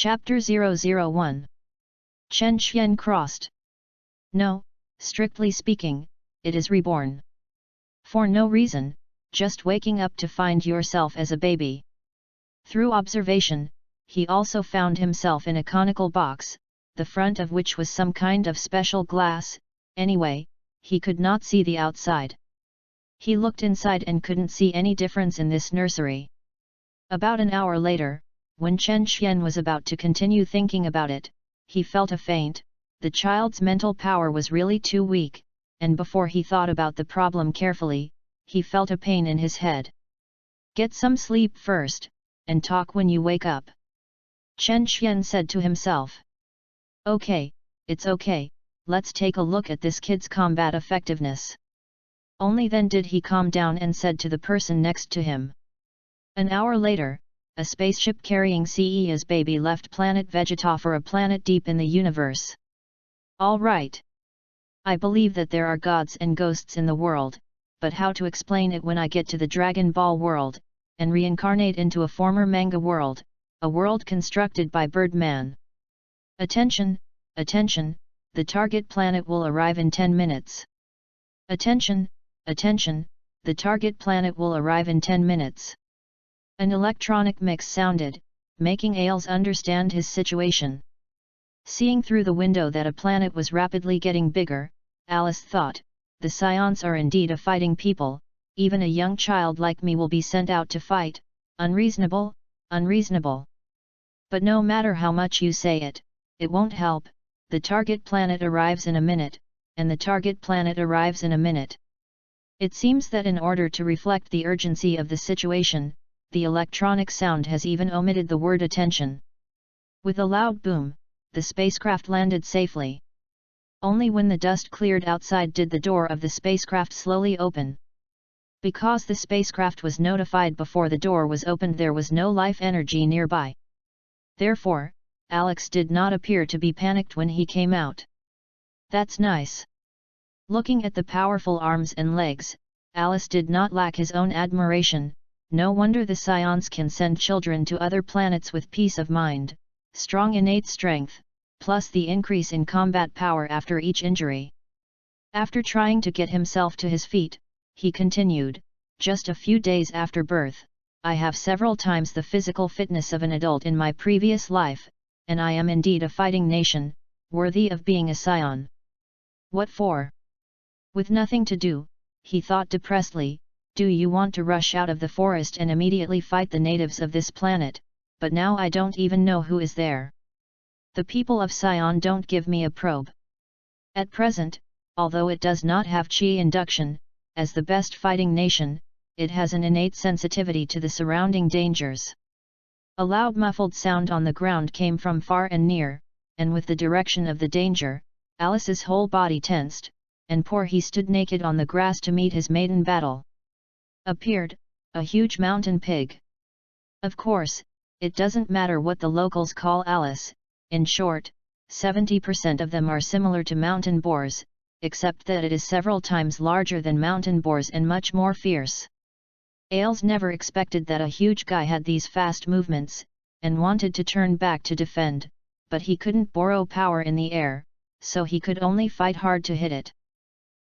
Chapter 001. Chen Xian crossed. No, strictly speaking, it is reborn. For no reason, just waking up to find yourself as a baby. Through observation, he also found himself in a conical box, the front of which was some kind of special glass. Anyway, he could not see the outside. He looked inside and couldn't see any difference in this nursery. About an hour later, when Chen Xian was about to continue thinking about it, he felt a faint. The child's mental power was really too weak, and before he thought about the problem carefully, he felt a pain in his head. Get some sleep first, and talk when you wake up. Chen Xian said to himself. Okay, it's okay, let's take a look at this kid's combat effectiveness. Only then did he calm down and said to the person next to him. An hour later, a spaceship carrying CE's baby left planet Vegeta for a planet deep in the universe. All right. I believe that there are gods and ghosts in the world, but how to explain it when I get to the Dragon Ball world, and reincarnate into a former manga world, a world constructed by Birdman. Attention, attention, the target planet will arrive in 10 minutes. Attention, attention, the target planet will arrive in 10 minutes. An electronic mix sounded, making Ailes understand his situation. Seeing through the window that a planet was rapidly getting bigger, Alice thought, the Scions are indeed a fighting people, even a young child like me will be sent out to fight. Unreasonable, unreasonable. But no matter how much you say it, it won't help. The target planet arrives in a minute, and the target planet arrives in a minute. It seems that in order to reflect the urgency of the situation, the electronic sound has even omitted the word attention. With a loud boom, the spacecraft landed safely. Only when the dust cleared outside did the door of the spacecraft slowly open. Because the spacecraft was notified before the door was opened, there was no life energy nearby. Therefore, Alex did not appear to be panicked when he came out. That's nice. Looking at the powerful arms and legs, Alice did not lack his own admiration. No wonder the Scions can send children to other planets with peace of mind, strong innate strength, plus the increase in combat power after each injury. After trying to get himself to his feet, he continued, just a few days after birth, I have several times the physical fitness of an adult in my previous life, and I am indeed a fighting nation, worthy of being a Scion. What for? With nothing to do, he thought depressedly, do you want to rush out of the forest and immediately fight the natives of this planet? But now I don't even know who is there. The people of Scion don't give me a probe. At present, although it does not have chi induction, as the best fighting nation, it has an innate sensitivity to the surrounding dangers. A loud muffled sound on the ground came from far and near, and with the direction of the danger, Alice's whole body tensed, and poor he stood naked on the grass to meet his maiden battle. Appeared, a huge mountain pig. Of course, it doesn't matter what the locals call Alice, in short, 70% of them are similar to mountain boars, except that it is several times larger than mountain boars and much more fierce. Ailes never expected that a huge guy had these fast movements, and wanted to turn back to defend, but he couldn't borrow power in the air, so he could only fight hard to hit it.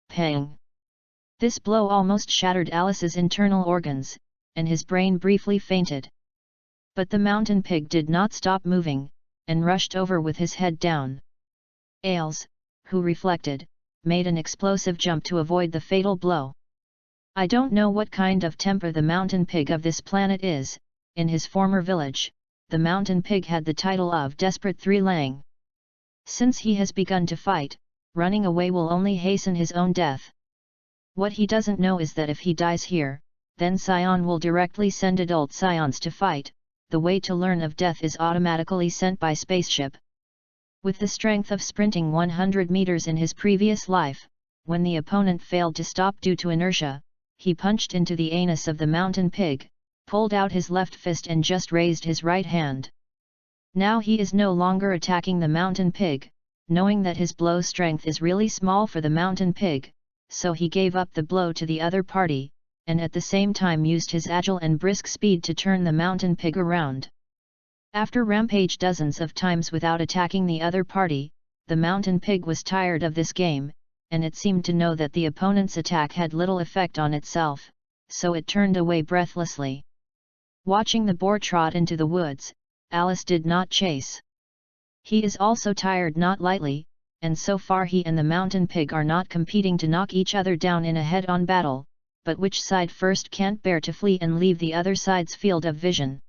Pang! This blow almost shattered Alice's internal organs, and his brain briefly fainted. But the mountain pig did not stop moving, and rushed over with his head down. Ailes, who reflected, made an explosive jump to avoid the fatal blow. I don't know what kind of temper the mountain pig of this planet is. In his former village, the mountain pig had the title of Desperate Three Lang. Since he has begun to fight, running away will only hasten his own death. What he doesn't know is that if he dies here, then Scion will directly send adult Scions to fight. The way to learn of death is automatically sent by spaceship. With the strength of sprinting 100 meters in his previous life, when the opponent failed to stop due to inertia, he punched into the anus of the mountain pig, pulled out his left fist and just raised his right hand. Now he is no longer attacking the mountain pig, knowing that his blow strength is really small for the mountain pig, so he gave up the blow to the other party, and at the same time used his agile and brisk speed to turn the mountain pig around. After rampage dozens of times without attacking the other party, the mountain pig was tired of this game, and it seemed to know that the opponent's attack had little effect on itself, so it turned away breathlessly. Watching the boar trot into the woods, Alice did not chase. He is also tired not lightly, and so far he and the mountain pig are not competing to knock each other down in a head-on battle, but which side first can't bear to flee and leave the other side's field of vision.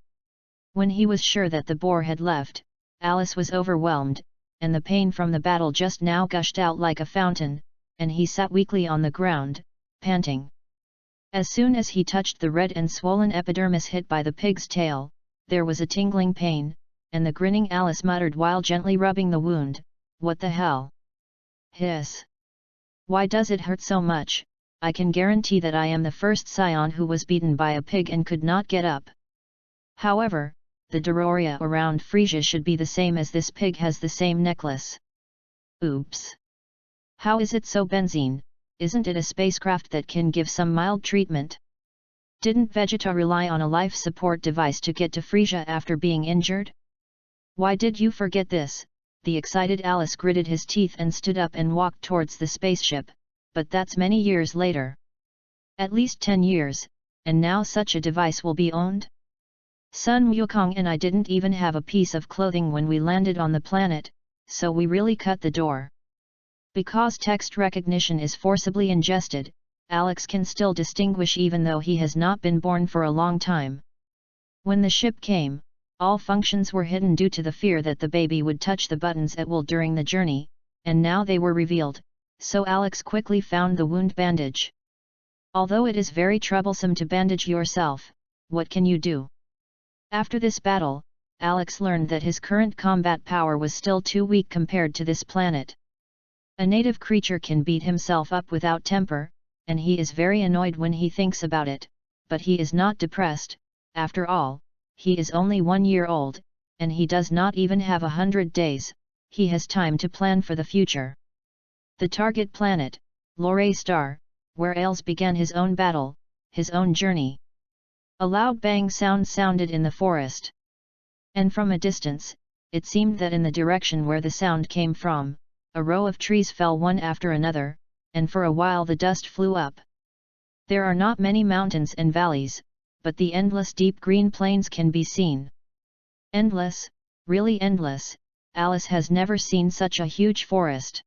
When he was sure that the boar had left, Alice was overwhelmed, and the pain from the battle just now gushed out like a fountain, and he sat weakly on the ground, panting. As soon as he touched the red and swollen epidermis hit by the pig's tail, there was a tingling pain, and the grinning Alice muttered while gently rubbing the wound, "What the hell? Hiss! Why does it hurt so much? I can guarantee that I am the first scion who was beaten by a pig and could not get up. However, the Dororia around Frisia should be the same as this pig has the same necklace. Oops! How is it so, Benzine? Isn't it a spacecraft that can give some mild treatment? Didn't Vegeta rely on a life support device to get to Frisia after being injured? Why did you forget this?" The excited Alice gritted his teeth and stood up and walked towards the spaceship, but that's many years later. At least 10 years, and now such a device will be owned? Sun Wukong and I didn't even have a piece of clothing when we landed on the planet, so we really cut the door. Because text recognition is forcibly ingested, Alex can still distinguish even though he has not been born for a long time. When the ship came, all functions were hidden due to the fear that the baby would touch the buttons at will during the journey, and now they were revealed, so Alex quickly found the wound bandage. Although it is very troublesome to bandage yourself, what can you do? After this battle, Alex learned that his current combat power was still too weak compared to this planet. A native creature can beat himself up without temper, and he is very annoyed when he thinks about it, but he is not depressed. After all, he is only 1 year old, and he does not even have 100 days, he has time to plan for the future. The target planet, Lore Star, where Ailes began his own battle, his own journey. A loud bang sound sounded in the forest. And from a distance, it seemed that in the direction where the sound came from, a row of trees fell one after another, and for a while the dust flew up. There are not many mountains and valleys, but the endless deep green plains can be seen. Endless, really endless. Alice has never seen such a huge forest.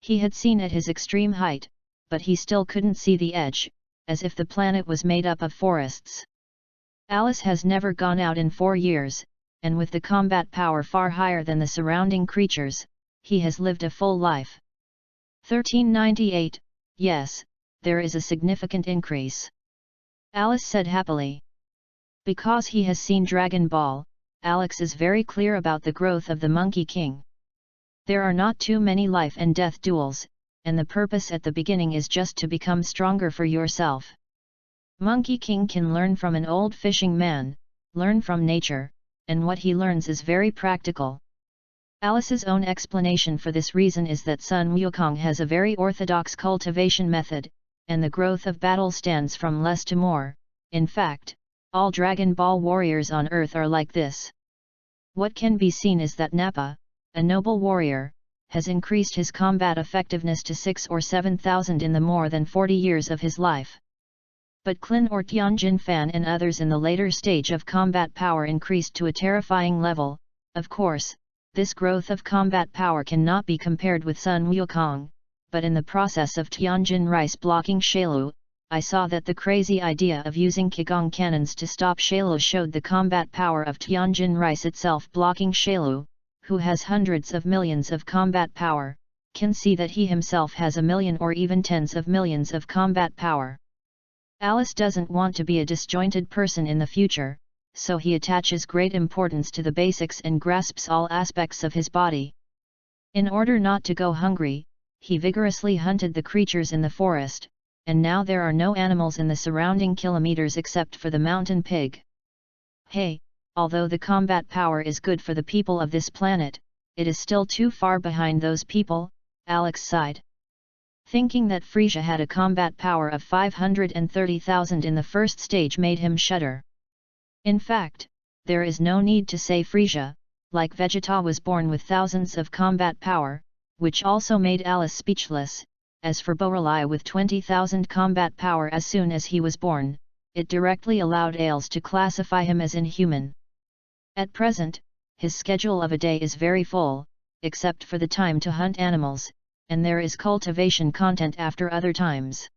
He had seen at his extreme height, but he still couldn't see the edge, as if the planet was made up of forests. Alice has never gone out in 4 years, and with the combat power far higher than the surrounding creatures, he has lived a full life. 1398, yes, there is a significant increase. Alice said happily. Because he has seen Dragon Ball, Alex is very clear about the growth of the Monkey King. There are not too many life and death duels, and the purpose at the beginning is just to become stronger for yourself. Monkey King can learn from an old fishing man, learn from nature, and what he learns is very practical. Alice's own explanation for this reason is that Sun Wukong has a very orthodox cultivation method, and the growth of battle stands from less to more. In fact, all Dragon Ball warriors on Earth are like this. What can be seen is that Nappa, a noble warrior, has increased his combat effectiveness to 6 or 7,000 in the more than 40 years of his life. But Klin or Tianjin Fan and others in the later stage of combat power increased to a terrifying level. Of course, this growth of combat power cannot be compared with Sun Wukong, but in the process of Tianjin Rice blocking Shailu, I saw that the crazy idea of using Qigong cannons to stop Shailu showed the combat power of Tianjin Rice itself blocking Shailu, who has hundreds of millions of combat power, can see that he himself has a million or even tens of millions of combat power. Alice doesn't want to be a disjointed person in the future, so he attaches great importance to the basics and grasps all aspects of his body. In order not to go hungry, he vigorously hunted the creatures in the forest, and now there are no animals in the surrounding kilometers except for the mountain pig. Hey, although the combat power is good for the people of this planet, it is still too far behind those people, Alex sighed. Thinking that Frisia had a combat power of 530,000 in the first stage made him shudder. In fact, there is no need to say Frisia, like Vegeta was born with thousands of combat power, which also made Alice speechless. As for Borelli with 20,000 combat power as soon as he was born, it directly allowed Ailes to classify him as inhuman. At present, his schedule of a day is very full, except for the time to hunt animals, and there is cultivation content after other times.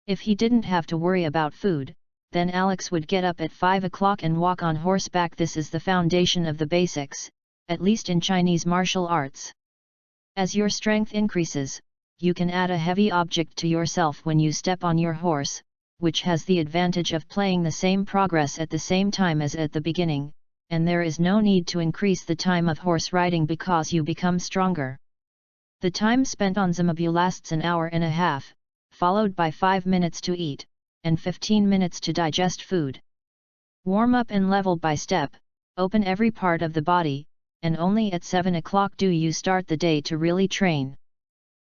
If he didn't have to worry about food, then Alex would get up at 5 o'clock and walk on horseback. This is the foundation of the basics, at least in Chinese martial arts. As your strength increases, you can add a heavy object to yourself when you step on your horse, which has the advantage of playing the same progress at the same time as at the beginning, and there is no need to increase the time of horse riding because you become stronger. The time spent on Zimabu lasts an hour and a half, followed by 5 minutes to eat, and 15 minutes to digest food. Warm up and level by step, open every part of the body, and only at 7 o'clock do you start the day to really train.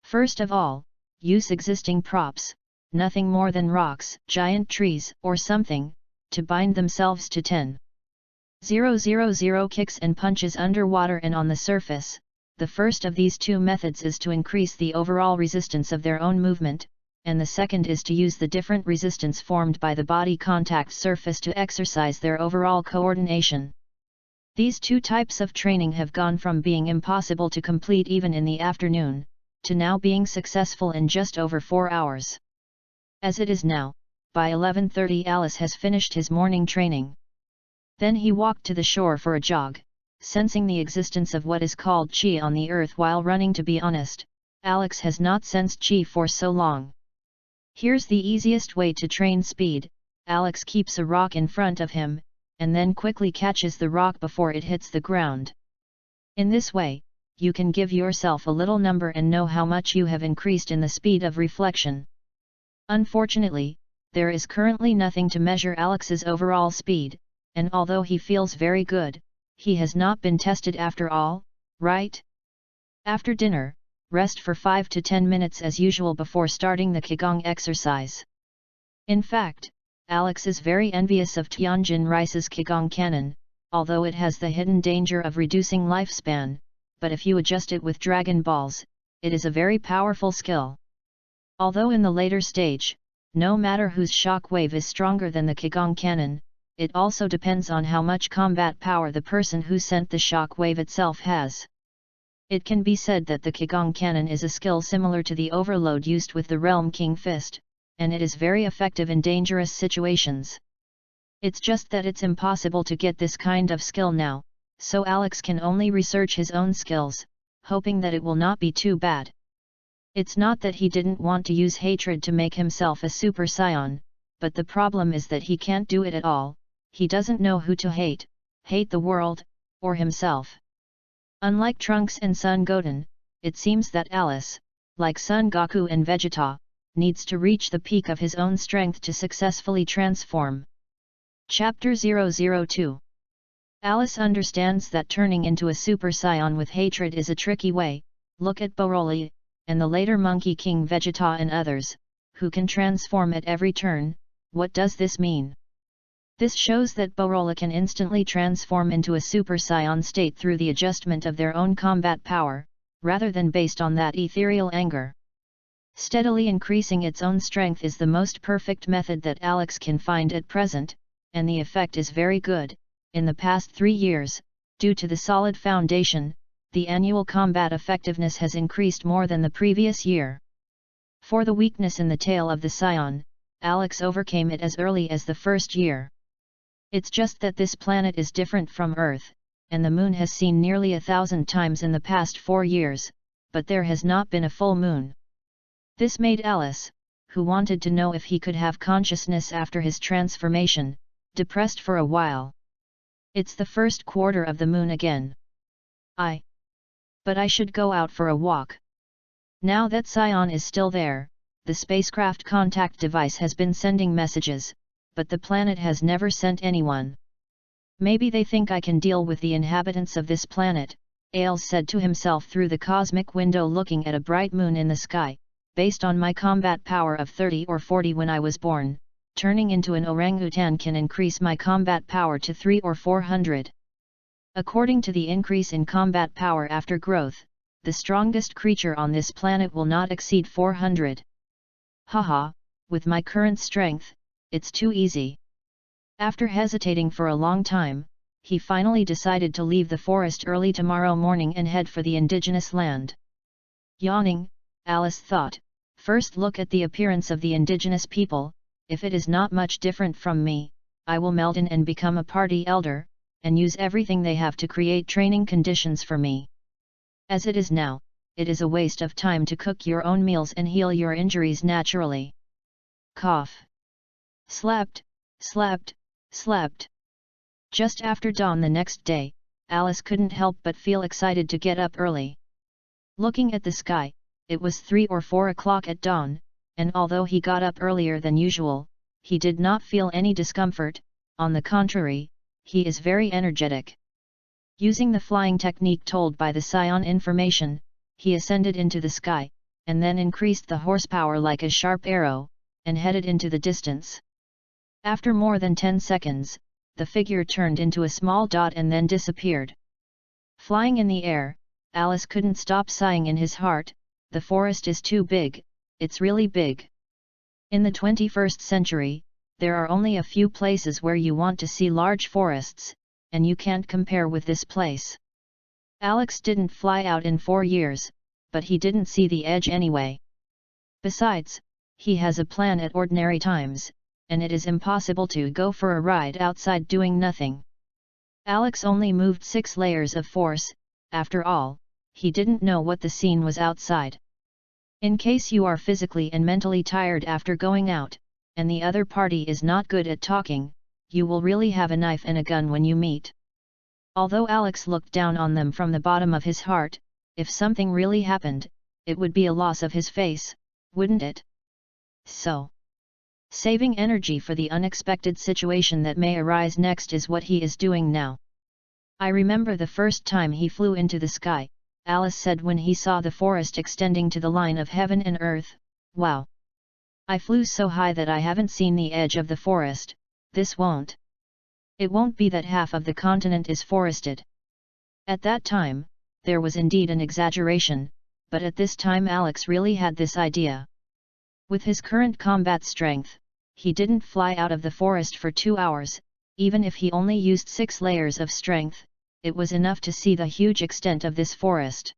First of all, use existing props, nothing more than rocks, giant trees, or something, to bind themselves to 10,000 kicks and punches underwater and on the surface. The first of these two methods is to increase the overall resistance of their own movement, and the second is to use the different resistance formed by the body contact surface to exercise their overall coordination. These two types of training have gone from being impossible to complete even in the afternoon, to now being successful in just over 4 hours. As it is now, by 11:30 Alice has finished his morning training. Then he walked to the shore for a jog, sensing the existence of what is called qi on the earth while running. To be honest, Alex has not sensed qi for so long. Here's the easiest way to train speed. Alex keeps a rock in front of him, and then quickly catches the rock before it hits the ground. In this way, you can give yourself a little number and know how much you have increased in the speed of reflection. Unfortunately, there is currently nothing to measure Alex's overall speed, and although he feels very good, he has not been tested after all, right? After dinner, rest for 5 to 10 minutes as usual before starting the Qigong exercise. In fact, Alex is very envious of Tianjin Rice's Qigong Cannon, although it has the hidden danger of reducing lifespan, but if you adjust it with Dragon Balls, it is a very powerful skill. Although in the later stage, no matter whose shock wave is stronger than the Qigong Cannon, it also depends on how much combat power the person who sent the shock wave itself has. It can be said that the Qigong Cannon is a skill similar to the overload used with the Realm King Fist, and it is very effective in dangerous situations. It's just that it's impossible to get this kind of skill now, so Alex can only research his own skills, hoping that it will not be too bad. It's not that he didn't want to use hatred to make himself a Super Saiyan, but the problem is that he can't do it at all. He doesn't know who to hate the world, or himself. Unlike Trunks and Son Goten, it seems that Alice, like Son Goku and Vegeta, needs to reach the peak of his own strength to successfully transform. Chapter 002. Alice understands that turning into a Super Saiyan with hatred is a tricky way. Look at Broly, and the later Monkey King Vegeta and others, who can transform at every turn. What does this mean? This shows that Broly can instantly transform into a Super Saiyan state through the adjustment of their own combat power, rather than based on that ethereal anger. Steadily increasing its own strength is the most perfect method that Alex can find at present, and the effect is very good. In the past 3 years, due to the solid foundation, the annual combat effectiveness has increased more than the previous year. For the weakness in the tail of the Saiyan, Alex overcame it as early as the first year. It's just that this planet is different from Earth, and the moon has seen nearly 1,000 times in the past 4 years, but there has not been a full moon. This made Alice, who wanted to know if he could have consciousness after his transformation, depressed for a while. It's the first quarter of the moon again. But I should go out for a walk. Now that Scion is still there, the spacecraft contact device has been sending messages, but the planet has never sent anyone. Maybe they think I can deal with the inhabitants of this planet, Ailes said to himself through the cosmic window looking at a bright moon in the sky. Based on my combat power of 30 or 40 when I was born, turning into an orangutan can increase my combat power to 300 or 400. According to the increase in combat power after growth, the strongest creature on this planet will not exceed 400. Haha, with my current strength, it's too easy. After hesitating for a long time, he finally decided to leave the forest early tomorrow morning and head for the indigenous land. Yawning, Alice thought, first look at the appearance of the indigenous people. If it is not much different from me, I will meld in and become a party elder, and use everything they have to create training conditions for me. As it is now, it is a waste of time to cook your own meals and heal your injuries naturally. Cough. Slept. Just after dawn the next day, Alice couldn't help but feel excited to get up early. Looking at the sky, it was 3 or 4 o'clock at dawn, and although he got up earlier than usual, he did not feel any discomfort. On the contrary, he is very energetic. Using the flying technique told by the Scion information, he ascended into the sky, and then increased the horsepower like a sharp arrow, and headed into the distance. After more than 10 seconds, the figure turned into a small dot and then disappeared. Flying in the air, Alice couldn't stop sighing in his heart. The forest is too big, it's really big. In the 21st century, there are only a few places where you want to see large forests, and you can't compare with this place. Alex didn't fly out in 4 years, but he didn't see the edge anyway. Besides, he has a plan at ordinary times, and it is impossible to go for a ride outside doing nothing. Alex only moved 6 layers of force. After all, he didn't know what the scene was outside. In case you are physically and mentally tired after going out, and the other party is not good at talking, you will really have a knife and a gun when you meet. Although Alex looked down on them from the bottom of his heart, if something really happened, it would be a loss of his face, wouldn't it? So, saving energy for the unexpected situation that may arise next is what he is doing now. I remember the first time he flew into the sky, Alice said when he saw the forest extending to the line of heaven and earth. Wow! I flew so high that I haven't seen the edge of the forest. It won't be that half of the continent is forested. At that time, there was indeed an exaggeration, but at this time Alex really had this idea. With his current combat strength, he didn't fly out of the forest for 2 hours. Even if he only used 6 layers of strength, it was enough to see the huge extent of this forest.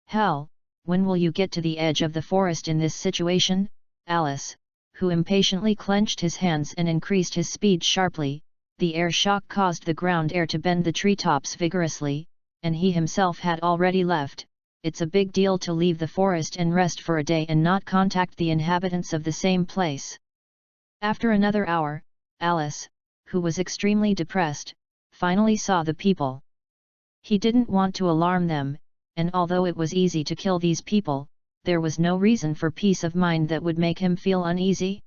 Hell, when will you get to the edge of the forest in this situation? Alice, who impatiently clenched his hands and increased his speed sharply. The air shock caused the ground air to bend the treetops vigorously, and he himself had already left. It's a big deal to leave the forest and rest for a day and not contact the inhabitants of the same place. After another hour, Alice, who was extremely depressed, finally saw the people. He didn't want to alarm them, and although it was easy to kill these people, there was no reason for peace of mind that would make him feel uneasy.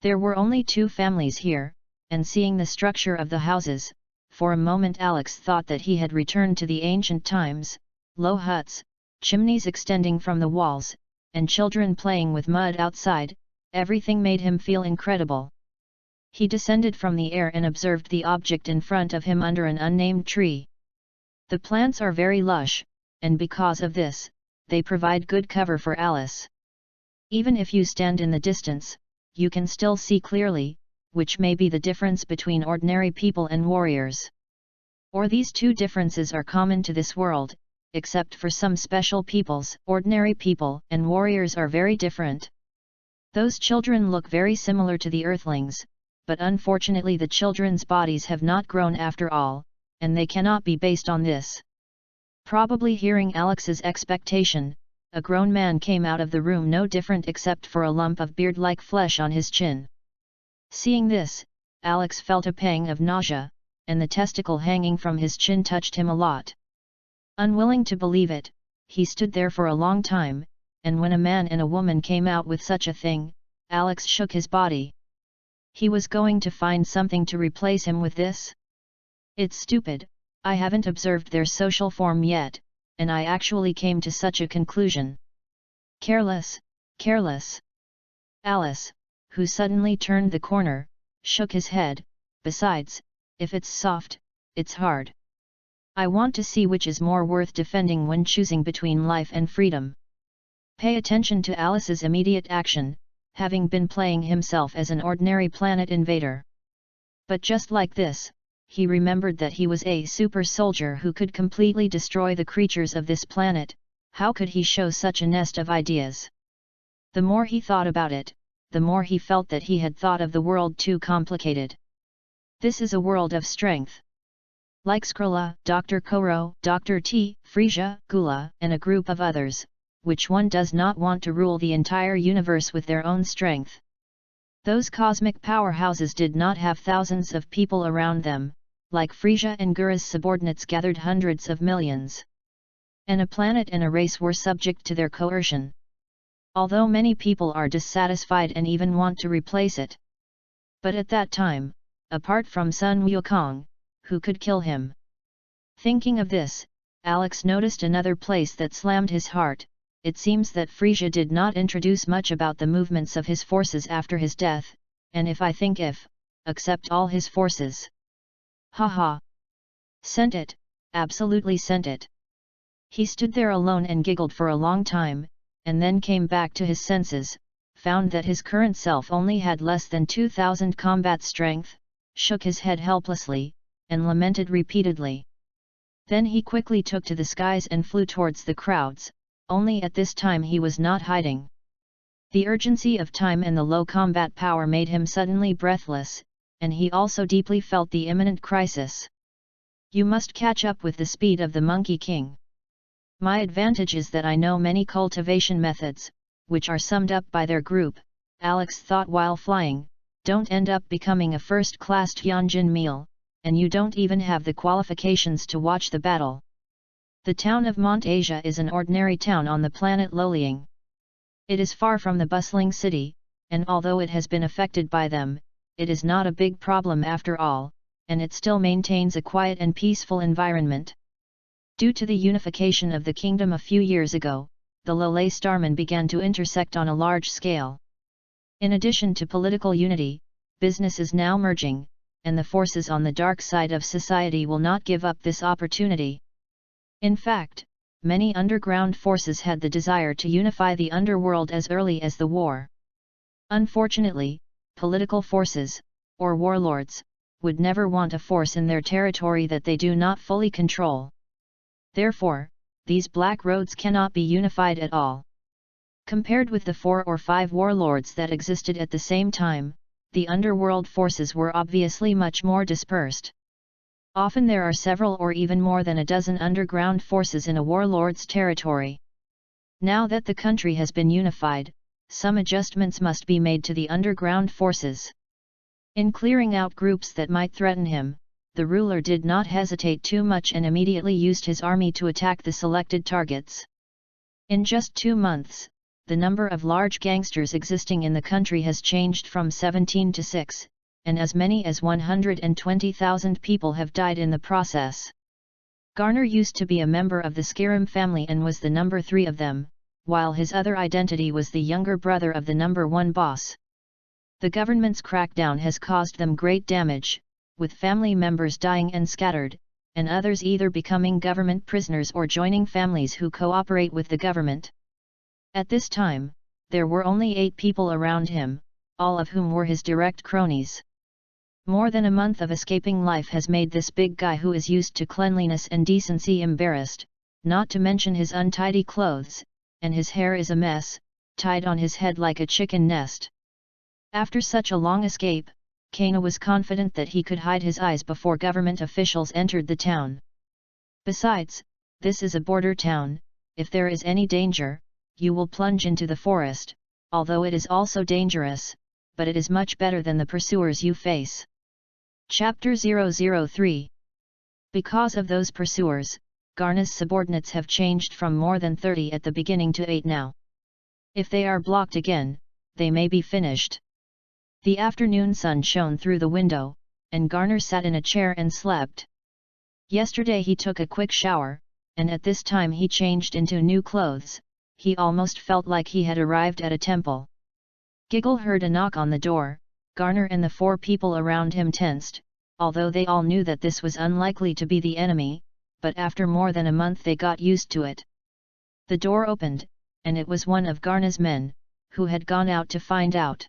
There were only 2 families here, and seeing the structure of the houses, for a moment Alex thought that he had returned to the ancient times. Low huts, chimneys extending from the walls, and children playing with mud outside, everything made him feel incredible. He descended from the air and observed the object in front of him under an unnamed tree. The plants are very lush, and because of this, they provide good cover for Alice. Even if you stand in the distance, you can still see clearly, which may be the difference between ordinary people and warriors. Or these 2 differences are common to this world, except for some special peoples. Ordinary people and warriors are very different. Those children look very similar to the Earthlings, but unfortunately the children's bodies have not grown after all, and they cannot be based on this. Probably hearing Alex's expectation, a grown man came out of the room no different except for a lump of beard-like flesh on his chin. Seeing this, Alex felt a pang of nausea, and the testicle hanging from his chin touched him a lot. Unwilling to believe it, he stood there for a long time, and when a man and a woman came out with such a thing, Alex shook his body. He was going to find something to replace him with this? It's stupid, I haven't observed their social form yet, and I actually came to such a conclusion. Careless, careless. Alice, who suddenly turned the corner, shook his head. Besides, if it's soft, it's hard. I want to see which is more worth defending when choosing between life and freedom. Pay attention to Alice's immediate action, having been playing himself as an ordinary planet invader. But just like this, he remembered that he was a super soldier who could completely destroy the creatures of this planet. How could he show such a nest of ideas? The more he thought about it, the more he felt that he had thought of the world too complicated. This is a world of strength. Like Skrilla, Dr. Koro, Dr. T, Frisia, Gula, and a group of others, which one does not want to rule the entire universe with their own strength? Those cosmic powerhouses did not have thousands of people around them, like Frisia and Gura's subordinates gathered hundreds of millions. And a planet and a race were subject to their coercion. Although many people are dissatisfied and even want to replace it. But at that time, apart from Sun Wukong, who could kill him? Thinking of this, Alex noticed another place that slammed his heart. It seems that Frisia did not introduce much about the movements of his forces after his death, and except all his forces. Haha! Sent it, absolutely sent it. He stood there alone and giggled for a long time, and then came back to his senses, found that his current self only had less than 2,000 combat strength, shook his head helplessly, and lamented repeatedly. Then he quickly took to the skies and flew towards the crowds, only at this time he was not hiding. The urgency of time and the low combat power made him suddenly breathless, and he also deeply felt the imminent crisis. You must catch up with the speed of the Monkey King. My advantage is that I know many cultivation methods, which are summed up by their group, Alex thought while flying. Don't end up becoming a first-class Tianjin meal, and you don't even have the qualifications to watch the battle. The town of Mont Asia is an ordinary town on the planet Loliang. It is far from the bustling city, and although it has been affected by them, it is not a big problem after all, and it still maintains a quiet and peaceful environment. Due to the unification of the kingdom a few years ago, the Lolei Starmen began to intersect on a large scale. In addition to political unity, business is now merging, and the forces on the dark side of society will not give up this opportunity. In fact, many underground forces had the desire to unify the underworld as early as the war. Unfortunately, political forces, or warlords, would never want a force in their territory that they do not fully control. Therefore, these black roads cannot be unified at all. Compared with the 4 or 5 warlords that existed at the same time, the underworld forces were obviously much more dispersed. Often there are several or even more than a dozen underground forces in a warlord's territory. Now that the country has been unified, some adjustments must be made to the underground forces. In clearing out groups that might threaten him, the ruler did not hesitate too much and immediately used his army to attack the selected targets. In just 2 months, the number of large gangsters existing in the country has changed from 17 to 6, and as many as 120,000 people have died in the process. Garner used to be a member of the Skirim family and was the number 3 of them, while his other identity was the younger brother of the number 1 boss. The government's crackdown has caused them great damage, with family members dying and scattered, and others either becoming government prisoners or joining families who cooperate with the government. At this time, there were only 8 people around him, all of whom were his direct cronies. More than a month of escaping life has made this big guy who is used to cleanliness and decency embarrassed, not to mention his untidy clothes, and his hair is a mess, tied on his head like a chicken nest. After such a long escape, Kana was confident that he could hide his eyes before government officials entered the town. Besides, this is a border town. If there is any danger, you will plunge into the forest, although it is also dangerous, but it is much better than the pursuers you face. Chapter 003. Because of those pursuers, Garna's subordinates have changed from more than 30 at the beginning to 8 now. If they are blocked again, they may be finished. The afternoon sun shone through the window, and Garner sat in a chair and slept. Yesterday he took a quick shower, and at this time he changed into new clothes. He almost felt like he had arrived at a temple. Giggle heard a knock on the door. Garner and the 4 people around him tensed, although they all knew that this was unlikely to be the enemy, but after more than a month they got used to it. The door opened, and it was one of Garner's men, who had gone out to find out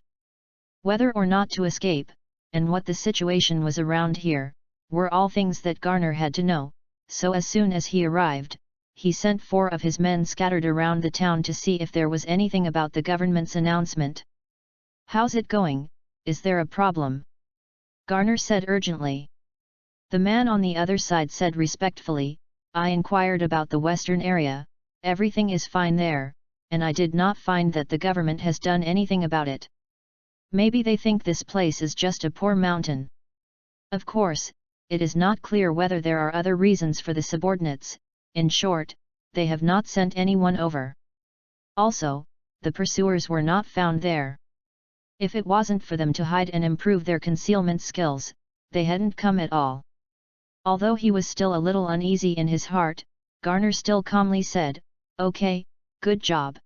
whether or not to escape, and what the situation was around here, were all things that Garner had to know, so as soon as he arrived, he sent 4 of his men scattered around the town to see if there was anything about the government's announcement. "How's it going? Is there a problem?" Garner said urgently. The man on the other side said respectfully, "I inquired about the western area, everything is fine there, and I did not find that the government has done anything about it. Maybe they think this place is just a poor mountain. Of course, it is not clear whether there are other reasons for the subordinates. In short, they have not sent anyone over. Also, the pursuers were not found there. If it wasn't for them to hide and improve their concealment skills, they hadn't come at all." Although he was still a little uneasy in his heart, Garner still calmly said, "Okay, good job.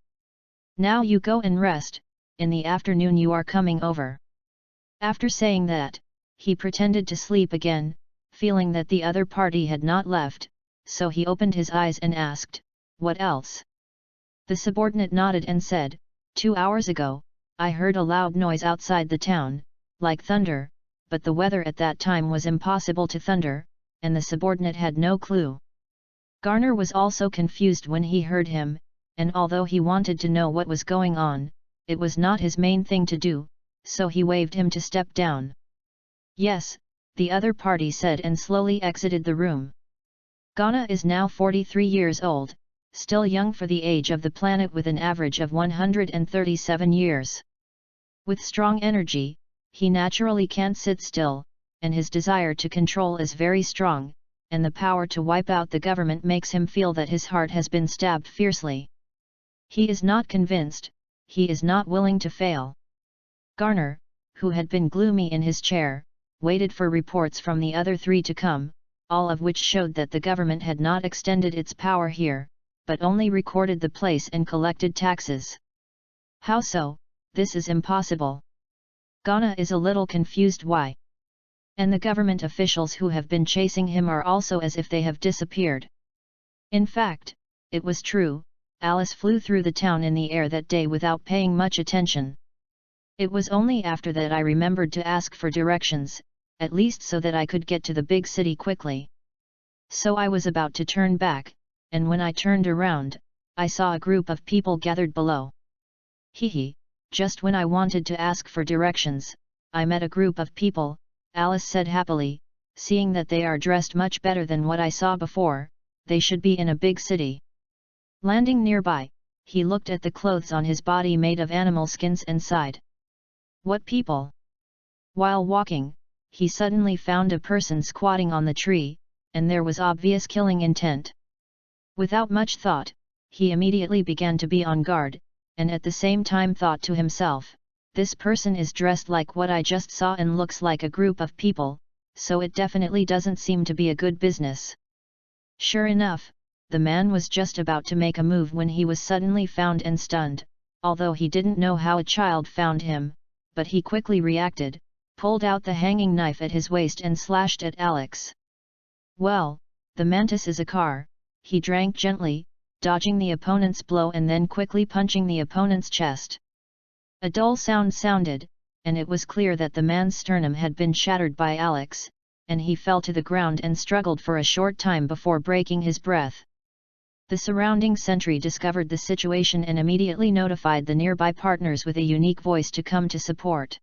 Now you go and rest, in the afternoon you are coming over." After saying that, he pretended to sleep again, feeling that the other party had not left, so he opened his eyes and asked, "What else?" The subordinate nodded and said, 2 hours ago, I heard a loud noise outside the town, like thunder, but the weather at that time was impossible to thunder, and the subordinate had no clue." Garner was also confused when he heard him, and although he wanted to know what was going on, it was not his main thing to do, so he waved him to step down. "Yes," the other party said and slowly exited the room. Ghana is now 43 years old, still young for the age of the planet with an average of 137 years. With strong energy, he naturally can't sit still, and his desire to control is very strong, and the power to wipe out the government makes him feel that his heart has been stabbed fiercely. He is not convinced, he is not willing to fail. Garner, who had been gloomy in his chair, waited for reports from the other 3 to come, all of which showed that the government had not extended its power here, but only recorded the place and collected taxes. "How so? This is impossible." Ghana is a little confused why. And the government officials who have been chasing him are also as if they have disappeared. In fact, it was true, Alice flew through the town in the air that day without paying much attention. It was only after that I remembered to ask for directions, at least so that I could get to the big city quickly. So I was about to turn back, and when I turned around, I saw a group of people gathered below. Hee, just when I wanted to ask for directions, I met a group of people, Alice said happily, seeing that they are dressed much better than what I saw before, they should be in a big city. Landing nearby, he looked at the clothes on his body made of animal skins and sighed. What people? While walking, he suddenly found a person squatting on the tree, and there was obvious killing intent. Without much thought, he immediately began to be on guard, and at the same time thought to himself, this person is dressed like what I just saw and looks like a group of people, so it definitely doesn't seem to be a good business. Sure enough, the man was just about to make a move when he was suddenly found and stunned, although he didn't know how a child found him, but he quickly reacted, pulled out the hanging knife at his waist and slashed at Alex. Well, the mantis is a car, he drank gently, dodging the opponent's blow and then quickly punching the opponent's chest. A dull sound sounded, and it was clear that the man's sternum had been shattered by Alex, and he fell to the ground and struggled for a short time before breaking his breath. The surrounding sentry discovered the situation and immediately notified the nearby partners with a unique voice to come to support.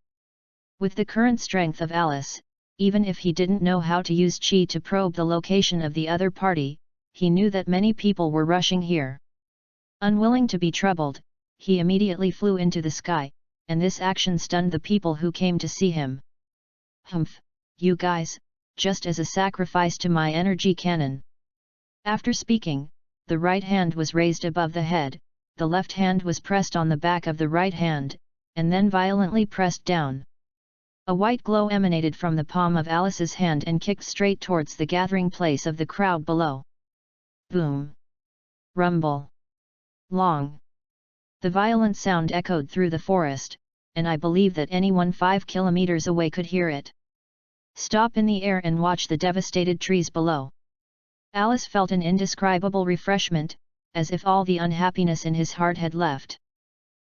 With the current strength of Alice, even if he didn't know how to use chi to probe the location of the other party, he knew that many people were rushing here. Unwilling to be troubled, he immediately flew into the sky, and this action stunned the people who came to see him. Humph, you guys, just as a sacrifice to my energy cannon. After speaking, the right hand was raised above the head, the left hand was pressed on the back of the right hand, and then violently pressed down. A white glow emanated from the palm of Alice's hand and kicked straight towards the gathering place of the crowd below. Boom! Rumble! Long! The violent sound echoed through the forest, and I believe that anyone 5 kilometers away could hear it. Stop in the air and watch the devastated trees below. Alice felt an indescribable refreshment, as if all the unhappiness in his heart had left.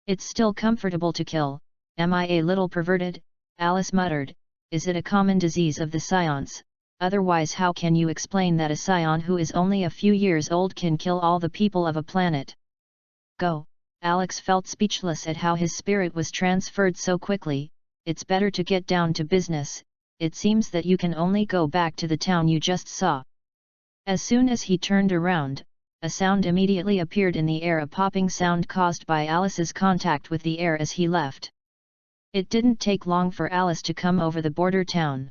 It's still comfortable to kill, am I a little perverted? Alice muttered, is it a common disease of the scions? Otherwise how can you explain that a scion who is only a few years old can kill all the people of a planet? Go! Alex felt speechless at how his spirit was transferred so quickly. It's better to get down to business. It seems that you can only go back to the town you just saw. As soon as he turned around, a sound immediately appeared in the air, a popping sound caused by Alice's contact with the air as he left. It didn't take long for Alice to come over the border town.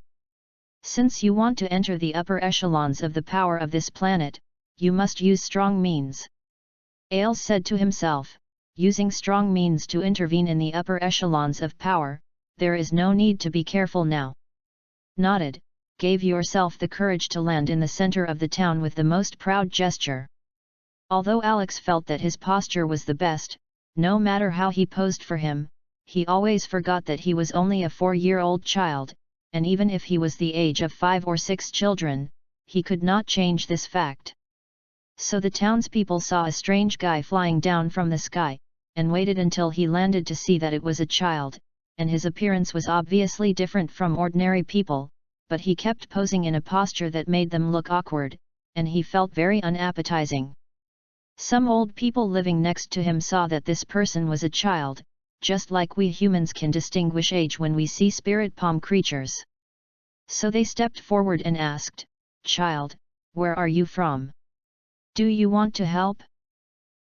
Since you want to enter the upper echelons of the power of this planet, you must use strong means. Ailes said to himself, using strong means to intervene in the upper echelons of power, there is no need to be careful now. Nodded, gave yourself the courage to land in the center of the town with the most proud gesture. Although Alex felt that his posture was the best, no matter how he posed for him, he always forgot that he was only a 4-year-old child, and even if he was the age of 5 or 6 children, he could not change this fact. So the townspeople saw a strange guy flying down from the sky, and waited until he landed to see that it was a child, and his appearance was obviously different from ordinary people, but he kept posing in a posture that made them look awkward, and he felt very unappetizing. Some old people living next to him saw that this person was a child, just like we humans can distinguish age when we see spirit palm creatures. So they stepped forward and asked, "Child, where are you from? Do you want to help?"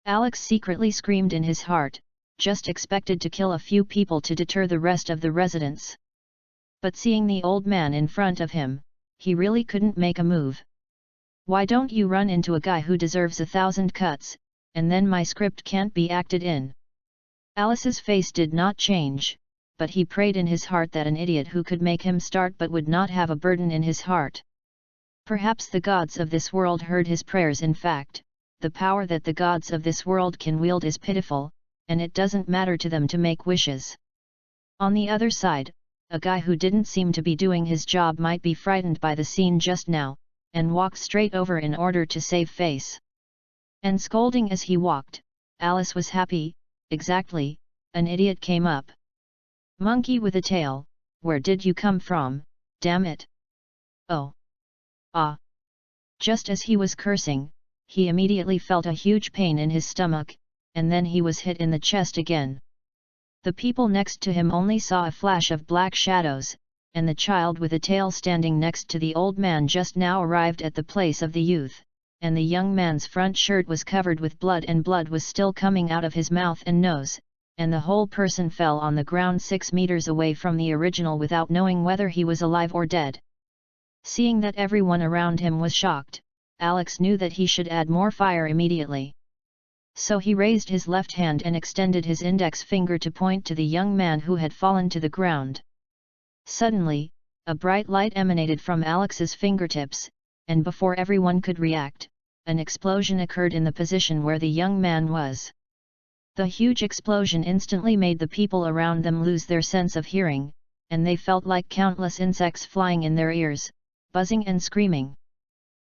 Alex secretly screamed in his heart, just expected to kill a few people to deter the rest of the residents. But seeing the old man in front of him, he really couldn't make a move. Why don't you run into a guy who deserves 1,000 cuts, and then my script can't be acted in? Alice's face did not change, but he prayed in his heart that an idiot who could make him start but would not have a burden in his heart. Perhaps the gods of this world heard his prayers. In fact, the power that the gods of this world can wield is pitiful, and it doesn't matter to them to make wishes. On the other side, a guy who didn't seem to be doing his job might be frightened by the scene just now, and walk straight over in order to save face. And scolding as he walked, Alice was happy. Exactly, an idiot came up. Monkey with a tail, where did you come from, damn it? Oh! Ah! Just as he was cursing, he immediately felt a huge pain in his stomach, and then he was hit in the chest again. The people next to him only saw a flash of black shadows, and the child with a tail standing next to the old man just now arrived at the place of the youth, and the young man's front shirt was covered with blood and blood was still coming out of his mouth and nose, and the whole person fell on the ground 6 meters away from the original without knowing whether he was alive or dead. Seeing that everyone around him was shocked, Alex knew that he should add more fire immediately. So he raised his left hand and extended his index finger to point to the young man who had fallen to the ground. Suddenly, a bright light emanated from Alex's fingertips, and before everyone could react, an explosion occurred in the position where the young man was. The huge explosion instantly made the people around them lose their sense of hearing, and they felt like countless insects flying in their ears, buzzing and screaming.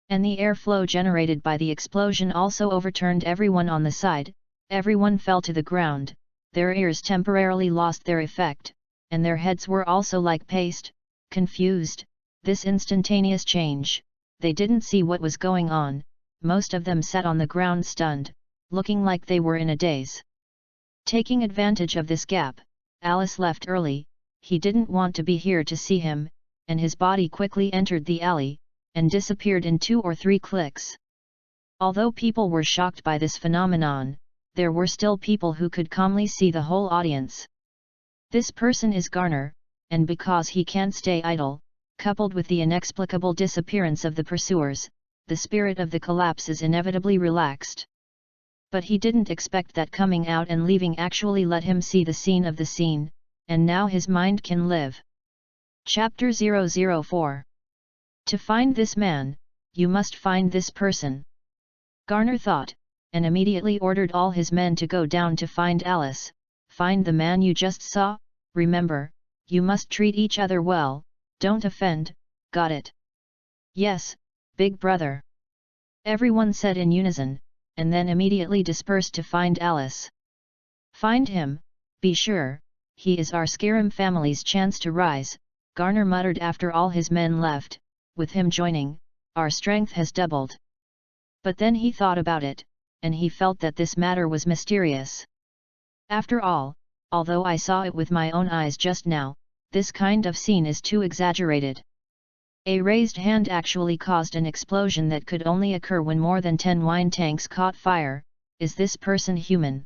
And the airflow generated by the explosion also overturned everyone on the side. Everyone fell to the ground, their ears temporarily lost their effect, and their heads were also like paste, confused. This instantaneous change, they didn't see what was going on. Most of them sat on the ground stunned, looking like they were in a daze. Taking advantage of this gap, Alice left early. He didn't want to be here to see him, and his body quickly entered the alley, and disappeared in 2 or 3 clicks. Although people were shocked by this phenomenon, there were still people who could calmly see the whole audience. This person is Garner, and because he can't stay idle, coupled with the inexplicable disappearance of the pursuers, the spirit of the collapse is inevitably relaxed. But he didn't expect that coming out and leaving actually let him see the scene of the scene, and now his mind can live. Chapter 004. To find this man, you must find this person. Garner thought, and immediately ordered all his men to go down to find Alice. Find the man you just saw? remember, you must treat each other well, don't offend, got it? Yes, big brother. Everyone said in unison, and then immediately dispersed to find Alice. Find him, be sure, he is our Scarum family's chance to rise, Garner muttered after all his men left, with him joining, our strength has doubled. But then he thought about it, and he felt that this matter was mysterious. After all, although I saw it with my own eyes just now, this kind of scene is too exaggerated. A raised hand actually caused an explosion that could only occur when more than 10 wine tanks caught fire. Is this person human?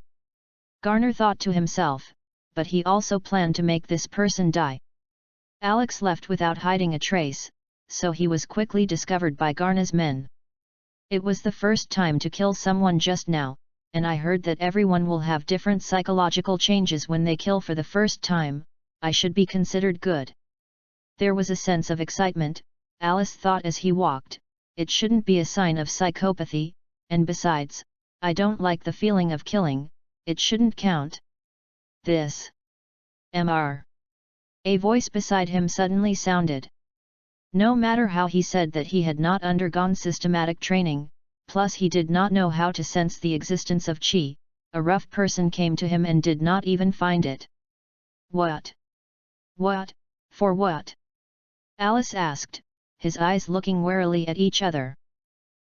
Garner thought to himself, but he also planned to make this person die. Alex left without hiding a trace, so he was quickly discovered by Garner's men. It was the first time to kill someone just now, and I heard that everyone will have different psychological changes when they kill for the first time. I should be considered good. There was a sense of excitement, Alice thought as he walked. It shouldn't be a sign of psychopathy, and besides, I don't like the feeling of killing, it shouldn't count. This. Mr. A voice beside him suddenly sounded. No matter how he said that he had not undergone systematic training, plus he did not know how to sense the existence of chi, a rough person came to him and did not even find it. What? What? For what? Alice asked, his eyes looking warily at each other.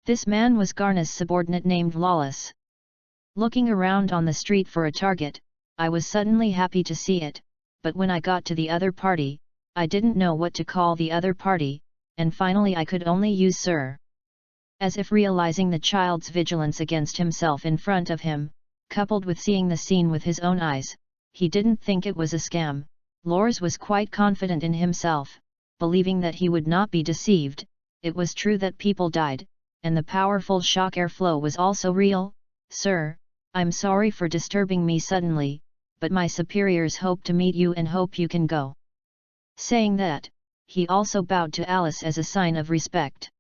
This man was Garner's subordinate named Lawless. Looking around on the street for a target, I was suddenly happy to see it, but when I got to the other party, I didn't know what to call the other party, and finally I could only use sir. As if realizing the child's vigilance against himself in front of him, coupled with seeing the scene with his own eyes, he didn't think it was a scam. Lors was quite confident in himself, believing that he would not be deceived. It was true that people died, and the powerful shock airflow was also real. Sir, I'm sorry for disturbing me suddenly, but my superiors hope to meet you and hope you can go. Saying that, he also bowed to Alice as a sign of respect.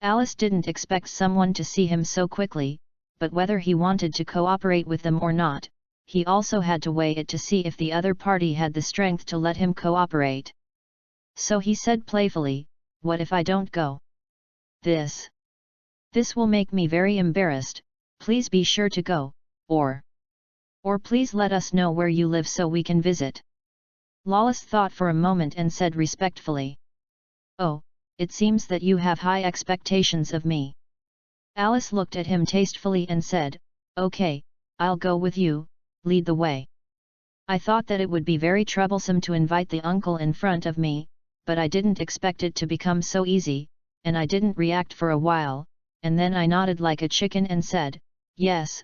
Alice didn't expect someone to see him so quickly, but whether he wanted to cooperate with them or not, he also had to weigh it to see if the other party had the strength to let him cooperate. So he said playfully, what if I don't go? This will make me very embarrassed, please be sure to go, or please let us know where you live so we can visit. Lawless thought for a moment and said respectfully. Oh, it seems that you have high expectations of me. Alice looked at him tastefully and said, okay, I'll go with you, lead the way. I thought that it would be very troublesome to invite the uncle in front of me, but I didn't expect it to become so easy, and I didn't react for a while, and then I nodded like a chicken and said, yes,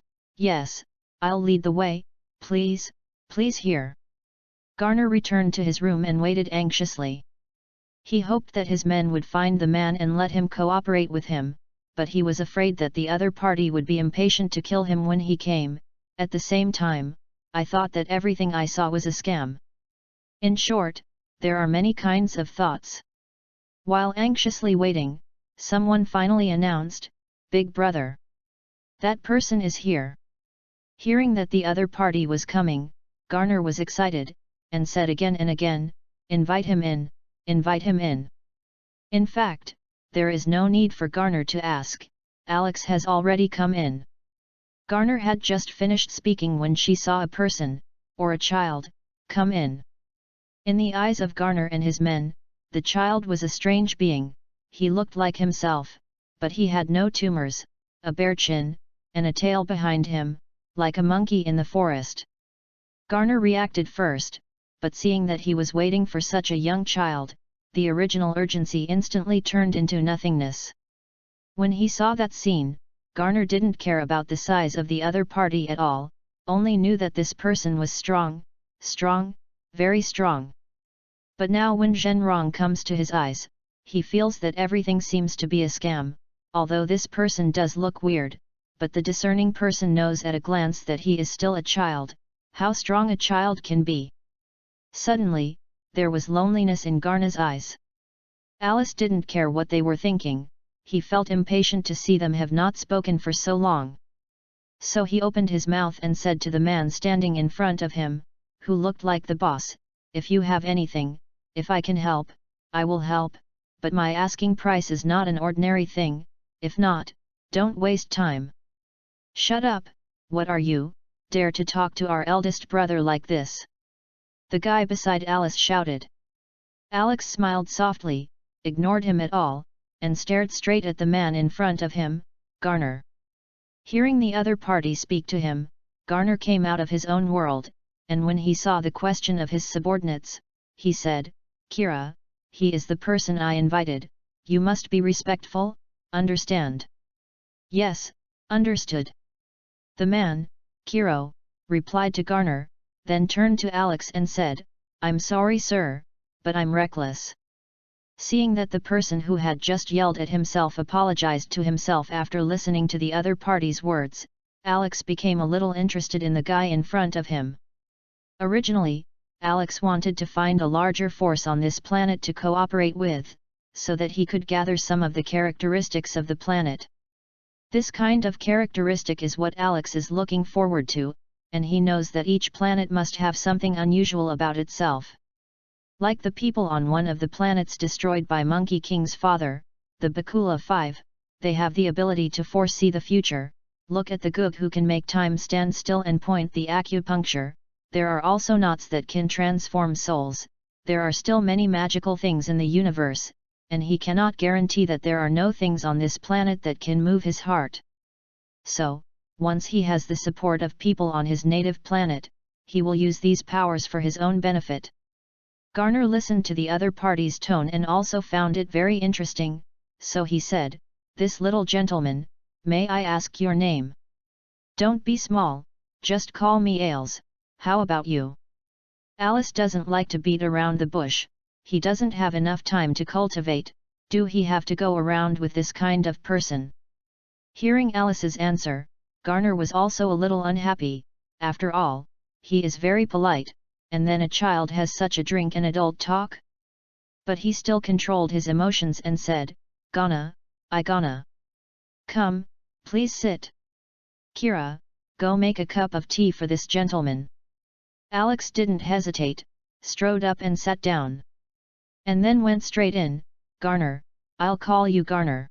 I'll lead the way, please here. Garner returned to his room and waited anxiously. He hoped that his men would find the man and let him cooperate with him, but he was afraid that the other party would be impatient to kill him when he came. At the same time, I thought that everything I saw was a scam. In short, there are many kinds of thoughts. While anxiously waiting, someone finally announced, Big Brother. That person is here. Hearing that the other party was coming, Garner was excited, and said again and again, invite him in, invite him in. In fact, there is no need for Garner to ask, Alex has already come in. Garner had just finished speaking when she saw a person, or a child, come in. In the eyes of Garner and his men, the child was a strange being. He looked like himself, but he had no tumors, a bare chin, and a tail behind him, like a monkey in the forest. Garner reacted first, but seeing that he was waiting for such a young child, the original urgency instantly turned into nothingness. When he saw that scene, Garner didn't care about the size of the other party at all, only knew that this person was strong, very strong. But now when Zhenrong comes to his eyes, he feels that everything seems to be a scam, although this person does look weird, but the discerning person knows at a glance that he is still a child, how strong a child can be. Suddenly, there was loneliness in Garner's eyes. Alice didn't care what they were thinking, he felt impatient to see them have not spoken for so long. So he opened his mouth and said to the man standing in front of him, who looked like the boss, if you have anything, if I can help, I will help, but my asking price is not an ordinary thing, if not, don't waste time. Shut up, what are you, dare to talk to our eldest brother like this? The guy beside Alice shouted. Alex smiled softly, ignored him at all, and stared straight at the man in front of him, Garner. Hearing the other party speak to him, Garner came out of his own world, and when he saw the question of his subordinates, he said, Kira, he is the person I invited, you must be respectful, understand? Yes, understood. The man, Kiro, replied to Garner, then turned to Alex and said, I'm sorry sir, but I'm reckless. Seeing that the person who had just yelled at himself apologized to himself after listening to the other party's words, Alex became a little interested in the guy in front of him. Originally, Alex wanted to find a larger force on this planet to cooperate with, so that he could gather some of the characteristics of the planet. This kind of characteristic is what Alex is looking forward to, and he knows that each planet must have something unusual about itself. Like the people on one of the planets destroyed by Monkey King's father, the Bakula 5, they have the ability to foresee the future. Look at the Goog who can make time stand still and point the acupuncture. There are also knots that can transform souls. There are still many magical things in the universe, and he cannot guarantee that there are no things on this planet that can move his heart. So, once he has the support of people on his native planet, he will use these powers for his own benefit. Garner listened to the other party's tone and also found it very interesting, so he said, This little gentleman, may I ask your name? Don't be small, just call me Ailes, how about you? Alice doesn't like to beat around the bush, he doesn't have enough time to cultivate, do he have to go around with this kind of person? Hearing Alice's answer, Garner was also a little unhappy, after all, he is very polite. And then a child has such a drink and adult talk? But he still controlled his emotions and said, Gonna. Come, please sit. Kira, go make a cup of tea for this gentleman. Alex didn't hesitate, strode up and sat down. And then went straight in, Garner, I'll call you Garner.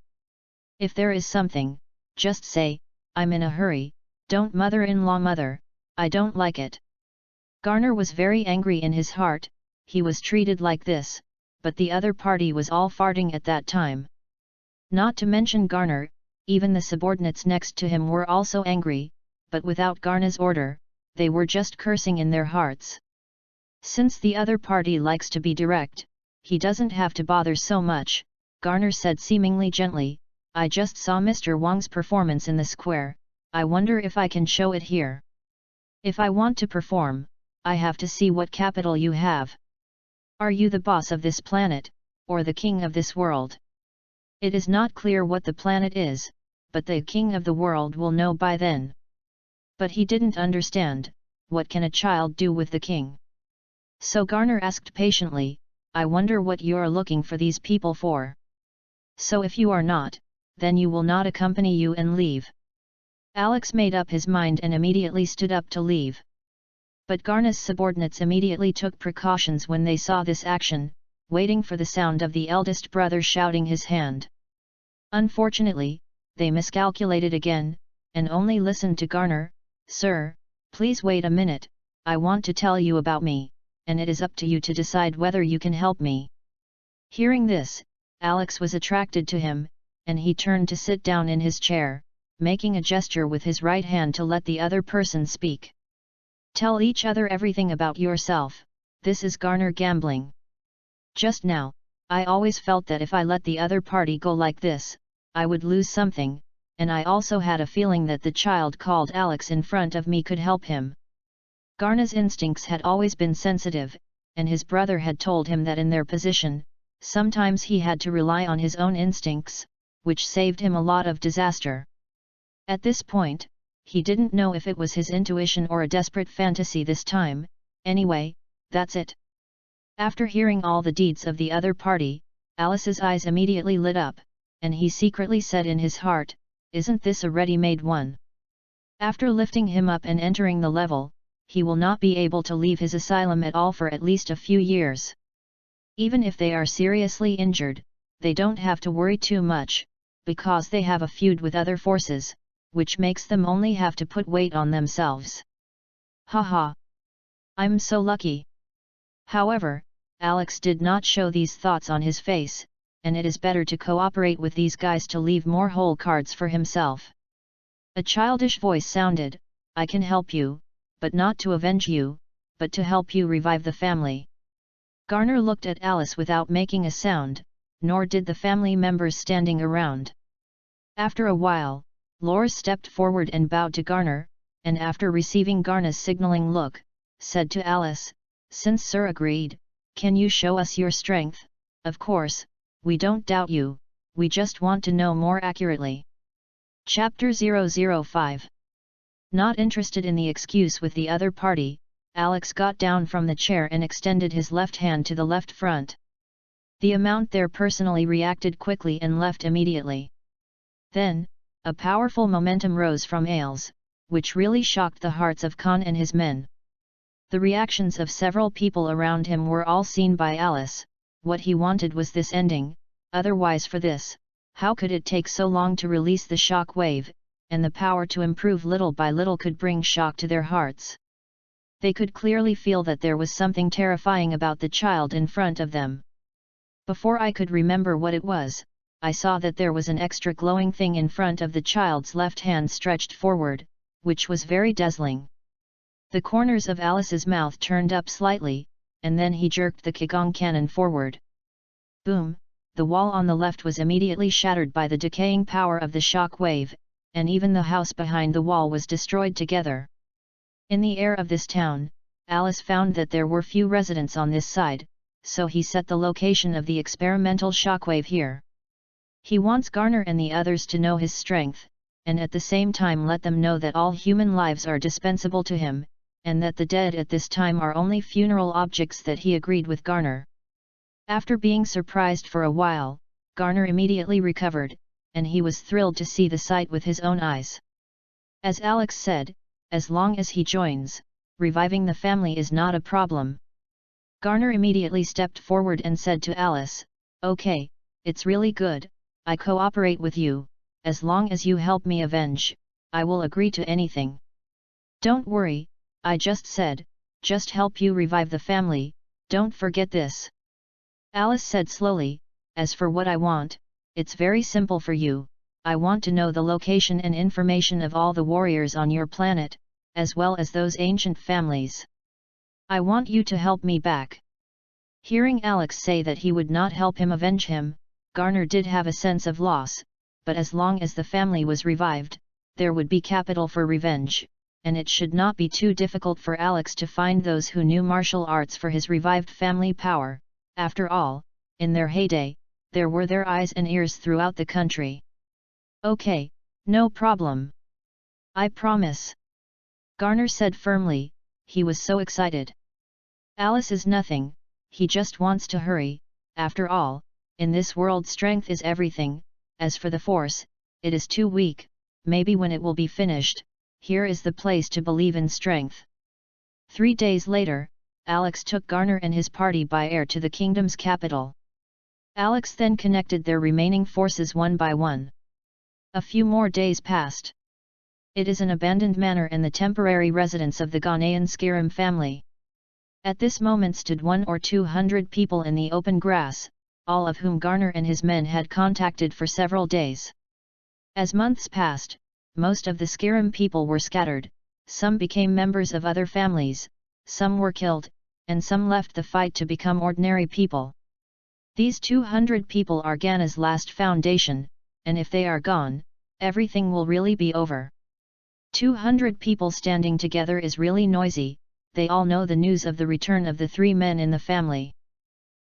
If there is something, just say, I'm in a hurry, don't mother-in-law mother, I don't like it. Garner was very angry in his heart, he was treated like this, but the other party was all farting at that time. Not to mention Garner, even the subordinates next to him were also angry, but without Garner's order, they were just cursing in their hearts. Since the other party likes to be direct, he doesn't have to bother so much, Garner said seemingly gently, I just saw Mr. Wang's performance in the square, I wonder if I can show it here. If I want to perform, I have to see what capital you have. Are you the boss of this planet, or the king of this world? It is not clear what the planet is, but the king of the world will know by then. But he didn't understand, what can a child do with the king? So Garner asked patiently, I wonder what you're looking for these people for. So if you are not, then you will not accompany you and leave. Alex made up his mind and immediately stood up to leave. But Garner's subordinates immediately took precautions when they saw this action, waiting for the sound of the eldest brother shouting his hand. Unfortunately, they miscalculated again, and only listened to Garner, Sir, please wait a minute, I want to tell you about me, and it is up to you to decide whether you can help me. Hearing this, Alex was attracted to him, and he turned to sit down in his chair, making a gesture with his right hand to let the other person speak. Tell each other everything about yourself, this is Garner gambling. Just now, I always felt that if I let the other party go like this, I would lose something, and I also had a feeling that the child called Alex in front of me could help him. Garner's instincts had always been sensitive, and his brother had told him that in their position, sometimes he had to rely on his own instincts, which saved him a lot of disaster. At this point, he didn't know if it was his intuition or a desperate fantasy this time, anyway, that's it. After hearing all the deeds of the other party, Alice's eyes immediately lit up, and he secretly said in his heart, isn't this a ready-made one? After lifting him up and entering the level, he will not be able to leave his asylum at all for at least a few years. Even if they are seriously injured, they don't have to worry too much, because they have a feud with other forces, which makes them only have to put weight on themselves. Haha! I'm so lucky. However, Alex did not show these thoughts on his face, and it is better to cooperate with these guys to leave more whole cards for himself. A childish voice sounded, I can help you, but not to avenge you, but to help you revive the family. Garner looked at Alice without making a sound, nor did the family members standing around. After a while, Lors stepped forward and bowed to Garner, and after receiving Garner's signaling look, said to Alice, since Sir agreed, can you show us your strength? Of course, we don't doubt you, we just want to know more accurately. Chapter 005. Not interested in the excuse with the other party, Alex got down from the chair and extended his left hand to the left front. The amount there personally reacted quickly and left immediately. Then, a powerful momentum rose from Ailes, which really shocked the hearts of Khan and his men. The reactions of several people around him were all seen by Alice. What he wanted was this ending, otherwise for this, how could it take so long to release the shock wave, and the power to improve little by little could bring shock to their hearts. They could clearly feel that there was something terrifying about the child in front of them. Before I could remember what it was, I saw that there was an extra glowing thing in front of the child's left hand stretched forward, which was very dazzling. The corners of Alice's mouth turned up slightly, and then he jerked the Qigong cannon forward. Boom! The wall on the left was immediately shattered by the decaying power of the shock wave, and even the house behind the wall was destroyed together. In the air of this town, Alice found that there were few residents on this side, so he set the location of the experimental shockwave here. He wants Garner and the others to know his strength, and at the same time let them know that all human lives are dispensable to him, and that the dead at this time are only funeral objects. That he agreed with Garner. After being surprised for a while, Garner immediately recovered, and he was thrilled to see the sight with his own eyes. As Alex said, as long as he joins, reviving the family is not a problem. Garner immediately stepped forward and said to Alice, okay, it's really good, I cooperate with you, as long as you help me avenge, I will agree to anything. Don't worry, I just said, just help you revive the family, don't forget this. Alice said slowly, as for what I want, it's very simple for you, I want to know the location and information of all the warriors on your planet, as well as those ancient families. I want you to help me back. Hearing Alex say that he would not help him avenge him, Garner did have a sense of loss, but as long as the family was revived, there would be capital for revenge, and it should not be too difficult for Alex to find those who knew martial arts for his revived family power. After all, in their heyday, there were their eyes and ears throughout the country. Okay, no problem. I promise. Garner said firmly, he was so excited. Alice is nothing, he just wants to hurry, after all, in this world strength is everything, as for the force, it is too weak, maybe when it will be finished, here is the place to believe in strength. 3 days later, Alex took Garner and his party by air to the kingdom's capital. Alex then connected their remaining forces one by one. A few more days passed. It is an abandoned manor and the temporary residence of the Ghanaian Skirim family. At this moment stood 100 or 200 people in the open grass, all of whom Garner and his men had contacted for several days. As months passed, most of the Skirim people were scattered, some became members of other families, some were killed, and some left the fight to become ordinary people. These 200 people are Ghana's last foundation, and if they are gone, everything will really be over. 200 people standing together is really noisy, they all know the news of the return of the 3 men in the family.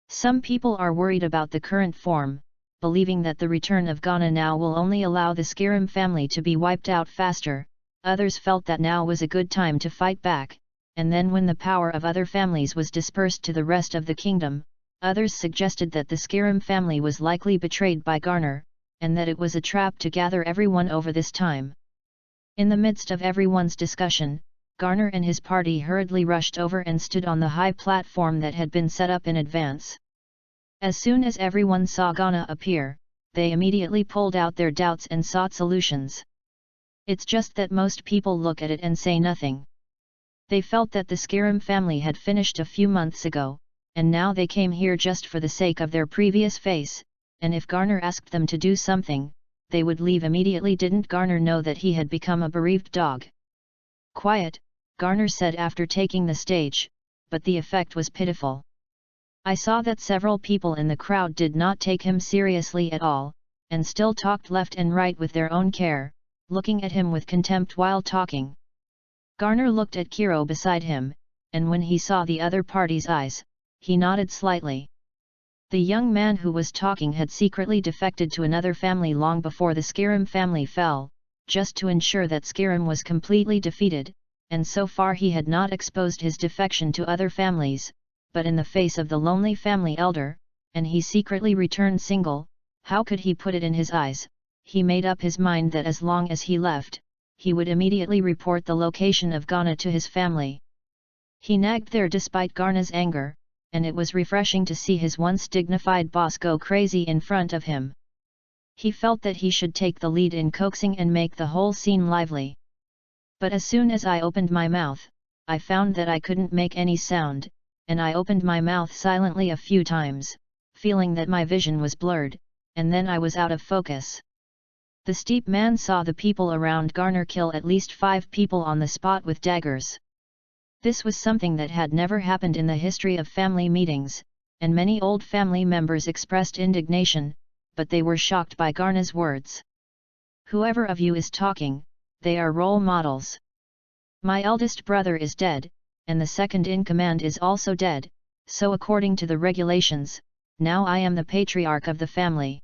Some people are worried about the current form, believing that the return of Ghana now will only allow the Skirim family to be wiped out faster. Others felt that now was a good time to fight back, and then when the power of other families was dispersed to the rest of the kingdom, others suggested that the Skirim family was likely betrayed by Garner, and that it was a trap to gather everyone over this time. In the midst of everyone's discussion, Garner and his party hurriedly rushed over and stood on the high platform that had been set up in advance. As soon as everyone saw Ghana appear, they immediately pulled out their doubts and sought solutions. It's just that most people look at it and say nothing. They felt that the Skirim family had finished a few months ago, and now they came here just for the sake of their previous face, and if Garner asked them to do something, they would leave immediately. Didn't Garner know that he had become a bereaved dog? "Quiet," Garner said after taking the stage, but the effect was pitiful. I saw that several people in the crowd did not take him seriously at all, and still talked left and right with their own care, looking at him with contempt while talking. Garner looked at Kiro beside him, and when he saw the other party's eyes, he nodded slightly. The young man who was talking had secretly defected to another family long before the Skirim family fell, just to ensure that Skirim was completely defeated, and so far he had not exposed his defection to other families, but in the face of the lonely family elder, and he secretly returned single. How could he put it in his eyes? He made up his mind that as long as he left, he would immediately report the location of Ghana to his family. He nagged there despite Garna's anger, and it was refreshing to see his once dignified boss go crazy in front of him. He felt that he should take the lead in coaxing and make the whole scene lively. But as soon as I opened my mouth, I found that I couldn't make any sound, and I opened my mouth silently a few times, feeling that my vision was blurred, and then I was out of focus. The steep man saw the people around Garner kill at least 5 people on the spot with daggers. This was something that had never happened in the history of family meetings, and many old family members expressed indignation, but they were shocked by Garna's words. "Whoever of you is talking, they are role models. My eldest brother is dead, and the second in command is also dead, so according to the regulations, now I am the patriarch of the family.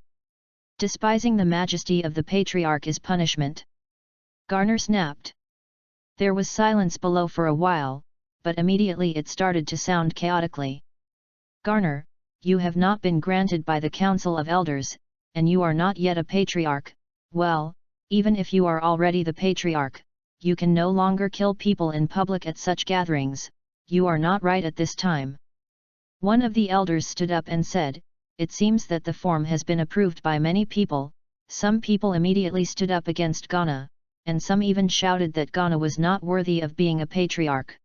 Despising the majesty of the patriarch is punishment." Garner snapped. There was silence below for a while, but immediately it started to sound chaotically. "Garner, you have not been granted by the Council of Elders, and you are not yet a patriarch. Well, even if you are already the patriarch, you can no longer kill people in public at such gatherings. You are not right at this time." One of the elders stood up and said, "It seems that the form has been approved by many people." Some people immediately stood up against Ghana, and some even shouted that Ghana was not worthy of being a patriarch.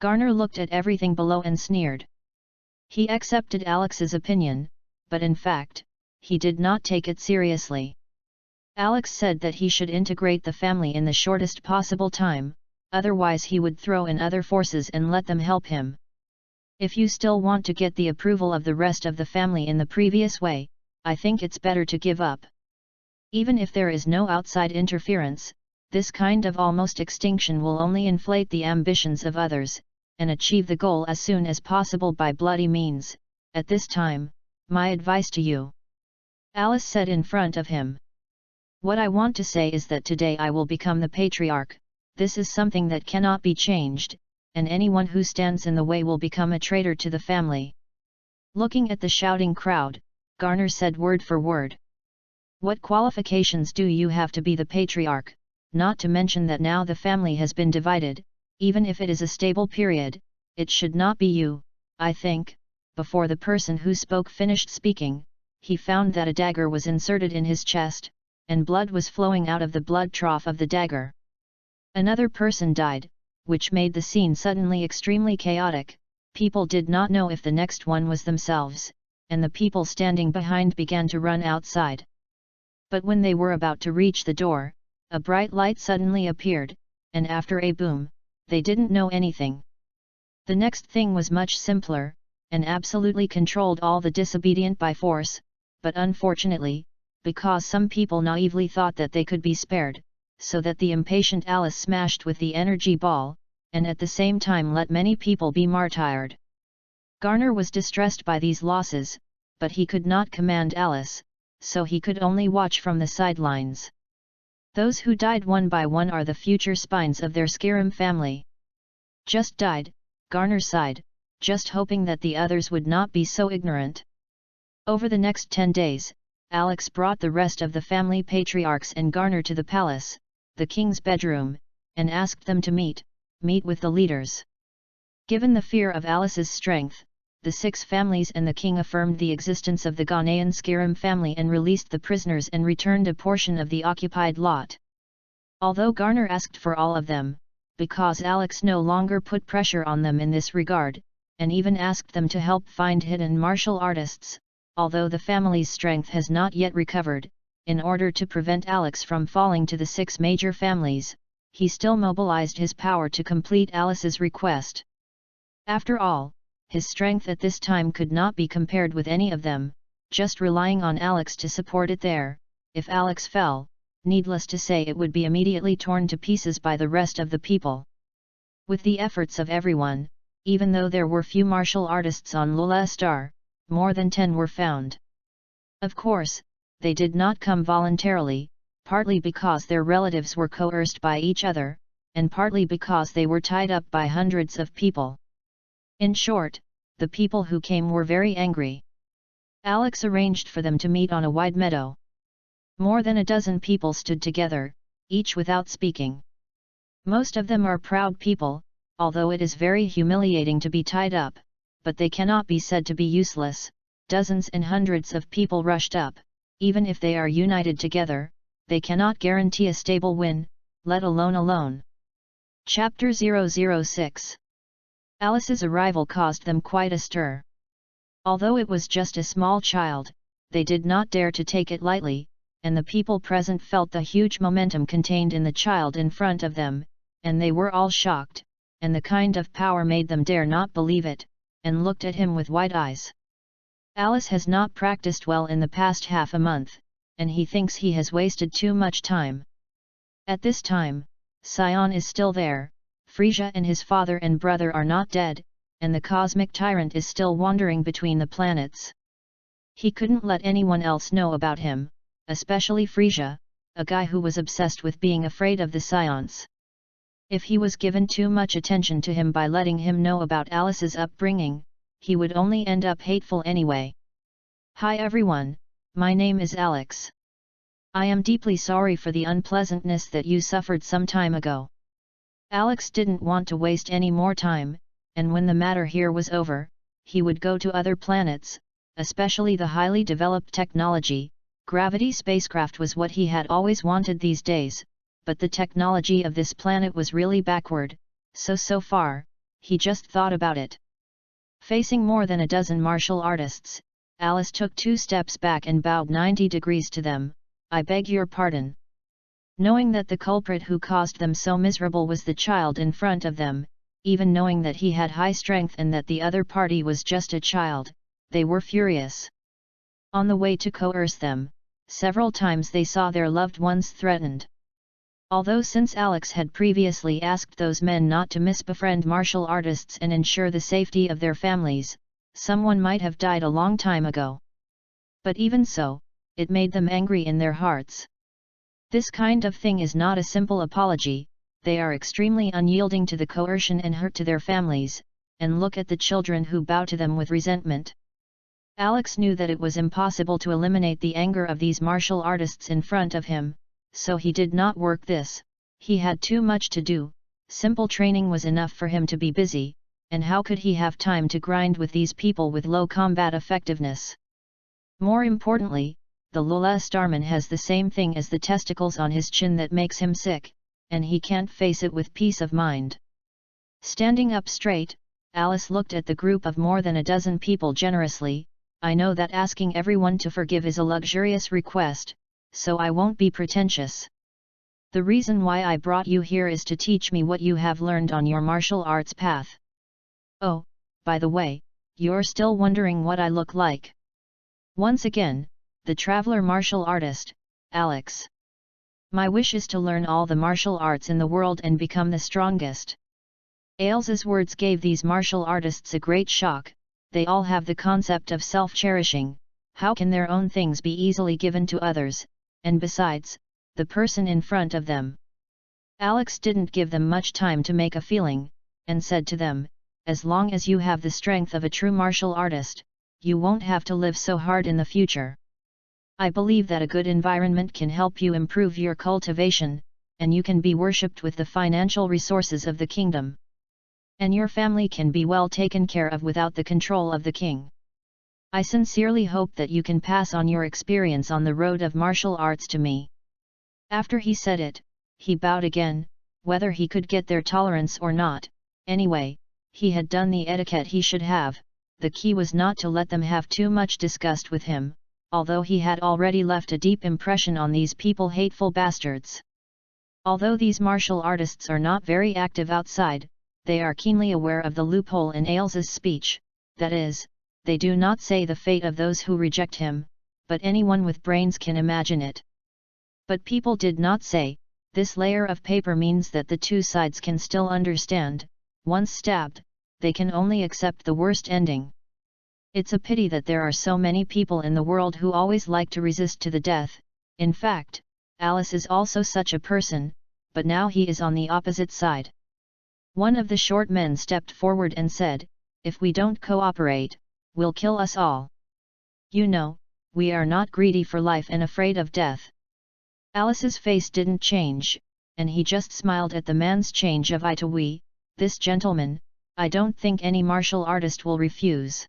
Garner looked at everything below and sneered. He accepted Alex's opinion, but in fact, he did not take it seriously. Alex said that he should integrate the family in the shortest possible time, otherwise he would throw in other forces and let them help him. "If you still want to get the approval of the rest of the family in the previous way, I think it's better to give up. Even if there is no outside interference, this kind of almost extinction will only inflate the ambitions of others, and achieve the goal as soon as possible by bloody means. At this time, my advice to you," Alice said in front of him. "What I want to say is that today I will become the patriarch. This is something that cannot be changed, and anyone who stands in the way will become a traitor to the family." Looking at the shouting crowd, Garner said word for word. "What qualifications do you have to be the patriarch? Not to mention that now the family has been divided, even if it is a stable period, it should not be you, I think." Before the person who spoke finished speaking, he found that a dagger was inserted in his chest, and blood was flowing out of the blood trough of the dagger. Another person died, which made the scene suddenly extremely chaotic. People did not know if the next one was themselves, and the people standing behind began to run outside. But when they were about to reach the door, a bright light suddenly appeared, and after a boom, they didn't know anything. The next thing was much simpler, and absolutely controlled all the disobedient by force, but unfortunately, because some people naively thought that they could be spared, so that the impatient Alice smashed with the energy ball, and at the same time let many people be martyred. Garner was distressed by these losses, but he could not command Alice, so he could only watch from the sidelines. Those who died one by one are the future spines of their Skirim family. "Just died," Garner sighed, just hoping that the others would not be so ignorant. Over the next 10 days, Alex brought the rest of the family patriarchs and Garner to the palace, the king's bedroom, and asked them to meet. meet with the leaders. Given the fear of Alice's strength, the 6 families and the king affirmed the existence of the Ghanaian Skirim family and released the prisoners and returned a portion of the occupied lot. Although Garner asked for all of them, because Alex no longer put pressure on them in this regard, and even asked them to help find hidden martial artists, although the family's strength has not yet recovered, in order to prevent Alex from falling to the 6 major families, he still mobilized his power to complete Alice's request. After all, his strength at this time could not be compared with any of them, just relying on Alex to support it there. If Alex fell, needless to say it would be immediately torn to pieces by the rest of the people. With the efforts of everyone, even though there were few martial artists on Lula Star, more than 10 were found. Of course, they did not come voluntarily, partly because their relatives were coerced by each other, and partly because they were tied up by hundreds of people. In short, the people who came were very angry. Alex arranged for them to meet on a wide meadow. More than a dozen people stood together, each without speaking. Most of them are proud people, although it is very humiliating to be tied up, but they cannot be said to be useless. Dozens and hundreds of people rushed up. Even if they are united together, they cannot guarantee a stable win, let alone alone. Chapter 006. Alice's arrival caused them quite a stir. Although it was just a small child, they did not dare to take it lightly, and the people present felt the huge momentum contained in the child in front of them, and they were all shocked, and the kind of power made them dare not believe it, and looked at him with wide eyes. Alice has not practiced well in the past half a month, and he thinks he has wasted too much time. At this time, Sion is still there, Frisia and his father and brother are not dead, and the cosmic tyrant is still wandering between the planets. He couldn't let anyone else know about him, especially Frisia, a guy who was obsessed with being afraid of the Scions. If he was given too much attention to him by letting him know about Alice's upbringing, he would only end up hateful anyway. Hi everyone, my name is Alex. I am deeply sorry for the unpleasantness that you suffered some time ago. Alex didn't want to waste any more time, and when the matter here was over, he would go to other planets, especially the highly developed technology. Gravity spacecraft was what he had always wanted these days, but the technology of this planet was really backward, so far, he just thought about it. Facing more than a dozen martial artists, Alice took 2 steps back and bowed 90 degrees to them. I beg your pardon. Knowing that the culprit who caused them so miserable was the child in front of them, even knowing that he had high strength and that the other party was just a child, they were furious. On the way to coerce them, several times they saw their loved ones threatened. Although since Alex had previously asked those men not to misbefriend martial artists and ensure the safety of their families, someone might have died a long time ago. But even so, it made them angry in their hearts. This kind of thing is not a simple apology, they are extremely unyielding to the coercion and hurt to their families, and look at the children who bow to them with resentment. Alex knew that it was impossible to eliminate the anger of these martial artists in front of him, so he did not work this. He had too much to do, simple training was enough for him to be busy, and how could he have time to grind with these people with low combat effectiveness? More importantly, the Lula Starman has the same thing as the testicles on his chin that makes him sick, and he can't face it with peace of mind. Standing up straight, Alice looked at the group of more than a dozen people generously. I know that asking everyone to forgive is a luxurious request, so I won't be pretentious. The reason why I brought you here is to teach me what you have learned on your martial arts path. Oh, by the way, you're still wondering what I look like. Once again, the traveler martial artist, Alex. My wish is to learn all the martial arts in the world and become the strongest. Ailes's words gave these martial artists a great shock. They all have the concept of self-cherishing. How can their own things be easily given to others, and besides, the person in front of them? Alex didn't give them much time to make a feeling, and said to them, as long as you have the strength of a true martial artist, you won't have to live so hard in the future. I believe that a good environment can help you improve your cultivation, and you can be worshipped with the financial resources of the kingdom. And your family can be well taken care of without the control of the king. I sincerely hope that you can pass on your experience on the road of martial arts to me." After he said it, he bowed again. Whether he could get their tolerance or not, anyway, he had done the etiquette he should have. The key was not to let them have too much disgust with him, although he had already left a deep impression on these people, hateful bastards. Although these martial artists are not very active outside, they are keenly aware of the loophole in Ailes's speech, that is, they do not say the fate of those who reject him, but anyone with brains can imagine it. But people did not say, this layer of paper means that the two sides can still understand. Once stabbed, they can only accept the worst ending. It's a pity that there are so many people in the world who always like to resist to the death. In fact, Alice is also such a person, but now he is on the opposite side. One of the short men stepped forward and said, "If we don't cooperate, will kill us all. You know, we are not greedy for life and afraid of death." Alice's face didn't change, and he just smiled at the man's change of eye to we. "This gentleman, I don't think any martial artist will refuse."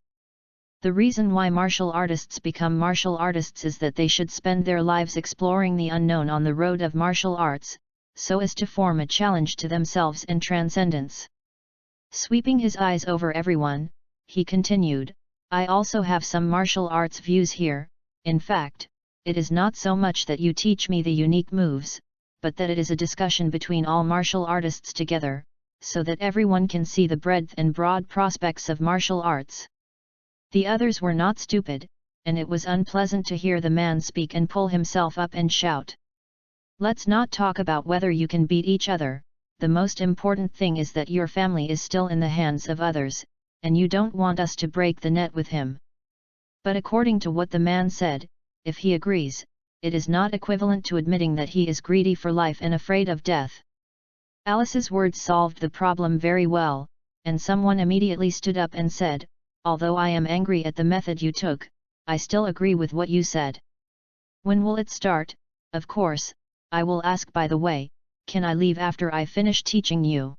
The reason why martial artists become martial artists is that they should spend their lives exploring the unknown on the road of martial arts, so as to form a challenge to themselves and transcendence. Sweeping his eyes over everyone, he continued, "I also have some martial arts views here. In fact, it is not so much that you teach me the unique moves, but that it is a discussion between all martial artists together, so that everyone can see the breadth and broad prospects of martial arts." The others were not stupid, and it was unpleasant to hear the man speak and pull himself up and shout. "Let's not talk about whether you can beat each other. The most important thing is that your family is still in the hands of others, and you don't want us to break the net with him." But according to what the man said, if he agrees, it is not equivalent to admitting that he is greedy for life and afraid of death. Alice's words solved the problem very well, and someone immediately stood up and said, "Although I am angry at the method you took, I still agree with what you said. When will it start? Of course, I will ask, by the way, can I leave after I finish teaching you?"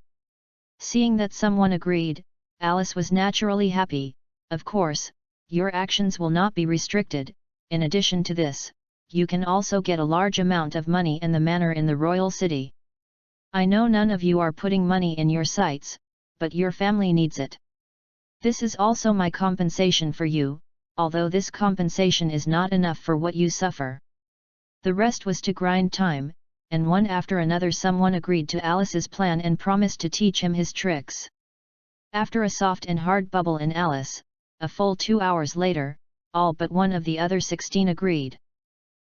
Seeing that someone agreed, Alice was naturally happy. "Of course, your actions will not be restricted. In addition to this, you can also get a large amount of money and the manor in the royal city. I know none of you are putting money in your sights, but your family needs it. This is also my compensation for you, although this compensation is not enough for what you suffer." The rest was to grind time, and one after another someone agreed to Alice's plan and promised to teach him his tricks. After a soft and hard bubble in Alice, a full 2 hours later, all but one of the other 16 agreed.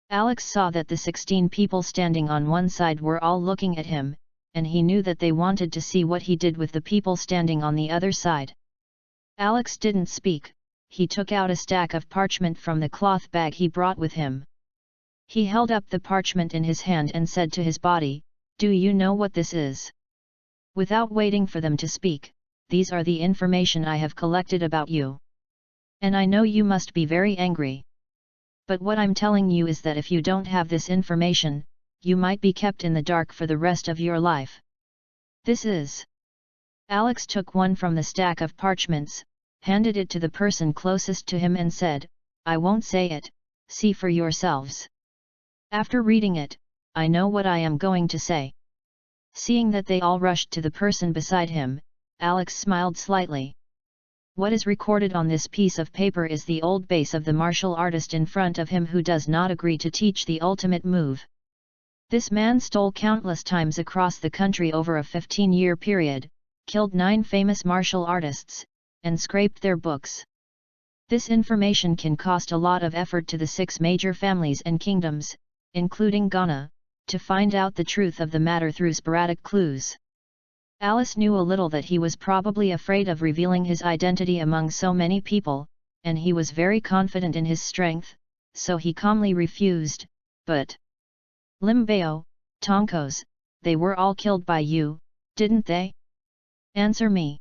Alex saw that the 16 people standing on one side were all looking at him, and he knew that they wanted to see what he did with the people standing on the other side. Alex didn't speak. He took out a stack of parchment from the cloth bag he brought with him. He held up the parchment in his hand and said to his body, "Do you know what this is?" Without waiting for them to speak, "These are the information I have collected about you. And I know you must be very angry. But what I'm telling you is that if you don't have this information, you might be kept in the dark for the rest of your life. This is..." Alex took one from the stack of parchments, handed it to the person closest to him and said, "I won't say it, see for yourselves. After reading it, I know what I am going to say." Seeing that they all rushed to the person beside him, Alex smiled slightly. What is recorded on this piece of paper is the old base of the martial artist in front of him who does not agree to teach the ultimate move. This man stole countless times across the country over a 15-year period, killed 9 famous martial artists, and scraped their books. This information can cost a lot of effort to the 6 major families and kingdoms, including Ghana, to find out the truth of the matter through sporadic clues. Alice knew a little that he was probably afraid of revealing his identity among so many people, and he was very confident in his strength, so he calmly refused, "But Limbeo, Tonkos, they were all killed by you, didn't they? Answer me."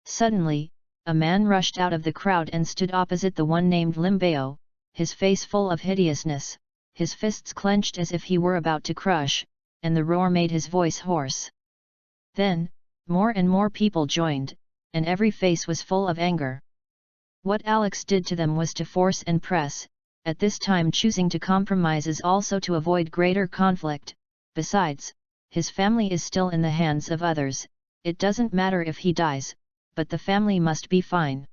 Suddenly, a man rushed out of the crowd and stood opposite the one named Limbeo, his face full of hideousness, his fists clenched as if he were about to crush, and the roar made his voice hoarse. Then, more and more people joined, and every face was full of anger. What Alex did to them was to force and press, at this time choosing to compromise is also to avoid greater conflict. Besides, his family is still in the hands of others, it doesn't matter if he dies, but the family must be fine.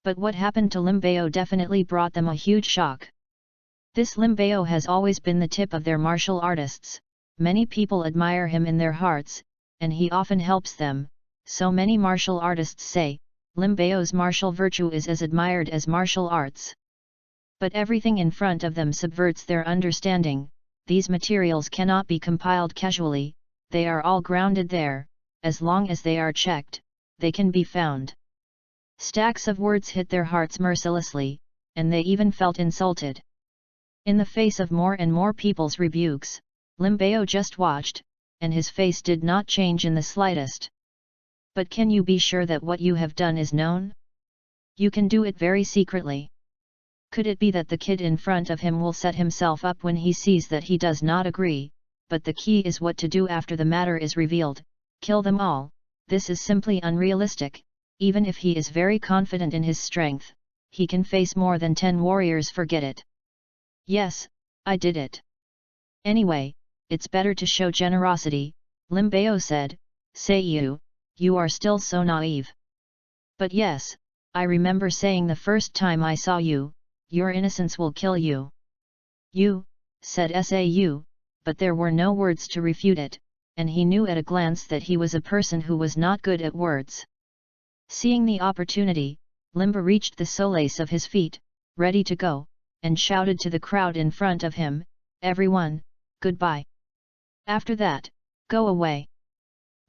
But what happened to Limbao definitely brought them a huge shock. This Limbao has always been the tip of their martial artists, many people admire him in their hearts, and he often helps them, so many martial artists say, Limbao's martial virtue is as admired as martial arts. But everything in front of them subverts their understanding, these materials cannot be compiled casually, they are all grounded there, as long as they are checked, they can be found. Stacks of words hit their hearts mercilessly, and they even felt insulted. In the face of more and more people's rebukes, Limbao just watched, and his face did not change in the slightest. But can you be sure that what you have done is known? You can do it very secretly. Could it be that the kid in front of him will set himself up when he sees that he does not agree, but the key is what to do after the matter is revealed, kill them all. This is simply unrealistic, even if he is very confident in his strength, he can face more than 10 warriors, forget it. Yes, I did it. Anyway, it's better to show generosity, Limbao said, say you are still so naive. But yes, I remember saying the first time I saw you, your innocence will kill you. You, said Sau, but there were no words to refute it, and he knew at a glance that he was a person who was not good at words. Seeing the opportunity, Limba reached the solace of his feet, ready to go, and shouted to the crowd in front of him, everyone, goodbye. After that, go away.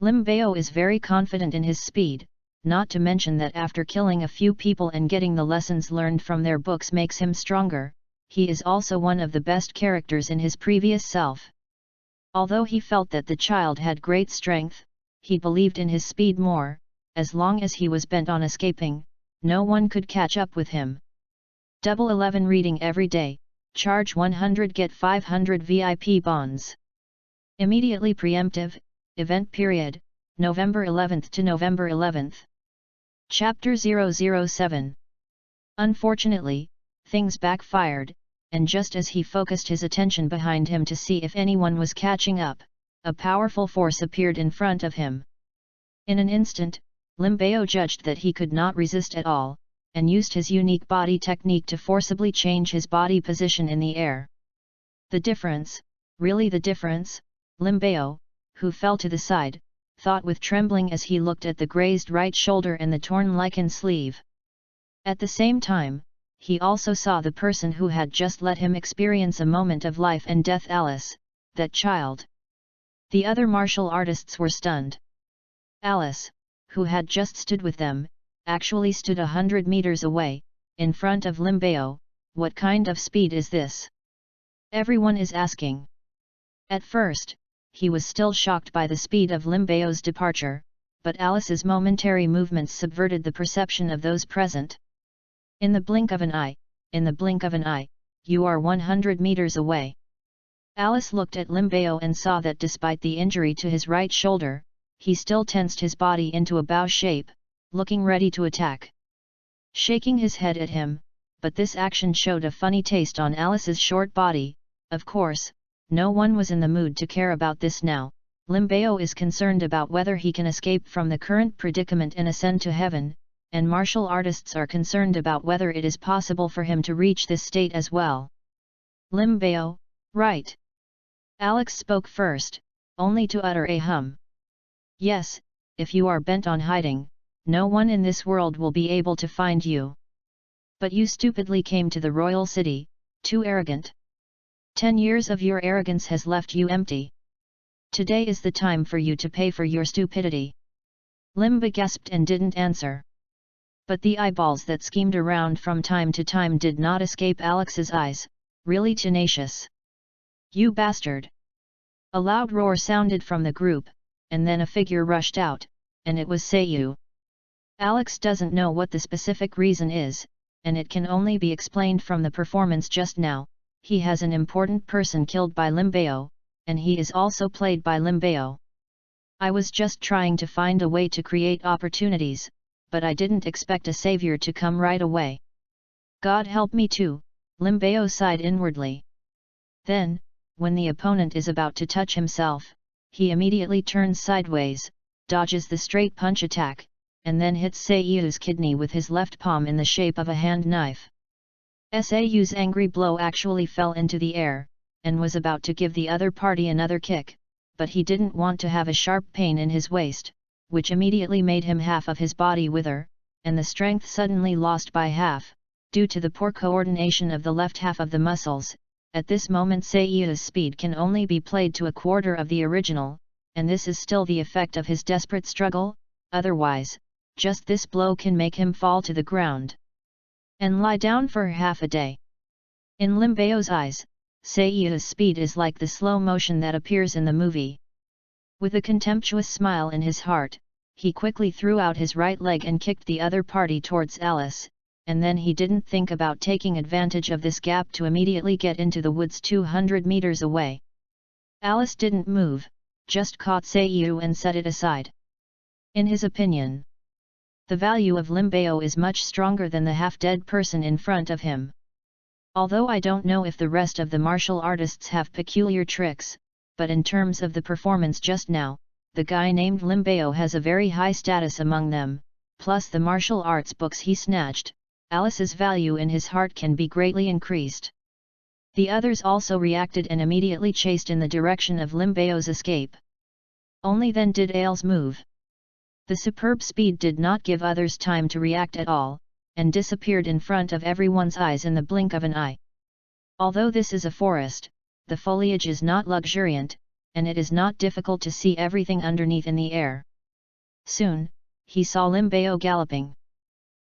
Limbao is very confident in his speed, not to mention that after killing a few people and getting the lessons learned from their books makes him stronger, he is also one of the best characters in his previous self. Although he felt that the child had great strength, he believed in his speed more, as long as he was bent on escaping, no one could catch up with him. 11 reading every day, charge 100 get 500 VIP bonds. Immediately preemptive, event period, November 11th to November 11th. Chapter 007. Unfortunately, things backfired, and just as he focused his attention behind him to see if anyone was catching up, a powerful force appeared in front of him. In an instant, Limbao judged that he could not resist at all, and used his unique body technique to forcibly change his body position in the air. The difference, really the difference, Limbao, who fell to the side, thought with trembling as he looked at the grazed right shoulder and the torn lichen sleeve. At the same time, he also saw the person who had just let him experience a moment of life and death, Alice, that child. The other martial artists were stunned. Alice, who had just stood with them, actually stood 100 meters away, in front of Limbao. What kind of speed is this? Everyone is asking. At first, he was still shocked by the speed of Limbao's departure, but Alice's momentary movements subverted the perception of those present. In the blink of an eye, you are 100 meters away. Alice looked at Limbao and saw that despite the injury to his right shoulder, he still tensed his body into a bow shape, looking ready to attack. Shaking his head at him, but this action showed a funny taste on Alice's short body. Of course, no one was in the mood to care about this now. Limbao is concerned about whether he can escape from the current predicament and ascend to heaven, and martial artists are concerned about whether it is possible for him to reach this state as well. Limbao, right? Alex spoke first, only to utter a hum. Yes, if you are bent on hiding, no one in this world will be able to find you. But you stupidly came to the royal city, too arrogant. 10 years of your arrogance has left you empty. Today is the time for you to pay for your stupidity. Limba gasped and didn't answer. But the eyeballs that schemed around from time to time did not escape Alex's eyes, really tenacious. You bastard! A loud roar sounded from the group, and then a figure rushed out, and it was Sayu. Alex doesn't know what the specific reason is, and it can only be explained from the performance just now. He has an important person killed by Limbao, and he is also played by Limbao. I was just trying to find a way to create opportunities, but I didn't expect a savior to come right away. God help me too, Limbao sighed inwardly. Then, when the opponent is about to touch himself, he immediately turns sideways, dodges the straight punch attack, and then hits Sayu's kidney with his left palm in the shape of a hand knife. Sayu's angry blow actually fell into the air, and was about to give the other party another kick, but he didn't want to have a sharp pain in his waist, which immediately made him half of his body wither, and the strength suddenly lost by half, due to the poor coordination of the left half of the muscles. At this moment Sayu's speed can only be played to a quarter of the original, and this is still the effect of his desperate struggle, otherwise, just this blow can make him fall to the ground and lie down for half a day. In Limbao's eyes, Sayu's speed is like the slow motion that appears in the movie. With a contemptuous smile in his heart, he quickly threw out his right leg and kicked the other party towards Alice, and then he didn't think about taking advantage of this gap to immediately get into the woods 200 meters away. Alice didn't move, just caught Sayu and set it aside. In his opinion, the value of Limbao is much stronger than the half-dead person in front of him. Although I don't know if the rest of the martial artists have peculiar tricks, but in terms of the performance just now, the guy named Limbao has a very high status among them, plus the martial arts books he snatched, Alice's value in his heart can be greatly increased. The others also reacted and immediately chased in the direction of Limbao's escape. Only then did Ailes move. The superb speed did not give others time to react at all, and disappeared in front of everyone's eyes in the blink of an eye. Although this is a forest, the foliage is not luxuriant, and it is not difficult to see everything underneath in the air. Soon, he saw Limbao galloping.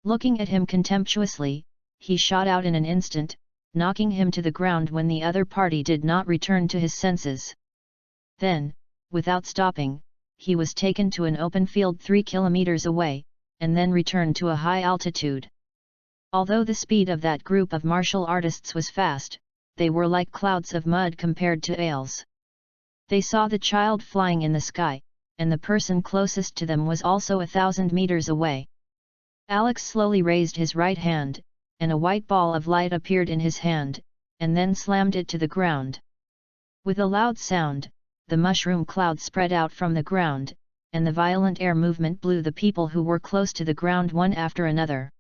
Looking at him contemptuously, he shot out in an instant, knocking him to the ground when the other party did not return to his senses. Then, without stopping, he was taken to an open field 3 kilometers away, and then returned to a high altitude. Although the speed of that group of martial artists was fast, they were like clouds of mud compared to Ailes. They saw the child flying in the sky, and the person closest to them was also 1,000 meters away. Alex slowly raised his right hand, and a white ball of light appeared in his hand, and then slammed it to the ground. With a loud sound, the mushroom cloud spread out from the ground, and the violent air movement blew the people who were close to the ground one after another.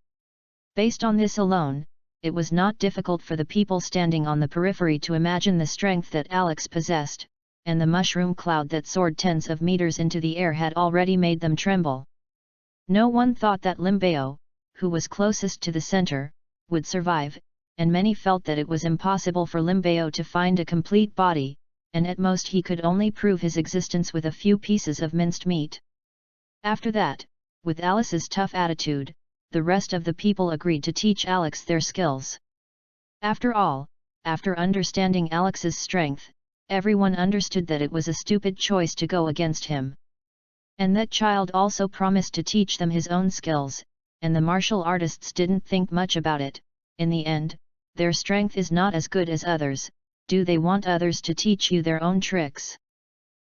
Based on this alone, it was not difficult for the people standing on the periphery to imagine the strength that Alex possessed, and the mushroom cloud that soared tens of meters into the air had already made them tremble. No one thought that Limbao, who was closest to the center, would survive, and many felt that it was impossible for Limbao to find a complete body, and at most he could only prove his existence with a few pieces of minced meat. After that, with Alice's tough attitude, the rest of the people agreed to teach Alex their skills. After all, after understanding Alex's strength, everyone understood that it was a stupid choice to go against him. And that child also promised to teach them his own skills, and the martial artists didn't think much about it. In the end, their strength is not as good as others. Do they want others to teach you their own tricks?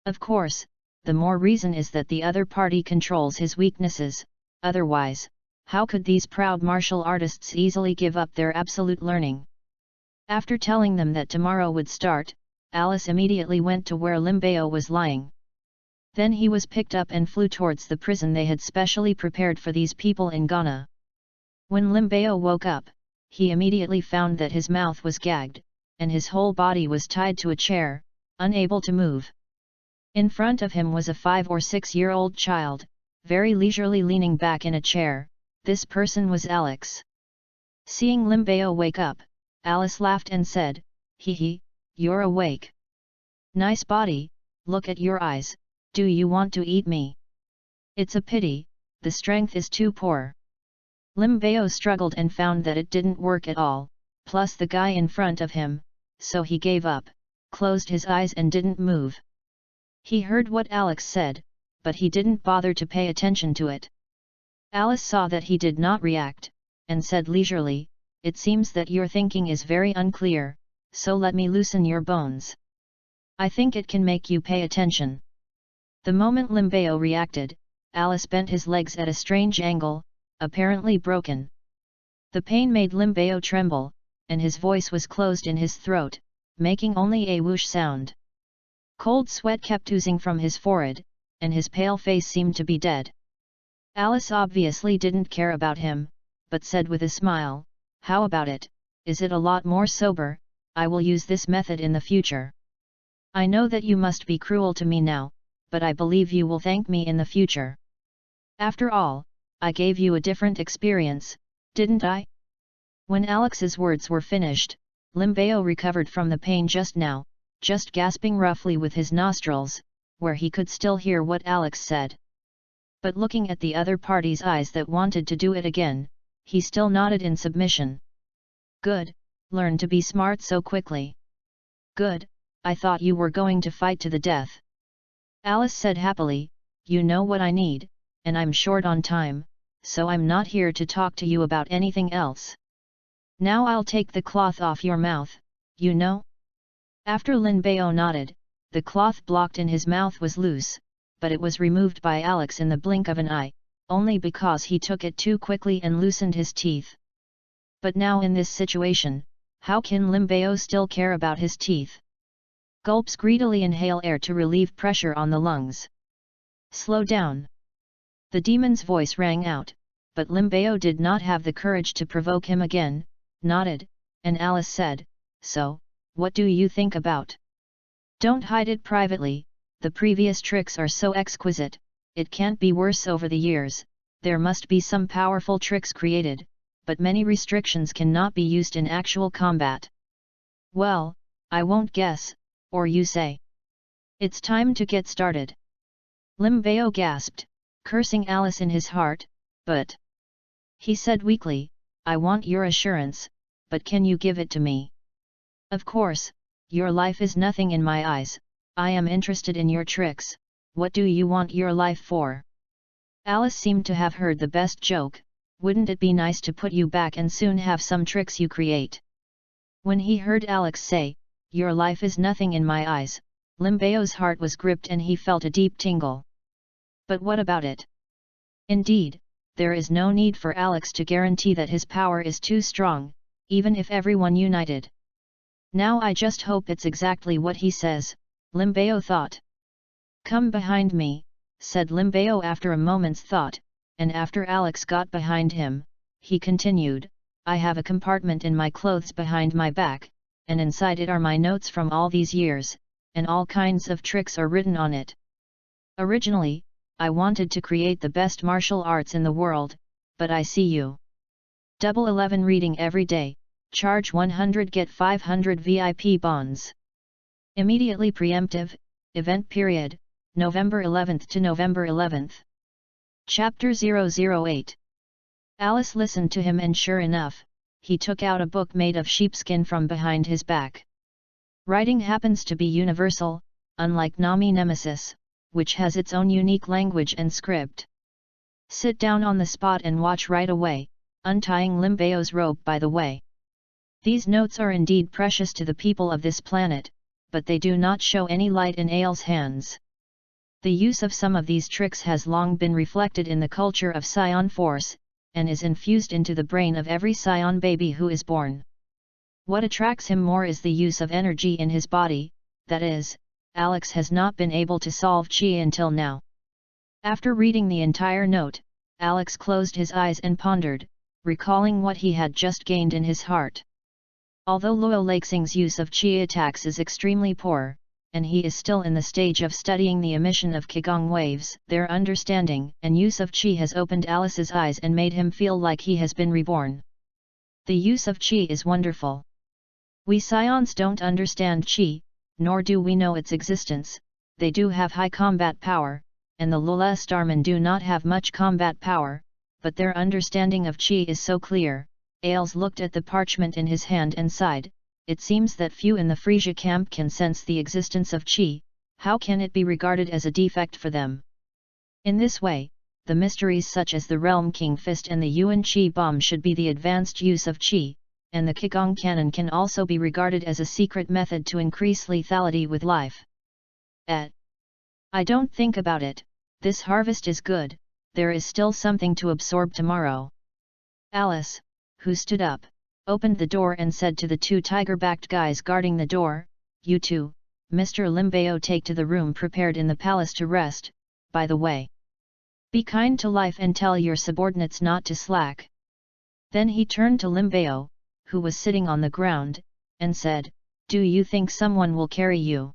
Of course, the more reason is that the other party controls his weaknesses, otherwise, how could these proud martial artists easily give up their absolute learning? After telling them that tomorrow would start, Alice immediately went to where Limbao was lying. Then he was picked up and flew towards the prison they had specially prepared for these people in Ghana. When Limbao woke up, he immediately found that his mouth was gagged, and his whole body was tied to a chair, unable to move. In front of him was a 5 or 6-year-old child, very leisurely leaning back in a chair. This person was Alex. Seeing Limbao wake up, Alice laughed and said, "Hee hee, you're awake. Nice body, look at your eyes, do you want to eat me? It's a pity, the strength is too poor." Limbao struggled and found that it didn't work at all, plus the guy in front of him, so he gave up, closed his eyes and didn't move. He heard what Alex said, but he didn't bother to pay attention to it. Alice saw that he did not react, and said leisurely, "It seems that your thinking is very unclear, so let me loosen your bones." I think it can make you pay attention. The moment Limbeo reacted, Alice bent his legs at a strange angle, apparently broken. The pain made Limbeo tremble, and his voice was closed in his throat, making only a whoosh sound. Cold sweat kept oozing from his forehead, and his pale face seemed to be dead. Alice obviously didn't care about him, but said with a smile, "How about it? Is it a lot more sober? I will use this method in the future. I know that you must be cruel to me now, but I believe you will thank me in the future. After all, I gave you a different experience, didn't I?" When Alex's words were finished, Limbeo recovered from the pain just now, just gasping roughly with his nostrils, where he could still hear what Alex said. But looking at the other party's eyes that wanted to do it again, he still nodded in submission. "Good, learn to be smart so quickly. Good, I thought you were going to fight to the death." Alice said happily, "You know what I need, and I'm short on time, so I'm not here to talk to you about anything else. Now I'll take the cloth off your mouth, you know?" After Limbeo nodded, the cloth blocked in his mouth was loose, but it was removed by Alex in the blink of an eye, only because he took it too quickly and loosened his teeth. But now in this situation, how can Limbeo still care about his teeth? Gulps greedily inhale air to relieve pressure on the lungs. "Slow down." The demon's voice rang out, but Limbeo did not have the courage to provoke him again, nodded, and Alice said, "So, what do you think about? Don't hide it privately, the previous tricks are so exquisite, it can't be worse over the years, there must be some powerful tricks created, but many restrictions cannot be used in actual combat." "Well, I won't guess, or you say. It's time to get started." Limbeo gasped, cursing Alice in his heart, "But," he said weakly, "I want your assurance, but can you give it to me?" "Of course, your life is nothing in my eyes, I am interested in your tricks, what do you want your life for?" Alice seemed to have heard the best joke, "Wouldn't it be nice to put you back and soon have some tricks you create?" When he heard Alex say, "Your life is nothing in my eyes," Limbeo's heart was gripped and he felt a deep tingle. But what about it? Indeed, there is no need for Alex to guarantee that his power is too strong, even if everyone united. "Now I just hope it's exactly what he says," Limbeo thought. "Come behind me," said Limbeo after a moment's thought, and after Alex got behind him, he continued, "I have a compartment in my clothes behind my back, and inside it are my notes from all these years, and all kinds of tricks are written on it. Originally, I wanted to create the best martial arts in the world, but I see you. 11 reading every day, charge 100 get 500 VIP bonds. Immediately preemptive, event period, November 11th to November 11th. Chapter 008. Alice listened to him and sure enough, he took out a book made of sheepskin from behind his back. Writing happens to be universal, unlike Nami Nemesis, which has its own unique language and script. Sit down on the spot and watch right away, untying Limbeo's robe by the way. These notes are indeed precious to the people of this planet, but they do not show any light in Ale's hands. The use of some of these tricks has long been reflected in the culture of Scion Force, and is infused into the brain of every Scion baby who is born. What attracts him more is the use of energy in his body, that is, Alex has not been able to solve chi until now. After reading the entire note, Alex closed his eyes and pondered, recalling what he had just gained in his heart. Although Luo Leixing's use of chi attacks is extremely poor, and he is still in the stage of studying the emission of Qigong waves, their understanding and use of chi has opened Alice's eyes and made him feel like he has been reborn. The use of chi is wonderful. We Scions don't understand chi, nor do we know its existence. They do have high combat power, and the Lula Starmen do not have much combat power, but their understanding of chi is so clear. Ailes looked at the parchment in his hand and sighed. It seems that few in the Frisia camp can sense the existence of chi, how can it be regarded as a defect for them? In this way, the mysteries such as the Realm King Fist and the Yuan Chi Bomb should be the advanced use of chi, and the Qigong Cannon can also be regarded as a secret method to increase lethality with life. I don't think about it, this harvest is good, there is still something to absorb tomorrow. Alice, who stood up, opened the door and said to the two tiger-backed guys guarding the door, "You two, Mr. Limbao, take to the room prepared in the palace to rest, by the way. Be kind to life and tell your subordinates not to slack." Then he turned to Limbao, who was sitting on the ground, and said, "Do you think someone will carry you?"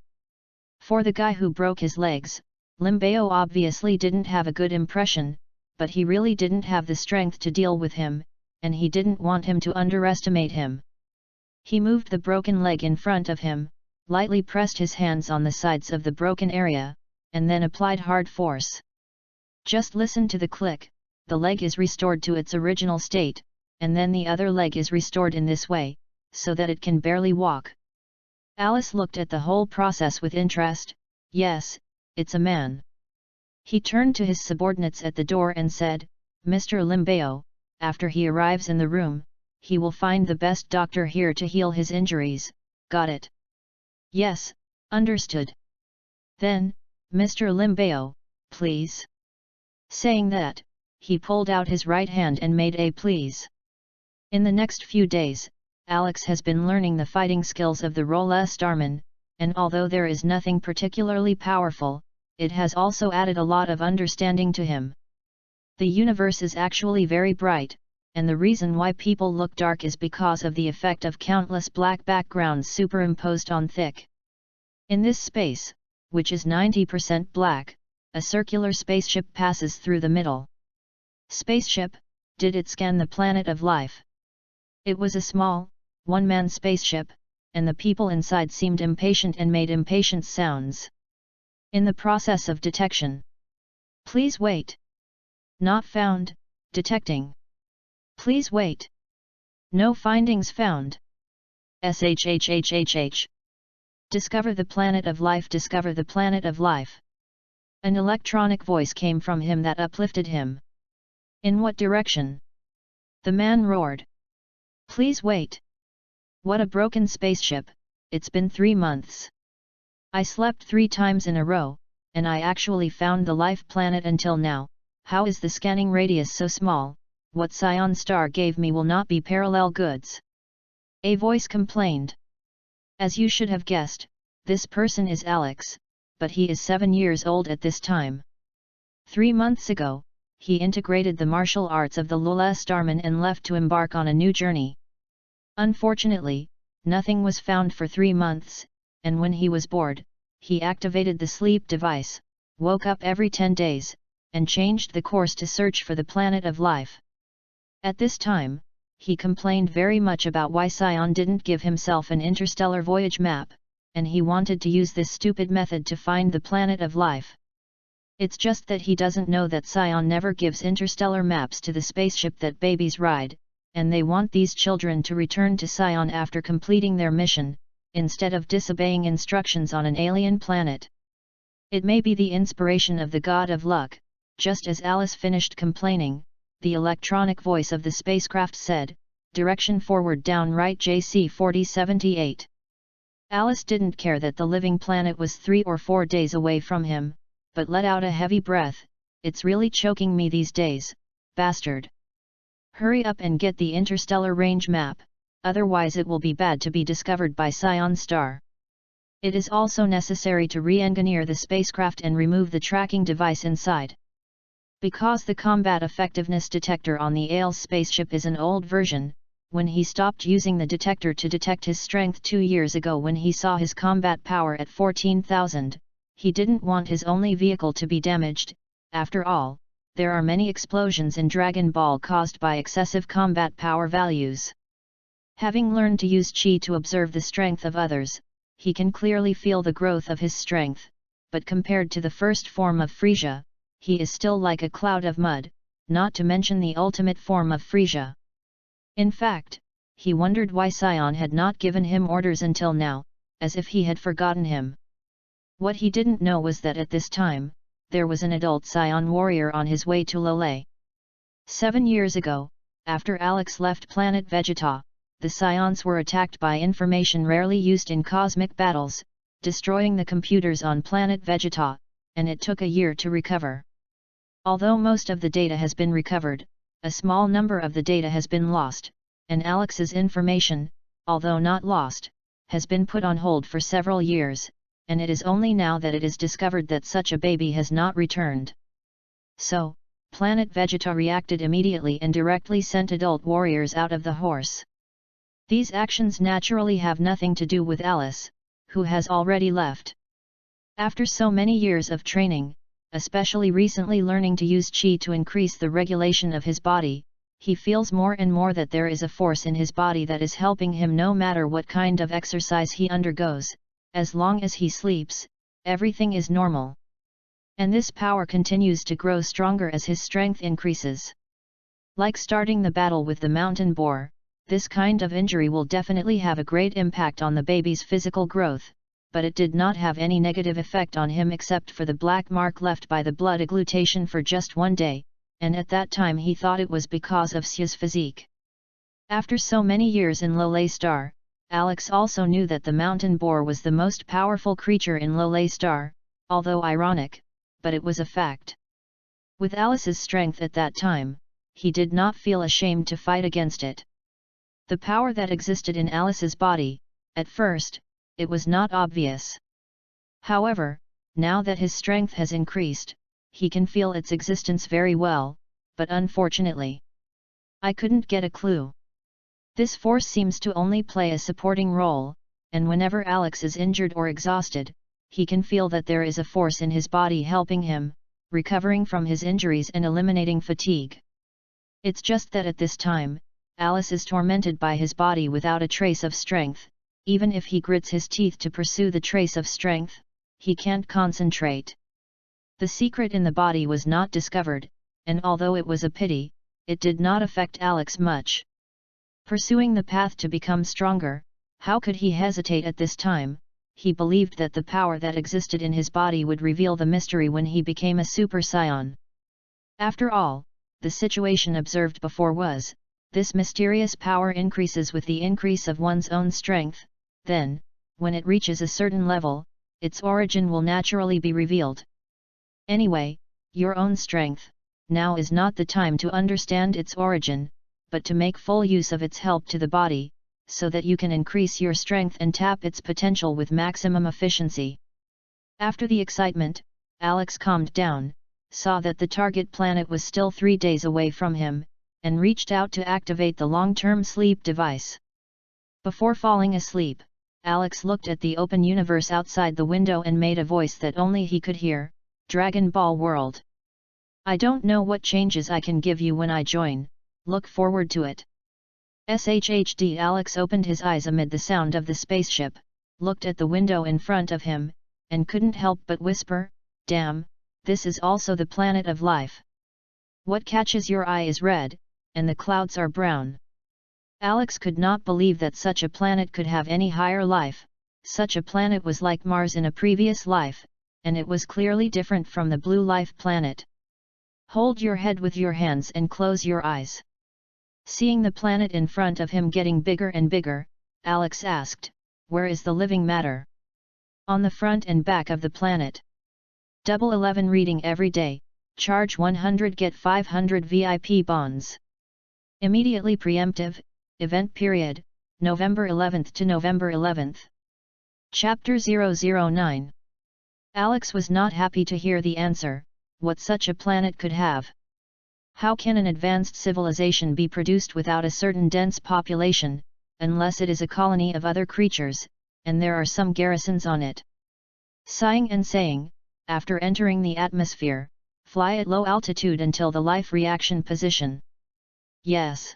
For the guy who broke his legs, Limbao obviously didn't have a good impression, but he really didn't have the strength to deal with him, and he didn't want him to underestimate him. He moved the broken leg in front of him, lightly pressed his hands on the sides of the broken area, and then applied hard force. Just listen to the click, the leg is restored to its original state, and then the other leg is restored in this way, so that it can barely walk. Alice looked at the whole process with interest. "Yes, it's a man." He turned to his subordinates at the door and said, "Mr. Limbao, after he arrives in the room, he will find the best doctor here to heal his injuries, got it?" "Yes, understood." "Then, Mr. Limbao, please." Saying that, he pulled out his right hand and made a please. In the next few days, Alex has been learning the fighting skills of the Rola Starman, and although there is nothing particularly powerful, it has also added a lot of understanding to him. The universe is actually very bright, and the reason why people look dark is because of the effect of countless black backgrounds superimposed on thick. In this space, which is 90% black, a circular spaceship passes through the middle. Spaceship, did it scan the planet of life? It was a small, one-man spaceship, and the people inside seemed impatient and made impatient sounds. In the process of detection. Please wait. Not found, detecting. Please wait. No findings found. SHHHHH. Discover the planet of life, discover the planet of life. An electronic voice came from him that uplifted him. In what direction? The man roared. Please wait. What a broken spaceship, it's been 3 months. I slept 3 times in a row, and I actually found the life planet until now. How is the scanning radius so small? What Scion Star gave me will not be parallel goods. A voice complained. As you should have guessed, this person is Alex, but he is 7 years old at this time. 3 months ago, he integrated the martial arts of the Lola Starman and left to embark on a new journey. Unfortunately, nothing was found for 3 months, and when he was bored, he activated the sleep device, woke up every 10 days, and changed the course to search for the planet of life. At this time, he complained very much about why Scion didn't give himself an interstellar voyage map, and he wanted to use this stupid method to find the planet of life. It's just that he doesn't know that Scion never gives interstellar maps to the spaceship that babies ride, and they want these children to return to Scion after completing their mission, instead of disobeying instructions on an alien planet. It may be the inspiration of the god of luck. Just as Alice finished complaining, the electronic voice of the spacecraft said, "Direction forward down right JC 4078. Alice didn't care that the living planet was 3 or 4 days away from him, but let out a heavy breath. It's really choking me these days, bastard. Hurry up and get the interstellar range map, otherwise it will be bad to be discovered by Scion Star. It is also necessary to re-engineer the spacecraft and remove the tracking device inside. Because the combat effectiveness detector on the ALE's spaceship is an old version, when he stopped using the detector to detect his strength 2 years ago when he saw his combat power at 14,000, he didn't want his only vehicle to be damaged. After all, there are many explosions in Dragon Ball caused by excessive combat power values. Having learned to use Chi to observe the strength of others, he can clearly feel the growth of his strength, but compared to the first form of Frisia, he is still like a cloud of mud, not to mention the ultimate form of Frisia. In fact, he wondered why Scion had not given him orders until now, as if he had forgotten him. What he didn't know was that at this time, there was an adult Scion warrior on his way to Lole. 7 years ago, after Alex left planet Vegeta, the Scions were attacked by information rarely used in cosmic battles, destroying the computers on planet Vegeta, and it took a year to recover. Although most of the data has been recovered, a small number of the data has been lost, and Alex's information, although not lost, has been put on hold for several years, and it is only now that it is discovered that such a baby has not returned. So, Planet Vegeta reacted immediately and directly sent adult warriors out of the horse. These actions naturally have nothing to do with Alice, who has already left. After so many years of training, especially recently learning to use Qi to increase the regulation of his body, he feels more and more that there is a force in his body that is helping him no matter what kind of exercise he undergoes. As long as he sleeps, everything is normal. And this power continues to grow stronger as his strength increases. Like starting the battle with the mountain boar, this kind of injury will definitely have a great impact on the baby's physical growth, but it did not have any negative effect on him except for the black mark left by the blood agglutation for just one day, and at that time he thought it was because of Xia's physique. After so many years in Lole Star, Alex also knew that the mountain boar was the most powerful creature in Lole Star, although ironic, but it was a fact. With Alice's strength at that time, he did not feel ashamed to fight against it. The power that existed in Alice's body, at first, it was not obvious. However, now that his strength has increased, he can feel its existence very well, but unfortunately, I couldn't get a clue. This force seems to only play a supporting role, and whenever Alex is injured or exhausted, he can feel that there is a force in his body helping him, recovering from his injuries and eliminating fatigue. It's just that at this time, Alice is tormented by his body without a trace of strength. Even if he grits his teeth to pursue the trace of strength, he can't concentrate. The secret in the body was not discovered, and although it was a pity, it did not affect Alex much. Pursuing the path to become stronger, how could he hesitate at this time? He believed that the power that existed in his body would reveal the mystery when he became a Super Saiyan. After all, the situation observed before was, this mysterious power increases with the increase of one's own strength, then, when it reaches a certain level, its origin will naturally be revealed. Anyway, your own strength, now is not the time to understand its origin, but to make full use of its help to the body, so that you can increase your strength and tap its potential with maximum efficiency. After the excitement, Alex calmed down, saw that the target planet was still 3 days away from him, and reached out to activate the long-term sleep device. Before falling asleep, Alex looked at the open universe outside the window and made a voice that only he could hear, Dragon Ball World. I don't know what changes I can give you when I join, look forward to it. SHHD. Alex opened his eyes amid the sound of the spaceship, looked at the window in front of him, and couldn't help but whisper, damn, this is also the planet of life. What catches your eye is red, and the clouds are brown. Alex could not believe that such a planet could have any higher life. Such a planet was like Mars in a previous life, and it was clearly different from the blue life planet. Hold your head with your hands and close your eyes. Seeing the planet in front of him getting bigger and bigger, Alex asked, where is the living matter? On the front and back of the planet. 11 reading every day, charge 100 get 500 VIP bonds. Immediately preemptive, event period, November 11th to November 11th. Chapter 009. Alex was not happy to hear the answer, what such a planet could have. How can an advanced civilization be produced without a certain dense population, unless it is a colony of other creatures, and there are some garrisons on it? Sighing and saying, after entering the atmosphere, fly at low altitude until the life reaction position. Yes.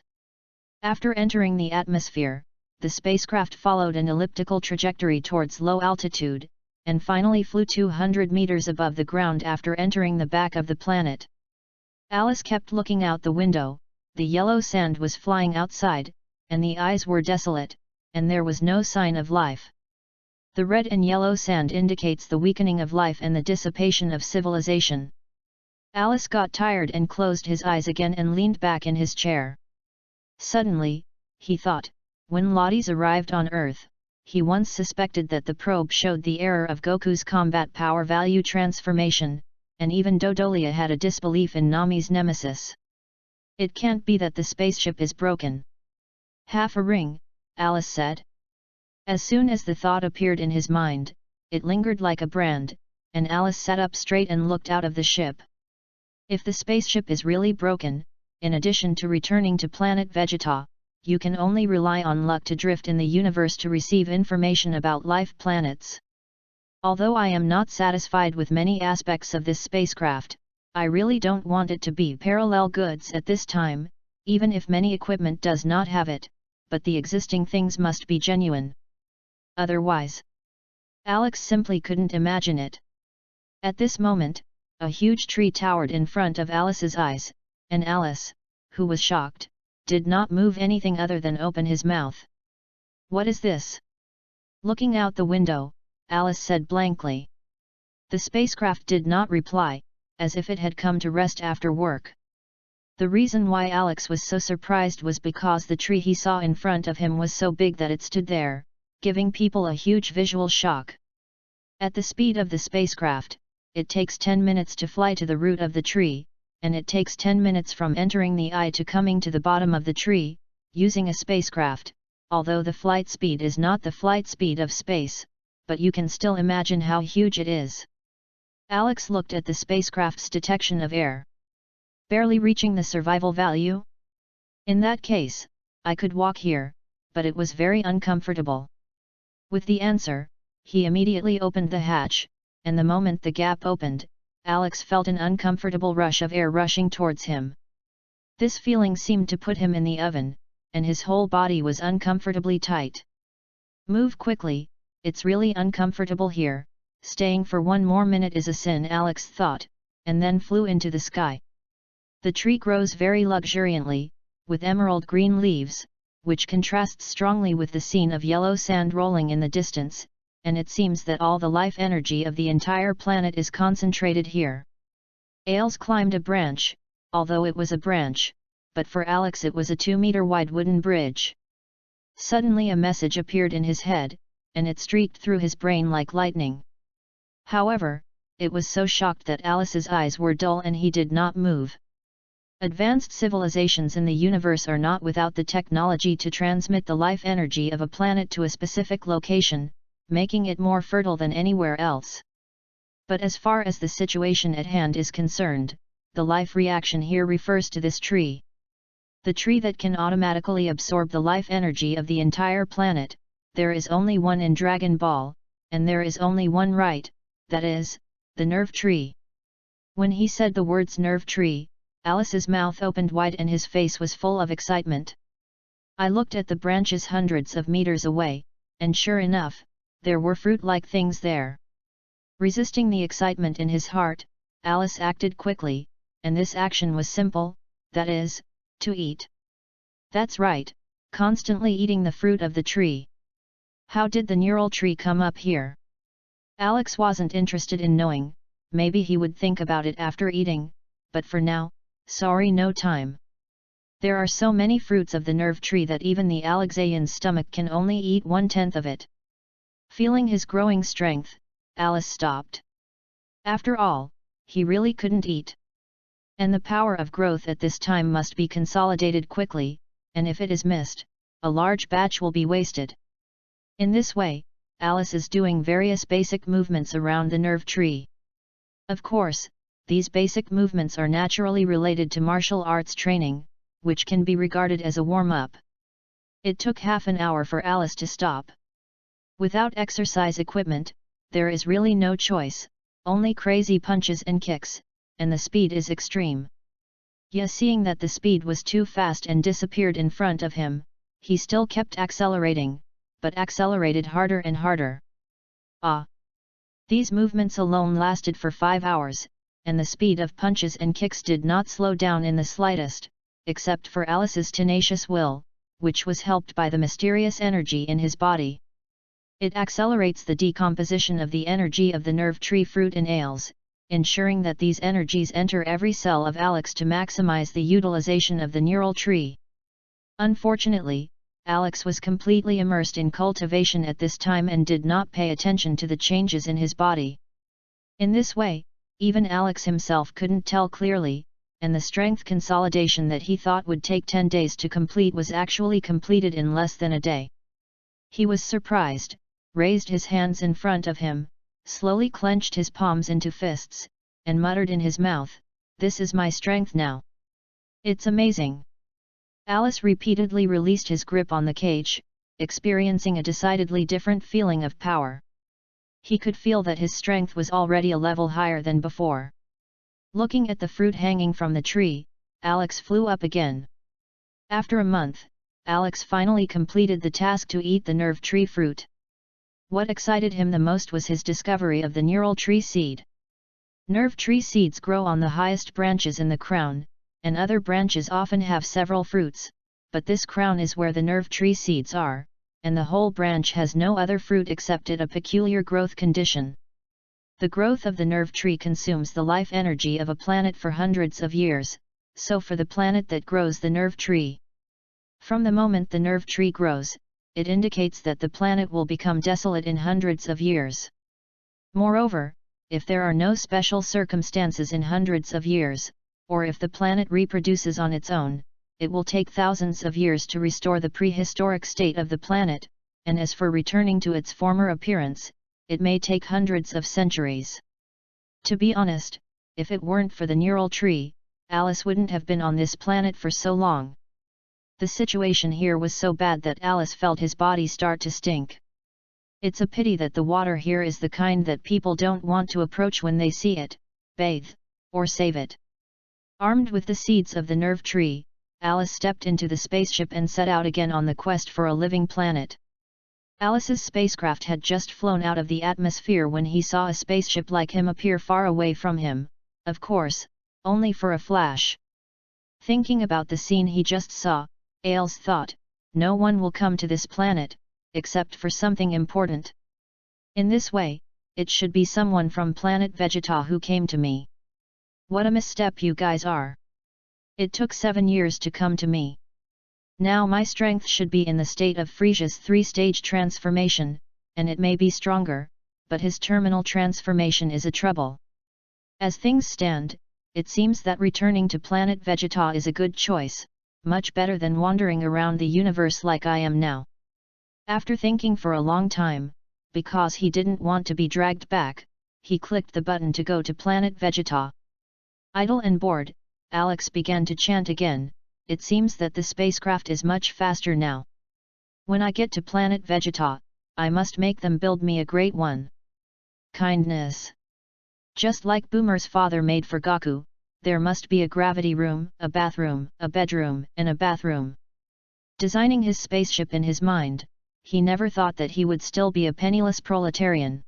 After entering the atmosphere, the spacecraft followed an elliptical trajectory towards low altitude, and finally flew 200 meters above the ground after entering the back of the planet. Alice kept looking out the window, the yellow sand was flying outside, and the eyes were desolate, and there was no sign of life. The red and yellow sand indicates the weakening of life and the dissipation of civilization. Alice got tired and closed his eyes again and leaned back in his chair. Suddenly, he thought, when Lottie's arrived on Earth, he once suspected that the probe showed the error of Goku's combat power value transformation, and even Dodolia had a disbelief in Nami's nemesis. It can't be that the spaceship is broken. Half a ring, Alice said. As soon as the thought appeared in his mind, it lingered like a brand, and Alice sat up straight and looked out of the ship. If the spaceship is really broken, in addition to returning to planet Vegeta, you can only rely on luck to drift in the universe to receive information about life planets. Although I am not satisfied with many aspects of this spacecraft, I really don't want it to be parallel goods at this time, even if many equipment does not have it, but the existing things must be genuine. Otherwise, Alex simply couldn't imagine it. At this moment, a huge tree towered in front of Alice's eyes, and Alice, who was shocked, did not move anything other than open his mouth. What is this? Looking out the window, Alice said blankly. The spacecraft did not reply, as if it had come to rest after work. The reason why Alex was so surprised was because the tree he saw in front of him was so big that it stood there, giving people a huge visual shock. At the speed of the spacecraft, it takes 10 minutes to fly to the root of the tree, and it takes 10 minutes from entering the eye to coming to the bottom of the tree, using a spacecraft, although the flight speed is not the flight speed of space, but you can still imagine how huge it is. Alex looked at the spacecraft's detection of air. Barely reaching the survival value? In that case, I could walk here, but it was very uncomfortable. With the answer, he immediately opened the hatch, and the moment the gap opened, Alex felt an uncomfortable rush of air rushing towards him. This feeling seemed to put him in the oven, and his whole body was uncomfortably tight. Move quickly, it's really uncomfortable here, staying for one more minute is a sin, Alex thought, and then flew into the sky. The tree grows very luxuriantly, with emerald green leaves, which contrasts strongly with the scene of yellow sand rolling in the distance, and it seems that all the life energy of the entire planet is concentrated here. Ailes climbed a branch, although it was a branch, but for Alex it was a 2-meter wide wooden bridge. Suddenly a message appeared in his head, and it streaked through his brain like lightning. However, it was so shocked that Alice's eyes were dull and he did not move. Advanced civilizations in the universe are not without the technology to transmit the life energy of a planet to a specific location, making it more fertile than anywhere else. But as far as the situation at hand is concerned, the life reaction here refers to this tree. The tree that can automatically absorb the life energy of the entire planet, there is only one in Dragon Ball, and there is only one right, that is, the nerve tree. When he said the words nerve tree, Alice's mouth opened wide and his face was full of excitement. I looked at the branches hundreds of meters away, and sure enough, there were fruit-like things there. Resisting the excitement in his heart, Alice acted quickly, and this action was simple, that is, to eat. That's right, constantly eating the fruit of the tree. How did the neural tree come up here? Alex wasn't interested in knowing, maybe he would think about it after eating, but for now, sorry, no time. There are so many fruits of the nerve tree that even the Alexeian's stomach can only eat 1/10 of it. Feeling his growing strength, Alice stopped. After all, he really couldn't eat. And the power of growth at this time must be consolidated quickly, and if it is missed, a large batch will be wasted. In this way, Alice is doing various basic movements around the nerve tree. Of course, these basic movements are naturally related to martial arts training, which can be regarded as a warm-up. It took half an hour for Alice to stop. Without exercise equipment, there is really no choice, only crazy punches and kicks, and the speed is extreme. Yet seeing that the speed was too fast and disappeared in front of him, he still kept accelerating, but accelerated harder and harder. These movements alone lasted for 5 hours, and the speed of punches and kicks did not slow down in the slightest, except for Alice's tenacious will, which was helped by the mysterious energy in his body. It accelerates the decomposition of the energy of the nerve tree fruit in Ailes, ensuring that these energies enter every cell of Alex to maximize the utilization of the neural tree. Unfortunately, Alex was completely immersed in cultivation at this time and did not pay attention to the changes in his body. In this way, even Alex himself couldn't tell clearly, and the strength consolidation that he thought would take 10 days to complete was actually completed in less than a day. He was surprised, raised his hands in front of him, slowly clenched his palms into fists, and muttered in his mouth, "This is my strength now. It's amazing." Alice repeatedly released his grip on the cage, experiencing a decidedly different feeling of power. He could feel that his strength was already a level higher than before. Looking at the fruit hanging from the tree, Alex flew up again. After a month, Alex finally completed the task to eat the nerve tree fruit. What excited him the most was his discovery of the neural tree seed. Nerve tree seeds grow on the highest branches in the crown, and other branches often have several fruits, but this crown is where the nerve tree seeds are, and the whole branch has no other fruit except at a peculiar growth condition. The growth of the nerve tree consumes the life energy of a planet for hundreds of years, so for the planet that grows the nerve tree. From the moment the nerve tree grows, it indicates that the planet will become desolate in hundreds of years. Moreover, if there are no special circumstances in hundreds of years, or if the planet reproduces on its own, it will take thousands of years to restore the prehistoric state of the planet, and as for returning to its former appearance, it may take hundreds of centuries. To be honest, if it weren't for the neural tree, Alice wouldn't have been on this planet for so long. The situation here was so bad that Alice felt his body start to stink. It's a pity that the water here is the kind that people don't want to approach when they see it, bathe, or save it. Armed with the seeds of the nerve tree, Alice stepped into the spaceship and set out again on the quest for a living planet. Alice's spacecraft had just flown out of the atmosphere when he saw a spaceship like him appear far away from him, of course, only for a flash. Thinking about the scene he just saw, Ailes thought, no one will come to this planet, except for something important. In this way, it should be someone from planet Vegeta who came to me. What a misstep you guys are. It took 7 years to come to me. Now my strength should be in the state of Frisia's 3-stage transformation, and it may be stronger, but his terminal transformation is a trouble. As things stand, it seems that returning to planet Vegeta is a good choice, much better than wandering around the universe like I am now. After thinking for a long time, because he didn't want to be dragged back, he clicked the button to go to planet Vegeta. Idle and bored, Alex began to chant again, "It seems that the spacecraft is much faster now. When I get to planet Vegeta, I must make them build me a great one. Kindness. Just like Boomer's father made for Goku, there must be a gravity room, a bathroom, a bedroom, and a bathroom." Designing his spaceship in his mind, he never thought that he would still be a penniless proletarian.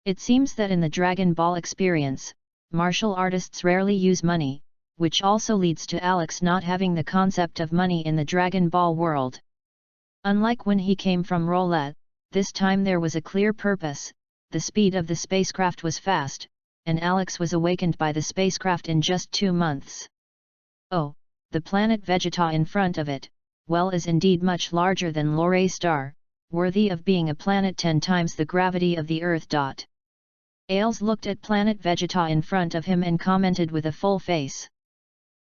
It seems that in the Dragon Ball experience, martial artists rarely use money, which also leads to Alex not having the concept of money in the Dragon Ball world. Unlike when he came from Roulette, this time there was a clear purpose, the speed of the spacecraft was fast, and Alex was awakened by the spacecraft in just 2 months. Oh, the planet Vegeta in front of it, well, is indeed much larger than Lorre star, worthy of being a planet 10 times the gravity of the Earth. Ailes looked at planet Vegeta in front of him and commented with a full face.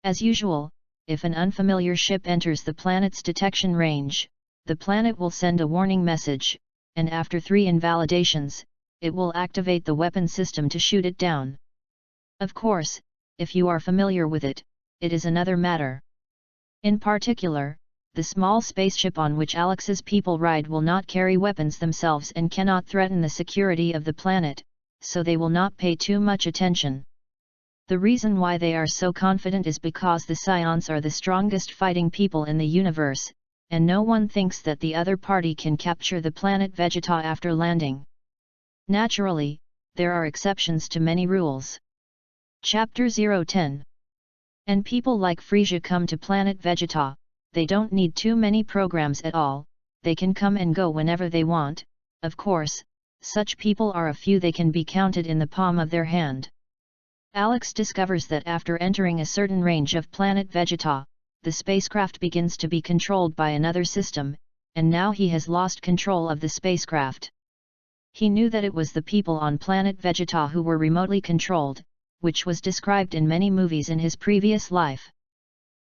As usual, if an unfamiliar ship enters the planet's detection range, the planet will send a warning message, and after 3 invalidations, it will activate the weapon system to shoot it down. Of course, if you are familiar with it, it is another matter. In particular, the small spaceship on which Alex's people ride will not carry weapons themselves and cannot threaten the security of the planet, so they will not pay too much attention. The reason why they are so confident is because the Scions are the strongest fighting people in the universe, and no one thinks that the other party can capture the planet Vegeta after landing. Naturally, there are exceptions to many rules. Chapter 010. And people like Frisia come to planet Vegeta, they don't need too many programs at all, they can come and go whenever they want. Of course, such people are a few, they can be counted in the palm of their hand. Alex discovers that after entering a certain range of planet Vegeta, the spacecraft begins to be controlled by another system, and now he has lost control of the spacecraft. He knew that it was the people on planet Vegeta who were remotely controlled, which was described in many movies in his previous life.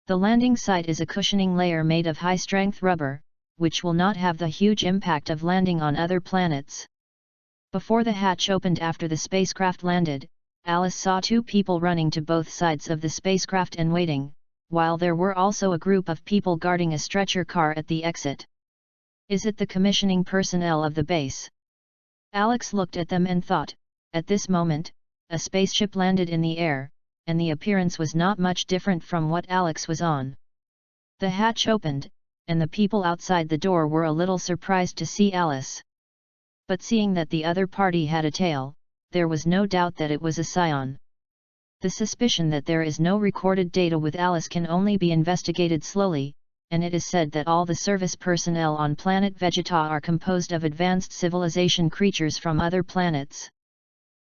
The landing site is a cushioning layer made of high-strength rubber, which will not have the huge impact of landing on other planets. Before the hatch opened after the spacecraft landed, Alice saw two people running to both sides of the spacecraft and waiting, while there were also a group of people guarding a stretcher car at the exit. Is it the commissioning personnel of the base? Alex looked at them and thought, at this moment, a spaceship landed in the air, and the appearance was not much different from what Alex was on. The hatch opened, and the people outside the door were a little surprised to see Alice. But seeing that the other party had a tail, there was no doubt that it was a scion. The suspicion that there is no recorded data with Alice can only be investigated slowly, and it is said that all the service personnel on planet Vegeta are composed of advanced civilization creatures from other planets.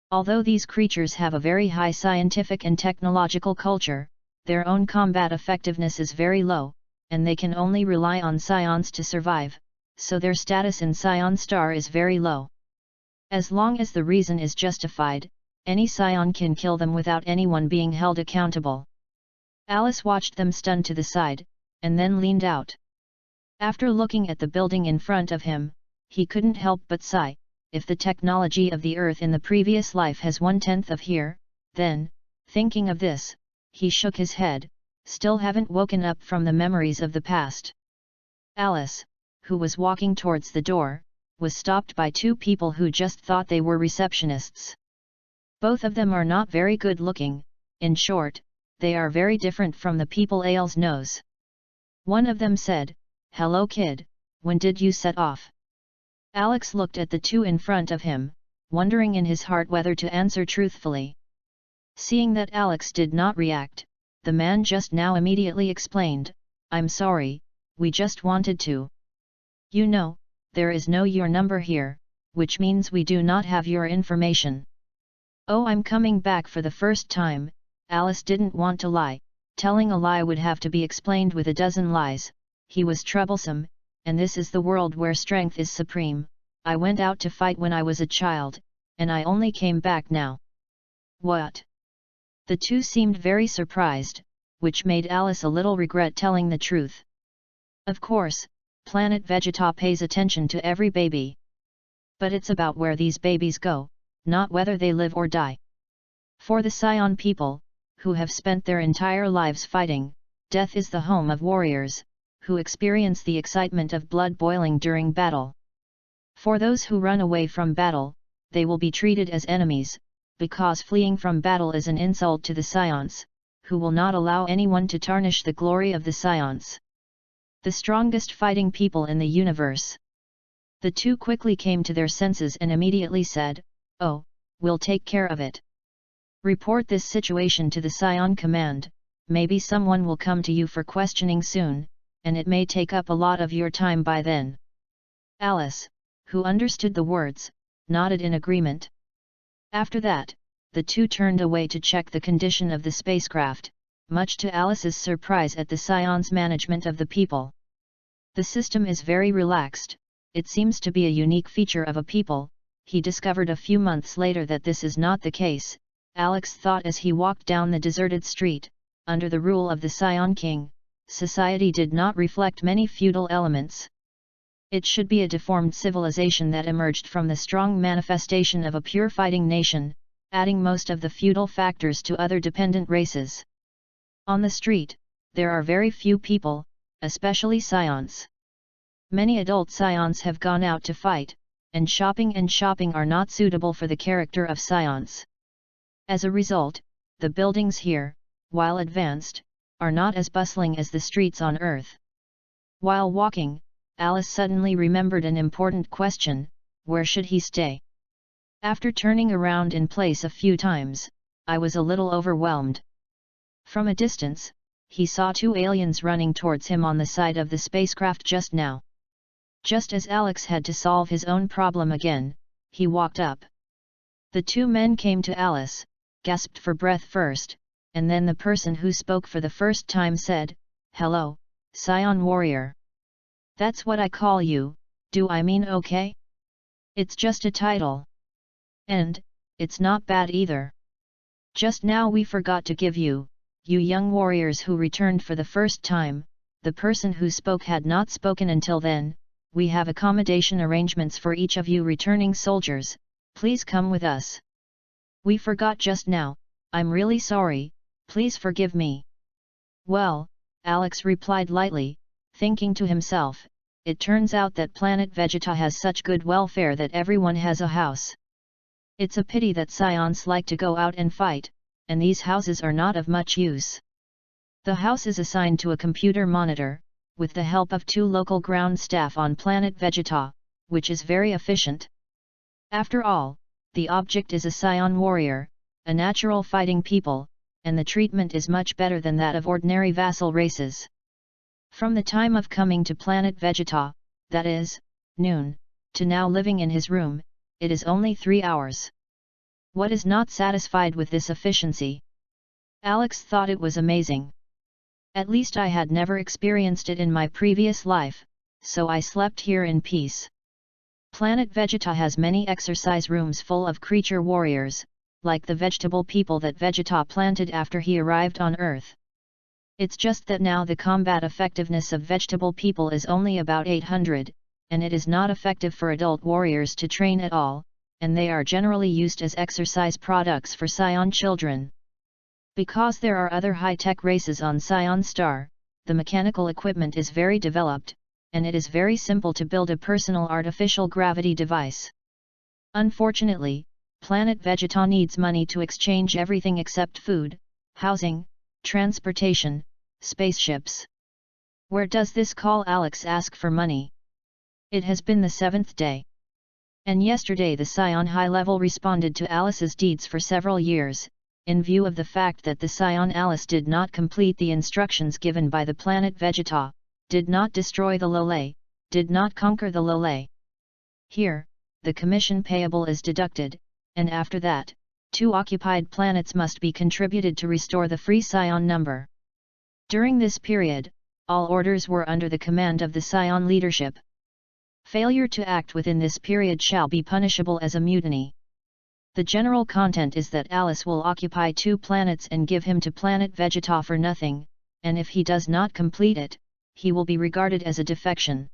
Although these creatures have a very high scientific and technological culture, their own combat effectiveness is very low, and they can only rely on scions to survive, so their status in Scion Star is very low. As long as the reason is justified, any scion can kill them without anyone being held accountable. Alice watched them stunned to the side, and then leaned out. After looking at the building in front of him, he couldn't help but sigh. If the technology of the Earth in the previous life has 1/10 of here, then, thinking of this, he shook his head, still haven't woken up from the memories of the past. Alice, who was walking towards the door, was stopped by two people who just thought they were receptionists. Both of them are not very good looking, in short, they are very different from the people Ailes knows. One of them said, "Hello kid, when did you set off?" Alex looked at the two in front of him, wondering in his heart whether to answer truthfully. Seeing that Alex did not react, the man just now immediately explained, "I'm sorry, we just wanted to. You know, there is no your number here, which means we do not have your information." "Oh, I'm coming back for the first time." Alice didn't want to lie, telling a lie would have to be explained with a dozen lies. He was troublesome, and this is the world where strength is supreme. "I went out to fight when I was a child, and I only came back now." "What?" The two seemed very surprised, which made Alice a little regret telling the truth. Of course, planet Vegeta pays attention to every baby. But it's about where these babies go, not whether they live or die. For the Scion people, who have spent their entire lives fighting, death is the home of warriors, who experience the excitement of blood boiling during battle. For those who run away from battle, they will be treated as enemies, because fleeing from battle is an insult to the Scions, who will not allow anyone to tarnish the glory of the Scions. The strongest fighting people in the universe. The two quickly came to their senses and immediately said, "Oh, we'll take care of it. Report this situation to the Scion Command, maybe someone will come to you for questioning soon, and it may take up a lot of your time by then." Alice, who understood the words, nodded in agreement. After that, the two turned away to check the condition of the spacecraft, much to Alice's surprise at the Scion's management of the people. The system is very relaxed. It seems to be a unique feature of a people. He discovered a few months later that this is not the case, Alex thought as he walked down the deserted street. Under the rule of the Scion King, society did not reflect many feudal elements. It should be a deformed civilization that emerged from the strong manifestation of a pure fighting nation, adding most of the feudal factors to other dependent races. On the street, there are very few people, especially Scions. Many adult Scions have gone out to fight, and shopping are not suitable for the character of Scions. As a result, the buildings here, while advanced, are not as bustling as the streets on Earth. While walking, Alice suddenly remembered an important question: where should he stay? After turning around in place a few times, I was a little overwhelmed. From a distance, he saw two aliens running towards him on the side of the spacecraft just now. Just as Alex had to solve his own problem again, he walked up. The two men came to Alice, gasped for breath first, and then the person who spoke for the first time said, "Hello, Scion warrior." That's what I call you, do I mean okay? It's just a title. And, it's not bad either. Just now we forgot to give you, you young warriors who returned for the first time, the person who spoke had not spoken until then, we have accommodation arrangements for each of you returning soldiers, please come with us. We forgot just now, I'm really sorry, please forgive me. Well, Alex replied lightly, thinking to himself, it turns out that planet Vegeta has such good welfare that everyone has a house. It's a pity that scions like to go out and fight, and these houses are not of much use. The house is assigned to a computer monitor, with the help of 2 local ground staff on planet Vegeta, which is very efficient. After all, the object is a scion warrior, a natural fighting people, and the treatment is much better than that of ordinary vassal races. From the time of coming to planet Vegeta, that is, noon, to now living in his room, it is only 3 hours. What is not satisfied with this efficiency? Alex thought it was amazing. At least I had never experienced it in my previous life, so I slept here in peace. Planet Vegeta has many exercise rooms full of creature warriors, like the vegetable people that Vegeta planted after he arrived on Earth. It's just that now the combat effectiveness of vegetable people is only about 800, and it is not effective for adult warriors to train at all, and they are generally used as exercise products for scion children. Because there are other high-tech races on Scion Star, the mechanical equipment is very developed, and it is very simple to build a personal artificial gravity device. Unfortunately, planet Vegeta needs money to exchange everything except food, housing, transportation, spaceships. Where does this call Alex ask for money? It has been the 7th day. And yesterday the Scion High Level responded to Alice's deeds for several years, in view of the fact that the Scion Alice did not complete the instructions given by the planet Vegeta, did not destroy the Lole, did not conquer the Lole. Here, the commission payable is deducted, and after that, 2 occupied planets must be contributed to restore the free Scion number. During this period, all orders were under the command of the Scion leadership. Failure to act within this period shall be punishable as a mutiny. The general content is that Alice will occupy 2 planets and give him to planet Vegeta for nothing, and if he does not complete it, he will be regarded as a defection.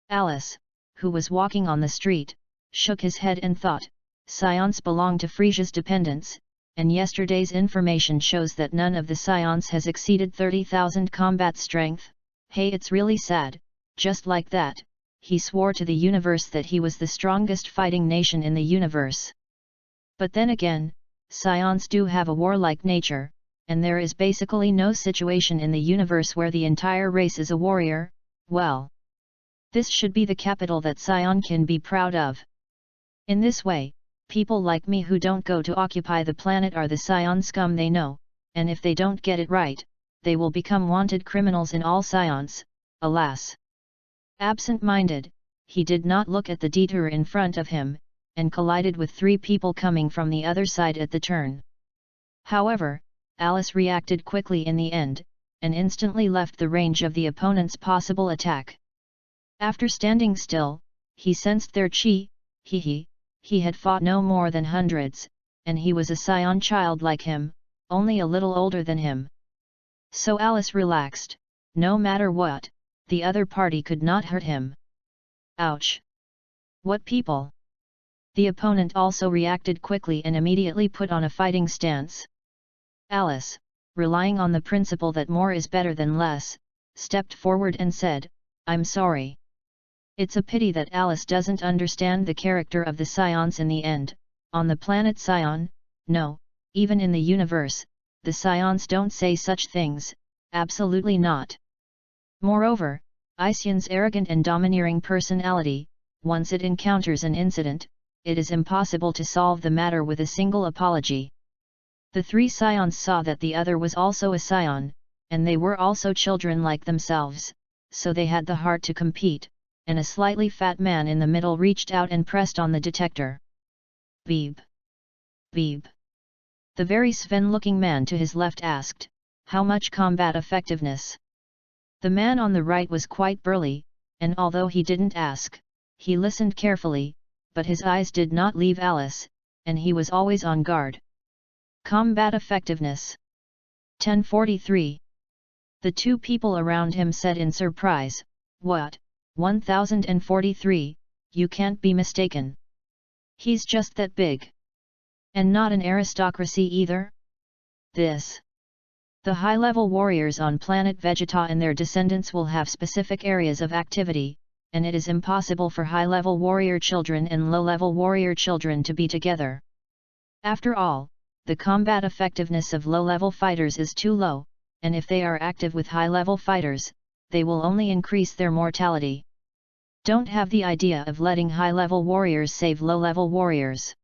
Alice, who was walking on the street, shook his head and thought, scions belong to Frisia's dependents, and yesterday's information shows that none of the scions has exceeded 30,000 combat strength. Hey, it's really sad. Just like that, he swore to the universe that he was the strongest fighting nation in the universe. But then again, scions do have a warlike nature, and there is basically no situation in the universe where the entire race is a warrior. Well, this should be the capital that Scion can be proud of. In this way, people like me who don't go to occupy the planet are the Scion scum they know, and if they don't get it right, they will become wanted criminals in all Scions, alas. Absent-minded, he did not look at the detour in front of him, and collided with 3 people coming from the other side at the turn. However, Alice reacted quickly in the end, and instantly left the range of the opponent's possible attack. After standing still, he sensed their chi, he had fought no more than hundreds, and he was a Scion child like him, only a little older than him. So Alice relaxed, no matter what, the other party could not hurt him. Ouch! What people! The opponent also reacted quickly and immediately put on a fighting stance. Alice, relying on the principle that more is better than less, stepped forward and said, I'm sorry. It's a pity that Alice doesn't understand the character of the Scions in the end. On the planet Scion, no, even in the universe, the Scions don't say such things, absolutely not. Moreover, Isyan's arrogant and domineering personality, once it encounters an incident, it is impossible to solve the matter with a single apology. The 3 Scions saw that the other was also a Scion, and they were also children like themselves, so they had the heart to compete, and a slightly fat man in the middle reached out and pressed on the detector. Beep. Beep. The very Sven-looking man to his left asked, how much combat effectiveness? The man on the right was quite burly, and although he didn't ask, he listened carefully, but his eyes did not leave Alice, and he was always on guard. Combat effectiveness. 1043. The two people around him said in surprise, "What, 1043, you can't be mistaken. He's just that big. And not an aristocracy either?" The high-level warriors on planet Vegeta and their descendants will have specific areas of activity, and it is impossible for high-level warrior children and low-level warrior children to be together. After all, the combat effectiveness of low-level fighters is too low, and if they are active with high-level fighters, they will only increase their mortality. Don't have the idea of letting high-level warriors save low-level warriors.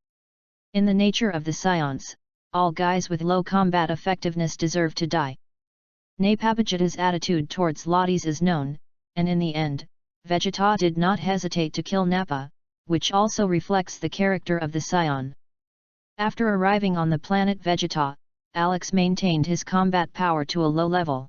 In the nature of the science, all guys with low combat effectiveness deserve to die. Napabajita's attitude towards Lotties is known, and in the end, Vegeta did not hesitate to kill Nappa, which also reflects the character of the scion. After arriving on the planet Vegeta, Alex maintained his combat power to a low level.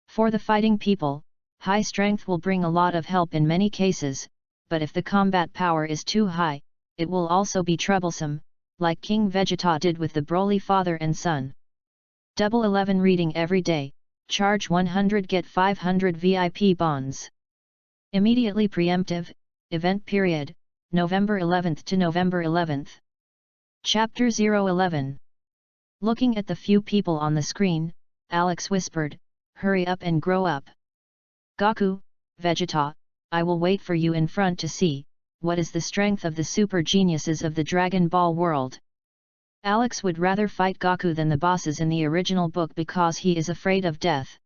For the fighting people, high strength will bring a lot of help in many cases, but if the combat power is too high, it will also be troublesome, like King Vegeta did with the Broly father and son. 11 reading every day, charge 100 get 500 VIP bonds. Immediately preemptive, event period, November 11th to November 11th. Chapter 011. Looking at the few people on the screen, Alex whispered, "Hurry up and grow up. Goku, Vegeta, I will wait for you in front to see what is the strength of the super geniuses of the Dragon Ball world." Alex would rather fight Goku than the bosses in the original book because he is afraid of death.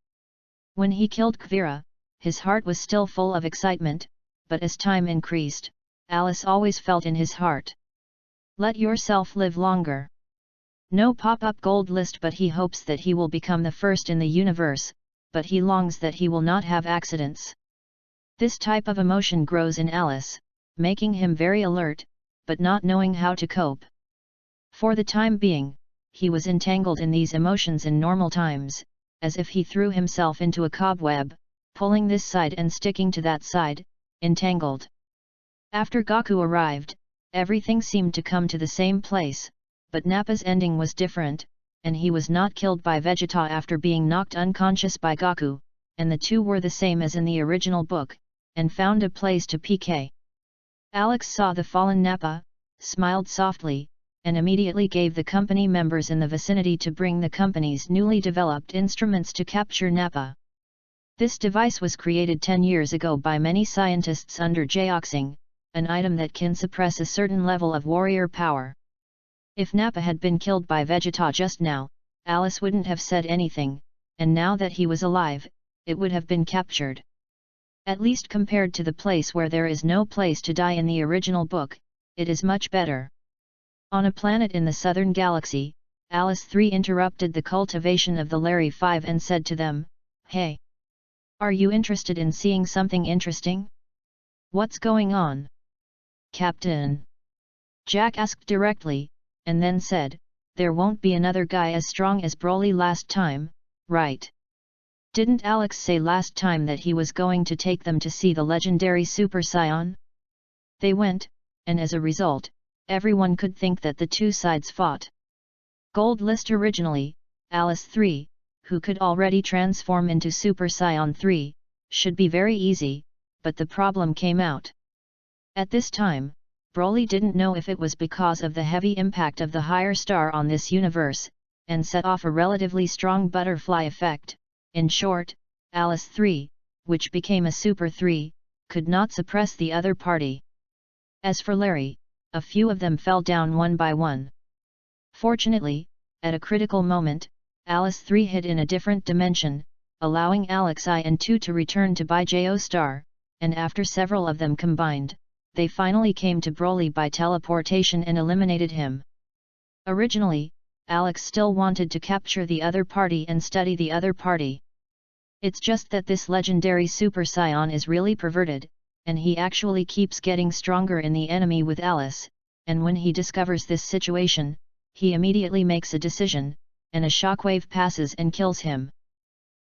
When he killed Kuvira, his heart was still full of excitement, but as time increased, Alice always felt in his heart, "Let yourself live longer." No pop-up gold list, but he hopes that he will become the first in the universe, but he longs that he will not have accidents. This type of emotion grows in Alice, making him very alert, but not knowing how to cope. For the time being, he was entangled in these emotions in normal times, as if he threw himself into a cobweb, pulling this side and sticking to that side, entangled. After Goku arrived, everything seemed to come to the same place, but Nappa's ending was different, and he was not killed by Vegeta after being knocked unconscious by Goku, and the two were the same as in the original book, and found a place to PK. Alex saw the fallen Nappa, smiled softly, and immediately gave the company members in the vicinity to bring the company's newly developed instruments to capture Nappa. This device was created 10 years ago by many scientists under Jioxing, an item that can suppress a certain level of warrior power. If Nappa had been killed by Vegeta just now, Alice wouldn't have said anything, and now that he was alive, it would have been captured. At least compared to the place where there is no place to die in the original book, it is much better. On a planet in the southern galaxy, Alice 3 interrupted the cultivation of the Larry 5 and said to them, "Hey! Are you interested in seeing something interesting?" "What's going on, Captain?" Jack asked directly, and then said, "There won't be another guy as strong as Broly last time, right? Didn't Alex say last time that he was going to take them to see the legendary Super Saiyan?" They went, and as a result, everyone could think that the two sides fought. Gold list originally, Alice 3, who could already transform into Super Saiyan 3, should be very easy, but the problem came out. At this time, Broly didn't know if it was because of the heavy impact of the higher star on this universe, and set off a relatively strong butterfly effect. In short, Alice 3, which became a Super 3, could not suppress the other party. As for Larry, a few of them fell down one by one. Fortunately, at a critical moment, Alice 3 hid in a different dimension, allowing Alex I and 2 to return to Baijiao Star, and after several of them combined, they finally came to Broly by teleportation and eliminated him. Originally, Alex still wanted to capture the other party and study the other party. It's just that this legendary Super Saiyan is really perverted, and he actually keeps getting stronger in the enemy with Alice, and when he discovers this situation, he immediately makes a decision, and a shockwave passes and kills him.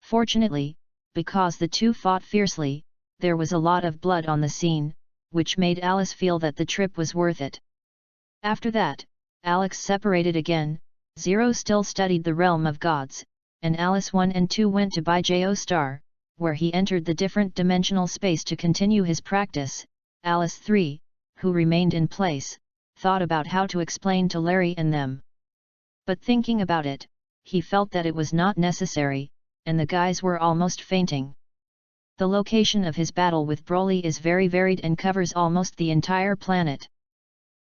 Fortunately, because the two fought fiercely, there was a lot of blood on the scene, which made Alice feel that the trip was worth it. After that, Alex separated again. Zero still studied the realm of gods, and Alice 1 and 2 went to Baijo Star, where he entered the different dimensional space to continue his practice. Alice 3, who remained in place, thought about how to explain to Larry and them. But thinking about it, he felt that it was not necessary, and the guys were almost fainting. The location of his battle with Broly is very varied and covers almost the entire planet.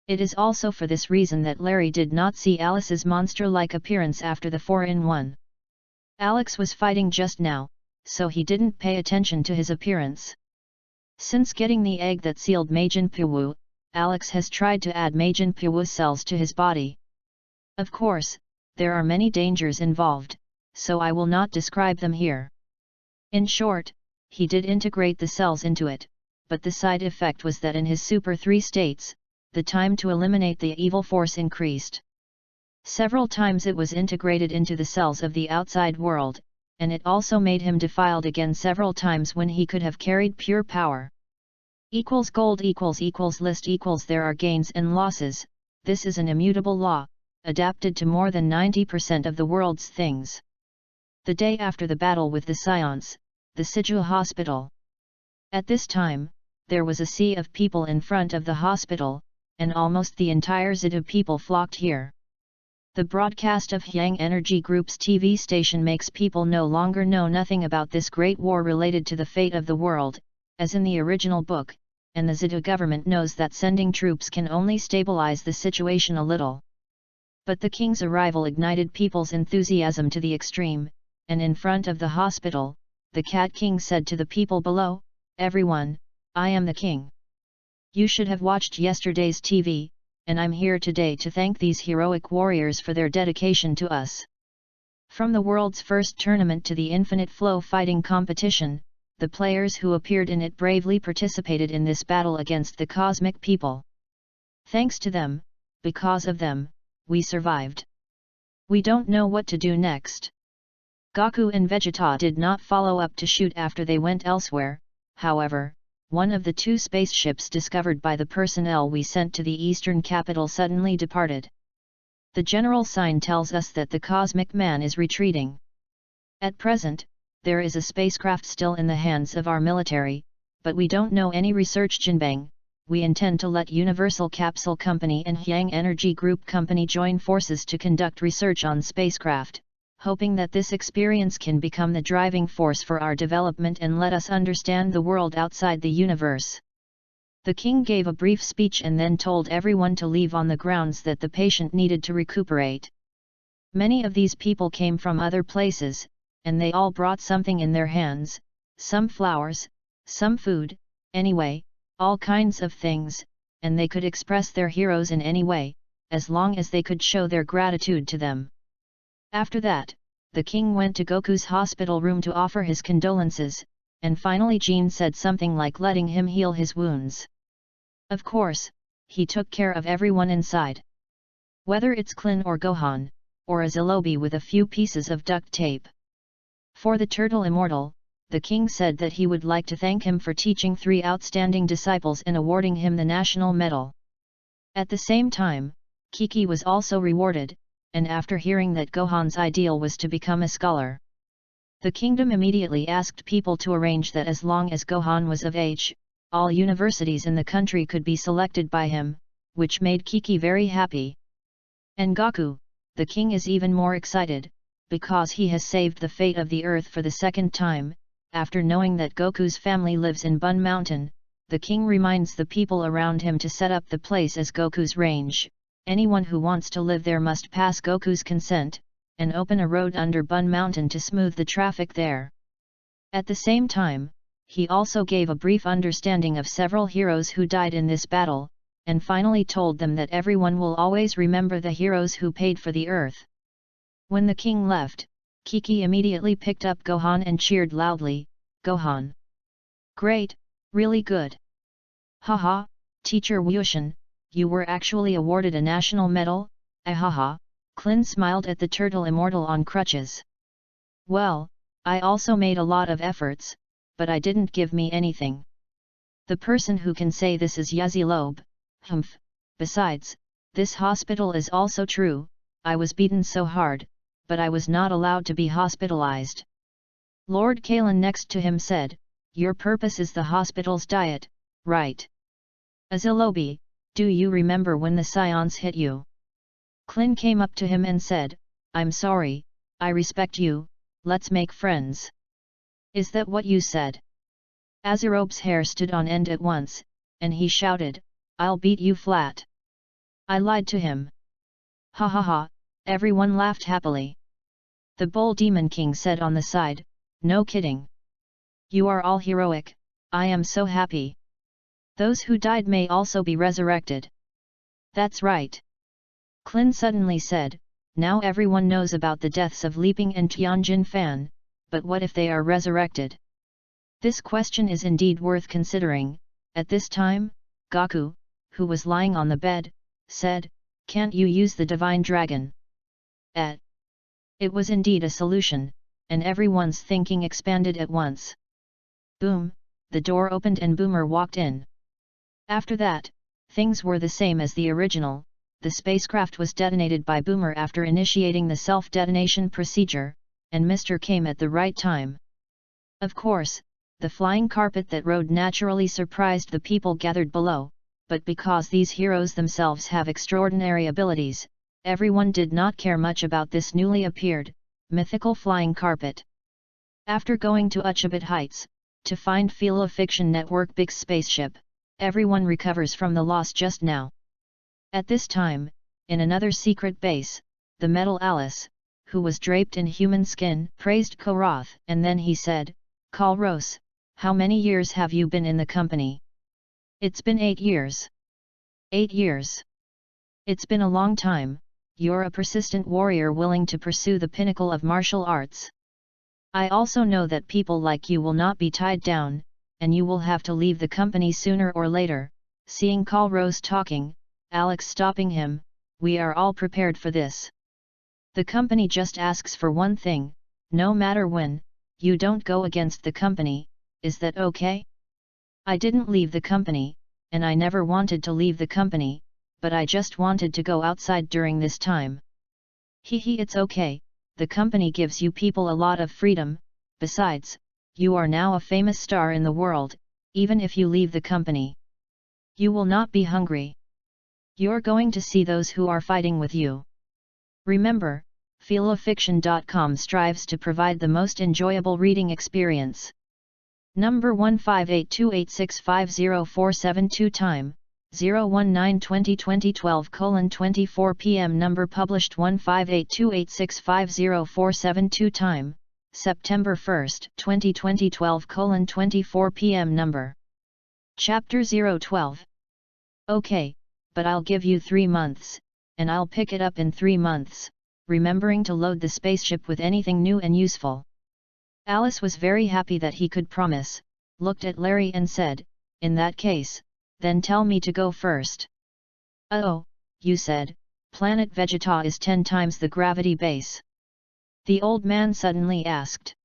It is also for this reason that Larry did not see Alice's monster-like appearance after the 4-in-1. Alex was fighting just now, so he didn't pay attention to his appearance. Since getting the egg that sealed Majin Puwu, Alex has tried to add Majin Puwu cells to his body. Of course, there are many dangers involved, so I will not describe them here. In short, he did integrate the cells into it, but the side effect was that in his Super 3 states, the time to eliminate the evil force increased. Several times it was integrated into the cells of the outside world, and it also made him defiled again several times when he could have carried pure power. Gold list there are gains and losses. This is an immutable law, adapted to more than 90% of the world's things. The day after the battle with the Scions, the Siju Hospital. At this time, there was a sea of people in front of the hospital, and almost the entire Zidu people flocked here. The broadcast of Hyang Energy Group's TV station makes people no longer know nothing about this great war related to the fate of the world, as in the original book, and the Zidu government knows that sending troops can only stabilize the situation a little. But the king's arrival ignited people's enthusiasm to the extreme, and in front of the hospital, the Cat King said to the people below, "Everyone, I am the king. You should have watched yesterday's TV, and I'm here today to thank these heroic warriors for their dedication to us." From the world's first tournament to the Infinite Flow fighting competition, the players who appeared in it bravely participated in this battle against the cosmic people. Thanks to them, because of them, we survived. We don't know what to do next. Goku and Vegeta did not follow up to shoot after they went elsewhere. However, one of the two spaceships discovered by the personnel we sent to the eastern capital suddenly departed. The general sign tells us that the cosmic man is retreating. At present, there is a spacecraft still in the hands of our military, but we don't know any research. Jinbang, we intend to let Universal Capsule Company and Hyang Energy Group Company join forces to conduct research on spacecraft, hoping that this experience can become the driving force for our development and let us understand the world outside the universe. The king gave a brief speech and then told everyone to leave on the grounds that the patient needed to recuperate. Many of these people came from other places, and they all brought something in their hands, some flowers, some food, anyway, all kinds of things, and they could express their heroes in any way, as long as they could show their gratitude to them. After that, the king went to Goku's hospital room to offer his condolences, and finally Jean said something like letting him heal his wounds. Of course, he took care of everyone inside. Whether it's Klin or Gohan, or a Zilobi with a few pieces of duct tape. For the Turtle Immortal, the king said that he would like to thank him for teaching 3 outstanding disciples and awarding him the national medal. At the same time, Kiki was also rewarded, and after hearing that Gohan's ideal was to become a scholar, the kingdom immediately asked people to arrange that as long as Gohan was of age, all universities in the country could be selected by him, which made Kiki very happy. And Goku, the king, is even more excited, because he has saved the fate of the earth for the second time. After knowing that Goku's family lives in Bun Mountain, the king reminds the people around him to set up the place as Goku's range. Anyone who wants to live there must pass Goku's consent, and open a road under Bun Mountain to smooth the traffic there. At the same time, he also gave a brief understanding of several heroes who died in this battle, and finally told them that everyone will always remember the heroes who paid for the earth. When the king left, Kiki immediately picked up Gohan and cheered loudly, "Gohan! Great, really good! Haha, Teacher Wushin, you were actually awarded a national medal, ahaha." Klin smiled at the Turtle Immortal on crutches. "Well, I also made a lot of efforts, but I didn't give me anything. The person who can say this is Yazilobe. Humph. Besides, this hospital is also true. I was beaten so hard, but I was not allowed to be hospitalized. Lord Kalen next to him said, your purpose is the hospital's diet, right? Azilobe, do you remember when the scions hit you? Klin came up to him and said, I'm sorry, I respect you, let's make friends. Is that what you said? Azirobe's hair stood on end at once, and he shouted, I'll beat you flat. I lied to him. Ha ha ha, everyone laughed happily. The Bull Demon King said on the side, no kidding. You are all heroic, I am so happy. Those who died may also be resurrected. That's right. Klin suddenly said, now everyone knows about the deaths of Leaping and Tianjin Fan, but what if they are resurrected? This question is indeed worth considering. At this time, Gaku, who was lying on the bed, said, can't you use the Divine Dragon? It was indeed a solution, and everyone's thinking expanded at once. Boom, the door opened and Boomer walked in. After that, things were the same as the original. The spacecraft was detonated by Boomer after initiating the self-detonation procedure, and Mr. came at the right time. Of course, the flying carpet that rode naturally surprised the people gathered below, but because these heroes themselves have extraordinary abilities, everyone did not care much about this newly appeared, mythical flying carpet. After going to Uchabit Heights, to find Fanfiction Network Big spaceship, everyone recovers from the loss just now. At this time, in another secret base, the Metal Alice, who was draped in human skin, praised Koroth, and then he said, Kalros, how many years have you been in the company? It's been 8 years. 8 years. It's been a long time. You're a persistent warrior willing to pursue the pinnacle of martial arts. I also know that people like you will not be tied down, and you will have to leave the company sooner or later. Seeing Kalros talking, Alex stopping him, we are all prepared for this. The company just asks for one thing, no matter when, you don't go against the company, is that okay? I didn't leave the company, and I never wanted to leave the company, but I just wanted to go outside during this time. It's okay, the company gives you people a lot of freedom, besides, you are now a famous star in the world, even if you leave the company. You will not be hungry. You're going to see those who are fighting with you. Remember, Fanfiction.com strives to provide the most enjoyable reading experience. Number 1582865047 time, 019-2020-12:24 p.m. Number published 1582865047 time, September 1, 2020 12:24 p.m. Number. Chapter 012. Okay, but I'll give you 3 months, and I'll pick it up in 3 months, remembering to load the spaceship with anything new and useful. Alice was very happy that he could promise, looked at Larry and said, in that case, then tell me to go first. Oh, you said, planet Vegeta is 10 times the gravity base. The old man suddenly asked.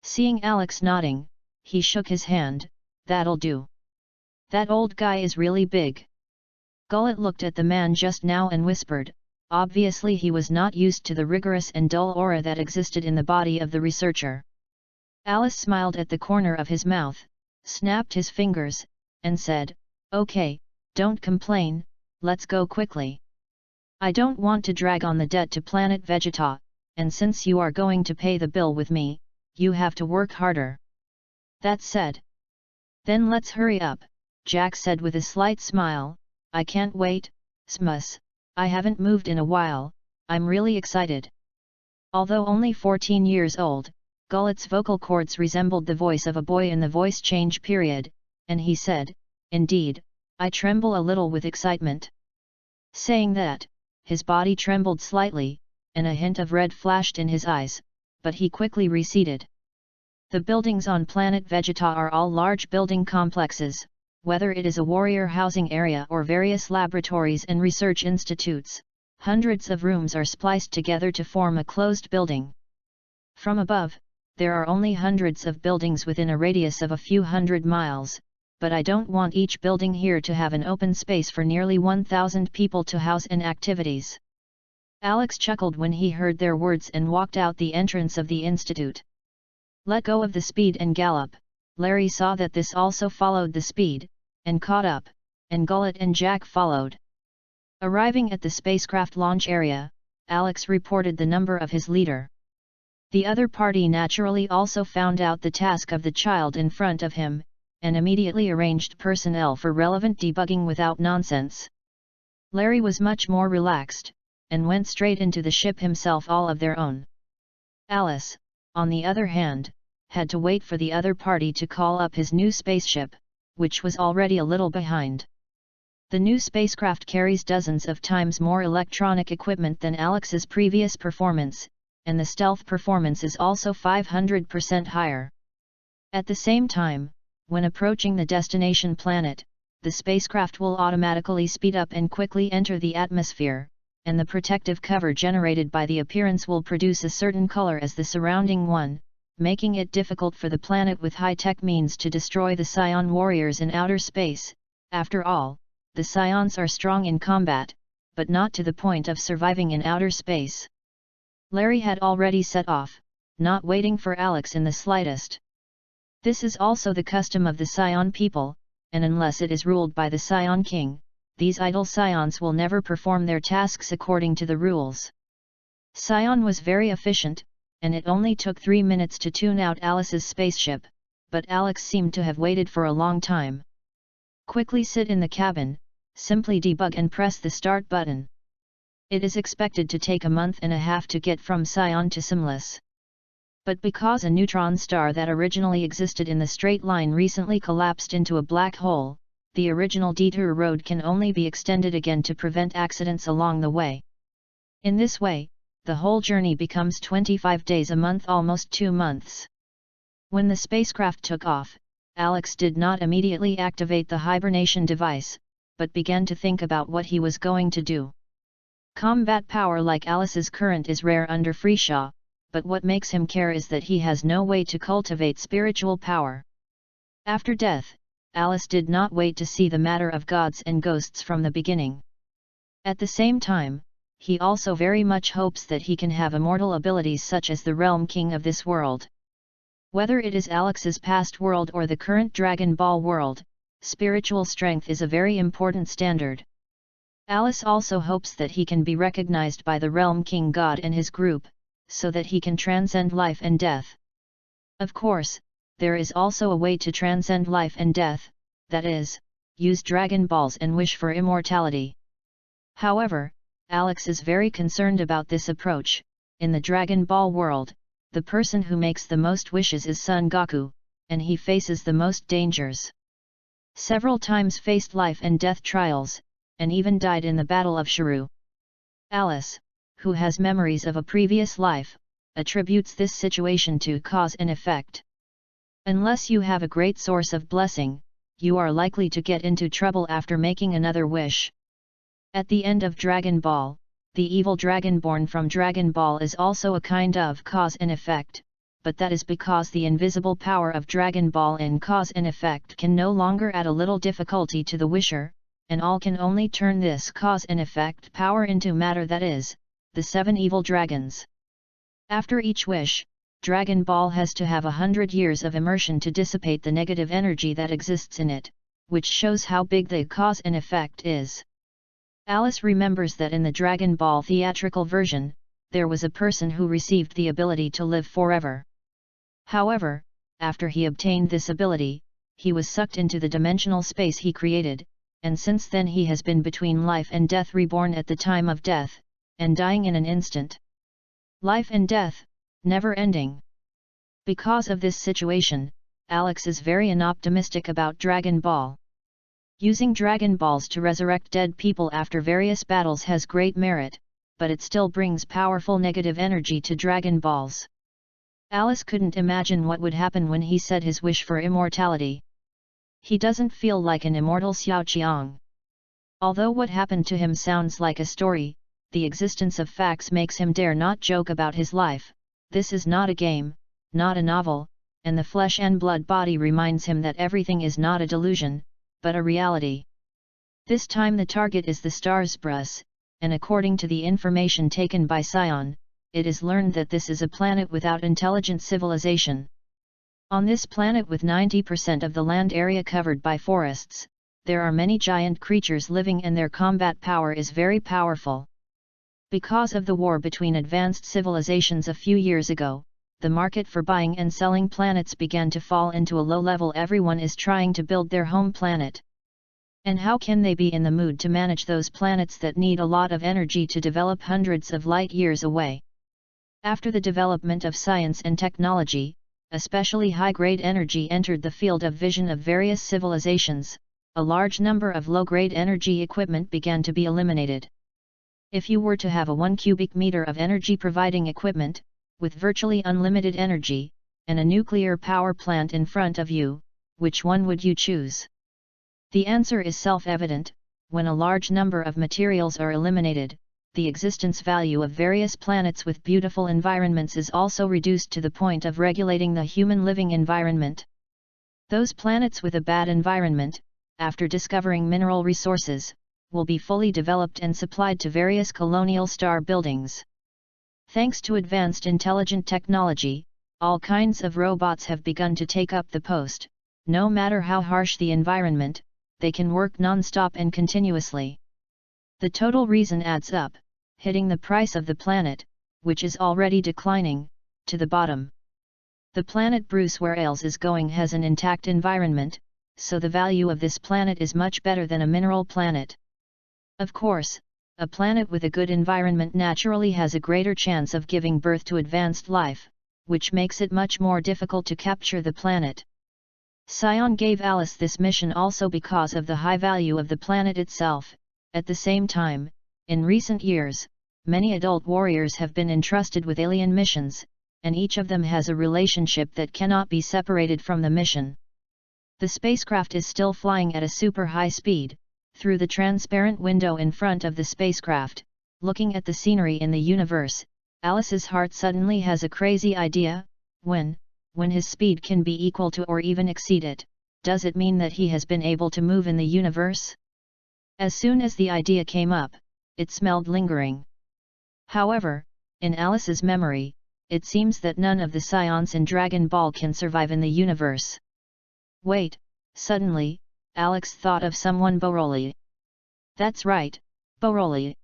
Seeing Alex nodding, he shook his hand, that'll do. That old guy is really big. Gullet looked at the man just now and whispered, obviously he was not used to the rigorous and dull aura that existed in the body of the researcher. Alice smiled at the corner of his mouth, snapped his fingers, and said, okay, don't complain, let's go quickly. I don't want to drag on the debt to planet Vegeta, and since you are going to pay the bill with me, you have to work harder. That said. Then let's hurry up, Jack said with a slight smile, I can't wait, Smus, I haven't moved in a while, I'm really excited. Although only 14 years old, Gullet's vocal cords resembled the voice of a boy in the voice change period, and he said, indeed, I tremble a little with excitement. Saying that, his body trembled slightly, and a hint of red flashed in his eyes, but he quickly receded. The buildings on planet Vegeta are all large building complexes, whether it is a warrior housing area or various laboratories and research institutes, hundreds of rooms are spliced together to form a closed building. From above, there are only hundreds of buildings within a radius of a few hundred miles, but I don't want each building here to have an open space for nearly 1,000 people to house in activities." Alex chuckled when he heard their words and walked out the entrance of the institute. Let go of the speed and gallop. Larry saw that this also followed the speed, and caught up, and Gullet and Jack followed. Arriving at the spacecraft launch area, Alex reported the number of his leader. The other party naturally also found out the task of the child in front of him, and immediately arranged personnel for relevant debugging without nonsense. Larry was much more relaxed, and went straight into the ship himself, all of their own. Alice, on the other hand, had to wait for the other party to call up his new spaceship, which was already a little behind. The new spacecraft carries dozens of times more electronic equipment than Alex's previous performance, and the stealth performance is also 500% higher. At the same time, when approaching the destination planet, the spacecraft will automatically speed up and quickly enter the atmosphere, and the protective cover generated by the appearance will produce a certain color as the surrounding one, making it difficult for the planet with high-tech means to destroy the Scion warriors in outer space. After all, the Scions are strong in combat, but not to the point of surviving in outer space. Larry had already set off, not waiting for Alex in the slightest. This is also the custom of the Scion people, and unless it is ruled by the Scion king, these idle Scions will never perform their tasks according to the rules. Scion was very efficient, and it only took 3 minutes to tune out Alice's spaceship, but Alex seemed to have waited for a long time. Quickly sit in the cabin, simply debug and press the start button. It is expected to take a month and a half to get from Scion to Simless. But because a neutron star that originally existed in the straight line recently collapsed into a black hole, the original detour road can only be extended again to prevent accidents along the way. In this way, the whole journey becomes 25 days a month, almost 2 months. When the spacecraft took off, Alex did not immediately activate the hibernation device, but began to think about what he was going to do. Combat power like Alice's current is rare under Freeshaw, but what makes him care is that he has no way to cultivate spiritual power. After death, Alice did not wait to see the matter of gods and ghosts from the beginning. At the same time, he also very much hopes that he can have immortal abilities such as the Realm King of this world. Whether it is Alex's past world or the current Dragon Ball world, spiritual strength is a very important standard. Alice also hopes that he can be recognized by the Realm King God and his group, so that he can transcend life and death. Of course, there is also a way to transcend life and death, that is, use Dragon Balls and wish for immortality. However, Alex is very concerned about this approach. In the Dragon Ball world, the person who makes the most wishes is Son Goku, and he faces the most dangers. Several times faced life and death trials, and even died in the Battle of Shiru. Alice, who has memories of a previous life, attributes this situation to cause and effect. Unless you have a great source of blessing, you are likely to get into trouble after making another wish. At the end of Dragon Ball, the evil dragon born from Dragon Ball is also a kind of cause and effect, but that is because the invisible power of Dragon Ball in cause and effect can no longer add a little difficulty to the wisher, and all can only turn this cause and effect power into matter, that is, the 7 evil dragons. After each wish, Dragon Ball has to have 100 years of immersion to dissipate the negative energy that exists in it, which shows how big the cause and effect is. Alice remembers that in the Dragon Ball theatrical version, there was a person who received the ability to live forever. However, after he obtained this ability, he was sucked into the dimensional space he created, and since then he has been between life and death, reborn at the time of death, and dying in an instant. Life and death, never ending. Because of this situation, Alex is very unoptimistic about Dragon Ball. Using Dragon Balls to resurrect dead people after various battles has great merit, but it still brings powerful negative energy to Dragon Balls. Alice couldn't imagine what would happen when he said his wish for immortality. He doesn't feel like an immortal Xiao Qiang. Although what happened to him sounds like a story, the existence of facts makes him dare not joke about his life. This is not a game, not a novel, and the flesh and blood body reminds him that everything is not a delusion, but a reality. This time the target is the star's Brus, and according to the information taken by Sion, it is learned that this is a planet without intelligent civilization. On this planet with 90% of the land area covered by forests, there are many giant creatures living and their combat power is very powerful. Because of the war between advanced civilizations a few years ago, the market for buying and selling planets began to fall into a low level. Everyone is trying to build their home planet. And how can they be in the mood to manage those planets that need a lot of energy to develop hundreds of light years away? After the development of science and technology, especially high-grade energy entered the field of vision of various civilizations, a large number of low-grade energy equipment began to be eliminated. If you were to have a 1 cubic meter of energy-providing equipment, with virtually unlimited energy, and a nuclear power plant in front of you, which one would you choose? The answer is self-evident. When a large number of materials are eliminated, the existence value of various planets with beautiful environments is also reduced to the point of regulating the human living environment. Those planets with a bad environment, after discovering mineral resources, will be fully developed and supplied to various colonial star buildings. Thanks to advanced intelligent technology, all kinds of robots have begun to take up the post. No matter how harsh the environment, they can work non-stop and continuously. The total reason adds up, hitting the price of the planet, which is already declining, to the bottom. The planet Bruce where Ailes is going has an intact environment, so the value of this planet is much better than a mineral planet. Of course, a planet with a good environment naturally has a greater chance of giving birth to advanced life, which makes it much more difficult to capture the planet. Sion gave Alice this mission also because of the high value of the planet itself. At the same time, in recent years, many adult warriors have been entrusted with alien missions, and each of them has a relationship that cannot be separated from the mission. The spacecraft is still flying at a super high speed. Through the transparent window in front of the spacecraft, looking at the scenery in the universe, Alice's heart suddenly has a crazy idea. When his speed can be equal to or even exceed it, does it mean that he has been able to move in the universe? As soon as the idea came up, it smelled lingering. However, in Alice's memory, it seems that none of the scions in Dragon Ball can survive in the universe. Wait, suddenly, Alex thought of someone. Broly. That's right, Broly.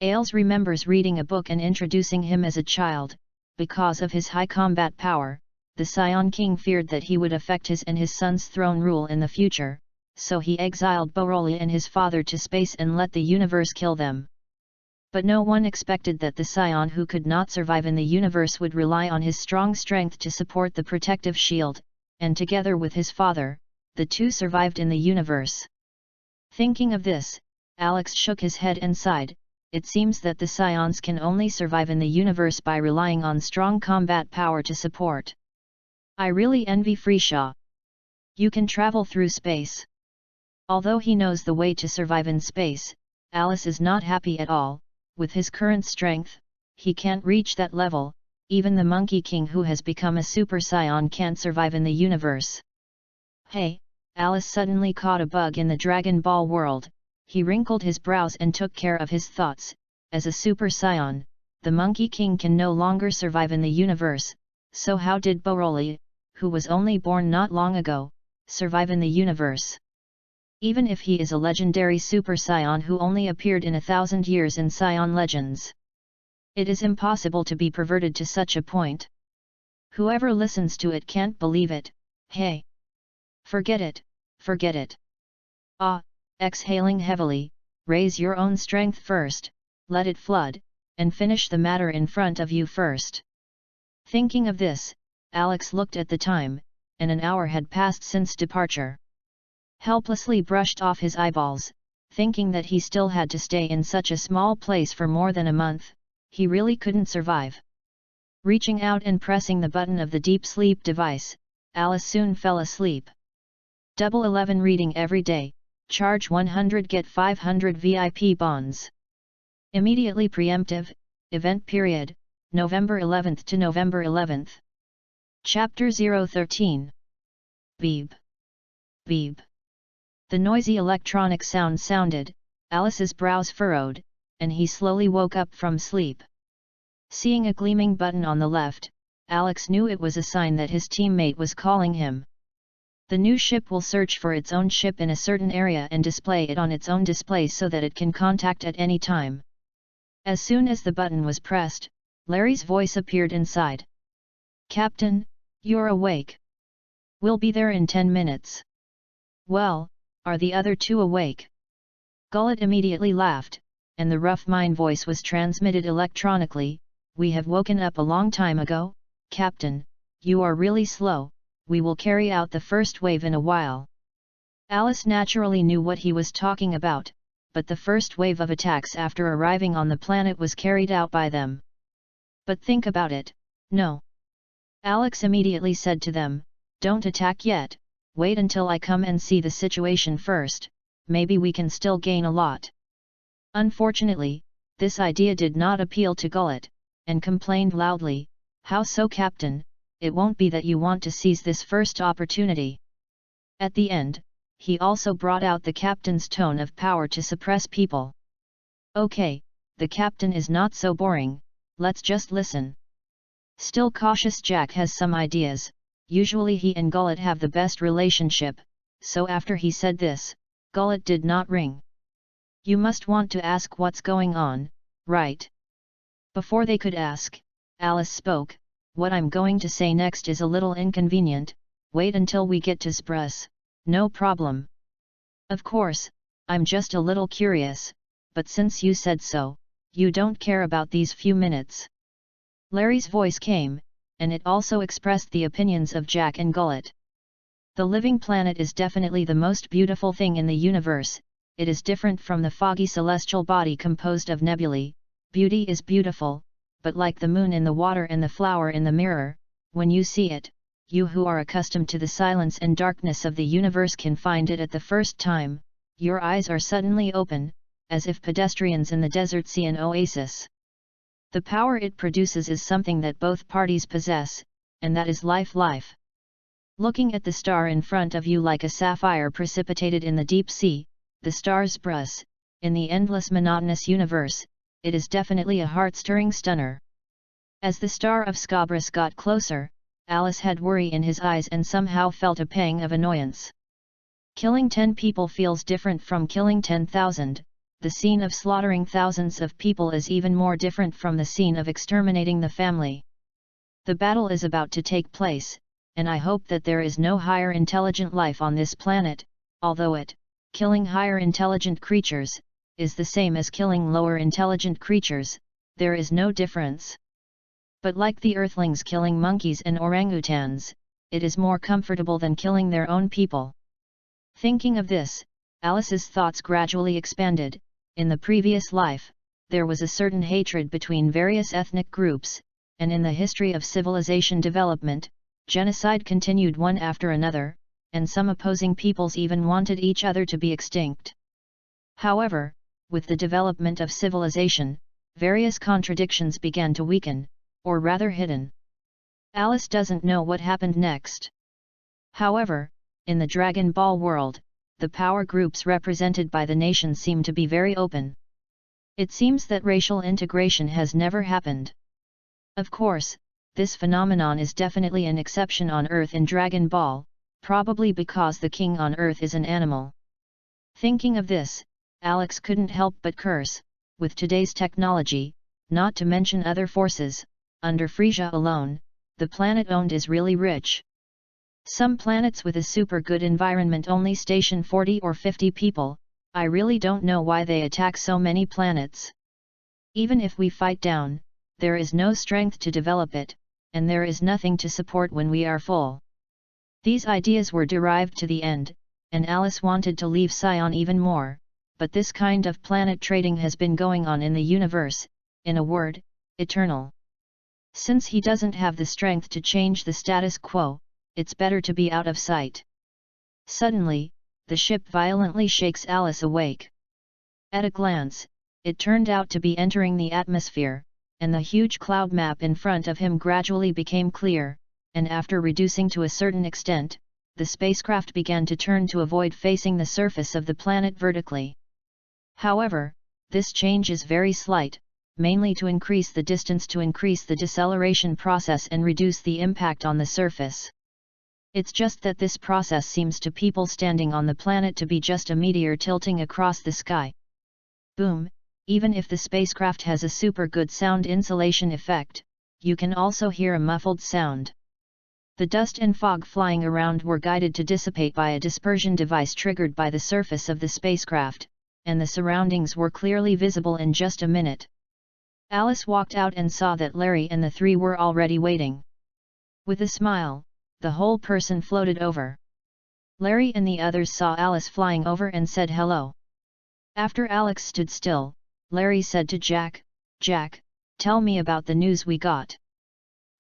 Ailes remembers reading a book and introducing him as a child. Because of his high combat power, the Scion King feared that he would affect his and his son's throne rule in the future, so he exiled Broly and his father to space and let the universe kill them. But no one expected that the Scion who could not survive in the universe would rely on his strong strength to support the protective shield, and together with his father, the two survived in the universe. Thinking of this, Alex shook his head and sighed. It seems that the Scions can only survive in the universe by relying on strong combat power to support. I really envy Freeshaw. You can travel through space. Although he knows the way to survive in space, Alice is not happy at all. With his current strength, he can't reach that level. Even the Monkey King who has become a Super Scion can't survive in the universe. Hey, Alice suddenly caught a bug in the Dragon Ball world. He wrinkled his brows and took care of his thoughts. As a Super Scion, the Monkey King can no longer survive in the universe, so how did Broly, who was only born not long ago, survive in the universe? Even if he is a legendary Super Scion who only appeared in 1,000 years in Scion legends, it is impossible to be perverted to such a point. Whoever listens to it can't believe it. Hey! Forget it, forget it. Exhaling heavily, raise your own strength first, let it flood, and finish the matter in front of you first. Thinking of this, Alex looked at the time, and an hour had passed since departure. Helplessly brushed off his eyeballs, thinking that he still had to stay in such a small place for more than a month. He really couldn't survive. Reaching out and pressing the button of the deep sleep device, Alice soon fell asleep. 11 reading every day, charge 100 get 500 VIP bonds. Immediately preemptive, event period, November 11th to November 11th. Chapter 013. Beep. Beep. The noisy electronic sound sounded, Alice's brows furrowed, and he slowly woke up from sleep. Seeing a gleaming button on the left, Alex knew it was a sign that his teammate was calling him. The new ship will search for its own ship in a certain area and display it on its own display so that it can contact at any time. As soon as the button was pressed, Larry's voice appeared inside. "Captain, you're awake. We'll be there in 10 minutes. Well, are the other two awake?" Gullet immediately laughed, and the rough mine voice was transmitted electronically. "We have woken up a long time ago, Captain. You are really slow. We will carry out the first wave in a while." Alice naturally knew what he was talking about, but the first wave of attacks after arriving on the planet was carried out by them. "But think about it, no." Alex immediately said to them, "Don't attack yet, wait until I come and see the situation first, maybe we can still gain a lot." Unfortunately, this idea did not appeal to Gullet, and complained loudly, "How so, Captain? It won't be that you want to seize this first opportunity." At the end, he also brought out the captain's tone of power to suppress people. "Okay, the captain is not so boring, let's just listen." Still cautious Jack has some ideas. Usually he and Gullet have the best relationship, so after he said this, Gullet did not ring. "You must want to ask what's going on, right?" Before they could ask, Alice spoke. "What I'm going to say next is a little inconvenient, wait until we get to Sprus, no problem." "Of course, I'm just a little curious, but since you said so, you don't care about these few minutes." Larry's voice came, and it also expressed the opinions of Jack and Gullet. "The living planet is definitely the most beautiful thing in the universe. It is different from the foggy celestial body composed of nebulae. Beauty is beautiful, but like the moon in the water and the flower in the mirror, when you see it, you who are accustomed to the silence and darkness of the universe can find it at the first time. Your eyes are suddenly open, as if pedestrians in the desert see an oasis. The power it produces is something that both parties possess, and that is life. Looking at the star in front of you like a sapphire precipitated in the deep sea, the star's Sprus, in the endless monotonous universe, it is definitely a heart-stirring stunner." As the star of Scabras got closer, Alice had worry in his eyes and somehow felt a pang of annoyance. Killing 10 people feels different from killing 10,000, the scene of slaughtering thousands of people is even more different from the scene of exterminating the family. The battle is about to take place, and I hope that there is no higher intelligent life on this planet, although killing higher intelligent creatures, is the same as killing lower intelligent creatures, there is no difference. But like the Earthlings killing monkeys and orangutans, it is more comfortable than killing their own people. Thinking of this, Alice's thoughts gradually expanded. In the previous life, there was a certain hatred between various ethnic groups, and in the history of civilization development, genocide continued one after another, and some opposing peoples even wanted each other to be extinct. However, with the development of civilization, various contradictions began to weaken, or rather hidden. Alice doesn't know what happened next. However, in the Dragon Ball world, the power groups represented by the nation seem to be very open. It seems that racial integration has never happened. Of course, this phenomenon is definitely an exception on Earth in Dragon Ball, probably because the king on Earth is an animal. Thinking of this, Alex couldn't help but curse. With today's technology, not to mention other forces, under Frisia alone, the planet owned is really rich. Some planets with a super good environment only station 40 or 50 people. I really don't know why they attack so many planets. Even if we fight down, there is no strength to develop it, and there is nothing to support when we are full. These ideas were derived to the end, and Alice wanted to leave Sion even more, but this kind of planet trading has been going on in the universe, in a word, eternal. Since he doesn't have the strength to change the status quo, it's better to be out of sight. Suddenly, the ship violently shakes Alice awake. At a glance, it turned out to be entering the atmosphere, and the huge cloud map in front of him gradually became clear. and after reducing to a certain extent, the spacecraft began to turn to avoid facing the surface of the planet vertically. However, this change is very slight, mainly to increase the distance to increase the deceleration process and reduce the impact on the surface. It's just that this process seems to people standing on the planet to be just a meteor tilting across the sky. Boom, even if the spacecraft has a super good sound insulation effect, you can also hear a muffled sound. The dust and fog flying around were guided to dissipate by a dispersion device triggered by the surface of the spacecraft, and the surroundings were clearly visible in just a minute. Alice walked out and saw that Larry and the three were already waiting. With a smile, the whole person floated over. Larry and the others saw Alice flying over and said hello. After Alex stood still, Larry said to Jack, "Jack, tell me about the news we got."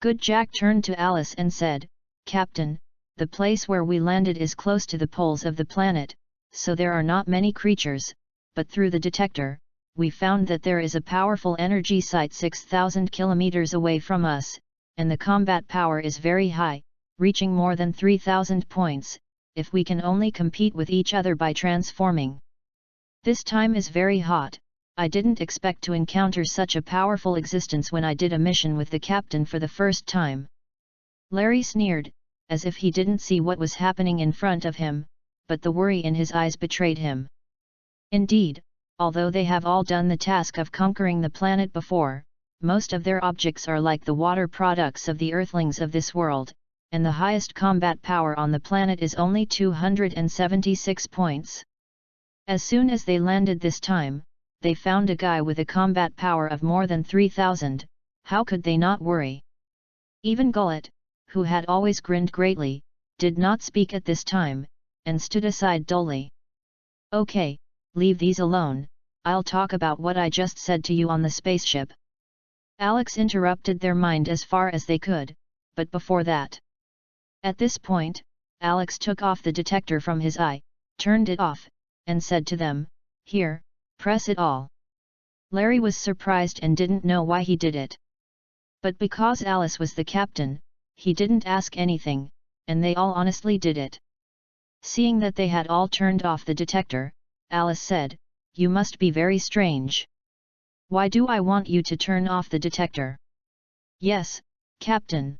Good Jack turned to Alice and said, "Captain, the place where we landed is close to the poles of the planet, so there are not many creatures, but through the detector, we found that there is a powerful energy site 6,000 kilometers away from us, and the combat power is very high, reaching more than 3,000 points, if we can only compete with each other by transforming. This time is very hot. I didn't expect to encounter such a powerful existence when I did a mission with the captain for the first time." Larry sneered, as if he didn't see what was happening in front of him, but the worry in his eyes betrayed him. Indeed, although they have all done the task of conquering the planet before, most of their objects are like the water products of the earthlings of this world, and the highest combat power on the planet is only 276 points. As soon as they landed this time, they found a guy with a combat power of more than 3,000, how could they not worry? Even Gullet, who had always grinned greatly, did not speak at this time, and stood aside dully. "Okay, leave these alone, I'll talk about what I just said to you on the spaceship." Alex interrupted their mind as far as they could, but before that. At this point, Alex took off the detector from his eye, turned it off, and said to them, "Here, press it all." Larry was surprised and didn't know why he did it. But because Alice was the captain, he didn't ask anything, and they all honestly did it. Seeing that they had all turned off the detector, Alice said, "You must be very strange. Why do I want you to turn off the detector?" "Yes, Captain.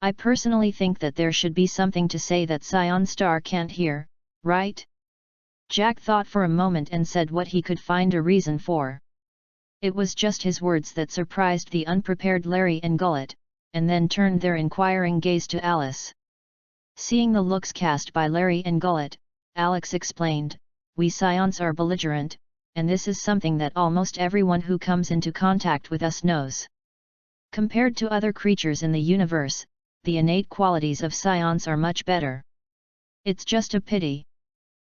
I personally think that there should be something to say that Scion Star can't hear, right?" Jack thought for a moment and said what he could find a reason for. It was just his words that surprised the unprepared Larry and Gullet, and then turned their inquiring gaze to Alice. Seeing the looks cast by Larry and Gullet, Alex explained, "We Scions are belligerent, and this is something that almost everyone who comes into contact with us knows. Compared to other creatures in the universe, the innate qualities of Scions are much better. It's just a pity."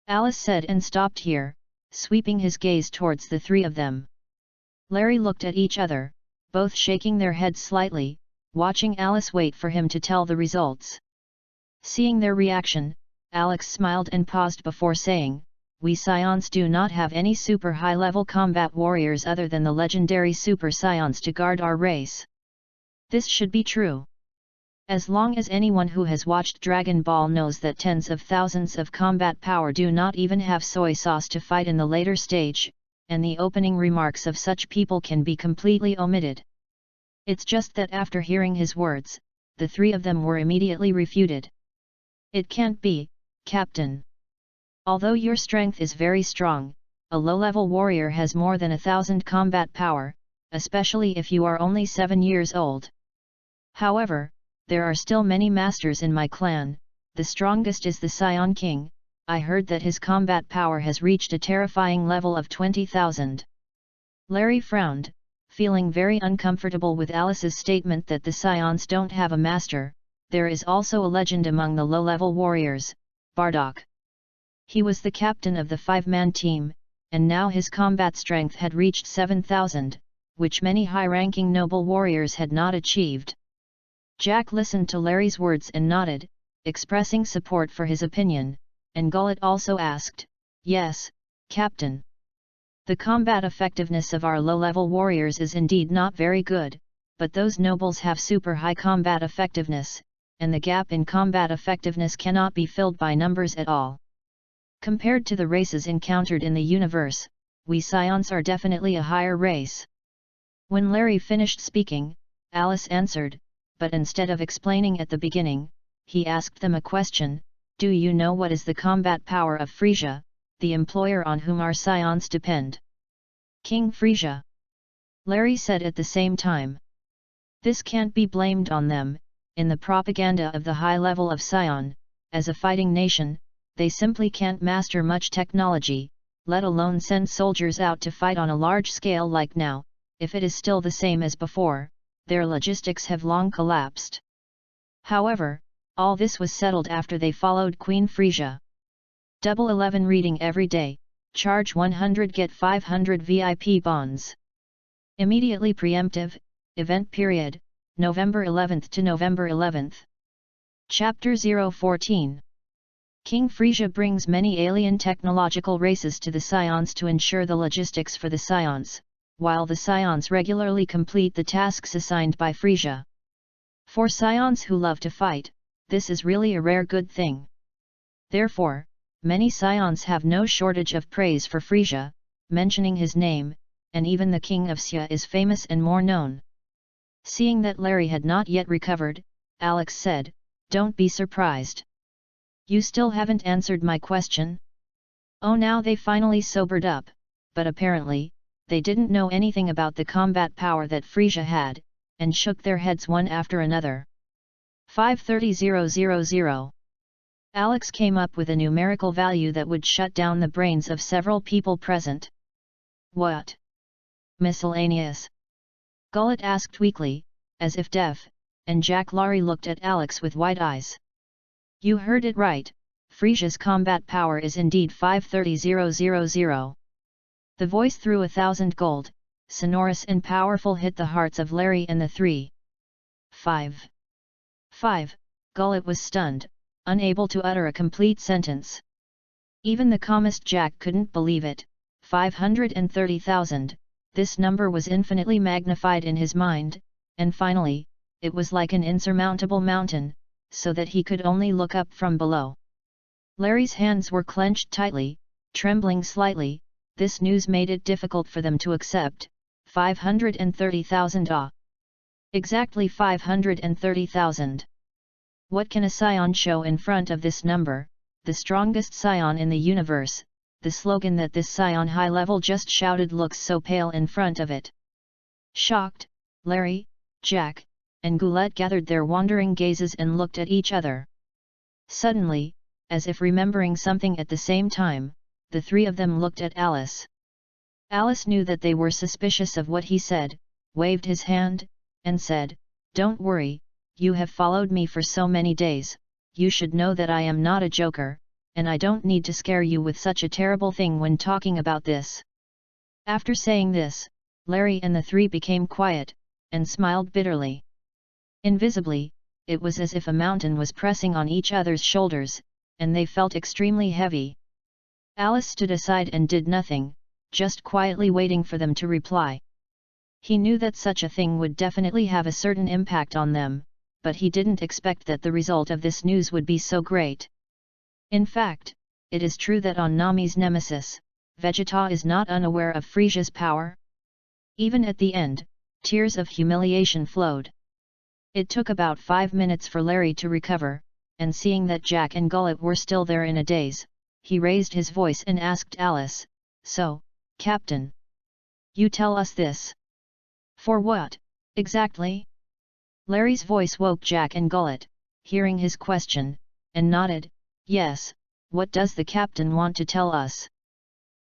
Alice said and stopped here, sweeping his gaze towards the three of them. Larry looked at each other, both shaking their heads slightly, watching Alice wait for him to tell the results. Seeing their reaction, Alex smiled and paused before saying, "We Scions do not have any super high-level combat warriors other than the legendary Super Scions to guard our race. This should be true. As long as anyone who has watched Dragon Ball knows that tens of thousands of combat power do not even have soy sauce to fight in the later stage, and the opening remarks of such people can be completely omitted." It's just that after hearing his words, the three of them were immediately refuted. "It can't be, Captain. Although your strength is very strong, a low-level warrior has more than 1,000 combat power, especially if you are only 7 years old. However, there are still many masters in my clan. The strongest is the Scion King. I heard that his combat power has reached a terrifying level of 20,000. Larry frowned, feeling very uncomfortable with Alice's statement that the Scions don't have a master. There is also a legend among the low-level warriors, Bardock. He was the captain of the 5-man team, and now his combat strength had reached 7,000, which many high-ranking noble warriors had not achieved." Jack listened to Larry's words and nodded, expressing support for his opinion, and Gullet also asked, "Yes, Captain. The combat effectiveness of our low-level warriors is indeed not very good, but those nobles have super high combat effectiveness, and the gap in combat effectiveness cannot be filled by numbers at all. Compared to the races encountered in the universe, we Scions are definitely a higher race. When Larry finished speaking, Alice answered, but instead of explaining at the beginning, he asked them a question: do you know what is the combat power of Frisia, the employer on whom our Scions depend? King Frisia, Larry said at the same time. This can't be blamed on them. In the propaganda of the high level of Scion, as a fighting nation, they simply can't master much technology, let alone send soldiers out to fight on a large scale like now. If it is still the same as before, their logistics have long collapsed. However, all this was settled after they followed Queen Frisia. 11 reading every day, charge 100 get 500 VIP bonds. Immediately preemptive, event period, November 11th to November 11th. Chapter 014. King Frisia brings many alien technological races to the Scions to ensure the logistics for the Scions, while the Scions regularly complete the tasks assigned by Frisia. For Scions who love to fight, this is really a rare good thing. Therefore, many Scions have no shortage of praise for Frisia, mentioning his name, and even the King of Sia is famous and more known. Seeing that Larry had not yet recovered, Alex said, "Don't be surprised. You still haven't answered my question?" Oh, now they finally sobered up, but apparently, they didn't know anything about the combat power that Frisia had, and shook their heads one after another. 530,000. Alex came up with a numerical value that would shut down the brains of several people present. What? Miscellaneous? Gullet asked weakly, as if deaf, and Jack Laurie looked at Alex with wide eyes. You heard it right, Frisia's combat power is indeed 530,000. The voice threw 1,000 gold, sonorous and powerful, hit the hearts of Larry and the three. 5. Gullet was stunned, unable to utter a complete sentence. Even the calmest Jack couldn't believe it. 530,000, this number was infinitely magnified in his mind, and finally, it was like an insurmountable mountain, so that he could only look up from below. Larry's hands were clenched tightly, trembling slightly. This news made it difficult for them to accept. 530,000 Exactly 530,000. What can a Scion show in front of this number, the strongest Scion in the universe? The slogan that this Scion high level just shouted looks so pale in front of it. Shocked, Larry, Jack, and Goulet gathered their wandering gazes and looked at each other. Suddenly, as if remembering something at the same time, the three of them looked at Alice. Alice knew that they were suspicious of what he said, waved his hand, and said, "Don't worry, you have followed me for so many days, you should know that I am not a joker, and I don't need to scare you with such a terrible thing when talking about this." After saying this, Larry and the three became quiet, and smiled bitterly. Invisibly, it was as if a mountain was pressing on each other's shoulders, and they felt extremely heavy. Alice stood aside and did nothing, just quietly waiting for them to reply. He knew that such a thing would definitely have a certain impact on them, but he didn't expect that the result of this news would be so great. In fact, it is true that on Nami's nemesis, Vegeta is not unaware of Frisia's power. Even at the end, tears of humiliation flowed. It took about 5 minutes for Larry to recover, and seeing that Jack and Gullet were still there in a daze, he raised his voice and asked Alice, "So, Captain, you tell us this. For what, exactly?" Larry's voice woke Jack and Gullet, hearing his question, and nodded, "Yes, what does the captain want to tell us?"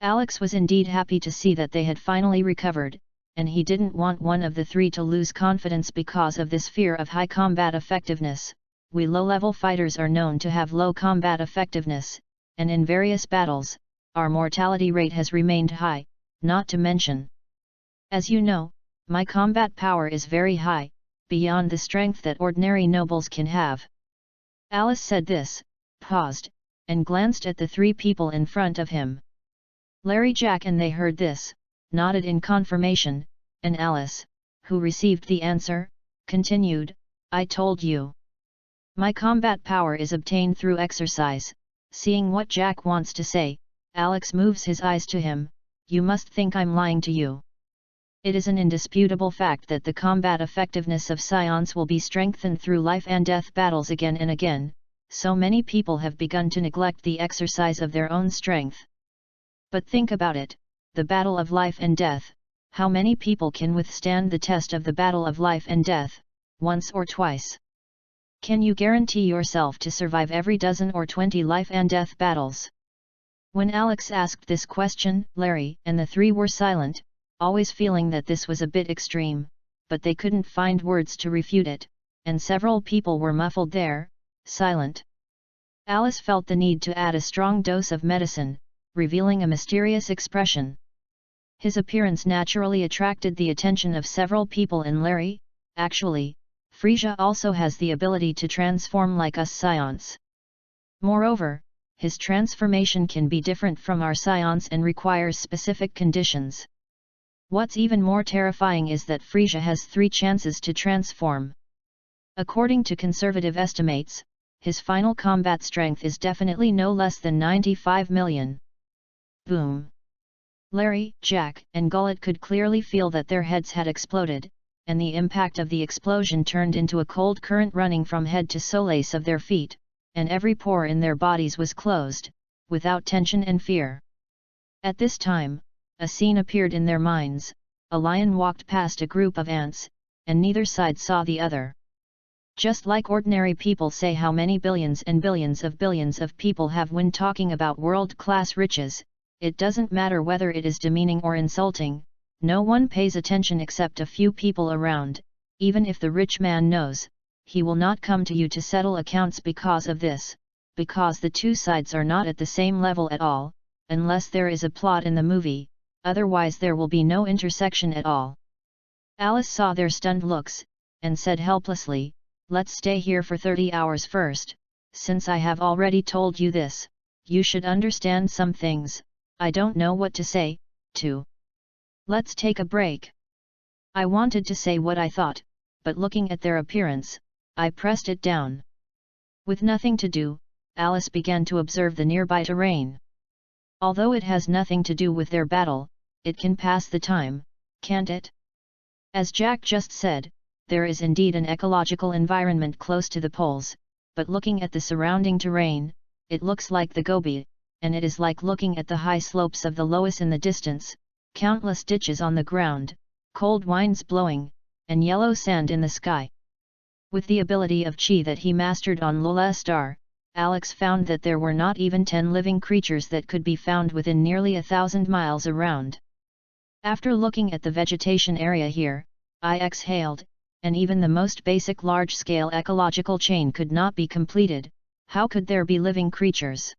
Alex was indeed happy to see that they had finally recovered, and he didn't want one of the three to lose confidence because of this fear of high combat effectiveness. We low-level fighters are known to have low combat effectiveness, and in various battles, our mortality rate has remained high, not to mention. As you know, my combat power is very high, beyond the strength that ordinary nobles can have. Alice said this, paused, and glanced at the three people in front of him. Larry, Jack and they heard this, nodded in confirmation, and Alice, who received the answer, continued, "I told you. My combat power is obtained through exercise. Seeing what Jack wants to say, Alex moves his eyes to him. You must think I'm lying to you. It is an indisputable fact that the combat effectiveness of scions will be strengthened through life and death battles again and again, so many people have begun to neglect the exercise of their own strength. But think about it, the battle of life and death, how many people can withstand the test of the battle of life and death, once or twice? Can you guarantee yourself to survive every dozen or 20 life and death battles? When Alex asked this question, Larry and the three were silent, always feeling that this was a bit extreme, but they couldn't find words to refute it, and several people were muffled there, silent. Alice felt the need to add a strong dose of medicine, revealing a mysterious expression. His appearance naturally attracted the attention of several people in Larry. Actually, Frisia also has the ability to transform like us scions. Moreover, his transformation can be different from our scions and requires specific conditions. What's even more terrifying is that Frisia has 3 chances to transform. According to conservative estimates, his final combat strength is definitely no less than 95 million. Boom! Larry, Jack, and Gullet could clearly feel that their heads had exploded, and the impact of the explosion turned into a cold current running from head to soles of their feet, and every pore in their bodies was closed, without tension and fear. At this time, a scene appeared in their minds. A lion walked past a group of ants, and neither side saw the other. Just like ordinary people say how many billions and billions of people have when talking about world-class riches, it doesn't matter whether it is demeaning or insulting, no one pays attention except a few people around. Even if the rich man knows, he will not come to you to settle accounts because of this, because the two sides are not at the same level at all, unless there is a plot in the movie. Otherwise there will be no intersection at all. Alice saw their stunned looks, and said helplessly, "Let's stay here for 30 hours first. Since I have already told you this, you should understand some things. I don't know what to say, too. Let's take a break." I wanted to say what I thought, but looking at their appearance, I pressed it down. With nothing to do, Alice began to observe the nearby terrain. Although it has nothing to do with their battle, it can pass the time, can't it? As Jack just said, there is indeed an ecological environment close to the poles, but looking at the surrounding terrain, it looks like the Gobi, and it is like looking at the high slopes of the Loess in the distance, countless ditches on the ground, cold winds blowing, and yellow sand in the sky. With the ability of Chi that he mastered on Lola Star, Alex found that there were not even 10 living creatures that could be found within nearly 1,000 miles around. After looking at the vegetation area here, I exhaled, and even the most basic large-scale ecological chain could not be completed. How could there be living creatures?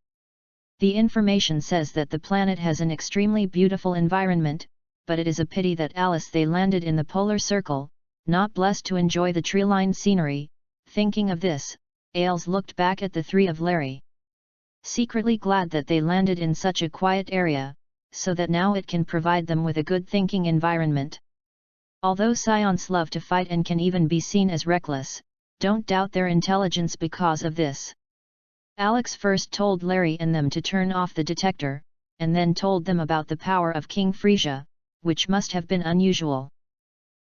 The information says that the planet has an extremely beautiful environment, but it is a pity that they landed in the polar circle, not blessed to enjoy the tree-lined scenery. Thinking of this, Ailes looked back at the three of Larry. Secretly glad that they landed in such a quiet area, so that now it can provide them with a good thinking environment. Although scions love to fight and can even be seen as reckless, don't doubt their intelligence because of this. Alex first told Larry and them to turn off the detector, and then told them about the power of King Frisia, which must have been unusual.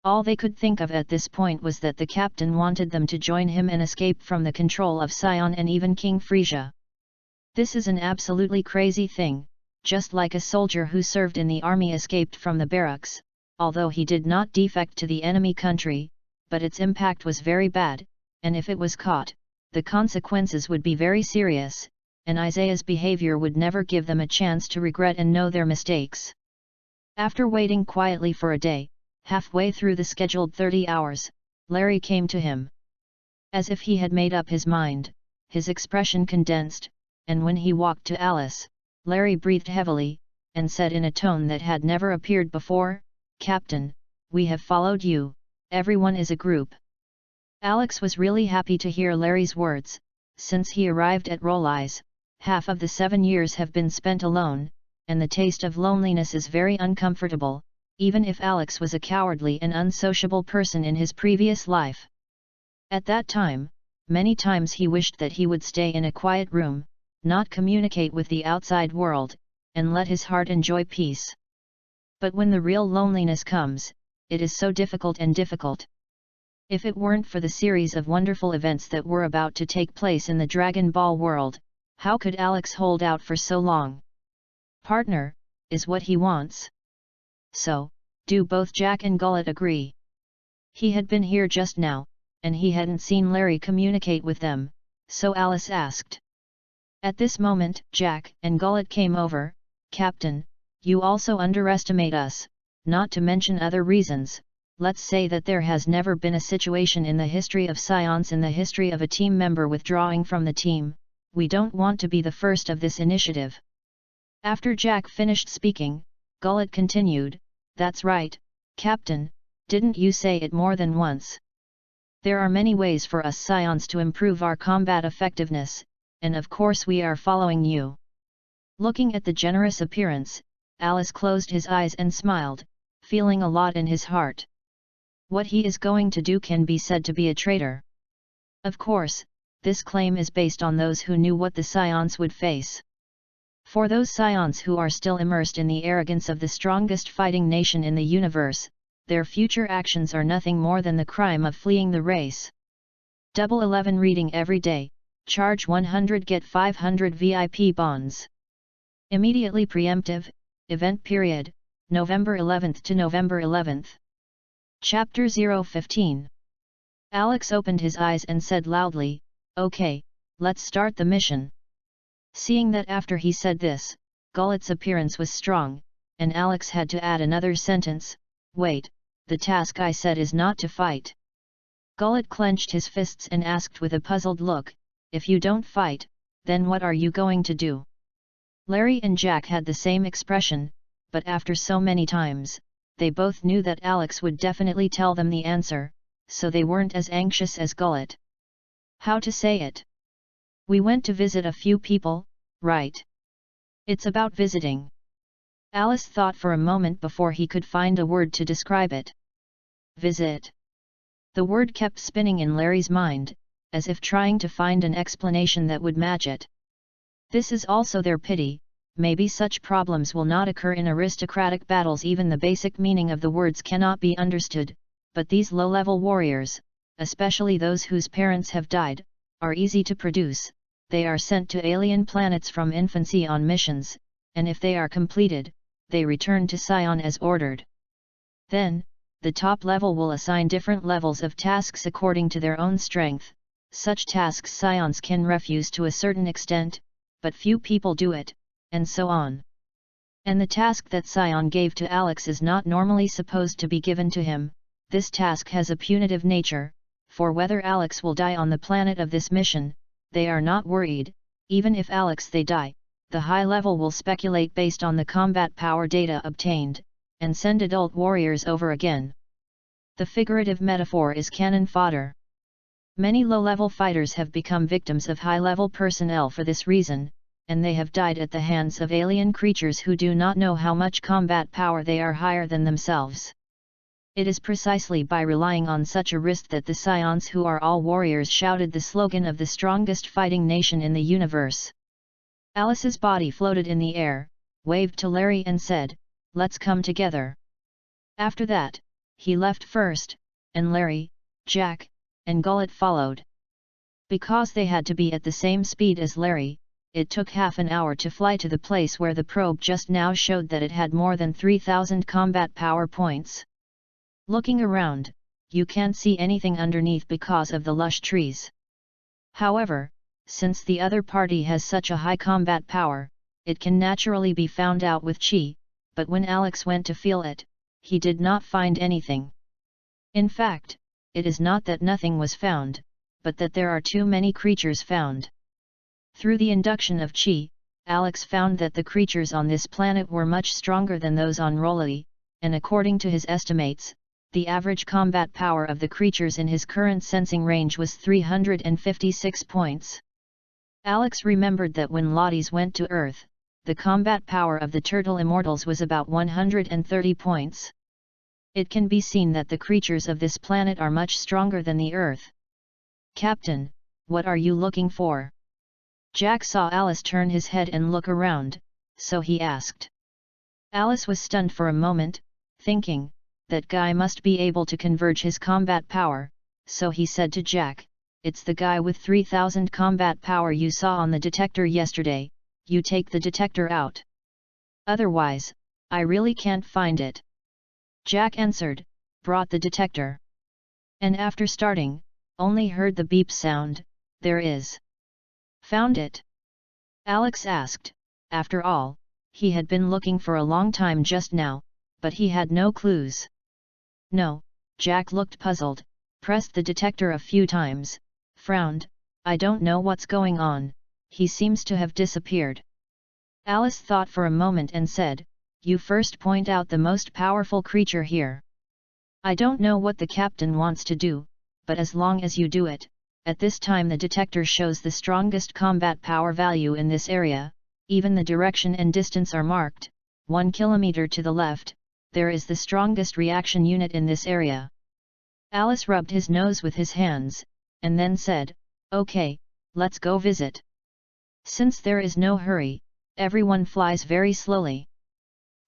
All they could think of at this point was that the captain wanted them to join him and escape from the control of Scion and even King Frisia. This is an absolutely crazy thing, just like a soldier who served in the army escaped from the barracks, although he did not defect to the enemy country, but its impact was very bad, and if it was caught, the consequences would be very serious, and Isaiah's behavior would never give them a chance to regret and know their mistakes. After waiting quietly for a day, halfway through the scheduled 30 hours, Larry came to him. As if he had made up his mind, his expression condensed, and when he walked to Alice, Larry breathed heavily, and said in a tone that had never appeared before, "Captain, we have followed you, everyone is a group." Alex was really happy to hear Larry's words. Since he arrived at Rollies, half of the 7 years have been spent alone, and the taste of loneliness is very uncomfortable, even if Alex was a cowardly and unsociable person in his previous life. At that time, Many times he wished that he would stay in a quiet room, not communicate with the outside world, and let his heart enjoy peace. But when the real loneliness comes, it is so difficult. If it weren't for the series of wonderful events that were about to take place in the Dragon Ball world, how could Alex hold out for so long? Partner, is what he wants. So, do both Jack and Gullet agree? He had been here just now, and he hadn't seen Larry communicate with them, so Alice asked. At this moment, Jack and Gullet came over. Captain, you also underestimate us, not to mention other reasons. Let's say that there has never been a situation in the history of Science in the history of a team member withdrawing from the team. We don't want to be the first of this initiative. After Jack finished speaking, Gullet continued, That's right, Captain, didn't you say it more than once? There are many ways for us Scions to improve our combat effectiveness, and of course we are following you. Looking at the generous appearance, Alice closed his eyes and smiled, feeling a lot in his heart. What he is going to do can be said to be a traitor. Of course, this claim is based on those who knew what the Scions would face. For those Scions who are still immersed in the arrogance of the strongest fighting nation in the universe, their future actions are nothing more than the crime of fleeing the race. 11 reading every day, charge 100 get 500 VIP bonds. Immediately preemptive, event period, November 11th to November 11th. Chapter 015. Alex opened his eyes and said loudly, Okay, let's start the mission. Seeing that after he said this, Gullet's appearance was strong, and Alex had to add another sentence, Wait, the task I said is not to fight. Gullet clenched his fists and asked with a puzzled look, If you don't fight, then what are you going to do? Larry and Jack had the same expression, but after so many times, they both knew that Alex would definitely tell them the answer, so they weren't as anxious as Gullet. How to say it? We went to visit a few people, right? It's about visiting. Alice thought for a moment before he could find a word to describe it. Visit. The word kept spinning in Larry's mind, as if trying to find an explanation that would match it. This is also their pity. Maybe such problems will not occur in aristocratic battles. Even the basic meaning of the words cannot be understood, but these low-level warriors, especially those whose parents have died, are easy to produce. They are sent to alien planets from infancy on missions, and if they are completed, they return to Scion as ordered. Then, the top level will assign different levels of tasks according to their own strength. Such tasks Scions can refuse to a certain extent, but few people do it, and so on. And the task that Scion gave to Alex is not normally supposed to be given to him. This task has a punitive nature, for whether Alex will die on the planet of this mission, they are not worried. Even if Alex they die, the high level will speculate based on the combat power data obtained, and send adult warriors over again. The figurative metaphor is cannon fodder. Many low-level fighters have become victims of high-level personnel for this reason, and they have died at the hands of alien creatures who do not know how much combat power they are higher than themselves. It is precisely by relying on such a risk that the Scions who are all warriors shouted the slogan of the strongest fighting nation in the universe. Alice's body floated in the air, waved to Larry and said, Let's come together. After that, he left first, and Larry, Jack, and Gullet followed. Because they had to be at the same speed as Larry, it took half an hour to fly to the place where the probe just now showed that it had more than 3,000 combat power points. Looking around, you can't see anything underneath because of the lush trees. However, since the other party has such a high combat power, it can naturally be found out with chi, but when Alex went to feel it, he did not find anything. In fact, it is not that nothing was found, but that there are too many creatures found. Through the induction of chi, Alex found that the creatures on this planet were much stronger than those on Roli, and according to his estimates, the average combat power of the creatures in his current sensing range was 356 points. Alex remembered that when Lotties went to Earth, the combat power of the turtle immortals was about 130 points. It can be seen that the creatures of this planet are much stronger than the Earth. Captain, what are you looking for? Jack saw Alice turn his head and look around, so he asked. Alice was stunned for a moment, thinking, that guy must be able to converge his combat power, so he said to Jack, it's the guy with 3000 combat power you saw on the detector yesterday, you take the detector out. Otherwise, I really can't find it. Jack answered, brought the detector. And after starting, only heard the beep sound, there is. Found it? Alex asked. After all, he had been looking for a long time just now, but he had no clues. No, Jack looked puzzled, pressed the detector a few times, frowned, I don't know what's going on, he seems to have disappeared. Alice thought for a moment and said, you first point out the most powerful creature here. I don't know what the captain wants to do, but as long as you do it, at this time the detector shows the strongest combat power value in this area, even the direction and distance are marked, 1 kilometer to the left, there is the strongest reaction unit in this area. Alice rubbed his nose with his hands, and then said, okay, let's go visit. Since there is no hurry, everyone flies very slowly.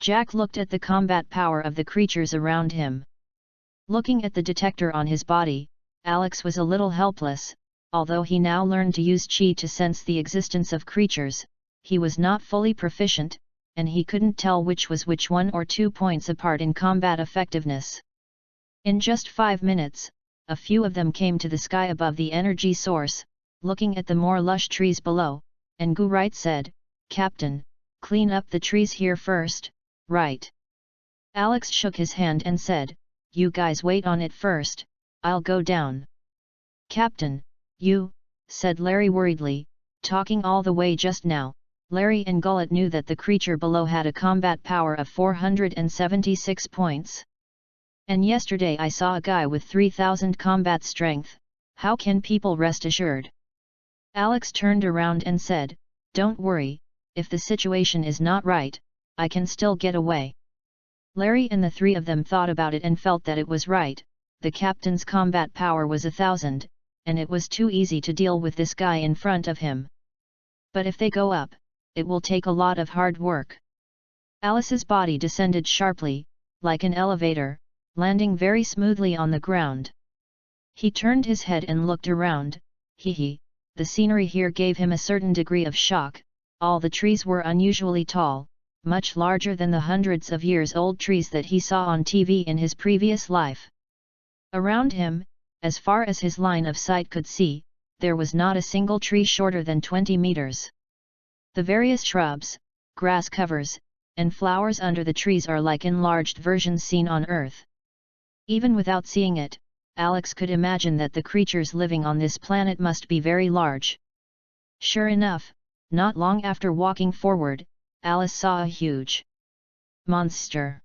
Jack looked at the combat power of the creatures around him. Looking at the detector on his body, Alex was a little helpless, although he now learned to use chi to sense the existence of creatures, he was not fully proficient, and he couldn't tell which was which 1 or 2 points apart in combat effectiveness. In just 5 minutes, a few of them came to the sky above the energy source, looking at the more lush trees below, and Gu said, Captain, clean up the trees here first, right? Alex shook his hand and said, you guys wait on it first, I'll go down. Captain, you, said Larry worriedly, talking all the way just now. Larry and Gullet knew that the creature below had a combat power of 476 points. And yesterday I saw a guy with 3000 combat strength, how can people rest assured? Alex turned around and said, don't worry, if the situation is not right, I can still get away. Larry and the three of them thought about it and felt that it was right, the captain's combat power was 1000, and it was too easy to deal with this guy in front of him. But if they go up, it will take a lot of hard work. Alice's body descended sharply, like an elevator, landing very smoothly on the ground. He turned his head and looked around, the scenery here gave him a certain degree of shock, all the trees were unusually tall, much larger than the hundreds of years old trees that he saw on TV in his previous life. Around him, as far as his line of sight could see, there was not a single tree shorter than 20 meters. The various shrubs, grass covers, and flowers under the trees are like enlarged versions seen on Earth. Even without seeing it, Alex could imagine that the creatures living on this planet must be very large. Sure enough, not long after walking forward, Alice saw a huge monster.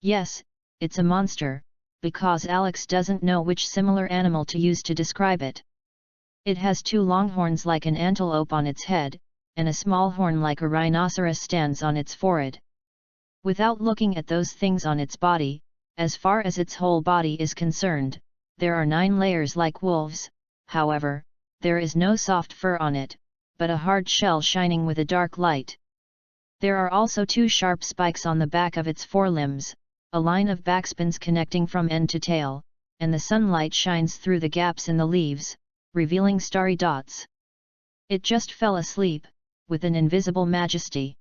Yes, it's a monster, because Alex doesn't know which similar animal to use to describe it. It has 2 long horns like an antelope on its head, and a small horn like a rhinoceros stands on its forehead. Without looking at those things on its body, as far as its whole body is concerned, there are 9 layers like wolves, however, there is no soft fur on it, but a hard shell shining with a dark light. There are also 2 sharp spikes on the back of its forelimbs, a line of backspins connecting from end to tail, and the sunlight shines through the gaps in the leaves, revealing starry dots. It just fell asleep, with an invisible majesty.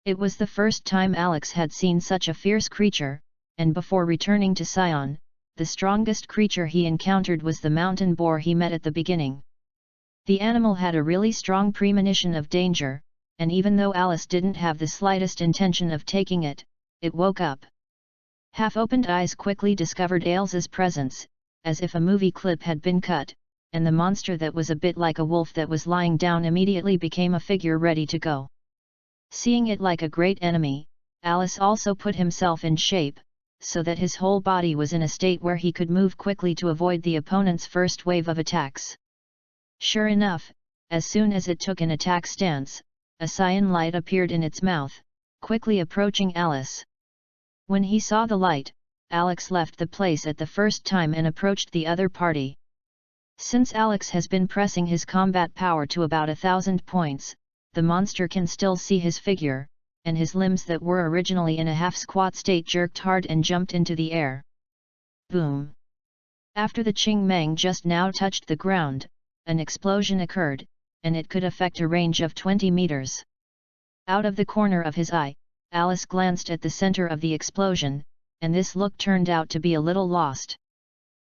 It was the first time Alex had seen such a fierce creature, and before returning to Sion, the strongest creature he encountered was the mountain boar he met at the beginning. The animal had a really strong premonition of danger, and even though Alice didn't have the slightest intention of taking it, it woke up. Half-opened eyes quickly discovered Ailes's presence, as if a movie clip had been cut, and the monster that was a bit like a wolf that was lying down immediately became a figure ready to go. Seeing it like a great enemy, Alice also put himself in shape, so that his whole body was in a state where he could move quickly to avoid the opponent's first wave of attacks. Sure enough, as soon as it took an attack stance, a cyan light appeared in its mouth, quickly approaching Alice. When he saw the light, Alex left the place at the first time and approached the other party. Since Alex has been pressing his combat power to about 1,000 points, the monster can still see his figure, and his limbs that were originally in a half-squat state jerked hard and jumped into the air. Boom! After the Ching Meng just now touched the ground, an explosion occurred, and it could affect a range of 20 meters. Out of the corner of his eye, Alice glanced at the center of the explosion, and this look turned out to be a little lost.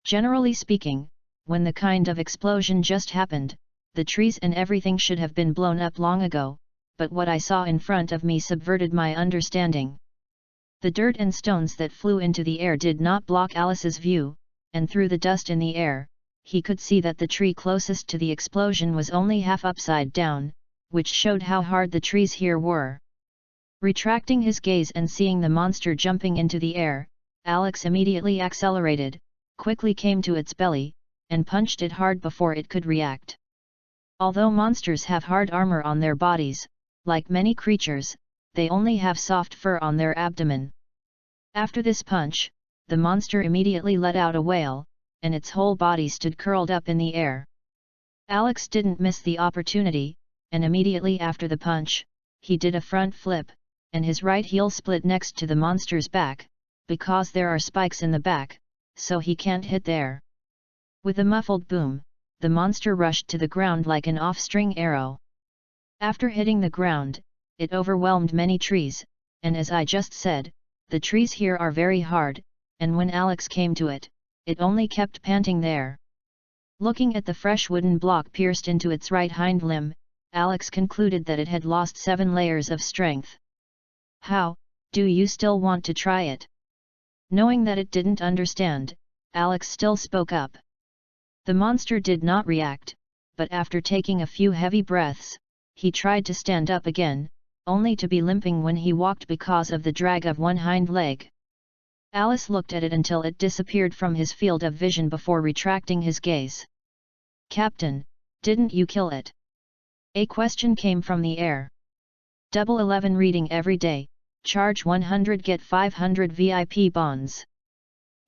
Generally speaking, when the kind of explosion just happened, the trees and everything should have been blown up long ago, but what I saw in front of me subverted my understanding. The dirt and stones that flew into the air did not block Alice's view, and through the dust in the air, he could see that the tree closest to the explosion was only half upside down, which showed how hard the trees here were. Retracting his gaze and seeing the monster jumping into the air, Alex immediately accelerated, quickly came to its belly, and punched it hard before it could react. Although monsters have hard armor on their bodies, like many creatures, they only have soft fur on their abdomen. After this punch, the monster immediately let out a wail, and its whole body stood curled up in the air. Alex didn't miss the opportunity, and immediately after the punch, he did a front flip, and his right heel split next to the monster's back, because there are spikes in the back, so he can't hit there. With a muffled boom, the monster rushed to the ground like an off-string arrow. After hitting the ground, it overwhelmed many trees, and as I just said, the trees here are very hard, and when Alex came to it, it only kept panting there. Looking at the fresh wooden block pierced into its right hind limb, Alex concluded that it had lost 7 layers of strength. How, do you still want to try it? Knowing that it didn't understand, Alex still spoke up. The monster did not react, but after taking a few heavy breaths, he tried to stand up again, only to be limping when he walked because of the drag of one hind leg. Alice looked at it until it disappeared from his field of vision before retracting his gaze. "Captain, didn't you kill it?" A question came from the air. 11 reading every day, charge 100 get 500 VIP bonds.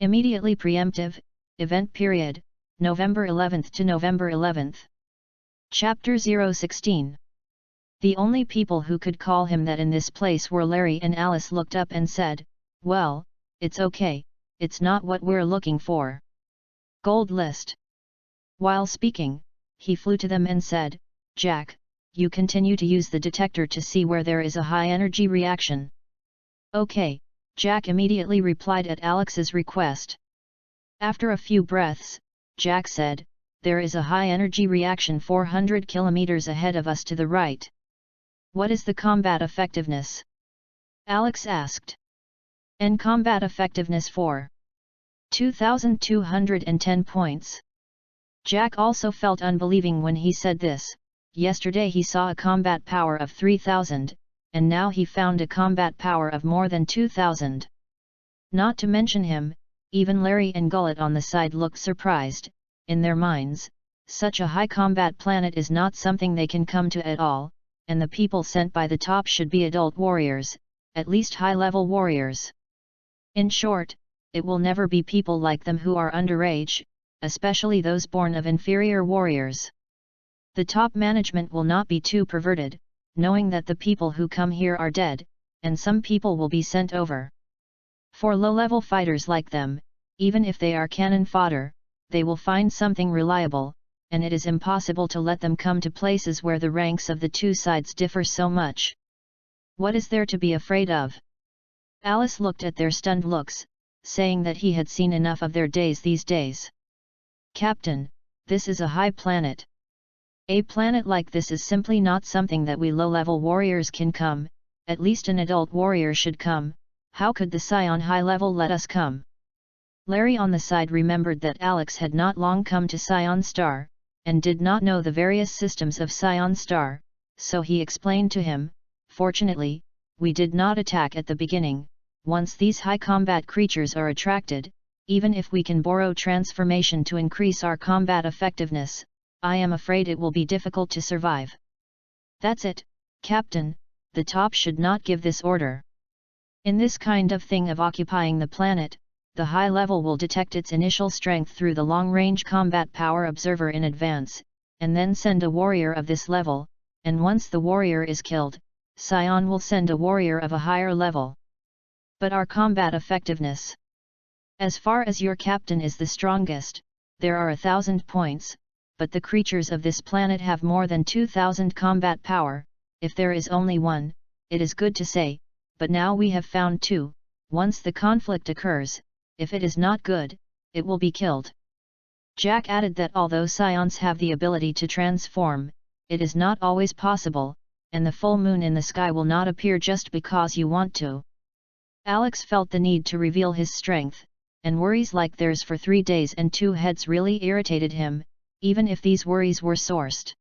Immediately preemptive, event period, November 11th to November 11th. Chapter-1-60. The only people who could call him that in this place were Larry and Alice looked up and said, "Well, it's okay, it's not what we're looking for." Gold list. While speaking, he flew to them and said, "Jack, you continue to use the detector to see where there is a high energy reaction." "Okay," Jack immediately replied at Alex's request. After a few breaths, Jack said, "There is a high energy reaction 400 kilometers ahead of us to the right." "What is the combat effectiveness?" Alex asked. "And combat effectiveness for 2,210 points. Jack also felt unbelieving when he said this. Yesterday he saw a combat power of 3,000, and now he found a combat power of more than 2,000. Not to mention him, even Larry and Gullet on the side looked surprised. In their minds, such a high combat planet is not something they can come to at all, and the people sent by the top should be adult warriors, at least high-level warriors. In short, it will never be people like them who are underage, especially those born of inferior warriors. The top management will not be too perverted, knowing that the people who come here are dead, and some people will be sent over. For low-level fighters like them, even if they are cannon fodder, they will find something reliable, and it is impossible to let them come to places where the ranks of the two sides differ so much. What is there to be afraid of? Alice looked at their stunned looks, saying that he had seen enough of their days these days. "Captain, this is a high planet. A planet like this is simply not something that we low-level warriors can come, at least an adult warrior should come. How could the Scion high level let us come?" Larry on the side remembered that Alex had not long come to Scion Star, and did not know the various systems of Scion Star, so he explained to him, "Fortunately, we did not attack at the beginning. Once these high combat creatures are attracted, even if we can borrow transformation to increase our combat effectiveness, I am afraid it will be difficult to survive." "That's it, Captain, the top should not give this order. In this kind of thing of occupying the planet, the high level will detect its initial strength through the long-range combat power observer in advance, and then send a warrior of this level, and once the warrior is killed, Scion will send a warrior of a higher level. But our combat effectiveness. As far as your captain is the strongest, there are 1,000 points, but the creatures of this planet have more than 2,000 combat power. If there is only one, it is good to say, but now we have found two. Once the conflict occurs, if it is not good, it will be killed. Jack added that although Scions have the ability to transform, it is not always possible, and the full moon in the sky will not appear just because you want to. Alex felt the need to reveal his strength, and worries like theirs for 3 days and 2 heads really irritated him, even if these worries were sourced.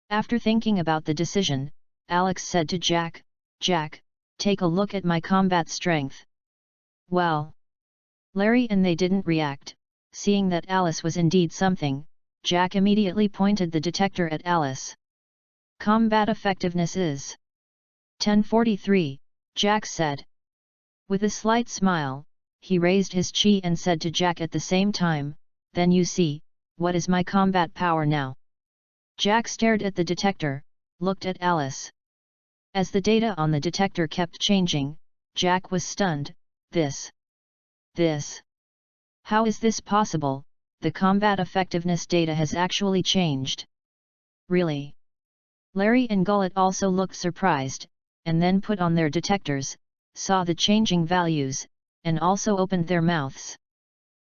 After thinking about the decision, Alex said to Jack, "Jack, take a look at my combat strength." Well, Larry and they didn't react. Seeing that Alice was indeed something, Jack immediately pointed the detector at Alice. "Combat effectiveness is 1043, Jack said. With a slight smile, he raised his chi and said to Jack at the same time, "Then you see, what is my combat power now?" Jack stared at the detector, looked at Alice. As the data on the detector kept changing, Jack was stunned. This. How is this possible? The combat effectiveness data has actually changed. Really? Larry and Gullet also looked surprised, and then put on their detectors, saw the changing values, and also opened their mouths.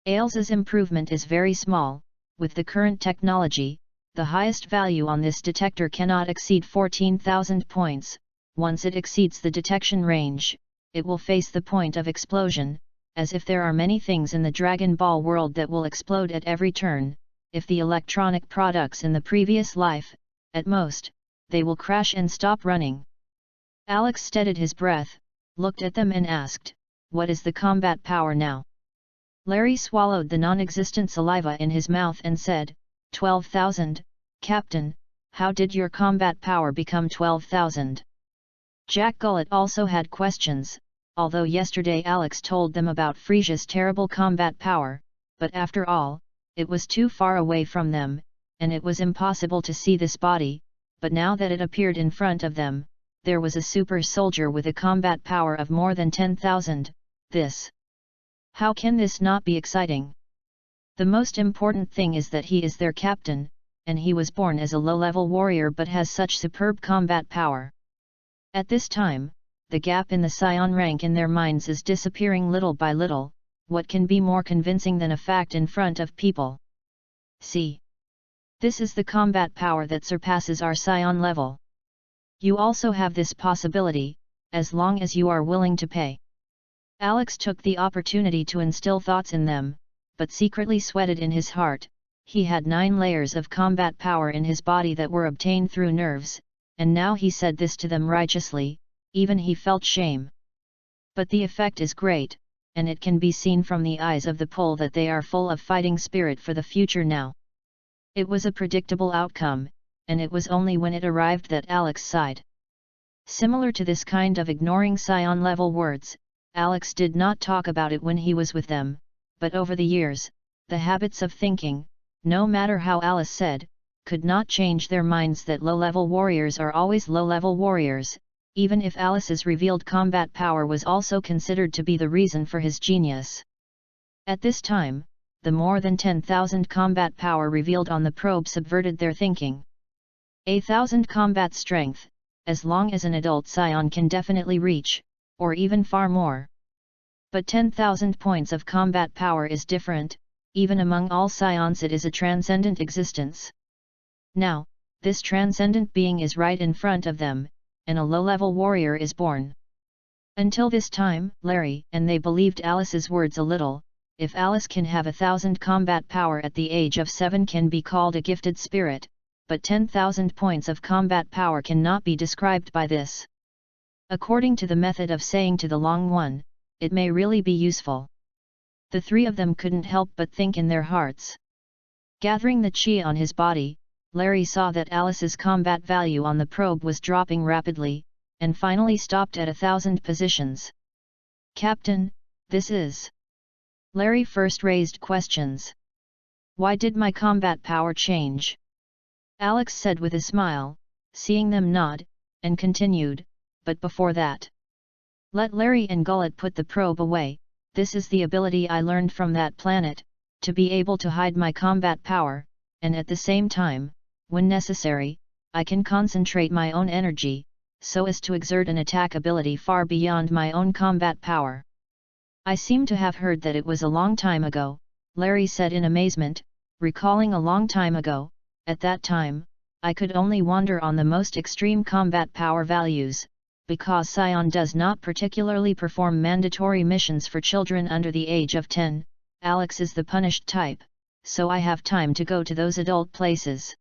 Ailes's improvement is very small. With the current technology, the highest value on this detector cannot exceed 14,000 points. Once it exceeds the detection range, it will face the point of explosion, as if there are many things in the Dragon Ball world that will explode at every turn. If the electronic products in the previous life, at most, they will crash and stop running. Alex steadied his breath, looked at them and asked, "What is the combat power now?" Larry swallowed the non-existent saliva in his mouth and said, 12,000, Captain, how did your combat power become 12,000? Jack Gullet also had questions, although yesterday Alex told them about Frisia's terrible combat power, but after all, it was too far away from them, and it was impossible to see this body, but now that it appeared in front of them, there was a super soldier with a combat power of more than 10,000, How can this not be exciting? The most important thing is that he is their captain, and he was born as a low-level warrior but has such superb combat power. At this time, the gap in the Scion rank in their minds is disappearing little by little. What can be more convincing than a fact in front of people? See. This is the combat power that surpasses our Scion level. You also have this possibility, as long as you are willing to pay. Alex took the opportunity to instill thoughts in them, but secretly sweated in his heart. He had 9 layers of combat power in his body that were obtained through nerves, and now he said this to them righteously, even he felt shame. But the effect is great, and it can be seen from the eyes of the pole that they are full of fighting spirit for the future now. It was a predictable outcome, and it was only when it arrived that Alex sighed. Similar to this kind of ignoring Scion level words, Alex did not talk about it when he was with them, but over the years, the habits of thinking, no matter how Alice said, could not change their minds that low-level warriors are always low-level warriors, even if Alice's revealed combat power was also considered to be the reason for his genius. At this time, the more than 10,000 combat power revealed on the probe subverted their thinking. 1,000 combat strength, as long as an adult Scion can definitely reach, or even far more. But 10,000 points of combat power is different. Even among all Scions it is a transcendent existence. Now, this transcendent being is right in front of them, and a low-level warrior is born. Until this time, Larry and they believed Alice's words a little. If Alice can have 1,000 combat power at the age of 7 can be called a gifted spirit, but 10,000 points of combat power cannot be described by this. According to the method of saying to the Long One, it may really be useful. The 3 of them couldn't help but think in their hearts. Gathering the chi on his body, Larry saw that Alice's combat value on the probe was dropping rapidly, and finally stopped at 1,000 positions. Captain, this is... Larry first raised questions. Why did my combat power change? Alex said with a smile, seeing them nod, and continued, but before that. Let Larry and Gullet put the probe away. This is the ability I learned from that planet, to be able to hide my combat power, and at the same time, when necessary, I can concentrate my own energy, so as to exert an attack ability far beyond my own combat power. I seem to have heard that it was a long time ago, Larry said in amazement, recalling a long time ago. At that time, I could only wander on the most extreme combat power values, because Scion does not particularly perform mandatory missions for children under the age of 10, Alex is the punished type, so I have time to go to those adult places.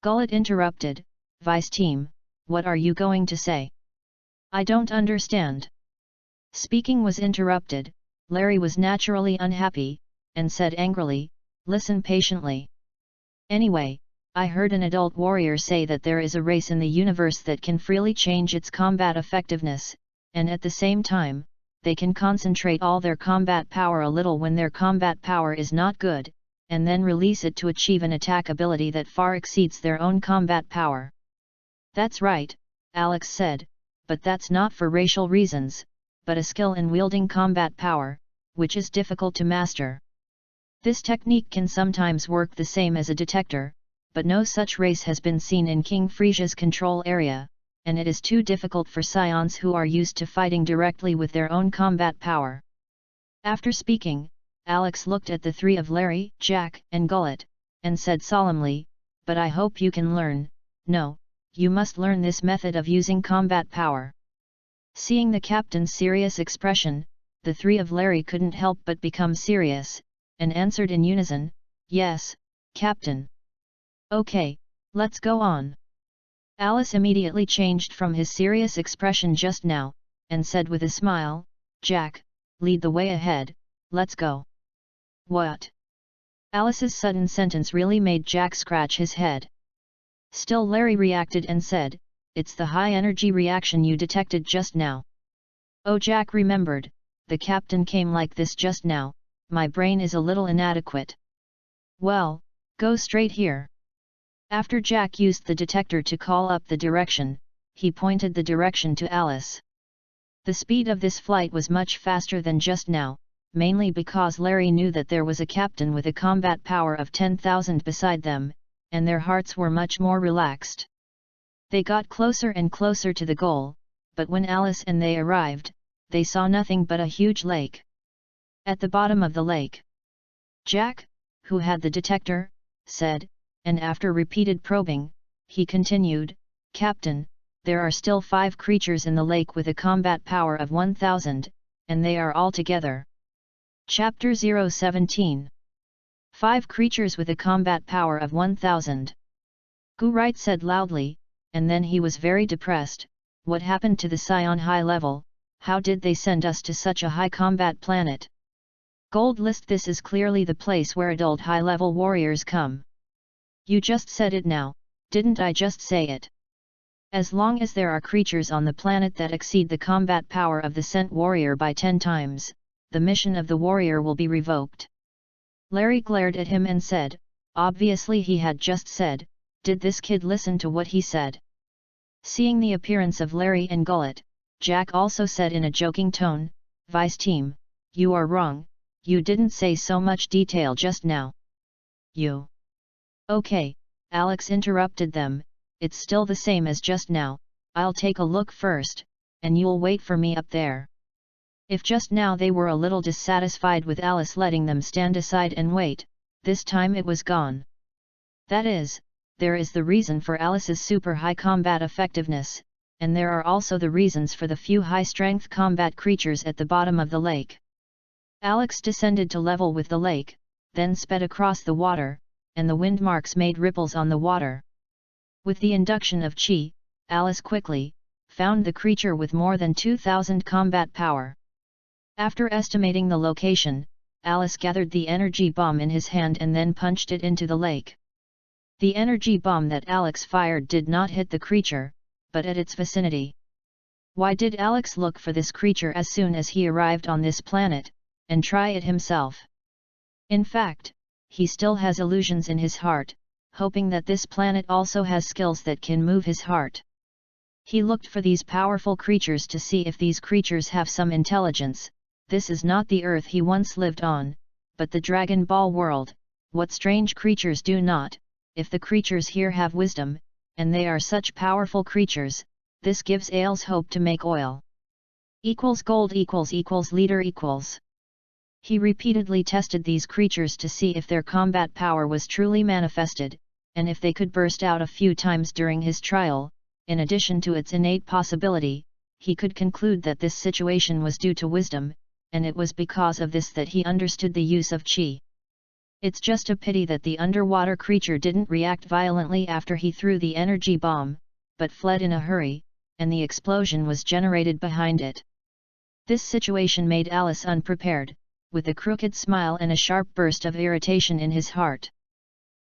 Gullet interrupted, Vice Team, what are you going to say? I don't understand. Speaking was interrupted, Larry was naturally unhappy, and said angrily, listen patiently. Anyway, I heard an adult warrior say that there is a race in the universe that can freely change its combat effectiveness, and at the same time, they can concentrate all their combat power a little when their combat power is not good, and then release it to achieve an attack ability that far exceeds their own combat power. That's right, Alex said, but that's not for racial reasons, but a skill in wielding combat power, which is difficult to master. This technique can sometimes work the same as a detector, but no such race has been seen in King Frisia's control area, and it is too difficult for Scions who are used to fighting directly with their own combat power. After speaking, Alex looked at the three of Larry, Jack, and Gullet, and said solemnly, but I hope you can learn, no, you must learn this method of using combat power. Seeing the captain's serious expression, the three of Larry couldn't help but become serious, and answered in unison, yes, Captain. Okay, let's go on. Alice immediately changed from his serious expression just now, and said with a smile, Jack, lead the way ahead, let's go. What? Alice's sudden sentence really made Jack scratch his head. Still Larry reacted and said, it's the high energy reaction you detected just now. Oh, Jack remembered, the captain came like this just now, my brain is a little inadequate. Well, go straight here. After Jack used the detector to call up the direction, he pointed the direction to Alice. The speed of this flight was much faster than just now, mainly because Larry knew that there was a captain with a combat power of 10,000 beside them, and their hearts were much more relaxed. They got closer and closer to the goal, but when Alice and they arrived, they saw nothing but a huge lake. At the bottom of the lake, Jack, who had the detector, said, and after repeated probing, he continued, Captain, there are still 5 creatures in the lake with a combat power of 1000, and they are all together. Chapter 0-17. 5 creatures with a combat power of 1000. Gu-Right said loudly, and then he was very depressed, what happened to the Scion high level, how did they send us to such a high combat planet? Gold list, this is clearly the place where adult high-level warriors come. You just said it now, didn't I just say it? As long as there are creatures on the planet that exceed the combat power of the sent warrior by 10 times, the mission of the warrior will be revoked. Larry glared at him and said, obviously he had just said, did this kid listen to what he said? Seeing the appearance of Larry and Gullet, Jack also said in a joking tone, Vice Team, you are wrong, you didn't say so much detail just now. You. Okay, Alex interrupted them, it's still the same as just now, I'll take a look first, and you'll wait for me up there. If just now they were a little dissatisfied with Alice letting them stand aside and wait, this time it was gone. That is, there is the reason for Alice's super high combat effectiveness, and there are also the reasons for the few high-strength combat creatures at the bottom of the lake. Alex descended to level with the lake, then sped across the water, and the wind marks made ripples on the water. With the induction of Chi, Alice quickly found the creature with more than 2000 combat power. After estimating the location, Alice gathered the energy bomb in his hand and then punched it into the lake. The energy bomb that Alex fired did not hit the creature, but at its vicinity. Why did Alex look for this creature as soon as he arrived on this planet, and try it himself. In fact, he still has illusions in his heart, hoping that this planet also has skills that can move his heart. He looked for these powerful creatures to see if these creatures have some intelligence. This is not the Earth he once lived on, but the Dragon Ball world. What strange creatures do not, if the creatures here have wisdom, and they are such powerful creatures, this gives Ailes hope to make oil. Gold leader . He repeatedly tested these creatures to see if their combat power was truly manifested, and if they could burst out a few times during his trial. In addition to its innate possibility, he could conclude that this situation was due to wisdom, and it was because of this that he understood the use of chi. It's just a pity that the underwater creature didn't react violently after he threw the energy bomb, but fled in a hurry, and the explosion was generated behind it. This situation made Alice unprepared, with a crooked smile and a sharp burst of irritation in his heart.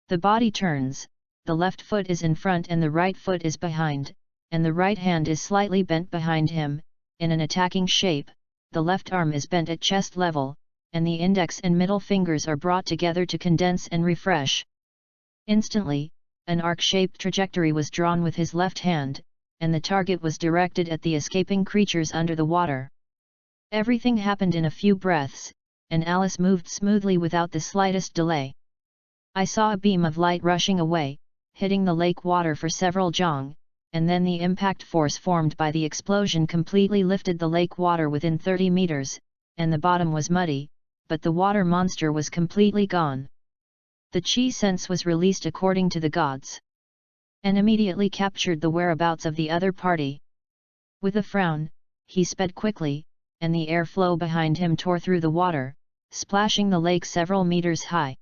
The body turns, the left foot is in front and the right foot is behind, and the right hand is slightly bent behind him, in an attacking shape. The left arm is bent at chest level, and the index and middle fingers are brought together to condense and refresh. Instantly, an arc-shaped trajectory was drawn with his left hand, and the target was directed at the escaping creatures under the water. Everything happened in a few breaths, and Alice moved smoothly without the slightest delay. I saw a beam of light rushing away, hitting the lake water for several jong, and then the impact force formed by the explosion completely lifted the lake water within 30 meters, and the bottom was muddy, but the water monster was completely gone. The chi sense was released according to the gods, and immediately captured the whereabouts of the other party. With a frown, he sped quickly, and the air flow behind him tore through the water, splashing the lake several meters high.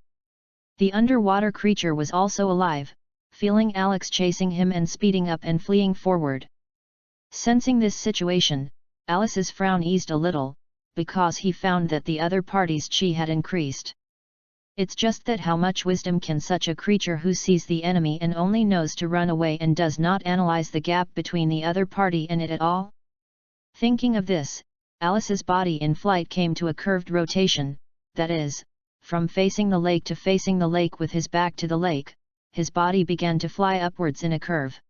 The underwater creature was also alive, feeling Alex chasing him and speeding up and fleeing forward. Sensing this situation, Alice's frown eased a little, because he found that the other party's chi had increased. It's just that how much wisdom can such a creature who sees the enemy and only knows to run away and does not analyze the gap between the other party and it at all? Thinking of this, Alice's body in flight came to a curved rotation, that is, from facing the lake to facing the lake with his back to the lake. His body began to fly upwards in a curve.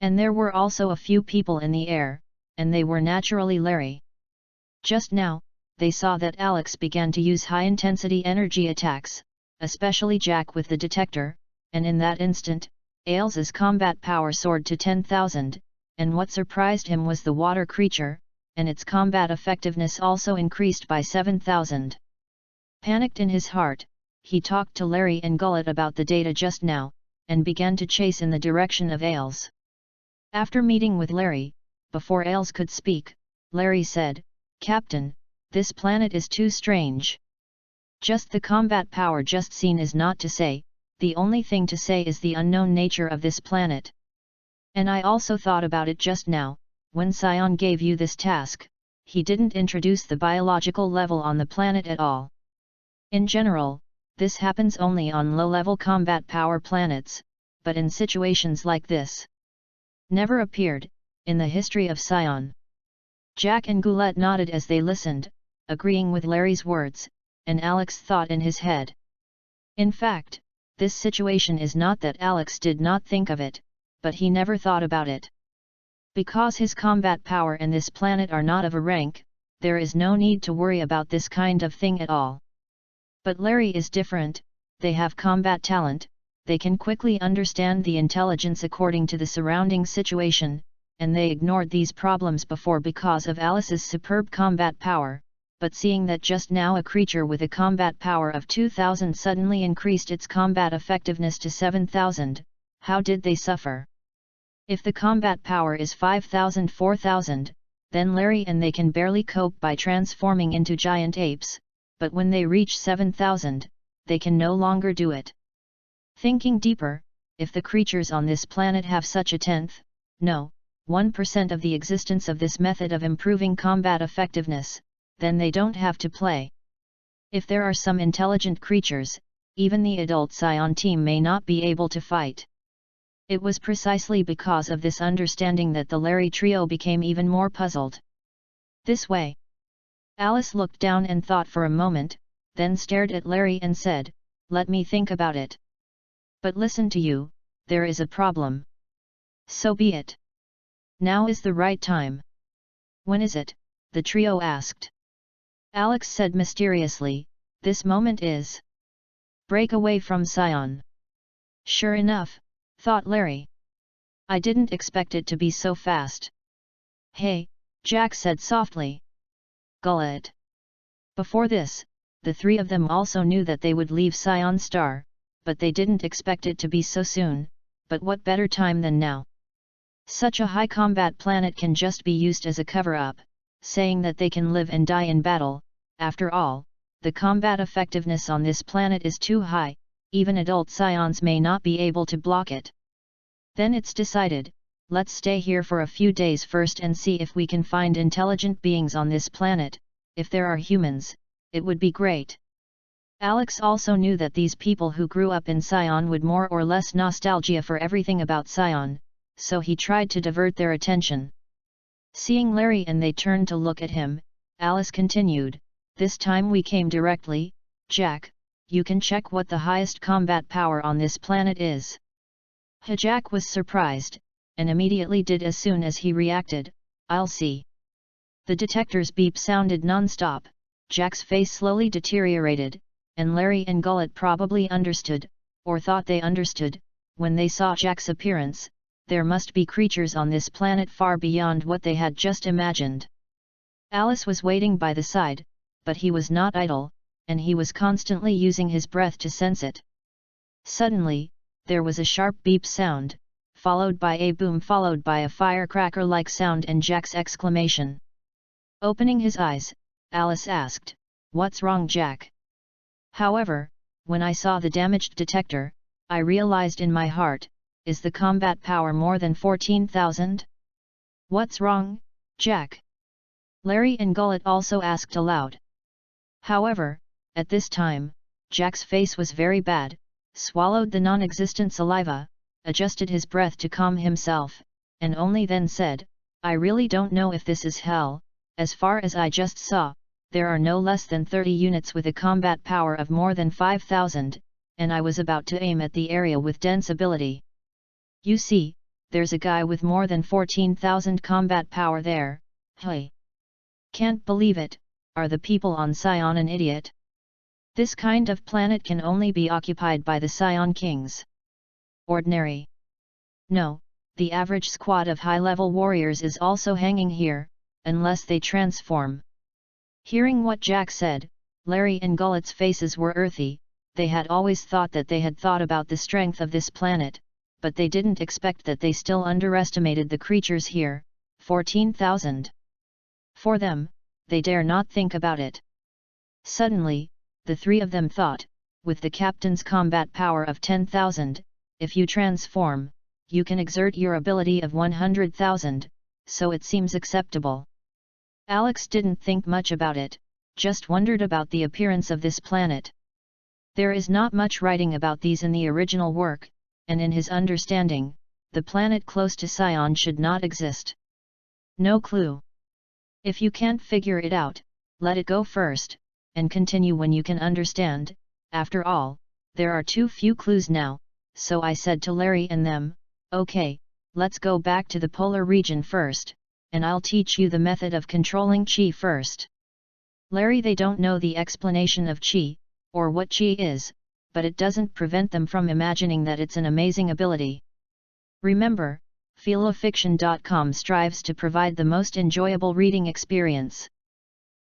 And there were also a few people in the air, and they were naturally Larry. Just now, they saw that Alex began to use high-intensity energy attacks, especially Jack with the detector, and in that instant, Ailes's combat power soared to 10,000, and what surprised him was the water creature, and its combat effectiveness also increased by 7,000. Panicked in his heart, he talked to Larry and Gullet about the data just now, and began to chase in the direction of Ailes. After meeting with Larry, before Ailes could speak, Larry said, "Captain, this planet is too strange. Just the combat power just seen is not to say, the only thing to say is the unknown nature of this planet. And I also thought about it just now, when Sion gave you this task, he didn't introduce the biological level on the planet at all. In general, this happens only on low-level combat power planets, but in situations like this, never appeared, in the history of Sion." Jack and Goulet nodded as they listened, agreeing with Larry's words, and Alex thought in his head. In fact, this situation is not that Alex did not think of it, but he never thought about it. Because his combat power and this planet are not of a rank, there is no need to worry about this kind of thing at all. But Larry is different, they have combat talent, they can quickly understand the intelligence according to the surrounding situation, and they ignored these problems before because of Alice's superb combat power, but seeing that just now a creature with a combat power of 2,000 suddenly increased its combat effectiveness to 7,000, how did they suffer? If the combat power is 5,000 4,000, then Larry and they can barely cope by transforming into giant apes, but when they reach 7,000, they can no longer do it. Thinking deeper, if the creatures on this planet have such a 1% of the existence of this method of improving combat effectiveness, then they don't have to play. If there are some intelligent creatures, even the adult Sion team may not be able to fight. It was precisely because of this understanding that the Larry trio became even more puzzled. This way. Alice looked down and thought for a moment, then stared at Larry and said, "Let me think about it. But listen to you, there is a problem." "So be it. Now is the right time." "When is it?" the trio asked. Alex said mysteriously, "This moment is." "Break away from Sion." "Sure enough," thought Larry. "I didn't expect it to be so fast." "Hey," Jack said softly. "Gullet." Before this, the three of them also knew that they would leave Sion Star, but they didn't expect it to be so soon, but what better time than now? Such a high combat planet can just be used as a cover-up, saying that they can live and die in battle. After all, the combat effectiveness on this planet is too high, even adult Scions may not be able to block it. Then it's decided, let's stay here for a few days first and see if we can find intelligent beings on this planet. If there are humans, it would be great. Alex also knew that these people who grew up in Sion would more or less nostalgia for everything about Sion, so he tried to divert their attention. Seeing Larry and they turned to look at him, Alice continued, "This time we came directly, Jack, you can check what the highest combat power on this planet is." Jack was surprised, and immediately did as soon as he reacted, "I'll see." The detector's beep sounded non-stop, Jack's face slowly deteriorated, and Larry and Gullet probably understood, or thought they understood, when they saw Jack's appearance, there must be creatures on this planet far beyond what they had just imagined. Alice was waiting by the side, but he was not idle, and he was constantly using his breath to sense it. Suddenly, there was a sharp beep sound, followed by a boom followed by a firecracker-like sound and Jack's exclamation. Opening his eyes, Alice asked, "What's wrong, Jack?" However, when I saw the damaged detector, I realized in my heart, is the combat power more than 14,000? "What's wrong, Jack?" Larry and Gullet also asked aloud. However, at this time, Jack's face was very bad, swallowed the non-existent saliva, adjusted his breath to calm himself, and only then said, "I really don't know if this is hell. As far as I just saw, there are no less than 30 units with a combat power of more than 5,000, and I was about to aim at the area with dense ability. You see, there's a guy with more than 14,000 combat power there. Hey! Can't believe it, are the people on Sion an idiot? This kind of planet can only be occupied by the Sion Kings. Ordinary. No, the average squad of high-level warriors is also hanging here, unless they transform." Hearing what Jack said, Larry and Gullet's faces were earthy. They had always thought that they had thought about the strength of this planet, but they didn't expect that they still underestimated the creatures here. 14,000. For them, they dare not think about it. Suddenly, the three of them thought, with the captain's combat power of 10,000, if you transform, you can exert your ability of 100,000, so it seems acceptable. Alex didn't think much about it, just wondered about the appearance of this planet. There is not much writing about these in the original work, and in his understanding, the planet close to Sion should not exist. No clue. If you can't figure it out, let it go first, and continue when you can understand. After all, there are too few clues now, so I said to Larry and them, "Okay, let's go back to the polar region first, and I'll teach you the method of controlling Qi first." Larry, they don't know the explanation of Qi, or what Qi is, but it doesn't prevent them from imagining that it's an amazing ability. Remember, Fanfiction.com strives to provide the most enjoyable reading experience.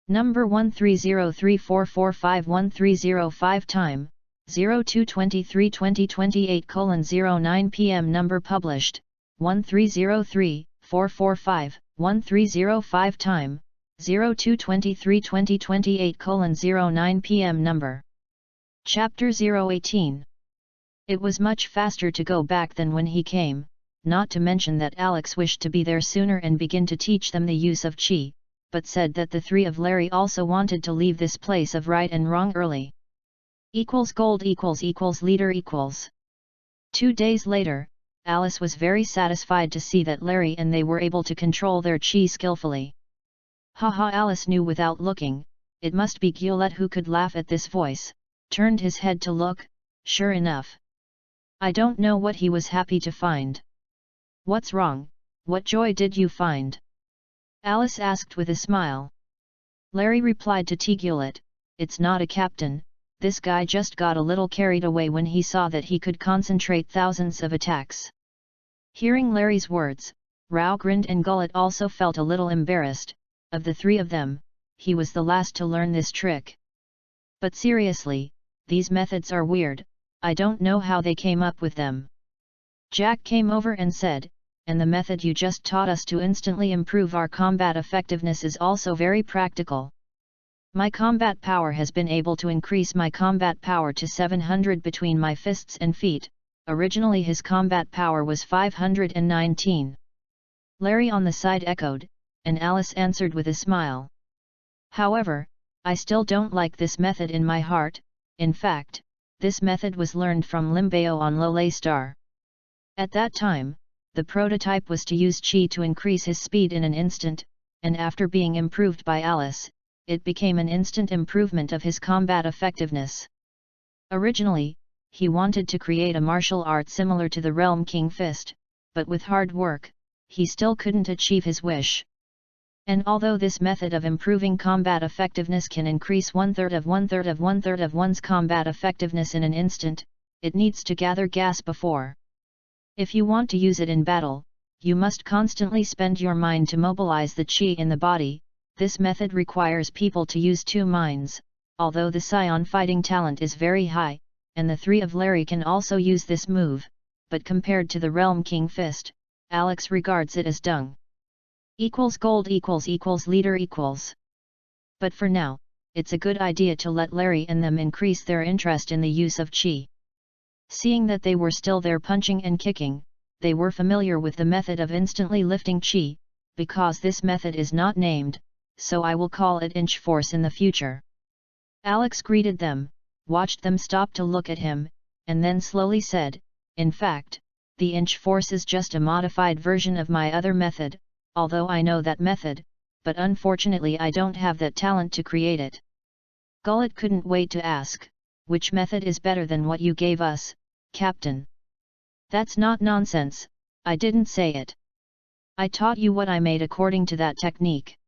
Number 1303445130 time, 02/23/2028:09 p.m. Number published, 1303445130 time, 02/23/2028:09 p.m. Number. Chapter 018. It was much faster to go back than when he came, not to mention that Alex wished to be there sooner and begin to teach them the use of Qi, but said that the three of Larry also wanted to leave this place of right and wrong early. Gold leader equals. 2 days later, Alice was very satisfied to see that Larry and they were able to control their Qi skillfully. Haha, Alice knew without looking, it must be Gillette who could laugh at this voice, turned his head to look, sure enough. I don't know what he was happy to find. What's wrong, what joy did you find? Alice asked with a smile. Larry replied to Gillette, it's not a captain, this guy just got a little carried away when he saw that he could concentrate thousands of attacks. Hearing Larry's words, Rao grinned and Gullet also felt a little embarrassed. Of the three of them, he was the last to learn this trick. But seriously, these methods are weird, I don't know how they came up with them. Jack came over and said, and the method you just taught us to instantly improve our combat effectiveness is also very practical. My combat power has been able to increase my combat power to 700 between my fists and feet, originally his combat power was 519. Larry on the side echoed, and Alice answered with a smile. However, I still don't like this method in my heart. In fact, this method was learned from Limbao on Lole Star. At that time, the prototype was to use Chi to increase his speed in an instant, and after being improved by Alice, it became an instant improvement of his combat effectiveness. Originally, he wanted to create a martial art similar to the Realm King Fist, but with hard work, he still couldn't achieve his wish. And although this method of improving combat effectiveness can increase one-third of one's combat effectiveness in an instant, it needs to gather gas before. If you want to use it in battle, you must constantly spend your mind to mobilize the chi in the body. This method requires people to use two minds, although the Scion fighting talent is very high, and the three of Larry can also use this move, but compared to the Realm King Fist, Alex regards it as dung. Gold leader equals. But for now, it's a good idea to let Larry and them increase their interest in the use of chi. Seeing that they were still there punching and kicking, they were familiar with the method of instantly lifting chi, because this method is not named, so I will call it Inch Force in the future. Alex greeted them, watched them stop to look at him, and then slowly said, in fact, the Inch Force is just a modified version of my other method, although I know that method, but unfortunately I don't have that talent to create it. Gullet couldn't wait to ask, which method is better than what you gave us, Captain? That's not nonsense, I didn't say it. I taught you what I made according to that technique.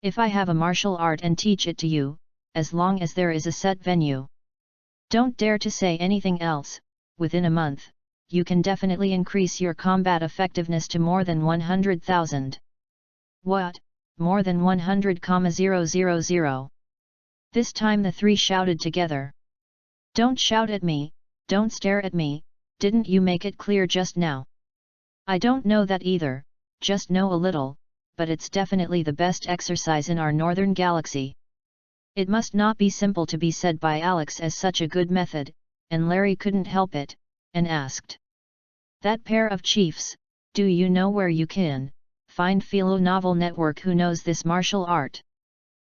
If I have a martial art and teach it to you, as long as there is a set venue. Don't dare to say anything else, within a month, you can definitely increase your combat effectiveness to more than 100,000. What, more than 100,000? This time the three shouted together. Don't shout at me, don't stare at me, didn't you make it clear just now? I don't know that either, just know a little, but it's definitely the best exercise in our northern galaxy. It must not be simple to be said by Alex as such a good method, and Larry couldn't help it, and asked. That pair of chiefs, do you know where you can find Philo Novel Network who knows this martial art?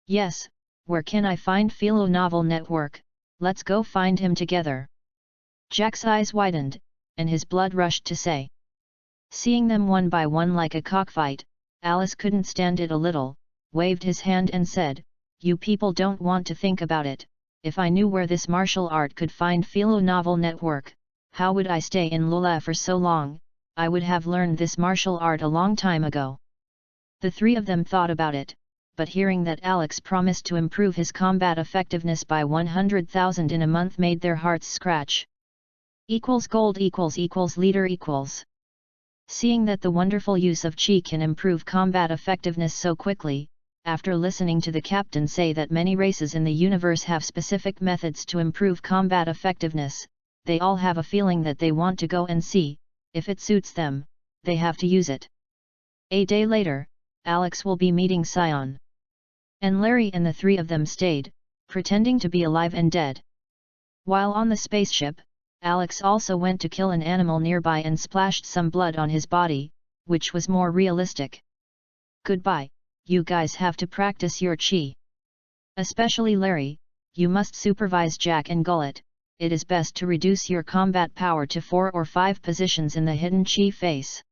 Yes, where can I find Philo Novel Network? Let's go find him together. Jack's eyes widened, and his blood rushed to say. Seeing them one by one like a cockfight, Alice couldn't stand it a little, waved his hand and said, you people don't want to think about it. If I knew where this martial art could find Philo Novel Network, how would I stay in Lula for so long? I would have learned this martial art a long time ago. The three of them thought about it, but hearing that Alex promised to improve his combat effectiveness by 100,000 in a month made their hearts scratch. Gold leader equals. Seeing that the wonderful use of chi can improve combat effectiveness so quickly, after listening to the captain say that many races in the universe have specific methods to improve combat effectiveness, they all have a feeling that they want to go and see, if it suits them, they have to use it. A day later, Alex will be meeting Scion. And Larry and the three of them stayed, pretending to be alive and dead. While on the spaceship, Alex also went to kill an animal nearby and splashed some blood on his body, which was more realistic. Goodbye, you guys have to practice your chi. Especially Larry, you must supervise Jack and Gullet. It is best to reduce your combat power to 4 or 5 positions in the hidden chi face.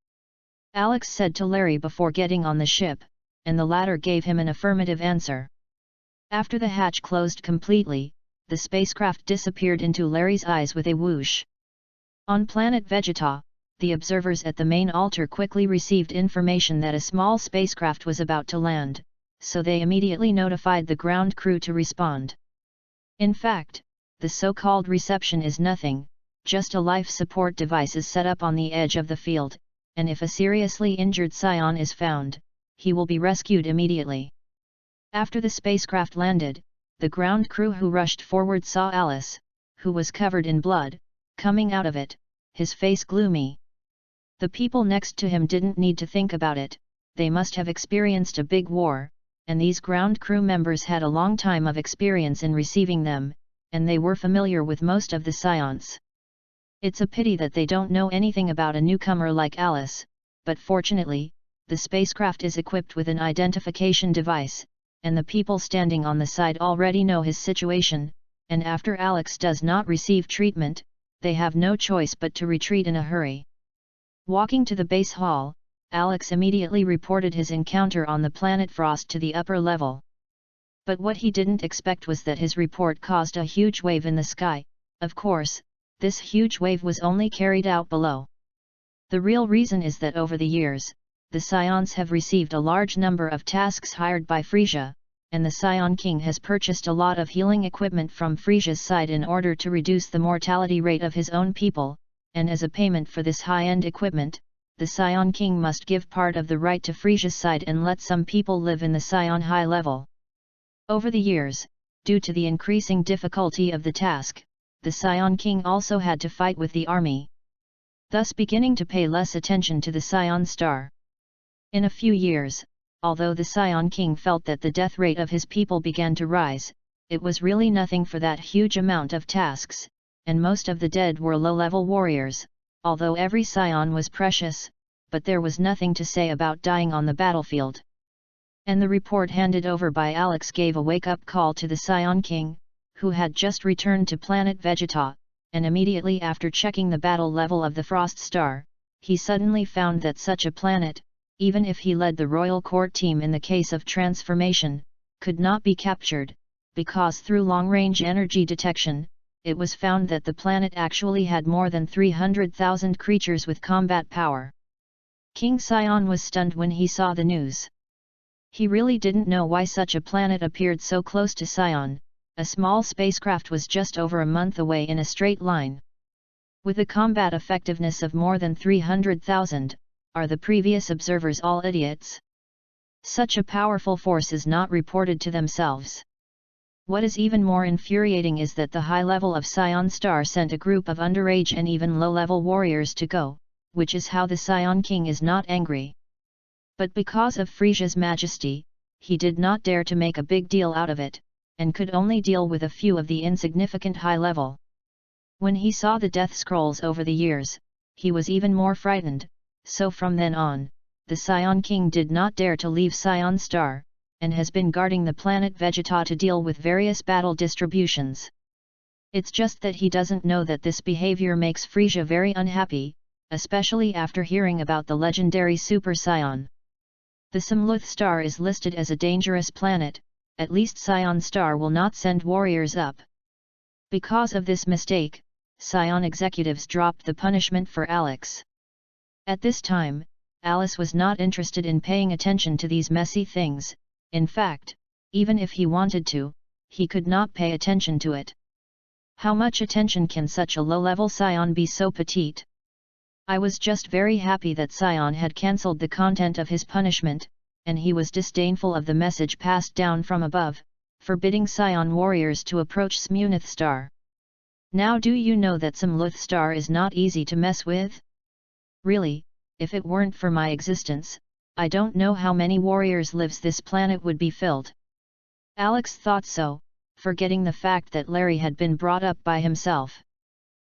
Alex said to Larry before getting on the ship, and the latter gave him an affirmative answer. After the hatch closed completely, the spacecraft disappeared into Larry's eyes with a whoosh. On planet Vegeta, the observers at the main altar quickly received information that a small spacecraft was about to land, so they immediately notified the ground crew to respond. In fact, the so-called reception is nothing, just a life support device is set up on the edge of the field, and if a seriously injured scion is found, he will be rescued immediately. After the spacecraft landed, the ground crew who rushed forward saw Alice, who was covered in blood, coming out of it, his face gloomy. The people next to him didn't need to think about it, they must have experienced a big war, and these ground crew members had a long time of experience in receiving them, and they were familiar with most of the scions. It's a pity that they don't know anything about a newcomer like Alice, but fortunately, the spacecraft is equipped with an identification device, and the people standing on the side already know his situation, and after Alex does not receive treatment, they have no choice but to retreat in a hurry. Walking to the base hall, Alex immediately reported his encounter on the planet Frost to the upper level. But what he didn't expect was that his report caused a huge wave in the sky. Of course, this huge wave was only carried out below. The real reason is that over the years, the Scions have received a large number of tasks hired by Frisia, and the Scion King has purchased a lot of healing equipment from Frisia's side in order to reduce the mortality rate of his own people, and as a payment for this high-end equipment, the Scion King must give part of the right to Frisia's side and let some people live in the Scion high level. Over the years, due to the increasing difficulty of the task, the Scion King also had to fight with the army, thus beginning to pay less attention to the Scion star. In a few years, although the Scion King felt that the death rate of his people began to rise, it was really nothing for that huge amount of tasks, and most of the dead were low-level warriors, although every Scion was precious, but there was nothing to say about dying on the battlefield. And the report handed over by Alex gave a wake-up call to the Scion King, who had just returned to planet Vegeta, and immediately after checking the battle level of the Frost Star, he suddenly found that such a planet, even if he led the royal court team in the case of transformation, could not be captured, because through long-range energy detection, it was found that the planet actually had more than 300,000 creatures with combat power. King Scion was stunned when he saw the news. He really didn't know why such a planet appeared so close to Scion. A small spacecraft was just over a month away in a straight line. With a combat effectiveness of more than 300,000, are the previous observers all idiots? Such a powerful force is not reported to themselves. What is even more infuriating is that the high level of Scion Star sent a group of underage and even low-level warriors to go, which is how the Scion King is not angry. But because of Frisia's majesty, he did not dare to make a big deal out of it, and could only deal with a few of the insignificant high level. When he saw the death scrolls over the years, he was even more frightened, so from then on, the Scion King did not dare to leave Scion Star, and has been guarding the planet Vegeta to deal with various battle distributions. It's just that he doesn't know that this behavior makes Frisia very unhappy, especially after hearing about the legendary Super Scion. The Samluth Star is listed as a dangerous planet, at least Scion Star will not send warriors up. Because of this mistake, Scion executives dropped the punishment for Alex. At this time, Alice was not interested in paying attention to these messy things. In fact, even if he wanted to, he could not pay attention to it. How much attention can such a low-level Scion be so petite? I was just very happy that Scion had cancelled the content of his punishment, and he was disdainful of the message passed down from above, forbidding Scion warriors to approach Samluth Star. Now do you know that Samluth Star is not easy to mess with? Really, if it weren't for my existence, I don't know how many warriors' lives this planet would be filled. Alex thought so, forgetting the fact that Larry had been brought up by himself.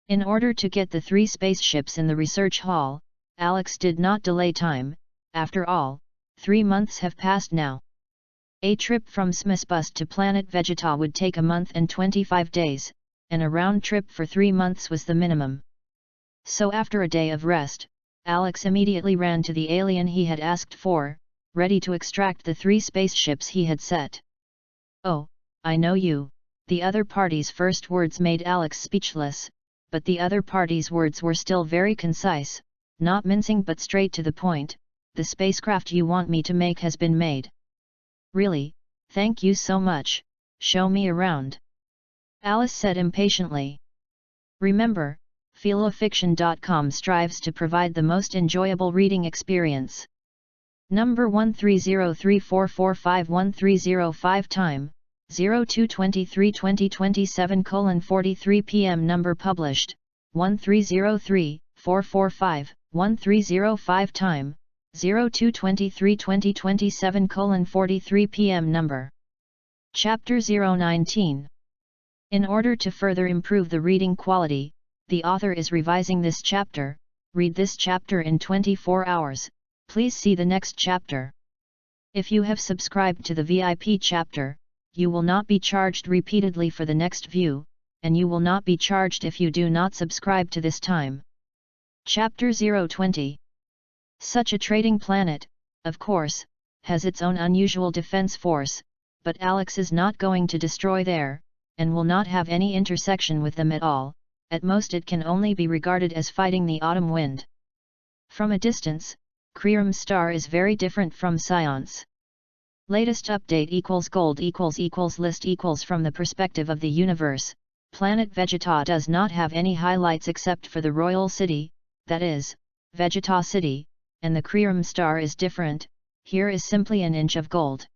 In order to get the 3 spaceships in the research hall, Alex did not delay time. After all, 3 months have passed now. A trip from Smisbus to planet Vegeta would take a month and 25 days, and a round trip for 3 months was the minimum. So after a day of rest, Alex immediately ran to the alien he had asked for, ready to extract the 3 spaceships he had set. "Oh, I know you." The other party's first words made Alex speechless, but the other party's words were still very concise, not mincing but straight to the point. "The spacecraft you want me to make has been made." "Really? Thank you so much, show me around," Alice said impatiently. Remember, Fanfiction.com strives to provide the most enjoyable reading experience. Number 1303445130 time, 02/23/2027:43 p.m. Number published, 1303445130 time, 02/23/2027:43 p.m. Number. Chapter 019. In order to further improve the reading quality, the author is revising this chapter. Read this chapter in 24 hours, please see the next chapter. If you have subscribed to the VIP chapter, you will not be charged repeatedly for the next view, and you will not be charged if you do not subscribe to this time. Chapter 020. Such a trading planet, of course, has its own unusual defense force, but Alex is not going to destroy there, and will not have any intersection with them at all. At most it can only be regarded as fighting the autumn wind. From a distance, Cream Star is very different from Science. Latest update equals gold equals list equals from the perspective of the universe. Planet Vegeta does not have any highlights except for the Royal City, that is, Vegeta City, and the Cream Star is different. Here is simply an inch of gold.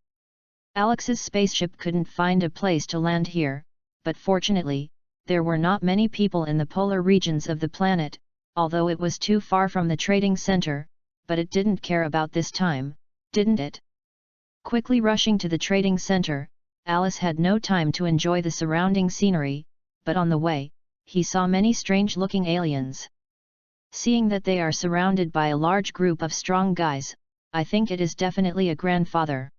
Alex's spaceship couldn't find a place to land here, but fortunately, there were not many people in the polar regions of the planet, although it was too far from the trading center, but it didn't care about this time, didn't it? Quickly rushing to the trading center, Alice had no time to enjoy the surrounding scenery, but on the way, he saw many strange-looking aliens. Seeing that they are surrounded by a large group of strong guys, I think it is definitely a grandfather.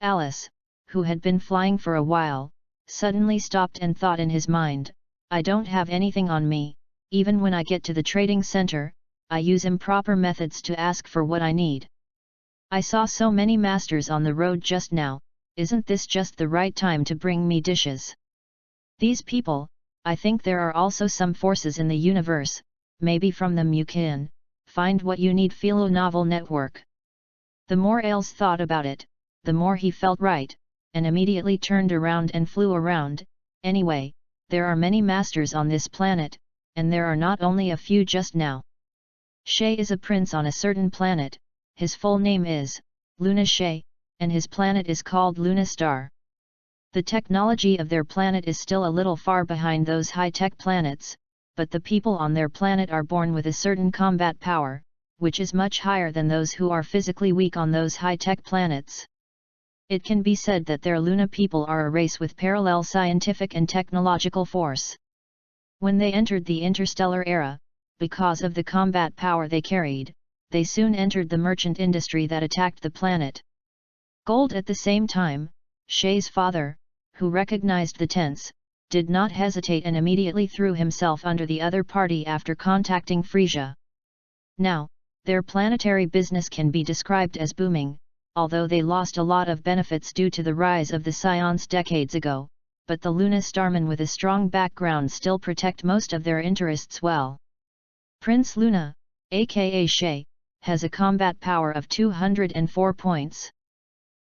Alice, who had been flying for a while, suddenly stopped and thought in his mind, I don't have anything on me. Even when I get to the trading center, I use improper methods to ask for what I need. I saw so many masters on the road just now, isn't this just the right time to bring me dishes? These people, I think there are also some forces in the universe, maybe from them you can find what you need. Philo Novel Network. The more Ailes thought about it, the more he felt right, and immediately turned around and flew around. Anyway, there are many masters on this planet, and there are not only a few just now. Shay is a prince on a certain planet, his full name is Luna Shay, and his planet is called Luna Star. The technology of their planet is still a little far behind those high-tech planets, but the people on their planet are born with a certain combat power, which is much higher than those who are physically weak on those high-tech planets. It can be said that their Luna people are a race with parallel scientific and technological force. When they entered the interstellar era, because of the combat power they carried, they soon entered the merchant industry that attacked the planet. Gold at the same time, Shay's father, who recognized the tense, did not hesitate and immediately threw himself under the other party after contacting Frisia. Now, their planetary business can be described as booming, although they lost a lot of benefits due to the rise of the Scions decades ago, but the Luna Starmen with a strong background still protect most of their interests well. Prince Luna, aka Shay, has a combat power of 204 points.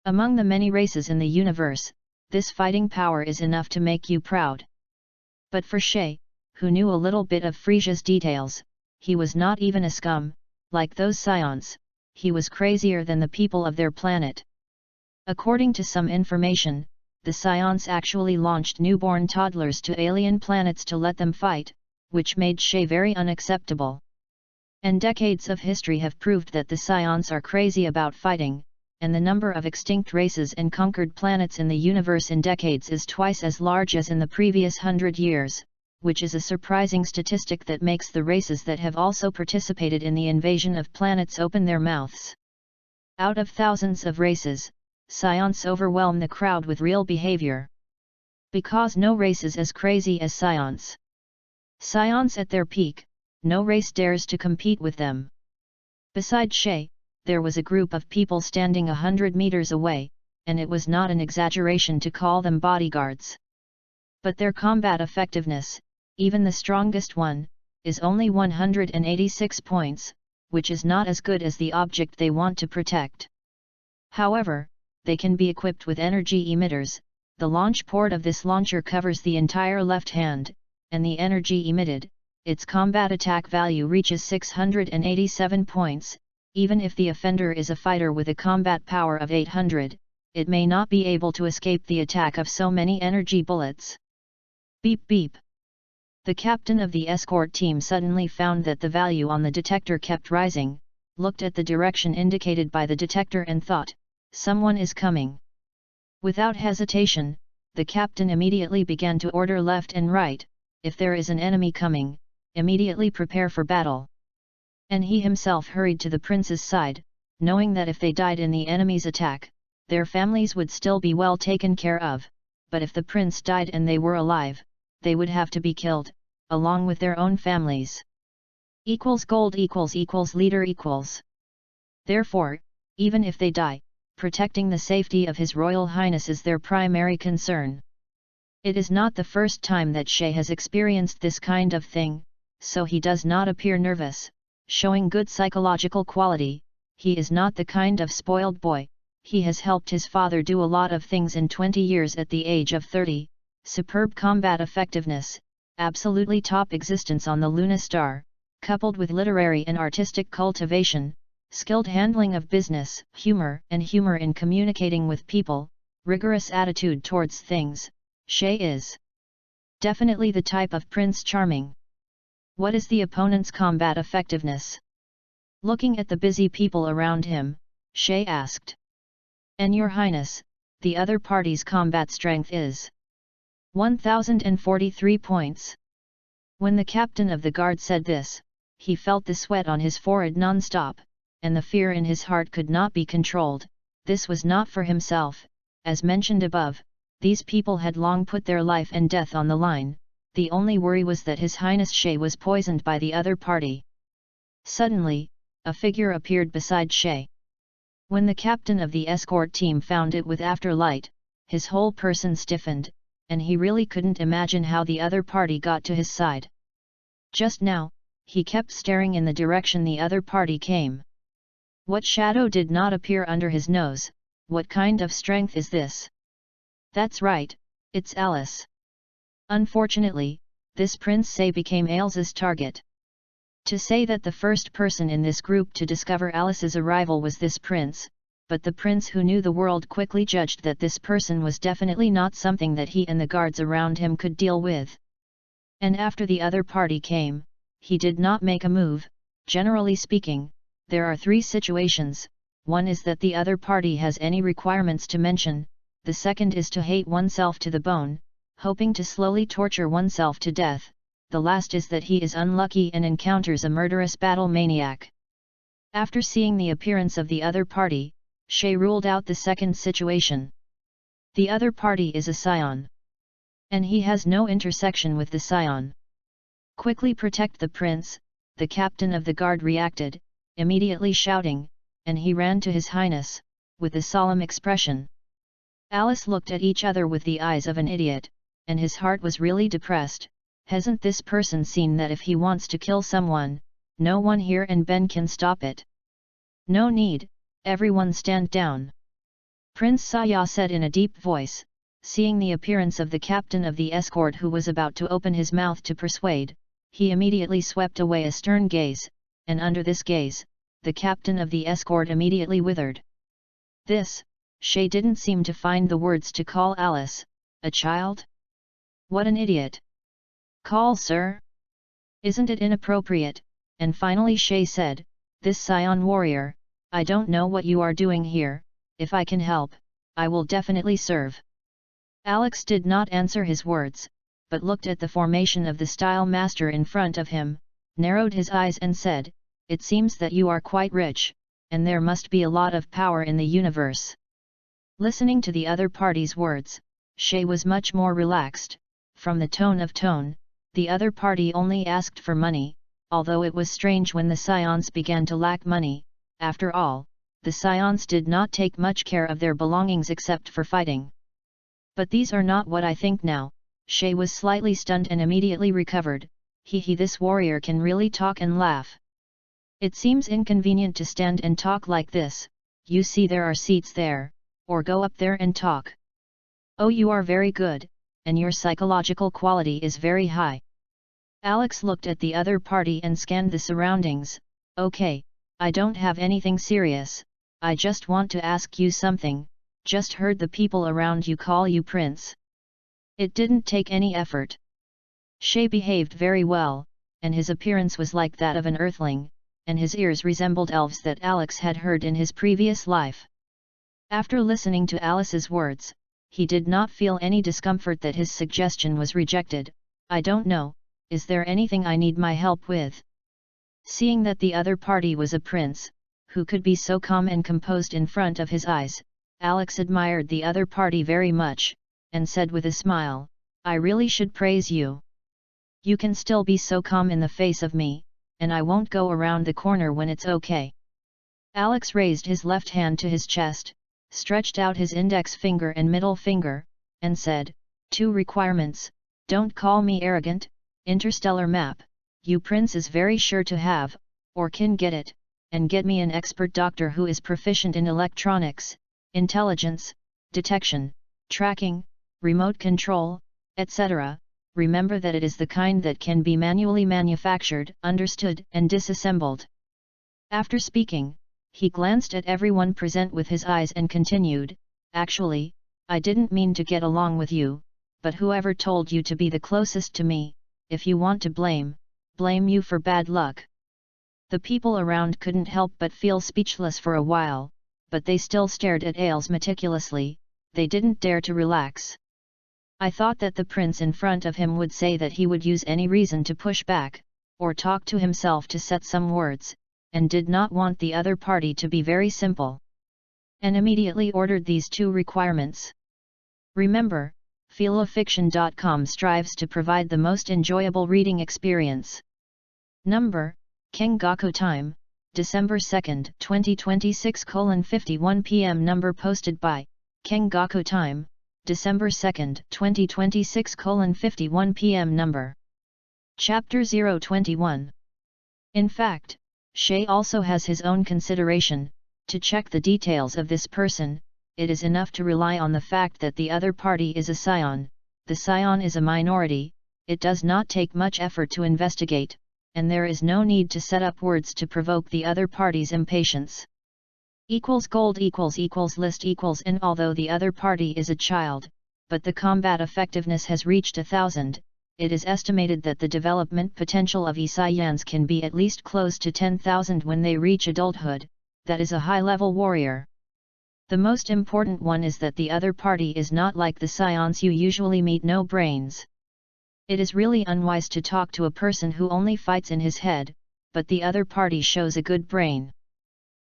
Among the many races in the universe, this fighting power is enough to make you proud. But for Shay, who knew a little bit of Frisia's details, he was not even a scum, like those Scions. He was crazier than the people of their planet. According to some information, the Scions actually launched newborn toddlers to alien planets to let them fight, which made Shay very unacceptable. And decades of history have proved that the Scions are crazy about fighting, and the number of extinct races and conquered planets in the universe in decades is twice as large as in the previous 100 years, which is a surprising statistic that makes the races that have also participated in the invasion of planets open their mouths. Out of thousands of races, Scions overwhelm the crowd with real behavior. Because no race is as crazy as Scions. Scions at their peak, no race dares to compete with them. Besides Shay, there was a group of people standing 100 meters away, and it was not an exaggeration to call them bodyguards. But their combat effectiveness, even the strongest one, is only 186 points, which is not as good as the object they want to protect. However, they can be equipped with energy emitters. The launch port of this launcher covers the entire left hand, and the energy emitted, its combat attack value reaches 687 points. Even if the offender is a fighter with a combat power of 800, it may not be able to escape the attack of so many energy bullets. Beep beep. The captain of the escort team suddenly found that the value on the detector kept rising, looked at the direction indicated by the detector and thought, "Someone is coming." Without hesitation, the captain immediately began to order left and right, "If there is an enemy coming, immediately prepare for battle." And he himself hurried to the prince's side, knowing that if they died in the enemy's attack, their families would still be well taken care of, but if the prince died and they were alive, they would have to be killed, along with their own families. Gold leader equals. Therefore, even if they die, protecting the safety of His Royal Highness is their primary concern. It is not the first time that Shay has experienced this kind of thing, so he does not appear nervous, showing good psychological quality. He is not the kind of spoiled boy. He has helped his father do a lot of things in 20 years at the age of 30, superb combat effectiveness, absolutely top existence on the Luna Star, coupled with literary and artistic cultivation, skilled handling of business, humor in communicating with people, rigorous attitude towards things. Shay is definitely the type of Prince Charming. What is the opponent's combat effectiveness? Looking at the busy people around him, Shay asked. "And Your Highness, the other party's combat strength is 1043 points." When the captain of the guard said this, he felt the sweat on his forehead non-stop, and the fear in his heart could not be controlled. This was not for himself, as mentioned above, these people had long put their life and death on the line, the only worry was that His Highness Shay was poisoned by the other party. Suddenly, a figure appeared beside Shay. When the captain of the escort team found it with afterlight, his whole person stiffened, and he really couldn't imagine how the other party got to his side. Just now, he kept staring in the direction the other party came. What shadow did not appear under his nose? What kind of strength is this? That's right, it's Alice. Unfortunately, this Prince Say became Alice's target. To say that the first person in this group to discover Alice's arrival was this prince, but the prince who knew the world quickly judged that this person was definitely not something that he and the guards around him could deal with. And after the other party came, he did not make a move. Generally speaking, there are three situations: one is that the other party has any requirements to mention, the second is to hate oneself to the bone, hoping to slowly torture oneself to death, the last is that he is unlucky and encounters a murderous battle maniac. After seeing the appearance of the other party, Shay ruled out the second situation. The other party is a scion. And he has no intersection with the scion. "Quickly protect the prince," the captain of the guard reacted, immediately shouting, and he ran to His Highness, with a solemn expression. Alice looked at each other with the eyes of an idiot, and his heart was really depressed. Hasn't this person seen that if he wants to kill someone, no one here and Ben can stop it? "No need, everyone stand down," Prince Saya said in a deep voice, seeing the appearance of the captain of the escort who was about to open his mouth to persuade. He immediately swept away a stern gaze, and under this gaze, the captain of the escort immediately withered. Shay didn't seem to find the words to call Alice a child. What an idiot! "Call sir? Isn't it inappropriate?" And finally Shay said, "This scion warrior, I don't know what you are doing here. If I can help, I will definitely serve." Alex did not answer his words, but looked at the formation of the style master in front of him, narrowed his eyes and said, "It seems that you are quite rich, and there must be a lot of power in the universe." Listening to the other party's words, Shay was much more relaxed. From the tone, the other party only asked for money, although it was strange when the scions began to lack money. After all, the scions did not take much care of their belongings except for fighting. But these are not what I think now. Shay was slightly stunned and immediately recovered. This warrior can really talk and laugh. It seems inconvenient to stand and talk like this. You see there are seats there, or go up there and talk. Oh, you are very good, and your psychological quality is very high. Alex looked at the other party and scanned the surroundings. Okay, I don't have anything serious, I just want to ask you something. Just heard the people around you call you prince. It didn't take any effort. Shay behaved very well, and his appearance was like that of an earthling, and his ears resembled elves that Alex had heard in his previous life. After listening to Alice's words, he did not feel any discomfort that his suggestion was rejected. I don't know, is there anything I need my help with? Seeing that the other party was a prince, who could be so calm and composed in front of his eyes, Alex admired the other party very much, and said with a smile, I really should praise you. You can still be so calm in the face of me, and I won't go around the corner when it's okay. Alex raised his left hand to his chest, stretched out his index finger and middle finger, and said, 2 requirements, don't call me arrogant, interstellar map, you prince is very sure to have, or can get it, and get me an expert doctor who is proficient in electronics, intelligence, detection, tracking, remote control, etc. Remember that it is the kind that can be manually manufactured, understood, and disassembled. After speaking, he glanced at everyone present with his eyes and continued, actually, I didn't mean to get along with you, but whoever told you to be the closest to me, if you want to blame you for bad luck. The people around couldn't help but feel speechless for a while, but they still stared at Ailes meticulously, they didn't dare to relax. I thought that the prince in front of him would say that he would use any reason to push back, or talk to himself to set some words, and did not want the other party to be very simple. And immediately ordered these 2 requirements. Remember, Fanfiction.com strives to provide the most enjoyable reading experience. Number, Kengaku time, December 2, 2026:51 p.m. Number posted by, Kengaku time, December 2, 2026:51 p.m. Number. Chapter 021. In fact, Shay also has his own consideration. To check the details of this person, it is enough to rely on the fact that the other party is a scion. The scion is a minority, it does not take much effort to investigate, and there is no need to set up words to provoke the other party's impatience. Gold list and although the other party is a child, but the combat effectiveness has reached 1,000, it is estimated that the development potential of Isayans can be at least close to 10,000 when they reach adulthood. That is a high-level warrior. The most important one is that the other party is not like the scions you usually meet, no brains. It is really unwise to talk to a person who only fights in his head, but the other party shows a good brain.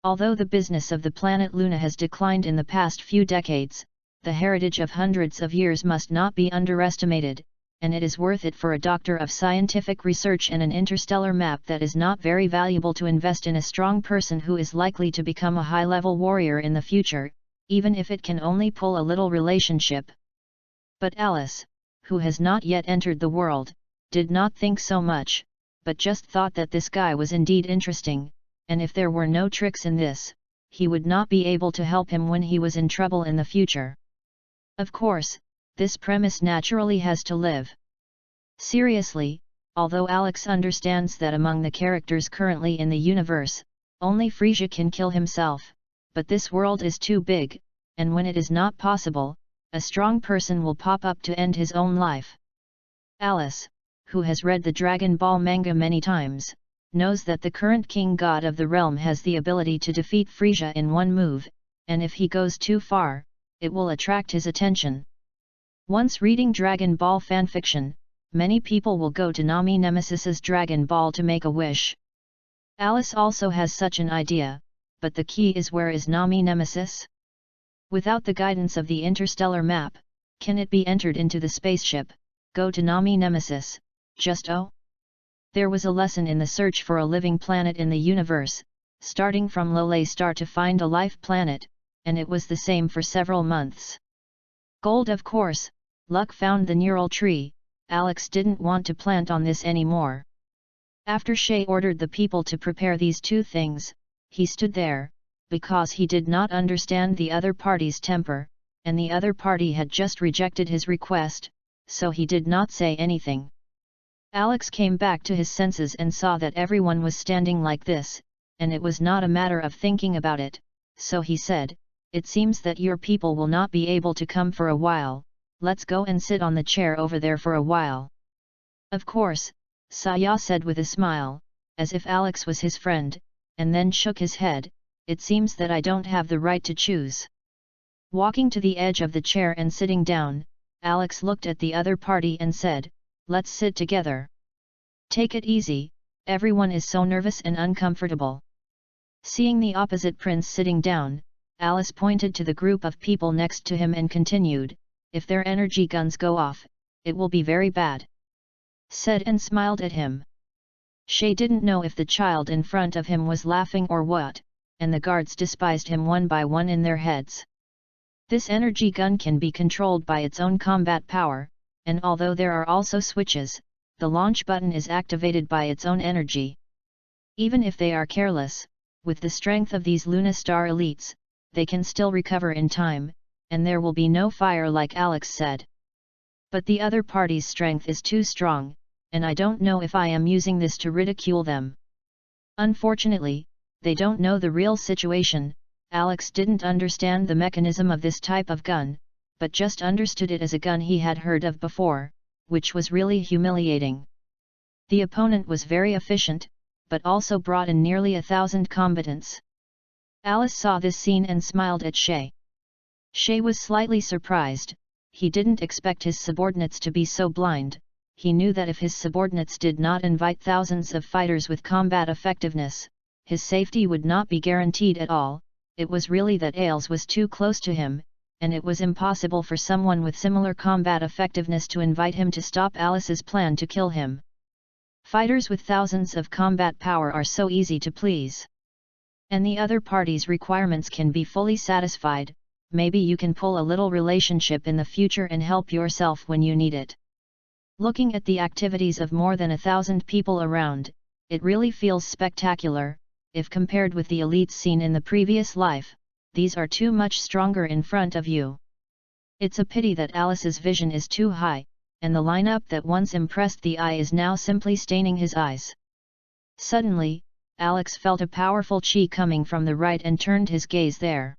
Although the business of the planet Luna has declined in the past few decades, the heritage of hundreds of years must not be underestimated, and it is worth it for a doctor of scientific research and an interstellar map that is not very valuable to invest in a strong person who is likely to become a high-level warrior in the future, even if it can only pull a little relationship. But Alice, who has not yet entered the world, did not think so much, but just thought that this guy was indeed interesting, and if there were no tricks in this, he would not be able to help him when he was in trouble in the future. Of course, this premise naturally has to live. Seriously, although Alex understands that among the characters currently in the universe, only Frisia can kill himself, but this world is too big, and when it is not possible, a strong person will pop up to end his own life. Alice, who has read the Dragon Ball manga many times, knows that the current king god of the realm has the ability to defeat Frisia in one move, and if he goes too far, it will attract his attention. Once reading Dragon Ball fanfiction, many people will go to Nami Nemesis's Dragon Ball to make a wish. Alice also has such an idea, but the key is, where is Nami Nemesis? Without the guidance of the interstellar map, can it be entered into the spaceship, go to Nami Nemesis, just oh? There was a lesson in the search for a living planet in the universe, starting from Lole star to find a life planet, and it was the same for several months. Gold, of course. Luck found the neural tree. Alex didn't want to plant on this anymore. After Shay ordered the people to prepare these two things, he stood there, because he did not understand the other party's temper, and the other party had just rejected his request, so he did not say anything. Alex came back to his senses and saw that everyone was standing like this, and it was not a matter of thinking about it, so he said, "It seems that your people will not be able to come for a while. Let's go and sit on the chair over there for a while." "Of course," Saya said with a smile, as if Alex was his friend, and then shook his head. "It seems that I don't have the right to choose." Walking to the edge of the chair and sitting down, Alex looked at the other party and said, "Let's sit together. Take it easy, everyone is so nervous and uncomfortable." Seeing the opposite prince sitting down, Alice pointed to the group of people next to him and continued, "If their energy guns go off, it will be very bad," said and smiled at him. Shay didn't know if the child in front of him was laughing or what, and the guards despised him one by one in their heads. This energy gun can be controlled by its own combat power, and although there are also switches, the launch button is activated by its own energy. Even if they are careless, with the strength of these Luna Star elites, they can still recover in time, and there will be no fire like Alex said. But the other party's strength is too strong, and I don't know if I am using this to ridicule them. Unfortunately, they don't know the real situation. Alex didn't understand the mechanism of this type of gun, but just understood it as a gun he had heard of before, which was really humiliating. The opponent was very efficient, but also brought in nearly 1,000 combatants. Alice saw this scene and smiled at Shay. Shay was slightly surprised. He didn't expect his subordinates to be so blind. He knew that if his subordinates did not invite thousands of fighters with combat effectiveness, his safety would not be guaranteed at all. It was really that Ailes was too close to him, and it was impossible for someone with similar combat effectiveness to invite him to stop Alice's plan to kill him. Fighters with thousands of combat power are so easy to please. And the other party's requirements can be fully satisfied. Maybe you can pull a little relationship in the future and help yourself when you need it. Looking at the activities of more than 1,000 people around, it really feels spectacular. If compared with the elites seen in the previous life, these are too much stronger in front of you. It's a pity that Alice's vision is too high, and the lineup that once impressed the eye is now simply staining his eyes. Suddenly, Alex felt a powerful chi coming from the right and turned his gaze there.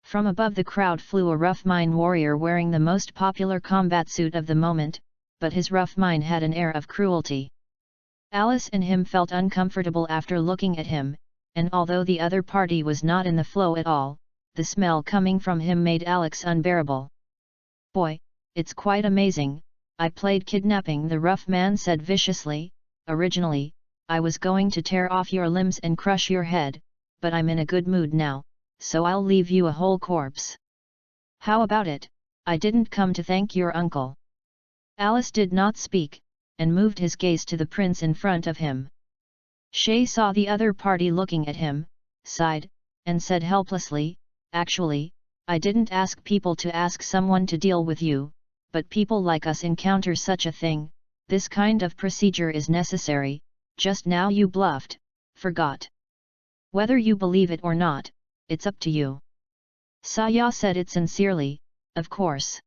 From above the crowd flew a rough mine warrior wearing the most popular combat suit of the moment, but his rough mine had an air of cruelty. Alice and him felt uncomfortable after looking at him, and although the other party was not in the flow at all, the smell coming from him made Alex unbearable. "Boy, it's quite amazing. I played kidnapping," the rough man said viciously. "Originally, I was going to tear off your limbs and crush your head, but I'm in a good mood now, so I'll leave you a whole corpse. How about it? I didn't come to thank your uncle." Alice did not speak, and moved his gaze to the prince in front of him. Shay saw the other party looking at him, sighed, and said helplessly, "Actually, I didn't ask people to ask someone to deal with you, but people like us encounter such a thing. This kind of procedure is necessary. Just now you bluffed, forgot. Whether you believe it or not, it's up to you." Saya said it sincerely, of course.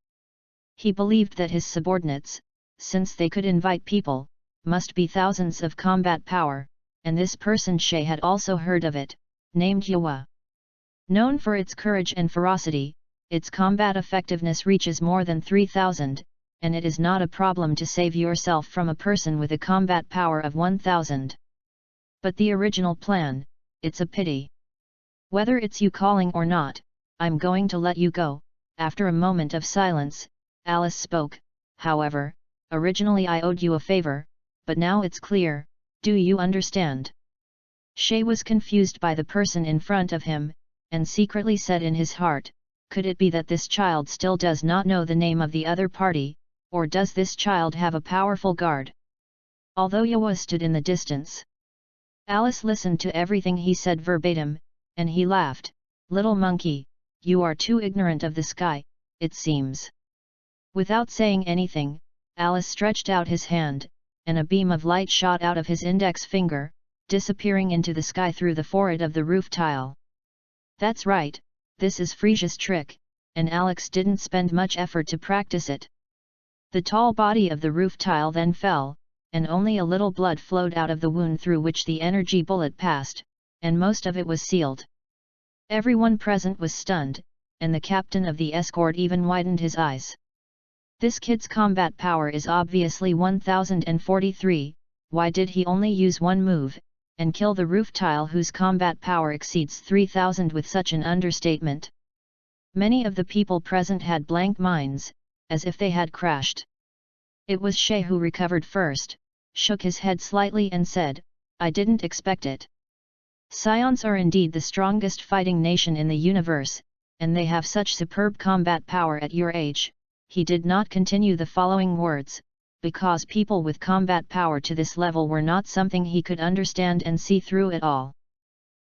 He believed that his subordinates, since they could invite people, must be thousands of combat power, and this person Shay had also heard of it, named Yawa. Known for its courage and ferocity, its combat effectiveness reaches more than 3,000, and it is not a problem to save yourself from a person with a combat power of 1,000. But the original plan, it's a pity. Whether it's you calling or not, I'm going to let you go. After a moment of silence, Alice spoke, "However, originally I owed you a favor, but now it's clear, do you understand?" Shay was confused by the person in front of him, and secretly said in his heart, could it be that this child still does not know the name of the other party, or does this child have a powerful guard? Although Yawa stood in the distance, Alice listened to everything he said verbatim, and he laughed. "Little monkey, you are too ignorant of the sky, it seems." Without saying anything, Alice stretched out his hand, and a beam of light shot out of his index finger, disappearing into the sky through the forehead of the roof tile. "That's right, this is Frisia's trick," and Alex didn't spend much effort to practice it. The tall body of the roof tile then fell, and only a little blood flowed out of the wound through which the energy bullet passed, and most of it was sealed. Everyone present was stunned, and the captain of the escort even widened his eyes. "This kid's combat power is obviously 1043, why did he only use one move, and kill the roof tile whose combat power exceeds 3000 with such an understatement?" Many of the people present had blank minds, as if they had crashed. It was Shay who recovered first, shook his head slightly and said, "I didn't expect it. Scions are indeed the strongest fighting nation in the universe, and they have such superb combat power at your age." He did not continue the following words, because people with combat power to this level were not something he could understand and see through at all.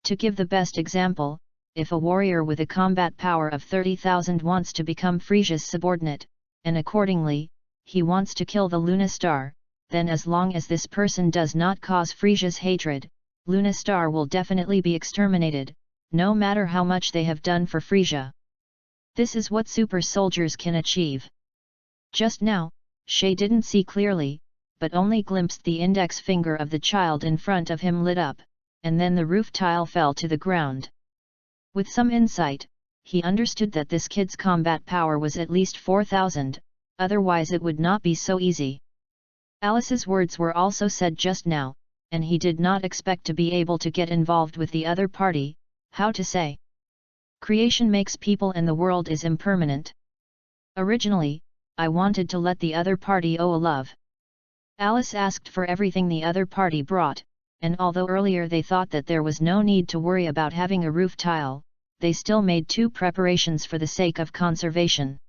To give the best example, if a warrior with a combat power of 30,000 wants to become Frisia's subordinate, and accordingly, he wants to kill the Luna Star, then as long as this person does not cause Frisia's hatred, Luna Star will definitely be exterminated, no matter how much they have done for Frisia. This is what super soldiers can achieve. Just now, Shay didn't see clearly, but only glimpsed the index finger of the child in front of him lit up, and then the roof tile fell to the ground. With some insight, he understood that this kid's combat power was at least 4000, otherwise it would not be so easy. Alice's words were also said just now, and he did not expect to be able to get involved with the other party. How to say? Creation makes people and the world is impermanent. Originally, I wanted to let the other party owe a love. Alice asked for everything the other party brought, and although earlier they thought that there was no need to worry about having a roof tile, they still made two preparations for the sake of conservation.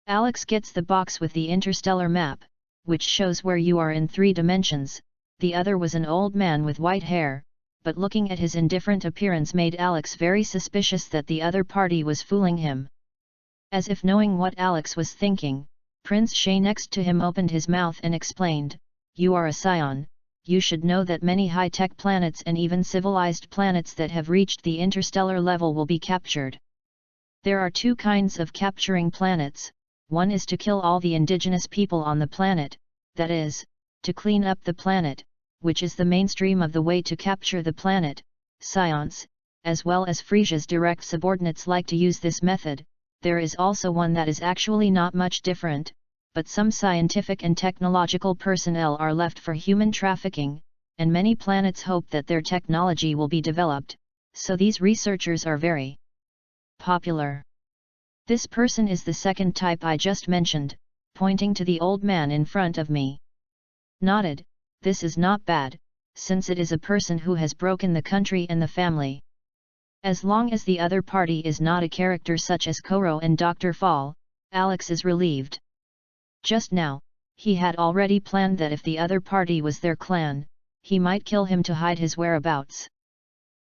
Alex gets the box with the interstellar map, which shows where you are in 3 dimensions. The other was an old man with white hair, but looking at his indifferent appearance made Alex very suspicious that the other party was fooling him. As if knowing what Alex was thinking, Prince Shay next to him opened his mouth and explained, "You are a scion, you should know that many high-tech planets and even civilized planets that have reached the interstellar level will be captured. There are 2 kinds of capturing planets. One is to kill all the indigenous people on the planet, that is, to clean up the planet, which is the mainstream of the way to capture the planet. Scions, as well as Frisia's direct subordinates like to use this method. There is also one that is actually not much different, but some scientific and technological personnel are left for human trafficking, and many planets hope that their technology will be developed, so these researchers are very popular. This person is the second type I just mentioned," pointing to the old man in front of me. Nodded, "This is not bad, since it is a person who has broken the country and the family. As long as the other party is not a character such as Koro and Dr. Fall, Alex is relieved. Just now, he had already planned that if the other party was their clan, he might kill him to hide his whereabouts.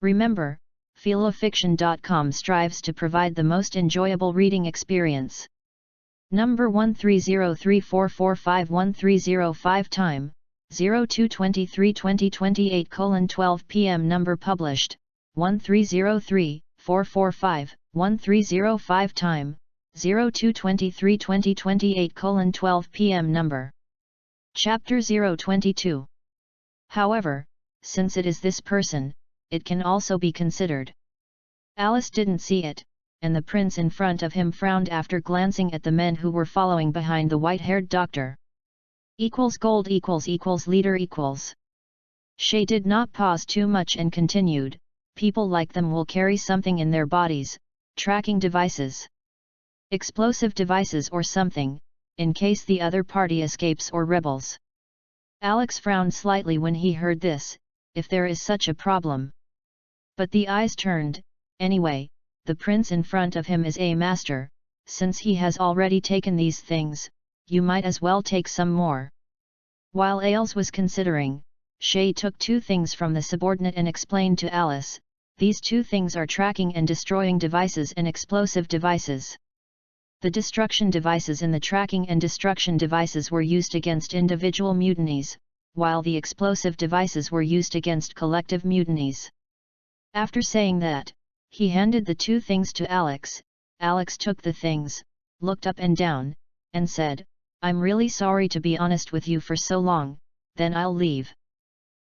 Remember, Fanfiction.com strives to provide the most enjoyable reading experience. Number 1303445130 time, 02/23/2028:12 p.m. Number published, 1303445130 time, 02/23/2028:12 p.m. Number. Chapter 022. However, since it is this person, it can also be considered. Alice didn't see it, and the prince in front of him frowned after glancing at the men who were following behind the white-haired doctor. Gold leader . Shay did not pause too much and continued, "People like them will carry something in their bodies, tracking devices. Explosive devices or something, in case the other party escapes or rebels." Alex frowned slightly when he heard this, if there is such a problem. But the eyes turned, anyway, the prince in front of him is a master, since he has already taken these things, you might as well take some more. While Ailes was considering, Shay took two things from the subordinate and explained to Alice, these two things are tracking and destroying devices and explosive devices. The destruction devices and the tracking and destruction devices were used against individual mutinies, while the explosive devices were used against collective mutinies. After saying that, he handed the two things to Alex. Alex took the things, looked up and down, and said, "I'm really sorry to be honest with you for so long, then I'll leave.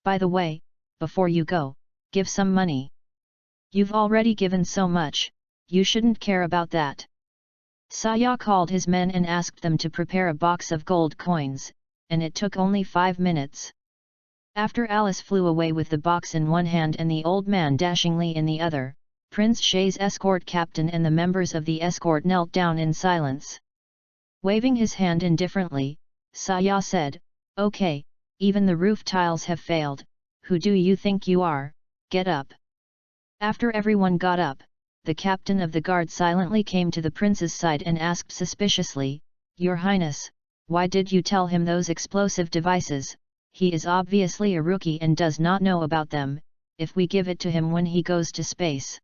By the way, before you go, give some money. You've already given so much, you shouldn't care about that." Saya called his men and asked them to prepare a box of gold coins, and it took only 5 minutes. After Alice flew away with the box in one hand and the old man dashingly in the other, Prince Shay's escort captain and the members of the escort knelt down in silence. Waving his hand indifferently, Saya said, "Okay, even the roof tiles have failed, who do you think you are, get up." After everyone got up, the captain of the guard silently came to the prince's side and asked suspiciously, "Your Highness, why did you tell him those explosive devices? He is obviously a rookie and does not know about them, if we give it to him when he goes to space."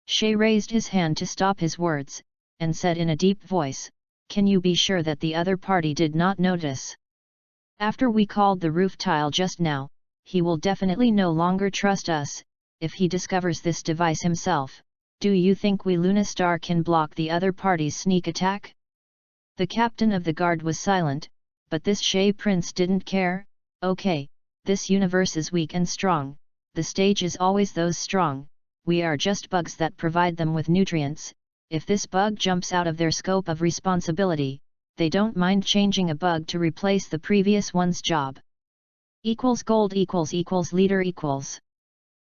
Shay raised his hand to stop his words, and said in a deep voice, "Can you be sure that the other party did not notice? After we called the roof tile just now, he will definitely no longer trust us, if he discovers this device himself. Do you think we Lunastar can block the other party's sneak attack?" The captain of the guard was silent, but this Shay prince didn't care. "Okay, this universe is weak and strong, the stage is always those strong, we are just bugs that provide them with nutrients. If this bug jumps out of their scope of responsibility, they don't mind changing a bug to replace the previous one's job. Gold leader equals."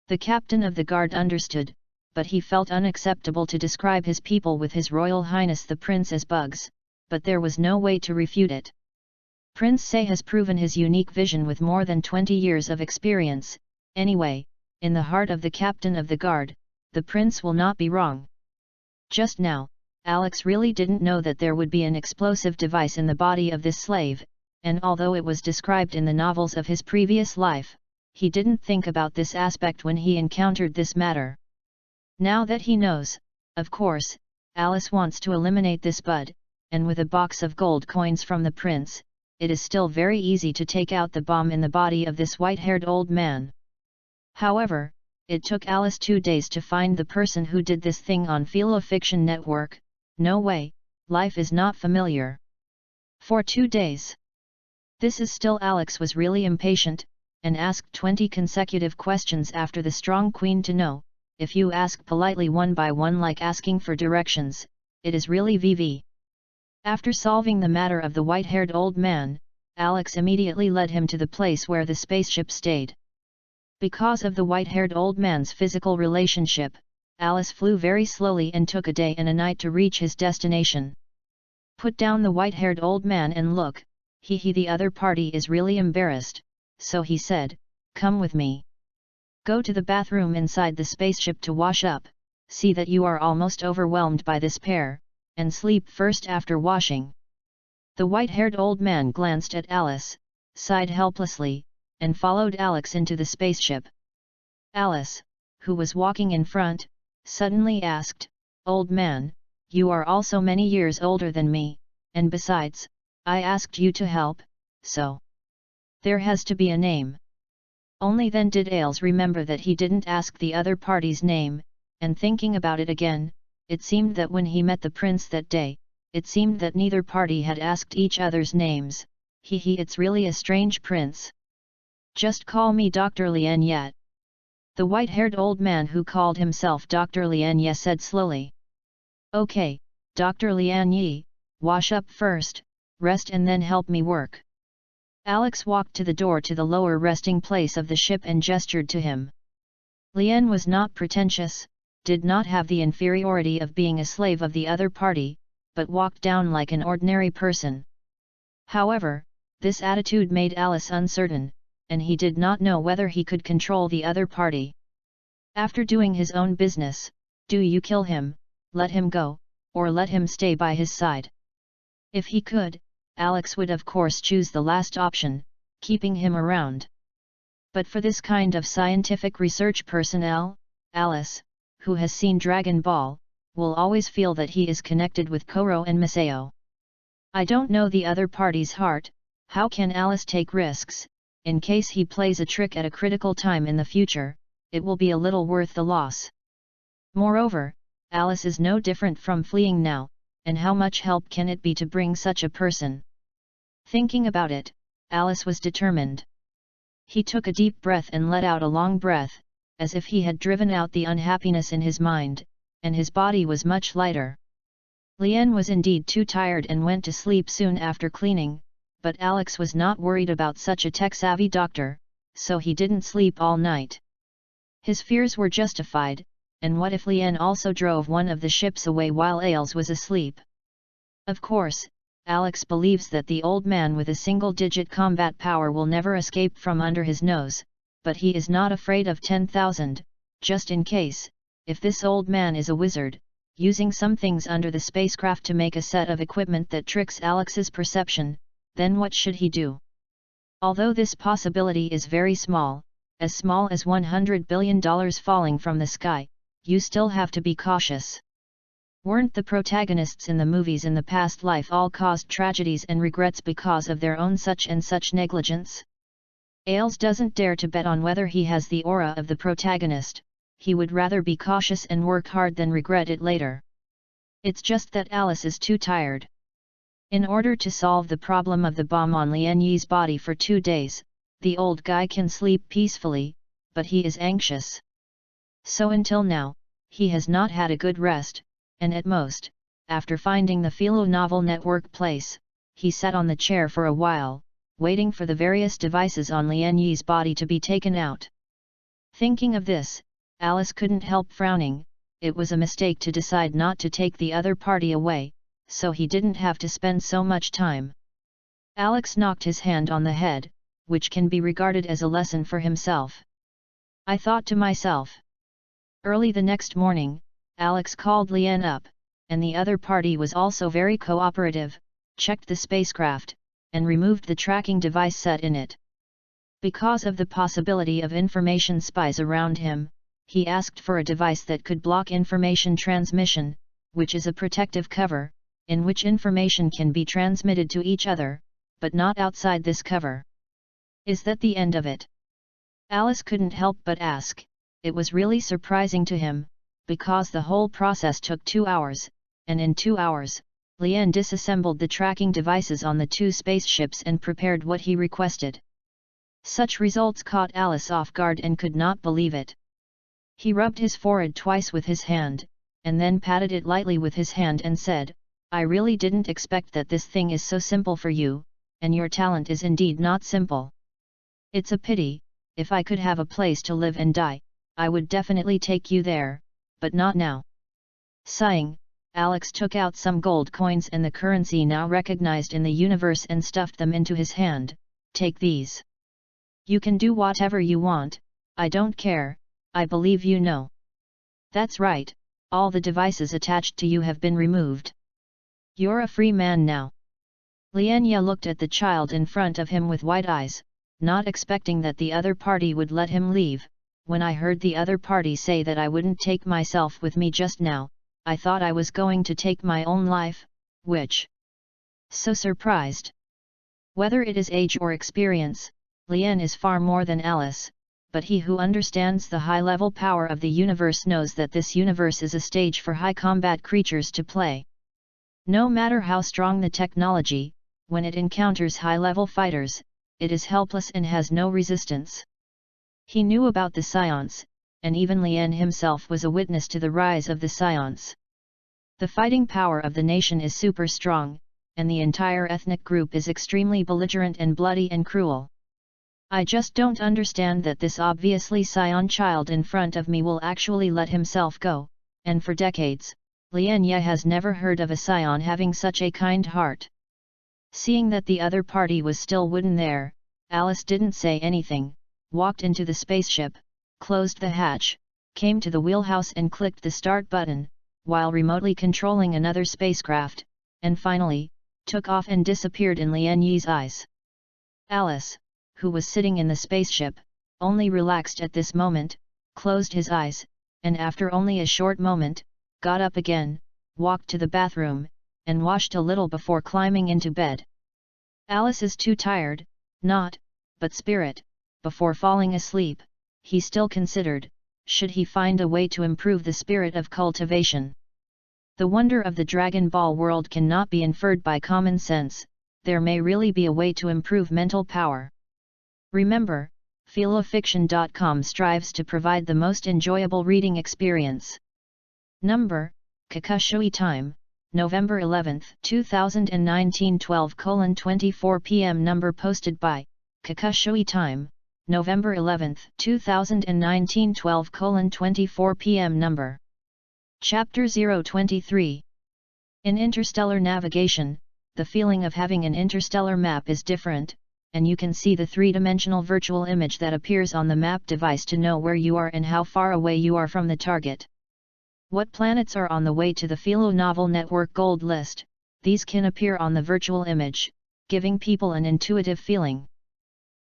The captain of the guard understood, but he felt unacceptable to describe his people with His Royal Highness the Prince as bugs, but there was no way to refute it. Prince Say has proven his unique vision with more than 20 years of experience. Anyway, in the heart of the captain of the guard, the prince will not be wrong. Just now, Alex really didn't know that there would be an explosive device in the body of this slave, and although it was described in the novels of his previous life, he didn't think about this aspect when he encountered this matter. Now that he knows, of course, Alice wants to eliminate this bud, and with a box of gold coins from the prince, it is still very easy to take out the bomb in the body of this white-haired old man. However, it took Alice 2 days to find the person who did this thing on Fanfiction network. No way, life is not familiar. For 2 days. This is still Alex was really impatient, and asked 20 consecutive questions after the strong queen to know. If you ask politely one by one like asking for directions, it is really VV. After solving the matter of the white-haired old man, Alex immediately led him to the place where the spaceship stayed. Because of the white-haired old man's physical relationship, Alice flew very slowly and took a day and a night to reach his destination. Put down the white-haired old man and look, the other party is really embarrassed, so he said, "Come with me. Go to the bathroom inside the spaceship to wash up, see that you are almost overwhelmed by this pair, and sleep first after washing." The white-haired old man glanced at Alice, sighed helplessly, and followed Alex into the spaceship. Alice, who was walking in front, suddenly asked, "Old man, you are also many years older than me, and besides, I asked you to help, so there has to be a name." Only then did Ailes remember that he didn't ask the other party's name, and thinking about it again, it seemed that when he met the prince that day, it seemed that neither party had asked each other's names. It's really a strange prince. "Just call me Dr. Lien Yet." The white-haired old man who called himself Dr. Lien Ye said slowly. "Okay, Dr. Lien Yi, wash up first, rest and then help me work." Alex walked to the door to the lower resting place of the ship and gestured to him. Lien was not pretentious, did not have the inferiority of being a slave of the other party, but walked down like an ordinary person. However, this attitude made Alice uncertain, and he did not know whether he could control the other party. After doing his own business, do you kill him, let him go, or let him stay by his side? If he could, Alex would of course choose the last option, keeping him around. But for this kind of scientific research personnel, Alice, who has seen Dragon Ball, will always feel that he is connected with Koro and Masao. I don't know the other party's heart. How can Alice take risks? In case he plays a trick at a critical time in the future, it will be a little worth the loss. Moreover, Alice is no different from fleeing now, and how much help can it be to bring such a person? Thinking about it, Alice was determined. He took a deep breath and let out a long breath, as if he had driven out the unhappiness in his mind, and his body was much lighter. Lien was indeed too tired and went to sleep soon after cleaning, but Alex was not worried about such a tech-savvy doctor, so he didn't sleep all night. His fears were justified, and what if Lien also drove one of the ships away while Ailes was asleep? Of course, Alex believes that the old man with a single-digit combat power will never escape from under his nose, but he is not afraid of 10,000, just in case, if this old man is a wizard, using some things under the spacecraft to make a set of equipment that tricks Alex's perception, then what should he do? Although this possibility is very small as $100 billion falling from the sky, you still have to be cautious. Weren't the protagonists in the movies in the past life all caused tragedies and regrets because of their own such and such negligence? Ailes doesn't dare to bet on whether he has the aura of the protagonist. He would rather be cautious and work hard than regret it later. It's just that Alice is too tired. In order to solve the problem of the bomb on Lien Yi's body for 2 days, the old guy can sleep peacefully, but he is anxious. So until now, he has not had a good rest, and at most, after finding the Philo Novel Network place, he sat on the chair for a while, waiting for the various devices on Lien Yi's body to be taken out. Thinking of this, Alice couldn't help frowning. It was a mistake to decide not to take the other party away, so he didn't have to spend so much time. Alex knocked his hand on the head, which can be regarded as a lesson for himself. I thought to myself. Early the next morning, Alex called Lien up, and the other party was also very cooperative, checked the spacecraft, and removed the tracking device set in it. Because of the possibility of information spies around him, he asked for a device that could block information transmission, which is a protective cover, in which information can be transmitted to each other, but not outside this cover. Is that the end of it? Alice couldn't help but ask. It was really surprising to him, because the whole process took 2 hours, and in 2 hours, Lien disassembled the tracking devices on the 2 spaceships and prepared what he requested. Such results caught Alice off guard and could not believe it. He rubbed his forehead twice with his hand, and then patted it lightly with his hand and said, I really didn't expect that this thing is so simple for you, and your talent is indeed not simple. It's a pity. If I could have a place to live and die, I would definitely take you there, but not now. Sighing, Alex took out some gold coins and the currency now recognized in the universe and stuffed them into his hand. Take these. You can do whatever you want, I don't care, I believe you know. That's right, all the devices attached to you have been removed. You're a free man now. Lien Yi looked at the child in front of him with wide eyes, not expecting that the other party would let him leave. When I heard the other party say that I wouldn't take myself with me just now, I thought I was going to take my own life, which... So surprised. Whether it is age or experience, Lien is far more than Alice, but he who understands the high-level power of the universe knows that this universe is a stage for high combat creatures to play. No matter how strong the technology, when it encounters high-level fighters, it is helpless and has no resistance. He knew about the Scions, and even Lien himself was a witness to the rise of the Scions. The fighting power of the nation is super strong, and the entire ethnic group is extremely belligerent and bloody and cruel. I just don't understand that this obviously Scion child in front of me will actually let himself go, and for decades, Lien Yi has never heard of a Scion having such a kind heart. Seeing that the other party was still wooden there, Alice didn't say anything, walked into the spaceship, closed the hatch, came to the wheelhouse and clicked the start button, while remotely controlling another spacecraft, and finally, took off and disappeared in Lien Yi's eyes. Alice, who was sitting in the spaceship, only relaxed at this moment, closed his eyes, and after only a short moment, got up again, walked to the bathroom, and washed a little before climbing into bed. Alice is too tired, but spirit, before falling asleep, he still considered, should he find a way to improve the spirit of cultivation. The wonder of the Dragon Ball world cannot be inferred by common sense, there may really be a way to improve mental power. Remember, Fanfiction.com strives to provide the most enjoyable reading experience. Number, Kakushui Time, November 11, 2019 12:24 p.m. Number posted by Kakushui Time, November 11, 2019 12:24 p.m. Number. Chapter 023. In interstellar navigation, the feeling of having an interstellar map is different, and you can see the three-dimensional virtual image that appears on the map device to know where you are and how far away you are from the target. What planets are on the way to the Philo Novel Network Gold List, these can appear on the virtual image, giving people an intuitive feeling.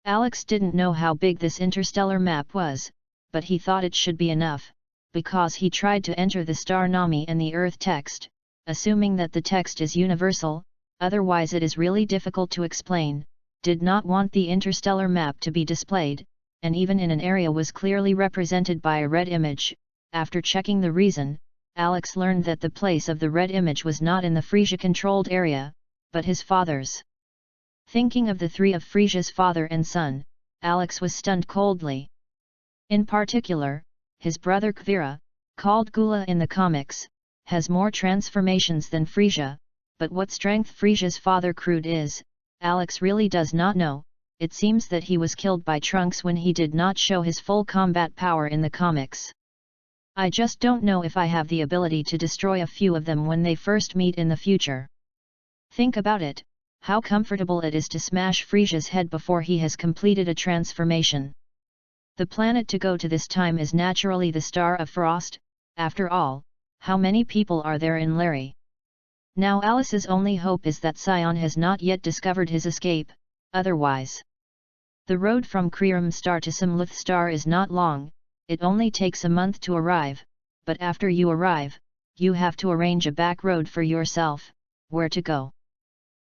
Alex didn't know how big this interstellar map was, but he thought it should be enough, because he tried to enter the star Nami and the Earth text, assuming that the text is universal, otherwise it is really difficult to explain, did not want the interstellar map to be displayed, and even in an area was clearly represented by a red image. After checking the reason, Alex learned that the place of the red image was not in the Frisia-controlled area, but his father's. Thinking of the three of Frisia's father and son, Alex was stunned coldly. In particular, his brother Kvira, called Gula in the comics, has more transformations than Frisia, but what strength Frisia's father Crude is, Alex really does not know. It seems that he was killed by Trunks when he did not show his full combat power in the comics. I just don't know if I have the ability to destroy a few of them when they first meet in the future. Think about it, how comfortable it is to smash Frisia's head before he has completed a transformation. The planet to go to this time is naturally the Star of Frost. After all, how many people are there in Larry? Now Alice's only hope is that Sion has not yet discovered his escape, otherwise. The road from Kreeram Star to Simluth Star is not long, it only takes a month to arrive, but after you arrive, you have to arrange a back road for yourself, where to go.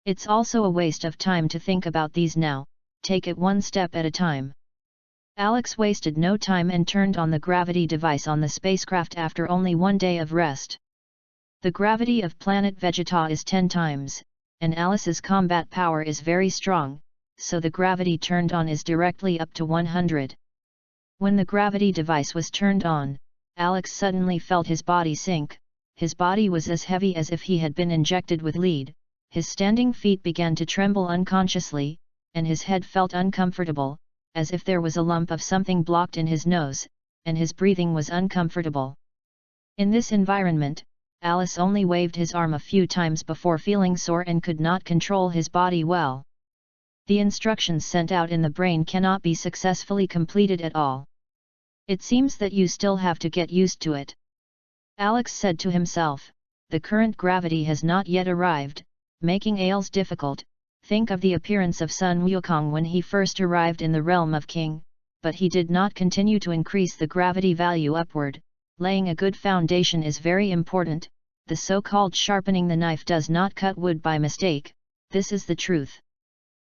It's also a waste of time to think about these now, take it one step at a time. Alex wasted no time and turned on the gravity device on the spacecraft after only one day of rest. The gravity of planet Vegeta is 10 times, and Alice's combat power is very strong, so the gravity turned on is directly up to 100. When the gravity device was turned on, Alex suddenly felt his body sink, his body was as heavy as if he had been injected with lead, his standing feet began to tremble unconsciously, and his head felt uncomfortable, as if there was a lump of something blocked in his nose, and his breathing was uncomfortable. In this environment, Alice only waved his arm a few times before feeling sore and could not control his body well. The instructions sent out in the brain cannot be successfully completed at all. It seems that you still have to get used to it. Alex said to himself, the current gravity has not yet arrived, making Ailes difficult. Think of the appearance of Sun Wukong when he first arrived in the realm of King, but he did not continue to increase the gravity value upward. Laying a good foundation is very important, the so-called sharpening the knife does not cut wood by mistake, this is the truth.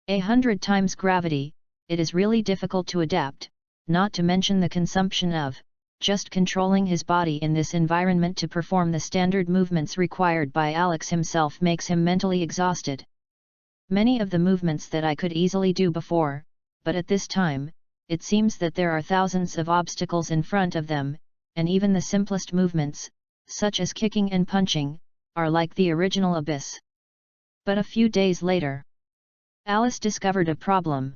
100 times gravity, it is really difficult to adapt, not to mention the consumption of, just controlling his body in this environment to perform the standard movements required by Alex himself makes him mentally exhausted. Many of the movements that I could easily do before, but at this time, it seems that there are thousands of obstacles in front of them, and even the simplest movements, such as kicking and punching, are like the original abyss. But a few days later, Alice discovered a problem.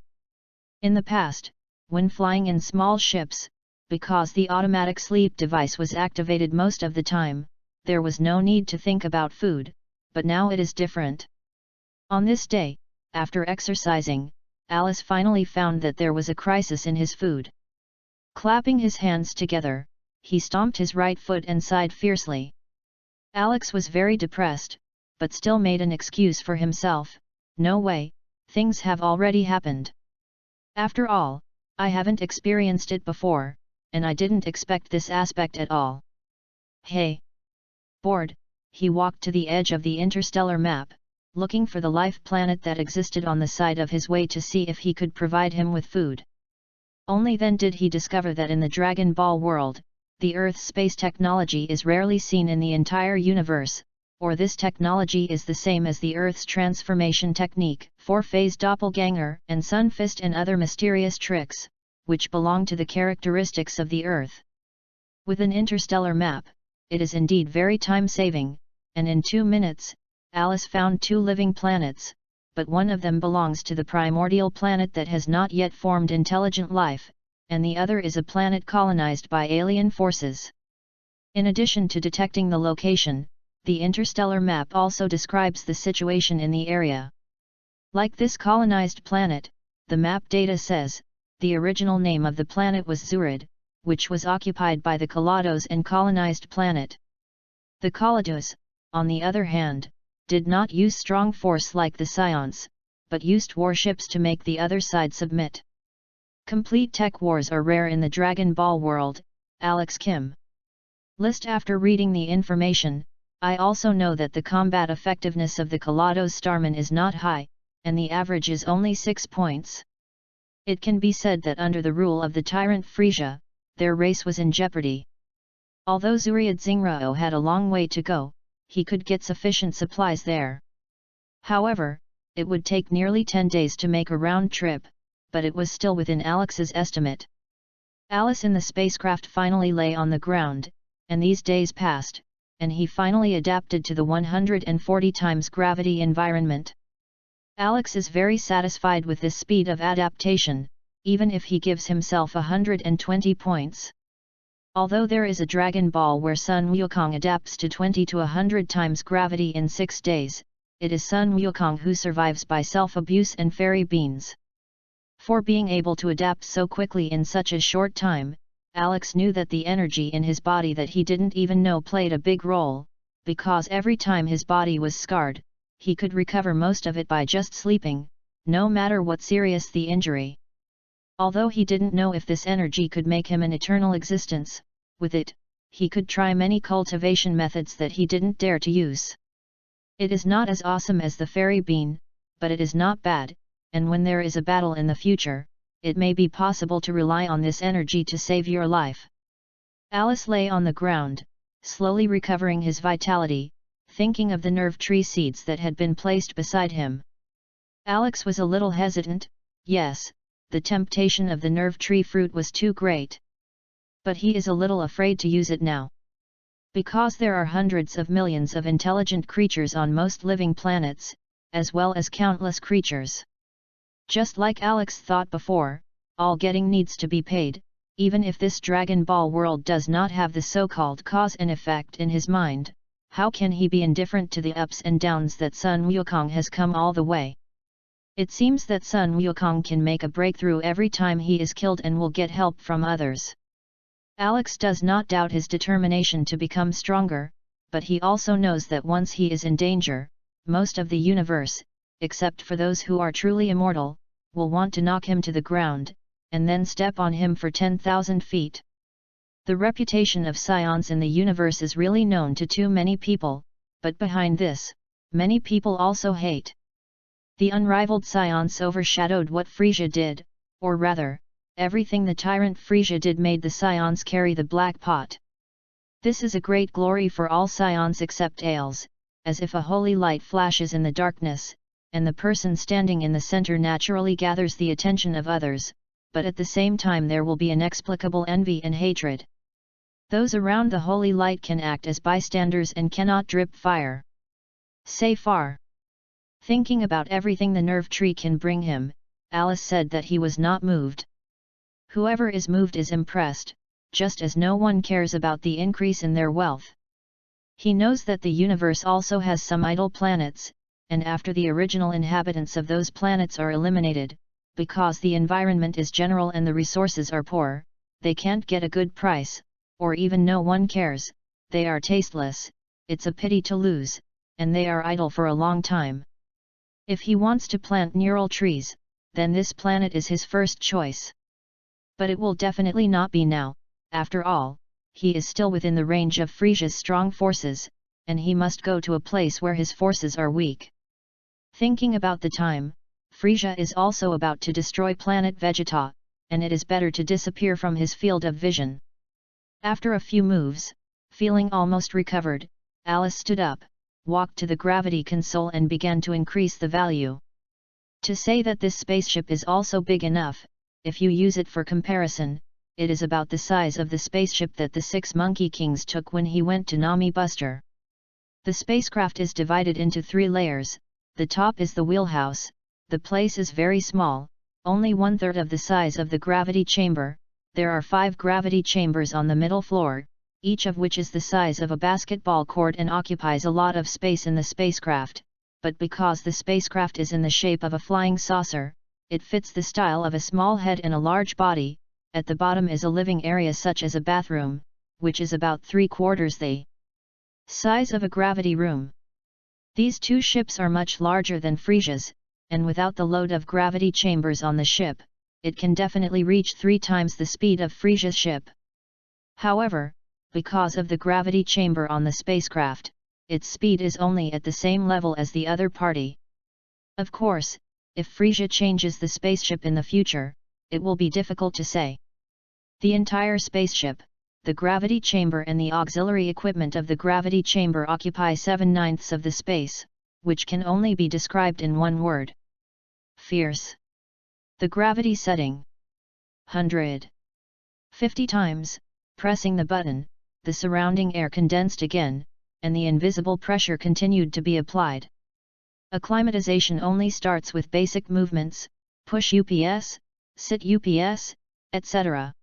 In the past, when flying in small ships, because the automatic sleep device was activated most of the time, there was no need to think about food, but now it is different. On this day, after exercising, Alice finally found that there was a crisis in his food. Clapping his hands together, he stomped his right foot and sighed fiercely. Alex was very depressed, but still made an excuse for himself, no way, things have already happened. After all, I haven't experienced it before, and I didn't expect this aspect at all. Hey! Bored, he walked to the edge of the interstellar map, looking for the life planet that existed on the side of his way to see if he could provide him with food. Only then did he discover that in the Dragon Ball world, the Earth's space technology is rarely seen in the entire universe, or this technology is the same as the Earth's transformation technique, four-phase doppelganger, and sun fist and other mysterious tricks, which belong to the characteristics of the Earth. With an interstellar map, it is indeed very time-saving, and in 2 minutes, Alice found 2 living planets, but one of them belongs to the primordial planet that has not yet formed intelligent life, and the other is a planet colonized by alien forces. In addition to detecting the location, the interstellar map also describes the situation in the area. Like this colonized planet, the map data says, the original name of the planet was Zurid, which was occupied by the Calados and colonized planet. The Calados, on the other hand, did not use strong force like the Scions, but used warships to make the other side submit. Complete tech wars are rare in the Dragon Ball world, Alex Kim. List. After reading the information, I also know that the combat effectiveness of the Calados Starman is not high, and the average is only 6 points. It can be said that under the rule of the tyrant Frisia, their race was in jeopardy. Although Zuriad Zingrao had a long way to go, he could get sufficient supplies there. However, it would take nearly 10 days to make a round trip, but it was still within Alex's estimate. Alice in the spacecraft finally lay on the ground, and these days passed, and he finally adapted to the 140 times gravity environment. Alex is very satisfied with this speed of adaptation, even if he gives himself 120 points. Although there is a Dragon Ball where Sun Wukong adapts to 20 to 100 times gravity in 6 days, it is Sun Wukong who survives by self-abuse and fairy beans. For being able to adapt so quickly in such a short time, Alex knew that the energy in his body that he didn't even know played a big role, because every time his body was scarred, he could recover most of it by just sleeping, no matter what serious the injury. Although he didn't know if this energy could make him an eternal existence, with it, he could try many cultivation methods that he didn't dare to use. It is not as awesome as the fairy bean, but it is not bad, and when there is a battle in the future, it may be possible to rely on this energy to save your life. Alice lay on the ground, slowly recovering his vitality, thinking of the nerve tree seeds that had been placed beside him. Alex was a little hesitant, yes, the temptation of the nerve tree fruit was too great. But he is a little afraid to use it now. Because there are hundreds of millions of intelligent creatures on most living planets, as well as countless creatures. Just like Alex thought before, all getting needs to be paid, even if this Dragon Ball world does not have the so-called cause and effect in his mind. How can he be indifferent to the ups and downs that Sun Wukong has come all the way? It seems that Sun Wukong can make a breakthrough every time he is killed and will get help from others. Alex does not doubt his determination to become stronger, but he also knows that once he is in danger, most of the universe, except for those who are truly immortal, will want to knock him to the ground, and then step on him for 10,000 feet. The reputation of Scions in the universe is really known to too many people, but behind this, many people also hate. The unrivaled Scions overshadowed what Frisia did, or rather, everything the tyrant Frisia did made the Scions carry the black pot. This is a great glory for all Scions except Ailes, as if a holy light flashes in the darkness, and the person standing in the center naturally gathers the attention of others, but at the same time there will be inexplicable envy and hatred. Those around the holy light can act as bystanders and cannot drip fire. Say far. Thinking about everything the nerve tree can bring him, Alice said that he was not moved. Whoever is moved is impressed, just as no one cares about the increase in their wealth. He knows that the universe also has some idle planets, and after the original inhabitants of those planets are eliminated, because the environment is general and the resources are poor, they can't get a good price, or even no one cares, they are tasteless, it's a pity to lose, and they are idle for a long time. If he wants to plant neural trees, then this planet is his first choice. But it will definitely not be now. After all, he is still within the range of Frisia's strong forces, and he must go to a place where his forces are weak. Thinking about the time, Frisia is also about to destroy planet Vegeta, and it is better to disappear from his field of vision. After a few moves, feeling almost recovered, Alice stood up, walked to the gravity console and began to increase the value. To say that this spaceship is also big enough, if you use it for comparison, it is about the size of the spaceship that the 6 Monkey Kings took when he went to Nami Buster. The spacecraft is divided into 3 layers. The top is the wheelhouse. The place is very small, only 1/3 of the size of the gravity chamber. There are 5 gravity chambers on the middle floor, each of which is the size of a basketball court and occupies a lot of space in the spacecraft, but because the spacecraft is in the shape of a flying saucer, it fits the style of a small head and a large body. At the bottom is a living area such as a bathroom, which is about 3/4 the size of a gravity room. These 2 ships are much larger than Frisia's, and without the load of gravity chambers on the ship, it can definitely reach 3 times the speed of Frisia's ship. However, because of the gravity chamber on the spacecraft, its speed is only at the same level as the other party. Of course, if Frisia changes the spaceship in the future, it will be difficult to say. The entire spaceship, the gravity chamber and the auxiliary equipment of the gravity chamber occupy 7/9 of the space, which can only be described in one word: fierce. The gravity setting: 150 times, pressing the button, the surrounding air condensed again, and the invisible pressure continued to be applied. Acclimatization only starts with basic movements, push UPS, sit UPS, etc.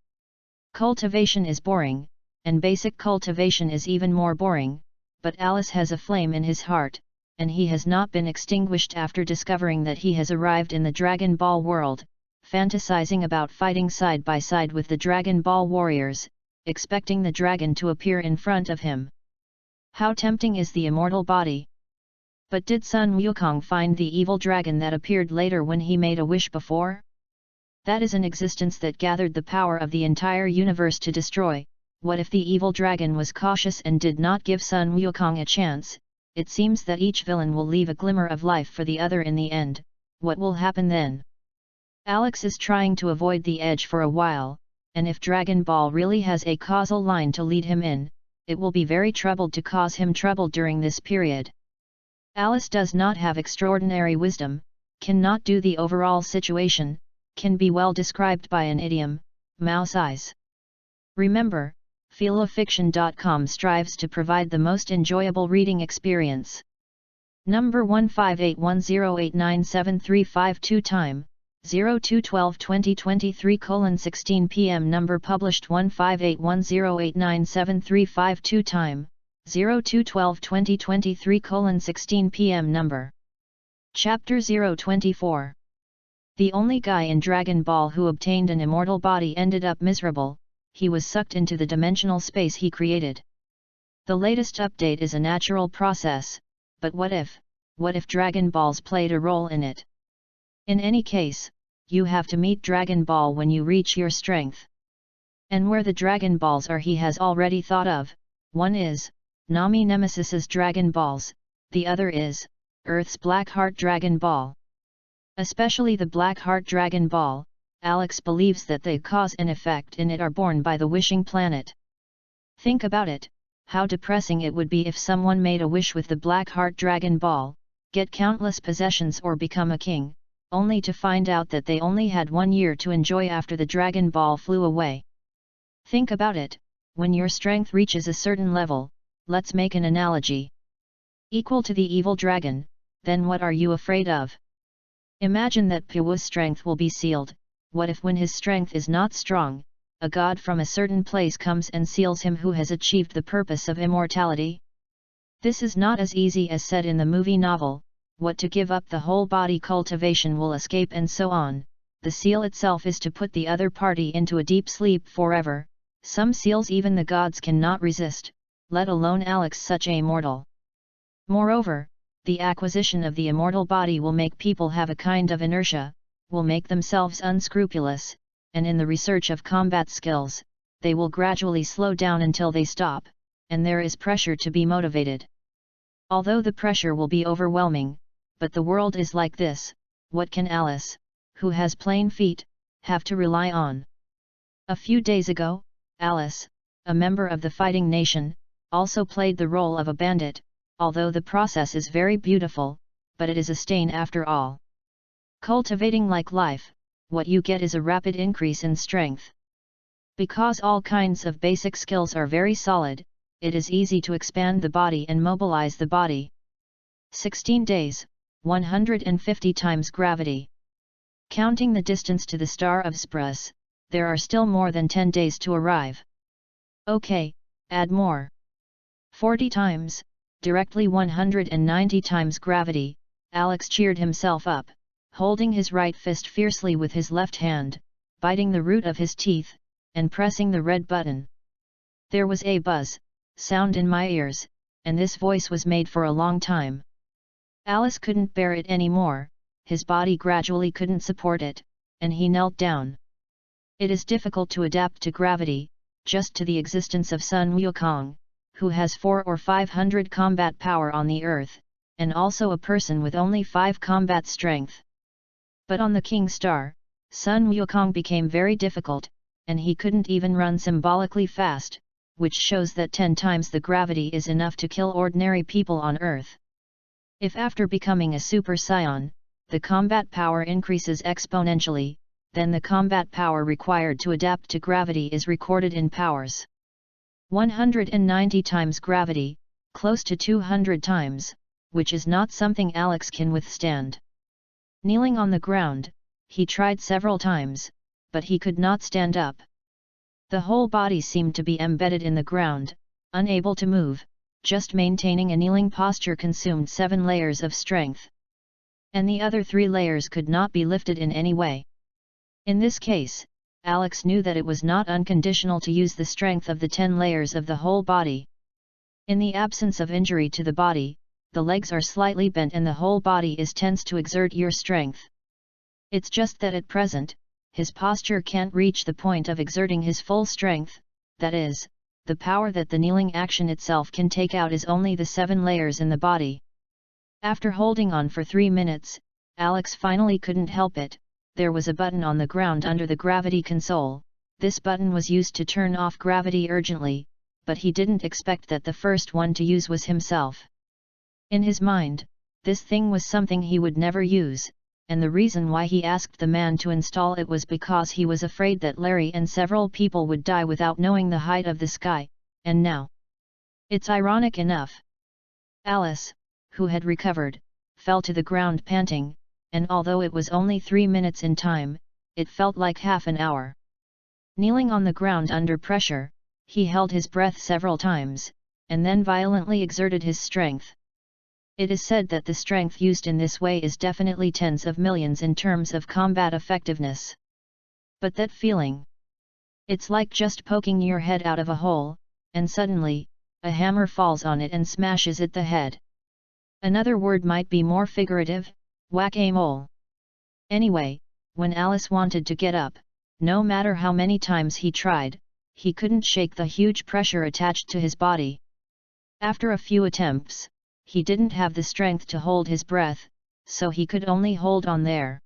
Cultivation is boring, and basic cultivation is even more boring, but Alice has a flame in his heart, and he has not been extinguished after discovering that he has arrived in the Dragon Ball world, fantasizing about fighting side by side with the Dragon Ball warriors, expecting the dragon to appear in front of him. How tempting is the immortal body! But did Sun Wukong find the evil dragon that appeared later when he made a wish before? That is an existence that gathered the power of the entire universe to destroy. What if the evil dragon was cautious and did not give Sun Wukong a chance? It seems that each villain will leave a glimmer of life for the other in the end. What will happen then? Alex is trying to avoid the edge for a while, and if Dragon Ball really has a causal line to lead him in, it will be very troubled to cause him trouble during this period. Alice does not have extraordinary wisdom, cannot do the overall situation, can be well described by an idiom: mouse eyes. Remember, Fanfiction.com strives to provide the most enjoyable reading experience. Number 1581089735 time, 02/12/2023:16 p.m. Number published 1581089735 time, 02/12/2023:16 p.m. Number. Chapter 024. The only guy in Dragon Ball who obtained an immortal body ended up miserable. He was sucked into the dimensional space he created. The latest update is a natural process, but what if Dragon Balls played a role in it? In any case, you have to meet Dragon Ball when you reach your strength. And where the Dragon Balls are he has already thought of. One is Nami Nemesis's Dragon Balls, the other is Earth's Black Heart Dragon Ball. Especially the Black Heart Dragon Ball, Alex believes that the cause and effect in it are born by the wishing planet. Think about it, how depressing it would be if someone made a wish with the Black Heart Dragon Ball, get countless possessions or become a king, only to find out that they only had 1 year to enjoy after the Dragon Ball flew away. Think about it, when your strength reaches a certain level, let's make an analogy. Equal to the evil dragon, then what are you afraid of? Imagine that Pu's strength will be sealed. What if when his strength is not strong, a god from a certain place comes and seals him who has achieved the purpose of immortality? This is not as easy as said in the movie novel, what to give up the whole body cultivation will escape and so on. The seal itself is to put the other party into a deep sleep forever. Some seals even the gods cannot resist, let alone Alex such a mortal. Moreover, the acquisition of the immortal body will make people have a kind of inertia, will make themselves unscrupulous, and in the research of combat skills, they will gradually slow down until they stop, and there is pressure to be motivated. Although the pressure will be overwhelming, but the world is like this, what can Alice, who has plain feet, have to rely on? A few days ago, Alice, a member of the fighting nation, also played the role of a bandit, although the process is very beautiful, but it is a stain after all. Cultivating like life, what you get is a rapid increase in strength. Because all kinds of basic skills are very solid, it is easy to expand the body and mobilize the body. 16 days, 150 times gravity. Counting the distance to the star of Spruce, there are still more than 10 days to arrive. Okay, add more. 40 times, directly 190 times gravity. Alex cheered himself up, holding his right fist fiercely with his left hand, biting the root of his teeth, and pressing the red button. There was a buzz sound in my ears, and this voice was made for a long time. Alice couldn't bear it anymore, his body gradually couldn't support it, and he knelt down. It is difficult to adapt to gravity, just to the existence of Sun Wukong, who has 400 or 500 combat power on the earth, and also a person with only 5 combat strength. But on the King Star, Sun Wukong became very difficult, and he couldn't even run symbolically fast, which shows that 10 times the gravity is enough to kill ordinary people on Earth. If after becoming a Super Saiyan, the combat power increases exponentially, then the combat power required to adapt to gravity is recorded in powers. 190 times gravity, close to 200 times, which is not something Alex can withstand. Kneeling on the ground, he tried several times, but he could not stand up. The whole body seemed to be embedded in the ground, unable to move, just maintaining a kneeling posture consumed 7 layers of strength. And the other 3 layers could not be lifted in any way. In this case, Alex knew that it was not unconditional to use the strength of the 10 layers of the whole body. In the absence of injury to the body, the legs are slightly bent and the whole body is tense to exert your strength. It's just that at present, his posture can't reach the point of exerting his full strength, that is, the power that the kneeling action itself can take out is only the 7 layers in the body. After holding on for 3 minutes, Alex finally couldn't help it. There was a button on the ground under the gravity console. This button was used to turn off gravity urgently, but he didn't expect that the first one to use was himself. In his mind, this thing was something he would never use, and the reason why he asked the man to install it was because he was afraid that Larry and several people would die without knowing the height of the sky, and now. It's ironic enough. Alice, who had recovered, fell to the ground panting, and although it was only 3 minutes in time, it felt like half an hour. Kneeling on the ground under pressure, he held his breath several times, and then violently exerted his strength. It is said that the strength used in this way is definitely tens of millions in terms of combat effectiveness. But that feeling? It's like just poking your head out of a hole, and suddenly, a hammer falls on it and smashes it the head. Another word might be more figurative, whack-a-mole. Anyway, when Alice wanted to get up, no matter how many times he tried, he couldn't shake the huge pressure attached to his body. After a few attempts, he didn't have the strength to hold his breath, so he could only hold on there.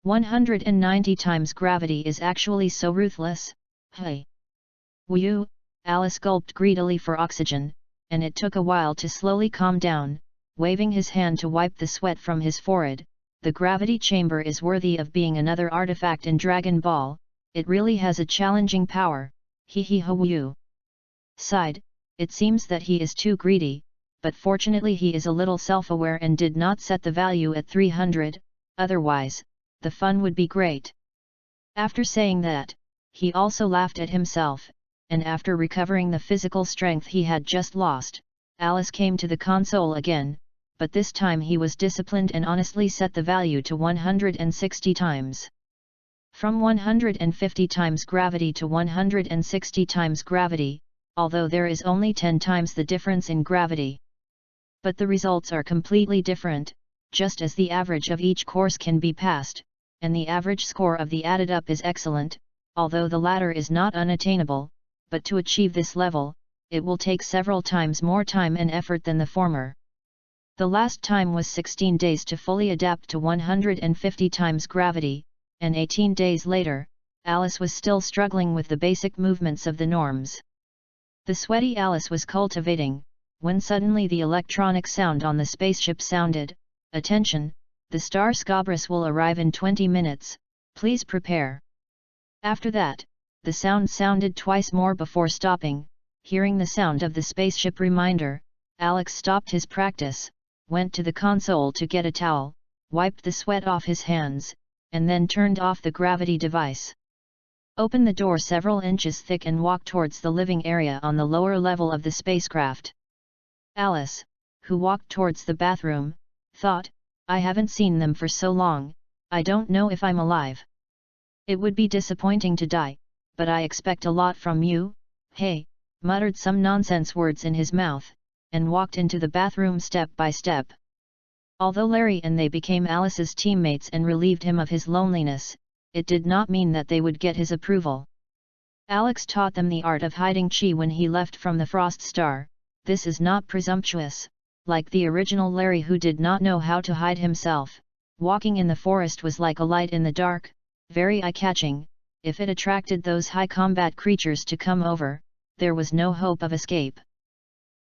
190 times gravity is actually so ruthless, hey. Whew, Alice gulped greedily for oxygen, and it took a while to slowly calm down, waving his hand to wipe the sweat from his forehead. The gravity chamber is worthy of being another artifact in Dragon Ball, it really has a challenging power, hee-hee-ho-whew. Sighed, it seems that he is too greedy, but fortunately he is a little self-aware and did not set the value at 300, otherwise, the fun would be great. After saying that, he also laughed at himself, and after recovering the physical strength he had just lost, Alice came to the console again, but this time he was disciplined and honestly set the value to 160 times. From 150 times gravity to 160 times gravity, although there is only 10 times the difference in gravity. But the results are completely different, just as the average of each course can be passed, and the average score of the added up is excellent, although the latter is not unattainable, but to achieve this level, it will take several times more time and effort than the former. The last time was 16 days to fully adapt to 150 times gravity, and 18 days later, Alice was still struggling with the basic movements of the norms. The sweaty Alice was cultivating, when suddenly the electronic sound on the spaceship sounded, "Attention, the star Scabris will arrive in 20 minutes, please prepare." After that, the sound sounded twice more before stopping. Hearing the sound of the spaceship reminder, Alex stopped his practice, went to the console to get a towel, wiped the sweat off his hands, and then turned off the gravity device. Opened the door several inches thick and walked towards the living area on the lower level of the spacecraft. Alice, who walked towards the bathroom, thought, "I haven't seen them for so long, I don't know if I'm alive. It would be disappointing to die, but I expect a lot from you, hey," muttered some nonsense words in his mouth, and walked into the bathroom step by step. Although Larry and they became Alice's teammates and relieved him of his loneliness, it did not mean that they would get his approval. Alex taught them the art of hiding chi when he left from the Frost Star. This is not presumptuous, like the original Larry who did not know how to hide himself. Walking in the forest was like a light in the dark, very eye-catching. If it attracted those high combat creatures to come over, there was no hope of escape.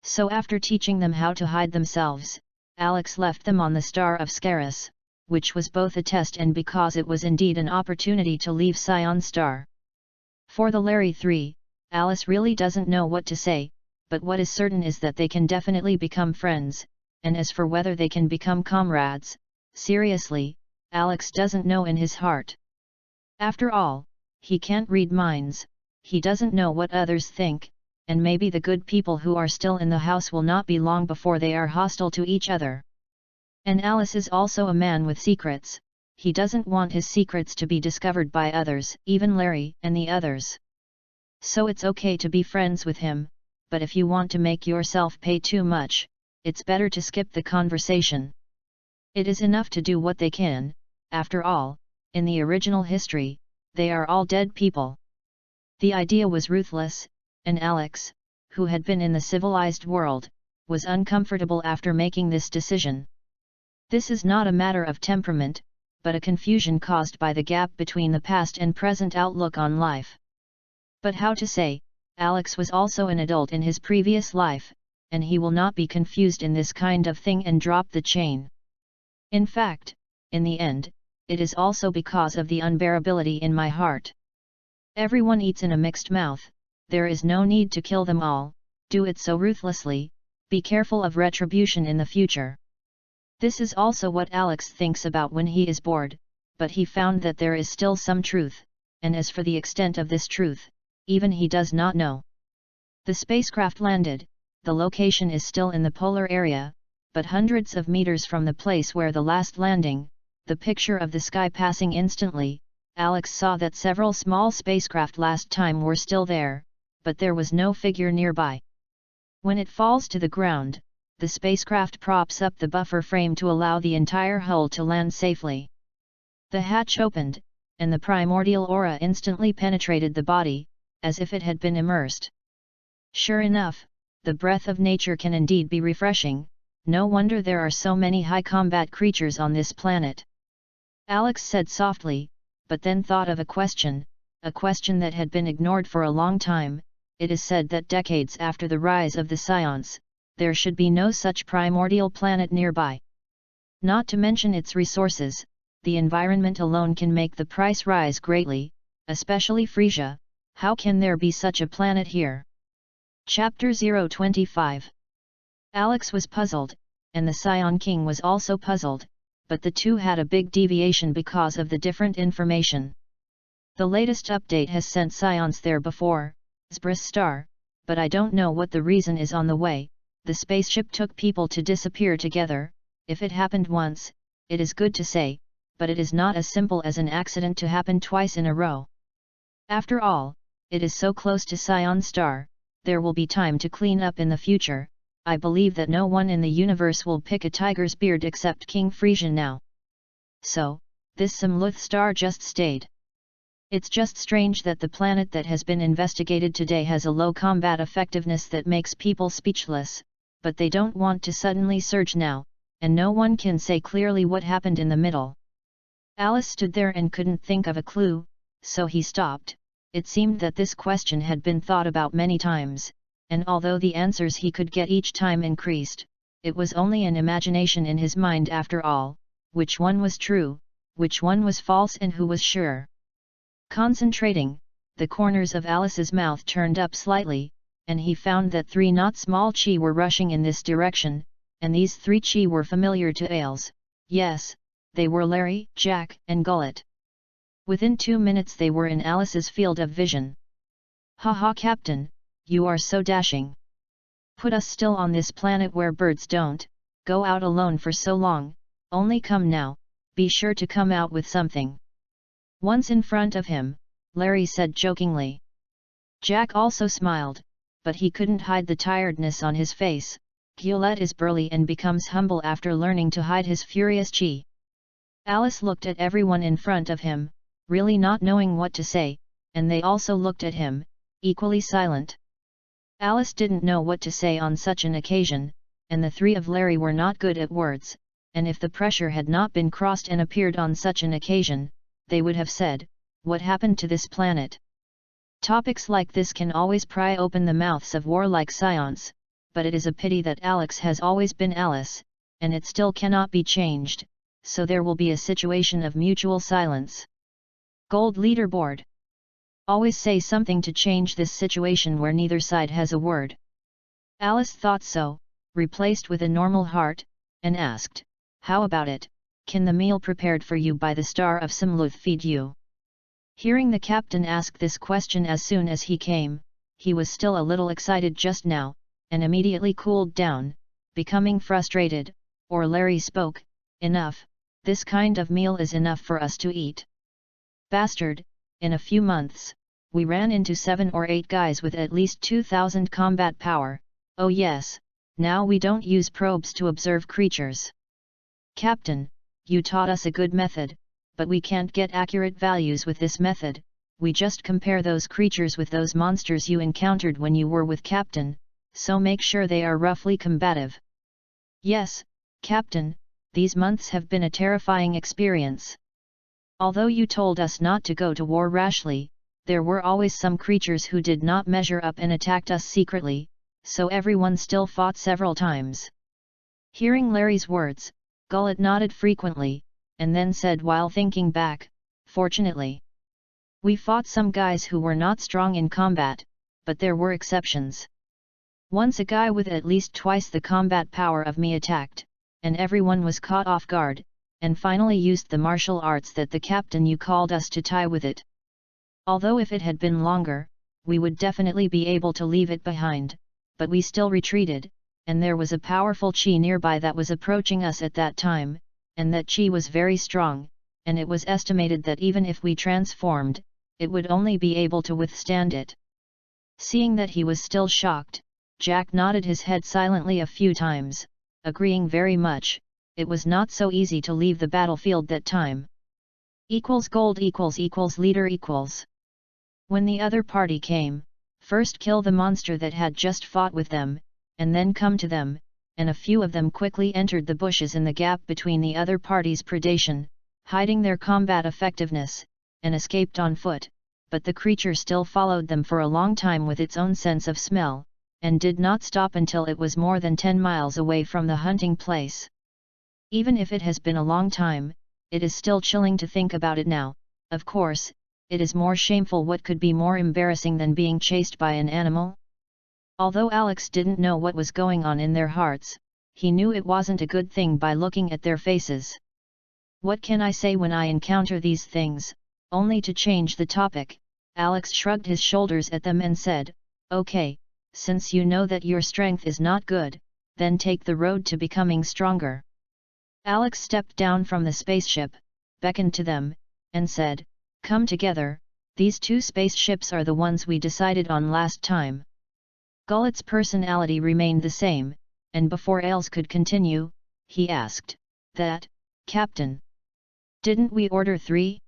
So after teaching them how to hide themselves, Alex left them on the star of Scarus, which was both a test and because it was indeed an opportunity to leave Scion Star. For the Larry 3, Alice really doesn't know what to say, but what is certain is that they can definitely become friends, and as for whether they can become comrades, seriously, Alex doesn't know in his heart. After all, he can't read minds, he doesn't know what others think, and maybe the good people who are still in the house will not be long before they are hostile to each other. And Alice is also a man with secrets, he doesn't want his secrets to be discovered by others, even Larry and the others. So it's okay to be friends with him, but if you want to make yourself pay too much, it's better to skip the conversation. It is enough to do what they can, after all, in the original history, they are all dead people. The idea was ruthless, and Alex, who had been in the civilized world, was uncomfortable after making this decision. This is not a matter of temperament, but a confusion caused by the gap between the past and present outlook on life. But how to say, Alex was also an adult in his previous life, and he will not be confused in this kind of thing and drop the chain. In fact, in the end, it is also because of the unbearability in my heart. Everyone eats in a mixed mouth, there is no need to kill them all, do it so ruthlessly, be careful of retribution in the future. This is also what Alex thinks about when he is bored, but he found that there is still some truth, and as for the extent of this truth, even he does not know. The spacecraft landed, the location is still in the polar area, but hundreds of meters from the place where the last landing, the picture of the sky passing instantly, Alex saw that several small spacecraft last time were still there, but there was no figure nearby. When it falls to the ground, the spacecraft props up the buffer frame to allow the entire hull to land safely. The hatch opened, and the primordial aura instantly penetrated the body, as if it had been immersed. Sure enough, the breath of nature can indeed be refreshing, no wonder there are so many high combat creatures on this planet. Alex said softly, but then thought of a question that had been ignored for a long time. It is said that decades after the rise of the Scions, there should be no such primordial planet nearby. Not to mention its resources, the environment alone can make the price rise greatly, especially Frisia. How can there be such a planet here? Chapter 025. Alex was puzzled, and the Scion King was also puzzled, but the two had a big deviation because of the different information. The latest update has sent Scions there before, Sbris star, but I don't know what the reason is on the way. The spaceship took people to disappear together. If it happened once, it is good to say, but it is not as simple as an accident to happen twice in a row. After all, it is so close to Scion Star, there will be time to clean up in the future. I believe that no one in the universe will pick a tiger's beard except King Frisian now. So, this Samluth star just stayed. It's just strange that the planet that has been investigated today has a low combat effectiveness that makes people speechless, but they don't want to suddenly surge now, and no one can say clearly what happened in the middle. Alice stood there and couldn't think of a clue, so he stopped. It seemed that this question had been thought about many times, and although the answers he could get each time increased, it was only an imagination in his mind after all. Which one was true, which one was false, and who was sure? Concentrating, the corners of Alice's mouth turned up slightly, and he found that 3 not small chi were rushing in this direction, and these 3 chi were familiar to Ailes. Yes, they were Larry, Jack, and Gullet. Within 2 minutes they were in Alice's field of vision. "Ha ha, Captain, you are so dashing. Put us still on this planet where birds don't go out alone for so long, only come now, be sure to come out with something." Once in front of him, Larry said jokingly. Jack also smiled, but he couldn't hide the tiredness on his face. Gullet is burly and becomes humble after learning to hide his furious chi. Alice looked at everyone in front of him, really not knowing what to say, and they also looked at him, equally silent. Alice didn't know what to say on such an occasion, and the 3 of Larry were not good at words, and if the pressure had not been crossed and appeared on such an occasion, they would have said, "What happened to this planet?" Topics like this can always pry open the mouths of warlike scions, but it is a pity that Alex has always been Alice, and it still cannot be changed, so there will be a situation of mutual silence. Gold leaderboard. Always say something to change this situation where neither side has a word. Alice thought so, replaced with a normal heart, and asked, "How about it? Can the meal prepared for you by the Star of Simluth feed you?" Hearing the captain ask this question as soon as he came, he was still a little excited just now, and immediately cooled down, becoming frustrated, or Larry spoke, "Enough, this kind of meal is enough for us to eat. Bastard, in a few months, we ran into 7 or 8 guys with at least 2,000 combat power, oh yes, now we don't use probes to observe creatures. Captain, you taught us a good method, but we can't get accurate values with this method, we just compare those creatures with those monsters you encountered when you were with Captain, so make sure they are roughly combative." "Yes, Captain, these months have been a terrifying experience. Although you told us not to go to war rashly, there were always some creatures who did not measure up and attacked us secretly, so everyone still fought several times." Hearing Larry's words, Gullet nodded frequently, and then said while thinking back, "Fortunately, we fought some guys who were not strong in combat, but there were exceptions. Once a guy with at least twice the combat power of me attacked, and everyone was caught off guard, and finally used the martial arts that the captain you called us to tie with it. Although if it had been longer, we would definitely be able to leave it behind, but we still retreated, and there was a powerful chi nearby that was approaching us at that time, and that chi was very strong, and it was estimated that even if we transformed, it would only be able to withstand it." Seeing that he was still shocked, Jack nodded his head silently a few times, agreeing very much. It was not so easy to leave the battlefield that time. Gold leader equals. When the other party came, first kill the monster that had just fought with them, and then come to them, and a few of them quickly entered the bushes in the gap between the other party's predation, hiding their combat effectiveness, and escaped on foot, but the creature still followed them for a long time with its own sense of smell, and did not stop until it was more than 10 miles away from the hunting place. Even if it has been a long time, it is still chilling to think about it now. Of course, it is more shameful. What could be more embarrassing than being chased by an animal? Although Alex didn't know what was going on in their hearts, he knew it wasn't a good thing by looking at their faces. "What can I say when I encounter these things?" Only to change the topic, Alex shrugged his shoulders at them and said, "Okay, since you know that your strength is not good, then take the road to becoming stronger." Alex stepped down from the spaceship, beckoned to them, and said, "Come together, these 2 spaceships are the ones we decided on last time." Gullet's personality remained the same, and before Ailes could continue, he asked, "That, Captain? Didn't we order 3?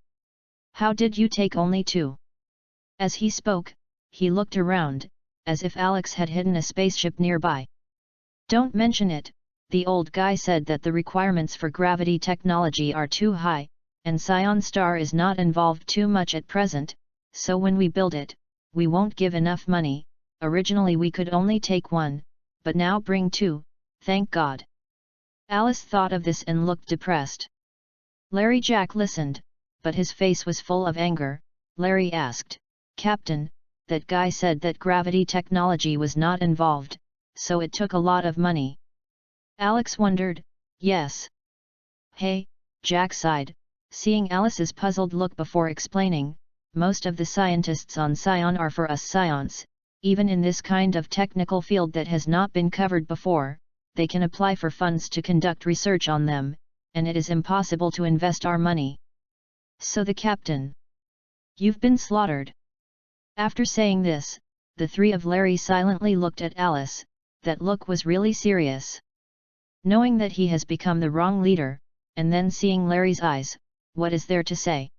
How did you take only 2? As he spoke, he looked around, as if Alex had hidden a spaceship nearby. Don't mention it, the old guy said that the requirements for gravity technology are too high, and Scion Star is not involved too much at present, so when we build it, we won't give enough money. Originally we could only take 1, but now bring 2, thank God. Alice thought of this and looked depressed. Larry Jack listened, but his face was full of anger. Larry asked, Captain, that guy said that gravity technology was not involved, so it took a lot of money. Alex wondered, yes. Hey, Jack sighed, seeing Alice's puzzled look before explaining, most of the scientists on Scion are for us Scions, even in this kind of technical field that has not been covered before, they can apply for funds to conduct research on them, and it is impossible to invest our money. So the captain. You've been slaughtered. After saying this, the 3 of Larry silently looked at Alice, that look was really serious. Knowing that he has become the wrong leader, and then seeing Larry's eyes, what is there to say?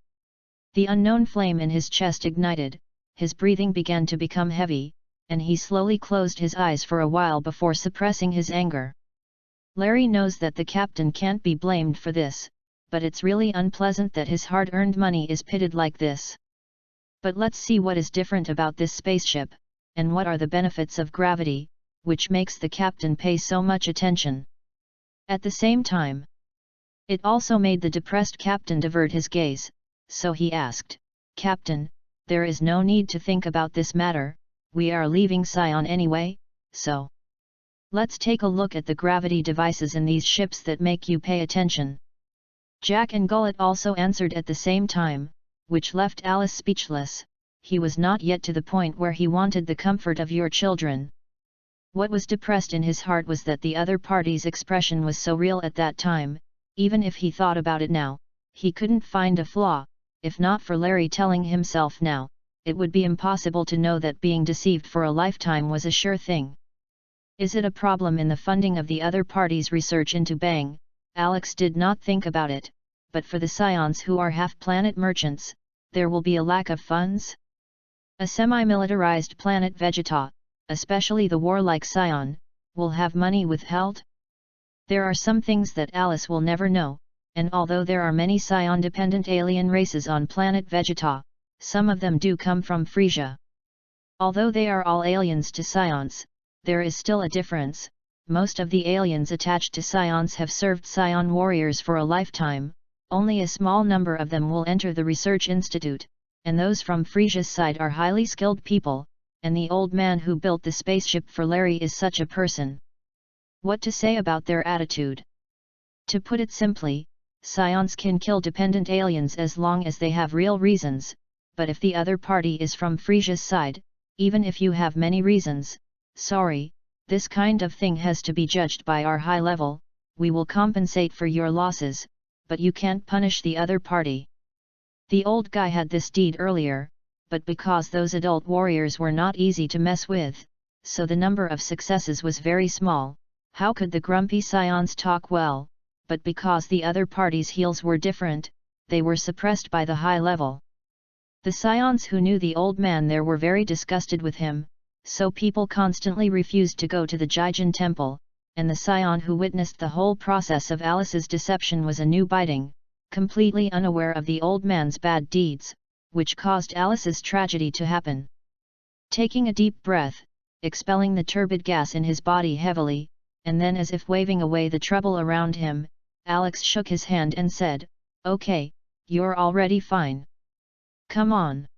The unknown flame in his chest ignited, his breathing began to become heavy, and he slowly closed his eyes for a while before suppressing his anger. Larry knows that the captain can't be blamed for this, but it's really unpleasant that his hard-earned money is pitted like this. But let's see what is different about this spaceship, and what are the benefits of gravity, which makes the captain pay so much attention. At the same time, it also made the depressed captain divert his gaze, so he asked, Captain, there is no need to think about this matter, we are leaving Scion anyway, so let's take a look at the gravity devices in these ships that make you pay attention. Jack and Gullet also answered at the same time, which left Alice speechless. He was not yet to the point where he wanted the comfort of your children. What was depressed in his heart was that the other party's expression was so real at that time. Even if he thought about it now, he couldn't find a flaw. If not for Larry telling himself now, it would be impossible to know that being deceived for a lifetime was a sure thing. Is it a problem in the funding of the other party's research into Bang? Alex did not think about it, but for the Scions who are half-planet merchants, there will be a lack of funds? A semi-militarized planet Vegeta, especially the warlike Scion, will have money withheld? There are some things that Alice will never know, and although there are many Scion-dependent alien races on planet Vegeta, some of them do come from Frisia. Although they are all aliens to Scions, there is still a difference. Most of the aliens attached to Scions have served Scion warriors for a lifetime, only a small number of them will enter the research institute, and those from Frisia's side are highly skilled people, and the old man who built the spaceship for Larry is such a person. What to say about their attitude? To put it simply, Scions can kill dependent aliens as long as they have real reasons, but if the other party is from Frisia's side, even if you have many reasons, sorry, this kind of thing has to be judged by our high level. We will compensate for your losses, but you can't punish the other party. The old guy had this deed earlier, but because those adult warriors were not easy to mess with, so the number of successes was very small. How could the grumpy Scions talk well? But because the other party's heels were different, they were suppressed by the high level. The Scions who knew the old man there were very disgusted with him, so people constantly refused to go to the Jigen temple, and the Scion who witnessed the whole process of Alice's deception was a new biting, completely unaware of the old man's bad deeds, which caused Alice's tragedy to happen. Taking a deep breath, expelling the turbid gas in his body heavily, and then as if waving away the trouble around him, Alex shook his hand and said, "Okay, you're already fine. Come on.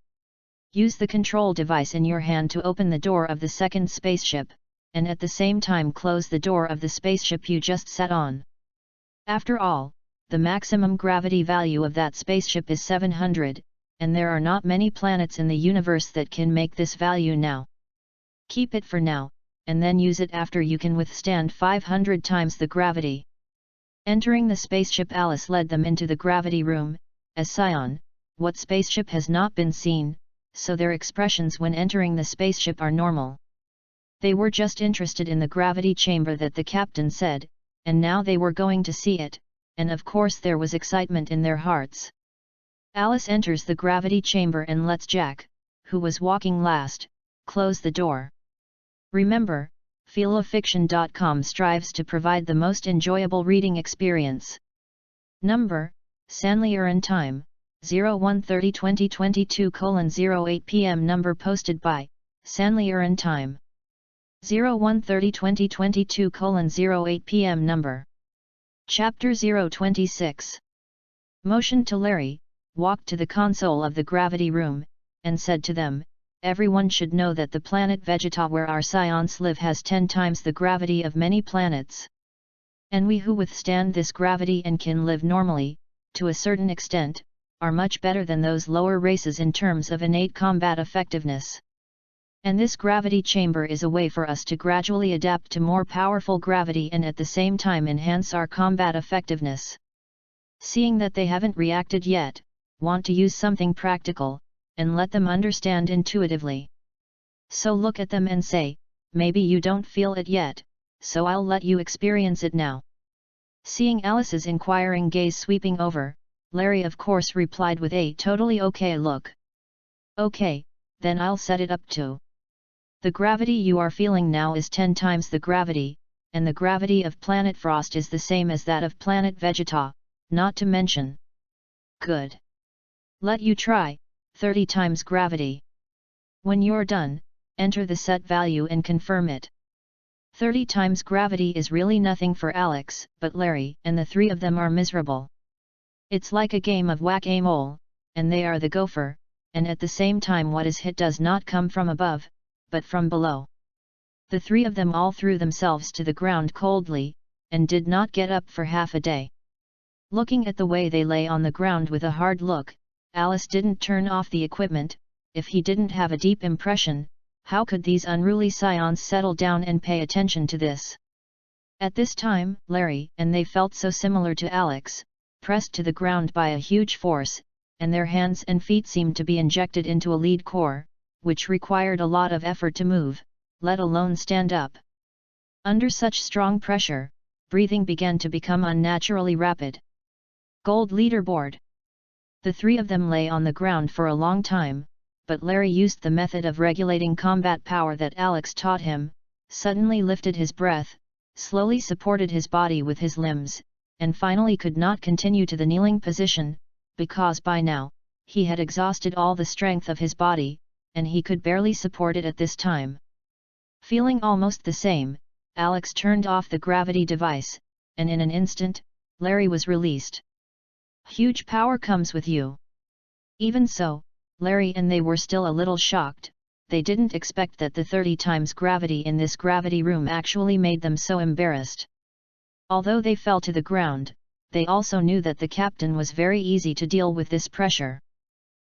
Use the control device in your hand to open the door of the second spaceship, and at the same time close the door of the spaceship you just sat on. After all, the maximum gravity value of that spaceship is 700, and there are not many planets in the universe that can make this value now. Keep it for now, and then use it after you can withstand 500 times the gravity." Entering the spaceship, Alice led them into the gravity room. As Scion, what spaceship has not been seen, so their expressions when entering the spaceship are normal. They were just interested in the gravity chamber that the captain said, and now they were going to see it, and of course there was excitement in their hearts. Alice enters the gravity chamber and lets Jack, who was walking last, close the door. Remember, FANFIction.com strives to provide the most enjoyable reading experience. Number, Sanley Erin Time, 01/30/2022:08 p.m. Number posted by, Sanley Erin Time. 01/30/2022:08 p.m. Number. Chapter 026. Motioned to Larry, walked to the console of the gravity room, and said to them, everyone should know that the planet Vegeta where our scions live has 10 times the gravity of many planets. And we who withstand this gravity and can live normally, to a certain extent, are much better than those lower races in terms of innate combat effectiveness. And this gravity chamber is a way for us to gradually adapt to more powerful gravity and at the same time enhance our combat effectiveness. Seeing that they haven't reacted yet, want to use something practical, and let them understand intuitively. So look at them and say, maybe you don't feel it yet, so I'll let you experience it now. Seeing Alice's inquiring gaze sweeping over, Larry of course replied with a totally okay look. Okay, then I'll set it up to. The gravity you are feeling now is 10 times the gravity, and the gravity of planet Frost is the same as that of planet Vegeta, not to mention. Good. Let you try, 30 times gravity. When you're done, enter the set value and confirm it. 30 times gravity is really nothing for Alex, but Larry and the three of them are miserable. It's like a game of whack-a-mole, and they are the gopher, and at the same time what is hit does not come from above, but from below. The three of them all threw themselves to the ground coldly, and did not get up for half a day. Looking at the way they lay on the ground with a hard look, Alice didn't turn off the equipment. If he didn't have a deep impression, how could these unruly scions settle down and pay attention to this? At this time, Larry and they felt so similar to Alex, pressed to the ground by a huge force, and their hands and feet seemed to be injected into a lead core, which required a lot of effort to move, let alone stand up. Under such strong pressure, breathing began to become unnaturally rapid. Gold leaderboard. The three of them lay on the ground for a long time, but Larry used the method of regulating combat power that Alex taught him, suddenly lifted his breath, slowly supported his body with his limbs, and finally could not continue to the kneeling position, because by now, he had exhausted all the strength of his body, and he could barely support it at this time. Feeling almost the same, Alex turned off the gravity device, and in an instant, Larry was released. Huge power comes with you. Even so, Larry and they were still a little shocked. They didn't expect that the 30 times gravity in this gravity room actually made them so embarrassed. Although they fell to the ground, they also knew that the captain was very easy to deal with this pressure.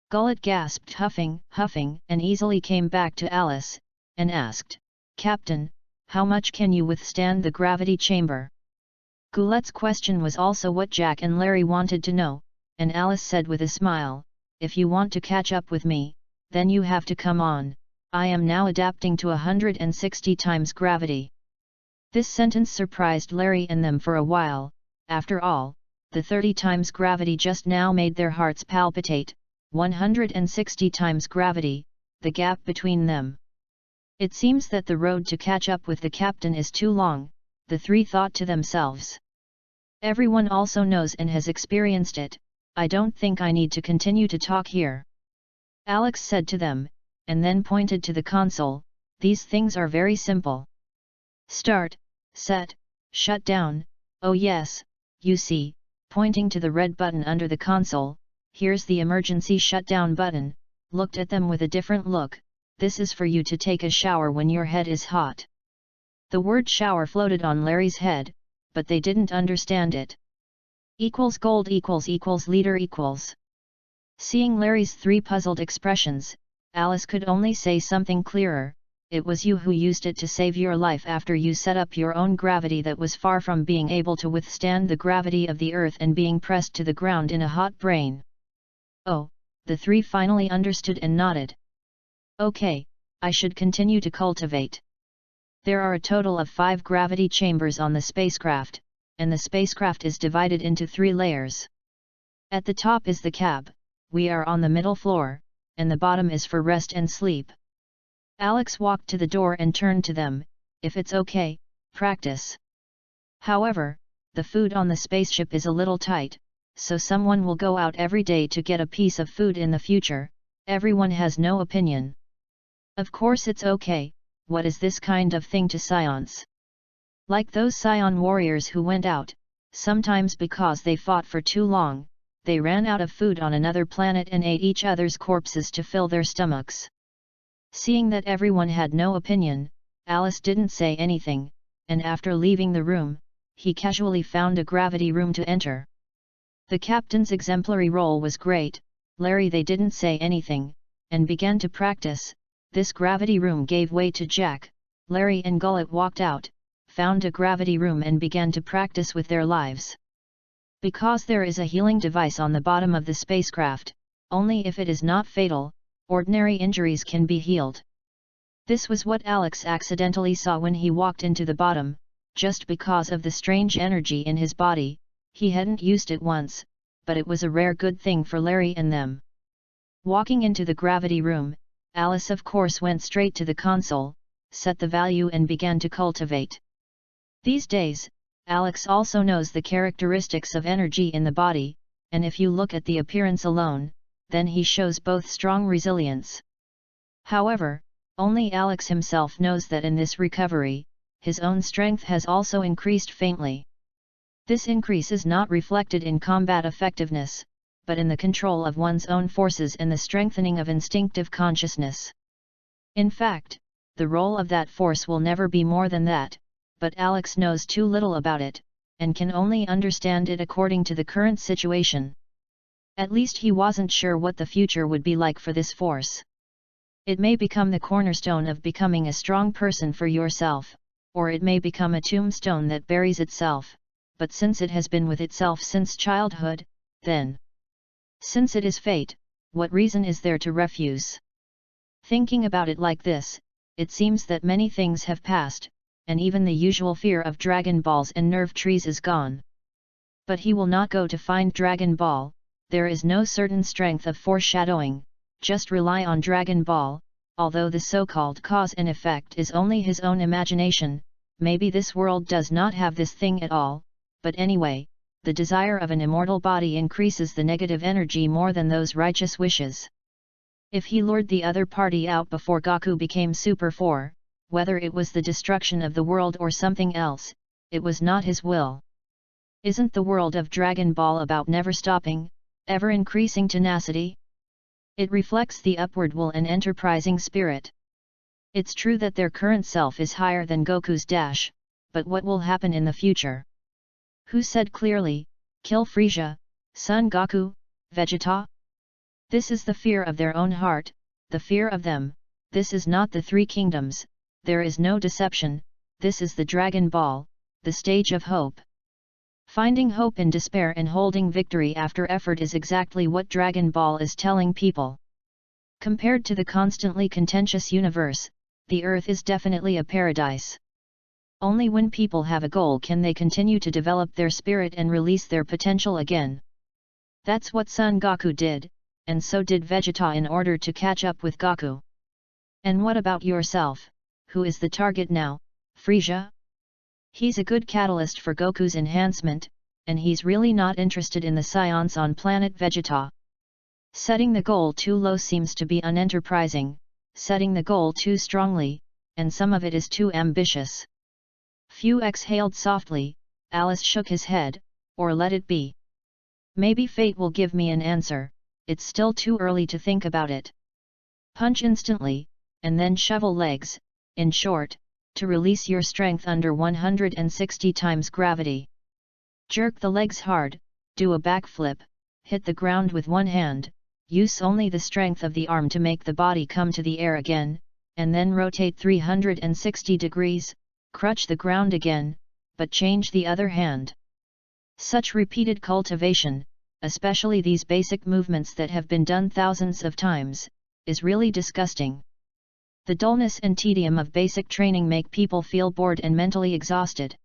Gullet gasped huffing, and easily came back to Alice, and asked, Captain, how much can you withstand the gravity chamber? Goulet's question was also what Jack and Larry wanted to know, and Alice said with a smile, if you want to catch up with me, then you have to come on, I am now adapting to 160 times gravity. This sentence surprised Larry and them for a while. After all, the 30 times gravity just now made their hearts palpitate. 160 times gravity, the gap between them. It seems that the road to catch up with the captain is too long, the three thought to themselves. Everyone also knows and has experienced it, I don't think I need to continue to talk here. Alex said to them, and then pointed to the console, these things are very simple. Start, set, shut down, oh yes, you see, pointing to the red button under the console, here's the emergency shutdown button, looked at them with a different look, this is for you to take a shower when your head is hot. The word shower floated on Larry's head, but they didn't understand it. Gold leader equals. Seeing Larry's three puzzled expressions, Alice could only say something clearer, it was you who used it to save your life after you set up your own gravity that was far from being able to withstand the gravity of the earth and being pressed to the ground in a hot brain. Oh, the three finally understood and nodded. Okay, I should continue to cultivate. There are a total of 5 gravity chambers on the spacecraft, and the spacecraft is divided into 3 layers. At the top is the cab, we are on the middle floor, and the bottom is for rest and sleep. Alex walked to the door and turned to them, if it's okay, practice. However, the food on the spaceship is a little tight, so someone will go out every day to get a piece of food in the future. Everyone has no opinion. Of course it's okay, what is this kind of thing to scions? Like those scion warriors who went out, sometimes because they fought for too long, they ran out of food on another planet and ate each other's corpses to fill their stomachs. Seeing that everyone had no opinion, Alice didn't say anything, and after leaving the room, he casually found a gravity room to enter. The captain's exemplary role was great. Larry they didn't say anything, and began to practice. This gravity room gave way to Jack. Larry and Gullet walked out, found a gravity room and began to practice with their lives. Because there is a healing device on the bottom of the spacecraft, only if it is not fatal, ordinary injuries can be healed. This was what Alex accidentally saw when he walked into the bottom. Just because of the strange energy in his body, he hadn't used it once, but it was a rare good thing for Larry and them. Walking into the gravity room, Alice of course went straight to the console, set the value and began to cultivate. These days, Alex also knows the characteristics of energy in the body, and if you look at the appearance alone, then he shows both strong resilience. However, only Alex himself knows that in this recovery, his own strength has also increased faintly. This increase is not reflected in combat effectiveness, but in the control of one's own forces and the strengthening of instinctive consciousness. In fact, the role of that force will never be more than that, but Alex knows too little about it, and can only understand it according to the current situation. At least he wasn't sure what the future would be like for this force. It may become the cornerstone of becoming a strong person for yourself, or it may become a tombstone that buries itself, but since it has been with itself since childhood, then, since it is fate, what reason is there to refuse? Thinking about it like this, it seems that many things have passed, and even the usual fear of Dragon Balls and nerve trees is gone. But he will not go to find Dragon Ball. There is no certain strength of foreshadowing, just rely on Dragon Ball. Although the so-called cause and effect is only his own imagination, maybe this world does not have this thing at all, but anyway, the desire of an immortal body increases the negative energy more than those righteous wishes. If he lured the other party out before Goku became Super 4, whether it was the destruction of the world or something else, it was not his will. Isn't the world of Dragon Ball about never stopping, ever increasing tenacity? It reflects the upward will and enterprising spirit. It's true that their current self is higher than Goku's dash, but what will happen in the future? Who said clearly, kill Frieza, Son Goku, Vegeta? This is the fear of their own heart, the fear of them. This is not the Three Kingdoms, there is no deception, this is the Dragon Ball, the stage of hope. Finding hope in despair and holding victory after effort is exactly what Dragon Ball is telling people. Compared to the constantly contentious universe, the Earth is definitely a paradise. Only when people have a goal can they continue to develop their spirit and release their potential again. That's what Son Goku did, and so did Vegeta in order to catch up with Goku. And what about yourself? Who is the target now, Frieza? He's a good catalyst for Goku's enhancement, and he's really not interested in the scions on planet Vegeta. Setting the goal too low seems to be unenterprising, setting the goal too strongly, and some of it is too ambitious. Few exhaled softly. Alice shook his head, or let it be. Maybe fate will give me an answer, it's still too early to think about it. Punch instantly, and then shovel legs, in short, to release your strength under 160 times gravity. Jerk the legs hard, do a backflip, hit the ground with one hand, use only the strength of the arm to make the body come to the air again, and then rotate 360 degrees, crutch the ground again, but change the other hand. Such repeated cultivation, especially these basic movements that have been done thousands of times, is really disgusting. The dullness and tedium of basic training make people feel bored and mentally exhausted.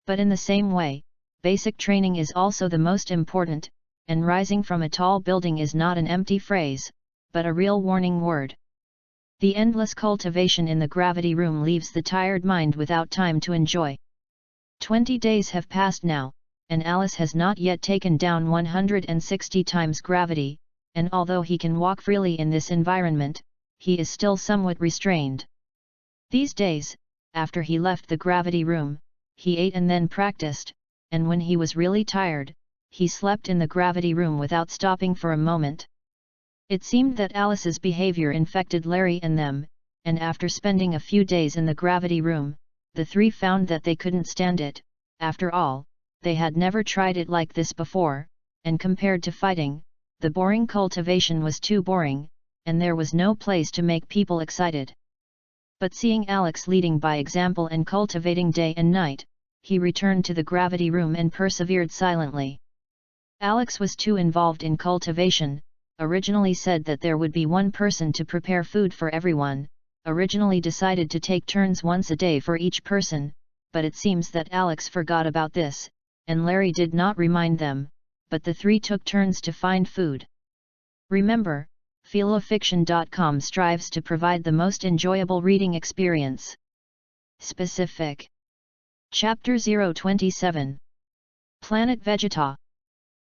But in the same way, basic training is also the most important. and rising from a tall building is not an empty phrase, but a real warning word. The endless cultivation in the gravity room leaves the tired mind without time to enjoy. 20 days have passed now, and Alice has not yet taken down 160 times gravity, and although he can walk freely in this environment, he is still somewhat restrained. These days, after he left the gravity room, he ate and then practiced, and when he was really tired, he slept in the gravity room without stopping for a moment. It seemed that Alice's behavior infected Larry and them, and after spending a few days in the gravity room, the three found that they couldn't stand it. After all, they had never tried it like this before, and compared to fighting, the boring cultivation was too boring, and there was no place to make people excited. But seeing Alex leading by example and cultivating day and night, he returned to the gravity room and persevered silently. Alex was too involved in cultivation, originally said that there would be one person to prepare food for everyone, originally decided to take turns once a day for each person, but it seems that Alex forgot about this, and Larry did not remind them, but the three took turns to find food. Remember, Fanfiction.com strives to provide the most enjoyable reading experience. Specific. Chapter 027. Planet Vegeta.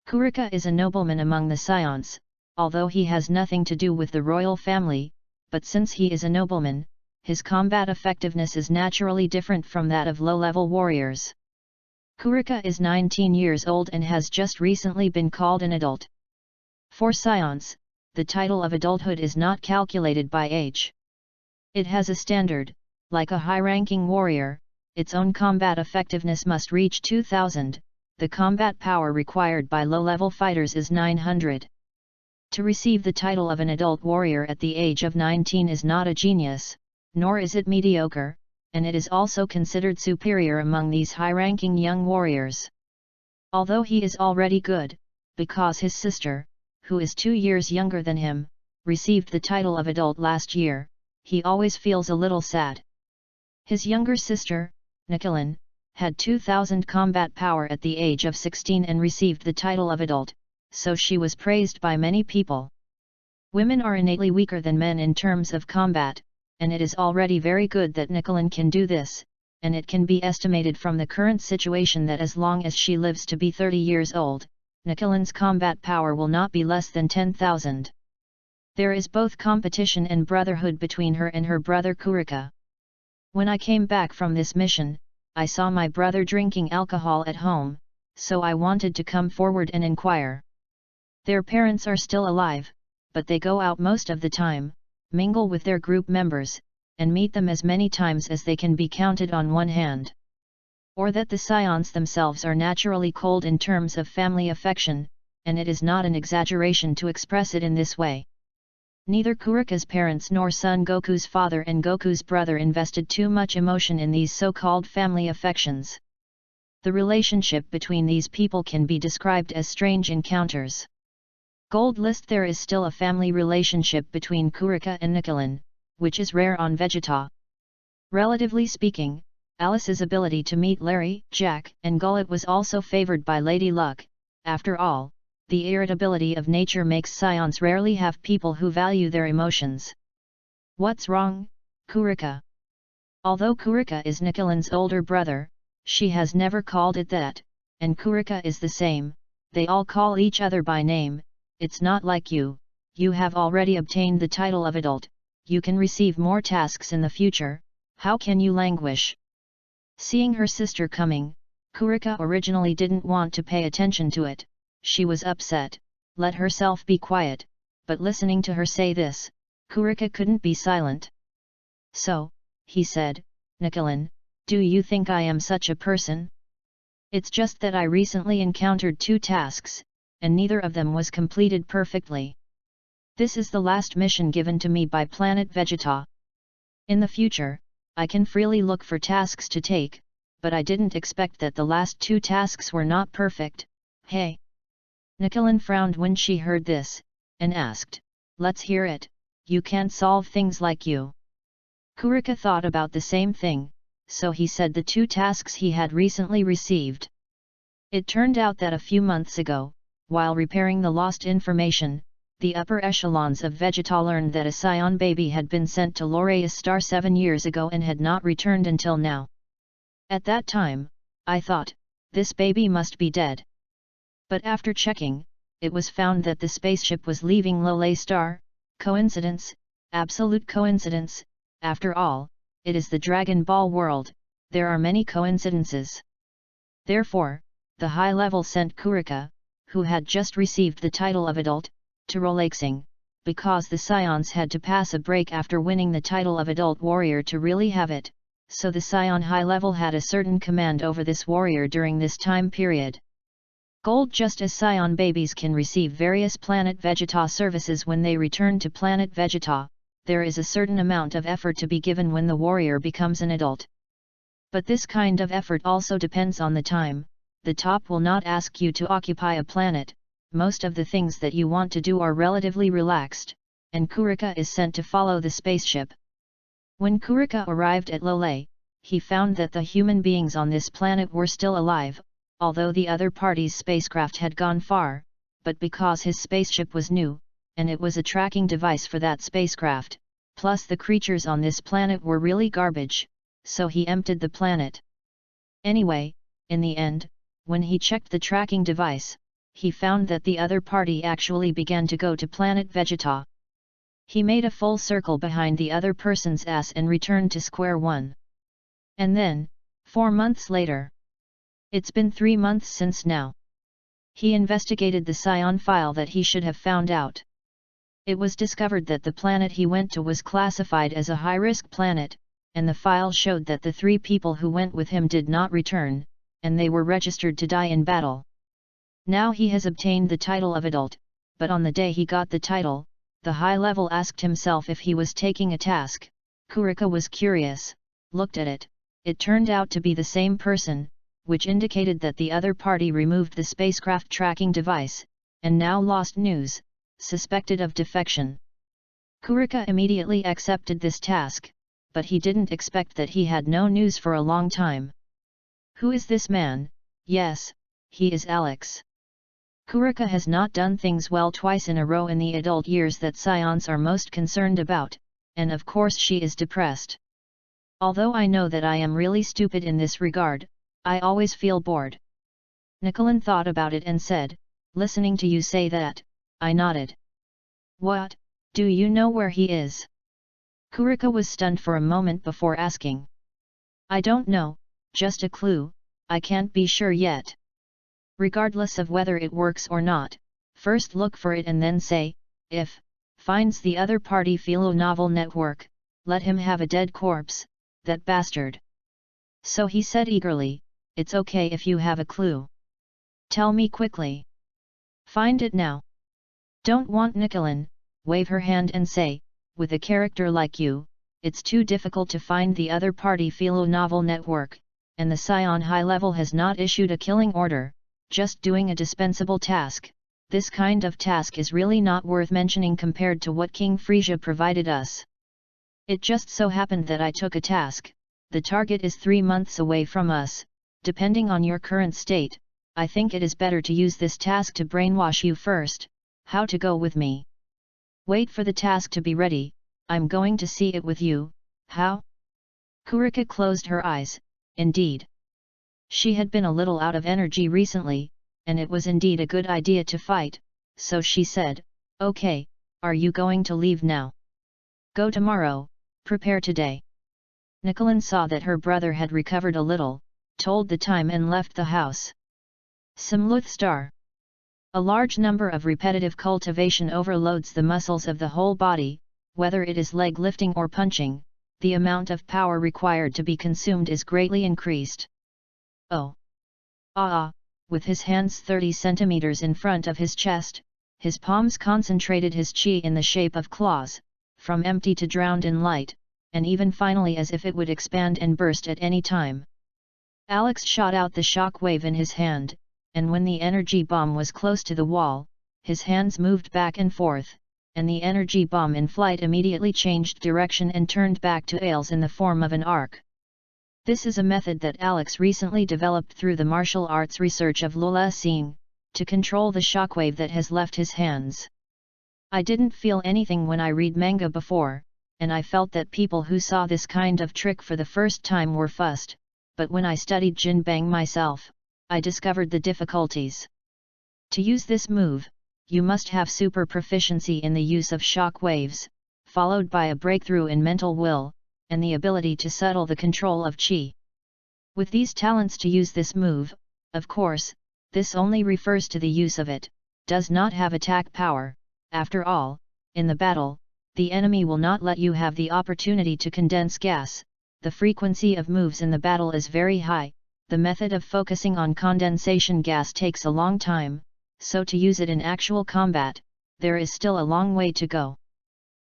Kurika is a nobleman among the Scions, although he has nothing to do with the royal family, but since he is a nobleman, his combat effectiveness is naturally different from that of low-level warriors. Kurika is 19 years old and has just recently been called an adult. For Scions, the title of adulthood is not calculated by age. It has a standard, like a high-ranking warrior, its own combat effectiveness must reach 2000, the combat power required by low-level fighters is 900. To receive the title of an adult warrior at the age of 19 is not a genius, nor is it mediocre, and it is also considered superior among these high-ranking young warriors. Although he is already good, because his sister, who is 2 years younger than him, received the title of adult last year, he always feels a little sad. His younger sister, Nicolin, had 2000 combat power at the age of 16 and received the title of adult, so she was praised by many people. Women are innately weaker than men in terms of combat, and it is already very good that Nicolin can do this, and it can be estimated from the current situation that as long as she lives to be 30 years old, Nicolin's combat power will not be less than 10,000. There is both competition and brotherhood between her and her brother Kurika. When I came back from this mission, I saw my brother drinking alcohol at home, so I wanted to come forward and inquire. Their parents are still alive, but they go out most of the time, mingle with their group members, and meet them as many times as they can be counted on one hand. Or that the Scions themselves are naturally cold in terms of family affection, and it is not an exaggeration to express it in this way. Neither Kurika's parents nor Son Goku's father and Goku's brother invested too much emotion in these so-called family affections. The relationship between these people can be described as strange encounters. Gold list: there is still a family relationship between Kurika and Nicolin, which is rare on Vegeta. Relatively speaking, Alice's ability to meet Larry, Jack, and Gullet was also favored by Lady Luck. After all, the irritability of nature makes Scions rarely have people who value their emotions. What's wrong, Kurika? Although Kurika is Nicolin's older brother, she has never called it that, and Kurika is the same, they all call each other by name. It's not like you have already obtained the title of adult, you can receive more tasks in the future, how can you languish? Seeing her sister coming, Kurika originally didn't want to pay attention to it, she was upset, let herself be quiet, but listening to her say this, Kurika couldn't be silent. So, he said, Nicolin, do you think I am such a person? It's just that I recently encountered 2 tasks, and neither of them was completed perfectly. This is the last mission given to me by Planet Vegeta. In the future, I can freely look for tasks to take, but I didn't expect that the last 2 tasks were not perfect. Hey! Nicolin frowned when she heard this, and asked, let's hear it, you can't solve things like you. Kurika thought about the same thing, so he said the 2 tasks he had recently received. It turned out that a few months ago, while repairing the lost information, the upper echelons of Vegeta learned that a scion baby had been sent to Lorea's star 7 years ago and had not returned until now. At that time, I thought, this baby must be dead. But after checking, it was found that the spaceship was leaving Lole star. Coincidence? Absolute coincidence. After all, it is the Dragon Ball world, there are many coincidences. Therefore, the high level sent Kurika, who had just received the title of adult, to relaxing, because the scions had to pass a break after winning the title of adult warrior to really have it, so the scion high level had a certain command over this warrior during this time period. Gold. Just as scion babies can receive various planet Vegeta services when they return to planet Vegeta, there is a certain amount of effort to be given when the warrior becomes an adult. But this kind of effort also depends on the time. The top will not ask you to occupy a planet, most of the things that you want to do are relatively relaxed, and Kurika is sent to follow the spaceship. When Kurika arrived at Lole, he found that the human beings on this planet were still alive, although the other party's spacecraft had gone far, but because his spaceship was new, and it was a tracking device for that spacecraft, plus the creatures on this planet were really garbage, so he emptied the planet. Anyway, in the end, when he checked the tracking device, he found that the other party actually began to go to planet Vegeta. He made a full circle behind the other person's ass and returned to square one. And then, 4 months later. It's been 3 months since now. He investigated the scion file that he should have found out. It was discovered that the planet he went to was classified as a high-risk planet, and the file showed that the 3 people who went with him did not return, and they were registered to die in battle. Now he has obtained the title of adult, but on the day he got the title, the high level asked himself if he was taking a task. Kurika was curious, looked at it, it turned out to be the same person, which indicated that the other party removed the spacecraft tracking device, and now lost news, suspected of defection. Kurika immediately accepted this task, but he didn't expect that he had no news for a long time. Who is this man? Yes, he is Alex. Kurika has not done things well twice in a row in the adult years that scions are most concerned about, and of course she is depressed. Although I know that I am really stupid in this regard, I always feel bored. Nicolin thought about it and said, listening to you say that, I nodded. What, do you know where he is? Kurika was stunned for a moment before asking. I don't know, just a clue, I can't be sure yet. Regardless of whether it works or not, first look for it and then say, if finds the other party Philo novel network, let him have a dead corpse, that bastard. So he said eagerly, it's okay if you have a clue. Tell me quickly. Find it now. Don't want Nicolin, wave her hand and say, with a character like you, it's too difficult to find the other party Philo novel network, and the scion high level has not issued a killing order, just doing a dispensable task. This kind of task is really not worth mentioning compared to what King Frisia provided us. It just so happened that I took a task. The target is 3 months away from us. Depending on your current state, I think it is better to use this task to brainwash you first. How to go with me? Wait for the task to be ready, I'm going to see it with you. How? Kurika closed her eyes. Indeed. She had been a little out of energy recently, and it was indeed a good idea to fight, so she said, okay, are you going to leave now? Go tomorrow, prepare today. Nicolin saw that her brother had recovered a little, told the time and left the house. Simluth Star. A large number of repetitive cultivation overloads the muscles of the whole body, whether it is leg lifting or punching, the amount of power required to be consumed is greatly increased. Oh! With his hands 30 centimeters in front of his chest, his palms concentrated his chi in the shape of claws, from empty to drowned in light, and even finally as if it would expand and burst at any time. Alex shot out the shock wave in his hand, and when the energy bomb was close to the wall, his hands moved back and forth, and the energy bomb in flight immediately changed direction and turned back to Ailes in the form of an arc. This is a method that Alex recently developed through the martial arts research of Lula Singh, to control the shockwave that has left his hands. I didn't feel anything when I read manga before, and I felt that people who saw this kind of trick for the first time were fussed, but when I studied Jinbang myself, I discovered the difficulties. To use this move, you must have super proficiency in the use of shock waves, followed by a breakthrough in mental will, and the ability to settle the control of chi. With these talents to use this move, of course, this only refers to the use of it, does not have attack power. After all, in the battle, the enemy will not let you have the opportunity to condense gas. The frequency of moves in the battle is very high. The method of focusing on condensation gas takes a long time, so to use it in actual combat, there is still a long way to go.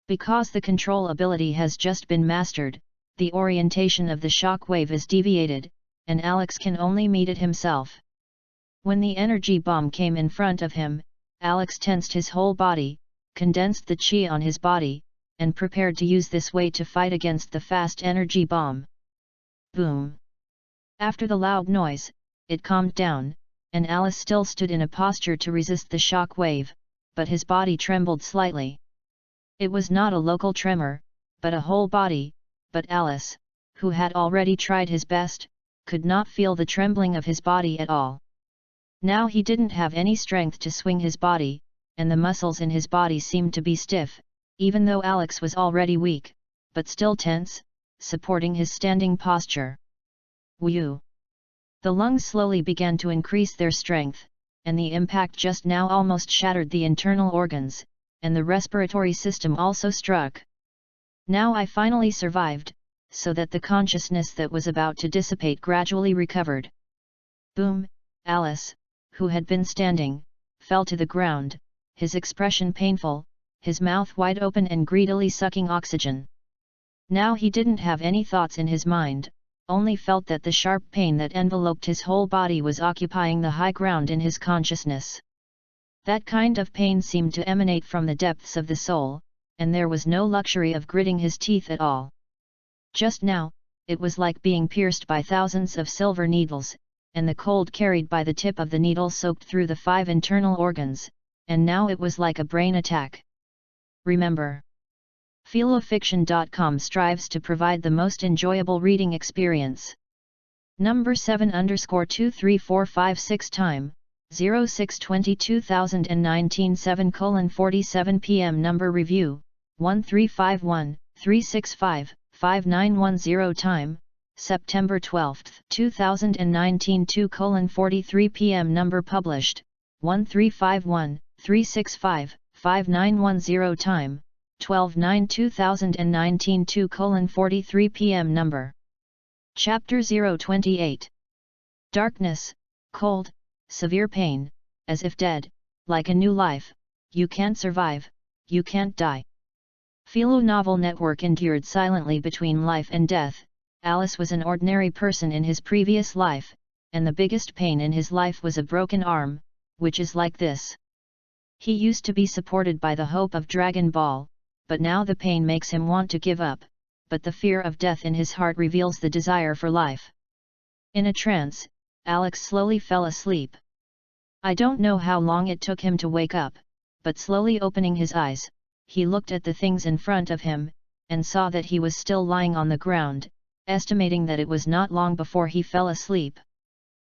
Because the control ability has just been mastered, the orientation of the shock wave is deviated, and Alex can only meet it himself. When the energy bomb came in front of him, Alex tensed his whole body, condensed the chi on his body, and prepared to use this way to fight against the fast energy bomb. Boom! After the loud noise, it calmed down, and Alice still stood in a posture to resist the shock wave, but his body trembled slightly. It was not a local tremor, but a whole body, but Alice, who had already tried his best, could not feel the trembling of his body at all. Now he didn't have any strength to swing his body, and the muscles in his body seemed to be stiff, even though Alex was already weak, but still tense, supporting his standing posture. Whew! The lungs slowly began to increase their strength, and the impact just now almost shattered the internal organs, and the respiratory system also struck. Now I finally survived, so that the consciousness that was about to dissipate gradually recovered. Boom! Alice, who had been standing, fell to the ground, his expression painful, his mouth wide open and greedily sucking oxygen. Now he didn't have any thoughts in his mind, only felt that the sharp pain that enveloped his whole body was occupying the high ground in his consciousness. That kind of pain seemed to emanate from the depths of the soul, and there was no luxury of gritting his teeth at all. Just now, it was like being pierced by thousands of silver needles, and the cold carried by the tip of the needle soaked through the 5 internal organs, and now it was like a brain attack. Remember, Fanfiction.com strives to provide the most enjoyable reading experience. Number 7_23456 time, 06/20/2019 7:47 p.m. Number review, 1351-365-5910 time, September 12, 2019 2:43 p.m. Number published, 1351-365-5910 time, 12/9/2019 2:43 p.m. Number. Chapter 028. Darkness, cold, severe pain, as if dead, like a new life, you can't survive, you can't die. Philo Novel Network endured silently between life and death. Alice was an ordinary person in his previous life, and the biggest pain in his life was a broken arm, which is like this. He used to be supported by the hope of Dragon Ball, but now the pain makes him want to give up, but the fear of death in his heart reveals the desire for life. In a trance, Alex slowly fell asleep. I don't know how long it took him to wake up, but slowly opening his eyes, he looked at the things in front of him, and saw that he was still lying on the ground, estimating that it was not long before he fell asleep.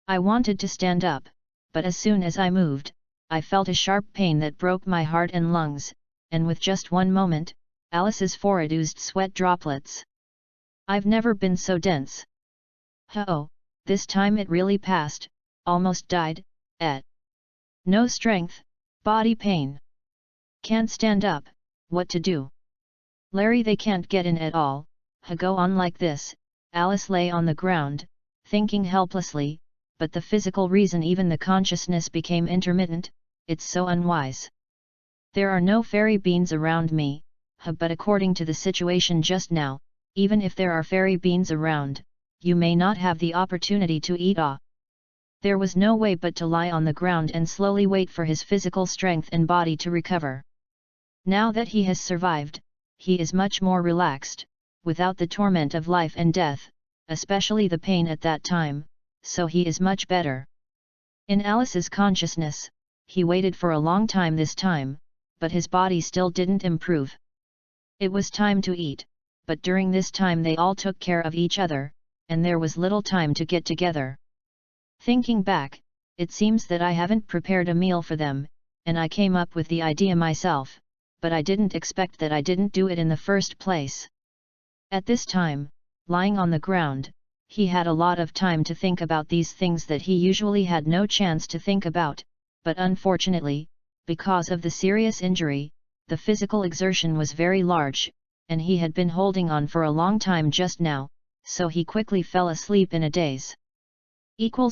I wanted to stand up, but as soon as I moved, I felt a sharp pain that broke my heart and lungs, and with just one moment, Alice's forehead oozed sweat droplets. I've never been so dense. Oh, this time it really passed, almost died, no strength, body pain. Can't stand up, what to do? Larry, they can't get in at all, go on like this. Alice lay on the ground, thinking helplessly, but the physical reason even the consciousness became intermittent, it's so unwise. There are no fairy beans around me, but according to the situation just now, even if there are fairy beans around, you may not have the opportunity to eat. There was no way but to lie on the ground and slowly wait for his physical strength and body to recover. Now that he has survived, he is much more relaxed, without the torment of life and death, especially the pain at that time, so he is much better. In Alice's consciousness, he waited for a long time this time, but his body still didn't improve. It was time to eat, but during this time they all took care of each other, and there was little time to get together. Thinking back, it seems that I haven't prepared a meal for them, and I came up with the idea myself, but I didn't expect that I didn't do it in the first place. At this time, lying on the ground, he had a lot of time to think about these things that he usually had no chance to think about, but unfortunately, because of the serious injury, the physical exertion was very large, and he had been holding on for a long time just now, so he quickly fell asleep in a daze.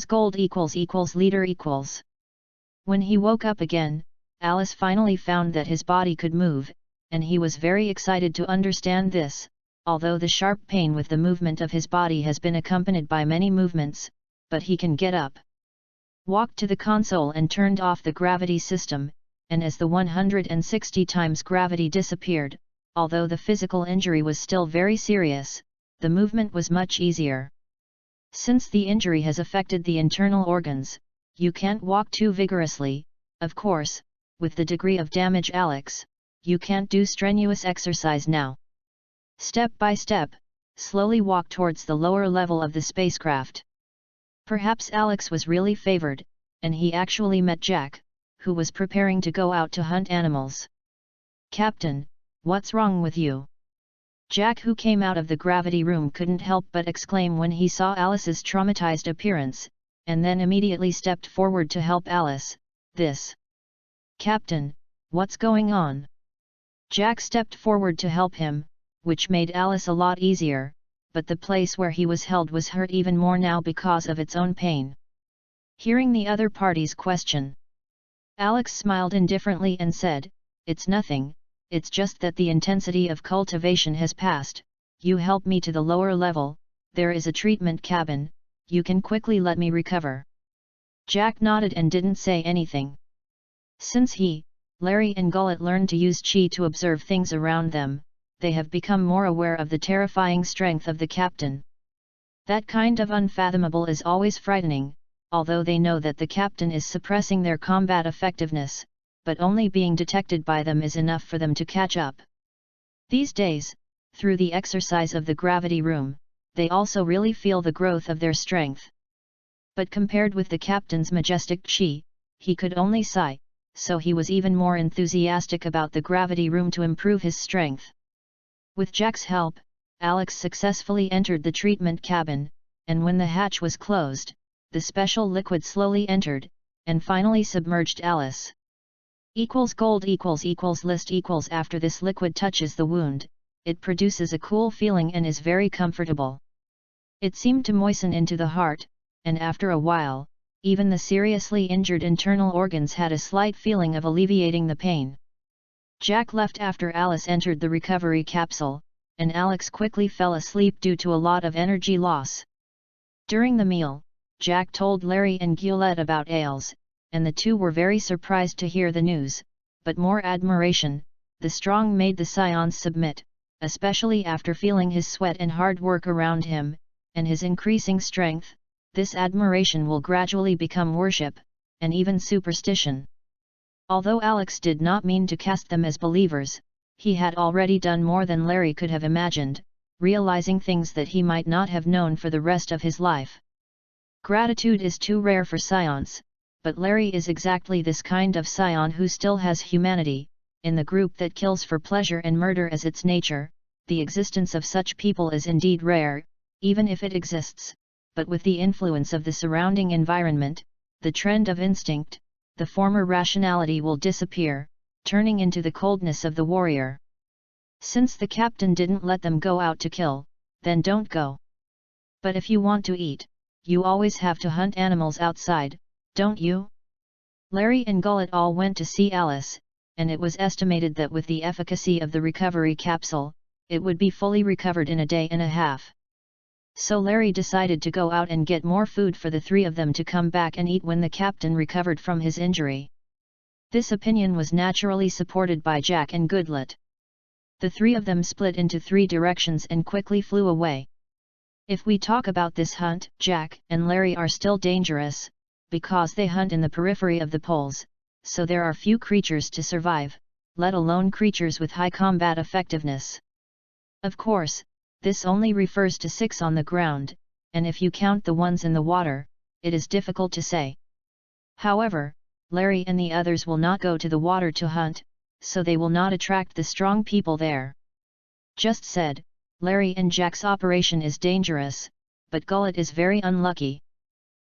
Gold leader equals. When he woke up again, Alice finally found that his body could move, and he was very excited to understand this, although the sharp pain with the movement of his body has been accompanied by many movements, but he can get up. Walked to the console and turned off the gravity system, and as the 160 times gravity disappeared, although the physical injury was still very serious, the movement was much easier. Since the injury has affected the internal organs, you can't walk too vigorously, of course, with the degree of damage Alex, you can't do strenuous exercise now. Step by step, slowly walk towards the lower level of the spacecraft. Perhaps Alex was really favored, and he actually met Jack, who was preparing to go out to hunt animals. "Captain, what's wrong with you?" Jack, who came out of the gravity room, couldn't help but exclaim when he saw Alice's traumatized appearance, and then immediately stepped forward to help Alice. "Captain, what's going on?" Jack stepped forward to help him, which made Alice a lot easier, but the place where he was held was hurt even more now because of its own pain. Hearing the other party's question, Alex smiled indifferently and said, "It's nothing, it's just that the intensity of cultivation has passed. You help me to the lower level, there is a treatment cabin, you can quickly let me recover." Jack nodded and didn't say anything. Since he, Larry and Gullet learned to use chi to observe things around them, they have become more aware of the terrifying strength of the captain. That kind of unfathomable is always frightening, although they know that the captain is suppressing their combat effectiveness, but only being detected by them is enough for them to catch up. These days, through the exercise of the gravity room, they also really feel the growth of their strength. But compared with the captain's majestic chi, he could only sigh, so he was even more enthusiastic about the gravity room to improve his strength. With Jack's help, Alex successfully entered the treatment cabin, and when the hatch was closed, the special liquid slowly entered, and finally submerged Alice. Gold list equals. After this liquid touches the wound, it produces a cool feeling and is very comfortable. It seemed to moisten into the heart, and after a while, even the seriously injured internal organs had a slight feeling of alleviating the pain. Jack left after Alice entered the recovery capsule, and Alex quickly fell asleep due to a lot of energy loss. During the meal, Jack told Larry and Gullet about Ailes, and the two were very surprised to hear the news, but more admiration. The strong made the scions submit, especially after feeling his sweat and hard work around him, and his increasing strength. This admiration will gradually become worship, and even superstition. Although Alex did not mean to cast them as believers, he had already done more than Larry could have imagined, realizing things that he might not have known for the rest of his life. Gratitude is too rare for scions, but Larry is exactly this kind of scion who still has humanity. In the group that kills for pleasure and murder as its nature, the existence of such people is indeed rare, even if it exists, but with the influence of the surrounding environment, the trend of instinct, the former rationality will disappear, turning into the coldness of the warrior. Since the captain didn't let them go out to kill, then don't go. But if you want to eat, you always have to hunt animals outside, don't you? Larry and Gullet all went to see Alice, and it was estimated that with the efficacy of the recovery capsule, it would be fully recovered in a day and a half. So Larry decided to go out and get more food for the three of them to come back and eat when the captain recovered from his injury. This opinion was naturally supported by Jack and Gullet. The three of them split into three directions and quickly flew away. If we talk about this hunt, Jack and Larry are still dangerous, because they hunt in the periphery of the poles, so there are few creatures to survive, let alone creatures with high combat effectiveness. Of course, this only refers to 6 on the ground, and if you count the ones in the water, it is difficult to say. However, Larry and the others will not go to the water to hunt, so they will not attract the strong people there. Just said, Larry and Jack's operation is dangerous, but Gullet is very unlucky.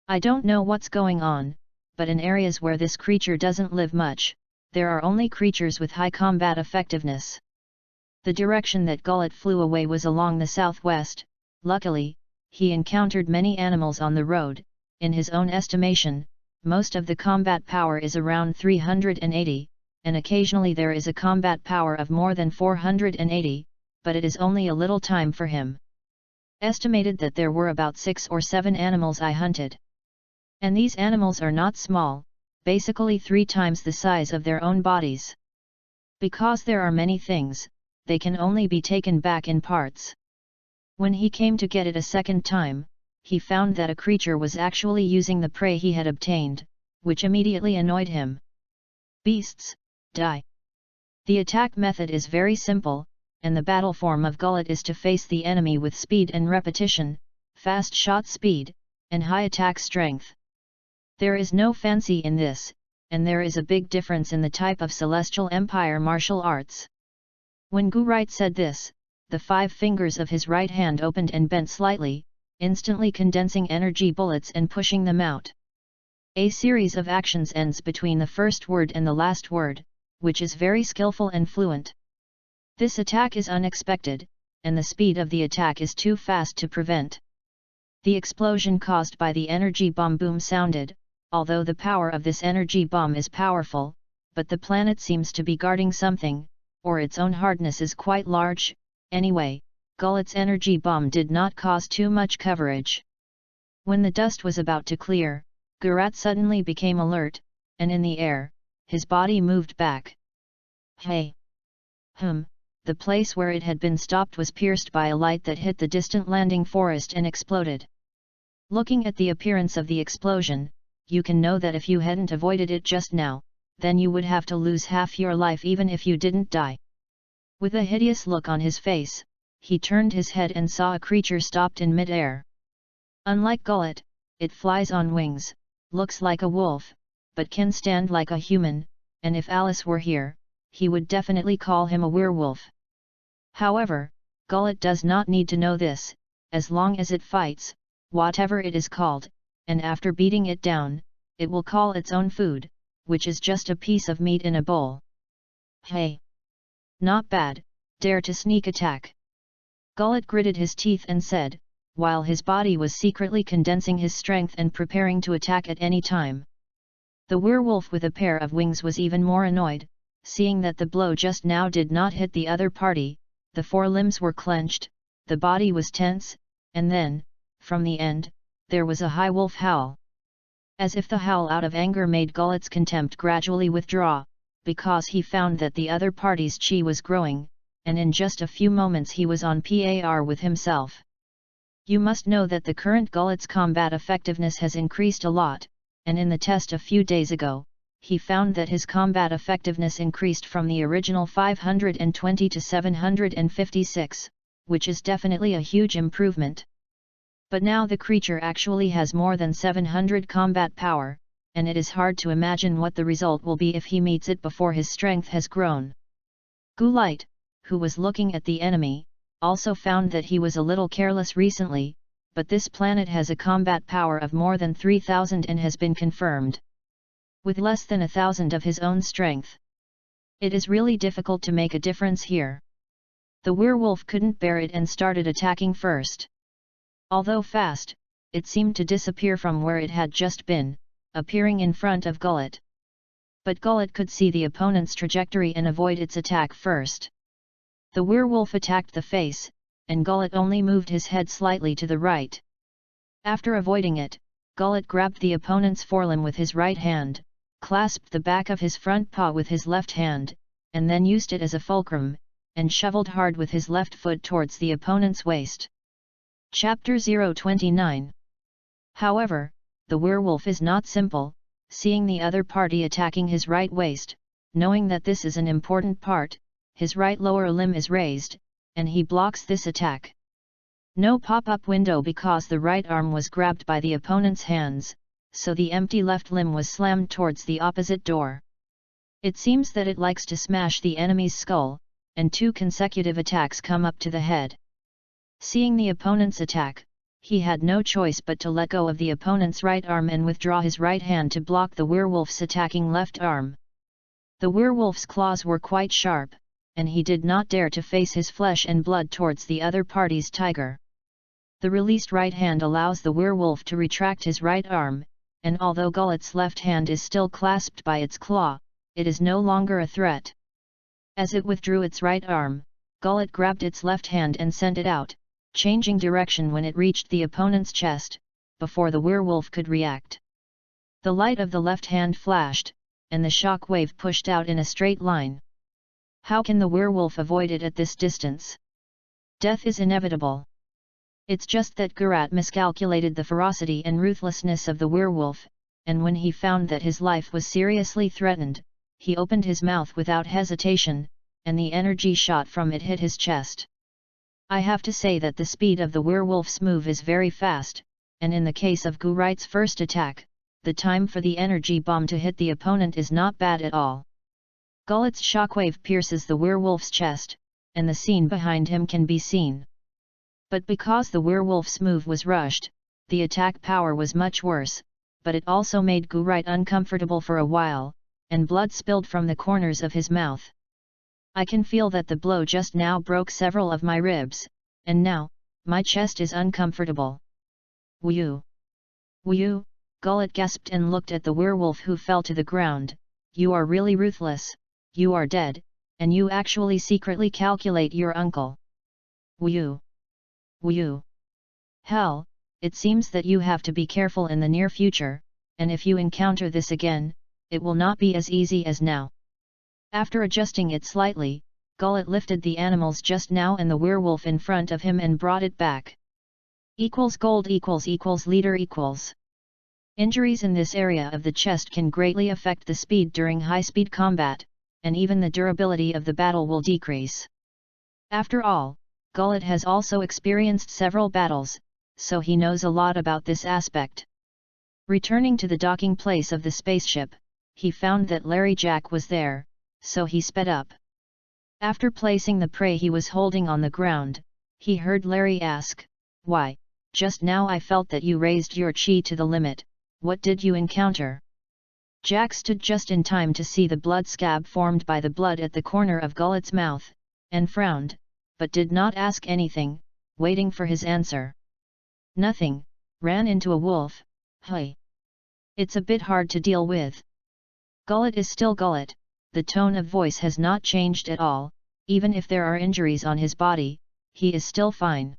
I don't know what's going on, but in areas where this creature doesn't live much, there are only creatures with high combat effectiveness. The direction that Gullet flew away was along the southwest. Luckily, he encountered many animals on the road. In his own estimation, most of the combat power is around 380, and occasionally there is a combat power of more than 480, but it is only a little time for him. Estimated that there were about 6 or 7 animals I hunted. And these animals are not small, basically 3 times the size of their own bodies. Because there are many things, they can only be taken back in parts. When he came to get it a second time, he found that a creature was actually using the prey he had obtained, which immediately annoyed him. Beasts, die! The attack method is very simple, and the battle form of Gullet is to face the enemy with speed and repetition, fast shot speed, and high attack strength. There is no fancy in this, and there is a big difference in the type of Celestial Empire martial arts. When Gu said this, the 5 fingers of his right hand opened and bent slightly, instantly condensing energy bullets and pushing them out. A series of actions ends between the first word and the last word, which is very skillful and fluent. This attack is unexpected, and the speed of the attack is too fast to prevent. The explosion caused by the energy bomb boom sounded, although the power of this energy bomb is powerful, but the planet seems to be guarding something, or its own hardness is quite large. Anyway, Gullet's energy bomb did not cause too much coverage. When the dust was about to clear, Gurat suddenly became alert, and in the air, his body moved back. Hey! The place where it had been stopped was pierced by a light that hit the distant landing forest and exploded. Looking at the appearance of the explosion, you can know that if you hadn't avoided it just now, then you would have to lose half your life even if you didn't die. With a hideous look on his face, he turned his head and saw a creature stopped in mid-air. Unlike Gullet, it flies on wings, looks like a wolf, but can stand like a human, and if Alice were here, he would definitely call him a werewolf. However, Gullet does not need to know this, as long as it fights, whatever it is called, and after beating it down, it will call its own food, which is just a piece of meat in a bowl. Hey! Not bad, dare to sneak attack. Gullet gritted his teeth and said, while his body was secretly condensing his strength and preparing to attack at any time. The werewolf with a pair of wings was even more annoyed, seeing that the blow just now did not hit the other party. The 4 limbs were clenched, the body was tense, and then, from the end, there was a high wolf howl. As if the howl out of anger made Gullet's contempt gradually withdraw, because he found that the other party's chi was growing, and in just a few moments he was on par with himself. You must know that the current Gullet's combat effectiveness has increased a lot, and in the test a few days ago, he found that his combat effectiveness increased from the original 520 to 756, which is definitely a huge improvement. But now the creature actually has more than 700 combat power, and it is hard to imagine what the result will be if he meets it before his strength has grown. Gulite, who was looking at the enemy, also found that he was a little careless recently, but this planet has a combat power of more than 3,000 and has been confirmed. With less than 1,000 of his own strength. It is really difficult to make a difference here. The werewolf couldn't bear it and started attacking first. Although fast, it seemed to disappear from where it had just been, appearing in front of Gullet. But Gullet could see the opponent's trajectory and avoid its attack first. The werewolf attacked the face, and Gullet only moved his head slightly to the right. After avoiding it, Gullet grabbed the opponent's forelimb with his right hand, clasped the back of his front paw with his left hand, and then used it as a fulcrum, and shoveled hard with his left foot towards the opponent's waist. Chapter 029. However, the werewolf is not simple, seeing the other party attacking his right waist, knowing that this is an important part, his right lower limb is raised, and he blocks this attack. No pop-up window because the right arm was grabbed by the opponent's hands, so the empty left limb was slammed towards the opposite door. It seems that it likes to smash the enemy's skull, and 2 consecutive attacks come up to the head. Seeing the opponent's attack, he had no choice but to let go of the opponent's right arm and withdraw his right hand to block the werewolf's attacking left arm. The werewolf's claws were quite sharp, and he did not dare to face his flesh and blood towards the other party's tiger. The released right hand allows the werewolf to retract his right arm, and although Gullet's left hand is still clasped by its claw, it is no longer a threat. As it withdrew its right arm, Gullet grabbed its left hand and sent it out, changing direction when it reached the opponent's chest, before the werewolf could react. The light of the left hand flashed, and the shock wave pushed out in a straight line. How can the werewolf avoid it at this distance? Death is inevitable. It's just that Gurat miscalculated the ferocity and ruthlessness of the werewolf, and when he found that his life was seriously threatened, he opened his mouth without hesitation, and the energy shot from it hit his chest. I have to say that the speed of the werewolf's move is very fast, and in the case of Gurat's first attack, the time for the energy bomb to hit the opponent is not bad at all. Gullet's shockwave pierces the werewolf's chest, and the scene behind him can be seen. But because the werewolf's move was rushed, the attack power was much worse, but it also made Gurat uncomfortable for a while, and blood spilled from the corners of his mouth. I can feel that the blow just now broke several of my ribs, and now, my chest is uncomfortable. Whew! Whew! Gullet gasped and looked at the werewolf, who fell to the ground. You are really ruthless, you are dead, and you actually secretly calculate your uncle. Whew! Whew! Hell, it seems that you have to be careful in the near future, and if you encounter this again, it will not be as easy as now. After adjusting it slightly, Gullet lifted the animals just now and the werewolf in front of him and brought it back. Gold leader equals. Injuries in this area of the chest can greatly affect the speed during high-speed combat, and even the durability of the battle will decrease. After all, Gullet has also experienced several battles, so he knows a lot about this aspect. Returning to the docking place of the spaceship, he found that Larry Jack was there, so he sped up. After placing the prey he was holding on the ground, he heard Larry ask, "Why, just now I felt that you raised your chi to the limit, what did you encounter?" Jack stood just in time to see the blood scab formed by the blood at the corner of Gullet's mouth, and frowned, but did not ask anything, waiting for his answer. "Nothing, ran into a wolf, hey. It's a bit hard to deal with." Gullet is still Gullet, the tone of voice has not changed at all, even if there are injuries on his body, he is still fine.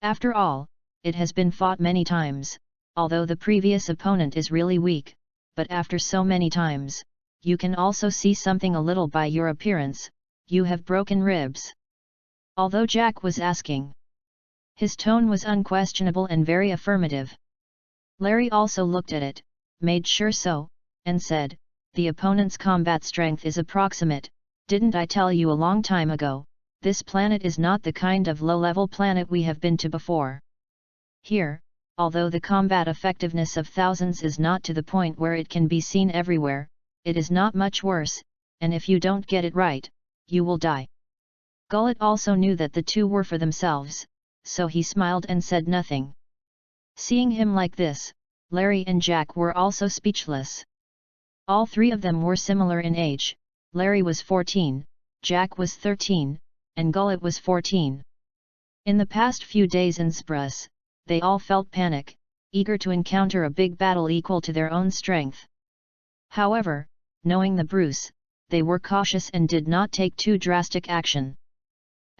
After all, it has been fought many times, although the previous opponent is really weak, but after so many times, you can also see something a little by your appearance, you have broken ribs. Although Jack was asking, his tone was unquestionable and very affirmative. Larry also looked at it, made sure so, and said, "The opponent's combat strength is approximate, didn't I tell you a long time ago, this planet is not the kind of low-level planet we have been to before. Here, although the combat effectiveness of thousands is not to the point where it can be seen everywhere, it is not much worse, and if you don't get it right, you will die." Gullet also knew that the two were for themselves, so he smiled and said nothing. Seeing him like this, Larry and Jack were also speechless. All three of them were similar in age, Larry was 14, Jack was 13, and Gullet was 14. In the past few days in Sprus, they all felt panic, eager to encounter a big battle equal to their own strength. However, knowing the Bruce, they were cautious and did not take too drastic action.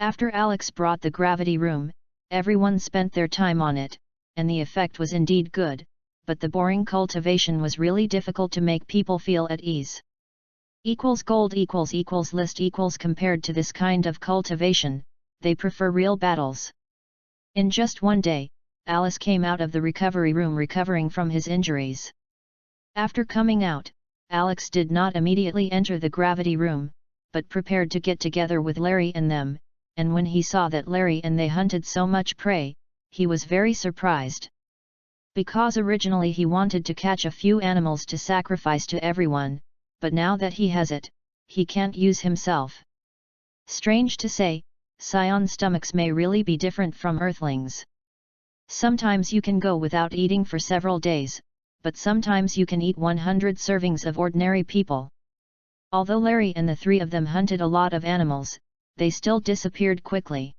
After Alex brought the gravity room, everyone spent their time on it, and the effect was indeed good, but the boring cultivation was really difficult to make people feel at ease. Gold list compared to this kind of cultivation, they prefer real battles. In just one day, Alice came out of the recovery room recovering from his injuries. After coming out, Alex did not immediately enter the gravity room, but prepared to get together with Larry and them, and when he saw that Larry and they hunted so much prey, he was very surprised. Because originally he wanted to catch a few animals to sacrifice to everyone, but now that he has it, he can't use himself. Strange to say, Scion stomachs may really be different from Earthlings. Sometimes you can go without eating for several days, but sometimes you can eat 100 servings of ordinary people. Although Larry and the three of them hunted a lot of animals, they still disappeared quickly.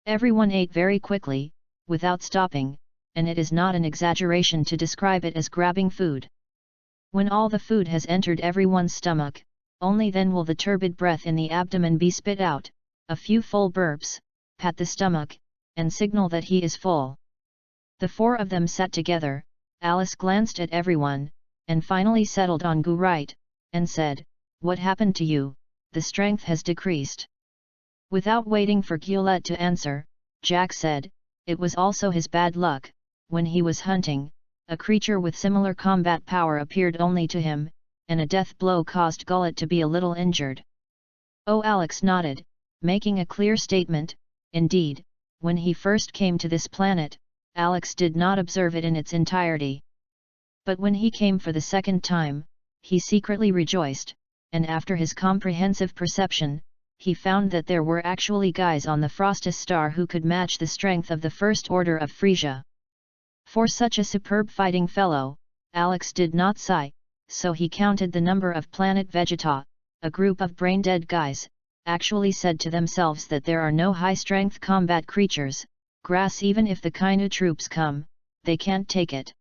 Everyone ate very quickly, without stopping, and it is not an exaggeration to describe it as grabbing food. When all the food has entered everyone's stomach, only then will the turbid breath in the abdomen be spit out, a few full burps, pat the stomach, and signal that he is full. The four of them sat together. Alice glanced at everyone, and finally settled on Gu-Right, and said, "What happened to you? The strength has decreased." Without waiting for Gulet to answer, Jack said, "It was also his bad luck. When he was hunting, a creature with similar combat power appeared only to him, and a death blow caused Gulet to be a little injured." Oh, Alex nodded, making a clear statement. Indeed, when he first came to this planet, Alex did not observe it in its entirety. But when he came for the second time, he secretly rejoiced, and after his comprehensive perception, he found that there were actually guys on the Frostus star who could match the strength of the First Order of Frisia. For such a superb fighting fellow, Alex did not sigh, so he counted the number of Planet Vegeta, a group of brain-dead guys, actually said to themselves that there are no high-strength combat creatures, grass even if the Kainu troops come, they can't take it.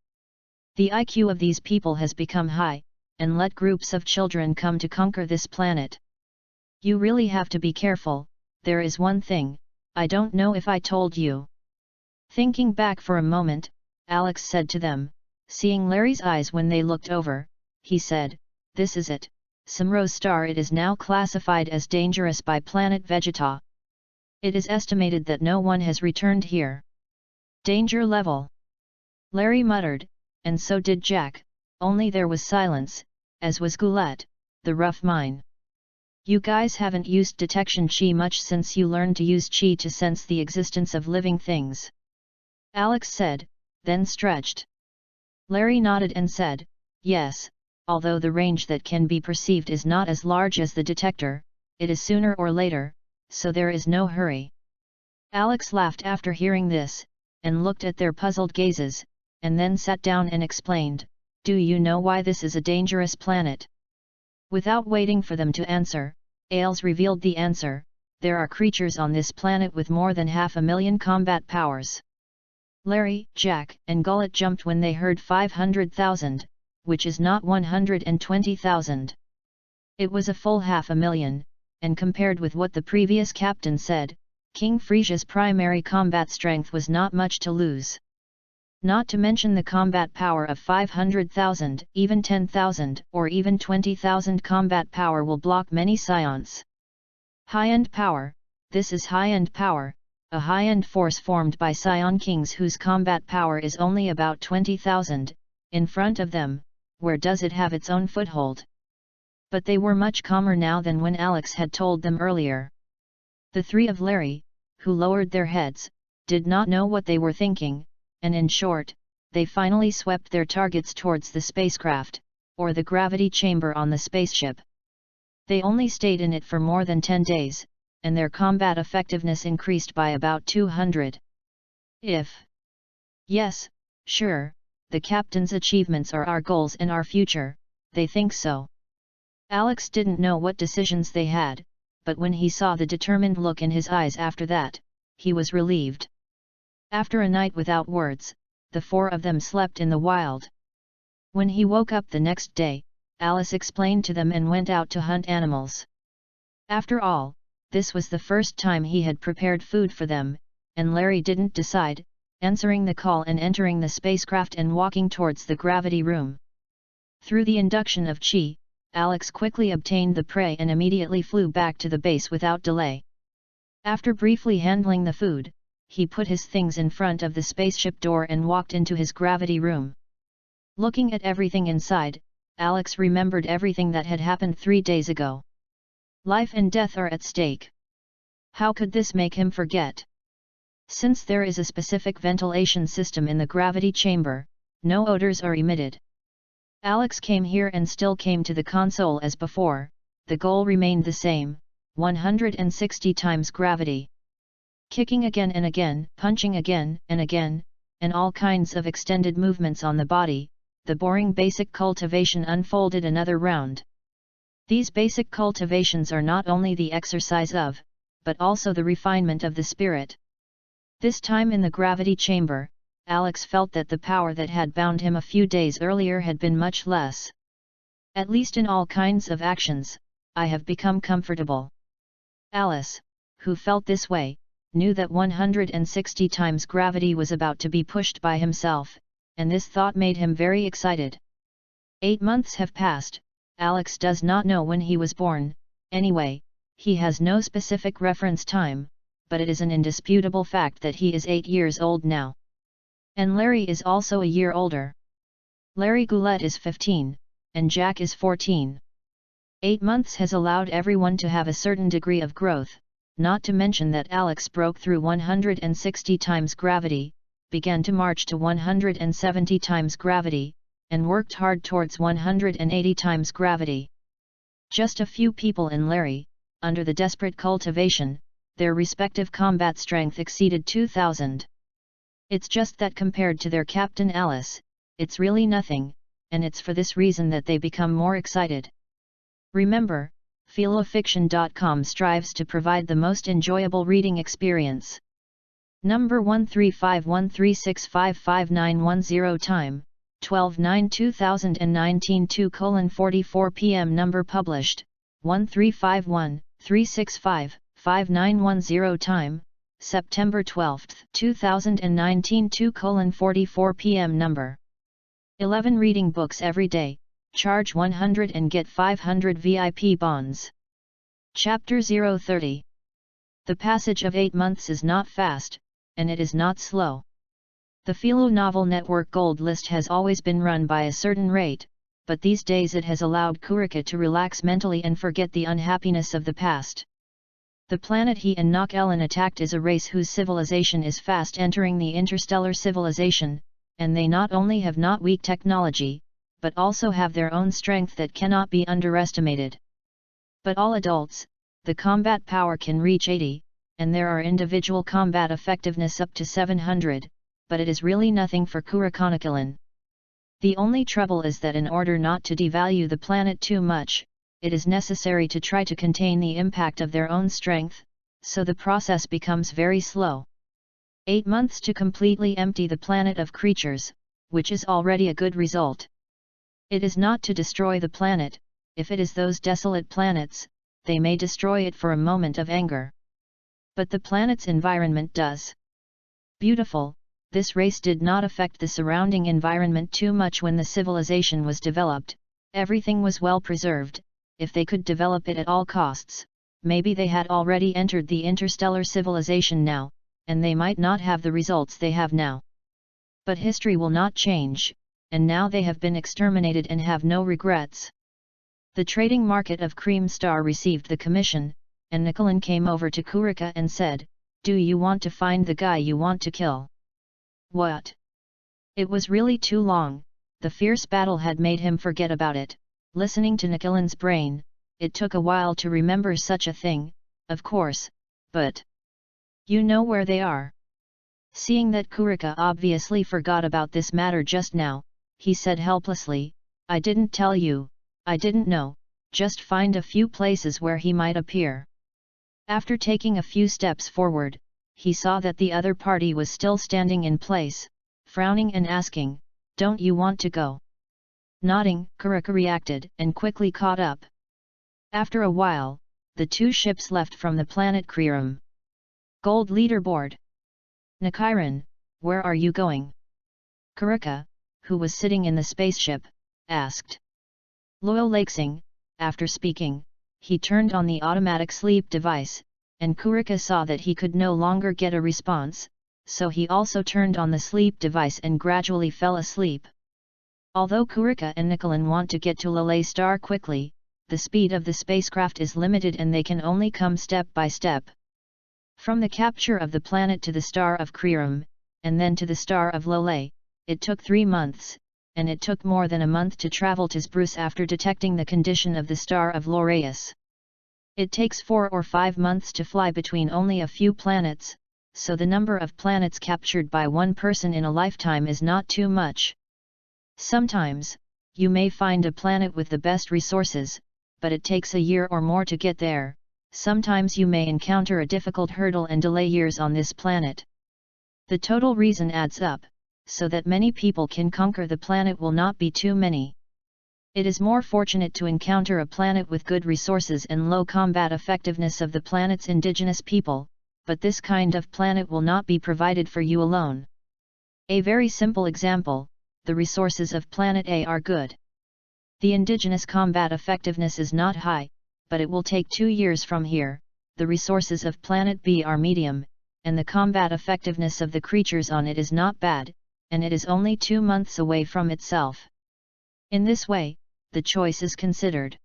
The IQ of these people has become high, and let groups of children come to conquer this planet. You really have to be careful. There is one thing, I don't know if I told you. Thinking back for a moment, Alex said to them, seeing Larry's eyes when they looked over, he said, "This is it, Simrose star. It is now classified as dangerous by Planet Vegeta. It is estimated that no one has returned here. Danger level." Larry muttered, and so did Jack, only there was silence, as was Gulet, the rough mine. "You guys haven't used detection chi much since you learned to use chi to sense the existence of living things," Alex said, then stretched. Larry nodded and said, "Yes, although the range that can be perceived is not as large as the detector, it is sooner or later, so there is no hurry." Alex laughed after hearing this, and looked at their puzzled gazes, and then sat down and explained, "Do you know why this is a dangerous planet?" Without waiting for them to answer, Ailes revealed the answer: there are creatures on this planet with more than 500,000 combat powers. Larry, Jack, and Gulet jumped when they heard 500,000, which is not 120,000. It was a full 500,000, and compared with what the previous captain said, King Frisia's primary combat strength was not much to lose. Not to mention the combat power of 500,000, even 10,000 or even 20,000 combat power will block many scions. High-end power, this is high-end power, a high-end force formed by scion kings whose combat power is only about 20,000, in front of them, where does it have its own foothold? But they were much calmer now than when Alex had told them earlier. The three of Larry, who lowered their heads, did not know what they were thinking, and in short, they finally swept their targets towards the spacecraft, or the gravity chamber on the spaceship. They only stayed in it for more than 10 days, and their combat effectiveness increased by about 200. Yes, sure, the captain's achievements are our goals and our future, they think so. Alex didn't know what decisions they had, but when he saw the determined look in his eyes after that, he was relieved. After a night without words, the four of them slept in the wild. When he woke up the next day, Alice explained to them and went out to hunt animals. After all, this was the first time he had prepared food for them, and Larry didn't decide, answering the call and entering the spacecraft and walking towards the gravity room. Through the induction of chi, Alex quickly obtained the prey and immediately flew back to the base without delay. After briefly handling the food, he put his things in front of the spaceship door and walked into his gravity room. Looking at everything inside, Alex remembered everything that had happened 3 days ago. Life and death are at stake. How could this make him forget? Since there is a specific ventilation system in the gravity chamber, no odors are emitted. Alex came here and still came to the console as before. The goal remained the same, 160 times gravity. Kicking again and again, punching again, and all kinds of extended movements on the body, the boring basic cultivation unfolded another round. These basic cultivations are not only the exercise of, but also the refinement of the spirit. This time in the gravity chamber, Alex felt that the power that had bound him a few days earlier had been much less. At least in all kinds of actions, I have become comfortable. Alice, who felt this way, knew that 160 times gravity was about to be pushed by himself, and this thought made him very excited. 8 months have passed. Alex does not know when he was born, anyway, he has no specific reference time, but it is an indisputable fact that he is 8 years old now. And Larry is also a year older. Larry Goulet is 15, and Jack is 14. 8 months has allowed everyone to have a certain degree of growth, not to mention that Alex broke through 160 times gravity, began to march to 170 times gravity, and worked hard towards 180 times gravity. Just a few people in Larry, under the desperate cultivation, their respective combat strength exceeded 2,000. It's just that compared to their captain Alice, it's really nothing, and it's for this reason that they become more excited. Remember, Fanfiction.com strives to provide the most enjoyable reading experience. Number 13513655910 time, 12/9/2019 2:44 p.m. Number published, 135136555910 time, September 12, 2019 2:44 p.m. Number 11 reading books every day, charge 100 and get 500 VIP bonds. Chapter 030. The passage of 8 months is not fast, and it is not slow. The Philo Novel Network Gold List has always been run by a certain rate, but these days it has allowed Kurika to relax mentally and forget the unhappiness of the past. The planet he and Nok Ellen attacked is a race whose civilization is fast entering the interstellar civilization, and they not only have not weak technology, but also have their own strength that cannot be underestimated. But all adults, the combat power can reach 80, and there are individual combat effectiveness up to 700, but it is really nothing for Kurikanakilan. The only trouble is that in order not to devalue the planet too much, it is necessary to try to contain the impact of their own strength, so the process becomes very slow. 8 months to completely empty the planet of creatures, which is already a good result. It is not to destroy the planet. If it is those desolate planets, they may destroy it for a moment of anger. But the planet's environment does. Beautiful, this race did not affect the surrounding environment too much when the civilization was developed, everything was well preserved. If they could develop it at all costs, maybe they had already entered the interstellar civilization now, and they might not have the results they have now. But history will not change, and now they have been exterminated and have no regrets. The trading market of Cream Star received the commission, and Nicolin came over to Kurika and said, "Do you want to find the guy you want to kill?" What? It was really too long, the fierce battle had made him forget about it. Listening to Nicolin's brain, it took a while to remember such a thing, of course, but you know where they are. Seeing that Kurika obviously forgot about this matter just now, he said helplessly, "I didn't tell you, I didn't know, just find a few places where he might appear." After taking a few steps forward, he saw that the other party was still standing in place, frowning and asking, "Don't you want to go?" Nodding, Kurika reacted and quickly caught up. After a while, the two ships left from the planet Kriram. Gold leaderboard. Nikiran, where are you going? Kurika, who was sitting in the spaceship, asked. Loyal Lakesing, after speaking, he turned on the automatic sleep device, and Kurika saw that he could no longer get a response, so he also turned on the sleep device and gradually fell asleep. Although Kurika and Nicolin want to get to Lele star quickly, the speed of the spacecraft is limited and they can only come step by step. From the capture of the planet to the star of Kriram, and then to the star of Lele, it took 3 months, and it took more than a month to travel to Zbrus after detecting the condition of the star of Laureus. It takes 4 or 5 months to fly between only a few planets, so the number of planets captured by one person in a lifetime is not too much. Sometimes, you may find a planet with the best resources, but it takes a year or more to get there. Sometimes you may encounter a difficult hurdle and delay years on this planet. The total reason adds up, so that many people can conquer the planet will not be too many. It is more fortunate to encounter a planet with good resources and low combat effectiveness of the planet's indigenous people, but this kind of planet will not be provided for you alone. A very simple example, the resources of Planet A are good. The indigenous combat effectiveness is not high, but it will take 2 years from here. The resources of Planet B are medium, and the combat effectiveness of the creatures on it is not bad, and it is only 2 months away from itself. In this way, the choice is considered.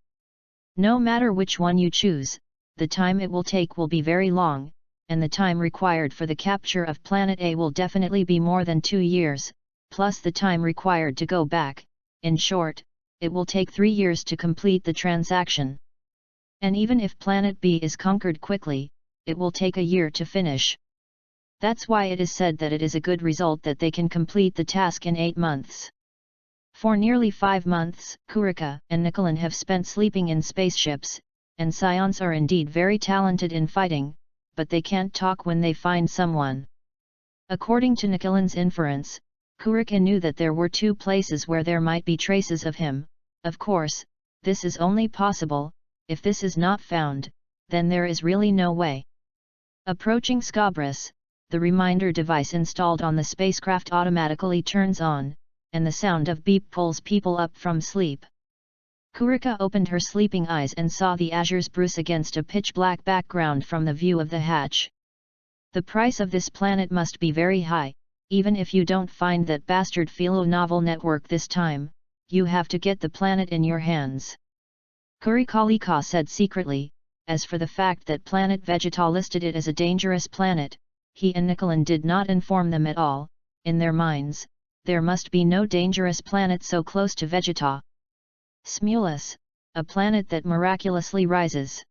No matter which one you choose, the time it will take will be very long, and the time required for the capture of Planet A will definitely be more than 2 years, plus the time required to go back. In short, it will take 3 years to complete the transaction. And even if Planet B is conquered quickly, it will take a year to finish. That's why it is said that it is a good result that they can complete the task in 8 months. For nearly 5 months, Kurika and Nicolin have spent sleeping in spaceships, and Scions are indeed very talented in fighting, but they can't talk when they find someone. According to Nicolin's inference, Kurika knew that there were 2 places where there might be traces of him. Of course, this is only possible. If this is not found, then there is really no way. Approaching Scabris, the reminder device installed on the spacecraft automatically turns on, and the sound of beep pulls people up from sleep. Kurika opened her sleeping eyes and saw the Azure Zbrus against a pitch-black background from the view of the hatch. The price of this planet must be very high, even if you don't find that bastard Philo novel network this time, you have to get the planet in your hands. Kurikalika said secretly. As for the fact that Planet Vegeta listed it as a dangerous planet, he and Nicolin did not inform them at all. In their minds, there must be no dangerous planet so close to Vegeta. Smulus, a planet that miraculously rises.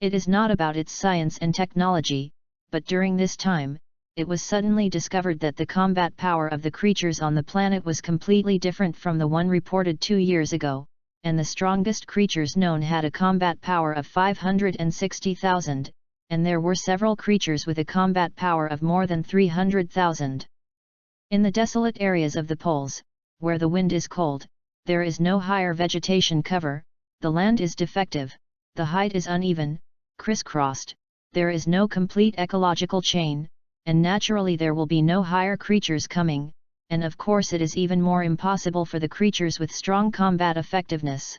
It is not about its science and technology, but during this time, it was suddenly discovered that the combat power of the creatures on the planet was completely different from the one reported 2 years ago. And the strongest creatures known had a combat power of 560,000, and there were several creatures with a combat power of more than 300,000. In the desolate areas of the poles, where the wind is cold, there is no higher vegetation cover, the land is defective, the height is uneven, crisscrossed, there is no complete ecological chain, and naturally there will be no higher creatures coming. And of course it is even more impossible for the creatures with strong combat effectiveness.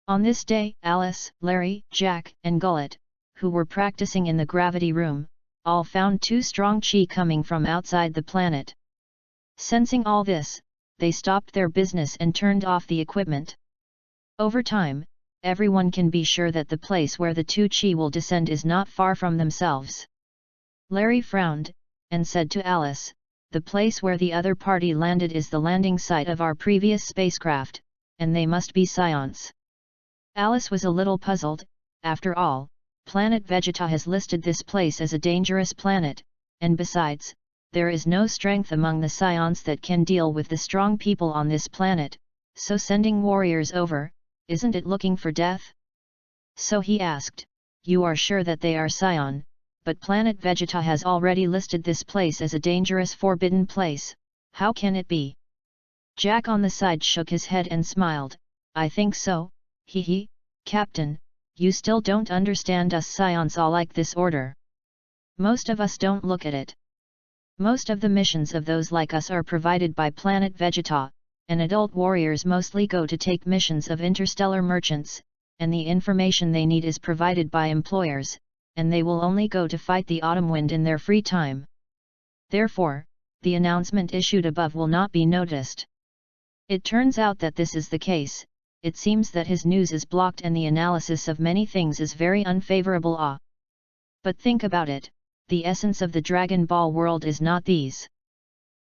On this day, Alice, Larry, Jack, and Gullet, who were practicing in the gravity room, all found 2 strong chi coming from outside the planet. Sensing all this, they stopped their business and turned off the equipment. Over time, everyone can be sure that the place where the 2 chi will descend is not far from themselves. Larry frowned, and said to Alice, "The place where the other party landed is the landing site of our previous spacecraft, and they must be Scions." Alice was a little puzzled. After all, Planet Vegeta has listed this place as a dangerous planet, and besides, there is no strength among the Scions that can deal with the strong people on this planet, so sending warriors over, isn't it looking for death? So he asked, "You are sure that they are Scion? But Planet Vegeta has already listed this place as a dangerous forbidden place, how can it be?" Jack on the side shook his head and smiled. "I think so, hee, Captain, you still don't understand us Scions all like this order. Most of us don't look at it. Most of the missions of those like us are provided by Planet Vegeta, and adult warriors mostly go to take missions of interstellar merchants, and the information they need is provided by employers, and they will only go to fight the autumn wind in their free time. Therefore, the announcement issued above will not be noticed. It turns out that this is the case. It seems that his news is blocked and the analysis of many things is very unfavorable. But think about it, the essence of the Dragon Ball world is not these.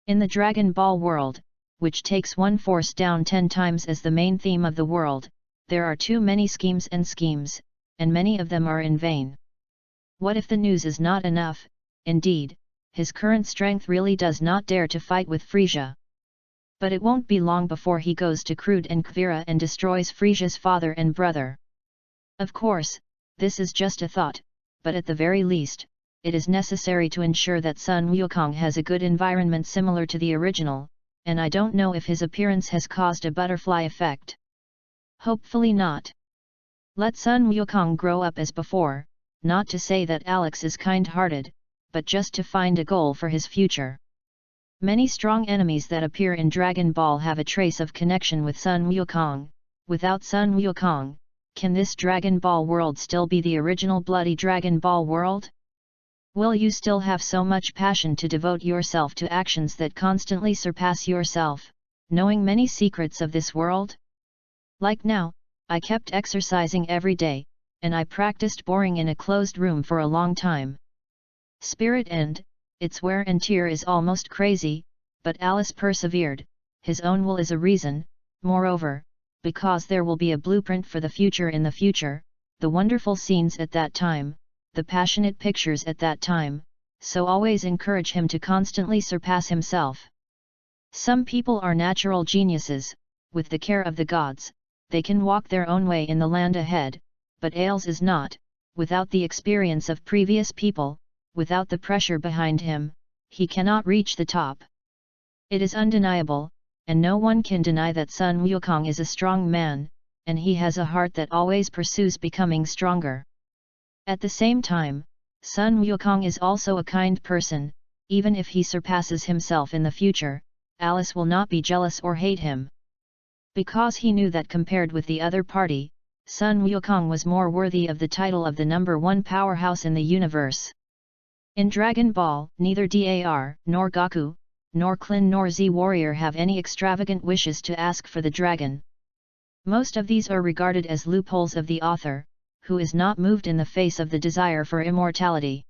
In the Dragon Ball world, which takes one force down 10 times as the main theme of the world, there are too many schemes, and many of them are in vain. What if the news is not enough? Indeed, his current strength really does not dare to fight with Frisia. But it won't be long before he goes to Crude and Kvira and destroys Frisia's father and brother. Of course, this is just a thought, but at the very least, it is necessary to ensure that Sun Wukong has a good environment similar to the original, and I don't know if his appearance has caused a butterfly effect. Hopefully not. Let Sun Wukong grow up as before, not to say that Alex is kind-hearted, but just to find a goal for his future. Many strong enemies that appear in Dragon Ball have a trace of connection with Sun Wukong. Without Sun Wukong, can this Dragon Ball world still be the original bloody Dragon Ball world? Will you still have so much passion to devote yourself to actions that constantly surpass yourself, knowing many secrets of this world? Like now, I kept exercising every day, and I practiced boring in a closed room for a long time. Spirit and its wear and tear is almost crazy, but Alice persevered. His own will is a reason, moreover, because there will be a blueprint for the future in the future, the wonderful scenes at that time, the passionate pictures at that time, so always encourage him to constantly surpass himself. Some people are natural geniuses, with the care of the gods, they can walk their own way in the land ahead, but Ailes is not, without the experience of previous people, without the pressure behind him, he cannot reach the top. It is undeniable, and no one can deny that Sun Wukong is a strong man, and he has a heart that always pursues becoming stronger. At the same time, Sun Wukong is also a kind person. Even if he surpasses himself in the future, Alice will not be jealous or hate him. Because he knew that compared with the other party, Sun Wukong was more worthy of the title of the #1 powerhouse in the universe. In Dragon Ball, neither Dar, nor Goku, nor Klin nor Z Warrior have any extravagant wishes to ask for the dragon. Most of these are regarded as loopholes of the author, who is not moved in the face of the desire for immortality.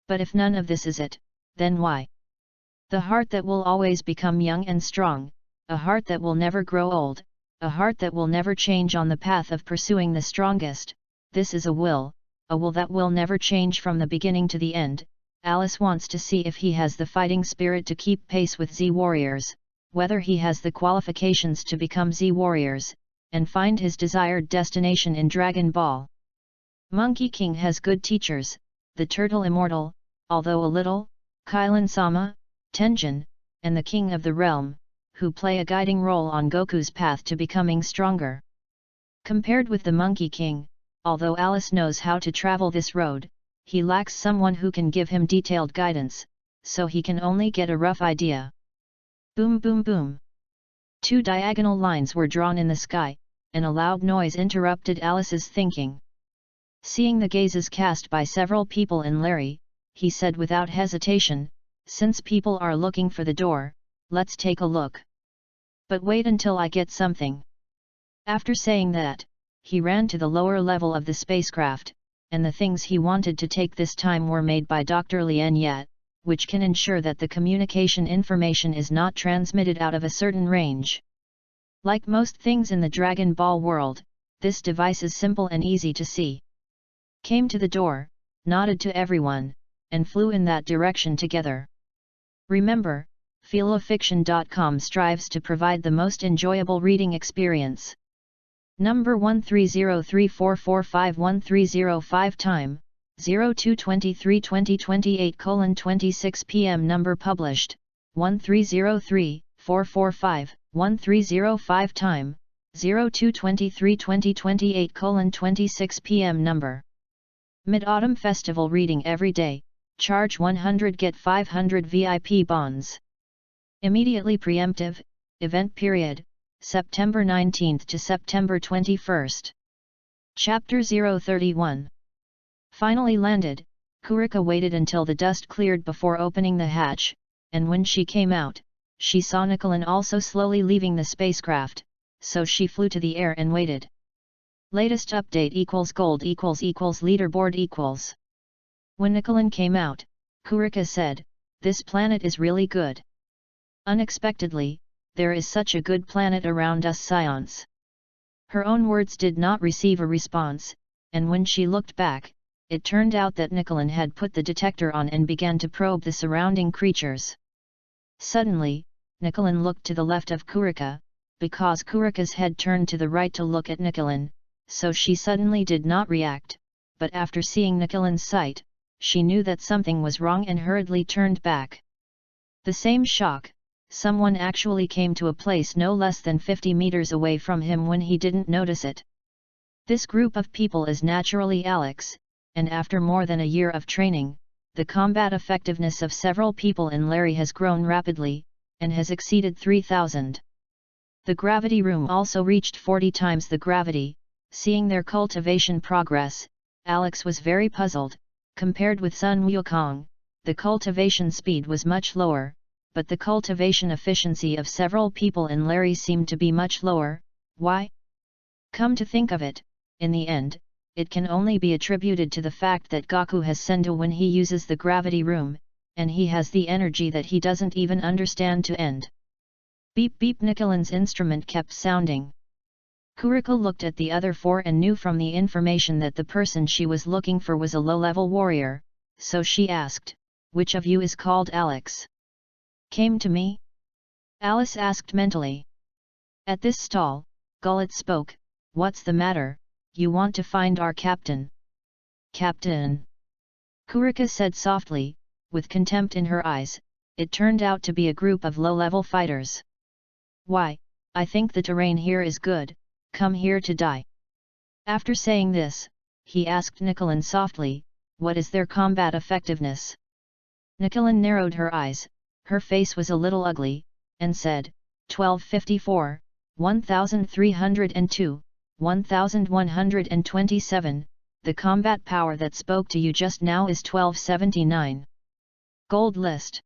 But if none of this is it, then why? The heart that will always become young and strong, a heart that will never grow old, a heart that will never change on the path of pursuing the strongest, this is a will that will never change from the beginning to the end. Alice wants to see if he has the fighting spirit to keep pace with Z Warriors, whether he has the qualifications to become Z Warriors, and find his desired destination in Dragon Ball. Monkey King has good teachers, the Turtle Immortal, although a little, Kailan-sama, Tenjin, and the King of the Realm, who play a guiding role on Goku's path to becoming stronger. Compared with the Monkey King, although Alice knows how to travel this road, he lacks someone who can give him detailed guidance, so he can only get a rough idea. Boom boom boom. 2 diagonal lines were drawn in the sky, and a loud noise interrupted Alice's thinking. Seeing the gazes cast by several people in Larry, he said without hesitation, "Since people are looking for the door, let's take a look. But wait until I get something." After saying that, he ran to the lower level of the spacecraft, and the things he wanted to take this time were made by Dr. Lien Yet, which can ensure that the communication information is not transmitted out of a certain range. Like most things in the Dragon Ball world, this device is simple and easy to see. Came to the door, nodded to everyone, and flew in that direction together. Remember, Fanfiction.com strives to provide the most enjoyable reading experience. Number 1303445130 time, 02/23/2028:26 p.m. Number published, 1303445130 time, 02/23/2028:26 p.m. Number. Mid-Autumn Festival reading every day, charge 100 get 500 VIP bonds. Immediately preemptive, event period, September 19 to September 21. Chapter 031. Finally landed, Kurika waited until the dust cleared before opening the hatch, and when she came out, she saw Nicolin also slowly leaving the spacecraft, so she flew to the air and waited. Latest update equals gold equals leaderboard equals. When Nicolin came out, Kurika said, "This planet is really good. Unexpectedly, there is such a good planet around us scions." Her own words did not receive a response, and when she looked back, it turned out that Nicolin had put the detector on and began to probe the surrounding creatures. Suddenly, Nicolin looked to the left of Kurika, because Kurika's head turned to the right to look at Nicolin, so she suddenly did not react, but after seeing Nicolin's sight, she knew that something was wrong and hurriedly turned back. The same shock, someone actually came to a place no less than 50 meters away from him when he didn't notice it. This group of people is naturally Alex, and after more than a year of training, the combat effectiveness of several people in Larry has grown rapidly, and has exceeded 3,000. The gravity room also reached 40 times the gravity. Seeing their cultivation progress, Alex was very puzzled. Compared with Sun Wukong, the cultivation speed was much lower, but the cultivation efficiency of several people in Larry seemed to be much lower. Why? Come to think of it, in the end, it can only be attributed to the fact that Gaku has Sendo when he uses the gravity room, and he has the energy that he doesn't even understand to end. Beep beep. Nicolin's instrument kept sounding. Kurika looked at the other four and knew from the information that the person she was looking for was a low-level warrior, so she asked, "Which of you is called Alex?" "Came to me?" Alice asked mentally. At this stall, Gullet spoke, "What's the matter, you want to find our captain?" "Captain?" Kurika said softly, with contempt in her eyes. It turned out to be a group of low-level fighters. "Why, I think the terrain here is good, come here to die." After saying this, he asked Nicolin softly, "What is their combat effectiveness?" Nicolin narrowed her eyes, her face was a little ugly, and said, 1254, 1302, 1127, the combat power that spoke to you just now is 1279. Gold list.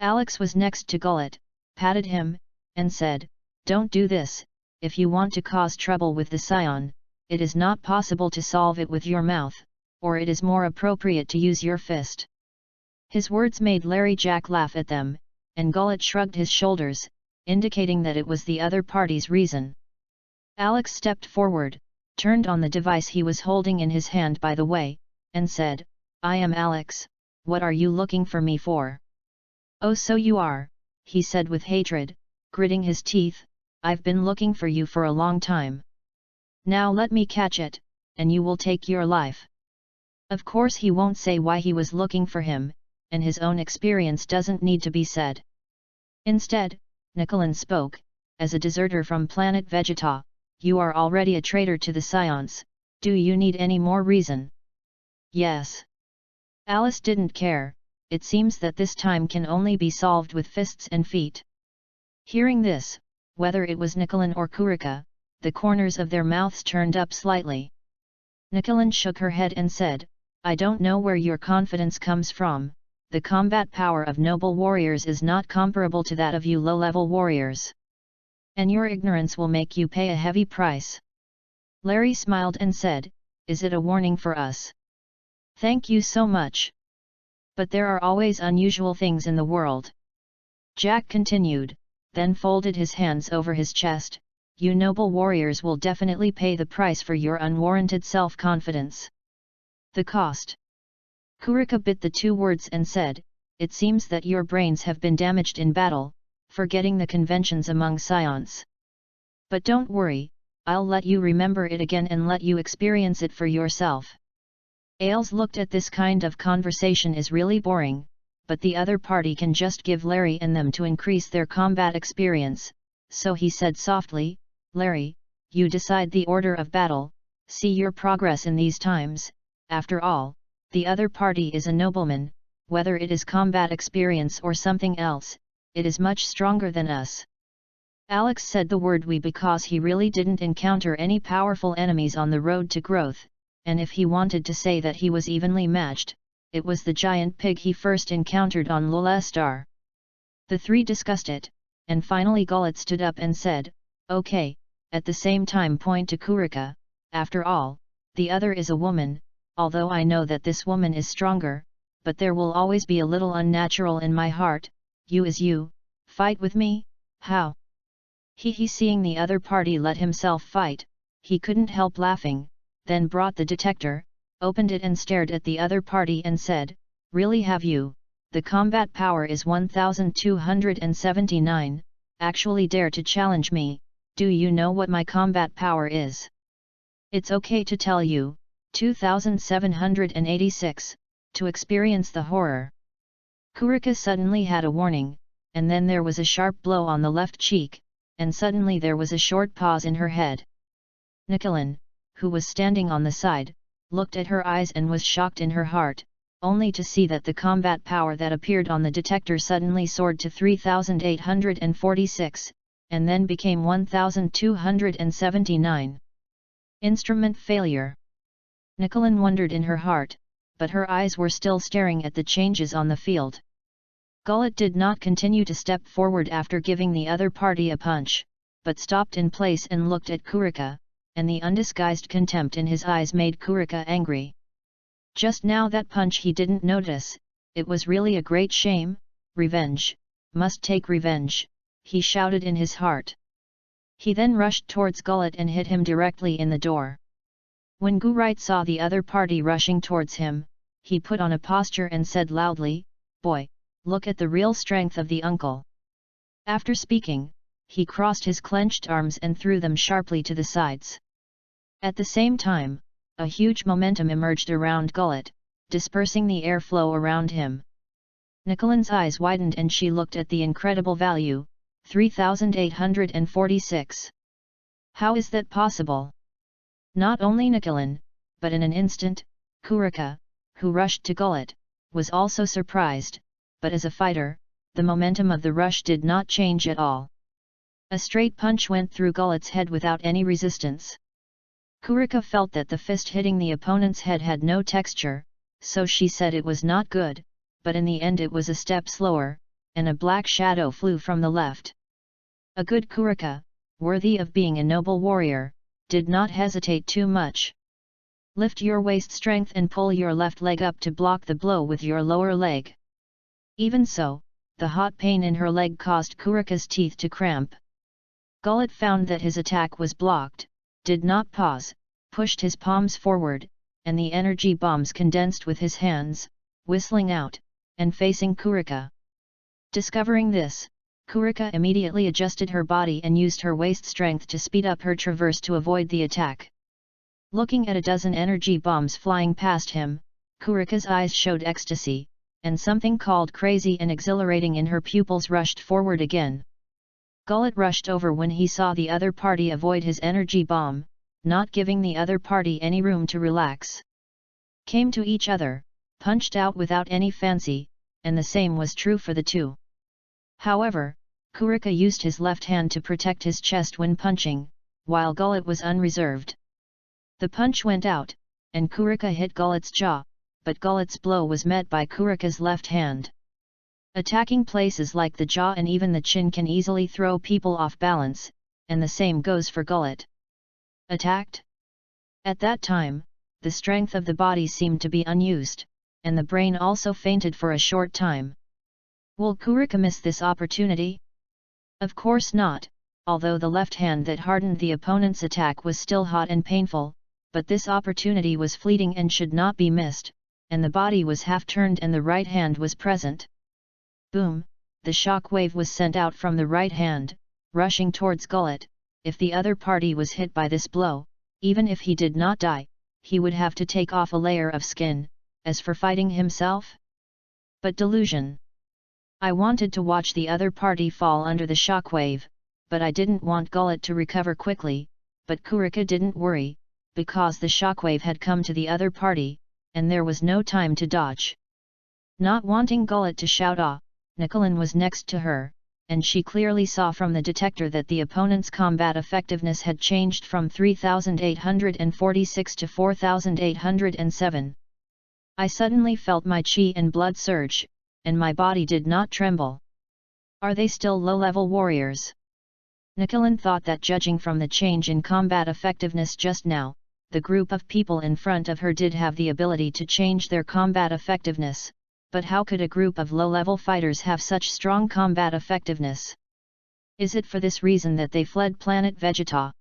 Alex was next to Gullet, patted him, and said, "Don't do this. If you want to cause trouble with the scion, it is not possible to solve it with your mouth, or it is more appropriate to use your fist." His words made Larry Jack laugh at them, and Gullet shrugged his shoulders, indicating that it was the other party's reason. Alex stepped forward, turned on the device he was holding in his hand by the way, and said, "I am Alex, what are you looking for me for?" "Oh, so you are," he said with hatred, gritting his teeth, "I've been looking for you for a long time. Now let me catch it, and you will take your life." Of course he won't say why he was looking for him, and his own experience doesn't need to be said. Instead, Nicolin spoke, "As a deserter from planet Vegeta, you are already a traitor to the Scions, do you need any more reason?" "Yes." Alice didn't care, it seems that this time can only be solved with fists and feet. Hearing this, whether it was Nicolin or Kurika, the corners of their mouths turned up slightly. Nicolin shook her head and said, "I don't know where your confidence comes from, the combat power of noble warriors is not comparable to that of you low-level warriors. And your ignorance will make you pay a heavy price." Larry smiled and said, "Is it a warning for us?" "Thank you so much. But there are always unusual things in the world." Jack continued, then folded his hands over his chest, "You noble warriors will definitely pay the price for your unwarranted self-confidence." "The cost?" Kurika bit the two words and said, "It seems that your brains have been damaged in battle, forgetting the conventions among scions. But don't worry, I'll let you remember it again and let you experience it for yourself." Ailes looked at this kind of conversation is really boring, but the other party can just give Larry and them to increase their combat experience, so he said softly, "Larry, you decide the order of battle, see your progress in these times, after all, the other party is a nobleman, whether it is combat experience or something else, it is much stronger than us." Alex said the word "we" because he really didn't encounter any powerful enemies on the road to growth, and if he wanted to say that he was evenly matched, it was the giant pig he first encountered on Lola Star. The three discussed it, and finally Gullet stood up and said, "Okay," at the same time point to Kurika, "After all, the other is a woman, although I know that this woman is stronger, but there will always be a little unnatural in my heart, you is you, fight with me, how?" He seeing the other party let himself fight, he couldn't help laughing, then brought the detector, opened it and stared at the other party and said, "Really have you? The combat power is 1279, actually dare to challenge me, do you know what my combat power is?" "It's okay to tell you, 2786, to experience the horror." Kurika suddenly had a warning, and then there was a sharp blow on the left cheek, and suddenly there was a short pause in her head. Nicolin, who was standing on the side, looked at her eyes and was shocked in her heart, only to see that the combat power that appeared on the detector suddenly soared to 3846, and then became 1279. Instrument failure. Nicolin wondered in her heart, but her eyes were still staring at the changes on the field. Gullet did not continue to step forward after giving the other party a punch, but stopped in place and looked at Kurika, and the undisguised contempt in his eyes made Kurika angry. Just now that punch he didn't notice, it was really a great shame, revenge, must take revenge, he shouted in his heart. He then rushed towards Gullet and hit him directly in the door. When Gurite saw the other party rushing towards him, he put on a posture and said loudly, "Boy, look at the real strength of the uncle." After speaking, he crossed his clenched arms and threw them sharply to the sides. At the same time, a huge momentum emerged around Gullet, dispersing the airflow around him. Nicolin's eyes widened and she looked at the incredible value, 3846. How is that possible? Not only Nicolin, but in an instant, Kurika, who rushed to Gullet, was also surprised, but as a fighter, the momentum of the rush did not change at all. A straight punch went through Gullet's head without any resistance. Kurika felt that the fist hitting the opponent's head had no texture, so she said it was not good, but in the end it was a step slower, and a black shadow flew from the left. A good Kurika, worthy of being a noble warrior, did not hesitate too much. Lift your waist strength and pull your left leg up to block the blow with your lower leg. Even so, the hot pain in her leg caused Kurika's teeth to cramp. Gullet found that his attack was blocked, did not pause, pushed his palms forward, and the energy bombs condensed with his hands, whistling out, and facing Kurika. Discovering this, Kurika immediately adjusted her body and used her waist strength to speed up her traverse to avoid the attack. Looking at a dozen energy bombs flying past him, Kurika's eyes showed ecstasy, and something called crazy and exhilarating in her pupils rushed forward again. Gullet rushed over when he saw the other party avoid his energy bomb, not giving the other party any room to relax. Came to each other, punched out without any fancy, and the same was true for the two. However, Kurika used his left hand to protect his chest when punching, while Gullet was unreserved. The punch went out, and Kurika hit Gullet's jaw, but Gullet's blow was met by Kurika's left hand. Attacking places like the jaw and even the chin can easily throw people off balance, and the same goes for Gullet. Attacked? At that time, the strength of the body seemed to be unused, and the brain also fainted for a short time. Will Kurika miss this opportunity? Of course not, although the left hand that hardened the opponent's attack was still hot and painful, but this opportunity was fleeting and should not be missed, and the body was half turned and the right hand was present. Boom, the shock wave was sent out from the right hand, rushing towards Gullet. If the other party was hit by this blow, even if he did not die, he would have to take off a layer of skin, as for fighting himself? But delusion. I wanted to watch the other party fall under the shockwave, but I didn't want Gullet to recover quickly, but Kurika didn't worry, because the shockwave had come to the other party, and there was no time to dodge. Not wanting Gullet to shout "Ah!", Nicolin was next to her, and she clearly saw from the detector that the opponent's combat effectiveness had changed from 3846 to 4807. I suddenly felt my chi and blood surge, and my body did not tremble. Are they still low-level warriors? Nichilen thought that judging from the change in combat effectiveness just now, the group of people in front of her did have the ability to change their combat effectiveness, but how could a group of low-level fighters have such strong combat effectiveness? Is it for this reason that they fled planet Vegeta?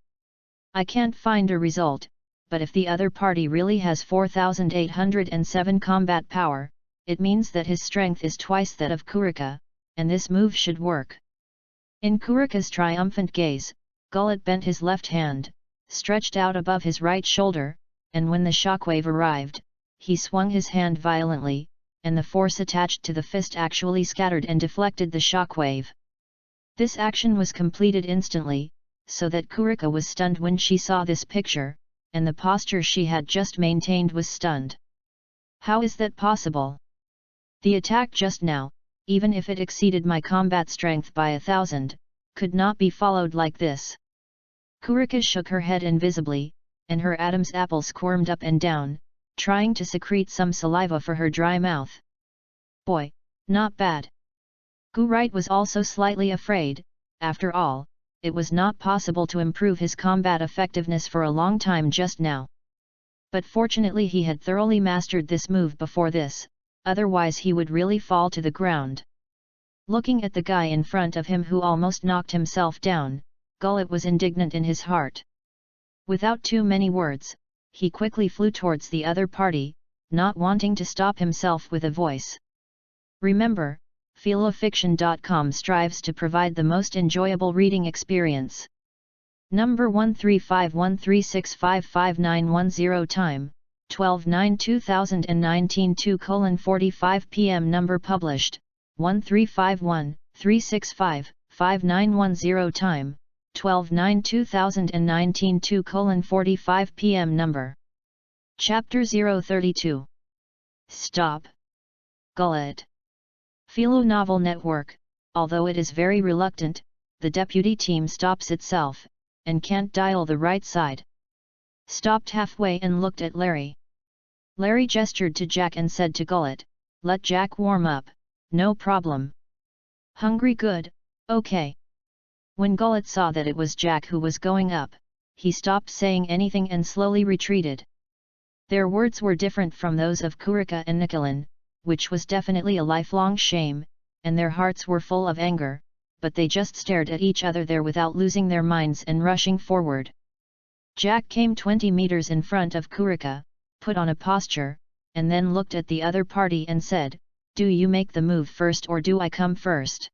I can't find a result, but if the other party really has 4,807 combat power, it means that his strength is twice that of Kurika, and this move should work. In Kurika's triumphant gaze, Gullet bent his left hand, stretched out above his right shoulder, and when the shockwave arrived, he swung his hand violently, and the force attached to the fist actually scattered and deflected the shockwave. This action was completed instantly, so that Kurika was stunned when she saw this picture, and the posture she had just maintained was stunned. How is that possible? The attack just now, even if it exceeded my combat strength by 1,000, could not be followed like this. Kurika shook her head invisibly, and her Adam's apple squirmed up and down, trying to secrete some saliva for her dry mouth. Boy, not bad. Gurite was also slightly afraid. After all, it was not possible to improve his combat effectiveness for a long time just now. But fortunately he had thoroughly mastered this move before this, otherwise he would really fall to the ground. Looking at the guy in front of him who almost knocked himself down, Gullet was indignant in his heart. Without too many words, he quickly flew towards the other party, not wanting to stop himself with a voice. Remember, Fanfiction.com strives to provide the most enjoyable reading experience. Number 13513655910 Time, 12/9/2019 2:45 p.m. Number published, 1351-365-5910 Time, 12/9/2019 2:45 p.m. Number. Chapter 032. Stop. Gullet. Philo Novel Network, although it is very reluctant, the deputy team stops itself, and can't dial the right side. Stopped halfway and looked at Larry. Larry gestured to Jack and said to Gullet, "Let Jack warm up, no problem." Hungry good, okay. When Gullet saw that it was Jack who was going up, he stopped saying anything and slowly retreated. Their words were different from those of Kurika and Nichilen, which was definitely a lifelong shame, and their hearts were full of anger, but they just stared at each other there without losing their minds and rushing forward. Jack came 20 meters in front of Kurika, put on a posture, and then looked at the other party and said, "Do you make the move first or do I come first?"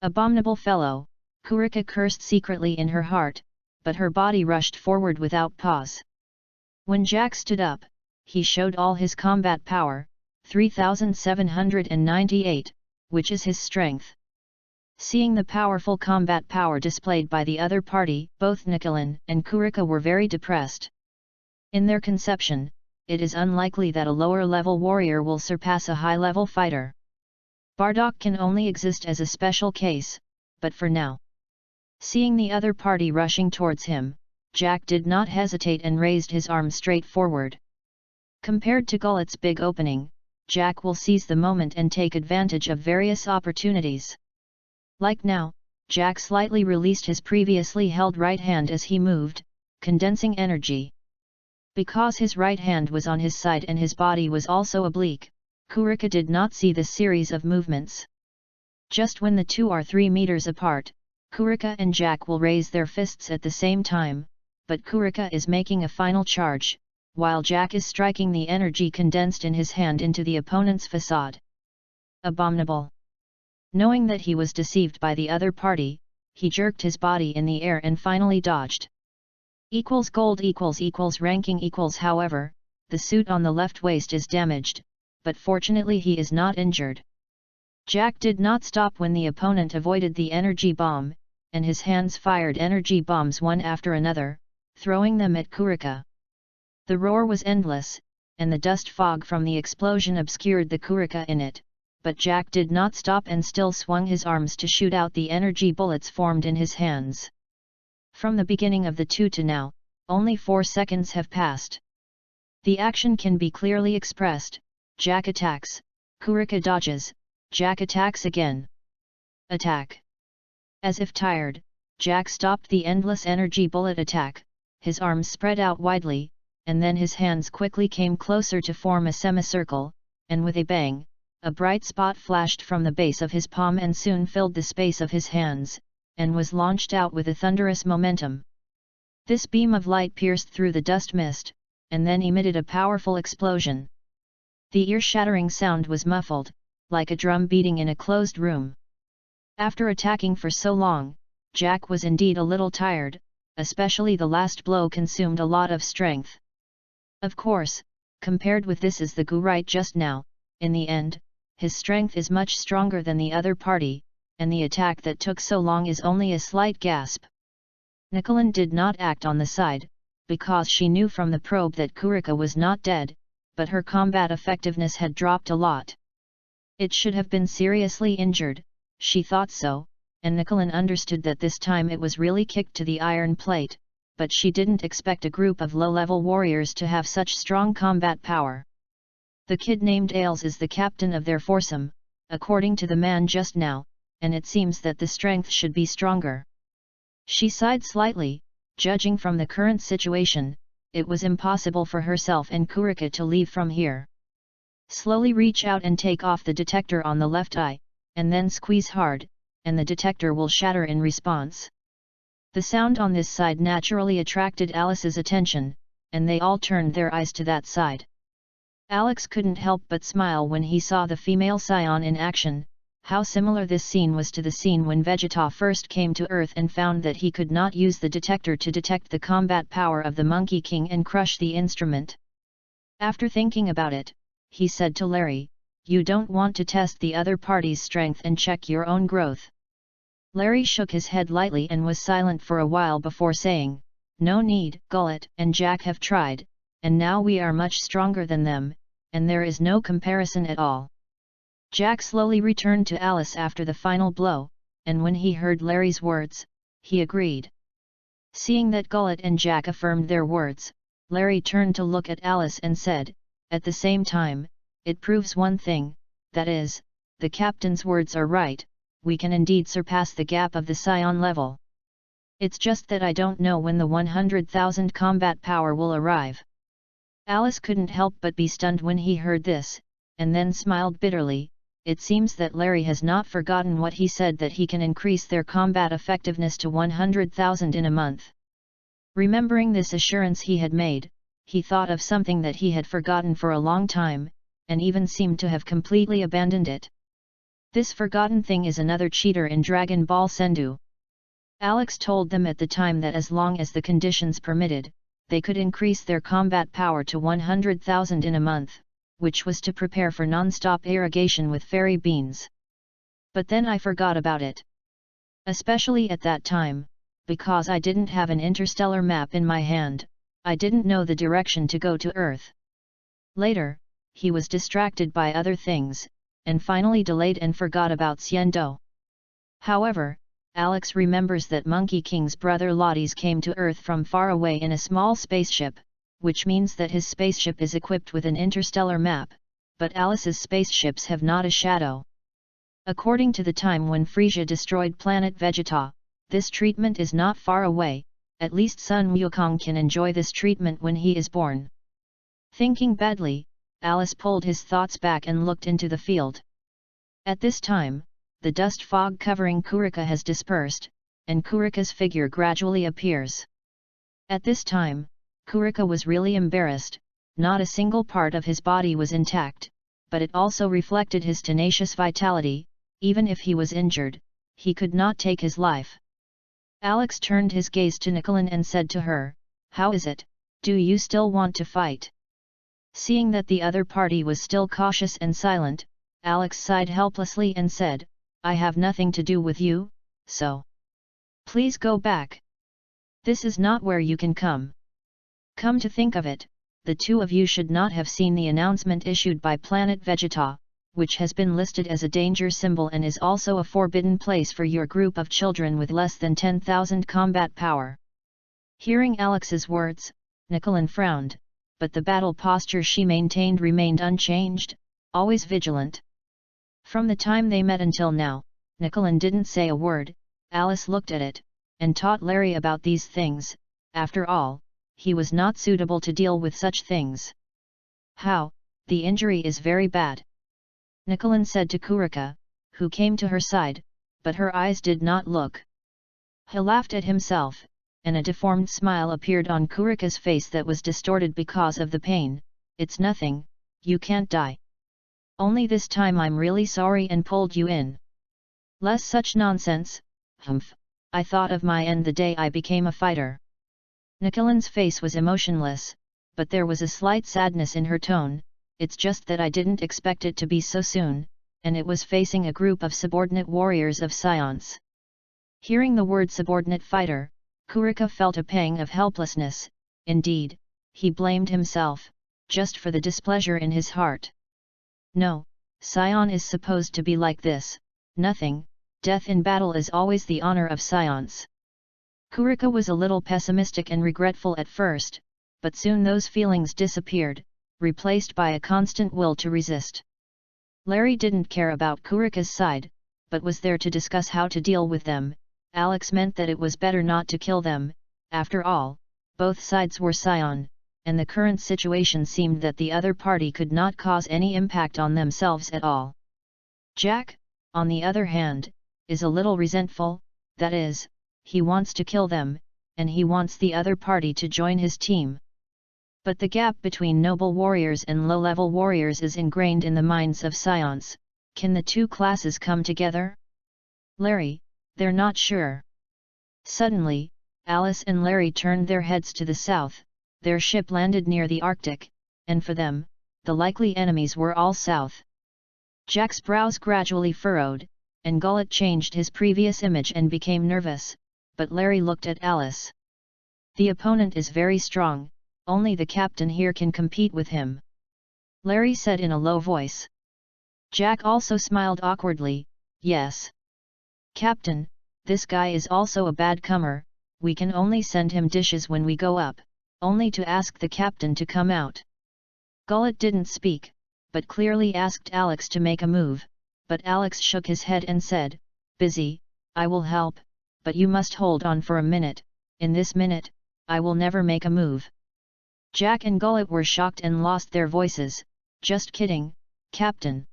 Abominable fellow, Kurika cursed secretly in her heart, but her body rushed forward without pause. When Jack stood up, he showed all his combat power, 3,798, which is his strength. Seeing the powerful combat power displayed by the other party, both Nichilen and Kurika were very depressed. In their conception, it is unlikely that a lower-level warrior will surpass a high-level fighter. Bardock can only exist as a special case, but for now. Seeing the other party rushing towards him, Jack did not hesitate and raised his arm straight forward. Compared to Gullet's big opening, Jack will seize the moment and take advantage of various opportunities. Like now, Jack slightly released his previously held right hand as he moved, condensing energy. Because his right hand was on his side and his body was also oblique, Kurika did not see this series of movements. Just when the two are 3 meters apart, Kurika and Jack will raise their fists at the same time, but Kurika is making a final charge, while Jack is striking the energy condensed in his hand into the opponent's facade. Abominable. Knowing that he was deceived by the other party, he jerked his body in the air and finally dodged. Gold ranking however, the suit on the left waist is damaged, but fortunately he is not injured. Jack did not stop when the opponent avoided the energy bomb, and his hands fired energy bombs one after another, throwing them at Kurika. The roar was endless, and the dust fog from the explosion obscured the Kurika in it, but Jack did not stop and still swung his arms to shoot out the energy bullets formed in his hands. From the beginning of the two to now, only 4 seconds have passed. The action can be clearly expressed, Jack attacks, Kurika dodges, Jack attacks again. Attack. As if tired, Jack stopped the endless energy bullet attack, his arms spread out widely, and then his hands quickly came closer to form a semicircle, and with a bang, a bright spot flashed from the base of his palm and soon filled the space of his hands, and was launched out with a thunderous momentum. This beam of light pierced through the dust mist, and then emitted a powerful explosion. The ear-shattering sound was muffled, like a drum beating in a closed room. After attacking for so long, Jack was indeed a little tired, especially the last blow consumed a lot of strength. Of course, compared with this is the Gu right just now, in the end, his strength is much stronger than the other party, and the attack that took so long is only a slight gasp. Nicolin did not act on the side, because she knew from the probe that Kurika was not dead, but her combat effectiveness had dropped a lot. It should have been seriously injured, she thought so, and Nicolin understood that this time it was really kicked to the iron plate, but she didn't expect a group of low-level warriors to have such strong combat power. The kid named Ailes is the captain of their foursome, according to the man just now, and it seems that the strength should be stronger. She sighed slightly, judging from the current situation, it was impossible for herself and Kurika to leave from here. Slowly reach out and take off the detector on the left eye, and then squeeze hard, and the detector will shatter in response. The sound on this side naturally attracted Alice's attention, and they all turned their eyes to that side. Alex couldn't help but smile when he saw the female scion in action. How similar this scene was to the scene when Vegeta first came to Earth and found that he could not use the detector to detect the combat power of the Monkey King and crush the instrument. After thinking about it, he said to Larry, "You don't want to test the other party's strength and check your own growth?" Larry shook his head lightly and was silent for a while before saying, "No need, Gullet and Jack have tried, and now we are much stronger than them, and there is no comparison at all." Jack slowly returned to Alice after the final blow, and when he heard Larry's words, he agreed. Seeing that Gullet and Jack affirmed their words, Larry turned to look at Alice and said, "At the same time, it proves one thing, that is, the captain's words are right, we can indeed surpass the gap of the Scion level. It's just that I don't know when the 100,000 combat power will arrive." Alice couldn't help but be stunned when he heard this, and then smiled bitterly. It seems that Larry has not forgotten what he said, that he can increase their combat effectiveness to 100,000 in a month. Remembering this assurance he had made, he thought of something that he had forgotten for a long time, and even seemed to have completely abandoned it. This forgotten thing is another cheater in Dragon Ball Sendu. Alex told them at the time that as long as the conditions permitted, they could increase their combat power to 100,000 in a month, which was to prepare for non-stop irrigation with fairy beans. But then I forgot about it. Especially at that time, because I didn't have an interstellar map in my hand, I didn't know the direction to go to Earth. Later, he was distracted by other things, and finally delayed and forgot about Xiando. However, Alex remembers that Monkey King's brother Lotties came to Earth from far away in a small spaceship, which means that his spaceship is equipped with an interstellar map, but Alice's spaceships have not a shadow. According to the time when Frisia destroyed planet Vegeta, this treatment is not far away, at least Sun Wukong can enjoy this treatment when he is born. Thinking badly, Alice pulled his thoughts back and looked into the field. At this time, the dust fog covering Kurika has dispersed, and Kurika's figure gradually appears. At this time, Kurika was really embarrassed. Not a single part of his body was intact, but it also reflected his tenacious vitality. Even if he was injured, he could not take his life. Alex turned his gaze to Nicolin and said to her, "How is it, do you still want to fight?" Seeing that the other party was still cautious and silent, Alex sighed helplessly and said, "I have nothing to do with you, so please go back. This is not where you can come." Come to think of it, the two of you should not have seen the announcement issued by Planet Vegeta, which has been listed as a danger symbol and is also a forbidden place for your group of children with less than 10,000 combat power. Hearing Alex's words, Nicolin frowned, but the battle posture she maintained remained unchanged. always vigilant. From the time they met until now, Nicolain didn't say a word. Alice looked at it, and taught Larry about these things. After all, he was not suitable to deal with such things. How? The injury is very bad, Nicolain said to Kurika, who came to her side, but her eyes did not look. He laughed at himself, and a deformed smile appeared on Kurika's face that was distorted because of the pain. It's nothing, you can't die. Only this time I'm really sorry and pulled you in. Less such nonsense. Humph, I thought of my end the day I became a fighter. Nicolain's face was emotionless, but there was a slight sadness in her tone. It's just that I didn't expect it to be so soon, and it was facing a group of subordinate warriors of Science. Hearing the word subordinate fighter, Kurika felt a pang of helplessness. Indeed, he blamed himself, just for the displeasure in his heart. No, Scion is supposed to be like this, nothing, death in battle is always the honor of Science. Kurika was a little pessimistic and regretful at first, but soon those feelings disappeared, replaced by a constant will to resist. Larry didn't care about Kurika's side, but was there to discuss how to deal with them. Alex meant that it was better not to kill them. After all, both sides were Scion, and the current situation seemed that the other party could not cause any impact on themselves at all. Jack, on the other hand, is a little resentful, that is, he wants to kill them, and he wants the other party to join his team. But the gap between noble warriors and low-level warriors is ingrained in the minds of Scions. Can the two classes come together? Larry, they're not sure. Suddenly, Alice and Larry turned their heads to the south. Their ship landed near the Arctic, and for them, the likely enemies were all south. Jack's brows gradually furrowed, and Gullet changed his previous image and became nervous, but Larry looked at Alice. The opponent is very strong, only the captain here can compete with him, Larry said in a low voice. Jack also smiled awkwardly. Yes. Captain, this guy is also a bad comer, we can only send him dishes when we go up, only to ask the captain to come out. Gullet didn't speak, but clearly asked Alex to make a move, but Alex shook his head and said, busy, I will help, but you must hold on for a minute. In this minute, I will never make a move. Jack and Gullet were shocked and lost their voices. Just kidding, Captain.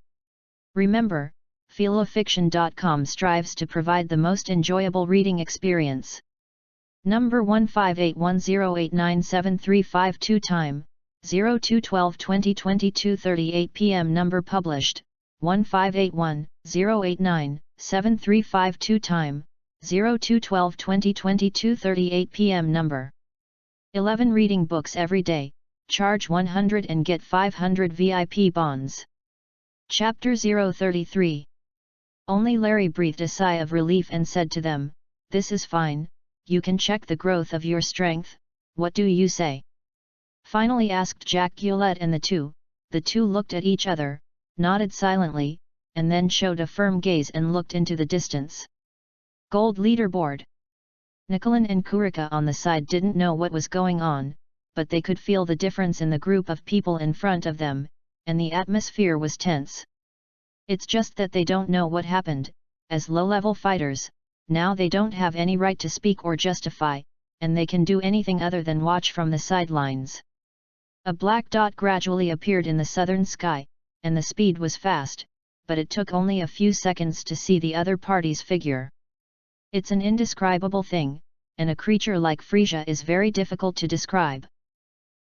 Remember, FANFIction.com strives to provide the most enjoyable reading experience. Number 1581089735 time, 02/12/2022 38 p.m. Number published, 1581089735 time, 02/12/2022 38 p.m. Number 11 reading books every day, charge 100 and get 500 VIP bonds. Chapter 033. Only Larry breathed a sigh of relief and said to them, this is fine, you can check the growth of your strength, what do you say? Finally asked Jack Gillette and the two looked at each other, nodded silently, and then showed a firm gaze and looked into the distance. Gold leaderboard. Nicolain and Kurika on the side didn't know what was going on, but they could feel the difference in the group of people in front of them, and the atmosphere was tense. It's just that they don't know what happened. As low-level fighters, now they don't have any right to speak or justify, and they can do anything other than watch from the sidelines. A black dot gradually appeared in the southern sky, and the speed was fast, but it took only a few seconds to see the other party's figure. It's an indescribable thing, and a creature like Frisia is very difficult to describe.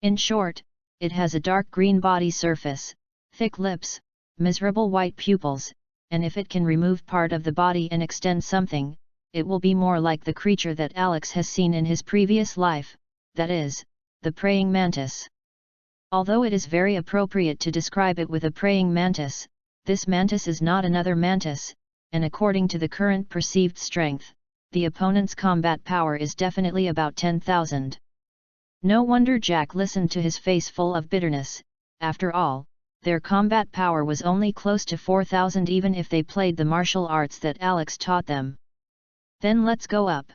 In short, it has a dark green body surface, thick lips, miserable white pupils, and if it can remove part of the body and extend something, it will be more like the creature that Alex has seen in his previous life, that is, the praying mantis. Although it is very appropriate to describe it with a praying mantis, this mantis is not another mantis, and according to the current perceived strength, the opponent's combat power is definitely about 10,000. No wonder Jack listened to his face full of bitterness. After all, their combat power was only close to 4,000 even if they played the martial arts that Alex taught them. Then let's go up.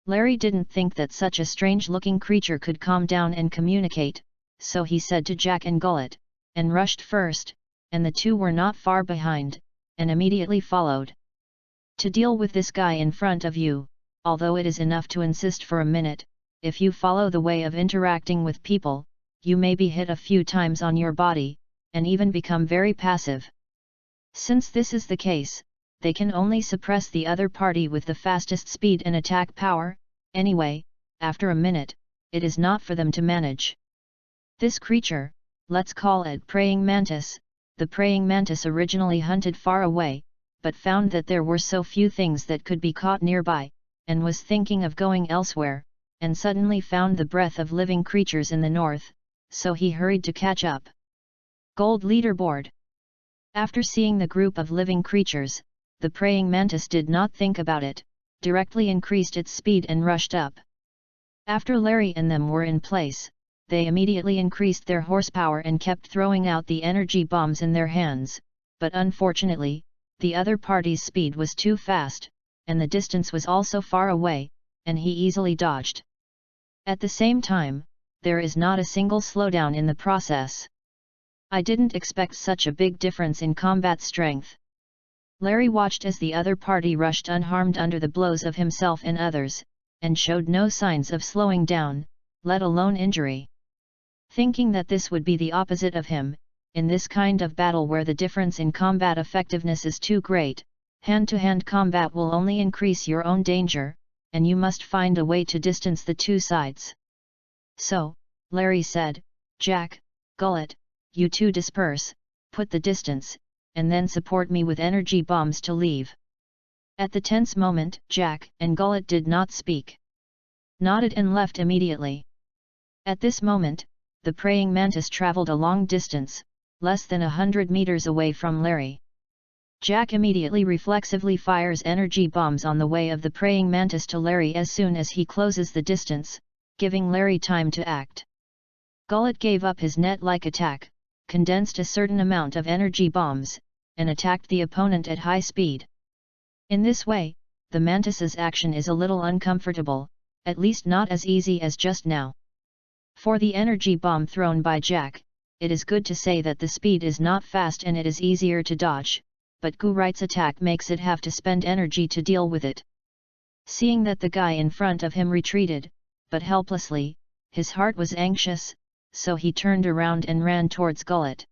Larry didn't think that such a strange-looking creature could calm down and communicate, so he said to Jack and Gullet, and rushed first, and the two were not far behind, and immediately followed. To deal with this guy in front of you, although it is enough to insist for a minute, if you follow the way of interacting with people, you may be hit a few times on your body, and even become very passive. Since this is the case, they can only suppress the other party with the fastest speed and attack power. Anyway, after a minute, it is not for them to manage. This creature, let's call it praying mantis. The praying mantis originally hunted far away, but found that there were so few things that could be caught nearby, and was thinking of going elsewhere, and suddenly found the breath of living creatures in the north, so he hurried to catch up. Gold leaderboard. After seeing the group of living creatures, the praying mantis did not think about it, directly increased its speed and rushed up. After Larry and them were in place, they immediately increased their horsepower and kept throwing out the energy bombs in their hands, but unfortunately, the other party's speed was too fast, and the distance was also far away, and he easily dodged. At the same time, there is not a single slowdown in the process. I didn't expect such a big difference in combat strength. Larry watched as the other party rushed unharmed under the blows of himself and others, and showed no signs of slowing down, let alone injury. Thinking that this would be the opposite of him, in this kind of battle where the difference in combat effectiveness is too great, hand-to-hand combat will only increase your own danger, and you must find a way to distance the two sides. So, Larry said, "Jack, Gullet, you two disperse, put the distance, and then support me with energy bombs to leave." At the tense moment, Jack and Gullet did not speak. Nodded and left immediately. At this moment, the praying mantis traveled a long distance, less than 100 meters away from Larry. Jack immediately reflexively fires energy bombs on the way of the praying mantis to Larry as soon as he closes the distance, giving Larry time to act. Gullet gave up his net-like attack, condensed a certain amount of energy bombs, and attacked the opponent at high speed. In this way, the mantis's action is a little uncomfortable, at least not as easy as just now. For the energy bomb thrown by Jack, it is good to say that the speed is not fast and it is easier to dodge, but Gurite's attack makes it have to spend energy to deal with it. Seeing that the guy in front of him retreated, but helplessly, his heart was anxious, so he turned around and ran towards Gullet.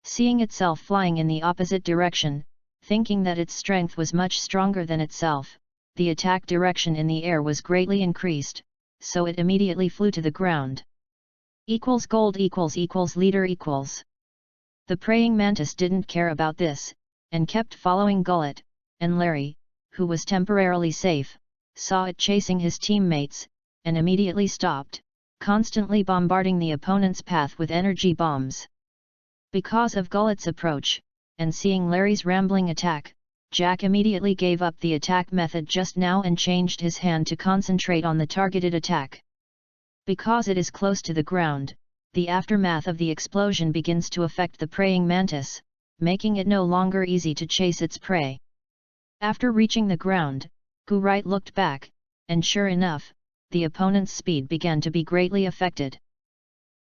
Seeing itself flying in the opposite direction, thinking that its strength was much stronger than itself, the attack direction in the air was greatly increased, so it immediately flew to the ground. Gold leader equals. The praying mantis didn't care about this, and kept following Gullet, and Larry, who was temporarily safe, saw it chasing his teammates, and immediately stopped, constantly bombarding the opponent's path with energy bombs. Because of Gullet's approach, and seeing Larry's rambling attack, Jack immediately gave up the attack method just now and changed his hand to concentrate on the targeted attack. Because it is close to the ground, the aftermath of the explosion begins to affect the praying mantis, making it no longer easy to chase its prey. After reaching the ground, Gurite looked back, and sure enough, the opponent's speed began to be greatly affected.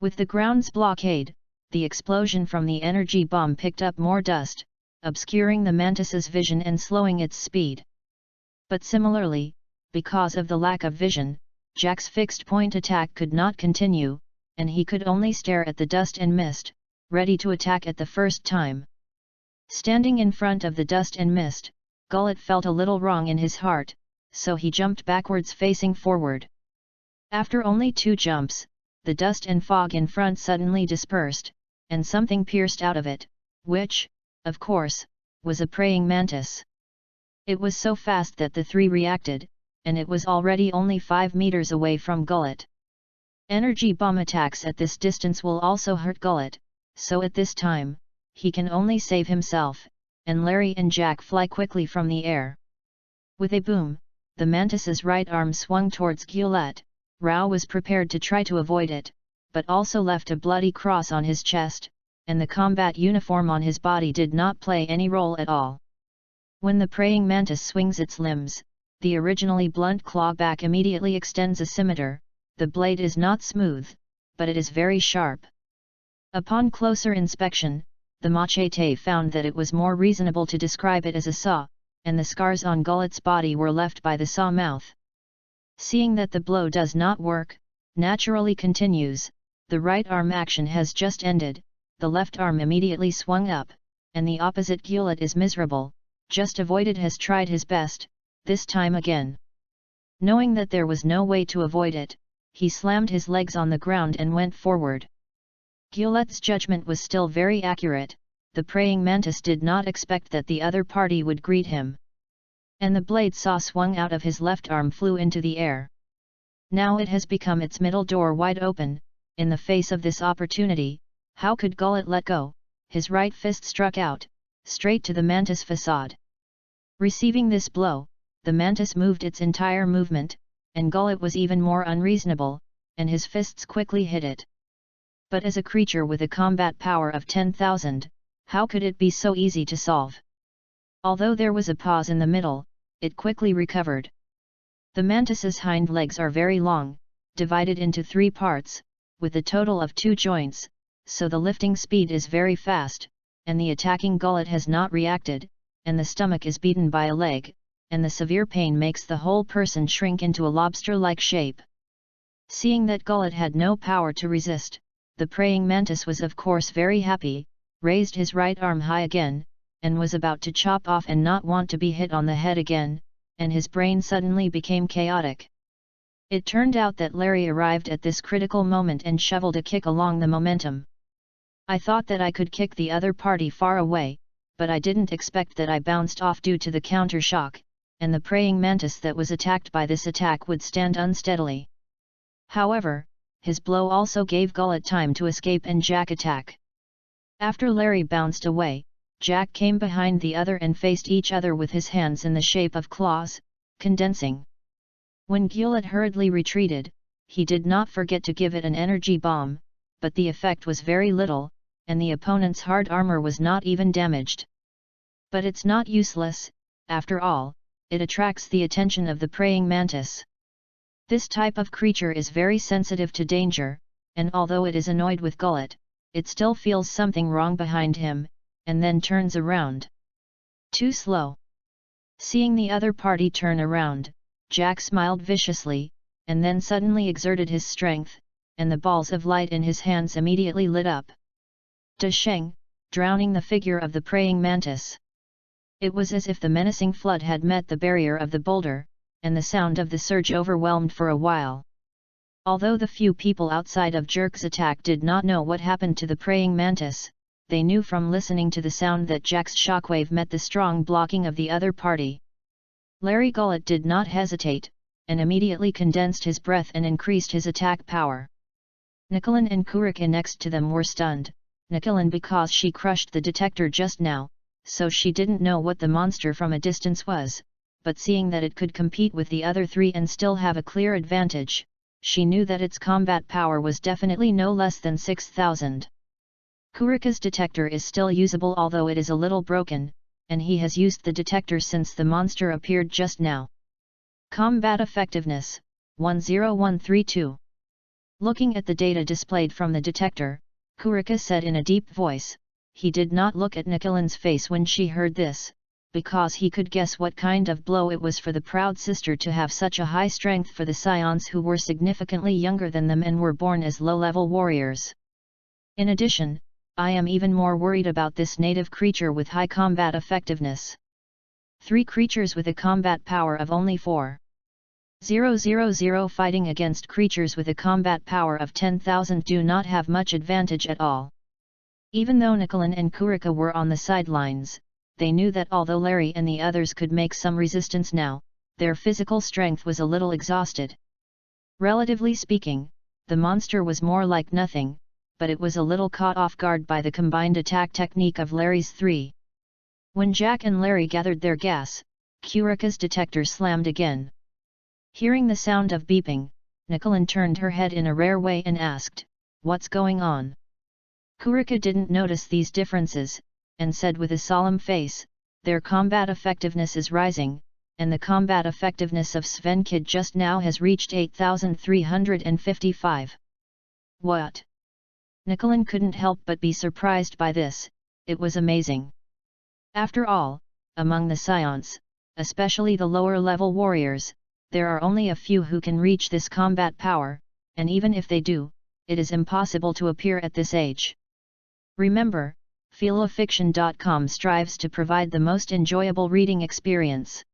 With the ground's blockade, the explosion from the energy bomb picked up more dust, obscuring the mantis's vision and slowing its speed. But similarly, because of the lack of vision, Jack's fixed-point attack could not continue, and he could only stare at the dust and mist, ready to attack at the first time. Standing in front of the dust and mist, Gullet felt a little wrong in his heart, so he jumped backwards facing forward. After only 2 jumps, the dust and fog in front suddenly dispersed, and something pierced out of it, which, of course, was a praying mantis. It was so fast that the 3 reacted, and it was already only 5 meters away from Gullet. Energy bomb attacks at this distance will also hurt Gullet, so at this time, he can only save himself, and Larry and Jack fly quickly from the air. With a boom, the mantis's right arm swung towards Gullet. Rao was prepared to try to avoid it, but also left a bloody cross on his chest, and the combat uniform on his body did not play any role at all. When the praying mantis swings its limbs, the originally blunt claw back immediately extends a scimitar. The blade is not smooth, but it is very sharp. Upon closer inspection, the machete found that it was more reasonable to describe it as a saw, and the scars on Gullet's body were left by the saw mouth. Seeing that the blow does not work, naturally continues, the right arm action has just ended, the left arm immediately swung up, and the opposite Gullet is miserable, just avoided has tried his best, this time again. Knowing that there was no way to avoid it, he slammed his legs on the ground and went forward. Gullet's judgment was still very accurate, the praying mantis did not expect that the other party would greet him. And the blade saw swung out of his left arm flew into the air. Now it has become its middle door wide open, in the face of this opportunity, how could Gullet let go? His right fist struck out, straight to the mantis facade. Receiving this blow, the mantis moved its entire movement, and Gullet was even more unreasonable, and his fists quickly hit it. But as a creature with a combat power of 10,000, how could it be so easy to solve? Although there was a pause in the middle, it quickly recovered. The mantis's hind legs are very long, divided into 3 parts, with a total of 2 joints, so the lifting speed is very fast, and the attacking Gullet has not reacted, and the stomach is beaten by a leg, and the severe pain makes the whole person shrink into a lobster-like shape. Seeing that Gullet had no power to resist, the praying mantis was of course very happy, raised his right arm high again, and was about to chop off and not want to be hit on the head again, and his brain suddenly became chaotic. It turned out that Larry arrived at this critical moment and shoveled a kick along the momentum. I thought that I could kick the other party far away, but I didn't expect that I bounced off due to the counter shock, and the praying mantis that was attacked by this attack would stand unsteadily. However, his blow also gave Gullet time to escape and Jack attack. After Larry bounced away, Jack came behind the other and faced each other with his hands in the shape of claws, condensing. When Gullet hurriedly retreated, he did not forget to give it an energy bomb, but the effect was very little, and the opponent's hard armor was not even damaged. But it's not useless, after all, it attracts the attention of the praying mantis. This type of creature is very sensitive to danger, and although it is annoyed with Gullet, it still feels something wrong behind him, and then turns around. Too slow. Seeing the other party turn around, Jack smiled viciously, and then suddenly exerted his strength, and the balls of light in his hands immediately lit up. Da-sheng, drowning the figure of the praying mantis. It was as if the menacing flood had met the barrier of the boulder, and the sound of the surge overwhelmed for a while. Although the few people outside of Jerk's attack did not know what happened to the praying mantis, they knew from listening to the sound that Jack's shockwave met the strong blocking of the other party. Larry Gullet did not hesitate, and immediately condensed his breath and increased his attack power. Nicolin and Kurika next to them were stunned, Nicolin because she crushed the detector just now, so she didn't know what the monster from a distance was, but seeing that it could compete with the other 3 and still have a clear advantage, she knew that its combat power was definitely no less than 6,000. Kurika's detector is still usable although it is a little broken, and he has used the detector since the monster appeared just now. Combat Effectiveness, 10132. Looking at the data displayed from the detector, Kurika said in a deep voice. He did not look at Nicolin's face when she heard this, because he could guess what kind of blow it was for the proud sister to have such a high strength for the scions who were significantly younger than them and were born as low-level warriors. In addition, I am even more worried about this native creature with high combat effectiveness. 3 creatures with a combat power of only 4,000 fighting against creatures with a combat power of 10,000 do not have much advantage at all. Even though Nicolin and Kurika were on the sidelines, they knew that although Larry and the others could make some resistance now, their physical strength was a little exhausted. Relatively speaking, the monster was more like nothing, but it was a little caught off guard by the combined attack technique of Larry's 3. When Jack and Larry gathered their gas, Kurika's detector slammed again. Hearing the sound of beeping, Nicolin turned her head in a rare way and asked, "What's going on?" Kurika didn't notice these differences, and said with a solemn face, "Their combat effectiveness is rising, and the combat effectiveness of Svenkid just now has reached 8,355. What?" Nicolin couldn't help but be surprised by this, it was amazing. After all, among the scions, especially the lower-level warriors, there are only a few who can reach this combat power, and even if they do, it is impossible to appear at this age. Remember, Fanfiction.com strives to provide the most enjoyable reading experience.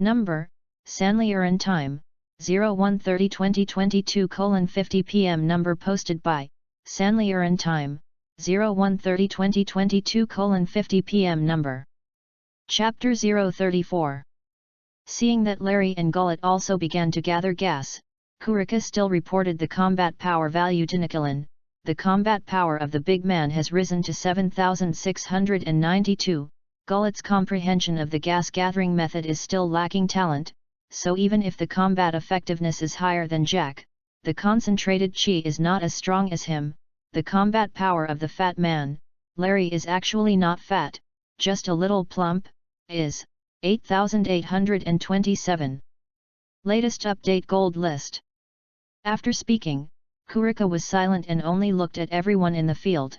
Number, Sanlier time, 01/30/2022:50 p.m. Number posted by, Sanlier time, 01/30/2022:50 p.m. Number. Chapter 034. Seeing that Larry and Gullet also began to gather gas, Kurika still reported the combat power value to Nikolin. The combat power of the big man has risen to 7,692, Gullet's comprehension of the gas-gathering method is still lacking talent, so even if the combat effectiveness is higher than Jack, the concentrated chi is not as strong as him. The combat power of the fat man, Larry is actually not fat, just a little plump, is 8,827. Latest update gold list. After speaking, Kurika was silent and only looked at everyone in the field.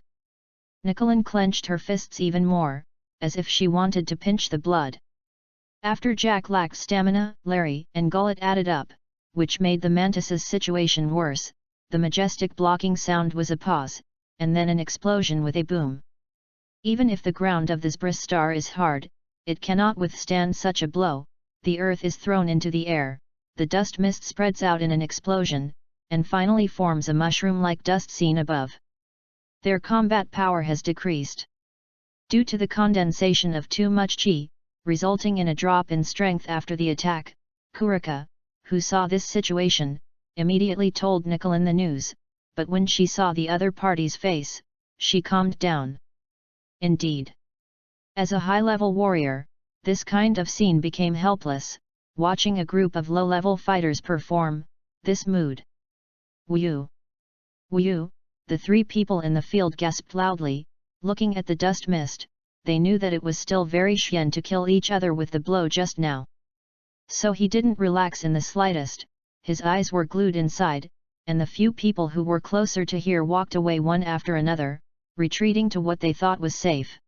Nikolin clenched her fists even more, as if she wanted to pinch the blood. After Jack lacked stamina, Larry and Gullet added up, which made the mantis's situation worse. The majestic blocking sound was a pause, and then an explosion with a boom. Even if the ground of this Bris star is hard, it cannot withstand such a blow. The earth is thrown into the air, the dust mist spreads out in an explosion, and finally forms a mushroom-like dust seen above. Their combat power has decreased due to the condensation of too much chi, resulting in a drop in strength after the attack. Kurika, who saw this situation, immediately told Nikolin the news, but when she saw the other party's face, she calmed down. Indeed, as a high-level warrior, this kind of scene became helpless, watching a group of low-level fighters perform this mood. Woo! Woo! The three people in the field gasped loudly, looking at the dust mist. They knew that it was still very Xian to kill each other with the blow just now. So he didn't relax in the slightest, his eyes were glued inside, and the few people who were closer to here walked away one after another, retreating to what they thought was safe.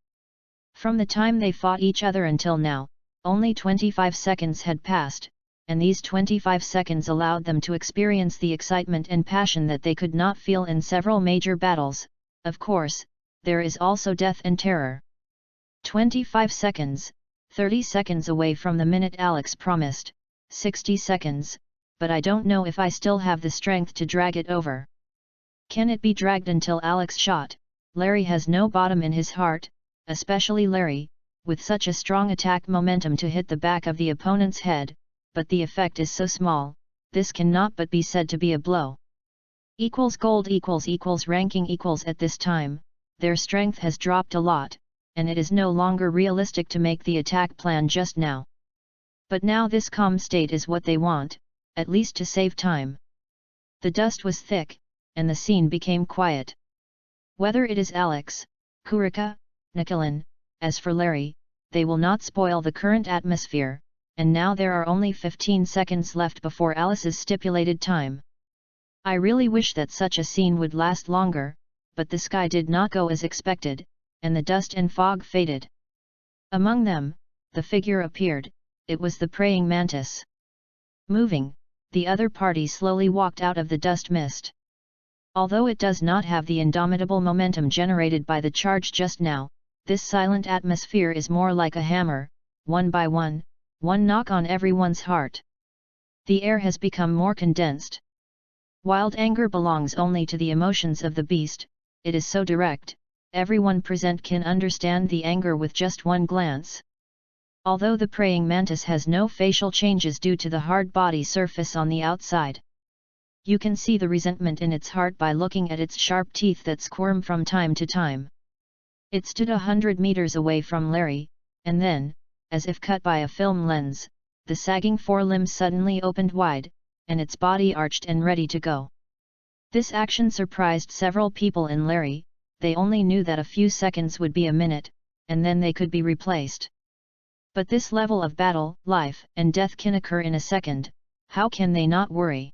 From the time they fought each other until now, only 25 seconds had passed, and these 25 seconds allowed them to experience the excitement and passion that they could not feel in several major battles. Of course, there is also death and terror. 25 seconds, 30 seconds away from the minute Alex promised, 60 seconds, but I don't know if I still have the strength to drag it over. Can it be dragged until Alex shot? Larry has no bottom in his heart, especially Larry, with such a strong attack momentum to hit the back of the opponent's head, but the effect is so small, this cannot but be said to be a blow. Gold ranking at this time, their strength has dropped a lot, and it is no longer realistic to make the attack plan just now. But now this calm state is what they want, at least to save time. The dust was thick, and the scene became quiet. Whether it is Alex, Kurika, Nikolin, as for Larry, they will not spoil the current atmosphere, and now there are only 15 seconds left before Alice's stipulated time. I really wish that such a scene would last longer, but the sky did not go as expected, and the dust and fog faded. Among them, the figure appeared, it was the praying mantis. Moving, the other party slowly walked out of the dust mist. Although it does not have the indomitable momentum generated by the charge just now, this silent atmosphere is more like a hammer, one by one knock on everyone's heart. The air has become more condensed. Wild anger belongs only to the emotions of the beast, it is so direct, everyone present can understand the anger with just one glance. Although the praying mantis has no facial changes due to the hard body surface on the outside. You can see the resentment in its heart by looking at its sharp teeth that squirm from time to time. It stood 100 meters away from Larry, and then, as if cut by a film lens, the sagging forelimbs suddenly opened wide, and its body arched and ready to go. This action surprised several people in Larry, they only knew that a few seconds would be a minute, and then they could be replaced. But this level of battle, life and death can occur in a second, how can they not worry?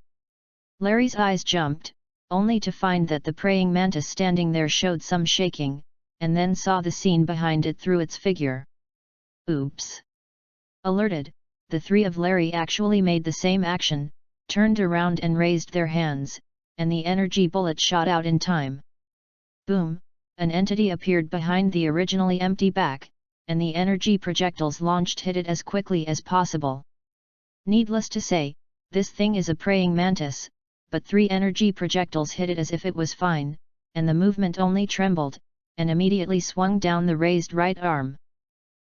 Larry's eyes jumped, only to find that the praying mantis standing there showed some shaking, and then saw the scene behind it through its figure. Oops! Alerted, the three of Larry actually made the same action, turned around and raised their hands, and the energy bullet shot out in time. Boom! An entity appeared behind the originally empty back, and the energy projectiles launched hit it as quickly as possible. Needless to say, this thing is a praying mantis, but 3 energy projectiles hit it as if it was fine, and the movement only trembled, and immediately swung down the raised right arm.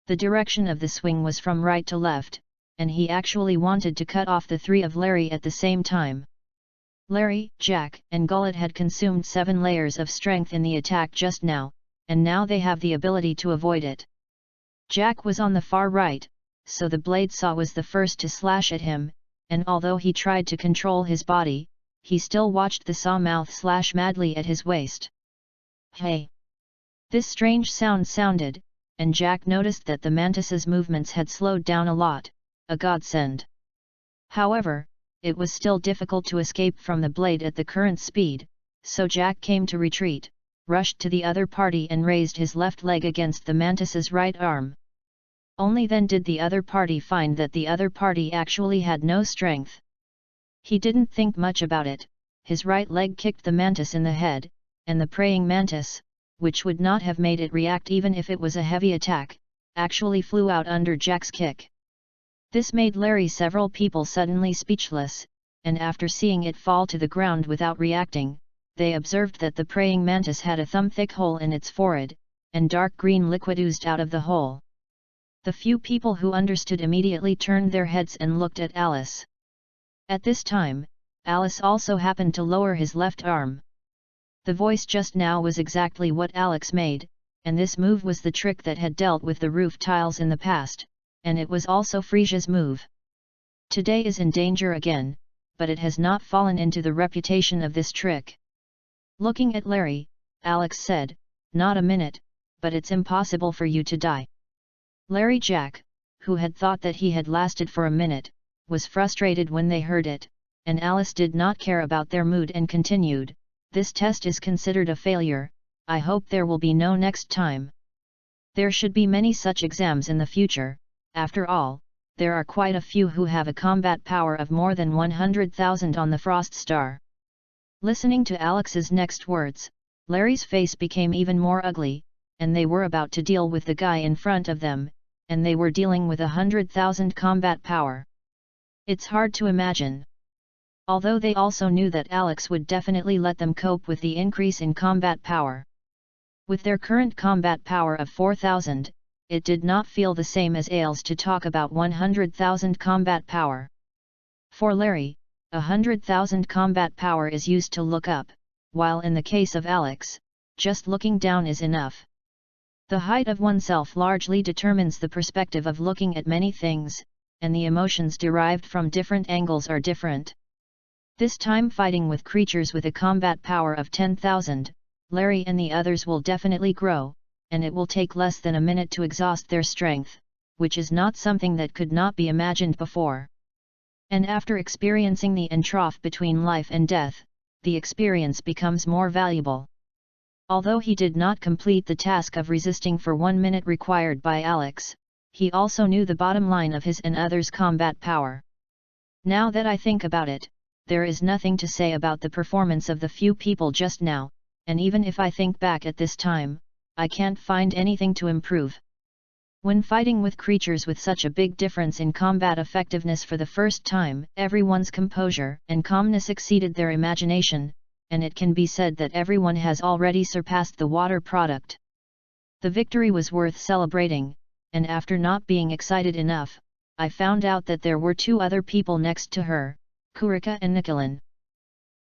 The direction of the swing was from right to left, and he actually wanted to cut off the 3 of Larry at the same time. Larry, Jack, and Gullet had consumed 7 layers of strength in the attack just now, and now they have the ability to avoid it. Jack was on the far right, so the blade saw was the first to slash at him, and although he tried to control his body, he still watched the saw mouth slash madly at his waist. Hey! This strange sound sounded, and Jack noticed that the mantis's movements had slowed down a lot, a godsend. However, it was still difficult to escape from the blade at the current speed, so Jack came to retreat, rushed to the other party and raised his left leg against the mantis's right arm. Only then did the other party find that the other party actually had no strength. He didn't think much about it, his right leg kicked the mantis in the head, and the praying mantis, which would not have made it react even if it was a heavy attack, actually flew out under Jack's kick. This made Larry several people suddenly speechless, and after seeing it fall to the ground without reacting, they observed that the praying mantis had a thumb-thick hole in its forehead, and dark green liquid oozed out of the hole. The few people who understood immediately turned their heads and looked at Alice. At this time, Alice also happened to lower his left arm. The voice just now was exactly what Alex made, and this move was the trick that had dealt with the roof tiles in the past, and it was also Frisia's move. Today is in danger again, but it has not fallen into the reputation of this trick. Looking at Larry, Alex said, "Not a minute, but it's impossible for you to die." Larry Jack, who had thought that he had lasted for a minute, was frustrated when they heard it, and Alice did not care about their mood and continued, "This test is considered a failure, I hope there will be no next time. There should be many such exams in the future, after all, there are quite a few who have a combat power of more than 100,000 on the Frost Star." Listening to Alex's next words, Larry's face became even more ugly, and they were about to deal with the guy in front of them, and they were dealing with 100,000 combat power. It's hard to imagine. Although they also knew that Alex would definitely let them cope with the increase in combat power. With their current combat power of 4,000, it did not feel the same as Ailes to talk about 100,000 combat power. For Larry, 100,000 combat power is used to look up, while in the case of Alex, just looking down is enough. The height of oneself largely determines the perspective of looking at many things, and the emotions derived from different angles are different. This time fighting with creatures with a combat power of 10,000, Larry and the others will definitely grow, and it will take less than a minute to exhaust their strength, which is not something that could not be imagined before. And after experiencing the trough between life and death, the experience becomes more valuable. Although he did not complete the task of resisting for 1 minute required by Alex, he also knew the bottom line of his and others' combat power. Now that I think about it, there is nothing to say about the performance of the few people just now, and even if I think back at this time, I can't find anything to improve. When fighting with creatures with such a big difference in combat effectiveness for the first time, everyone's composure and calmness exceeded their imagination, and it can be said that everyone has already surpassed the water product. The victory was worth celebrating, and after not being excited enough, I found out that there were 2 other people next to her, Kurika and Nicolin.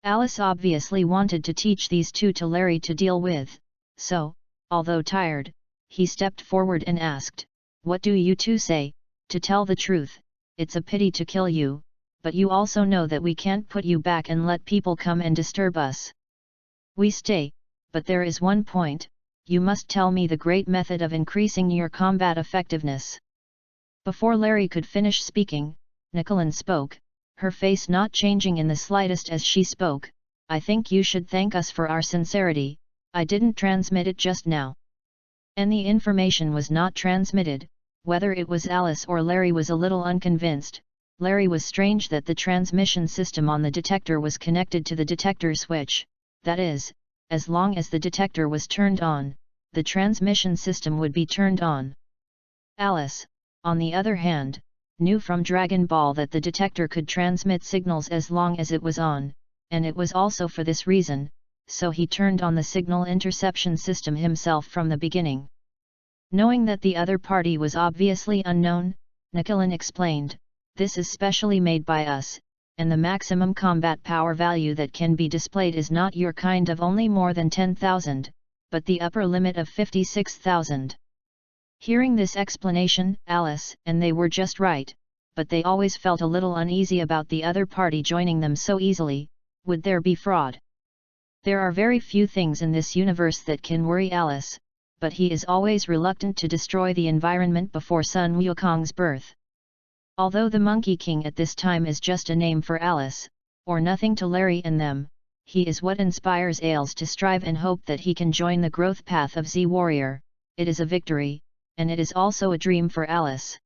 Alice obviously wanted to teach these 2 to Larry to deal with, so, although tired, he stepped forward and asked, "What do you 2 say? To tell the truth, it's a pity to kill you, but you also know that we can't put you back and let people come and disturb us. We stay, but there is one point, you must tell me the great method of increasing your combat effectiveness." Before Larry could finish speaking, Nicolin spoke, her face not changing in the slightest as she spoke, "I think you should thank us for our sincerity, I didn't transmit it just now. and the information was not transmitted. Whether it was Alice or Larry was a little unconvinced. Larry was strange that the transmission system on the detector was connected to the detector switch, that is, as long as the detector was turned on, the transmission system would be turned on. Alice, on the other hand, knew from Dragon Ball that the detector could transmit signals as long as it was on, and it was also for this reason, so he turned on the signal interception system himself from the beginning. Knowing that the other party was obviously unknown, Nicolin explained, "This is specially made by us, and the maximum combat power value that can be displayed is not your kind of only more than 10,000, but the upper limit of 56,000. Hearing this explanation, Alice and they were just right, but they always felt a little uneasy about the other party joining them so easily. Would there be fraud? There are very few things in this universe that can worry Alice, but he is always reluctant to destroy the environment before Sun Wukong's birth. Although the Monkey King at this time is just a name for Alice, or nothing to Larry and them, he is what inspires Ailes to strive and hope that he can join the growth path of Z-Warrior. It is a victory, and it is also a dream for Alice.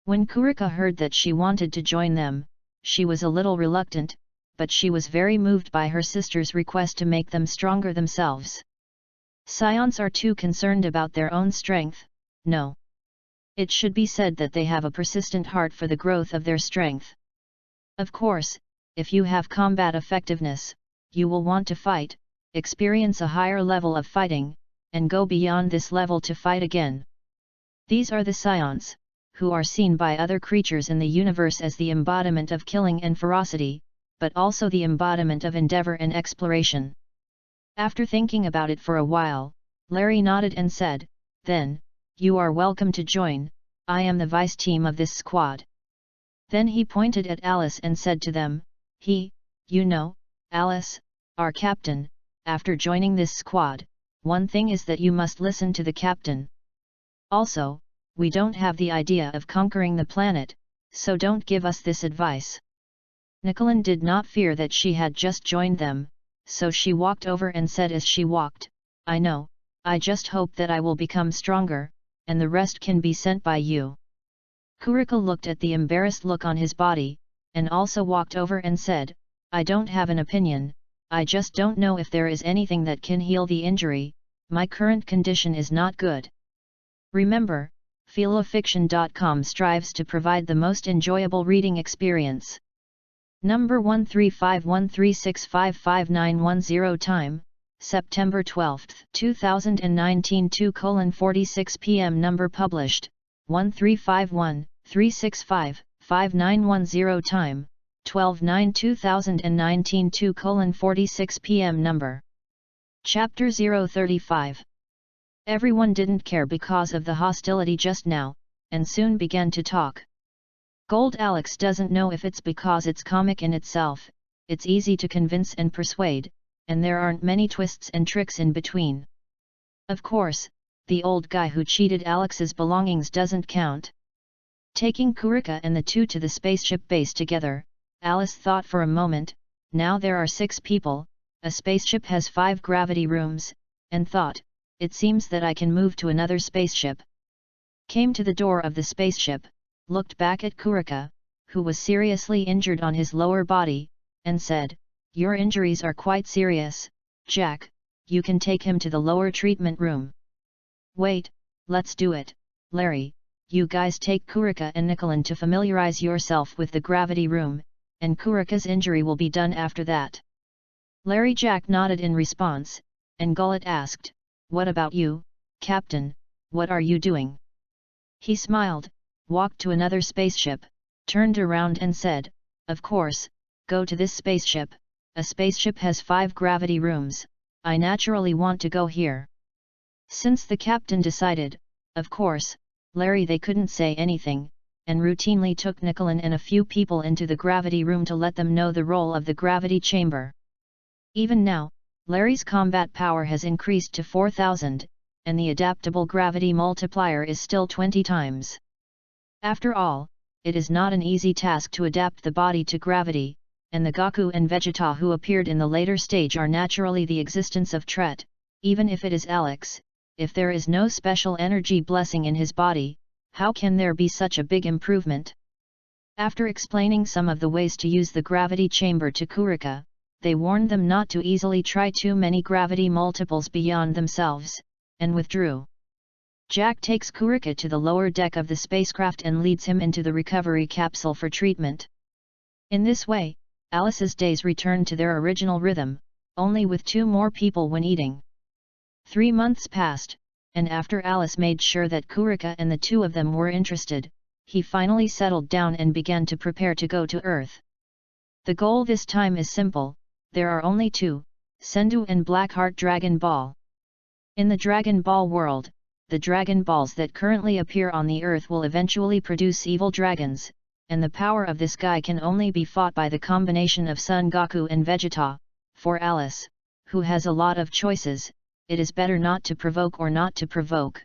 When Kurika heard that she wanted to join them, she was a little reluctant, but she was very moved by her sister's request to make them stronger themselves. Scions are too concerned about their own strength, no. It should be said that they have a persistent heart for the growth of their strength. Of course, if you have combat effectiveness, you will want to fight, experience a higher level of fighting, and go beyond this level to fight again. These are the scions, who are seen by other creatures in the universe as the embodiment of killing and ferocity, but also the embodiment of endeavor and exploration. After thinking about it for a while, Larry nodded and said, "Then, you are welcome to join. I am the vice team of this squad." Then he pointed at Alice and said to them, "You know, Alice, our captain, after joining this squad, one thing is that you must listen to the captain. Also, we don't have the idea of conquering the planet, so don't give us this advice." Nicolin did not fear that she had just joined them, so she walked over and said as she walked, "I know, I just hope that I will become stronger, and the rest can be sent by you." Kurika looked at the embarrassed look on his body, and also walked over and said, "I don't have an opinion, I just don't know if there is anything that can heal the injury, my current condition is not good." Remember, Fanfiction.com strives to provide the most enjoyable reading experience. Number 13513655910 Time, September 12, 2019 2:46 p.m. Number published, 135136555910 Time, 12/9/2019 2:46 p.m. Number. Chapter 035. Everyone didn't care because of the hostility just now, and soon began to talk. Gold Alex doesn't know if it's because it's comic in itself, it's easy to convince and persuade, and there aren't many twists and tricks in between. Of course, the old guy who cheated Alex's belongings doesn't count. Taking Kurika and the two to the spaceship base together, Alice thought for a moment, now there are 6 people, a spaceship has 5 gravity rooms, and thought, it seems that I can move to another spaceship. Came to the door of the spaceship, looked back at Kurika, who was seriously injured on his lower body, and said, "Your injuries are quite serious, Jack, you can take him to the lower treatment room." "Wait, let's do it, Larry, you guys take Kurika and Nicolin to familiarize yourself with the gravity room, and Kurika's injury will be done after that." Larry Jack nodded in response, and Gullet asked, "What about you, Captain, what are you doing?" He smiled, walked to another spaceship, turned around and said, "Of course, go to this spaceship, a spaceship has 5 gravity rooms, I naturally want to go here." Since the captain decided, of course, Larry they couldn't say anything, and routinely took Nicolin and a few people into the gravity room to let them know the role of the gravity chamber. Even now, Larry's combat power has increased to 4,000, and the adaptable gravity multiplier is still 20 times. After all, it is not an easy task to adapt the body to gravity, and the Goku and Vegeta who appeared in the later stage are naturally the existence of Tret. Even if it is Alex, if there is no special energy blessing in his body, how can there be such a big improvement? After explaining some of the ways to use the gravity chamber to Kurika, they warned them not to easily try too many gravity multiples beyond themselves, and withdrew. Jack takes Kurika to the lower deck of the spacecraft and leads him into the recovery capsule for treatment. In this way, Alice's days returned to their original rhythm, only with 2 more people when eating. 3 months passed, and after Alice made sure that Kurika and the 2 of them were interested, he finally settled down and began to prepare to go to Earth. The goal this time is simple: there are only 2, Sendu and Blackheart Dragon Ball. In the Dragon Ball world, the Dragon Balls that currently appear on the Earth will eventually produce evil dragons, and the power of this guy can only be fought by the combination of Son Goku and Vegeta. For Alice, who has a lot of choices, it is better not to provoke or not to provoke.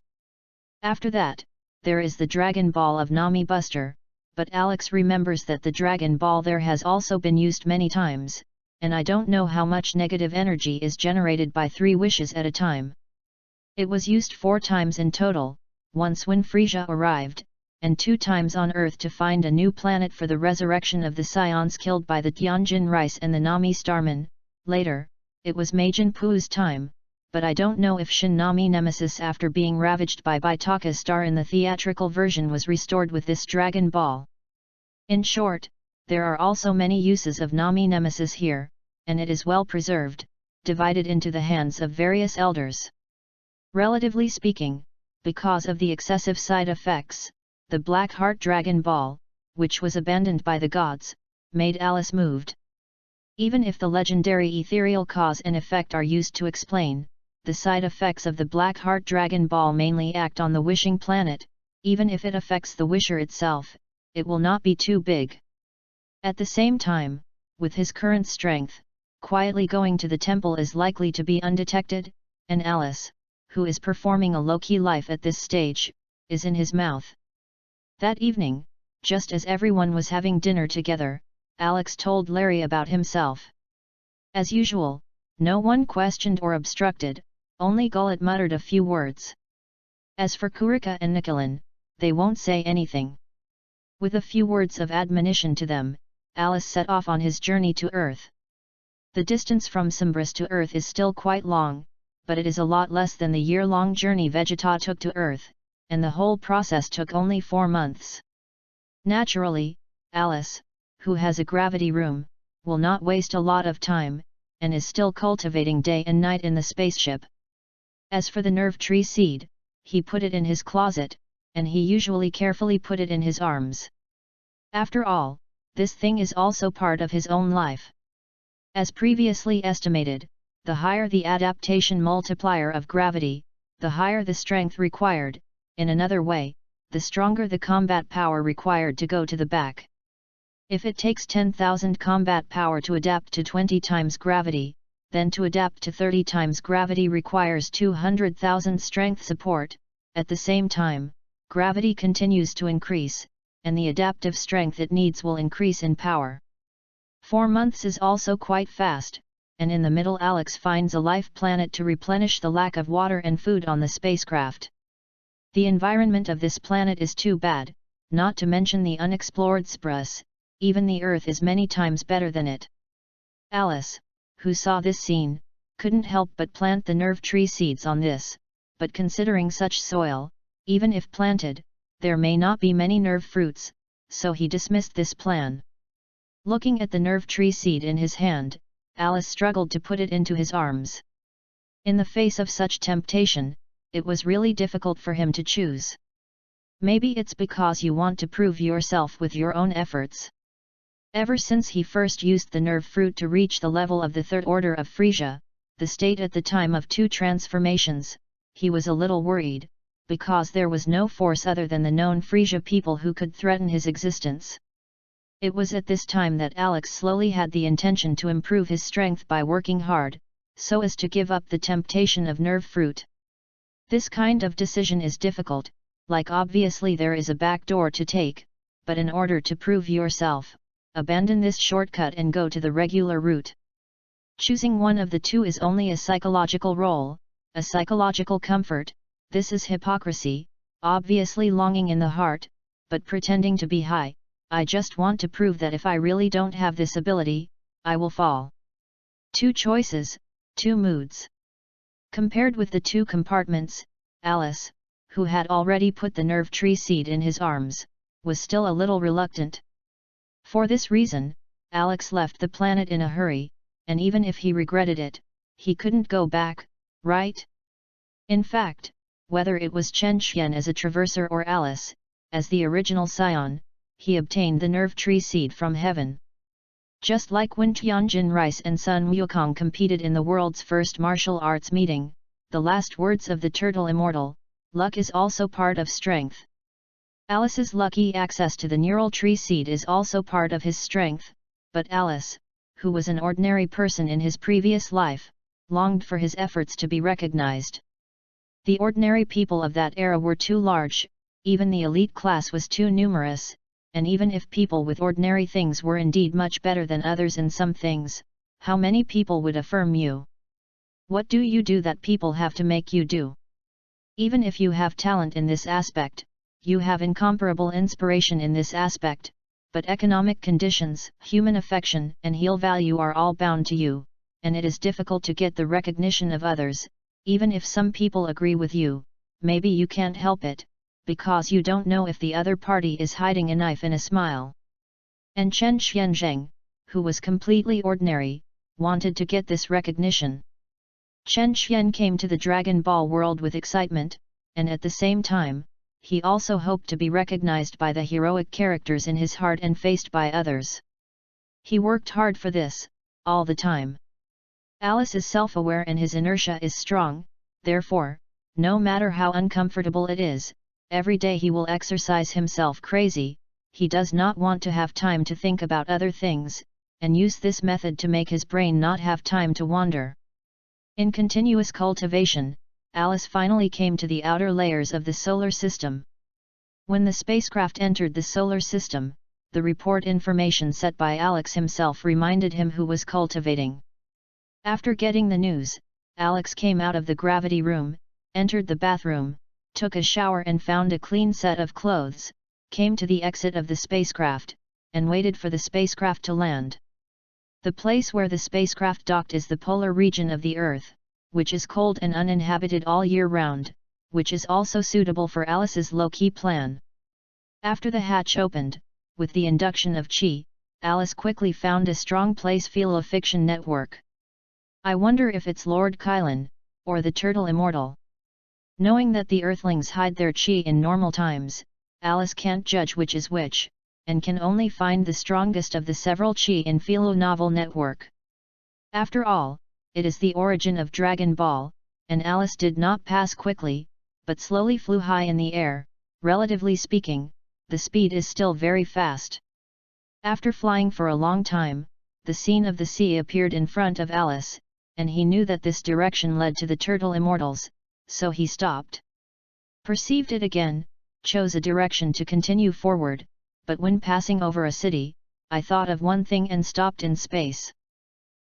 After that, there is the Dragon Ball of Nami Buster, but Alex remembers that the Dragon Ball there has also been used many times, and I don't know how much negative energy is generated by 3 wishes at a time. It was used 4 times in total, once when Frisia arrived, and 2 times on Earth to find a new planet for the resurrection of the Scions killed by the Tianjin Rice and the Nami Starman. Later, it was Majin Puu's time, but I don't know if Shin Nami Nemesis after being ravaged by Baitaka's star in the theatrical version was restored with this Dragon Ball. In short, there are also many uses of Nami Nemesis here, and it is well preserved, divided into the hands of various elders. Relatively speaking, because of the excessive side effects, the Blackheart Dragon Ball, which was abandoned by the gods, made Alice moved. Even if the legendary ethereal cause and effect are used to explain, the side effects of the Blackheart Dragon Ball mainly act on the wishing planet. Even if it affects the wisher itself, it will not be too big. At the same time, with his current strength, quietly going to the temple is likely to be undetected, and Alice, who is performing a low-key life at this stage, is in his mouth. That evening, just as everyone was having dinner together, Alex told Larry about himself. As usual, no one questioned or obstructed, only Gullet muttered a few words. As for Kurika and Nicolin, they won't say anything. With a few words of admonition to them, Alice set off on his journey to Earth. The distance from Symbris to Earth is still quite long, but it is a lot less than the year-long journey Vegeta took to Earth, and the whole process took only 4 months. Naturally, Alice, who has a gravity room, will not waste a lot of time, and is still cultivating day and night in the spaceship. As for the nerve tree seed, he put it in his closet, and he usually carefully put it in his arms. After all, this thing is also part of his own life. As previously estimated, the higher the adaptation multiplier of gravity, the higher the strength required. In another way, the stronger the combat power required to go to the back. If it takes 10,000 combat power to adapt to 20 times gravity, then to adapt to 30 times gravity requires 200,000 strength support. At the same time, gravity continues to increase, and the adaptive strength it needs will increase in power. 4 months is also quite fast, and in the middle Alex finds a life planet to replenish the lack of water and food on the spacecraft. The environment of this planet is too bad, not to mention the unexplored Sprus. Even the Earth is many times better than it. Alice, who saw this scene, couldn't help but plant the nerve tree seeds on this, but considering such soil, even if planted, there may not be many nerve fruits, so he dismissed this plan. Looking at the nerve tree seed in his hand, Alice struggled to put it into his arms. In the face of such temptation, it was really difficult for him to choose. Maybe it's because you want to prove yourself with your own efforts. Ever since he first used the nerve fruit to reach the level of the third order of Frisia, the state at the time of 2 transformations, he was a little worried, because there was no force other than the known Frisia people who could threaten his existence. It was at this time that Alex slowly had the intention to improve his strength by working hard, so as to give up the temptation of nerve fruit. This kind of decision is difficult, like obviously there is a back door to take, but in order to prove yourself, abandon this shortcut and go to the regular route. Choosing one of the 2 is only a psychological role, a psychological comfort, this is hypocrisy, obviously longing in the heart, but pretending to be high. I just want to prove that if I really don't have this ability, I will fall. 2 choices, 2 moods. Compared with the 2 compartments, Alice, who had already put the nerve tree seed in his arms, was still a little reluctant. For this reason, Alex left the planet in a hurry, and even if he regretted it, he couldn't go back, right? In fact, whether it was Chen Xian as a traverser or Alice, as the original scion, he obtained the nerve tree seed from heaven. Just like when Tianjin Rice and Sun Wukong competed in the world's first martial arts meeting, the last words of the turtle immortal, luck is also part of strength. Alice's lucky access to the neural tree seed is also part of his strength, but Alice, who was an ordinary person in his previous life, longed for his efforts to be recognized. The ordinary people of that era were too large, even the elite class was too numerous, and even if people with ordinary things were indeed much better than others in some things, how many people would affirm you? What do you do that people have to make you do? Even if you have talent in this aspect, you have incomparable inspiration in this aspect, but economic conditions, human affection and heel value are all bound to you, and it is difficult to get the recognition of others, even if some people agree with you, maybe you can't help it, because you don't know if the other party is hiding a knife in a smile. And Chen Xianzheng, who was completely ordinary, wanted to get this recognition. Chen Xian came to the Dragon Ball world with excitement, and at the same time, he also hoped to be recognized by the heroic characters in his heart and faced by others. He worked hard for this, all the time. Alice is self-aware and his inertia is strong, therefore, no matter how uncomfortable it is, every day he will exercise himself crazy. He does not want to have time to think about other things, and use this method to make his brain not have time to wander. In continuous cultivation, Alice finally came to the outer layers of the solar system. When the spacecraft entered the solar system, the report information set by Alex himself reminded him who was cultivating. After getting the news, Alex came out of the gravity room, entered the bathroom, took a shower and found a clean set of clothes, came to the exit of the spacecraft, and waited for the spacecraft to land. The place where the spacecraft docked is the polar region of the Earth, which is cold and uninhabited all year round, which is also suitable for Alice's low-key plan. After the hatch opened, with the induction of Qi, Alice quickly found a strong place fiction network. I wonder if it's Lord Kylan, or the Turtle Immortal. Knowing that the Earthlings hide their Qi in normal times, Alice can't judge which is which, and can only find the strongest of the several Qi in Novel network. After all, it is the origin of Dragon Ball, and Alice did not pass quickly, but slowly flew high in the air. Relatively speaking, the speed is still very fast. After flying for a long time, the scene of the sea appeared in front of Alice, and he knew that this direction led to the Turtle Immortals, so he stopped. Perceived it again, chose a direction to continue forward, but when passing over a city, I thought of one thing and stopped in space.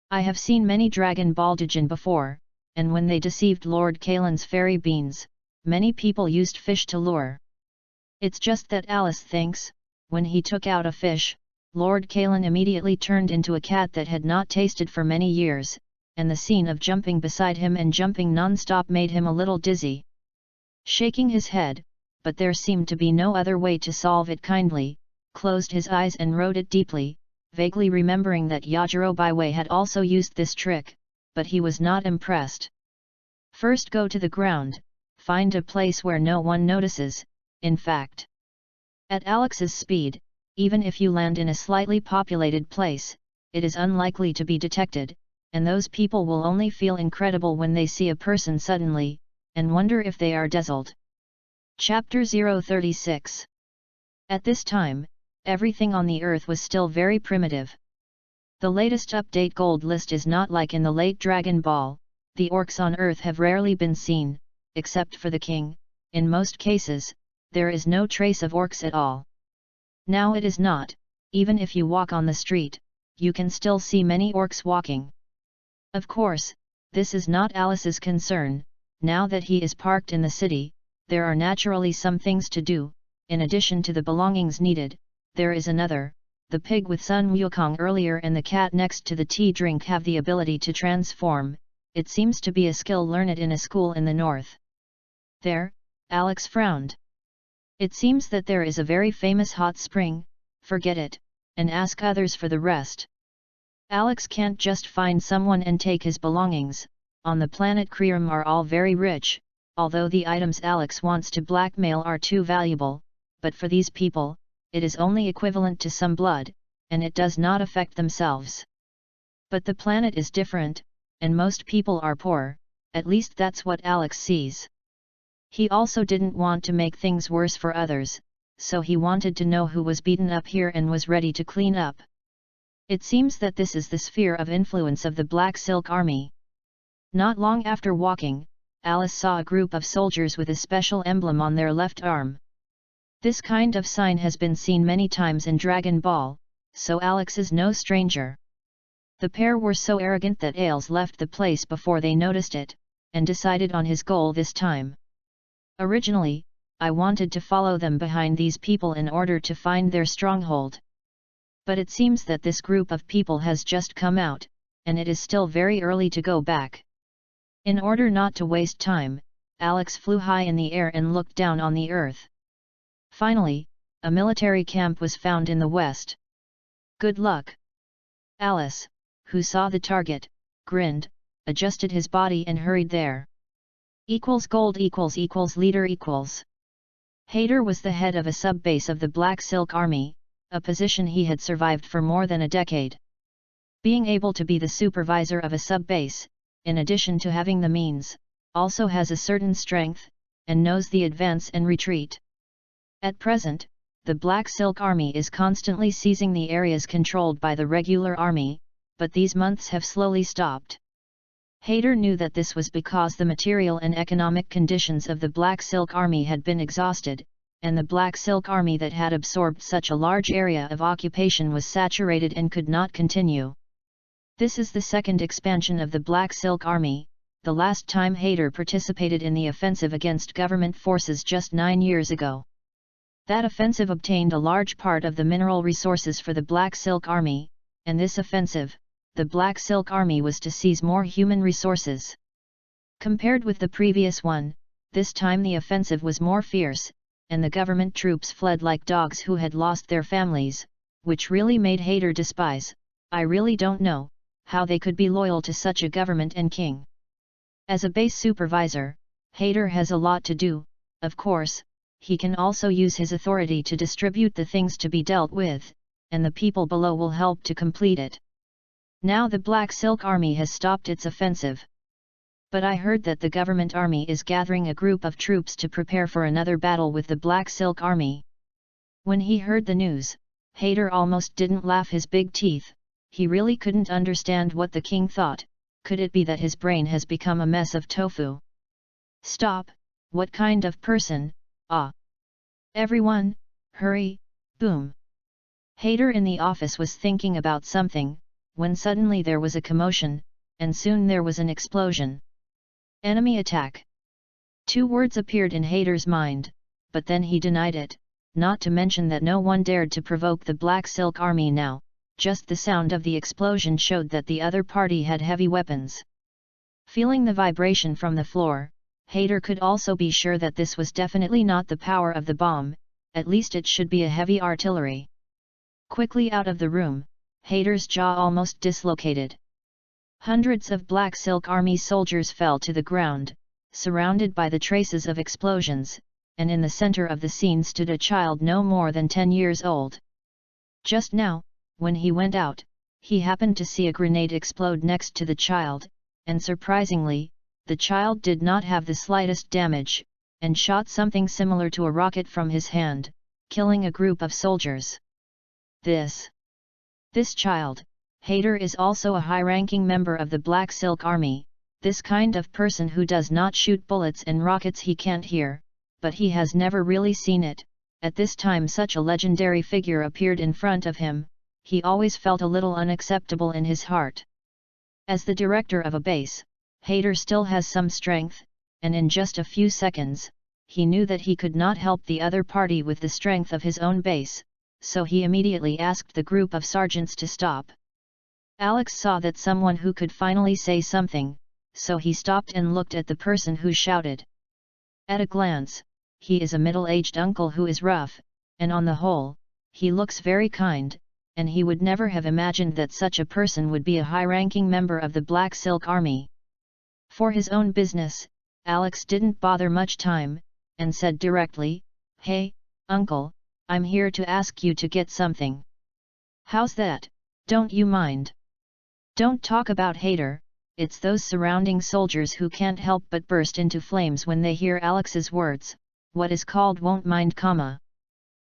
I have seen many Dragon Ball Doujin before, and when they deceived Lord Kalen's fairy beans, many people used fish to lure. It's just that Alice thinks, when he took out a fish, Lord Kalen immediately turned into a cat that had not tasted for many years, and the scene of jumping beside him and jumping non-stop made him a little dizzy. Shaking his head, but there seemed to be no other way to solve it kindly, closed his eyes and wrote it deeply, vaguely remembering that Yajiro Baiwei had also used this trick, but he was not impressed. First go to the ground, find a place where no one notices. In fact, at Alex's speed, even if you land in a slightly populated place, it is unlikely to be detected, and those people will only feel incredible when they see a person suddenly, and wonder if they are dazzled. Chapter 036. At this time, everything on the Earth was still very primitive. The latest update gold list is not like in the late Dragon Ball. The orcs on Earth have rarely been seen, except for the king. In most cases, there is no trace of orcs at all. Now it is not, even if you walk on the street, you can still see many orcs walking. Of course, this is not Alice's concern, now that he is parked in the city, there are naturally some things to do. In addition to the belongings needed, there is another. The pig with Sun Wukong earlier and the cat next to the tea drink have the ability to transform. It seems to be a skill learned in a school in the north. There, Alex frowned. It seems that there is a very famous hot spring. Forget it, and ask others for the rest. Alex can't just find someone and take his belongings. On the planet Kreum are all very rich, although the items Alex wants to blackmail are too valuable, but for these people, it is only equivalent to some blood, and it does not affect themselves. But the planet is different, and most people are poor, at least that's what Alex sees. He also didn't want to make things worse for others, so he wanted to know who was beaten up here and was ready to clean up. It seems that this is the sphere of influence of the Black Silk Army. Not long after walking, Alice saw a group of soldiers with a special emblem on their left arm. This kind of sign has been seen many times in Dragon Ball, so Alex is no stranger. The pair were so arrogant that Ailes left the place before they noticed it, and decided on his goal this time. Originally, I wanted to follow them behind these people in order to find their stronghold. But it seems that this group of people has just come out, and it is still very early to go back. In order not to waste time, Alex flew high in the air and looked down on the earth. Finally, a military camp was found in the west. Good luck! Alice, who saw the target, grinned, adjusted his body and hurried there. Gold leader equals. Hayter was the head of a sub-base of the Black Silk Army, a position he had survived for more than a decade. Being able to be the supervisor of a sub-base, in addition to having the means, also has a certain strength, and knows the advance and retreat. At present, the Black Silk Army is constantly seizing the areas controlled by the regular army, but these months have slowly stopped. Hayter knew that this was because the material and economic conditions of the Black Silk Army had been exhausted, and the Black Silk Army that had absorbed such a large area of occupation was saturated and could not continue. This is the second expansion of the Black Silk Army. The last time Hayter participated in the offensive against government forces just 9 years ago. That offensive obtained a large part of the mineral resources for the Black Silk Army, and this offensive, the Black Silk Army was to seize more human resources. Compared with the previous one, this time the offensive was more fierce, and the government troops fled like dogs who had lost their families, which really made Hayter despise. I really don't know how they could be loyal to such a government and king. As a base supervisor, Hayter has a lot to do. Of course, he can also use his authority to distribute the things to be dealt with, and the people below will help to complete it. Now the Black Silk Army has stopped its offensive. But I heard that the government army is gathering a group of troops to prepare for another battle with the Black Silk Army. When he heard the news, Hayter almost didn't laugh his big teeth. He really couldn't understand what the king thought. Could it be that his brain has become a mess of tofu? Stop, what kind of person? Ah! Everyone, hurry, boom! Hayter in the office was thinking about something, when suddenly there was a commotion, and soon there was an explosion. Enemy attack! 2 words appeared in Hayter's mind, but then he denied it, not to mention that no one dared to provoke the Black Silk Army now. Just the sound of the explosion showed that the other party had heavy weapons. Feeling the vibration from the floor, Hayter could also be sure that this was definitely not the power of the bomb, at least it should be a heavy artillery. Quickly out of the room, Hayter's jaw almost dislocated. Hundreds of Black Silk Army soldiers fell to the ground, surrounded by the traces of explosions, and in the center of the scene stood a child no more than 10 years old. Just now, when he went out, he happened to see a grenade explode next to the child, and surprisingly, the child did not have the slightest damage, and shot something similar to a rocket from his hand, killing a group of soldiers. This child, Hayter, is also a high-ranking member of the Black Silk Army. This kind of person who does not shoot bullets and rockets he can't hear, but he has never really seen it. At this time such a legendary figure appeared in front of him. He always felt a little unacceptable in his heart. As the director of a base, Hayter still has some strength, and in just a few seconds, he knew that he could not help the other party with the strength of his own base, so he immediately asked the group of sergeants to stop. Alex saw that someone who could finally say something, so he stopped and looked at the person who shouted. At a glance, he is a middle-aged uncle who is rough, and on the whole, he looks very kind, and he would never have imagined that such a person would be a high-ranking member of the Black Silk Army. For his own business, Alex didn't bother much time, and said directly, "Hey, uncle, I'm here to ask you to get something." "How's that, don't you mind?" "Don't talk about Hader." It's those surrounding soldiers who can't help but burst into flames when they hear Alex's words. What is called won't mind, comma.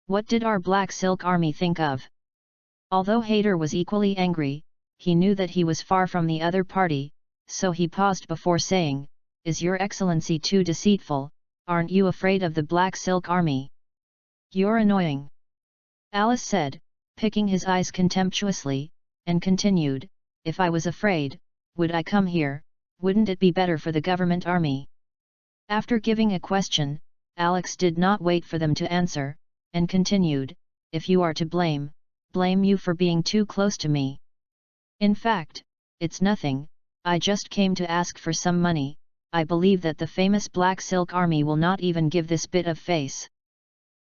What did our Black Silk Army think of? Although Hader was equally angry, he knew that he was far from the other party, so he paused before saying, "Is your excellency too deceitful? Aren't you afraid of the Black Silk Army?" "You're annoying," Alice said, picking his eyes contemptuously, and continued, "If I was afraid, would I come here? Wouldn't it be better for the government army?" After giving a question, Alex did not wait for them to answer, and continued, "If you are to blame you for being too close to me. In fact, it's nothing, I just came to ask for some money. I believe that the famous Black Silk Army will not even give this bit of face."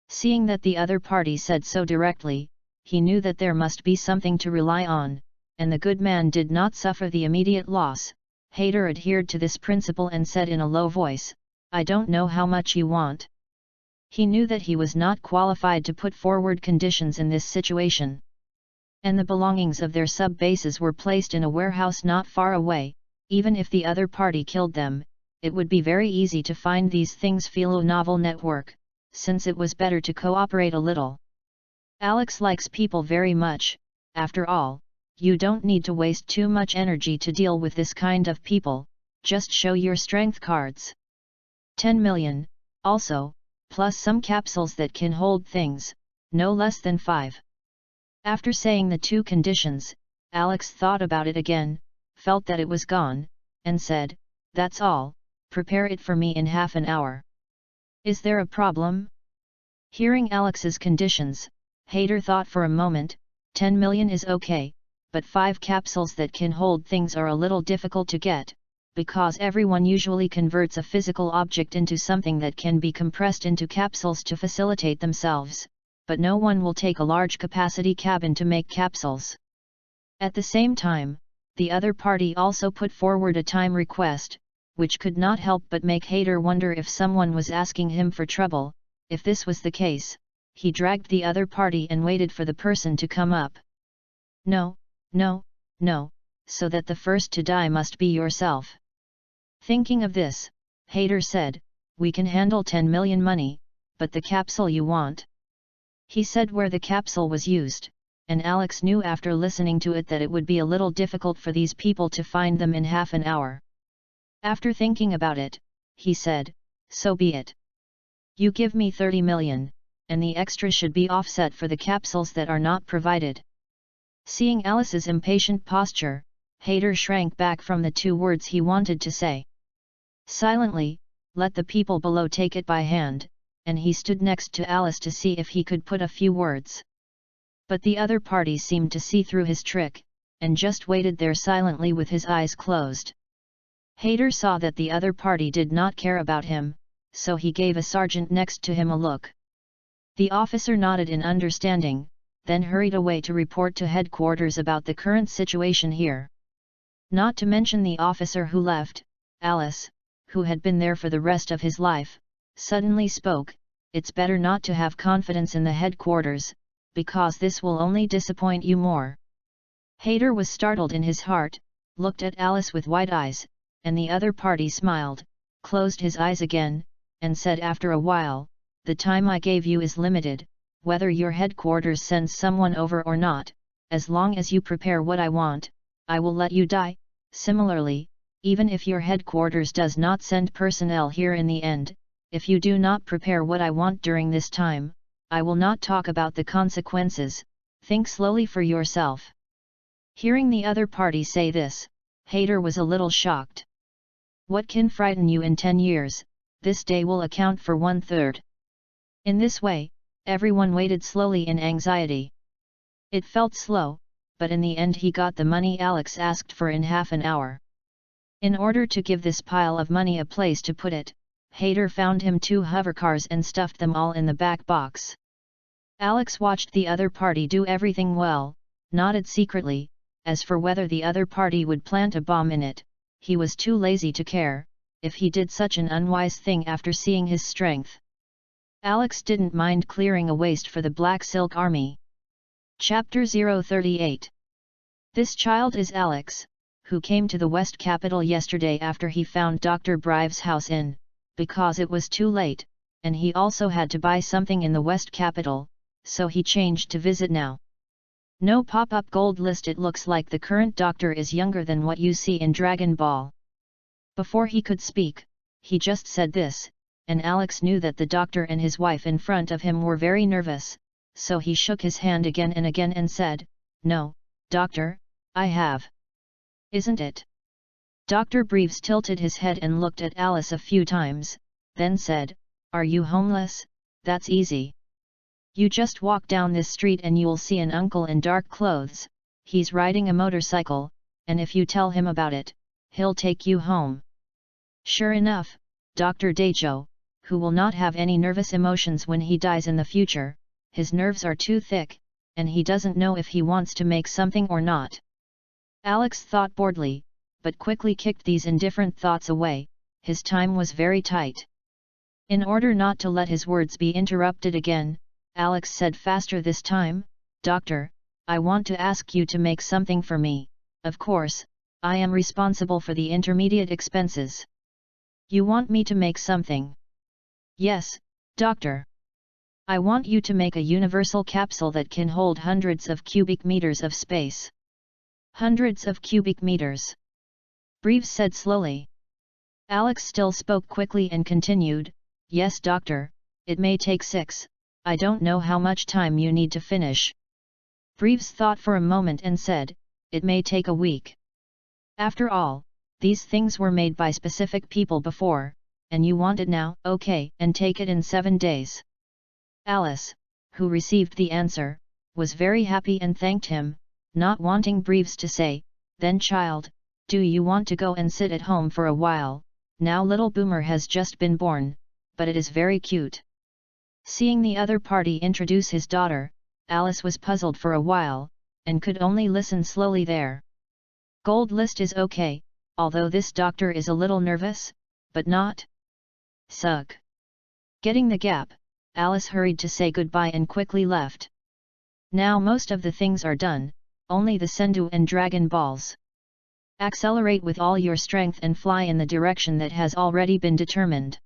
Seeing that the other party said so directly, he knew that there must be something to rely on, and the good man did not suffer the immediate loss. Hader adhered to this principle and said in a low voice, "I don't know how much you want." He knew that he was not qualified to put forward conditions in this situation. And the belongings of their sub-bases were placed in a warehouse not far away. Even if the other party killed them, it would be very easy to find these things philo novel network, since it was better to cooperate a little. Alex likes people very much. After all, you don't need to waste too much energy to deal with this kind of people, just show your strength cards. 10 million, also, plus some capsules that can hold things, no less than 5. After saying the two conditions, Alex thought about it again, felt that it was gone, and said, "That's all, prepare it for me in half an hour." "Is there a problem?" Hearing Alex's conditions, Hader thought for a moment. 10 million is okay, but 5 capsules that can hold things are a little difficult to get, because everyone usually converts a physical object into something that can be compressed into capsules to facilitate themselves, but no one will take a large capacity cabin to make capsules. At the same time, the other party also put forward a time request, which could not help but make Hader wonder if someone was asking him for trouble. If this was the case, he dragged the other party and waited for the person to come up. "No, no, no, so that the first to die must be yourself." Thinking of this, Hader said, "We can handle 10 million money, but the capsule you want?" He said where the capsule was used, and Alex knew after listening to it that it would be a little difficult for these people to find them in half an hour. After thinking about it, he said, "So be it. You give me 30 million, and the extra should be offset for the capsules that are not provided." Seeing Alice's impatient posture, Hader shrank back from the 2 words he wanted to say. Silently, let the people below take it by hand, and he stood next to Alice to see if he could put a few words. But the other party seemed to see through his trick, and just waited there silently with his eyes closed. Hader saw that the other party did not care about him, so he gave a sergeant next to him a look. The officer nodded in understanding, then hurried away to report to headquarters about the current situation here. Not to mention the officer who left, Alice, who had been there for the rest of his life, suddenly spoke, "It's better not to have confidence in the headquarters, because this will only disappoint you more." Hader was startled in his heart, looked at Alice with wide eyes, and the other party smiled, closed his eyes again, and said after a while, "The time I gave you is limited, whether your headquarters sends someone over or not. As long as you prepare what I want, I will let you die. Similarly, even if your headquarters does not send personnel here in the end, if you do not prepare what I want during this time, I will not talk about the consequences. Think slowly for yourself." Hearing the other party say this, Hader was a little shocked. What can frighten you in 10 years, this day will account for 1/3. In this way, everyone waited slowly in anxiety. It felt slow, but in the end he got the money Alex asked for in half an hour. In order to give this pile of money a place to put it, Hader found him 2 hovercars and stuffed them all in the back box. Alex watched the other party do everything well, nodded secretly. As for whether the other party would plant a bomb in it, he was too lazy to care, if he did such an unwise thing after seeing his strength. Alex didn't mind clearing a waste for the Black Silk Army. Chapter 038. This child is Alex, who came to the West Capital yesterday after he found Dr. Brive's house in, because it was too late, and he also had to buy something in the West Capital, so he changed to visit now. No pop-up gold list. It looks like the current doctor is younger than what you see in Dragon Ball. Before he could speak, he just said this, and Alex knew that the doctor and his wife in front of him were very nervous, so he shook his hand again and said, "No, doctor, I have. Isn't it?" Dr. Brives tilted his head and looked at Alice a few times, then said, "Are you homeless? That's easy. You just walk down this street and you'll see an uncle in dark clothes. He's riding a motorcycle, and if you tell him about it, he'll take you home." Sure enough, Dr. Dajo, who will not have any nervous emotions when he dies in the future, his nerves are too thick, and he doesn't know if he wants to make something or not. Alex thought boredly, but quickly kicked these indifferent thoughts away. His time was very tight. In order not to let his words be interrupted again, Alex said faster this time, "Doctor, I want to ask you to make something for me. Of course, I am responsible for the intermediate expenses." "You want me to make something?" "Yes, doctor. I want you to make a universal capsule that can hold hundreds of cubic meters of space." "Hundreds of cubic meters?" Brives said slowly. Alex still spoke quickly and continued, "Yes, doctor, it may take 6. I don't know how much time you need to finish." Brives thought for a moment and said, "It may take a week. After all, these things were made by specific people before, and you want it now, okay, and take it in 7 days." Alice, who received the answer, was very happy and thanked him, not wanting Brives to say, "Then child, do you want to go and sit at home for a while? Now little Boomer has just been born, but it is very cute." Seeing the other party introduce his daughter, Alice was puzzled for a while, and could only listen slowly there. Gold list is okay, although this doctor is a little nervous, but not suck. Getting the gap, Alice hurried to say goodbye and quickly left. Now most of the things are done, only the Sendu and Dragon Balls. Accelerate with all your strength and fly in the direction that has already been determined.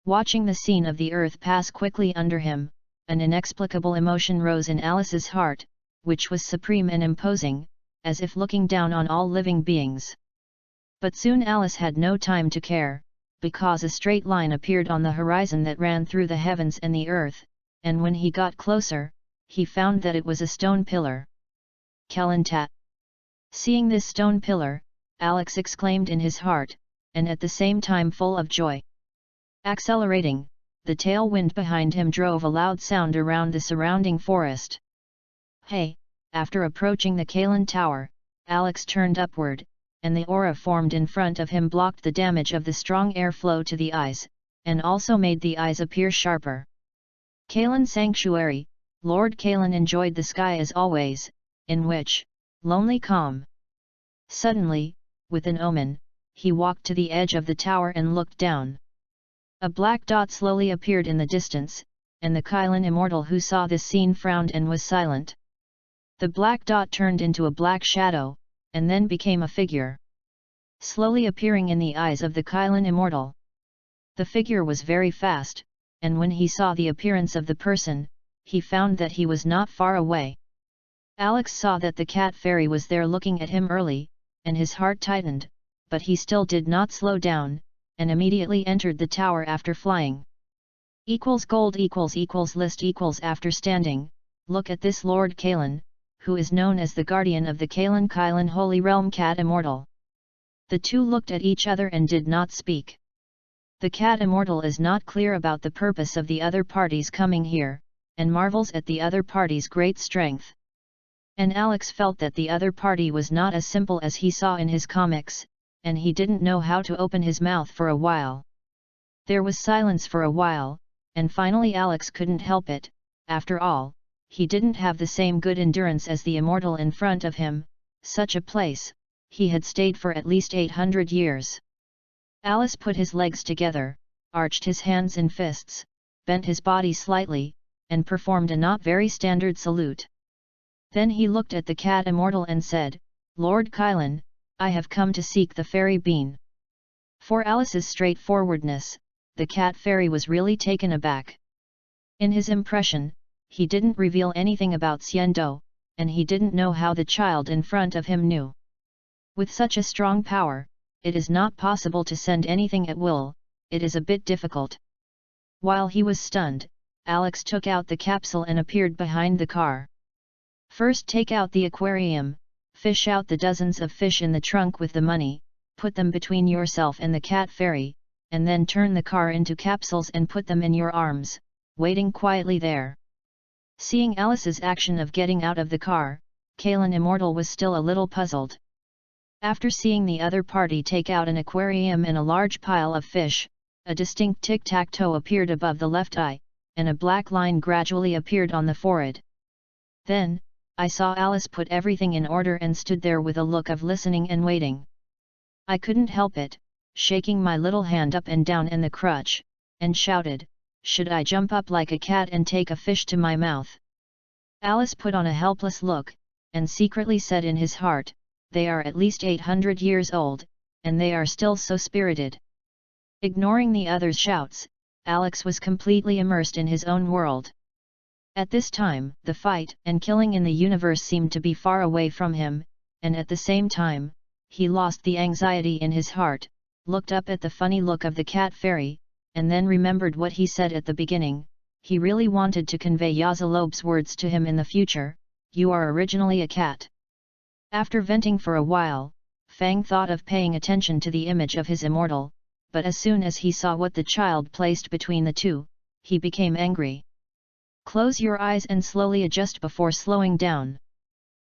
Watching the scene of the earth pass quickly under him, an inexplicable emotion rose in Alice's heart, which was supreme and imposing, as if looking down on all living beings. But soon Alice had no time to care, because a straight line appeared on the horizon that ran through the heavens and the earth, and when he got closer, he found that it was a stone pillar. Kelantat. Seeing this stone pillar, Alex exclaimed in his heart, and at the same time full of joy. Accelerating, the tailwind behind him drove a loud sound around the surrounding forest. "Hey!" After approaching the Kalan Tower, Alex turned upward, and the aura formed in front of him blocked the damage of the strong airflow to the eyes, and also made the eyes appear sharper. Kalan Sanctuary. Lord Kalan enjoyed the sky as always, in which, lonely calm. Suddenly, with an omen, he walked to the edge of the tower and looked down. A black dot slowly appeared in the distance, and the Kylan immortal who saw this scene frowned and was silent. The black dot turned into a black shadow, and then became a figure, slowly appearing in the eyes of the Kylan immortal. The figure was very fast, and when he saw the appearance of the person, he found that he was not far away. Alex saw that the cat fairy was there looking at him early, and his heart tightened, but he still did not slow down, and immediately entered the tower after flying. Gold list after standing, look at this Lord Kalan, who is known as the guardian of the Kalan Kylan Holy Realm Cat Immortal. The two looked at each other and did not speak. The cat immortal is not clear about the purpose of the other parties coming here, and marvels at the other party's great strength. And Alex felt that the other party was not as simple as he saw in his comics, and he didn't know how to open his mouth for a while. There was silence for a while, and finally Alex couldn't help it. After all, he didn't have the same good endurance as the immortal in front of him. Such a place, he had stayed for at least 800 years. Alice put his legs together, arched his hands in fists, bent his body slightly, and performed a not very standard salute. Then he looked at the cat immortal and said, "Lord Kylan, I have come to seek the fairy bean." For Alice's straightforwardness, the cat fairy was really taken aback. In his impression, he didn't reveal anything about Xiando, and he didn't know how the child in front of him knew. With such a strong power, it is not possible to send anything at will, it is a bit difficult. While he was stunned, Alex took out the capsule and appeared behind the car. "First take out the aquarium, fish out the dozens of fish in the trunk with the money, put them between yourself and the cat fairy, and then turn the car into capsules and put them in your arms, waiting quietly there." Seeing Alice's action of getting out of the car, Kylan Immortal was still a little puzzled. After seeing the other party take out an aquarium and a large pile of fish, a distinct tic-tac-toe appeared above the left eye, and a black line gradually appeared on the forehead. Then, I saw Alice put everything in order and stood there with a look of listening and waiting. I couldn't help it, shaking my little hand up and down in the crutch, and shouted, "Should I jump up like a cat and take a fish to my mouth?" Alice put on a helpless look, and secretly said in his heart, "They are at least 800 years old, and they are still so spirited." Ignoring the others' shouts, Alex was completely immersed in his own world. At this time, the fight and killing in the universe seemed to be far away from him, and at the same time, he lost the anxiety in his heart, looked up at the funny look of the cat fairy, and then remembered what he said at the beginning. He really wanted to convey Yazalob's words to him in the future, "You are originally a cat." After venting for a while, Fang thought of paying attention to the image of his immortal, but as soon as he saw what the child placed between the two, he became angry. "Close your eyes and slowly adjust before slowing down."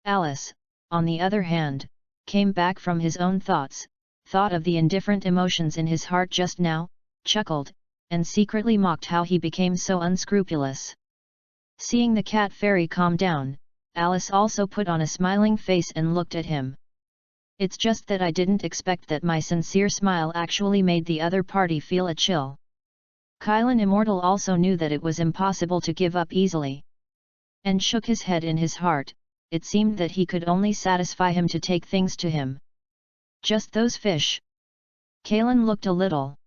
Alice, on the other hand, came back from his own thoughts, thought of the indifferent emotions in his heart just now, chuckled, and secretly mocked how he became so unscrupulous. Seeing the cat fairy calm down, Alice also put on a smiling face and looked at him. "It's just that I didn't expect that my sincere smile actually made the other party feel a chill." Kylan Immortal also knew that it was impossible to give up easily, and shook his head in his heart. It seemed that he could only satisfy him to take things to him. "Just those fish?" Kylan looked a little.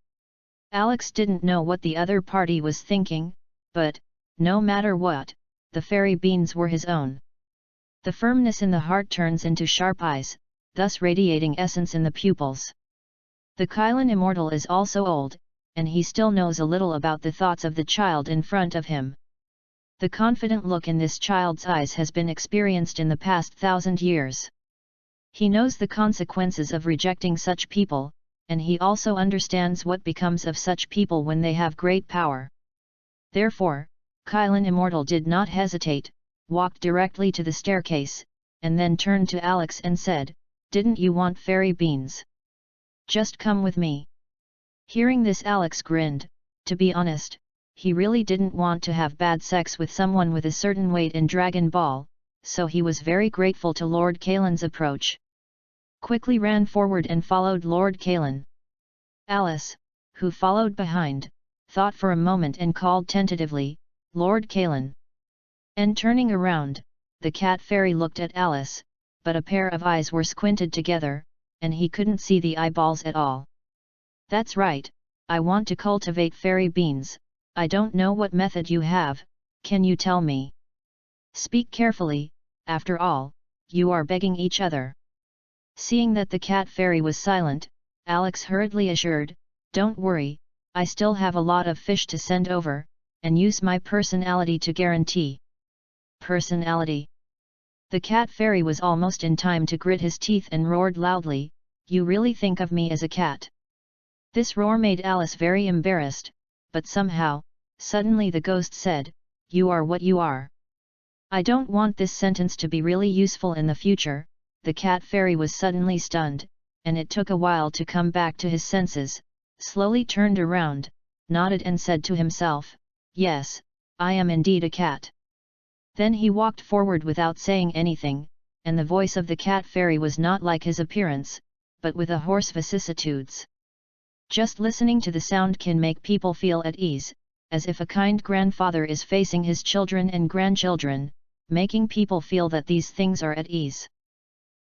Alex didn't know what the other party was thinking, but, no matter what, the fairy beans were his own. The firmness in the heart turns into sharp eyes, thus radiating essence in the pupils. The Kylan Immortal is also old, and he still knows a little about the thoughts of the child in front of him. The confident look in this child's eyes has been experienced in the past 1,000 years. He knows the consequences of rejecting such people, and he also understands what becomes of such people when they have great power. Therefore, Kylan Immortal did not hesitate, walked directly to the staircase, and then turned to Alex and said, "Didn't you want fairy beans? Just come with me." Hearing this, Alex grinned. To be honest, he really didn't want to have bad sex with someone with a certain weight in Dragon Ball, so he was very grateful to Lord Kalen's approach. Quickly ran forward and followed Lord Kylan. Alice, who followed behind, thought for a moment and called tentatively, "Lord Kylan." And turning around, the cat fairy looked at Alice, but a pair of eyes were squinted together, and he couldn't see the eyeballs at all. "That's right, I want to cultivate fairy beans. I don't know what method you have, can you tell me? Speak carefully, after all, you are begging each other." Seeing that the cat fairy was silent, Alex hurriedly assured, "Don't worry, I still have a lot of fish to send over, and use my personality to guarantee." Personality. The cat fairy was almost in time to grit his teeth and roared loudly, You really think of me as a cat? This roar made Alice very embarrassed, but somehow, suddenly the ghost said, "You are what you are." I don't want this sentence to be really useful in the future. The cat fairy was suddenly stunned, and it took a while to come back to his senses, slowly turned around, nodded and said to himself, "Yes, I am indeed a cat." Then he walked forward without saying anything, and the voice of the cat fairy was not like his appearance, but with a hoarse vicissitudes. Just listening to the sound can make people feel at ease, as if a kind grandfather is facing his children and grandchildren, making people feel that these things are at ease.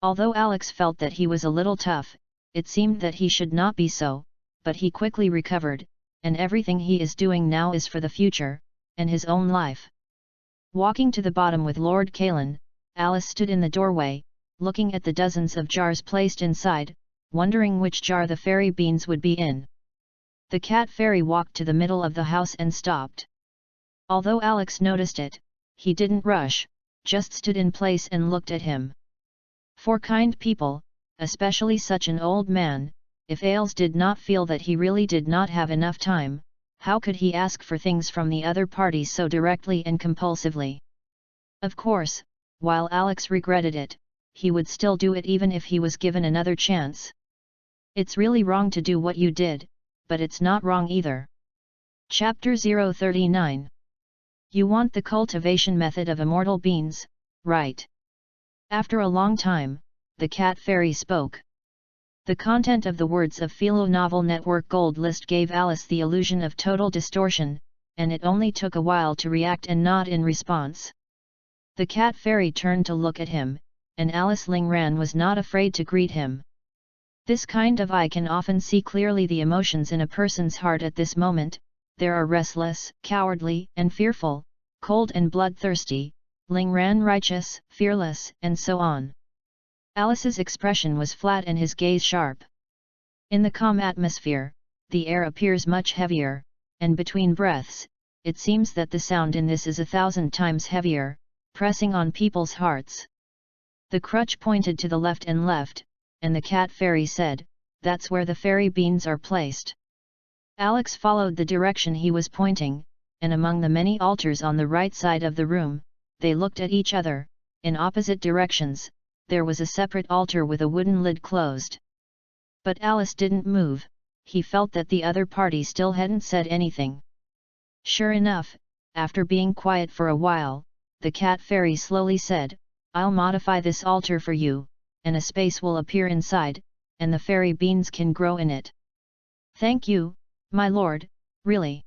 Although Alex felt that he was a little tough, it seemed that he should not be so, but he quickly recovered, and everything he is doing now is for the future, and his own life. Walking to the bottom with Lord Kalen, Alice stood in the doorway, looking at the dozens of jars placed inside, wondering which jar the fairy beans would be in. The cat fairy walked to the middle of the house and stopped. Although Alex noticed it, he didn't rush, just stood in place and looked at him. For kind people, especially such an old man, if Ailes did not feel that he really did not have enough time, how could he ask for things from the other party so directly and compulsively? Of course, while Alex regretted it, he would still do it even if he was given another chance. It's really wrong to do what you did, but it's not wrong either. Chapter 039. You want the cultivation method of immortal beans, right? After a long time, the cat fairy spoke. The content of the words of Philo Novel Network Gold List gave Alice the illusion of total distortion, and it only took a while to react and nod in response. The cat fairy turned to look at him, and Alice Lingran was not afraid to greet him. This kind of eye can often see clearly the emotions in a person's heart at this moment. There are restless, cowardly, and fearful, cold and bloodthirsty, Lingran righteous, fearless, and so on. Alice's expression was flat and his gaze sharp. In the calm atmosphere, the air appears much heavier, and between breaths, it seems that the sound in this is 1,000 times heavier, pressing on people's hearts. The crutch pointed to the left, and the cat fairy said, "That's where the fairy beans are placed." Alex followed the direction he was pointing, and among the many altars on the right side of the room, they looked at each other. In opposite directions, there was a separate altar with a wooden lid closed. But Alice didn't move. He felt that the other party still hadn't said anything. Sure enough, after being quiet for a while, the cat fairy slowly said, "I'll modify this altar for you, and a space will appear inside, and the fairy beans can grow in it." "Thank you, my lord, really.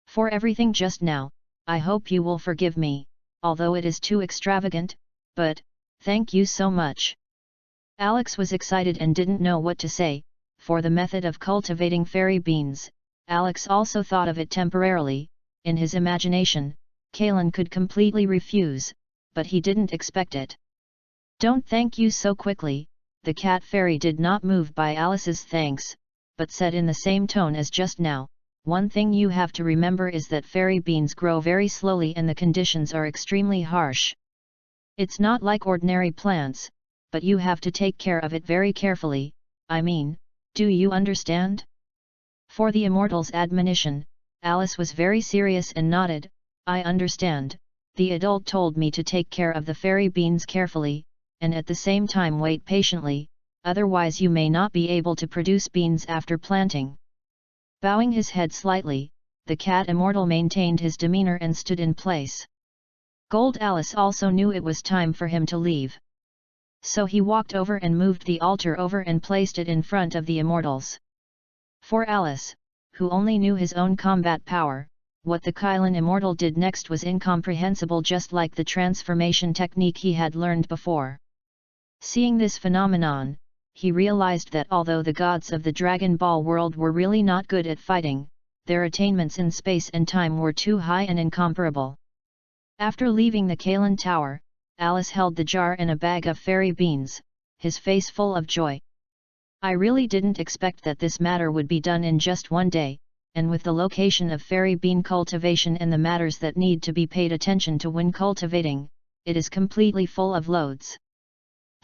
For everything just now, I hope you will forgive me, although it is too extravagant, but, thank you so much." Alex was excited and didn't know what to say. For the method of cultivating fairy beans, Alex also thought of it temporarily. In his imagination, Kalen could completely refuse, but he didn't expect it. "Don't thank you so quickly." The cat fairy did not move by Alice's thanks, but said in the same tone as just now, "One thing you have to remember is that fairy beans grow very slowly and the conditions are extremely harsh. It's not like ordinary plants, but you have to take care of it very carefully. I mean, do you understand?" For the immortal's admonition, Alice was very serious and nodded. "I understand. The adult told me to take care of the fairy beans carefully, and at the same time wait patiently, otherwise you may not be able to produce beans after planting." Bowing his head slightly, the cat immortal maintained his demeanor and stood in place. Gold Alice also knew it was time for him to leave. So he walked over and moved the altar over and placed it in front of the immortals. For Alice, who only knew his own combat power, what the Kylan immortal did next was incomprehensible, just like the transformation technique he had learned before. Seeing this phenomenon, he realized that although the gods of the Dragon Ball world were really not good at fighting, their attainments in space and time were too high and incomparable. After leaving the Kalen Tower, Alice held the jar and a bag of fairy beans, his face full of joy. "I really didn't expect that this matter would be done in just one day, and with the location of fairy bean cultivation and the matters that need to be paid attention to when cultivating, it is completely full of loads.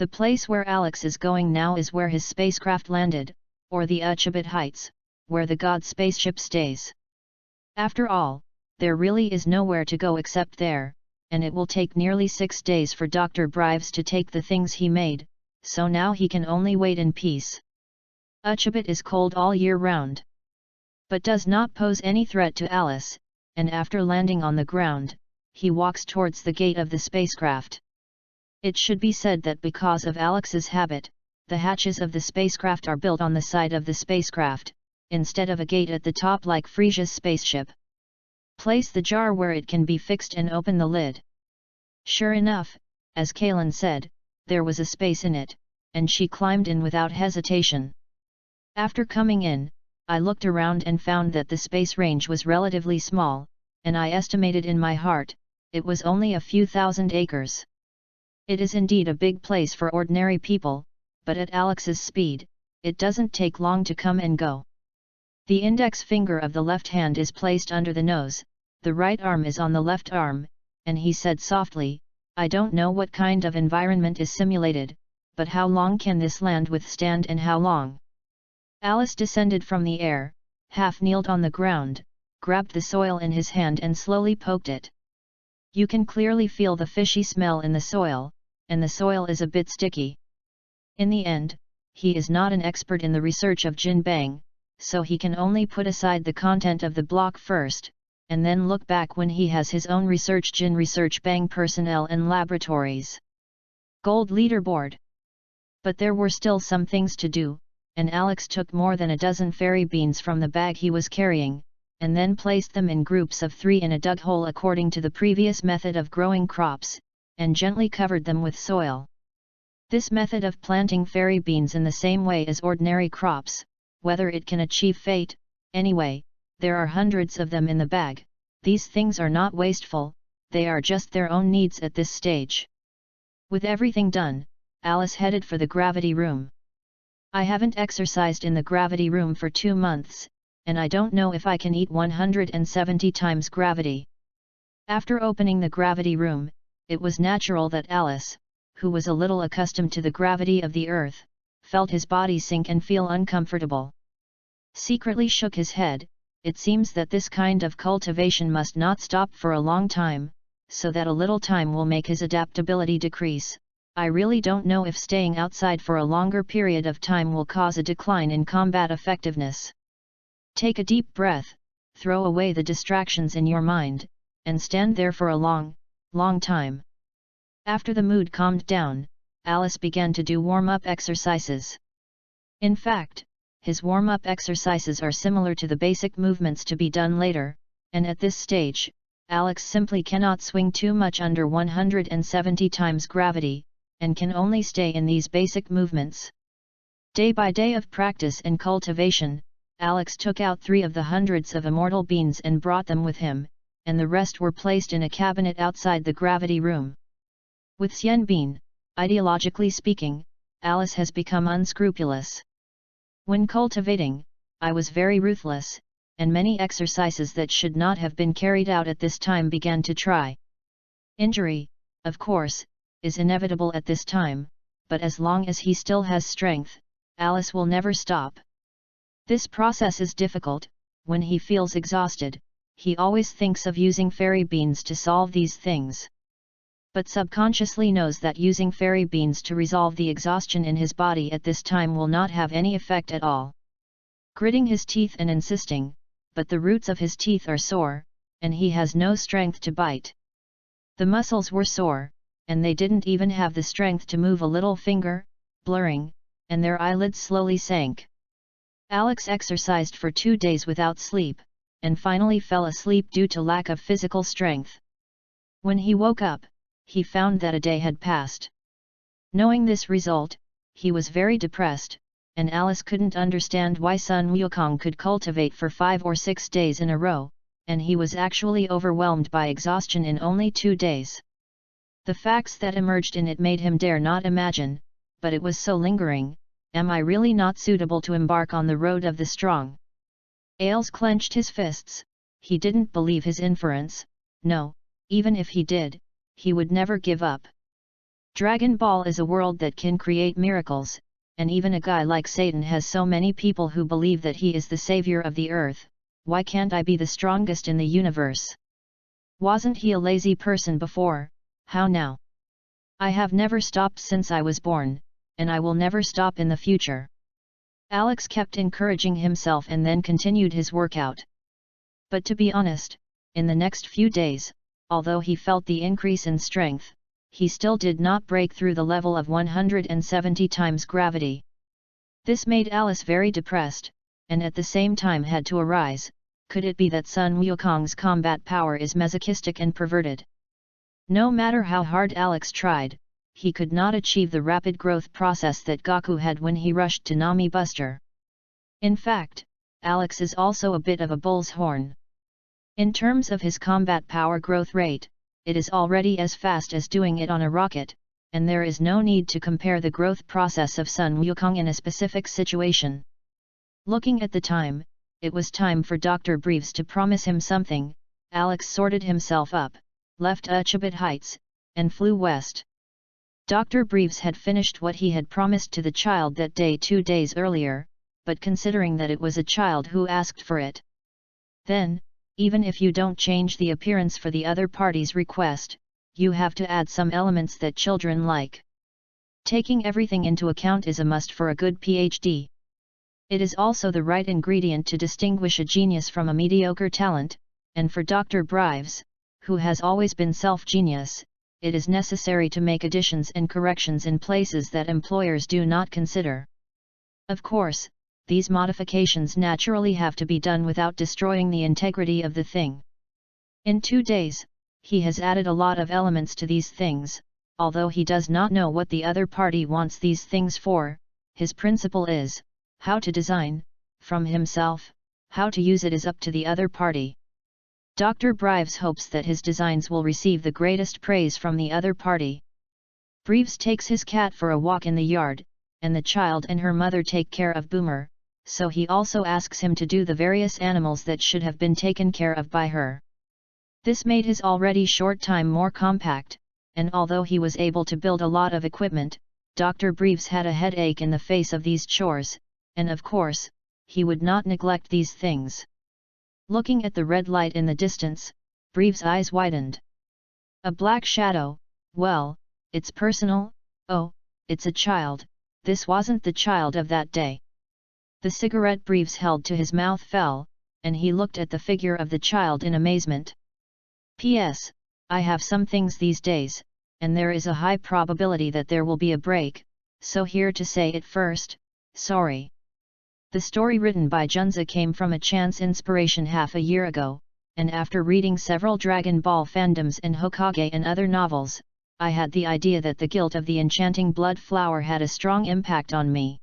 The place where Alex is going now is where his spacecraft landed, or the Uchabit Heights, where the god spaceship stays. After all, there really is nowhere to go except there, and it will take nearly 6 days for Dr. Brives to take the things he made, so now he can only wait in peace. Uchabit is cold all year round, but does not pose any threat to Alice, and after landing on the ground, he walks towards the gate of the spacecraft. It should be said that because of Alex's habit, the hatches of the spacecraft are built on the side of the spacecraft, instead of a gate at the top like Frisia's spaceship. Place the jar where it can be fixed and open the lid. Sure enough, as Kaylin said, there was a space in it, and she climbed in without hesitation. After coming in, I looked around and found that the space range was relatively small, and I estimated in my heart, it was only a few thousand acres. It is indeed a big place for ordinary people, but at Alex's speed, it doesn't take long to come and go. The index finger of the left hand is placed under the nose, the right arm is on the left arm, and he said softly, "I don't know what kind of environment is simulated, but how long can this land withstand and how long?" Alice descended from the air, half-kneeled on the ground, grabbed the soil in his hand and slowly poked it. You can clearly feel the fishy smell in the soil, and the soil is a bit sticky. In the end, he is not an expert in the research of Jin Bang, so he can only put aside the content of the block first, and then look back when he has his own research Jin Research Bang personnel and laboratories. Gold leaderboard. But there were still some things to do, and Alex took more than a dozen fairy beans from the bag he was carrying, and then placed them in groups of 3 in a dug hole according to the previous method of growing crops, and gently covered them with soil. This method of planting fairy beans in the same way as ordinary crops, whether it can achieve fate, anyway, there are hundreds of them in the bag. These things are not wasteful, they are just their own needs at this stage. With everything done, Alice headed for the gravity room. I haven't exercised in the gravity room for 2 months, and I don't know if I can eat 170 times gravity. After opening the gravity room, it was natural that Alice, who was a little accustomed to the gravity of the earth, felt his body sink and feel uncomfortable. Secretly shook his head. It seems that this kind of cultivation must not stop for a long time, so that a little time will make his adaptability decrease. I really don't know if staying outside for a longer period of time will cause a decline in combat effectiveness. Take a deep breath, throw away the distractions in your mind, and stand there for a long, long time. After the mood calmed down, Alice began to do warm-up exercises. In fact, his warm-up exercises are similar to the basic movements to be done later, and at this stage, Alex simply cannot swing too much under 170 times gravity, and can only stay in these basic movements. Day by day of practice and cultivation, Alex took out 3 of the hundreds of immortal beans and brought them with him, and the rest were placed in a cabinet outside the gravity room. With Xian Bean, ideologically speaking, Alice has become unscrupulous. When cultivating, I was very ruthless, and many exercises that should not have been carried out at this time began to try. Injury, of course, is inevitable at this time, but as long as he still has strength, Alice will never stop. This process is difficult. When he feels exhausted, he always thinks of using fairy beans to solve these things. But subconsciously knows that using fairy beans to resolve the exhaustion in his body at this time will not have any effect at all. Gritting his teeth and insisting, but the roots of his teeth are sore, and he has no strength to bite. The muscles were sore, and they didn't even have the strength to move a little finger, blurring, and their eyelids slowly sank. Alex exercised for 2 days without sleep, and finally fell asleep due to lack of physical strength. When he woke up, he found that a day had passed. Knowing this result, he was very depressed, and Alice couldn't understand why Sun Wukong could cultivate for 5 or 6 days in a row, and he was actually overwhelmed by exhaustion in only 2 days. The facts that emerged in it made him dare not imagine, but it was so lingering, am I really not suitable to embark on the road of the strong? Ailes clenched his fists. He didn't believe his inference. No, even if he did, he would never give up. Dragon Ball is a world that can create miracles, and even a guy like Satan has so many people who believe that he is the savior of the earth. Why can't I be the strongest in the universe? Wasn't he a lazy person before? How now? I have never stopped since I was born, and I will never stop in the future. Alex kept encouraging himself and then continued his workout. But to be honest, in the next few days, although he felt the increase in strength, he still did not break through the level of 170 times gravity. This made Alice very depressed, and at the same time had to arise. Could it be that Sun Wukong's combat power is masochistic and perverted? No matter how hard Alex tried, he could not achieve the rapid growth process that Goku had when he rushed to Nami Buster. In fact, Alex is also a bit of a bull's horn. In terms of his combat power growth rate, it is already as fast as doing it on a rocket, and there is no need to compare the growth process of Sun Wukong in a specific situation. Looking at the time, it was time for Dr. Breves to promise him something. Alex sorted himself up, left Uchabit Heights, and flew west. Dr. Breves had finished what he had promised to the child that day 2 days earlier, but considering that it was a child who asked for it. Then, even if you don't change the appearance for the other party's request, you have to add some elements that children like. Taking everything into account is a must for a good PhD. It is also the right ingredient to distinguish a genius from a mediocre talent, and for Dr. Breves, who has always been self-genius, it is necessary to make additions and corrections in places that employers do not consider. Of course, these modifications naturally have to be done without destroying the integrity of the thing. In 2 days, he has added a lot of elements to these things, although he does not know what the other party wants these things for. His principle is, how to design, from himself, how to use it is up to the other party. Dr. Breves hopes that his designs will receive the greatest praise from the other party. Breves takes his cat for a walk in the yard, and the child and her mother take care of Boomer, so he also asks him to do the various animals that should have been taken care of by her. This made his already short time more compact, and although he was able to build a lot of equipment, Dr. Breves had a headache in the face of these chores, and of course, he would not neglect these things. Looking at the red light in the distance, Breves' eyes widened. A black shadow, well, it's personal. Oh, it's a child. This wasn't the child of that day. The cigarette Breves held to his mouth fell, and he looked at the figure of the child in amazement. P.S. I have some things these days, and there is a high probability that there will be a break, so here to say it first, sorry. The story written by Junzi came from a chance inspiration half a year ago, and after reading several Dragon Ball fandoms and Hokage and other novels, I had the idea that the guilt of the enchanting blood flower had a strong impact on me.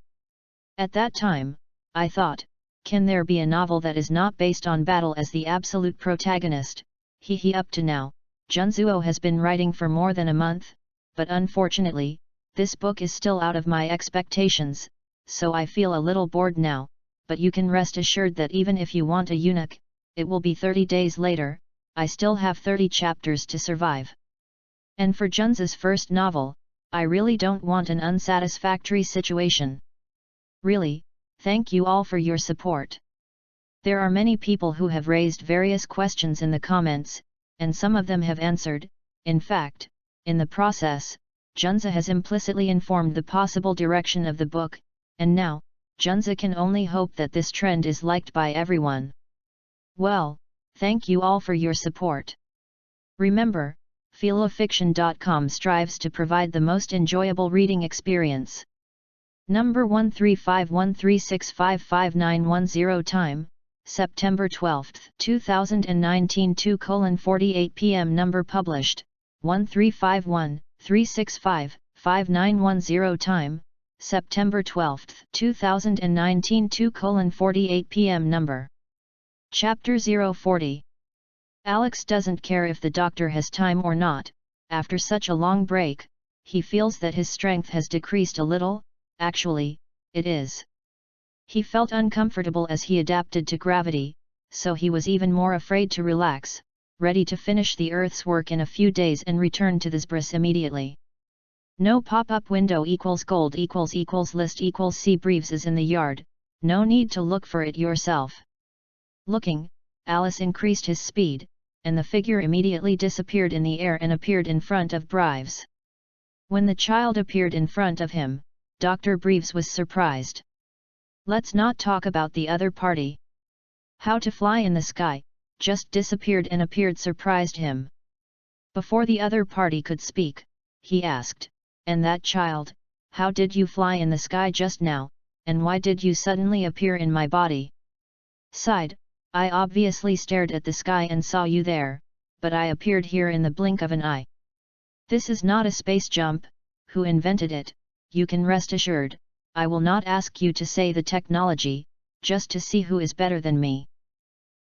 At that time, I thought, can there be a novel that is not based on battle as the absolute protagonist? Up to now, Junzuo has been writing for more than a month, but unfortunately, this book is still out of my expectations, so I feel a little bored now, but you can rest assured that even if you want a eunuch, it will be 30 days later. I still have 30 chapters to survive. And for Junzi's first novel, I really don't want an unsatisfactory situation. Really, thank you all for your support. There are many people who have raised various questions in the comments, and some of them have answered. In fact, in the process, Junzi has implicitly informed the possible direction of the book, and now, Junzi can only hope that this trend is liked by everyone. Well, thank you all for your support. Remember, Fanfiction.com strives to provide the most enjoyable reading experience. Number 13513655910 Time, September 12, 2019 2:48 p.m. Number published, 135136555910 Time, September 12, 2019 2:48 p.m. Number. Chapter 040. Alex doesn't care if the doctor has time or not. After such a long break, he feels that his strength has decreased a little. Actually, it is. He felt uncomfortable as he adapted to gravity, so he was even more afraid to relax, ready to finish the Earth's work in a few days and return to the Zbris immediately. No pop-up window equals gold equals list equals see Breves is in the yard, no need to look for it yourself. Looking, Alice increased his speed, and the figure immediately disappeared in the air and appeared in front of Breves. When the child appeared in front of him, Dr. Breves was surprised. Let's not talk about the other party. How to fly in the sky, just disappeared and appeared surprised him. Before the other party could speak, he asked, and that child, how did you fly in the sky just now, and why did you suddenly appear in my body? Sighed, I obviously stared at the sky and saw you there, but I appeared here in the blink of an eye. This is not a space jump, who invented it, you can rest assured, I will not ask you to say the technology, just to see who is better than me.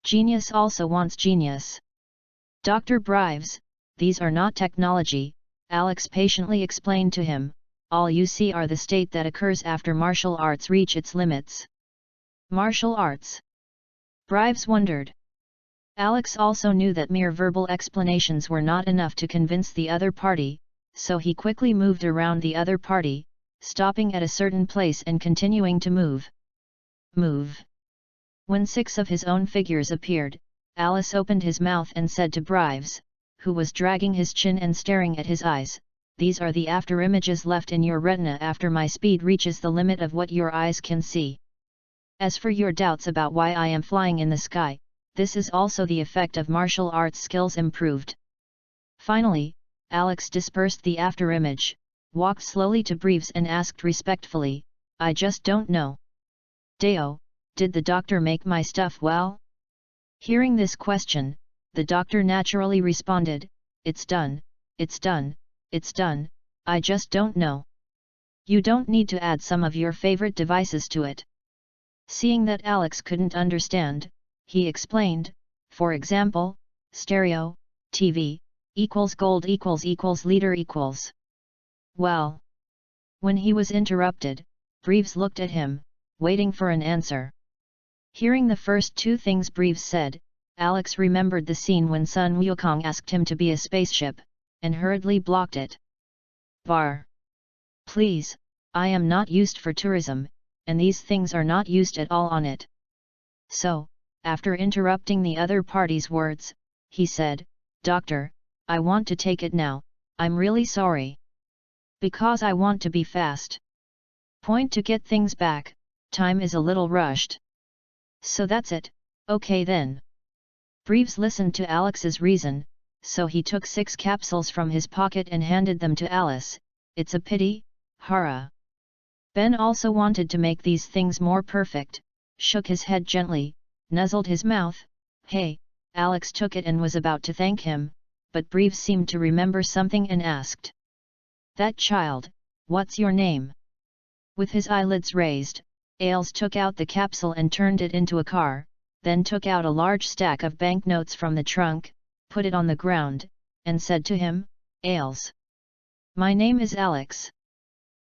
Genius also wants genius. Dr. Breves, these are not technology, Alex patiently explained to him, all you see are the state that occurs after martial arts reach its limits. Martial arts? Breves wondered. Alex also knew that mere verbal explanations were not enough to convince the other party, so he quickly moved around the other party, stopping at a certain place and continuing to move. Move. When 6 of his own figures appeared, Alice opened his mouth and said to Breves, who was dragging his chin and staring at his eyes, these are the afterimages left in your retina after my speed reaches the limit of what your eyes can see. As for your doubts about why I am flying in the sky, this is also the effect of martial arts skills improved. Finally, Alex dispersed the afterimage, walked slowly to Breves and asked respectfully, I just don't know. Deo, did the doctor make my stuff well? Hearing this question, the doctor naturally responded, it's done, it's done, it's done, I just don't know. You don't need to add some of your favorite devices to it. Seeing that Alex couldn't understand, he explained, for example, stereo, TV, equals gold equals leader equals. Well. When he was interrupted, Breves looked at him, waiting for an answer. Hearing the first 2 things Breves said, Alex remembered the scene when Sun Wukong asked him to be a spaceship, and hurriedly blocked it. Bar. Please, I am not used for tourism, and these things are not used at all on it. So, after interrupting the other party's words, he said, Doctor, I want to take it now, I'm really sorry. Because I want to be fast. Point to get things back, time is a little rushed. So that's it, okay then. Breves listened to Alex's reason, so he took 6 capsules from his pocket and handed them to Alice. It's a pity, Hara. Ben also wanted to make these things more perfect, shook his head gently, nuzzled his mouth. Hey, Alex took it and was about to thank him, but Breves seemed to remember something and asked. That child, what's your name? With his eyelids raised, Ailes took out the capsule and turned it into a car, then took out a large stack of banknotes from the trunk, put it on the ground, and said to him, Ailes. My name is Alex.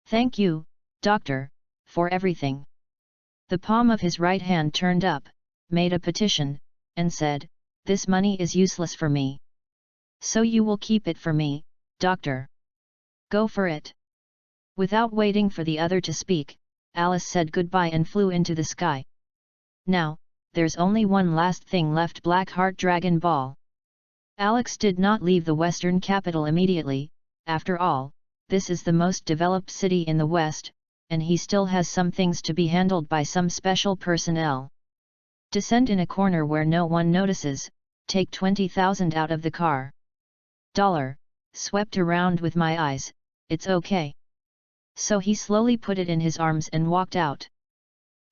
Thank you, Doctor, for everything. The palm of his right hand turned up, made a petition, and said, this money is useless for me. So you will keep it for me, Doctor. Go for it. Without waiting for the other to speak, Alice said goodbye and flew into the sky. Now, there's only one last thing left, Blackheart Dragon Ball. Alex did not leave the western capital immediately, after all, this is the most developed city in the west, and he still has some things to be handled by some special personnel. Descend in a corner where no one notices, take 20,000 out of the car. Dollar, swept around with my eyes, it's okay. So he slowly put it in his arms and walked out.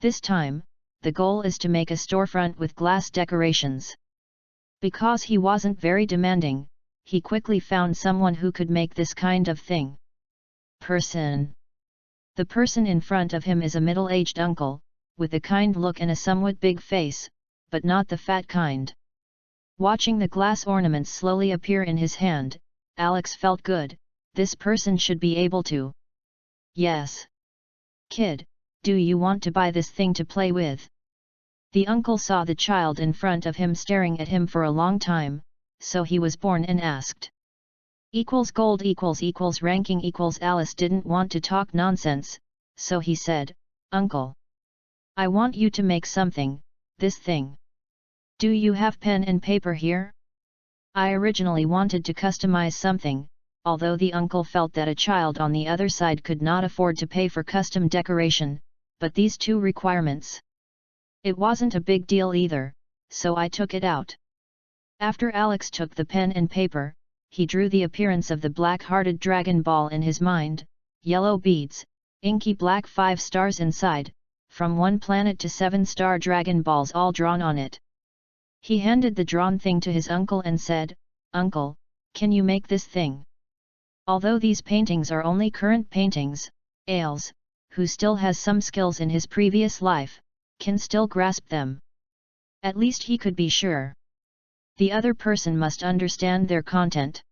This time, the goal is to make a storefront with glass decorations. Because he wasn't very demanding, he quickly found someone who could make this kind of thing. Person. The person in front of him is a middle-aged uncle, with a kind look and a somewhat big face, but not the fat kind. Watching the glass ornaments slowly appear in his hand, Alex felt good, this person should be able to. Yes. Kid, do you want to buy this thing to play with? The uncle saw the child in front of him staring at him for a long time, so he was born and asked. Equals gold equals ranking equals Alice didn't want to talk nonsense, so he said, Uncle, I want you to make something, this thing. Do you have pen and paper here? I originally wanted to customize something, although the uncle felt that a child on the other side could not afford to pay for custom decoration, but these two requirements. It wasn't a big deal either, so I took it out. After Alex took the pen and paper, he drew the appearance of the black-hearted dragon ball in his mind, yellow beads, inky black 5 stars inside, from 1 planet to 7-star dragon balls all drawn on it. He handed the drawn thing to his uncle and said, Uncle, can you make this thing? Although these paintings are only current paintings, Ailes, who still has some skills in his previous life, can still grasp them. At least he could be sure. The other person must understand their content.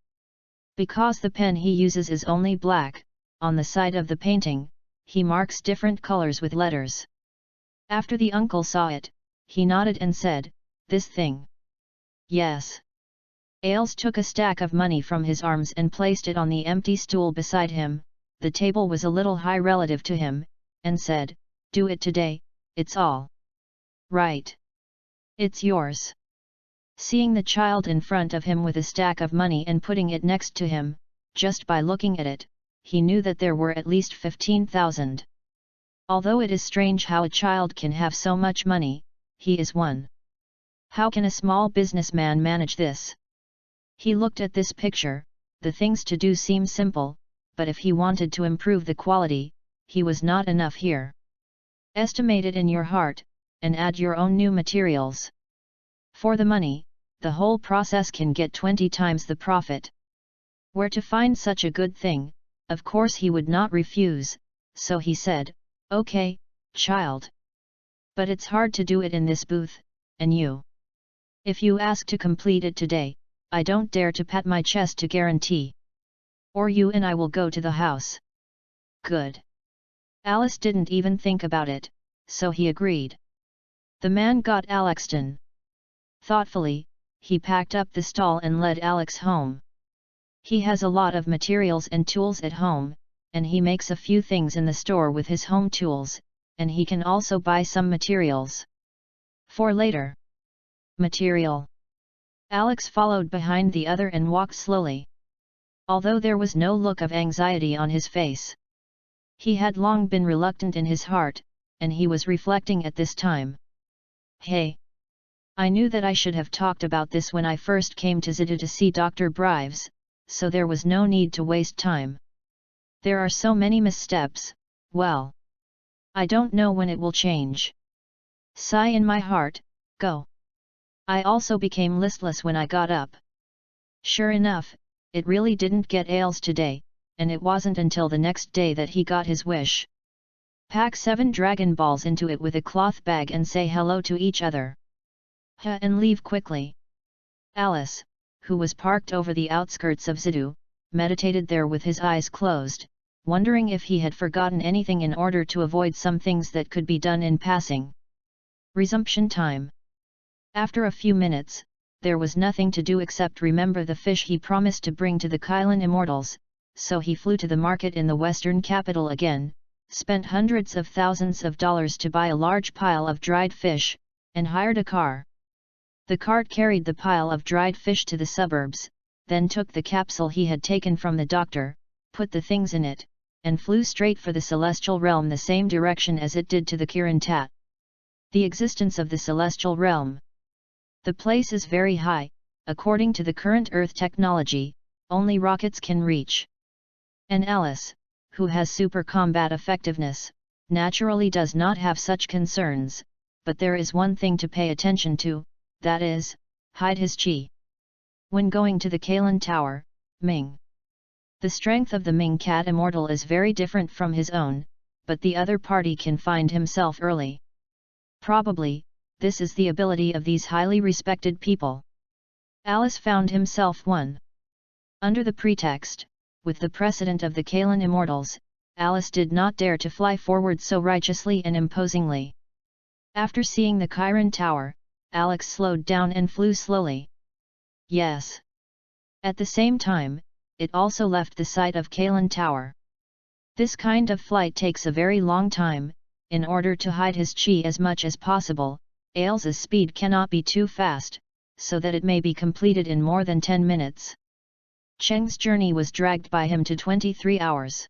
Because the pen he uses is only black, on the side of the painting, he marks different colors with letters. After the uncle saw it, he nodded and said, This thing. Yes. Ailes took a stack of money from his arms and placed it on the empty stool beside him. The table was a little high relative to him, and said, Do it today, it's all right. It's yours. Seeing the child in front of him with a stack of money and putting it next to him, just by looking at it, he knew that there were at least 15,000. Although it is strange how a child can have so much money, he is one. How can a small businessman manage this? He looked at this picture, the things to do seem simple, but if he wanted to improve the quality, he was not enough here. Estimate it in your heart, and add your own new materials. For the money, the whole process can get 20 times the profit. Where to find such a good thing? Of course he would not refuse, so he said, Okay, child. But it's hard to do it in this booth, and you. If you ask to complete it today, I don't dare to pat my chest to guarantee. Or you and I will go to the house. Good. Alice didn't even think about it, so he agreed. The man got Alex done. Thoughtfully, he packed up the stall and led Alex home. He has a lot of materials and tools at home, and he makes a few things in the store with his home tools, and he can also buy some materials. For later. Material. Alex followed behind the other and walked slowly. Although there was no look of anxiety on his face. He had long been reluctant in his heart, and he was reflecting at this time. Hey! I knew that I should have talked about this when I first came to Zidda to see Dr. Brives, so there was no need to waste time. There are so many missteps, well. I don't know when it will change. Sigh in my heart, go. I also became listless when I got up. Sure enough, it really didn't get Ailes today, and it wasn't until the next day that he got his wish. Pack 7 Dragon Balls into it with a cloth bag and say hello to each other. And leave quickly. Alice, who was parked over the outskirts of Zidda, meditated there with his eyes closed, wondering if he had forgotten anything in order to avoid some things that could be done in passing. Resumption time. After a few minutes, there was nothing to do except remember the fish he promised to bring to the Kylan Immortals, so he flew to the market in the western capital again, spent hundreds of thousands of dollars to buy a large pile of dried fish, and hired a car. The cart carried the pile of dried fish to the suburbs, then took the capsule he had taken from the doctor, put the things in it, and flew straight for the celestial realm the same direction as it did to the Kirintat. The existence of the celestial realm. The place is very high, according to the current Earth technology, only rockets can reach. And Alice, who has super combat effectiveness, naturally does not have such concerns, but there is one thing to pay attention to, that is, hide his chi. When going to the Kalan Tower, Ming. The strength of the Ming Cat Immortal is very different from his own, but the other party can find himself early. Probably, this is the ability of these highly respected people. Alice found himself one. Under the pretext, with the precedent of the Kalan Immortals, Alice did not dare to fly forward so righteously and imposingly. After seeing the Kiran Tower, Alex slowed down and flew slowly. Yes. At the same time, it also left the site of Kalen Tower. This kind of flight takes a very long time. In order to hide his chi as much as possible, Ailes's speed cannot be too fast, so that it may be completed in more than 10 minutes. Cheng's journey was dragged by him to 23 hours.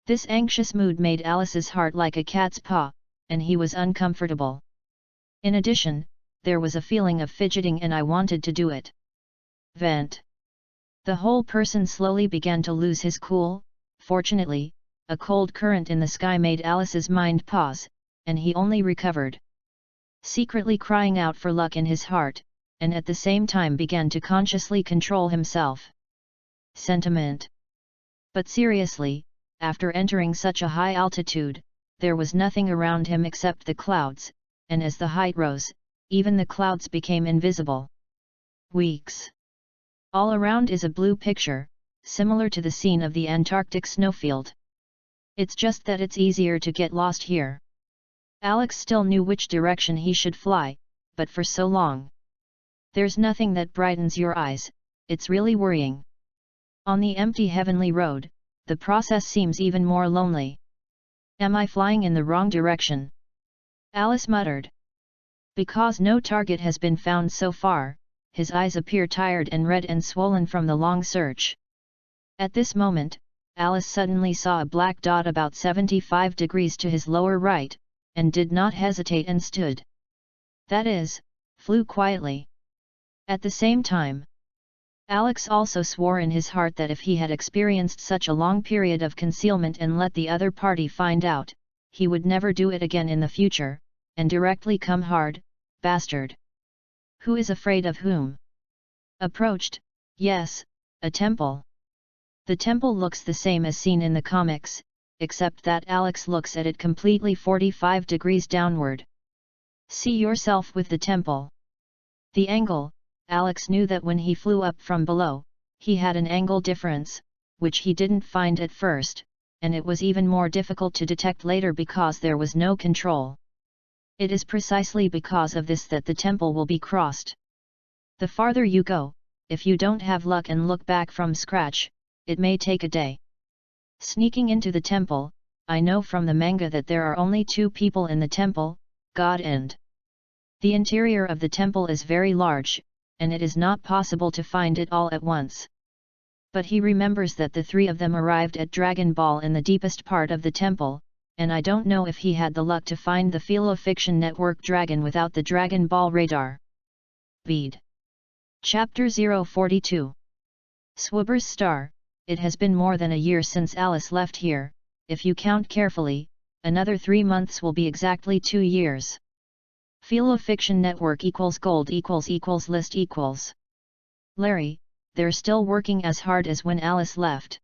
This anxious mood made Alice's heart like a cat's paw, and he was uncomfortable. In addition, there was a feeling of fidgeting and I wanted to do it. Vent. The whole person slowly began to lose his cool. Fortunately, a cold current in the sky made Alice's mind pause, and he only recovered. Secretly crying out for luck in his heart, and at the same time began to consciously control himself. Sentiment. But seriously, after entering such a high altitude, there was nothing around him except the clouds, and as the height rose, even the clouds became invisible. Weeks. All around is a blue picture, similar to the scene of the Antarctic snowfield. It's just that it's easier to get lost here. Alex still knew which direction he should fly, but for so long. There's nothing that brightens your eyes, it's really worrying. On the empty heavenly road, the process seems even more lonely. Am I flying in the wrong direction? Alice muttered. Because no target has been found so far, his eyes appear tired and red and swollen from the long search. At this moment, Alice suddenly saw a black dot about 75 degrees to his lower right, and did not hesitate and stood. That is, flew quietly. At the same time, Alex also swore in his heart that if he had experienced such a long period of concealment and let the other party find out, he would never do it again in the future, and directly come hard, bastard. Who is afraid of whom? Approached, yes, a temple. The temple looks the same as seen in the comics, except that Alex looks at it completely 45 degrees downward. See yourself with the temple. The angle, Alex knew that when he flew up from below, he had an angle difference, which he didn't find at first, and it was even more difficult to detect later because there was no control. It is precisely because of this that the temple will be crossed. The farther you go, if you don't have luck and look back from scratch, it may take a day. Sneaking into the temple, I know from the manga that there are only 2 people in the temple, God and. The interior of the temple is very large, and it is not possible to find it all at once. But he remembers that the 3 of them arrived at Dragon Ball in the deepest part of the temple, and I don't know if he had the luck to find the Fanfiction network dragon without the Dragon Ball radar. Bead. Chapter 042. Swoober's Star. It has been more than a year since Alice left here. If you count carefully, another 3 months will be exactly 2 years. Fanfiction network equals gold equals list equals. Larry, they're still working as hard as when Alice left.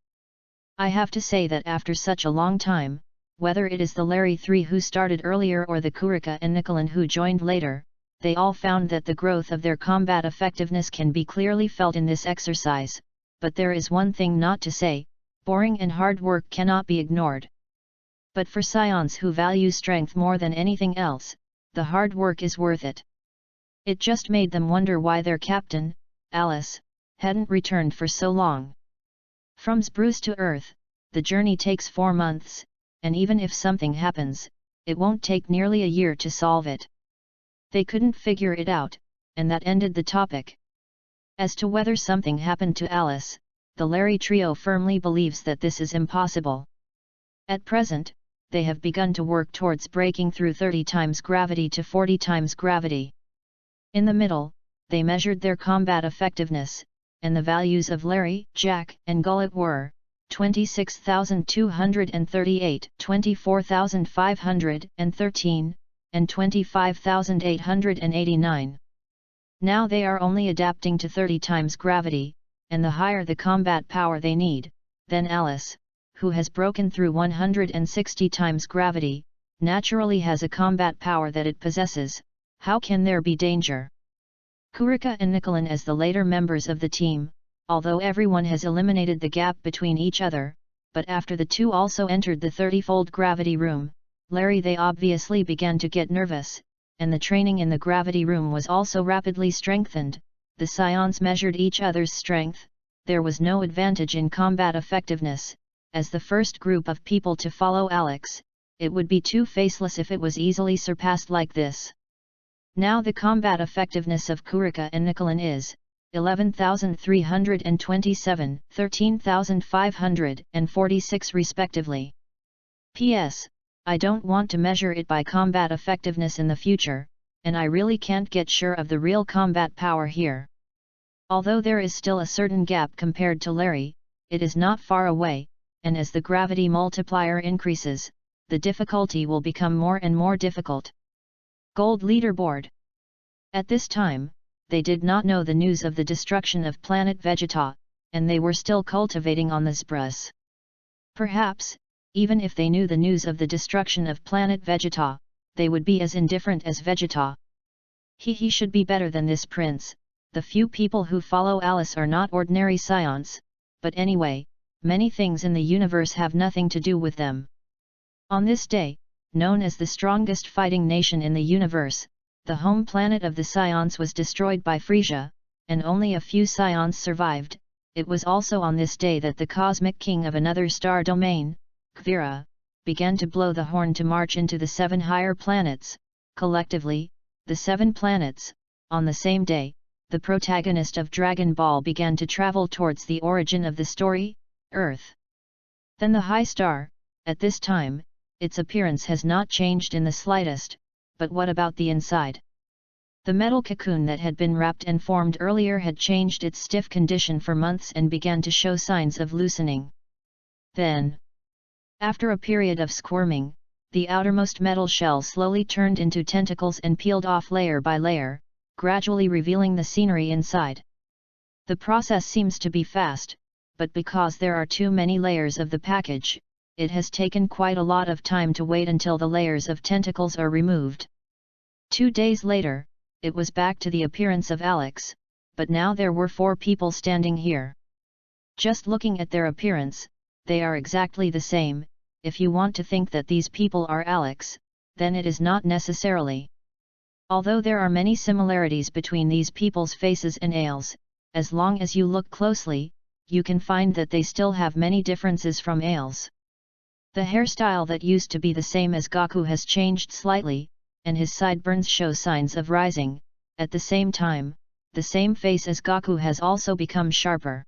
I have to say that after such a long time, whether it is the Larry 3 who started earlier or the Kurika and Nicolin who joined later, they all found that the growth of their combat effectiveness can be clearly felt in this exercise, but there is one thing not to say, boring and hard work cannot be ignored. But for scions who value strength more than anything else, the hard work is worth it. It just made them wonder why their captain, Alice, hadn't returned for so long. From Spruce to Earth, the journey takes 4 months, and even if something happens, it won't take nearly a year to solve it. They couldn't figure it out, and that ended the topic. As to whether something happened to Alice, the Larry trio firmly believes that this is impossible. At present, they have begun to work towards breaking through 30 times gravity to 40 times gravity. In the middle, they measured their combat effectiveness, and the values of Larry, Jack, and Gullet were 26,238, 24,513, and 25,889. Now they are only adapting to 30 times gravity, and the higher the combat power they need, then Alice, who has broken through 160 times gravity, naturally has a combat power that it possesses. How can there be danger? Kurika and Nicolin as the later members of the team, although everyone has eliminated the gap between each other, but after the 2 also entered the 30-fold gravity room, Larry they obviously began to get nervous, and the training in the gravity room was also rapidly strengthened. The scions measured each other's strength, there was no advantage in combat effectiveness. As the first group of people to follow Alex, it would be too faceless if it was easily surpassed like this. Now the combat effectiveness of Kurika and Nikolin is 11,327, 13,546 respectively. P.S. I don't want to measure it by combat effectiveness in the future, and I really can't get sure of the real combat power here. Although there is still a certain gap compared to Larry, it is not far away, and as the gravity multiplier increases, the difficulty will become more and more difficult. Gold leaderboard. At this time, they did not know the news of the destruction of planet Vegeta, and they were still cultivating on the Zbrus. Perhaps, even if they knew the news of the destruction of planet Vegeta, they would be as indifferent as Vegeta. He should be better than this prince. The few people who follow Alice are not ordinary scions, but anyway, many things in the universe have nothing to do with them. On this day, known as the strongest fighting nation in the universe, the home planet of the Scions was destroyed by Frisia, and only a few Scions survived. It was also on this day that the cosmic king of another star domain, Kuvira, began to blow the horn to march into the 7 higher planets, collectively, the 7 planets. On the same day, the protagonist of Dragon Ball began to travel towards the origin of the story, Earth. Then the high star, at this time, its appearance has not changed in the slightest, but what about the inside? The metal cocoon that had been wrapped and formed earlier had changed its stiff condition for months and began to show signs of loosening. Then, after a period of squirming, the outermost metal shell slowly turned into tentacles and peeled off layer by layer, gradually revealing the scenery inside. The process seems to be fast, but because there are too many layers of the package, it has taken quite a lot of time to wait until the layers of tentacles are removed. 2 days later, it was back to the appearance of Alex, but now there were 4 people standing here. Just looking at their appearance, they are exactly the same. If you want to think that these people are Alex, then it is not necessarily. Although there are many similarities between these people's faces and Ales, as long as you look closely, you can find that they still have many differences from Ales. The hairstyle that used to be the same as Goku has changed slightly, and his sideburns show signs of rising. At the same time, the same face as Goku has also become sharper.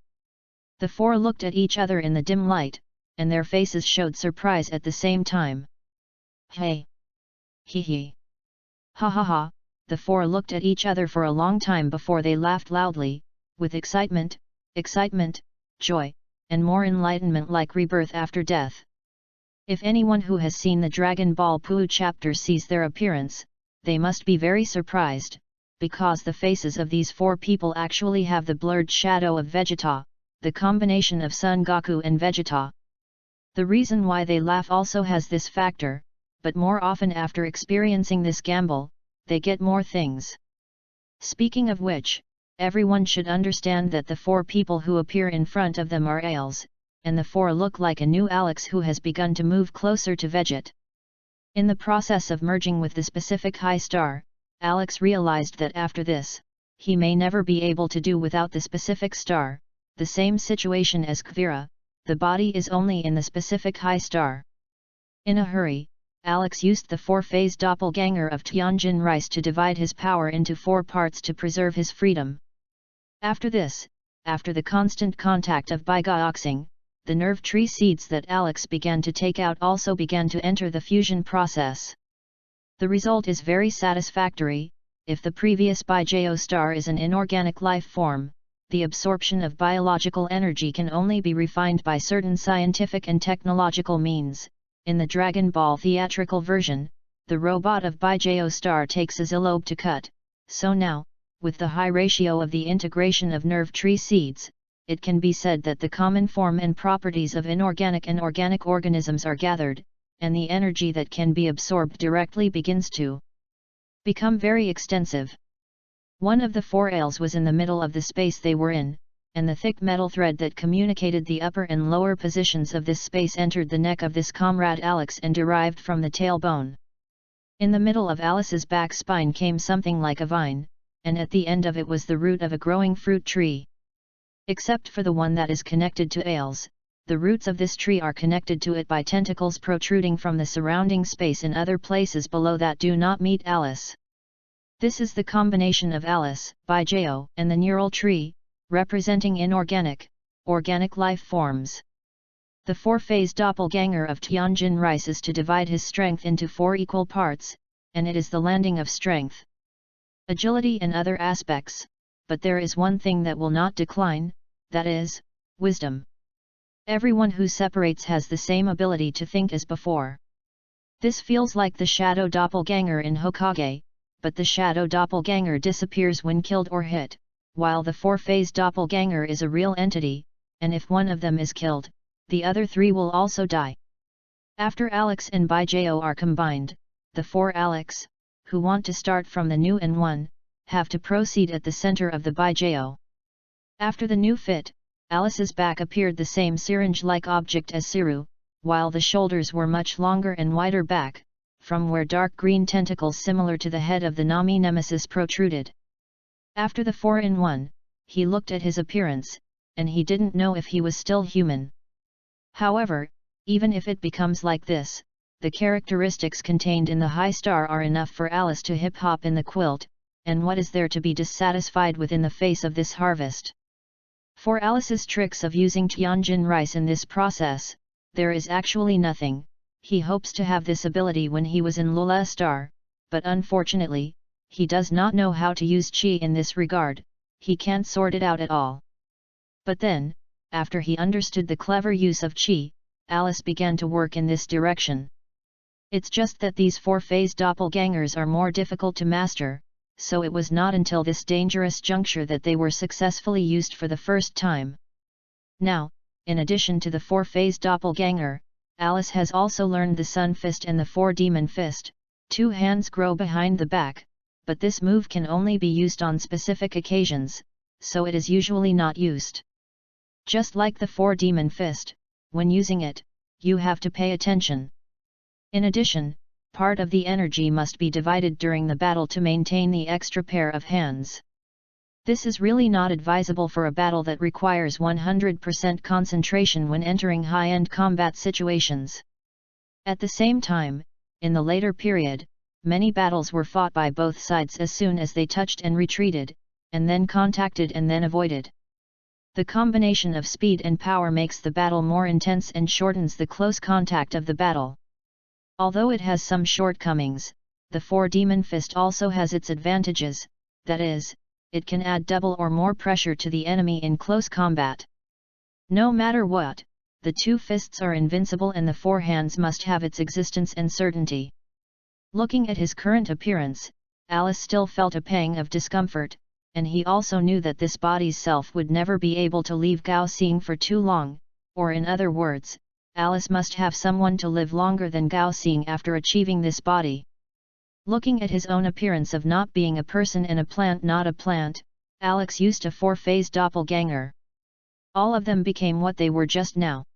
The 4 looked at each other in the dim light, and their faces showed surprise at the same time. Hey! Hee hee! Ha ha ha! The 4 looked at each other for a long time before they laughed loudly, with excitement, joy, and more enlightenment like rebirth after death. If anyone who has seen the Dragon Ball Poo chapter sees their appearance, they must be very surprised, because the faces of these 4 people actually have the blurred shadow of Vegeta, the combination of Son Goku and Vegeta. The reason why they laugh also has this factor, but more often after experiencing this gamble, they get more things. Speaking of which, everyone should understand that the 4 people who appear in front of them are Ales, and the 4 look like a new Alex who has begun to move closer to Veget. In the process of merging with the specific high star, Alex realized that after this, he may never be able to do without the specific star, the same situation as Kuvira, the body is only in the specific high star. In a hurry, Alex used the 4-phase doppelganger of Tianjin Rice to divide his power into 4 parts to preserve his freedom. After this, after the constant contact of Baigaoxing, the nerve tree seeds that Alex began to take out also began to enter the fusion process. The result is very satisfactory. If the previous Baijao star is an inorganic life form, the absorption of biological energy can only be refined by certain scientific and technological means. In the Dragon Ball theatrical version, the robot of Baijao star takes a Zilobe to cut, so now, with the high ratio of the integration of nerve tree seeds, it can be said that the common form and properties of inorganic and organic organisms are gathered, and the energy that can be absorbed directly begins to become very extensive. One of the 4 Ales was in the middle of the space they were in, and the thick metal thread that communicated the upper and lower positions of this space entered the neck of this comrade Alex and derived from the tailbone. In the middle of Alice's back spine came something like a vine, and at the end of it was the root of a growing fruit tree. Except for the one that is connected to Ailes, the roots of this tree are connected to it by tentacles protruding from the surrounding space in other places below that do not meet Alice. This is the combination of Alice, Baijao, and the neural tree, representing inorganic, organic life forms. The four-phase doppelganger of Tianjin Rice is to divide his strength into 4 equal parts, and it is the landing of strength, agility and other aspects, but there is one thing that will not decline, that is, wisdom. Everyone who separates has the same ability to think as before. This feels like the shadow doppelganger in Hokage, but the shadow doppelganger disappears when killed or hit, while the four-phase doppelganger is a real entity, and if one of them is killed, the other 3 will also die. After Alex and Baijao are combined, the 4 Alex, who want to start from the new and 1, have to proceed at the center of the Baijao. After the new fit, Alice's back appeared the same syringe-like object as Siru, while the shoulders were much longer and wider back, from where dark green tentacles similar to the head of the Nami Nemesis protruded. After the 4-in-1, he looked at his appearance, and he didn't know if he was still human. However, even if it becomes like this, the characteristics contained in the high star are enough for Alice to hip-hop in the quilt, and what is there to be dissatisfied with in the face of this harvest? For Alice's tricks of using Tianjin Rice in this process, there is actually nothing. He hopes to have this ability when he was in Lula Star, but unfortunately, he does not know how to use Qi in this regard, he can't sort it out at all. But then, after he understood the clever use of Qi, Alice began to work in this direction. It's just that these four-phase doppelgangers are more difficult to master, so it was not until this dangerous juncture that they were successfully used for the first time. Now, in addition to the four-phase doppelganger, Alice has also learned the Sun Fist and the Four-Demon Fist. 2 hands grow behind the back, but this move can only be used on specific occasions, so it is usually not used. Just like the Four-Demon Fist, when using it, you have to pay attention. In addition, part of the energy must be divided during the battle to maintain the extra pair of hands. This is really not advisable for a battle that requires 100% concentration when entering high-end combat situations. At the same time, in the later period, many battles were fought by both sides as soon as they touched and retreated, and then contacted and then avoided. The combination of speed and power makes the battle more intense and shortens the close contact of the battle. Although it has some shortcomings, the Four-Demon Fist also has its advantages, that is, it can add double or more pressure to the enemy in close combat. No matter what, the 2 fists are invincible and the 4 hands must have its existence and certainty. Looking at his current appearance, Alice still felt a pang of discomfort, and he also knew that this body's self would never be able to leave Gao Xing for too long, or in other words, Alice must have someone to live longer than Gao Xing after achieving this body. Looking at his own appearance of not being a person and a plant not a plant, Alex used a 4-phase doppelganger. All of them became what they were just now.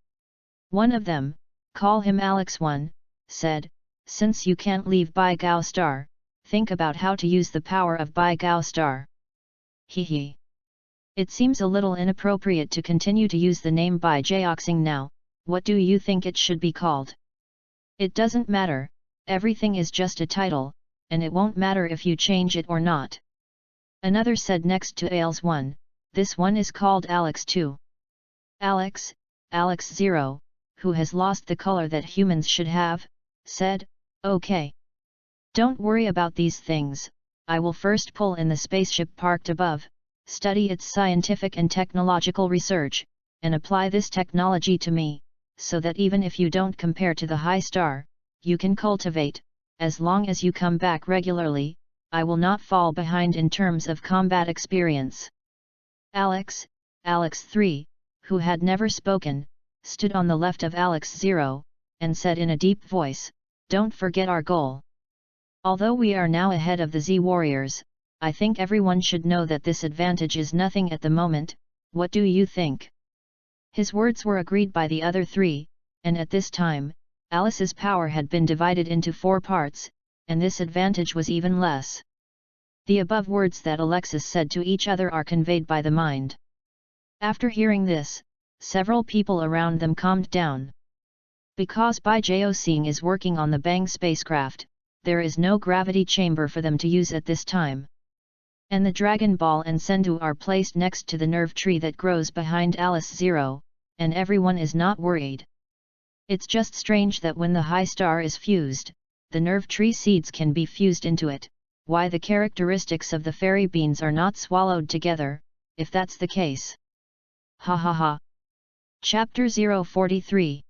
One of them, call him Alex 1, said, since you can't leave Bai Gao Star, think about how to use the power of Bai Gao Star. Hehe. It seems a little inappropriate to continue to use the name Bai Jiaoxing now, what do you think it should be called? It doesn't matter, everything is just a title, and it won't matter if you change it or not. Another said next to Ailes 1, this one is called Alex 2. Alex 0, who has lost the color that humans should have, said, okay. Don't worry about these things, I will first pull in the spaceship parked above, study its scientific and technological research, and apply this technology to me, so that even if you don't compare to the high star, you can cultivate, as long as you come back regularly, I will not fall behind in terms of combat experience. Alex 3, who had never spoken, stood on the left of Alex 0, and said in a deep voice, don't forget our goal. Although we are now ahead of the Z Warriors, I think everyone should know that this advantage is nothing at the moment, what do you think? His words were agreed by the other 3, and at this time, Alice's power had been divided into 4 parts, and this advantage was even less. The above words that Alexis said to each other are conveyed by the mind. After hearing this, several people around them calmed down. Because Bijao is working on the Bang spacecraft, there is no gravity chamber for them to use at this time. And the Dragon Ball and Sendu are placed next to the nerve tree that grows behind Alice Zero, and everyone is not worried. It's just strange that when the high star is fused, the nerve tree seeds can be fused into it, why the characteristics of the fairy beans are not swallowed together, if that's the case. Ha ha ha. Chapter 043.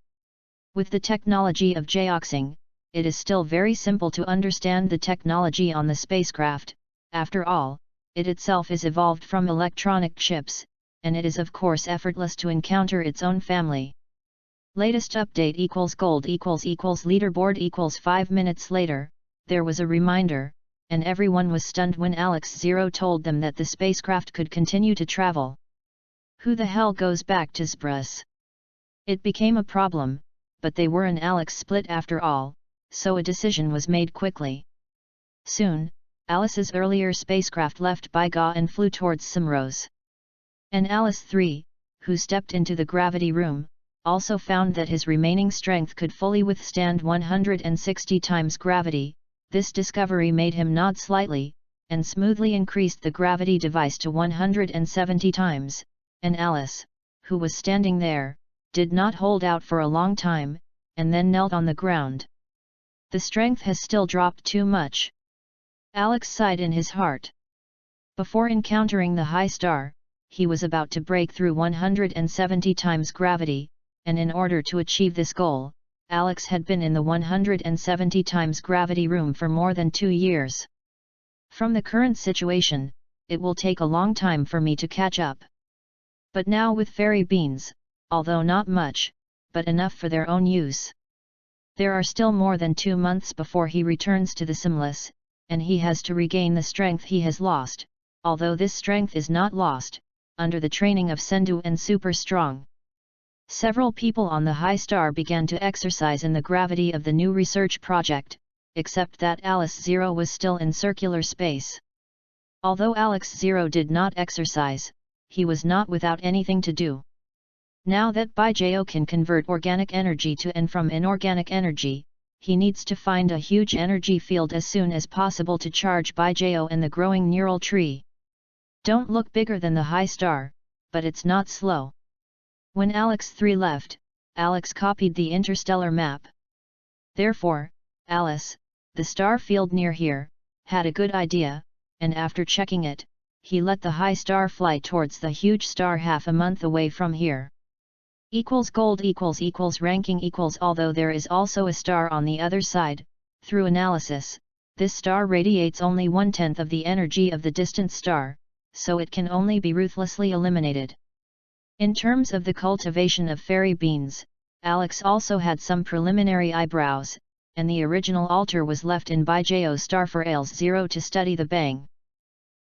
With the technology of Jioxing, it is still very simple to understand the technology on the spacecraft. After all, it itself is evolved from electronic chips, and it is of course effortless to encounter its own family. Latest update equals gold equals leaderboard equals 5 minutes later, there was a reminder, and everyone was stunned when Alex Zero told them that the spacecraft could continue to travel. Who the hell goes back to Sprus? It became a problem, but they were an Alex split after all, so a decision was made quickly. Soon, Alice's earlier spacecraft left Baiga and flew towards Simrose. And Alice 3, who stepped into the gravity room, also found that his remaining strength could fully withstand 160 times gravity. This discovery made him nod slightly, and smoothly increased the gravity device to 170 times, and Alice, who was standing there, did not hold out for a long time, and then knelt on the ground. The strength has still dropped too much. Alex sighed in his heart. Before encountering the high star, he was about to break through 170 times gravity, and in order to achieve this goal, Alex had been in the 170 times gravity room for more than 2 years. From the current situation, it will take a long time for me to catch up. But now with fairy beans, although not much, but enough for their own use. There are still more than 2 months before he returns to the Simless, and he has to regain the strength he has lost, although this strength is not lost, under the training of Sendu and Super Strong. Several people on the high star began to exercise in the gravity of the new research project, except that Alice Zero was still in circular space. Although Alex Zero did not exercise, he was not without anything to do. Now that Bijao can convert organic energy to and from inorganic energy, he needs to find a huge energy field as soon as possible to charge Bijao and the growing neural tree. Don't look bigger than the high star, but it's not slow. When Alex 3 left, Alex copied the interstellar map. Therefore, Alice, the star field near here, had a good idea, and after checking it, he let the high star fly towards the huge star half a month away from here. Gold ranking although there is also a star on the other side, through analysis, this star radiates only 1/10 of the energy of the distant star, so it can only be ruthlessly eliminated. In terms of the cultivation of fairy beans, Alex also had some preliminary eyebrows, and the original altar was left in Bijao star for Ales Zero to study the Bang.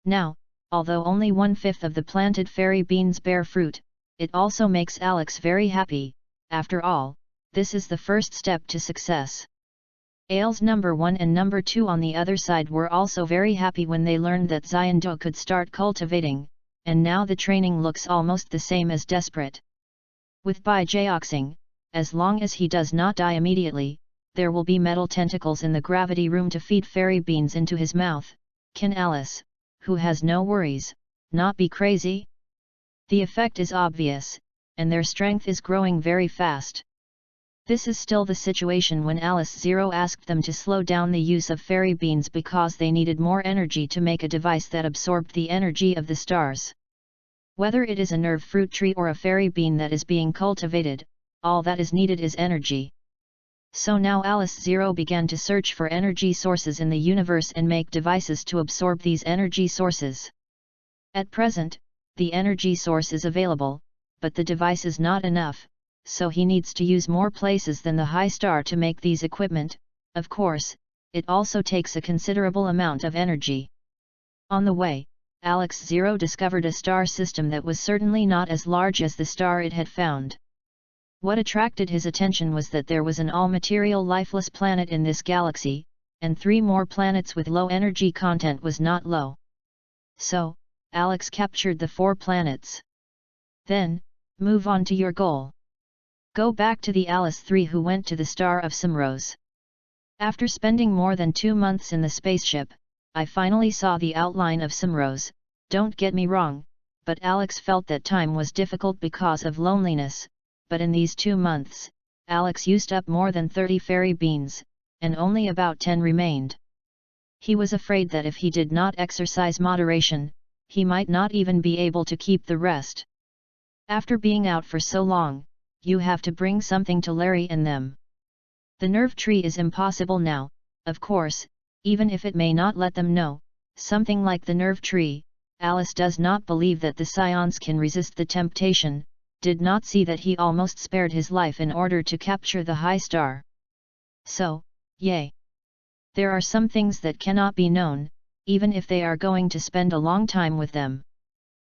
Now, although only 1/5 of the planted fairy beans bear fruit, it also makes Alex very happy. After all, this is the first step to success. Ales number 1 and number 2 on the other side were also very happy when they learned that Xiando could start cultivating, and now the training looks almost the same as desperate. With Bijaoxing, as long as he does not die immediately, there will be metal tentacles in the gravity room to feed fairy beans into his mouth. Can Alice, who has no worries, not be crazy? The effect is obvious, and their strength is growing very fast. This is still the situation when Alice Zero asked them to slow down the use of fairy beans because they needed more energy to make a device that absorbed the energy of the stars. Whether it is a nerve fruit tree or a fairy bean that is being cultivated, all that is needed is energy. So now Alice Zero began to search for energy sources in the universe and make devices to absorb these energy sources. At present, the energy source is available, but the device is not enough, so he needs to use more places than the high star to make these equipment. Of course, it also takes a considerable amount of energy. On the way, Alex Zero discovered a star system that was certainly not as large as the star it had found. What attracted his attention was that there was an all-material lifeless planet in this galaxy, and 3 more planets with low energy content was not low. So, Alex captured the 4 planets. Then, move on to your goal. Go back to the Alice 3 who went to the Star of Simrose. After spending more than 2 months in the spaceship, I finally saw the outline of Simrose. Don't get me wrong, but Alex felt that time was difficult because of loneliness, but in these 2 months, Alex used up more than 30 fairy beans, and only about 10 remained. He was afraid that if he did not exercise moderation, he might not even be able to keep the rest. After being out for so long, you have to bring something to Larry and them. The nerve tree is impossible now, of course, even if it may not let them know, something like the nerve tree. Alice does not believe that the scions can resist the temptation, did not see that he almost spared his life in order to capture the high star. So, yay! There are some things that cannot be known, even if they are going to spend a long time with them.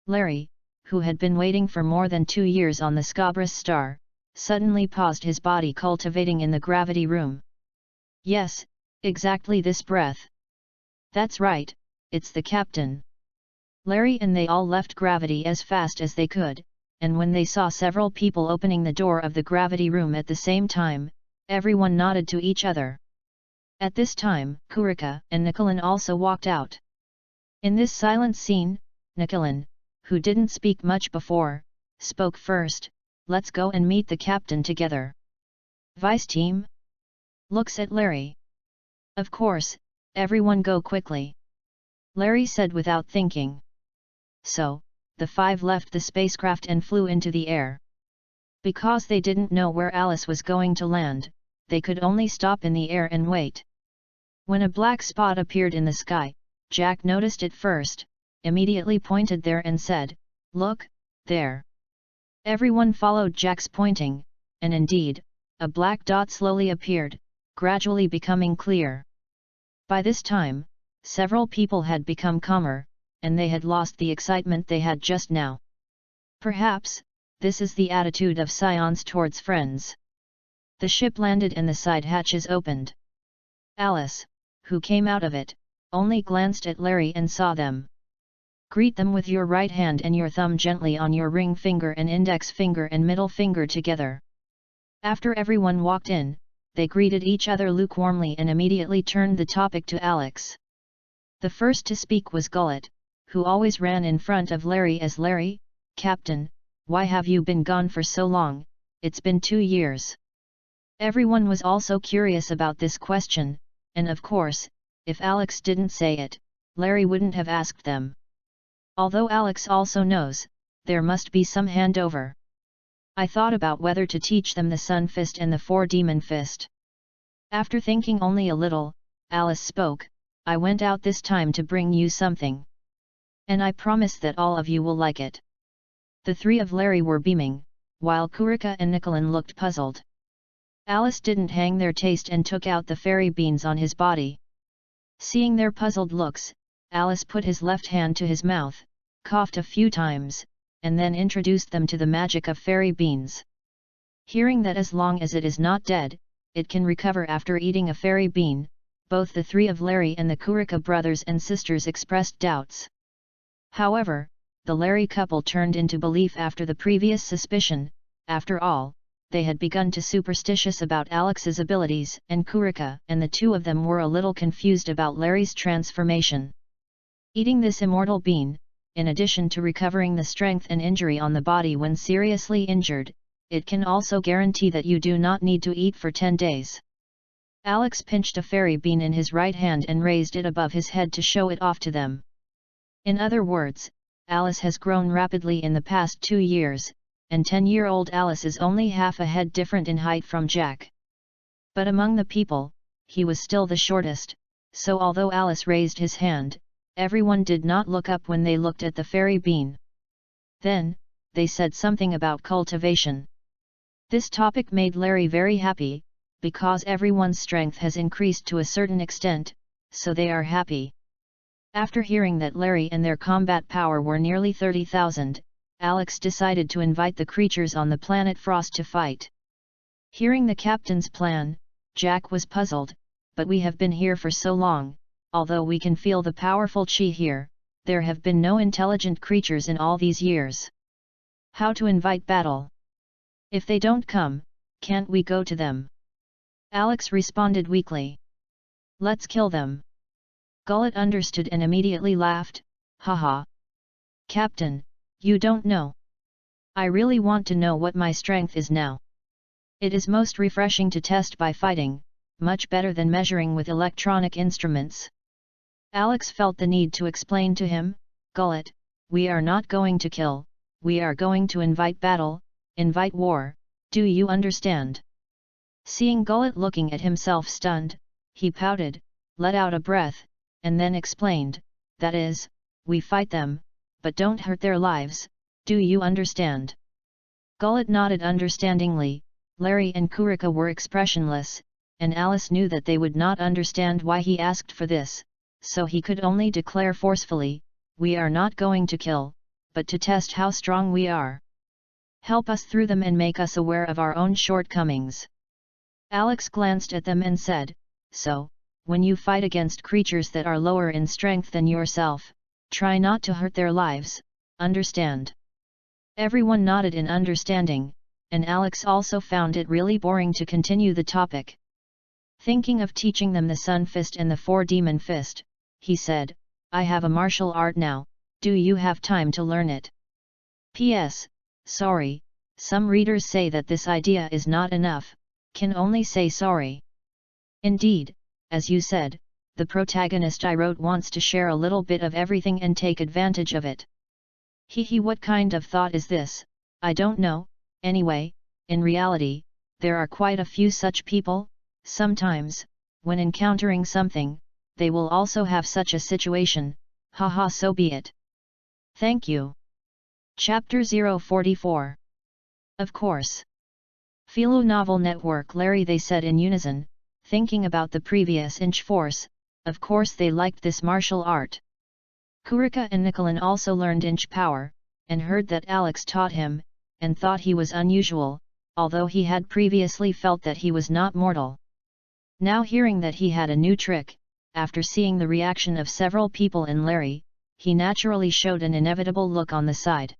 Larry, who had been waiting for more than 2 years on the Scabras star, suddenly paused his body cultivating in the gravity room. Yes, exactly this breath. That's right, it's the captain. Larry and they all left gravity as fast as they could, and when they saw several people opening the door of the gravity room at the same time, everyone nodded to each other. At this time, Kurika and Nicolin also walked out. In this silent scene, Nicolin, who didn't speak much before, spoke first. Let's go and meet the captain together. Vice team? Looks at Larry. Of course, everyone go quickly. Larry said without thinking. So, the 5 left the spacecraft and flew into the air. Because they didn't know where Alice was going to land, they could only stop in the air and wait. When a black spot appeared in the sky, Jack noticed it first, immediately pointed there and said, "Look, there." Everyone followed Jack's pointing, and indeed, a black dot slowly appeared, gradually becoming clear. By this time, several people had become calmer, and they had lost the excitement they had just now. Perhaps, this is the attitude of scions towards friends. The ship landed and the side hatches opened. Alice, who came out of it, only glanced at Larry and saw them. Greet them with your right hand and your thumb gently on your ring finger and index finger and middle finger together. After everyone walked in, they greeted each other lukewarmly and immediately turned the topic to Alex. The first to speak was Gullet, who always ran in front of Larry as Larry, "Captain, why have you been gone for so long? It's been 2 years." Everyone was also curious about this question, and of course, if Alex didn't say it, Larry wouldn't have asked them. Although Alex also knows, there must be some handover. I thought about whether to teach them the Sun Fist and the 4-Demon Fist. After thinking only a little, Alice spoke, "I went out this time to bring you something. And I promise that all of you will like it." The 3 of Larry were beaming, while Kurika and Nicolin looked puzzled. Alice didn't hang their taste and took out the fairy beans on his body. Seeing their puzzled looks, Alice put his left hand to his mouth, coughed a few times, and then introduced them to the magic of fairy beans. Hearing that as long as it is not dead, it can recover after eating a fairy bean, both the 3 of Larry and the Kurika brothers and sisters expressed doubts. However, the Larry couple turned into belief after the previous suspicion. After all, they had begun to superstitious about Alex's abilities, and Kurika and the 2 of them were a little confused about Larry's transformation. Eating this immortal bean, in addition to recovering the strength and injury on the body when seriously injured, it can also guarantee that you do not need to eat for 10 days. Alex pinched a fairy bean in his right hand and raised it above his head to show it off to them. In other words, Alice has grown rapidly in the past 2 years, and 10-year-old Alice is only half a head different in height from Jack. But among the people, he was still the shortest, so although Alice raised his hand, everyone did not look up when they looked at the fairy bean. Then, they said something about cultivation. This topic made Larry very happy, because everyone's strength has increased to a certain extent, so they are happy. After hearing that Larry and their combat power were nearly 30,000, Alex decided to invite the creatures on the planet Frost to fight. Hearing the captain's plan, Jack was puzzled, but we have been here for so long, although we can feel the powerful chi here, there have been no intelligent creatures in all these years. How to invite battle? If they don't come, can't we go to them? Alex responded weakly. Let's kill them. Gullet understood and immediately laughed, haha. Captain, you don't know. I really want to know what my strength is now. It is most refreshing to test by fighting, much better than measuring with electronic instruments. Alex felt the need to explain to him, Gullet, we are not going to kill, we are going to invite battle, invite war, do you understand? Seeing Gullet looking at himself stunned, he pouted, let out a breath, and then explained, that is, we fight them, but don't hurt their lives, do you understand? Gullet nodded understandingly. Larry and Kurika were expressionless, and Alice knew that they would not understand why he asked for this, so he could only declare forcefully, we are not going to kill, but to test how strong we are. Help us through them and make us aware of our own shortcomings. Alex glanced at them and said, so, when you fight against creatures that are lower in strength than yourself, try not to hurt their lives, understand? Everyone nodded in understanding, and Alex also found it really boring to continue the topic. Thinking of teaching them the Sun Fist and the Four Demon Fist, he said, I have a martial art now, do you have time to learn it? P.S. Sorry, some readers say that this idea is not enough, can only say sorry. Indeed, as you said, the protagonist I wrote wants to share a little bit of everything and take advantage of it. What kind of thought is this? I don't know, anyway, in reality, there are quite a few such people. Sometimes, when encountering something, they will also have such a situation, haha, so be it. Thank you. Chapter 044. Of course. Philo Novel Network Larry, they said in unison, thinking about the previous Inch Force, of course they liked this martial art. Kurika and Nicolin also learned Inch Power, and heard that Alex taught him, and thought he was unusual, although he had previously felt that he was not mortal. Now hearing that he had a new trick, after seeing the reaction of several people in Larry, he naturally showed an inevitable look on the side.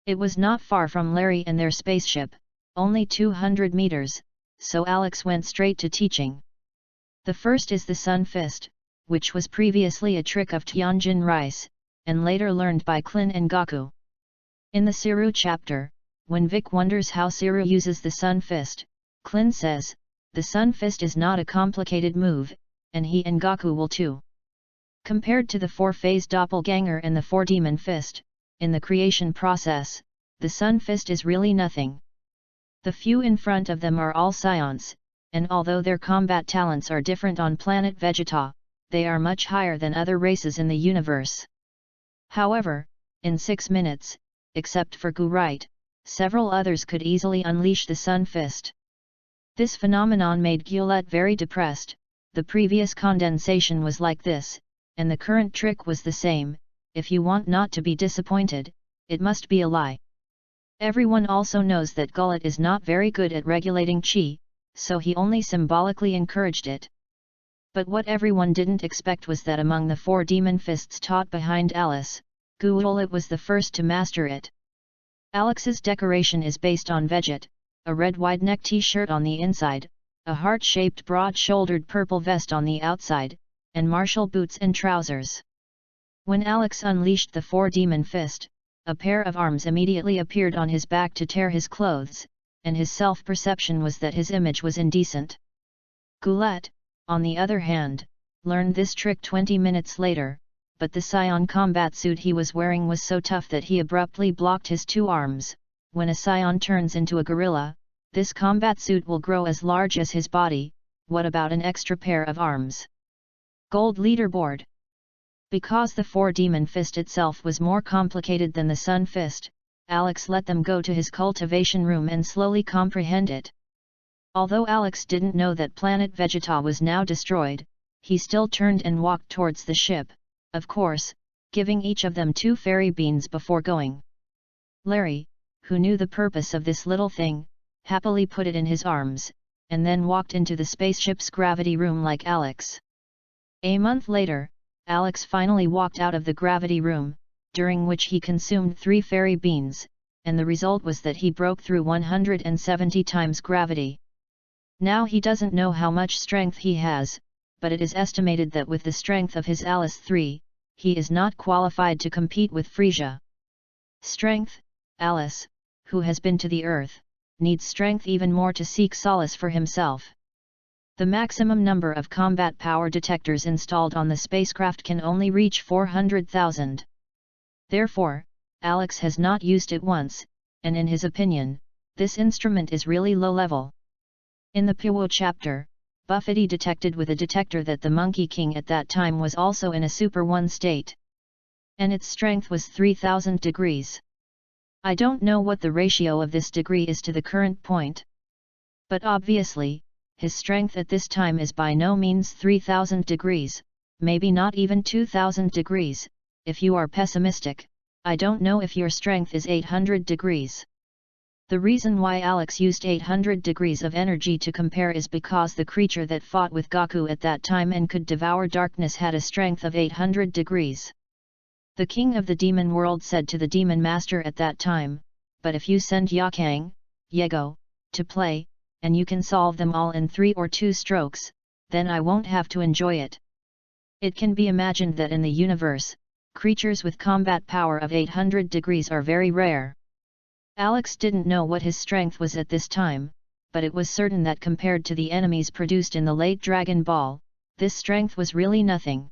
It was not far from Larry and their spaceship, only 200 meters, so Alex went straight to teaching. The first is the Sun Fist, which was previously a trick of Tianjin Rice, and later learned by Klin and Gaku. In the Siru chapter, when Vic wonders how Siru uses the Sun Fist, Klin says, the Sun Fist is not a complicated move, and he and Gaku will too. Compared to the four-phase doppelganger and the four-demon fist, in the creation process, the Sun Fist is really nothing. The few in front of them are all scions, and although their combat talents are different on planet Vegeta, they are much higher than other races in the universe. However, in 6 minutes, except for Gurite, several others could easily unleash the Sun Fist. This phenomenon made Gullet very depressed. The previous condensation was like this, and the current trick was the same. If you want not to be disappointed, it must be a lie. Everyone also knows that Gullet is not very good at regulating chi, so he only symbolically encouraged it. But what everyone didn't expect was that among the four demon fists taught behind Alice, Gullet was the first to master it. Alex's decoration is based on Veget, a red wide-neck t-shirt on the inside, a heart-shaped broad-shouldered purple vest on the outside, and martial boots and trousers. When Alex unleashed the four-demon fist, a pair of arms immediately appeared on his back to tear his clothes, and his self-perception was that his image was indecent. Gullet, on the other hand, learned this trick 20 minutes later, but the Scion combat suit he was wearing was so tough that he abruptly blocked his two arms. When a Scion turns into a gorilla, this combat suit will grow as large as his body. What about an extra pair of arms? Gold leaderboard. Because the four-demon fist itself was more complicated than the Sun Fist, Alex let them go to his cultivation room and slowly comprehend it. Although Alex didn't know that planet Vegeta was now destroyed, he still turned and walked towards the ship, of course, giving each of them 2 fairy beans before going. Larry, who knew the purpose of this little thing, happily put it in his arms, and then walked into the spaceship's gravity room like Alex. A month later, Alex finally walked out of the gravity room, during which he consumed 3 fairy beans, and the result was that he broke through 170 times gravity. Now he doesn't know how much strength he has, but it is estimated that with the strength of his Alice 3, he is not qualified to compete with Frisia. Strength, Alice, who has been to the Earth, needs strength even more to seek solace for himself. The maximum number of combat power detectors installed on the spacecraft can only reach 400,000. Therefore, Alex has not used it once, and in his opinion, this instrument is really low level. In the Puwo chapter, Buffety detected with a detector that the Monkey King at that time was also in a Super 1 state. And its strength was 3000 degrees. I don't know what the ratio of this degree is to the current point. But obviously, his strength at this time is by no means 3000 degrees, maybe not even 2000 degrees, if you are pessimistic. I don't know if your strength is 800 degrees. The reason why Alex used 800 degrees of energy to compare is because the creature that fought with Goku at that time and could devour darkness had a strength of 800 degrees. The king of the demon world said to the demon master at that time, "But if you send Yakang, Yego, to play, and you can solve them all in 3 or 2 strokes, then I won't have to enjoy it." It can be imagined that in the universe, creatures with combat power of 800 degrees are very rare. Alex didn't know what his strength was at this time, but it was certain that compared to the enemies produced in the late Dragon Ball, this strength was really nothing.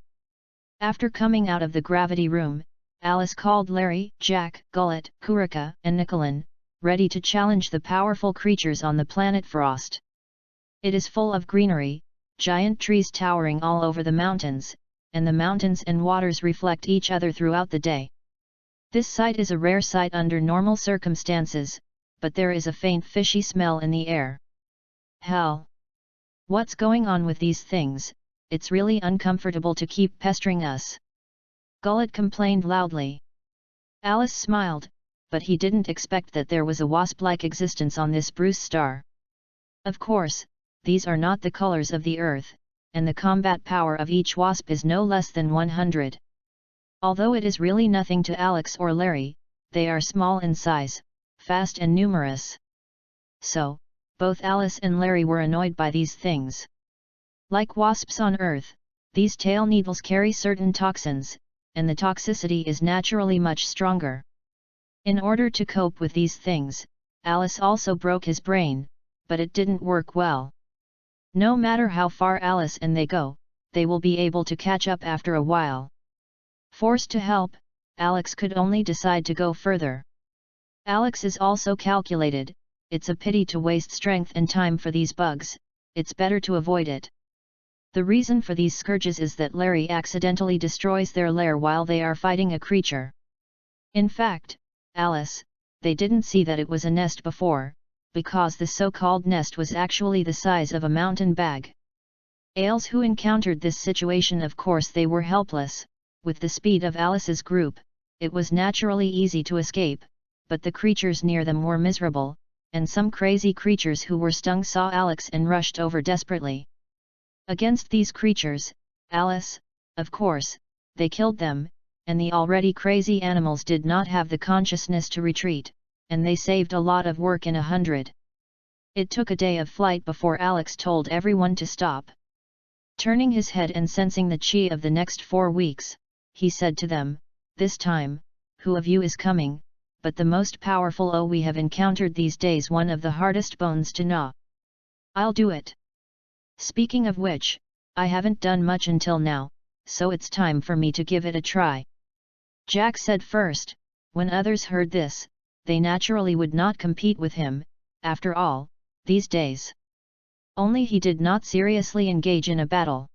After coming out of the gravity room, Alice called Larry, Jack, Gullet, Kurika, and Nicolin, ready to challenge the powerful creatures on the planet Frost. It is full of greenery, giant trees towering all over the mountains, and the mountains and waters reflect each other throughout the day. This sight is a rare sight under normal circumstances, but there is a faint fishy smell in the air. Hell! What's going on with these things? It's really uncomfortable to keep pestering us. Gullet complained loudly. Alice smiled, but he didn't expect that there was a wasp-like existence on this Bruce star. Of course, these are not the colors of the Earth, and the combat power of each wasp is no less than 100. Although it is really nothing to Alex or Larry, they are small in size, fast and numerous. So, both Alice and Larry were annoyed by these things. Like wasps on Earth, these tail needles carry certain toxins, and the toxicity is naturally much stronger. In order to cope with these things, Alice also broke his brain, but it didn't work well. No matter how far Alice and they go, they will be able to catch up after a while. Forced to help, Alex could only decide to go further. Alex is also calculated, it's a pity to waste strength and time for these bugs, it's better to avoid it. The reason for these scourges is that Larry accidentally destroys their lair while they are fighting a creature. In fact, Alice, they didn't see that it was a nest before, because the so-called nest was actually the size of a mountain bag. Ailes who encountered this situation, of course they were helpless. With the speed of Alice's group, it was naturally easy to escape, but the creatures near them were miserable, and some crazy creatures who were stung saw Alex and rushed over desperately. Against these creatures, Alice, of course, they killed them, and the already crazy animals did not have the consciousness to retreat, and they saved a lot of work in 100. It took a day of flight before Alex told everyone to stop. Turning his head and sensing the chi of the next 4 weeks, he said to them, "This time, who of you is coming, but the most powerful we have encountered these days, one of the hardest bones to gnaw. I'll do it. Speaking of which, I haven't done much until now, so it's time for me to give it a try." Jack said first. When others heard this, they naturally would not compete with him, after all, these days. Only he did not seriously engage in a battle.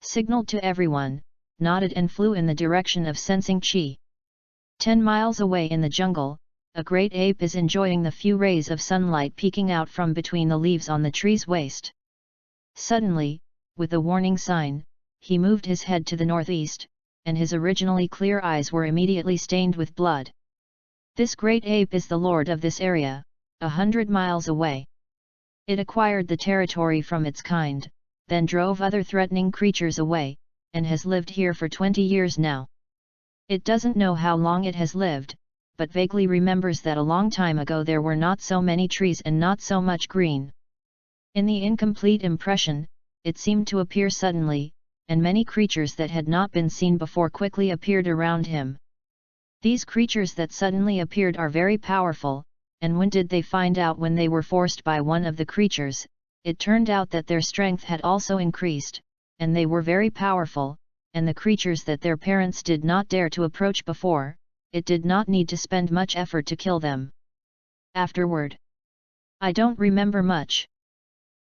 Signaled to everyone, nodded and flew in the direction of sensing chi. 10 miles away in the jungle, a great ape is enjoying the few rays of sunlight peeking out from between the leaves on the tree's waist. Suddenly, with a warning sign, he moved his head to the northeast, and his originally clear eyes were immediately stained with blood. This great ape is the lord of this area, 100 miles away. It acquired the territory from its kind, then drove other threatening creatures away, and has lived here for 20 years now. It doesn't know how long it has lived, but vaguely remembers that a long time ago there were not so many trees and not so much green. In the incomplete impression, it seemed to appear suddenly, and many creatures that had not been seen before quickly appeared around him. These creatures that suddenly appeared are very powerful, and when did they find out? When they were forced by one of the creatures, it turned out that their strength had also increased, and they were very powerful, and the creatures that their parents did not dare to approach before, it did not need to spend much effort to kill them. Afterward, I don't remember much.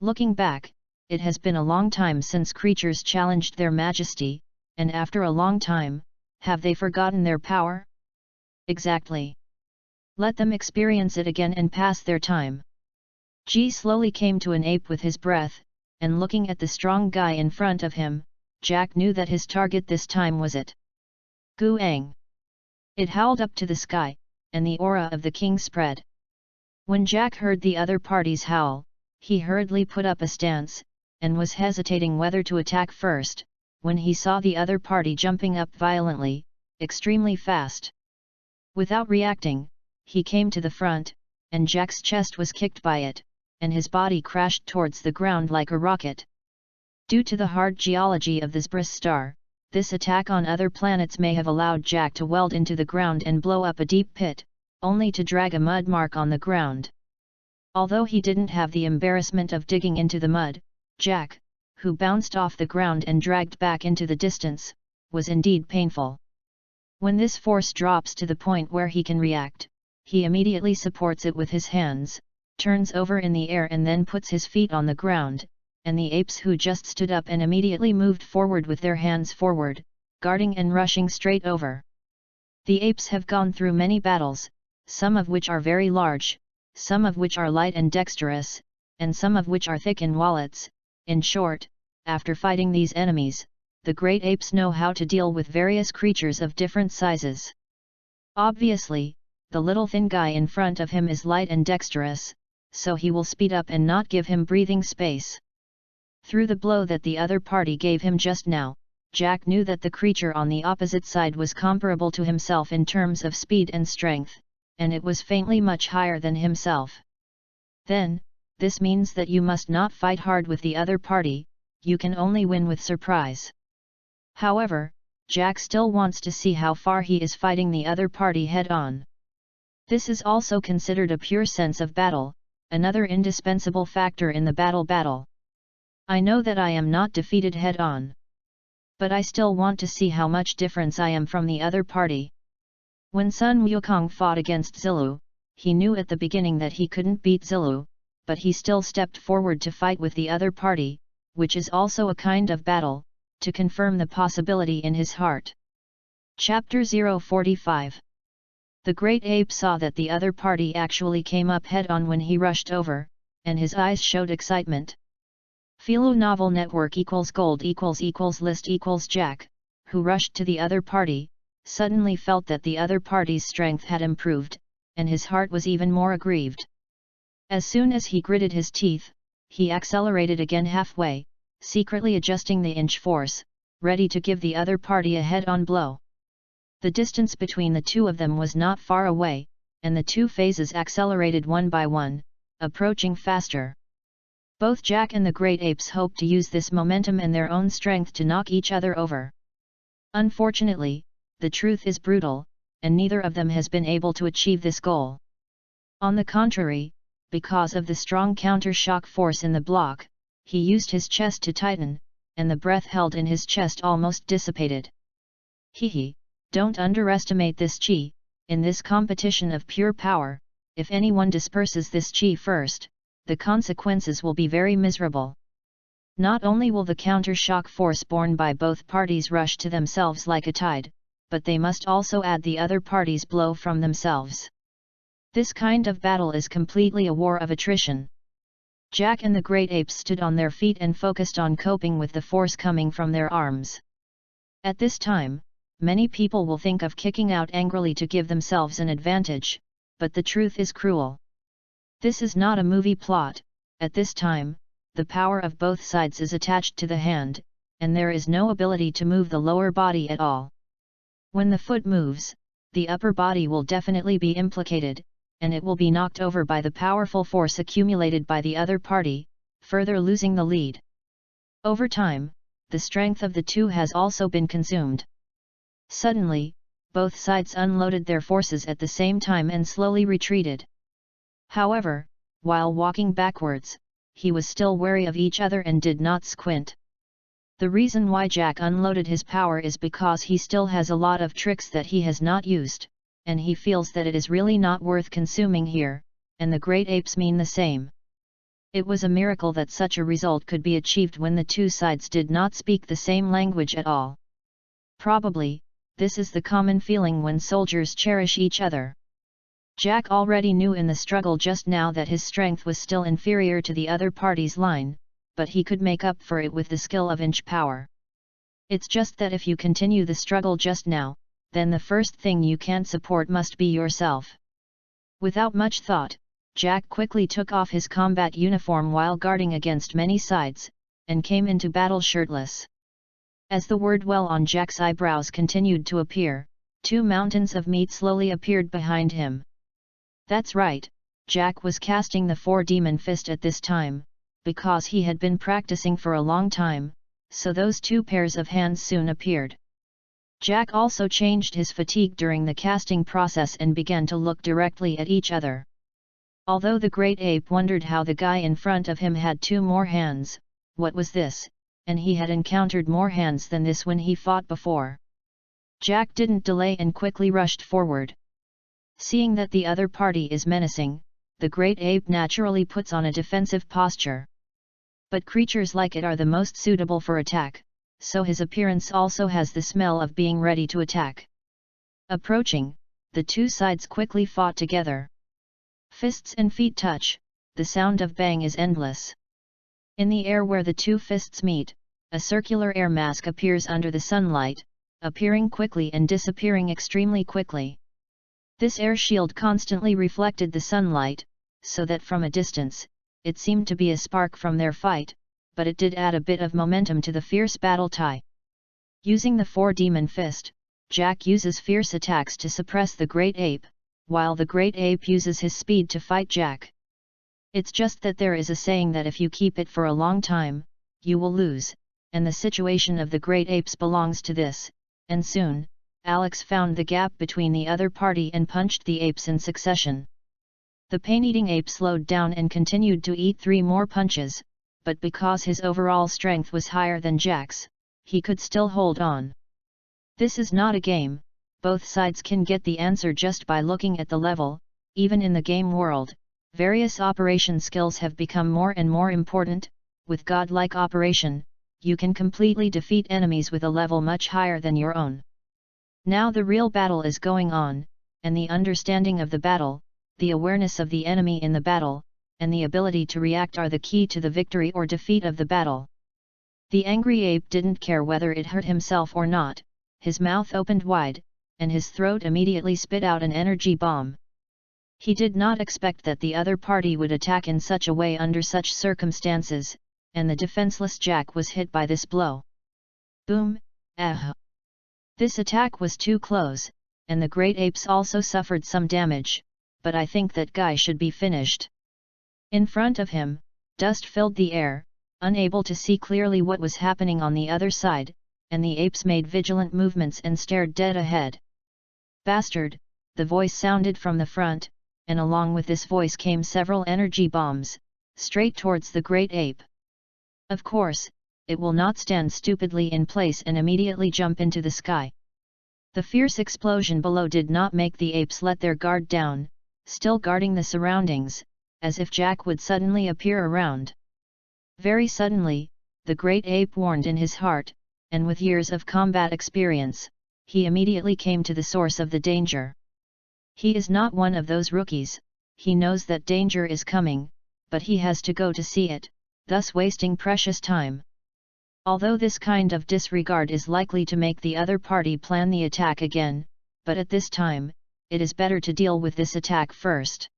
Looking back, it has been a long time since creatures challenged their majesty, and after a long time, have they forgotten their power? Exactly. Let them experience it again and pass their time. Ji slowly came to an ape with his breath, and looking at the strong guy in front of him, Jack knew that his target this time was it. Guang! It howled up to the sky, and the aura of the king spread. When Jack heard the other party's howl, he hurriedly put up a stance, and was hesitating whether to attack first, when he saw the other party jumping up violently, extremely fast. Without reacting, he came to the front, and Jack's chest was kicked by it, and his body crashed towards the ground like a rocket. Due to the hard geology of the Zbris star, this attack on other planets may have allowed Jack to weld into the ground and blow up a deep pit, only to drag a mud mark on the ground. Although he didn't have the embarrassment of digging into the mud, Jack, who bounced off the ground and dragged back into the distance, was indeed painful. When this force drops to the point where he can react, he immediately supports it with his hands, turns over in the air and then puts his feet on the ground, and the apes who just stood up and immediately moved forward with their hands forward, guarding and rushing straight over. The apes have gone through many battles, some of which are very large, some of which are light and dexterous, and some of which are thick in wallets. In short, after fighting these enemies, the great apes know how to deal with various creatures of different sizes. Obviously, the little thin guy in front of him is light and dexterous, so he will speed up and not give him breathing space. Through the blow that the other party gave him just now, Jack knew that the creature on the opposite side was comparable to himself in terms of speed and strength, and it was faintly much higher than himself. Then, this means that you must not fight hard with the other party, you can only win with surprise. However, Jack still wants to see how far he is fighting the other party head-on. This is also considered a pure sense of battle, another indispensable factor in the battle. I know that I am not defeated head-on. But I still want to see how much difference I am from the other party. When Sun Wukong fought against Zilu, he knew at the beginning that he couldn't beat Zilu, but he still stepped forward to fight with the other party, which is also a kind of battle, to confirm the possibility in his heart. Chapter 045. The great ape saw that the other party actually came up head-on when he rushed over, and his eyes showed excitement. Philo Novel Network =gold =list Jack, who rushed to the other party, suddenly felt that the other party's strength had improved, and his heart was even more aggrieved. As soon as he gritted his teeth, he accelerated again halfway, secretly adjusting the inch force, ready to give the other party a head-on blow. The distance between the two of them was not far away, and the two phases accelerated one by one, approaching faster. Both Jack and the great apes hoped to use this momentum and their own strength to knock each other over. Unfortunately, the truth is brutal, and neither of them has been able to achieve this goal. On the contrary, because of the strong counter-shock force in the block, he used his chest to tighten, and the breath held in his chest almost dissipated. Hehe, don't underestimate this chi. In this competition of pure power, if anyone disperses this chi first, the consequences will be very miserable. Not only will the counter-shock force borne by both parties rush to themselves like a tide, but they must also add the other party's blow from themselves. This kind of battle is completely a war of attrition. Jack and the great apes stood on their feet and focused on coping with the force coming from their arms. At this time, many people will think of kicking out angrily to give themselves an advantage, but the truth is cruel. This is not a movie plot. At this time, the power of both sides is attached to the hand, and there is no ability to move the lower body at all. When the foot moves, the upper body will definitely be implicated, and it will be knocked over by the powerful force accumulated by the other party, further losing the lead. Over time, the strength of the two has also been consumed. Suddenly, both sides unloaded their forces at the same time and slowly retreated. However, while walking backwards, he was still wary of each other and did not squint. The reason why Jack unloaded his power is because he still has a lot of tricks that he has not used, and he feels that it is really not worth consuming here, and the great apes mean the same. It was a miracle that such a result could be achieved when the two sides did not speak the same language at all. Probably, this is the common feeling when soldiers cherish each other. Jack already knew in the struggle just now that his strength was still inferior to the other party's line, but he could make up for it with the skill of inch power. It's just that if you continue the struggle just now, then the first thing you can't support must be yourself. Without much thought, Jack quickly took off his combat uniform while guarding against many sides, and came into battle shirtless. As the word "well" on Jack's eyebrows continued to appear, 2 mountains of meat slowly appeared behind him. That's right, Jack was casting the 4-demon fist at this time, because he had been practicing for a long time, so those 2 pairs of hands soon appeared. Jack also changed his fatigue during the casting process and began to look directly at each other. Although the great ape wondered how the guy in front of him had 2 more hands, what was this, and he had encountered more hands than this when he fought before. Jack didn't delay and quickly rushed forward. Seeing that the other party is menacing, the great ape naturally puts on a defensive posture. But creatures like it are the most suitable for attack, so his appearance also has the smell of being ready to attack. Approaching, the 2 sides quickly fought together. Fists and feet touch, the sound of bang is endless. In the air where the 2 fists meet, a circular air mask appears under the sunlight, appearing quickly and disappearing extremely quickly. This air shield constantly reflected the sunlight, so that from a distance, it seemed to be a spark from their fight, but it did add a bit of momentum to the fierce battle tie. Using the 4-demon fist, Jack uses fierce attacks to suppress the great ape, while the great ape uses his speed to fight Jack. It's just that there is a saying that if you keep it for a long time, you will lose, and the situation of the great apes belongs to this, and soon, Alex found the gap between the other party and punched the apes in succession. The pain-eating ape slowed down and continued to eat 3 more punches, but because his overall strength was higher than Jack's, he could still hold on. This is not a game, both sides can get the answer just by looking at the level. Even in the game world, various operation skills have become more and more important. With godlike operation, you can completely defeat enemies with a level much higher than your own. Now the real battle is going on, and the understanding of the battle, the awareness of the enemy in the battle, and the ability to react are the key to the victory or defeat of the battle. The angry ape didn't care whether it hurt himself or not, his mouth opened wide, and his throat immediately spit out an energy bomb. He did not expect that the other party would attack in such a way under such circumstances, and the defenseless Jack was hit by this blow. Boom! Ah! This attack was too close, and the great apes also suffered some damage, but I think that guy should be finished. In front of him, dust filled the air, unable to see clearly what was happening on the other side, and the apes made vigilant movements and stared dead ahead. Bastard! The voice sounded from the front, and along with this voice came several energy bombs, straight towards the great ape. Of course, it will not stand stupidly in place and immediately jump into the sky. The fierce explosion below did not make the apes let their guard down, still guarding the surroundings, as if Jack would suddenly appear around. Very suddenly, the great ape warned in his heart, and with years of combat experience, he immediately came to the source of the danger. He is not one of those rookies, he knows that danger is coming, but he has to go to see it, thus wasting precious time. Although this kind of disregard is likely to make the other party plan the attack again, but at this time, it is better to deal with this attack first.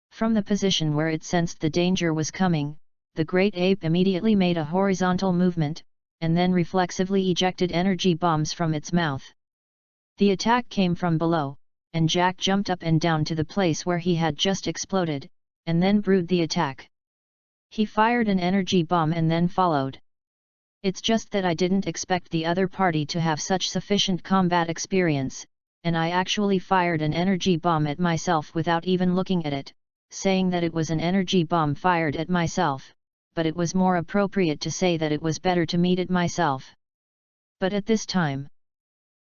From the position where it sensed the danger was coming, the great ape immediately made a horizontal movement, and then reflexively ejected energy bombs from its mouth. The attack came from below, and Jack jumped up and down to the place where he had just exploded, and then brewed the attack. He fired an energy bomb and then followed. It's just that I didn't expect the other party to have such sufficient combat experience, and I actually fired an energy bomb at myself without even looking at it, saying that it was an energy bomb fired at myself, but it was more appropriate to say that it was better to meet it myself. But at this time,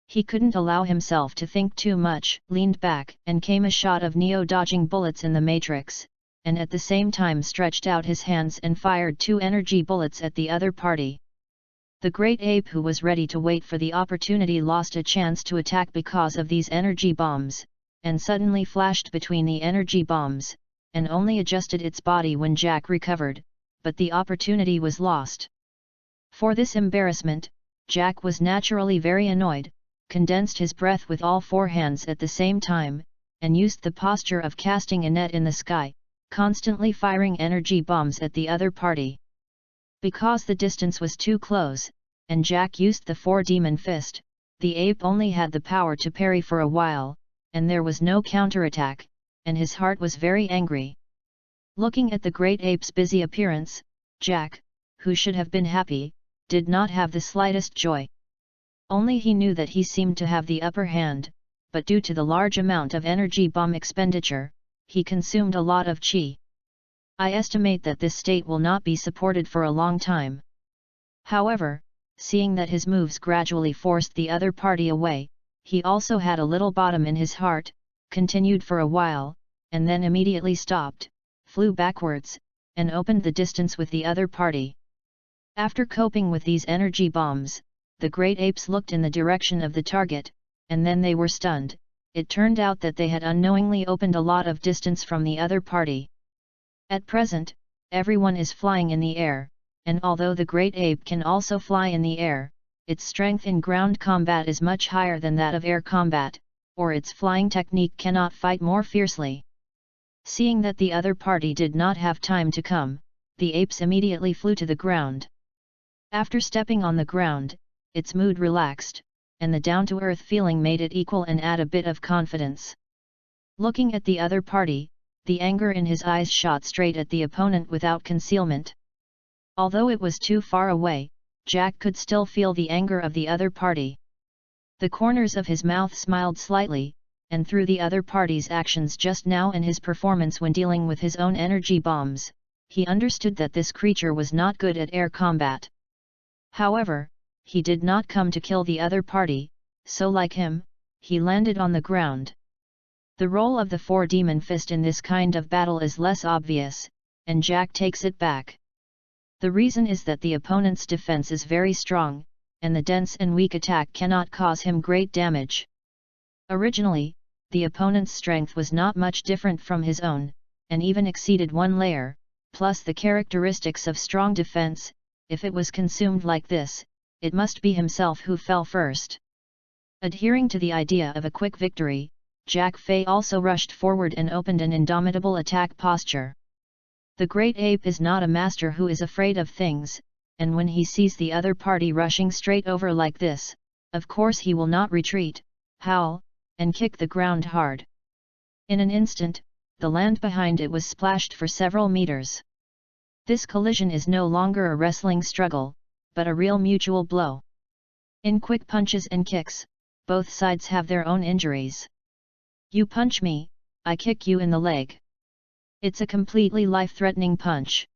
he couldn't allow himself to think too much, leaned back, and came a shot of Neo dodging bullets in the Matrix, and at the same time stretched out his hands and fired 2 energy bullets at the other party. The great ape, who was ready to wait for the opportunity, lost a chance to attack because of these energy bombs, and suddenly flashed between the energy bombs, and only adjusted its body when Jack recovered, but the opportunity was lost. For this embarrassment, Jack was naturally very annoyed, condensed his breath with all 4 hands at the same time, and used the posture of casting a net in the sky, constantly firing energy bombs at the other party. Because the distance was too close, and Jack used the 4-demon fist, the ape only had the power to parry for a while, and there was no counterattack, and his heart was very angry. Looking at the great ape's busy appearance, Jack, who should have been happy, did not have the slightest joy. Only he knew that he seemed to have the upper hand, but due to the large amount of energy bomb expenditure, he consumed a lot of chi. I estimate that this state will not be supported for a long time. However, seeing that his moves gradually forced the other party away, he also had a little bottom in his heart, continued for a while, and then immediately stopped, flew backwards, and opened the distance with the other party. After coping with these energy bombs, the great apes looked in the direction of the target, and then they were stunned. It turned out that they had unknowingly opened a lot of distance from the other party. At present, everyone is flying in the air, and although the great ape can also fly in the air, its strength in ground combat is much higher than that of air combat, or its flying technique cannot fight more fiercely. Seeing that the other party did not have time to come, the apes immediately flew to the ground. After stepping on the ground, its mood relaxed, and the down-to-earth feeling made it equal and add a bit of confidence. Looking at the other party, the anger in his eyes shot straight at the opponent without concealment. Although it was too far away, Jack could still feel the anger of the other party. The corners of his mouth smiled slightly, and through the other party's actions just now and his performance when dealing with his own energy bombs, he understood that this creature was not good at air combat. However, he did not come to kill the other party, so like him, he landed on the ground. The role of the 4-demon fist in this kind of battle is less obvious, and Jack takes it back. The reason is that the opponent's defense is very strong, and the dense and weak attack cannot cause him great damage. Originally, the opponent's strength was not much different from his own, and even exceeded 1 layer, plus the characteristics of strong defense. If it was consumed like this, it must be himself who fell first. Adhering to the idea of a quick victory, Jack Fei also rushed forward and opened an indomitable attack posture. The great ape is not a master who is afraid of things, and when he sees the other party rushing straight over like this, of course he will not retreat, howl, and kick the ground hard. In an instant, the land behind it was splashed for several meters. This collision is no longer a wrestling struggle, but a real mutual blow. In quick punches and kicks, both sides have their own injuries. You punch me, I kick you in the leg. It's a completely life-threatening punch.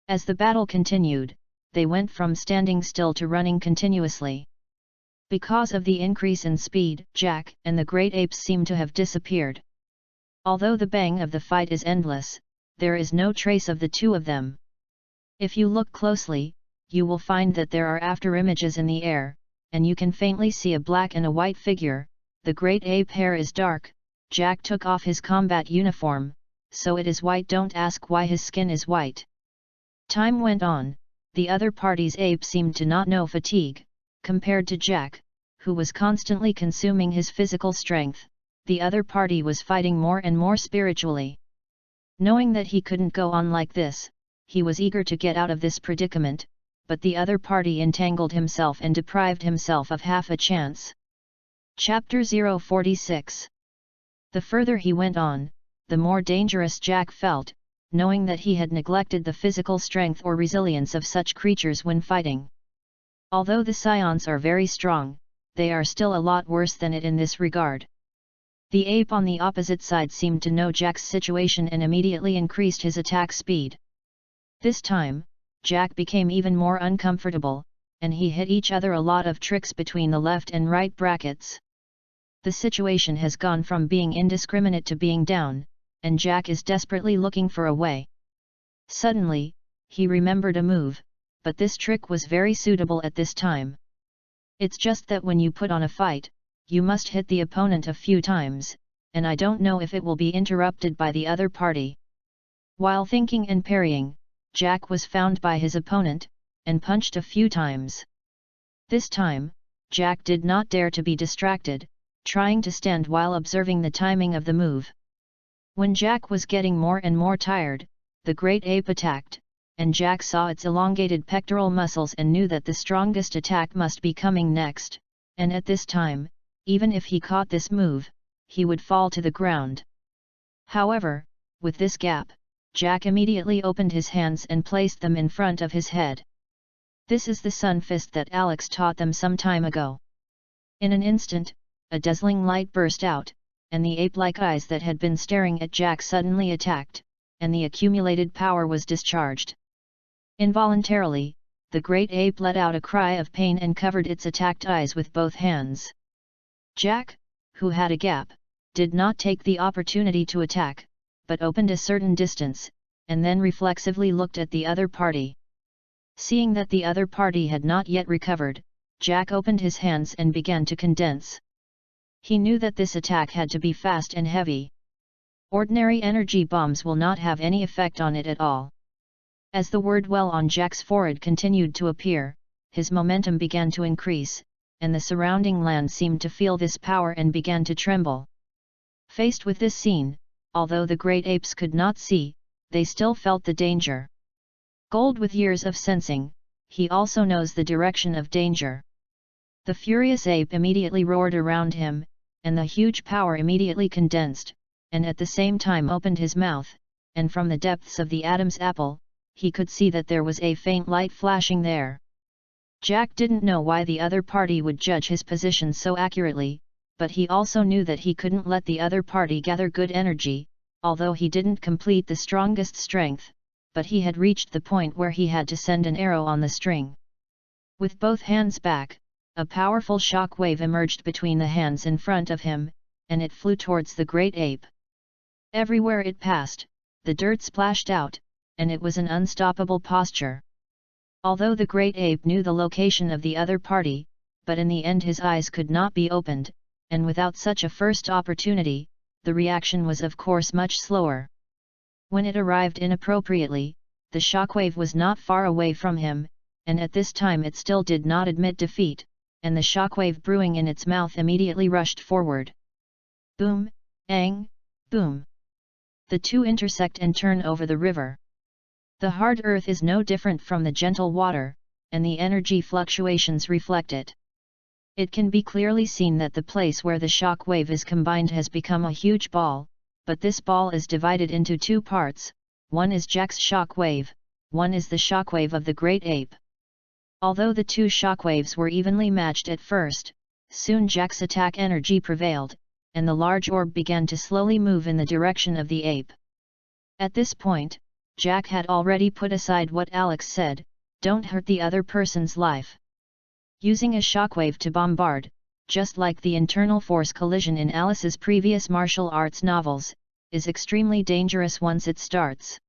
As the battle continued, they went from standing still to running continuously. Because of the increase in speed, Jack and the great apes seem to have disappeared. Although the bang of the fight is endless, there is no trace of the two of them. If you look closely, you will find that there are afterimages in the air, and you can faintly see a black and a white figure. The great ape hair is dark. Jack took off his combat uniform, so it is white. Don't ask why his skin is white. Time went on, the other party's ape seemed to not know fatigue. Compared to Jack, who was constantly consuming his physical strength, the other party was fighting more and more spiritually. Knowing that he couldn't go on like this, he was eager to get out of this predicament, but the other party entangled himself and deprived himself of half a chance. Chapter 046. The further he went on, the more dangerous Jack felt, knowing that he had neglected the physical strength or resilience of such creatures when fighting. Although the scions are very strong, they are still a lot worse than it in this regard. The ape on the opposite side seemed to know Jack's situation and immediately increased his attack speed. This time, Jack became even more uncomfortable, and he hit each other a lot of tricks between the left and right brackets. The situation has gone from being indiscriminate to being down, and Jack is desperately looking for a way. Suddenly, he remembered a move, but this trick was very suitable at this time. It's just that when you put on a fight, you must hit the opponent a few times, and I don't know if it will be interrupted by the other party. While thinking and parrying, Jack was found by his opponent, and punched a few times. This time, Jack did not dare to be distracted, trying to stand while observing the timing of the move. When Jack was getting more and more tired, the great ape attacked, and Jack saw its elongated pectoral muscles and knew that the strongest attack must be coming next, and at this time, even if he caught this move, he would fall to the ground. However, with this gap, Jack immediately opened his hands and placed them in front of his head. This is the sun fist that Alex taught them some time ago. In an instant, a dazzling light burst out, and the ape-like eyes that had been staring at Jack suddenly attacked, and the accumulated power was discharged. Involuntarily, the great ape let out a cry of pain and covered its attacked eyes with both hands. Jack, who had a gap, did not take the opportunity to attack, but opened a certain distance, and then reflexively looked at the other party. Seeing that the other party had not yet recovered, Jack opened his hands and began to condense. He knew that this attack had to be fast and heavy. Ordinary energy bombs will not have any effect on it at all. As the word "well" on Jack's forehead continued to appear, his momentum began to increase, and the surrounding land seemed to feel this power and began to tremble. Faced with this scene, although the great apes could not see, they still felt the danger. Gold with years of sensing, he also knows the direction of danger. The furious ape immediately roared around him, and the huge power immediately condensed, and at the same time opened his mouth, and from the depths of the Adam's apple, he could see that there was a faint light flashing there. Jack didn't know why the other party would judge his position so accurately, but he also knew that he couldn't let the other party gather good energy, although he didn't complete the strongest strength, but he had reached the point where he had to send an arrow on the string. With both hands back, a powerful shock wave emerged between the hands in front of him, and it flew towards the great ape. Everywhere it passed, the dirt splashed out, and it was an unstoppable posture. Although the great ape knew the location of the other party, but in the end his eyes could not be opened, and without such a first opportunity, the reaction was of course much slower. When it arrived inappropriately, the shockwave was not far away from him, and at this time it still did not admit defeat, and the shockwave brewing in its mouth immediately rushed forward. Boom, ang, boom. The two intersect and turn over the river. The hard earth is no different from the gentle water, and the energy fluctuations reflect it. It can be clearly seen that the place where the shock wave is combined has become a huge ball, but this ball is divided into two parts, one is Jack's shock wave, one is the shock wave of the great ape. Although the two shock waves were evenly matched at first, soon Jack's attack energy prevailed, and the large orb began to slowly move in the direction of the ape. At this point, Jack had already put aside what Alex said, "Don't hurt the other person's life." Using a shockwave to bombard, just like the internal force collision in Alice's previous martial arts novels, is extremely dangerous once it starts.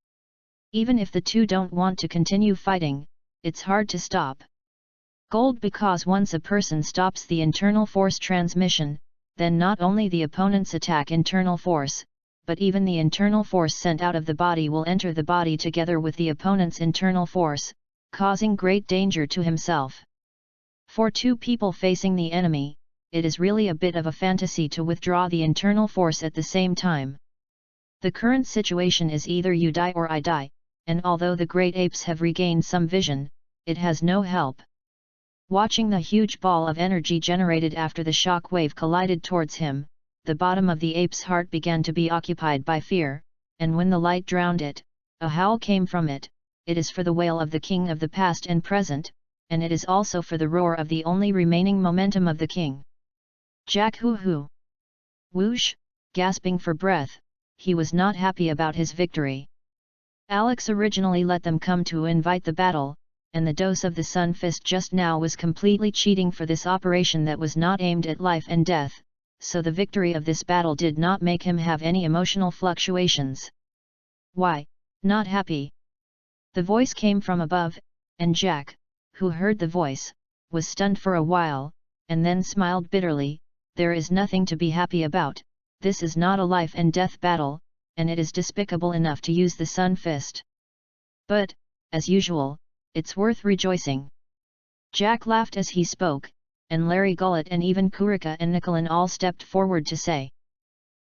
Even if the two don't want to continue fighting, it's hard to stop. Gold, because once a person stops the internal force transmission, then not only the opponent's attack internal force, but even the internal force sent out of the body will enter the body together with the opponent's internal force, causing great danger to himself. For two people facing the enemy, it is really a bit of a fantasy to withdraw the internal force at the same time. The current situation is either you die or I die, and although the great apes have regained some vision, it has no help. Watching the huge ball of energy generated after the shock wave collided towards him, the bottom of the ape's heart began to be occupied by fear, and when the light drowned it, a howl came from it. It is for the wail of the king of the past and present, and it is also for the roar of the only remaining momentum of the king. Jack hoo-hoo! Whoosh! Gasping for breath, he was not happy about his victory. Alex originally let them come to invite the battle, and the dose of the sun fist just now was completely cheating for this operation that was not aimed at life and death, so the victory of this battle did not make him have any emotional fluctuations. Why, not happy? The voice came from above, and Jack, who heard the voice, was stunned for a while, and then smiled bitterly. There is nothing to be happy about. This is not a life and death battle, and it is despicable enough to use the sun fist. But, as usual, it's worth rejoicing. Jack laughed as he spoke, and Larry Gullett and even Kurika and Nicolin all stepped forward to say.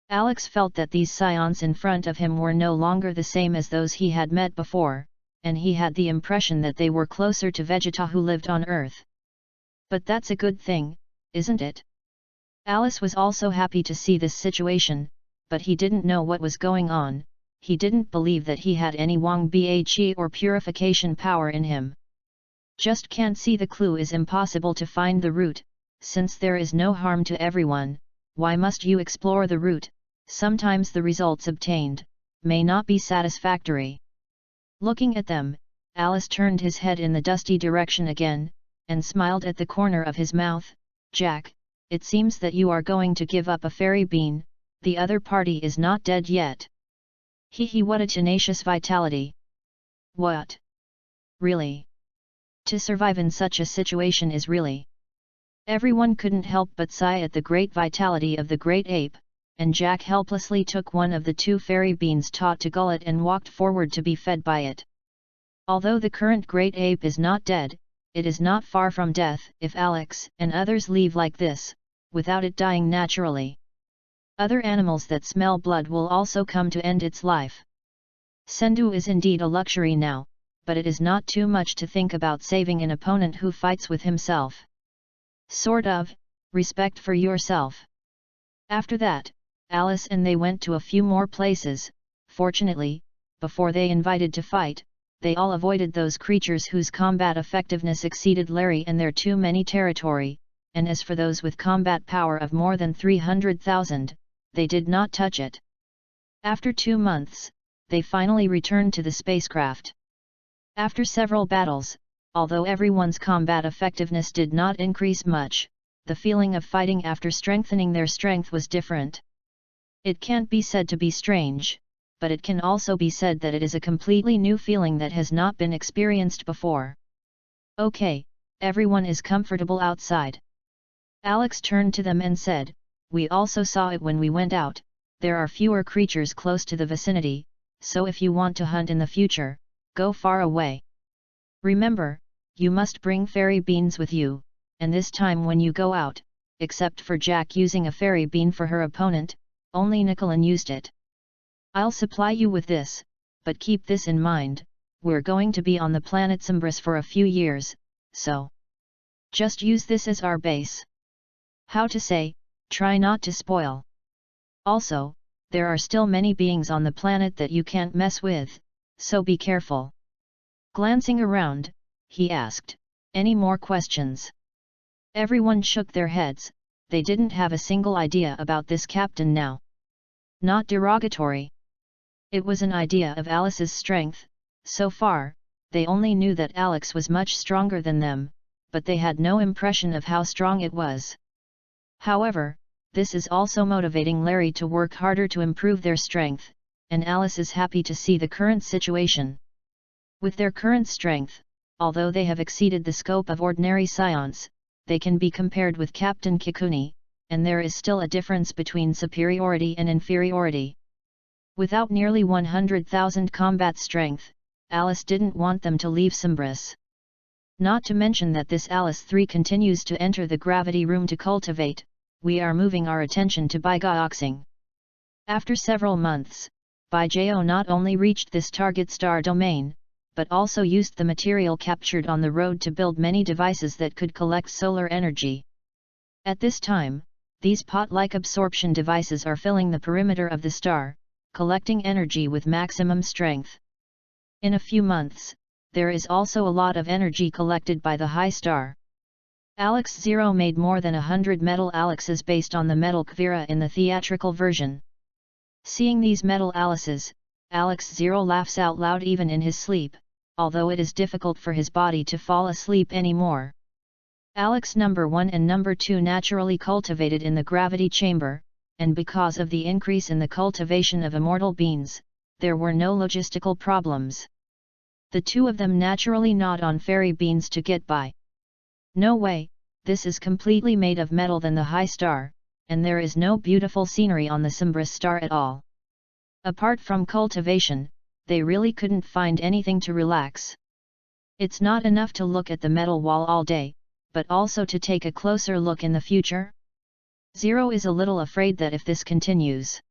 Alex felt that these scions in front of him were no longer the same as those he had met before, and he had the impression that they were closer to Vegeta who lived on Earth. But that's a good thing, isn't it? Alice was also happy to see this situation, but he didn't know what was going on. He didn't believe that he had any Wang Bhe or purification power in him. Just can't see the clue. Is impossible to find the root. Since there is no harm to everyone, why must you explore the root? Sometimes the results obtained may not be satisfactory. Looking at them, Alice turned his head in the dusty direction again, and smiled at the corner of his mouth. Jack, it seems that you are going to give up a fairy bean. The other party is not dead yet. Hee, what a tenacious vitality. What? Really? To survive in such a situation is really... Everyone couldn't help but sigh at the great vitality of the great ape, and Jack helplessly took one of the 2 fairy beans taught to Gullett and walked forward to be fed by it. Although the current great ape is not dead, it is not far from death if Alex and others leave like this, without it dying naturally. Other animals that smell blood will also come to end its life. Sendu is indeed a luxury now, but it is not too much to think about saving an opponent who fights with himself. Sort of, respect for yourself. After that, Alice and they went to a few more places. Fortunately, before they invited to fight, they all avoided those creatures whose combat effectiveness exceeded Larry and their too many territory, and as for those with combat power of more than 300,000, they did not touch it. After 2 months, they finally returned to the spacecraft. After several battles, although everyone's combat effectiveness did not increase much, the feeling of fighting after strengthening their strength was different. It can't be said to be strange, but it can also be said that it is a completely new feeling that has not been experienced before. Okay, everyone is comfortable outside. Alex turned to them and said, we also saw it when we went out. There are fewer creatures close to the vicinity, so if you want to hunt in the future, go far away. Remember, you must bring fairy beans with you, and this time when you go out, except for Jack using a fairy bean for her opponent, only Nicolin used it. I'll supply you with this, but keep this in mind, we're going to be on the planet Symbris for a few years, so just use this as our base. How to say, try not to spoil. Also, there are still many beings on the planet that you can't mess with, so be careful. Glancing around, he asked, any more questions? Everyone shook their heads. They didn't have a single idea about this captain now. Not derogatory. It was an idea of Alice's strength. So far, they only knew that Alex was much stronger than them, but they had no impression of how strong it was. However, this is also motivating Larry to work harder to improve their strength, and Alice is happy to see the current situation. With their current strength, although they have exceeded the scope of ordinary scions, they can be compared with Captain Kikuni, and there is still a difference between superiority and inferiority. Without nearly 100,000 combat strength, Alice didn't want them to leave Symbris. Not to mention that this Alice 3 continues to enter the gravity room to cultivate. We are moving our attention to Baigaoxing. After several months, Baijao not only reached this target star domain, but also used the material captured on the road to build many devices that could collect solar energy. At this time, These pot-like absorption devices are filling the perimeter of the star, collecting energy with maximum strength. In a few months, there is also a lot of energy collected by the high star. Alex Zero made more than 100 metal Alexes based on the metal Kvira in the theatrical version. Seeing these metal Alices, Alex Zero laughs out loud even in his sleep, although it is difficult for his body to fall asleep anymore. Alex number 1 and number 2 naturally cultivated in the gravity chamber, and because of the increase in the cultivation of immortal beings, there were no logistical problems. The two of them naturally gnawed on fairy beans to get by. No way, this is completely made of metal than the high star, and there is no beautiful scenery on the Symbris star at all. Apart from cultivation, they really couldn't find anything to relax. It's not enough to look at the metal wall all day, but also to take a closer look in the future. Zero is a little afraid that if this continues,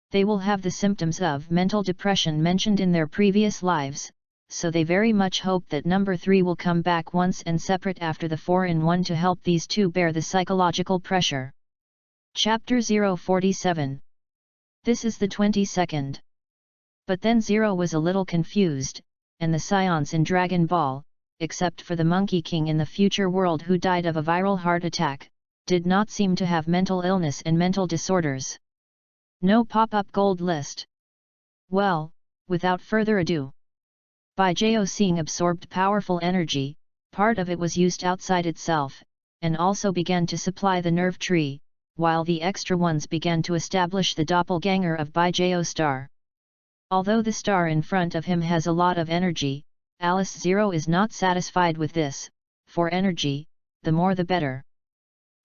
they will have the symptoms of mental depression mentioned in their previous lives, so they very much hope that number 3 will come back once and separate after the 4-in-1 to help these two bear the psychological pressure. Chapter 047. This is the 22nd. But then Zero was a little confused, and the scions in Dragon Ball, except for the Monkey King in the future world who died of a viral heart attack, did not seem to have mental illness and mental disorders. No pop-up gold list. Well, without further ado. Baijao Seeing absorbed powerful energy, part of it was used outside itself, and also began to supply the nerve tree, while the extra ones began to establish the doppelganger of Baijao star. Although the star in front of him has a lot of energy, Alice Zero is not satisfied with this, for energy, the more the better.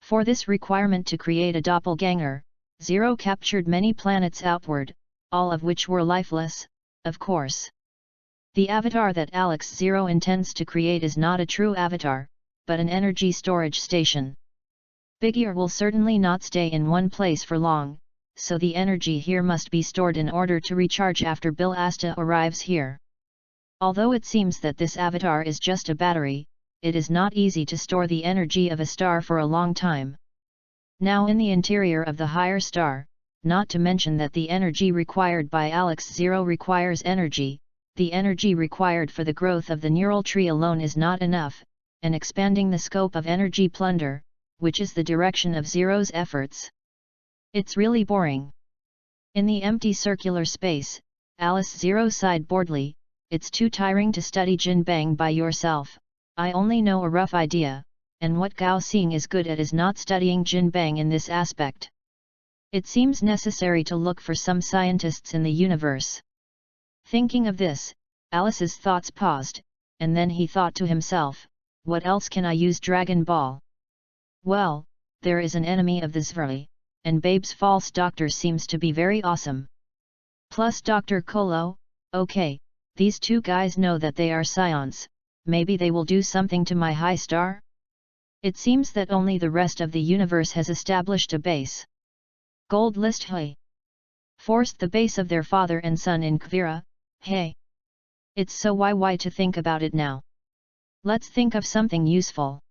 For this requirement to create a doppelganger, Zero captured many planets outward, all of which were lifeless, of course. The avatar that Alex Zero intends to create is not a true avatar, but an energy storage station. Big Ear will certainly not stay in one place for long, so the energy here must be stored in order to recharge after Bill Asta arrives here. Although it seems that this avatar is just a battery, it is not easy to store the energy of a star for a long time. Now in the interior of the higher star, not to mention that the energy required by Alex Zero requires energy, the energy required for the growth of the neural tree alone is not enough, and expanding the scope of energy plunder, which is the direction of Zero's efforts. It's really boring. In the empty circular space, Alice Zero sighed boredly, it's too tiring to study Jin Bang by yourself, I only know a rough idea, and what Gao Xing is good at is not studying Jin Bang in this aspect. It seems necessary to look for some scientists in the universe. Thinking of this, Alice's thoughts paused, and then he thought to himself, what else can I use Dragon Ball? Well, there is an enemy of the Zveri, and Babe's false doctor seems to be very awesome. Plus Dr. Kolo, okay, these two guys know that they are scions, maybe they will do something to my high star? It seems that only the rest of the universe has established a base. Gold list hey. Forced the base of their father and son in Kvira, hey. It's so why to think about it now. Let's think of something useful.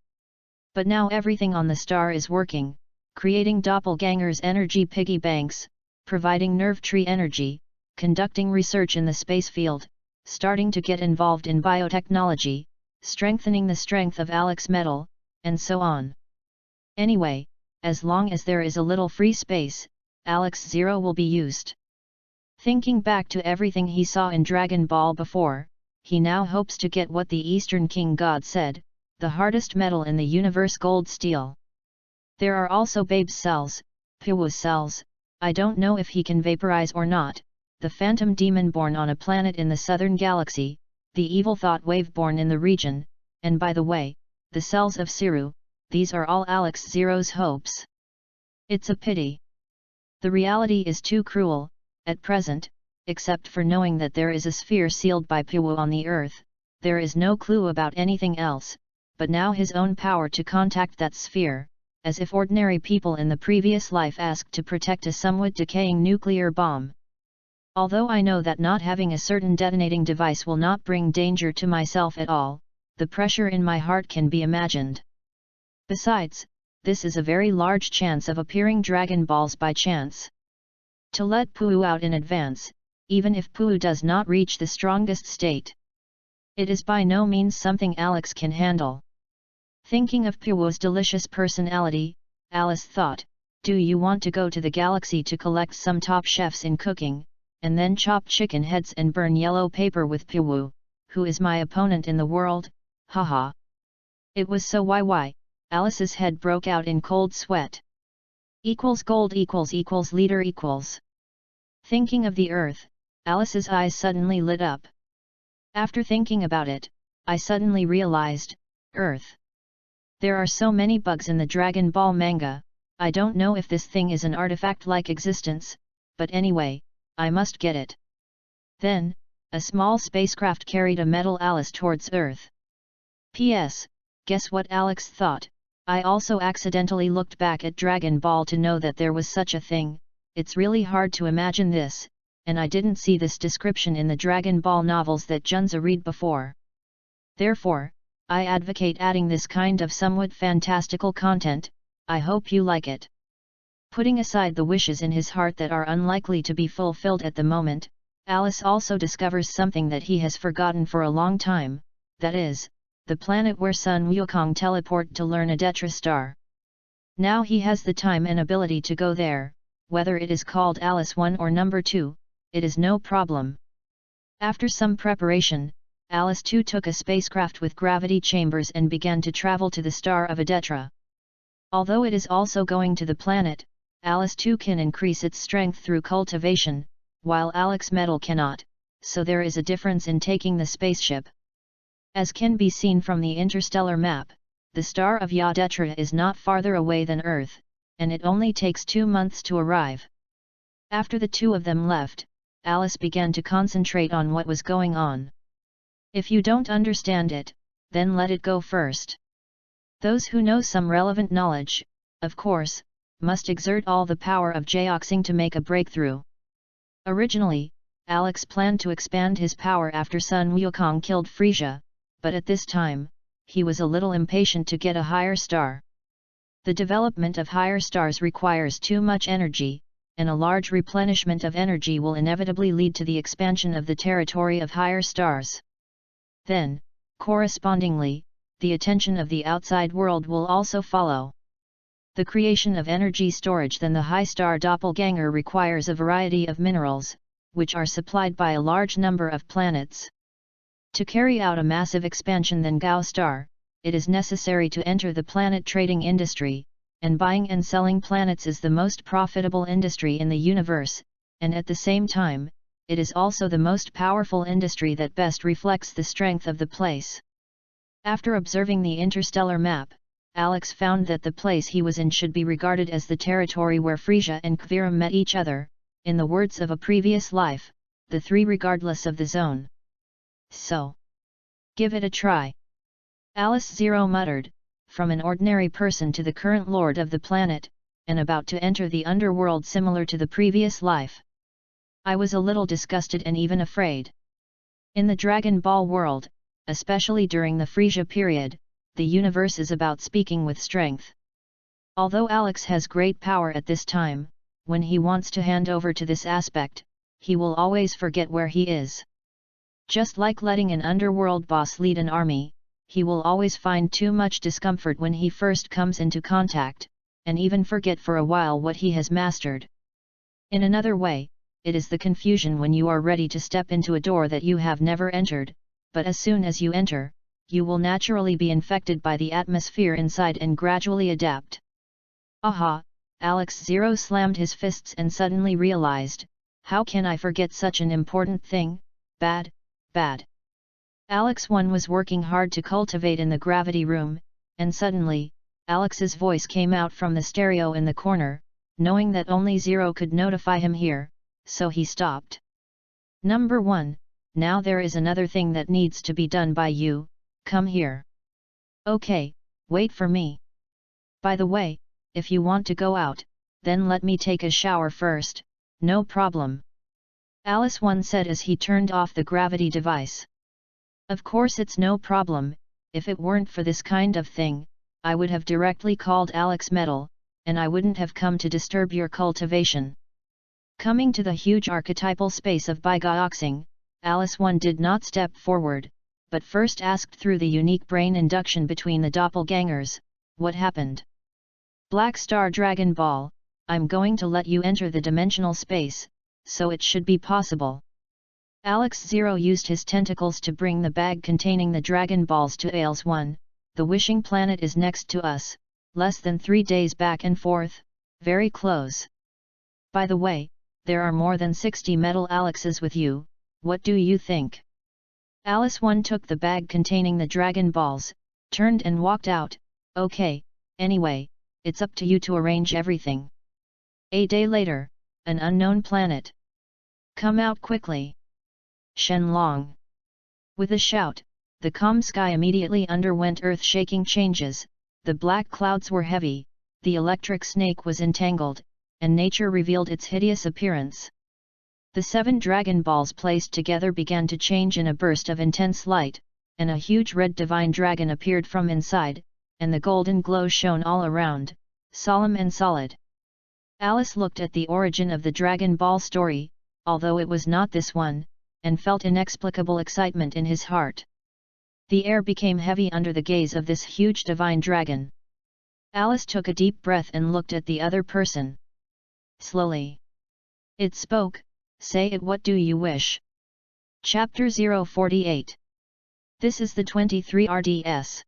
But now everything on the star is working, creating doppelgangers energy piggy banks, providing nerve tree energy, conducting research in the space field, starting to get involved in biotechnology, strengthening the strength of Alex Metal, and so on. Anyway, as long as there is a little free space, Alex Zero will be used. Thinking back to everything he saw in Dragon Ball before, he now hopes to get what the Eastern King God said, the hardest metal in the universe, gold steel. There are also Babe's cells, Piwu's cells, I don't know if he can vaporize or not, the phantom demon born on a planet in the southern galaxy, the evil thought wave born in the region, and by the way, the cells of Siru, these are all Alex Zero's hopes. It's a pity. The reality is too cruel, at present, except for knowing that there is a sphere sealed by Piwu on the earth, there is no clue about anything else, but now his own power to contact that sphere, as if ordinary people in the previous life asked to protect a somewhat decaying nuclear bomb. Although I know that not having a certain detonating device will not bring danger to myself at all, the pressure in my heart can be imagined. Besides, this is a very large chance of appearing Dragon Balls by chance. To let Puu out in advance, even if Puu does not reach the strongest state, it is by no means something Alex can handle. Thinking of Puu's delicious personality, Alice thought, do you want to go to the galaxy to collect some top chefs in cooking, and then chop chicken heads and burn yellow paper with Puu, who is my opponent in the world, haha. It was so why. Alice's head broke out in cold sweat. Gold leader equals. Thinking of the Earth, Alice's eyes suddenly lit up. After thinking about it, I suddenly realized, Earth. There are so many bugs in the Dragon Ball manga, I don't know if this thing is an artifact-like existence, but anyway, I must get it. Then, a small spacecraft carried a metal Alice towards Earth. P.S. Guess what Alex thought? I also accidentally looked back at Dragon Ball to know that there was such a thing. It's really hard to imagine this, and I didn't see this description in the Dragon Ball novels that Junza read before. Therefore, I advocate adding this kind of somewhat fantastical content. I hope you like it. Putting aside the wishes in his heart that are unlikely to be fulfilled at the moment, Alice also discovers something that he has forgotten for a long time, that is, the planet where Sun Wukong teleported to learn Adetra Star. Now he has the time and ability to go there, whether it is called Alice 1 or number 2, it is no problem. After some preparation, Alice 2 took a spacecraft with gravity chambers and began to travel to the star of Adetra. Although it is also going to the planet, Alice 2 can increase its strength through cultivation, while Alex Metal cannot, so there is a difference in taking the spaceship. As can be seen from the interstellar map, the star of Yadetra is not farther away than Earth, and it only takes 2 months to arrive. After the two of them left, Alice began to concentrate on what was going on. If you don't understand it, then let it go first. Those who know some relevant knowledge, of course, must exert all the power of Jioxing to make a breakthrough. Originally, Alex planned to expand his power after Sun Wukong killed Frisia, but at this time, he was a little impatient to get a higher star. The development of higher stars requires too much energy, and a large replenishment of energy will inevitably lead to the expansion of the territory of higher stars. Then, correspondingly, the attention of the outside world will also follow. The creation of energy storage than the high star doppelganger requires a variety of minerals, which are supplied by a large number of planets. To carry out a massive expansion than Gao star, it is necessary to enter the planet trading industry, and buying and selling planets is the most profitable industry in the universe, and at the same time, it is also the most powerful industry that best reflects the strength of the place. After observing the interstellar map, Alex found that the place he was in should be regarded as the territory where Frisia and Kviram met each other, in the words of a previous life, the three regardless of the zone. So, give it a try. Alice Zero muttered, from an ordinary person to the current lord of the planet, and about to enter the underworld similar to the previous life. I was a little disgusted and even afraid. In the Dragon Ball world, especially during the Frisia period, the universe is about speaking with strength. Although Alex has great power at this time, when he wants to hand over to this aspect, he will always forget where he is. Just like letting an underworld boss lead an army, he will always find too much discomfort when he first comes into contact, and even forget for a while what he has mastered. In another way, it is the confusion when you are ready to step into a door that you have never entered, but as soon as you enter, you will naturally be infected by the atmosphere inside and gradually adapt. Aha! Alex Zero slammed his fists and suddenly realized, how can I forget such an important thing? Bad. Alex 1 was working hard to cultivate in the gravity room, and suddenly, Alex's voice came out from the stereo in the corner, knowing that only Zero could notify him here, so he stopped. Number 1, now there is another thing that needs to be done by you, come here. Okay, wait for me. By the way, if you want to go out, then let me take a shower first, no problem. Alice 1 said as he turned off the gravity device. Of course it's no problem, if it weren't for this kind of thing, I would have directly called Alex Metal, and I wouldn't have come to disturb your cultivation. Coming to the huge archetypal space of Baigaoxing, Alice 1 did not step forward, but first asked through the unique brain induction between the doppelgangers, what happened? Black Star Dragon Ball, I'm going to let you enter the dimensional space, so it should be possible. Alex Zero used his tentacles to bring the bag containing the Dragon Balls to Ales 1, the wishing planet is next to us, less than 3 days back and forth, very close. By the way, there are more than 60 metal Alexes with you, what do you think? Alice 1 took the bag containing the Dragon Balls, turned and walked out, okay, anyway, it's up to you to arrange everything. A day later, an unknown planet. Come out quickly. Shenlong. With a shout, the calm sky immediately underwent earth-shaking changes, the black clouds were heavy, the electric snake was entangled, and nature revealed its hideous appearance. The 7 Dragon Balls placed together began to change in a burst of intense light, and a huge red divine dragon appeared from inside, and the golden glow shone all around, solemn and solid. Alice looked at the origin of the Dragon Ball story, although it was not this one, and felt inexplicable excitement in his heart. The air became heavy under the gaze of this huge divine dragon. Alice took a deep breath and looked at the other person. Slowly. It spoke, say it, what do you wish? Chapter 048. This is the 23 RDS.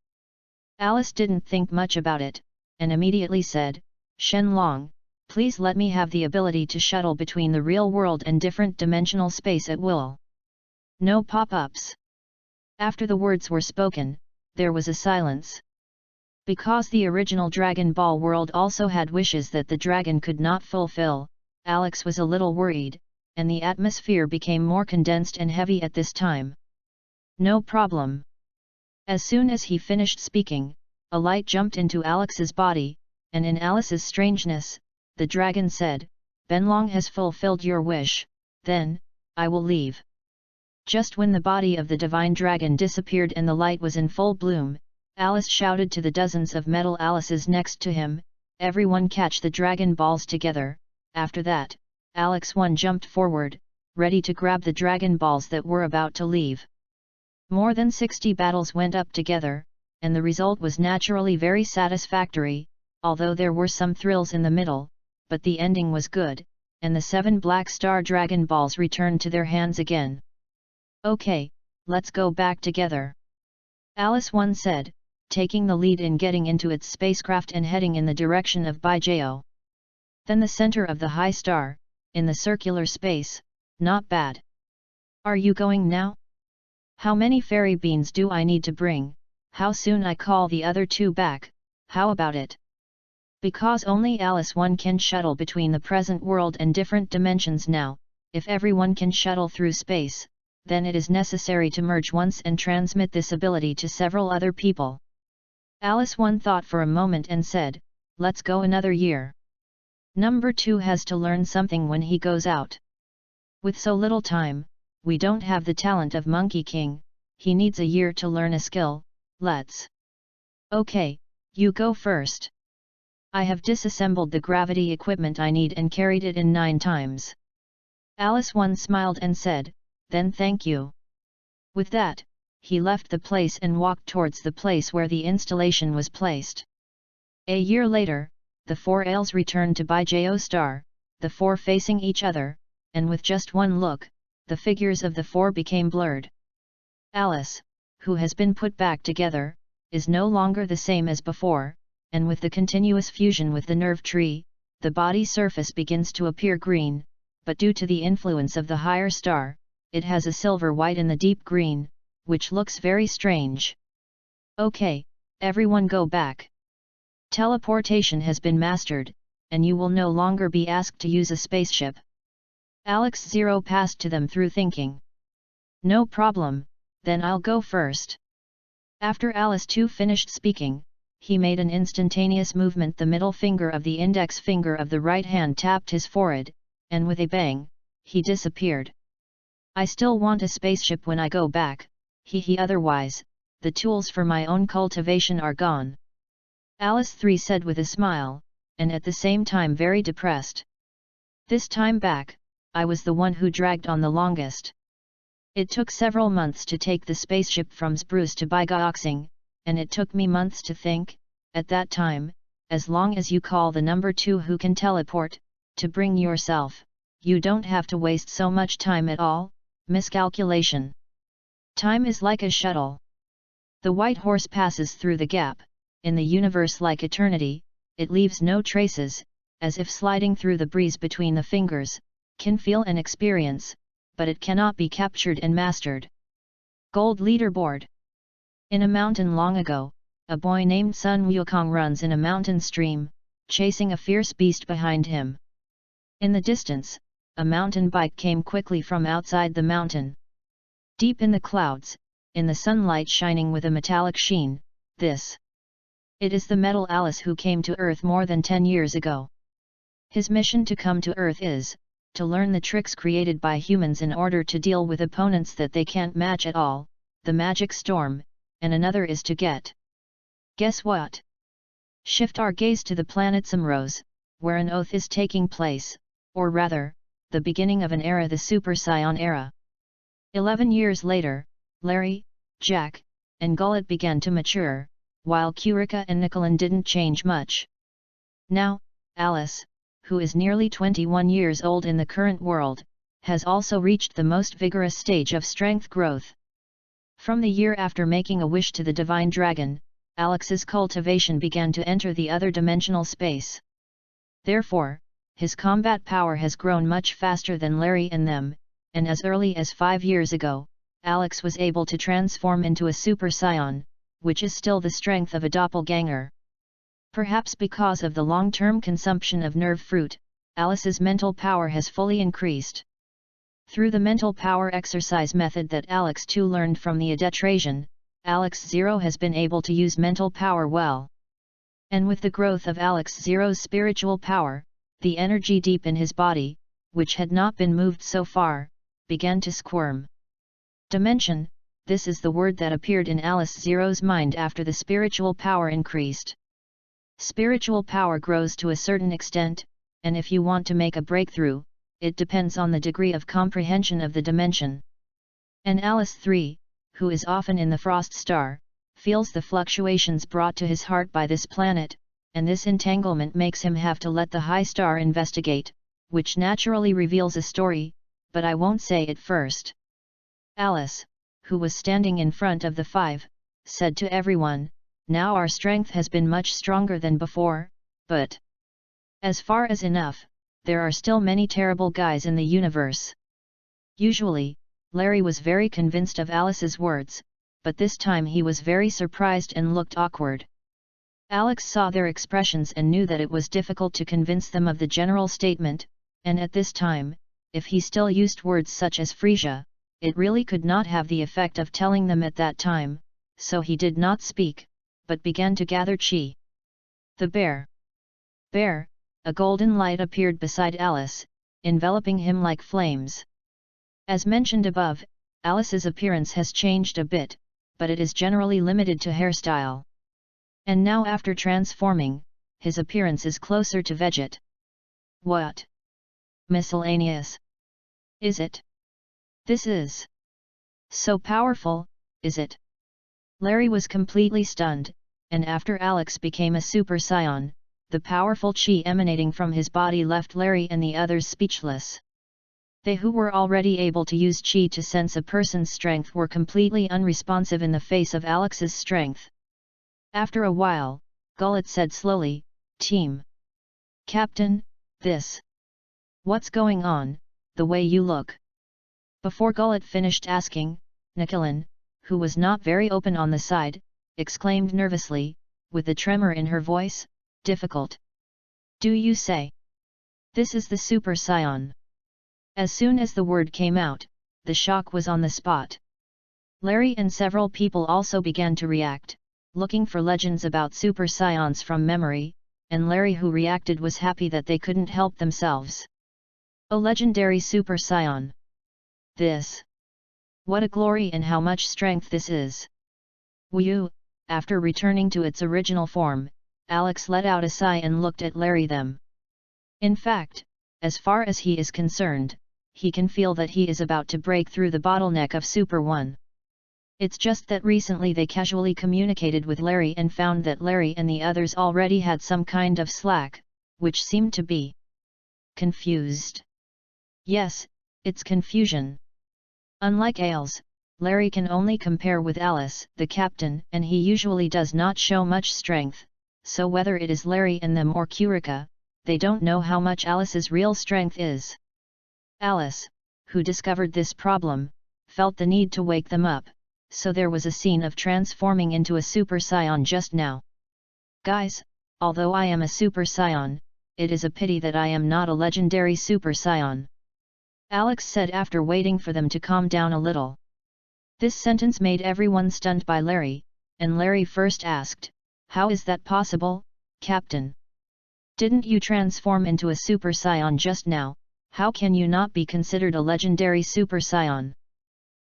Alice didn't think much about it, and immediately said, Shenlong, please let me have the ability to shuttle between the real world and different dimensional space at will. No pop-ups. After the words were spoken, there was a silence. Because the original Dragon Ball world also had wishes that the dragon could not fulfill, Alex was a little worried, and the atmosphere became more condensed and heavy at this time. No problem. As soon as he finished speaking, a light jumped into Alex's body, and in Alice's strangeness, the dragon said, Benlong has fulfilled your wish, then, I will leave. Just when the body of the divine dragon disappeared and the light was in full bloom, Alice shouted to the dozens of metal Alices next to him, everyone catch the Dragon Balls together. After that, Alex 1 jumped forward, ready to grab the Dragon Balls that were about to leave. More than 60 battles went up together, and the result was naturally very satisfactory, although there were some thrills in the middle, but the ending was good, and the 7 Black Star Dragon Balls returned to their hands again. Okay, let's go back together. Alice 1 said, taking the lead in getting into its spacecraft and heading in the direction of Baijao. Then the center of the high star, in the circular space, not bad. Are you going now? How many fairy beans do I need to bring? How soon I call the other 2 back, how about it? Because only Alice 1 can shuttle between the present world and different dimensions now, if everyone can shuttle through space, then it is necessary to merge once and transmit this ability to several other people. Alice 1 thought for a moment and said, let's go another year. Number 2 has to learn something when he goes out. With so little time, we don't have the talent of Monkey King, he needs a year to learn a skill, let's. Okay, you go first. I have disassembled the gravity equipment I need and carried it in 9 times. Alice 1 smiled and said, then thank you. With that, he left the place and walked towards the place where the installation was placed. A year later, the 4 Ales returned to Baijao Star, the 4 facing each other, and with just one look, the figures of the 4 became blurred. Alice, who has been put back together, is no longer the same as before, and with the continuous fusion with the nerve tree, the body surface begins to appear green, but due to the influence of the higher star, it has a silver white in the deep green, which looks very strange. Okay, everyone go back. Teleportation has been mastered, and you will no longer be asked to use a spaceship. Alex Zero passed to them through thinking. No problem, then I'll go first. After Alice 2 finished speaking, he made an instantaneous movement. The middle finger of the index finger of the right hand tapped his forehead, and with a bang, he disappeared. I still want a spaceship when I go back, otherwise, the tools for my own cultivation are gone. Alice 3 said with a smile, and at the same time very depressed. This time back, I was the one who dragged on the longest. It took several months to take the spaceship from Spruce to Baigaoxing, and it took me months to think, at that time, as long as you call the number 2 who can teleport, to bring yourself, you don't have to waste so much time at all. Miscalculation. Time is like a shuttle. The white horse passes through the gap, in the universe like eternity, it leaves no traces, as if sliding through the breeze between the fingers, can feel and experience, but it cannot be captured and mastered. Gold leaderboard. In a mountain long ago, a boy named Sun Wukong runs in a mountain stream, chasing a fierce beast behind him. In the distance, a mountain bike came quickly from outside the mountain. Deep in the clouds, in the sunlight shining with a metallic sheen, it is the metal Alice who came to Earth more than 10 years ago. His mission to come to Earth is, to learn the tricks created by humans in order to deal with opponents that they can't match at all, the magic storm, and another is to get. Guess what? Shift our gaze to the planet Samrose, where an oath is taking place, or rather, the beginning of an era, the Super Saiyan era. 11 years later, Larry, Jack, and Gullet began to mature, while Kurika and Nicolin didn't change much. Now, Alice, who is nearly 21 years old in the current world, has also reached the most vigorous stage of strength growth. From the year after making a wish to the Divine Dragon, Alex's cultivation began to enter the other dimensional space. Therefore, his combat power has grown much faster than Larry and them, and as early as 5 years ago, Alex was able to transform into a Super Saiyan, which is still the strength of a doppelganger. Perhaps because of the long-term consumption of nerve fruit, Alice's mental power has fully increased. Through the mental power exercise method that Alex 2 learned from the Adetrasian, Alex 0 has been able to use mental power well. And with the growth of Alex 0's spiritual power, the energy deep in his body, which had not been moved so far, began to squirm. Dimension, this is the word that appeared in Alice 0's mind after the spiritual power increased. Spiritual power grows to a certain extent, and if you want to make a breakthrough, it depends on the degree of comprehension of the dimension. And Alice 3, who is often in the Frost Star, feels the fluctuations brought to his heart by this planet, and this entanglement makes him have to let the High Star investigate, which naturally reveals a story, but I won't say it first. Alice, who was standing in front of the 5, said to everyone, "Now our strength has been much stronger than before, but as far as enough, there are still many terrible guys in the universe." Usually, Larry was very convinced of Alice's words, but this time he was very surprised and looked awkward. Alex saw their expressions and knew that it was difficult to convince them of the general statement, and at this time, if he still used words such as Frisia, it really could not have the effect of telling them at that time, so he did not speak, but began to gather chi. The bear. A golden light appeared beside Alice, enveloping him like flames. As mentioned above, Alice's appearance has changed a bit, but it is generally limited to hairstyle. And now after transforming, his appearance is closer to Veget. What? Miscellaneous. Is it? This is so powerful, is it? Larry was completely stunned, and after Alex became a Super Saiyan, the powerful chi emanating from his body left Larry and the others speechless. They who were already able to use chi to sense a person's strength were completely unresponsive in the face of Alex's strength. After a while, Gullet said slowly, "Team Captain, what's going on, the way you look?" Before Gullet finished asking, Nicolin, who was not very open on the side, exclaimed nervously, with a tremor in her voice, "Difficult. Do you say? This is the Super Saiyan?" As soon as the word came out, the shock was on the spot. Larry and several people also began to react, looking for legends about Super Saiyans from memory, and Larry, who reacted, was happy that they couldn't help themselves. A legendary Super Saiyan. What a glory and how much strength this is! Wu, after returning to its original form, Alex let out a sigh and looked at Larry them. In fact, as far as he is concerned, he can feel that he is about to break through the bottleneck of Super 1. It's just that recently they casually communicated with Larry and found that Larry and the others already had some kind of slack, which seemed to be confused. Yes, it's confusion. Unlike Ailes, Larry can only compare with Alice, the captain, and he usually does not show much strength, so whether it is Larry and them or Kurika, they don't know how much Alice's real strength is. Alice, who discovered this problem, felt the need to wake them up, so there was a scene of transforming into a Super Saiyan just now. Guys, although I am a Super Saiyan, it is a pity that I am not a legendary Super Saiyan. Alex said after waiting for them to calm down a little. This sentence made everyone stunned by Larry, and Larry first asked, "How is that possible, Captain? Didn't you transform into a Super Saiyan just now? How can you not be considered a legendary Super Saiyan?"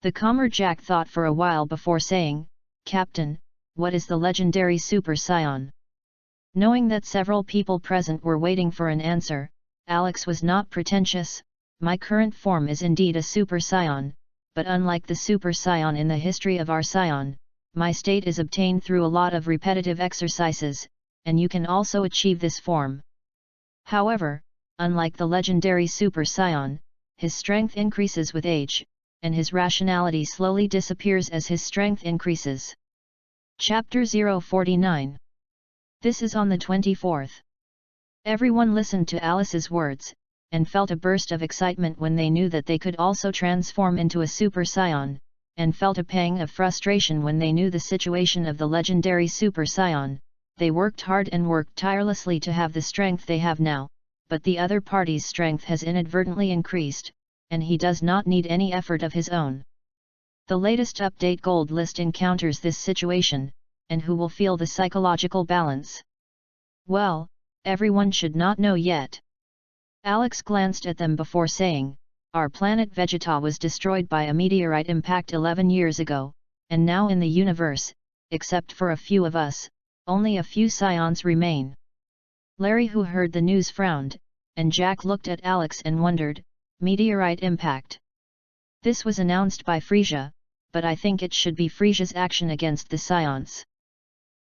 The calmer Jack thought for a while before saying, "Captain, what is the legendary Super Saiyan?" Knowing that several people present were waiting for an answer, Alex was not pretentious. "My current form is indeed a Super Saiyan, but unlike the Super Saiyan in the history of our Saiyan, my state is obtained through a lot of repetitive exercises, and you can also achieve this form. However, unlike the legendary Super Saiyan, his strength increases with age, and his rationality slowly disappears as his strength increases." Chapter 049. This is on the 24th. Everyone listened to Alice's words, and felt a burst of excitement when they knew that they could also transform into a Super Saiyan, and felt a pang of frustration when they knew the situation of the legendary Super Saiyan. They worked hard and worked tirelessly to have the strength they have now, but the other party's strength has inadvertently increased, and he does not need any effort of his own. The latest update gold list encounters this situation, and who will feel the psychological balance? Well, everyone should not know yet. Alex glanced at them before saying, "Our planet Vegeta was destroyed by a meteorite impact 11 years ago, and now in the universe, except for a few of us, only a few Scions remain." Larry, who heard the news, frowned, and Jack looked at Alex and wondered, "Meteorite impact? This was announced by Frisia, but I think it should be Frisia's action against the Scions."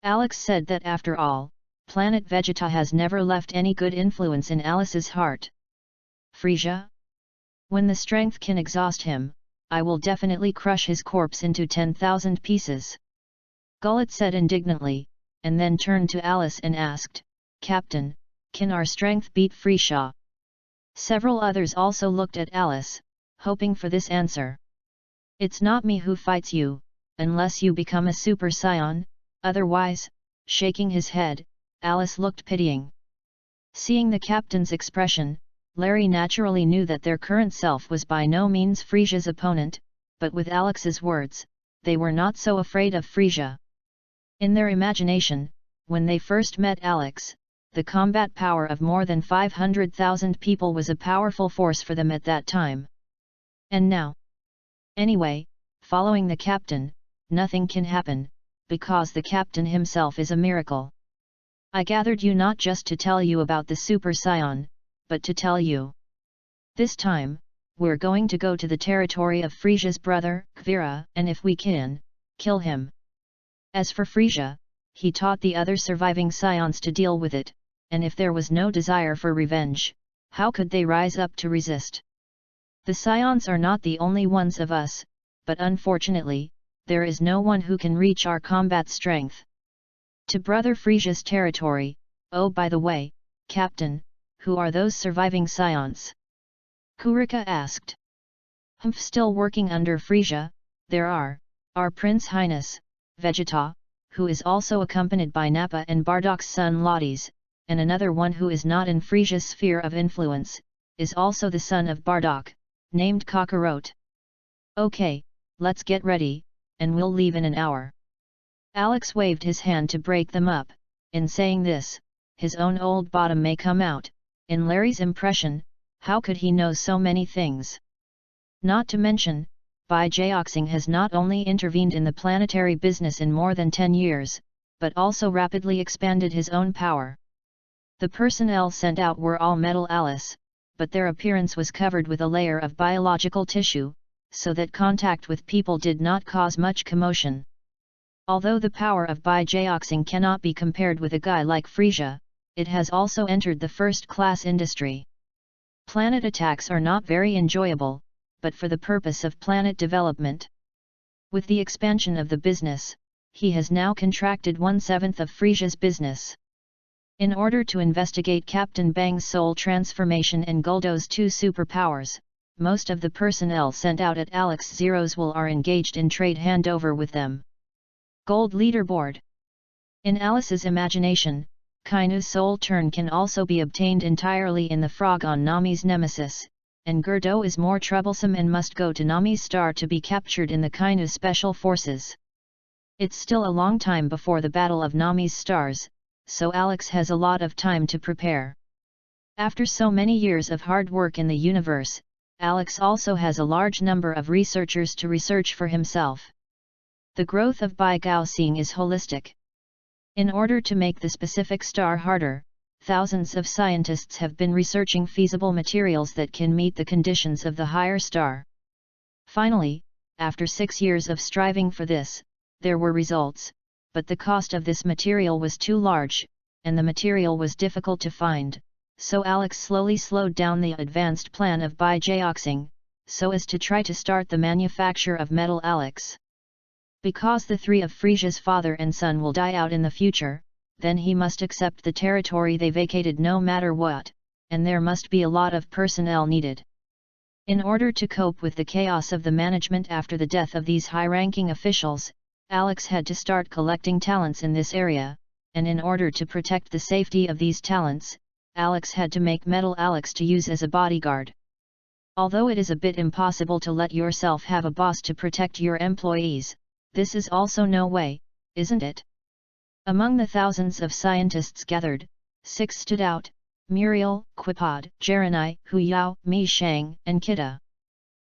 Alex said that after all, planet Vegeta has never left any good influence in Alice's heart. Frisia? When the strength can exhaust him, I will definitely crush his corpse into 10,000 pieces. Gullet said indignantly, and then turned to Alice and asked, "Captain, can our strength beat Frisia?" Several others also looked at Alice, hoping for this answer. "It's not me who fights you, unless you become a Super Saiyan, otherwise," shaking his head, Alice looked pitying. Seeing the captain's expression, Larry naturally knew that their current self was by no means Frisia's opponent, but with Alex's words, they were not so afraid of Frisia. In their imagination, when they first met Alex, the combat power of more than 500,000 people was a powerful force for them at that time. And now? Anyway, following the captain, nothing can happen, because the captain himself is a miracle. I gathered you not just to tell you about the Super Saiyan, but to tell you. This time, we're going to go to the territory of Frisia's brother, Kvira, and if we can, kill him. As for Frisia, he taught the other surviving Scions to deal with it, and if there was no desire for revenge, how could they rise up to resist? The Scions are not the only ones of us, but unfortunately, there is no one who can reach our combat strength. To Brother Frisia's territory. Oh, by the way, Captain, who are those surviving Scions? Kurika asked. Humph, still working under Frisia, there are, our Prince Highness, Vegeta, who is also accompanied by Nappa and Bardock's son Lotties, and another one who is not in Frisia's sphere of influence, is also the son of Bardock, named Kakarot. Okay, let's get ready, and we'll leave in an hour. Alex waved his hand to break them up. In saying this, his own old bottom may come out. In Larry's impression, how could he know so many things? Not to mention, Bai Jaoxing has not only intervened in the planetary business in more than 10 years, but also rapidly expanded his own power. The personnel sent out were all metal Alice, but their appearance was covered with a layer of biological tissue, so that contact with people did not cause much commotion. Although the power of bijoxing cannot be compared with a guy like Frisia, it has also entered the first-class industry. Planet attacks are not very enjoyable, but for the purpose of planet development. With the expansion of the business, he has now contracted 1/7 of Frisia's business. In order to investigate Captain Bang's soul transformation and Guldo's 2 superpowers, most of the personnel sent out at Alex Zero's will are engaged in trade handover with them. Gold Leaderboard. In Alice's imagination, Kainu's soul turn can also be obtained entirely in the frog on Nami's nemesis, and Guldo is more troublesome and must go to Nami's star to be captured in the Kainu special forces. It's still a long time before the Battle of Nami's stars, so Alex has a lot of time to prepare. After so many years of hard work in the universe, Alex also has a large number of researchers to research for himself. The growth of Bi-Gaussing is holistic. In order to make the specific star harder, thousands of scientists have been researching feasible materials that can meet the conditions of the higher star. Finally, after 6 years of striving for this, there were results, but the cost of this material was too large, and the material was difficult to find, so Alex slowly slowed down the advanced plan of bijoxing, so as to try to start the manufacture of metal Alex. Because the 3 of Frisia's father and son will die out in the future, then he must accept the territory they vacated no matter what, and there must be a lot of personnel needed. In order to cope with the chaos of the management after the death of these high-ranking officials, Alex had to start collecting talents in this area, and in order to protect the safety of these talents, Alex had to make Metal Alex to use as a bodyguard. Although it is a bit impossible to let yourself have a boss to protect your employees, this is also no way, isn't it? Among the thousands of scientists gathered, 6 stood out: Muriel, Quipod, Jeremy, Hu Yao, Mi Shang, and Kita.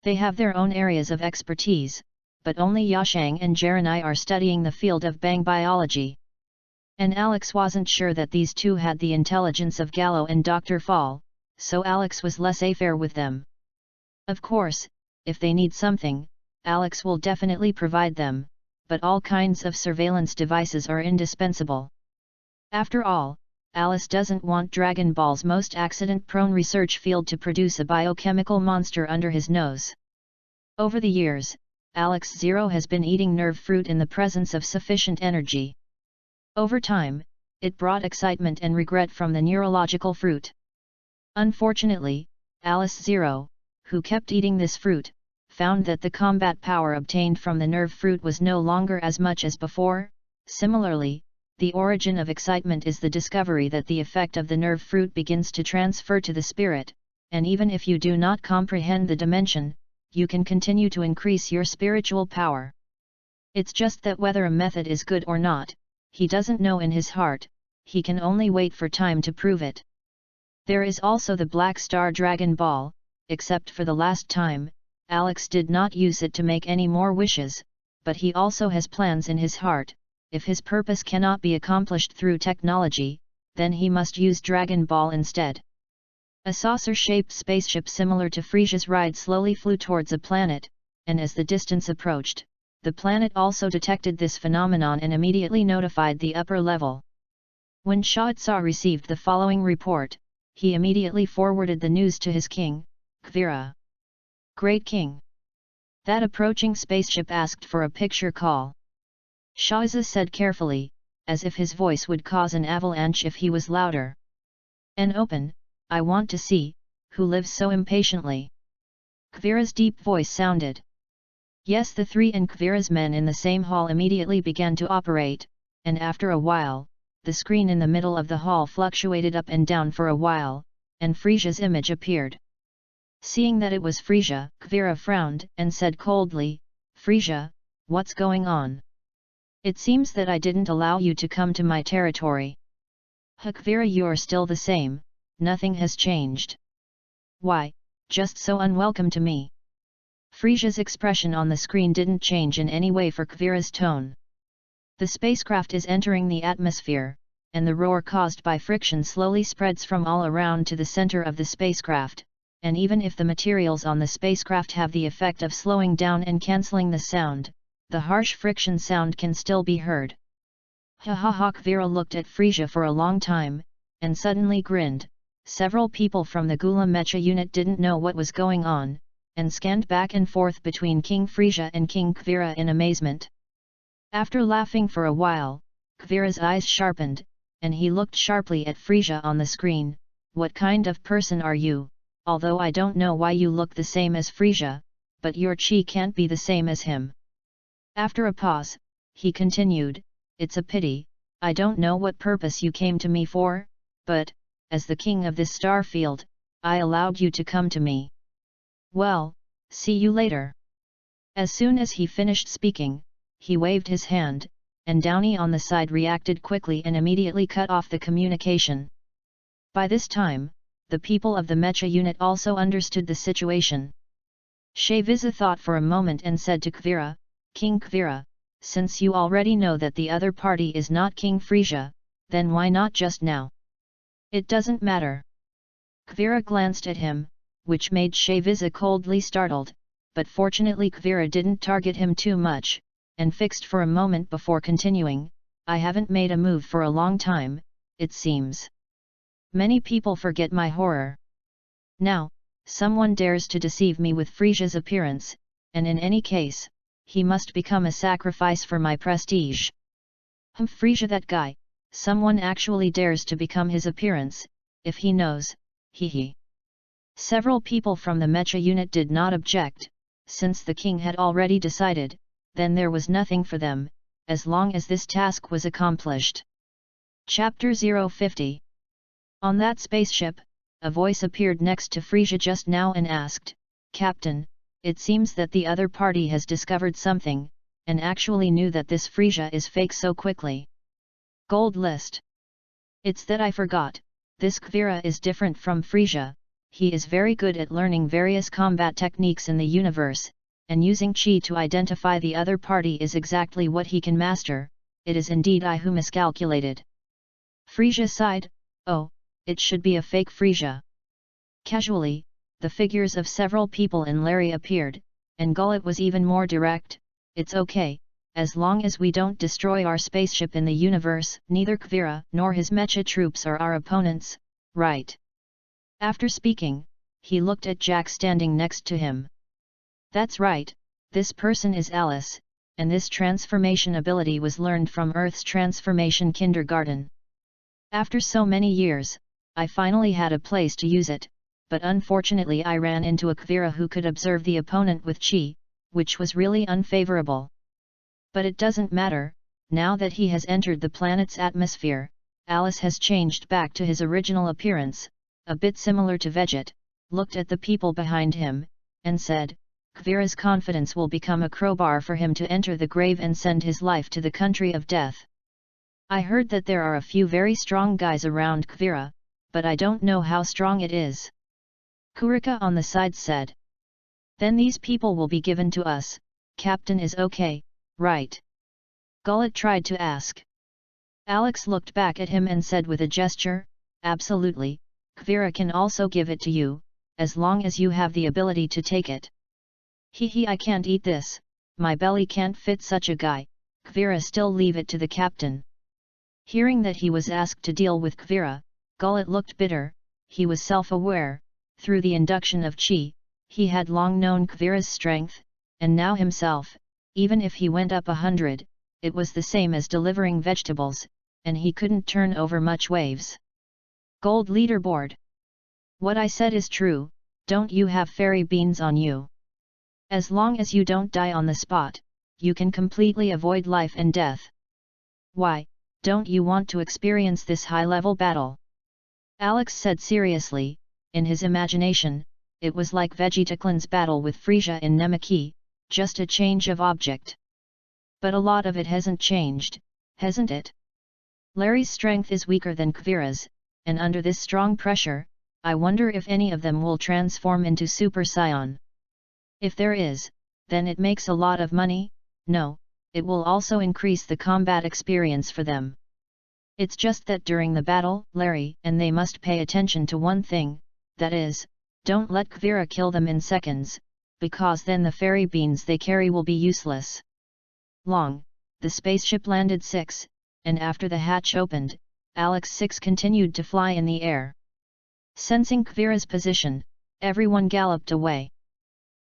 They have their own areas of expertise, but only Yashang and Jeremy are studying the field of Bang biology. And Alex wasn't sure that these 2 had the intelligence of Gallo and Dr. Fall, so Alex was laissez-faire with them. Of course, if they need something, Alex will definitely provide them, but all kinds of surveillance devices are indispensable. After all, Alice doesn't want Dragon Ball's most accident-prone research field to produce a biochemical monster under his nose. Over the years, Alex Zero has been eating nerve fruit in the presence of sufficient energy. Over time, it brought excitement and regret from the neurological fruit. Unfortunately, Alice Zero, who kept eating this fruit, found that the combat power obtained from the nerve fruit was no longer as much as before. Similarly, the origin of excitement is the discovery that the effect of the nerve fruit begins to transfer to the spirit, and even if you do not comprehend the dimension, you can continue to increase your spiritual power. It's just that whether a method is good or not, he doesn't know in his heart, he can only wait for time to prove it. There is also the Black Star Dragon Ball, except for the last time, Alex did not use it to make any more wishes, but he also has plans in his heart. If his purpose cannot be accomplished through technology, then he must use Dragon Ball instead. A saucer-shaped spaceship similar to Frisia's ride slowly flew towards a planet, and as the distance approached, the planet also detected this phenomenon and immediately notified the upper level. When Shah Tsa received the following report, he immediately forwarded the news to his king, Kvira. Great King! That approaching spaceship asked for a picture call. Shah Tsa said carefully, as if his voice would cause an avalanche if he was louder. "And open, I want to see, who lives so impatiently." Kvira's deep voice sounded. Yes, the 3 and Kvira's men in the same hall immediately began to operate, and after a while, the screen in the middle of the hall fluctuated up and down for a while, and Frisia's image appeared. Seeing that it was Frisia, Kvira frowned and said coldly, "Frisia, what's going on? It seems that I didn't allow you to come to my territory." "Kvira, you're still the same, nothing has changed." "Why, just so unwelcome to me?" Frisia's expression on the screen didn't change in any way for Kvira's tone. The spacecraft is entering the atmosphere, and the roar caused by friction slowly spreads from all around to the center of the spacecraft, and even if the materials on the spacecraft have the effect of slowing down and cancelling the sound, the harsh friction sound can still be heard. Ha ha ha! Kvira looked at Frisia for a long time, and suddenly grinned. Several people from the Gula Mecha unit didn't know what was going on, and scanned back and forth between King Frisia and King Kvira in amazement. After laughing for a while, Kvira's eyes sharpened, and he looked sharply at Frisia on the screen. What kind of person are you? Although I don't know why you look the same as Frisia, but your chi can't be the same as him. After a pause, he continued, it's a pity, I don't know what purpose you came to me for, but, as the king of this star field, I allowed you to come to me. Well, see you later. As soon as he finished speaking, he waved his hand, and Downey on the side reacted quickly and immediately cut off the communication. By this time, the people of the Mecha unit also understood the situation. Shaviza thought for a moment and said to Kvira, King Kvira, since you already know that the other party is not King Frisia, then why not just now? It doesn't matter. Kvira glanced at him, which made Shaviza coldly startled, but fortunately Kvira didn't target him too much, and fixed for a moment before continuing, I haven't made a move for a long time, it seems. Many people forget my horror. Now, someone dares to deceive me with Frisia's appearance, and in any case, he must become a sacrifice for my prestige. Frisia, that guy, someone actually dares to become his appearance, if he knows, he. Several people from the Mecha unit did not object, since the king had already decided, then there was nothing for them, as long as this task was accomplished. Chapter 050. On that spaceship, a voice appeared next to Frisia just now and asked, Captain, it seems that the other party has discovered something, and actually knew that this Frisia is fake so quickly. Gold list. It's that I forgot, this Kvira is different from Frisia, he is very good at learning various combat techniques in the universe, and using chi to identify the other party is exactly what he can master, it is indeed I who miscalculated. Frisia sighed, oh, it should be a fake Frisia. Casually, the figures of several people in Larry appeared, and Gullet was even more direct, it's okay, as long as we don't destroy our spaceship in the universe, neither Kvira nor his Mecha troops are our opponents, right? After speaking, he looked at Jack standing next to him. That's right, this person is Alice, and this transformation ability was learned from Earth's transformation kindergarten. After so many years, I finally had a place to use it, but unfortunately I ran into a Kvira who could observe the opponent with chi, which was really unfavorable. But it doesn't matter, now that he has entered the planet's atmosphere, Alice has changed back to his original appearance, a bit similar to Veget, looked at the people behind him, and said, Kvira's confidence will become a crowbar for him to enter the grave and send his life to the country of death. I heard that there are a few very strong guys around Kvira, but I don't know how strong it is. Kurika on the side said. Then these people will be given to us, Captain is okay, right? Gullet tried to ask. Alex looked back at him and said with a gesture, absolutely, Kvira can also give it to you, as long as you have the ability to take it. I can't eat this, my belly can't fit such a guy, Kvira still leave it to the captain. Hearing that he was asked to deal with Kvira, Gullet looked bitter, he was self-aware, through the induction of chi, he had long known Kvira's strength, and now himself, even if he went up 100, it was the same as delivering vegetables, and he couldn't turn over much waves. Gold leaderboard. What I said is true, don't you have fairy beans on you? As long as you don't die on the spot, you can completely avoid life and death. Why, don't you want to experience this high-level battle? Alex said seriously, in his imagination, it was like Vegeticlin's battle with Frisia in Nemiki, just a change of object. But a lot of it hasn't changed, hasn't it? Larry's strength is weaker than Kvira's, and under this strong pressure, I wonder if any of them will transform into Super Saiyan. If there is, then it makes a lot of money, no, it will also increase the combat experience for them. It's just that during the battle, Larry and they must pay attention to one thing, that is, don't let Kvira kill them in seconds, because then the fairy beans they carry will be useless. The spaceship landed 6, and after the hatch opened, Alex 6 continued to fly in the air. Sensing Kvira's position, everyone galloped away.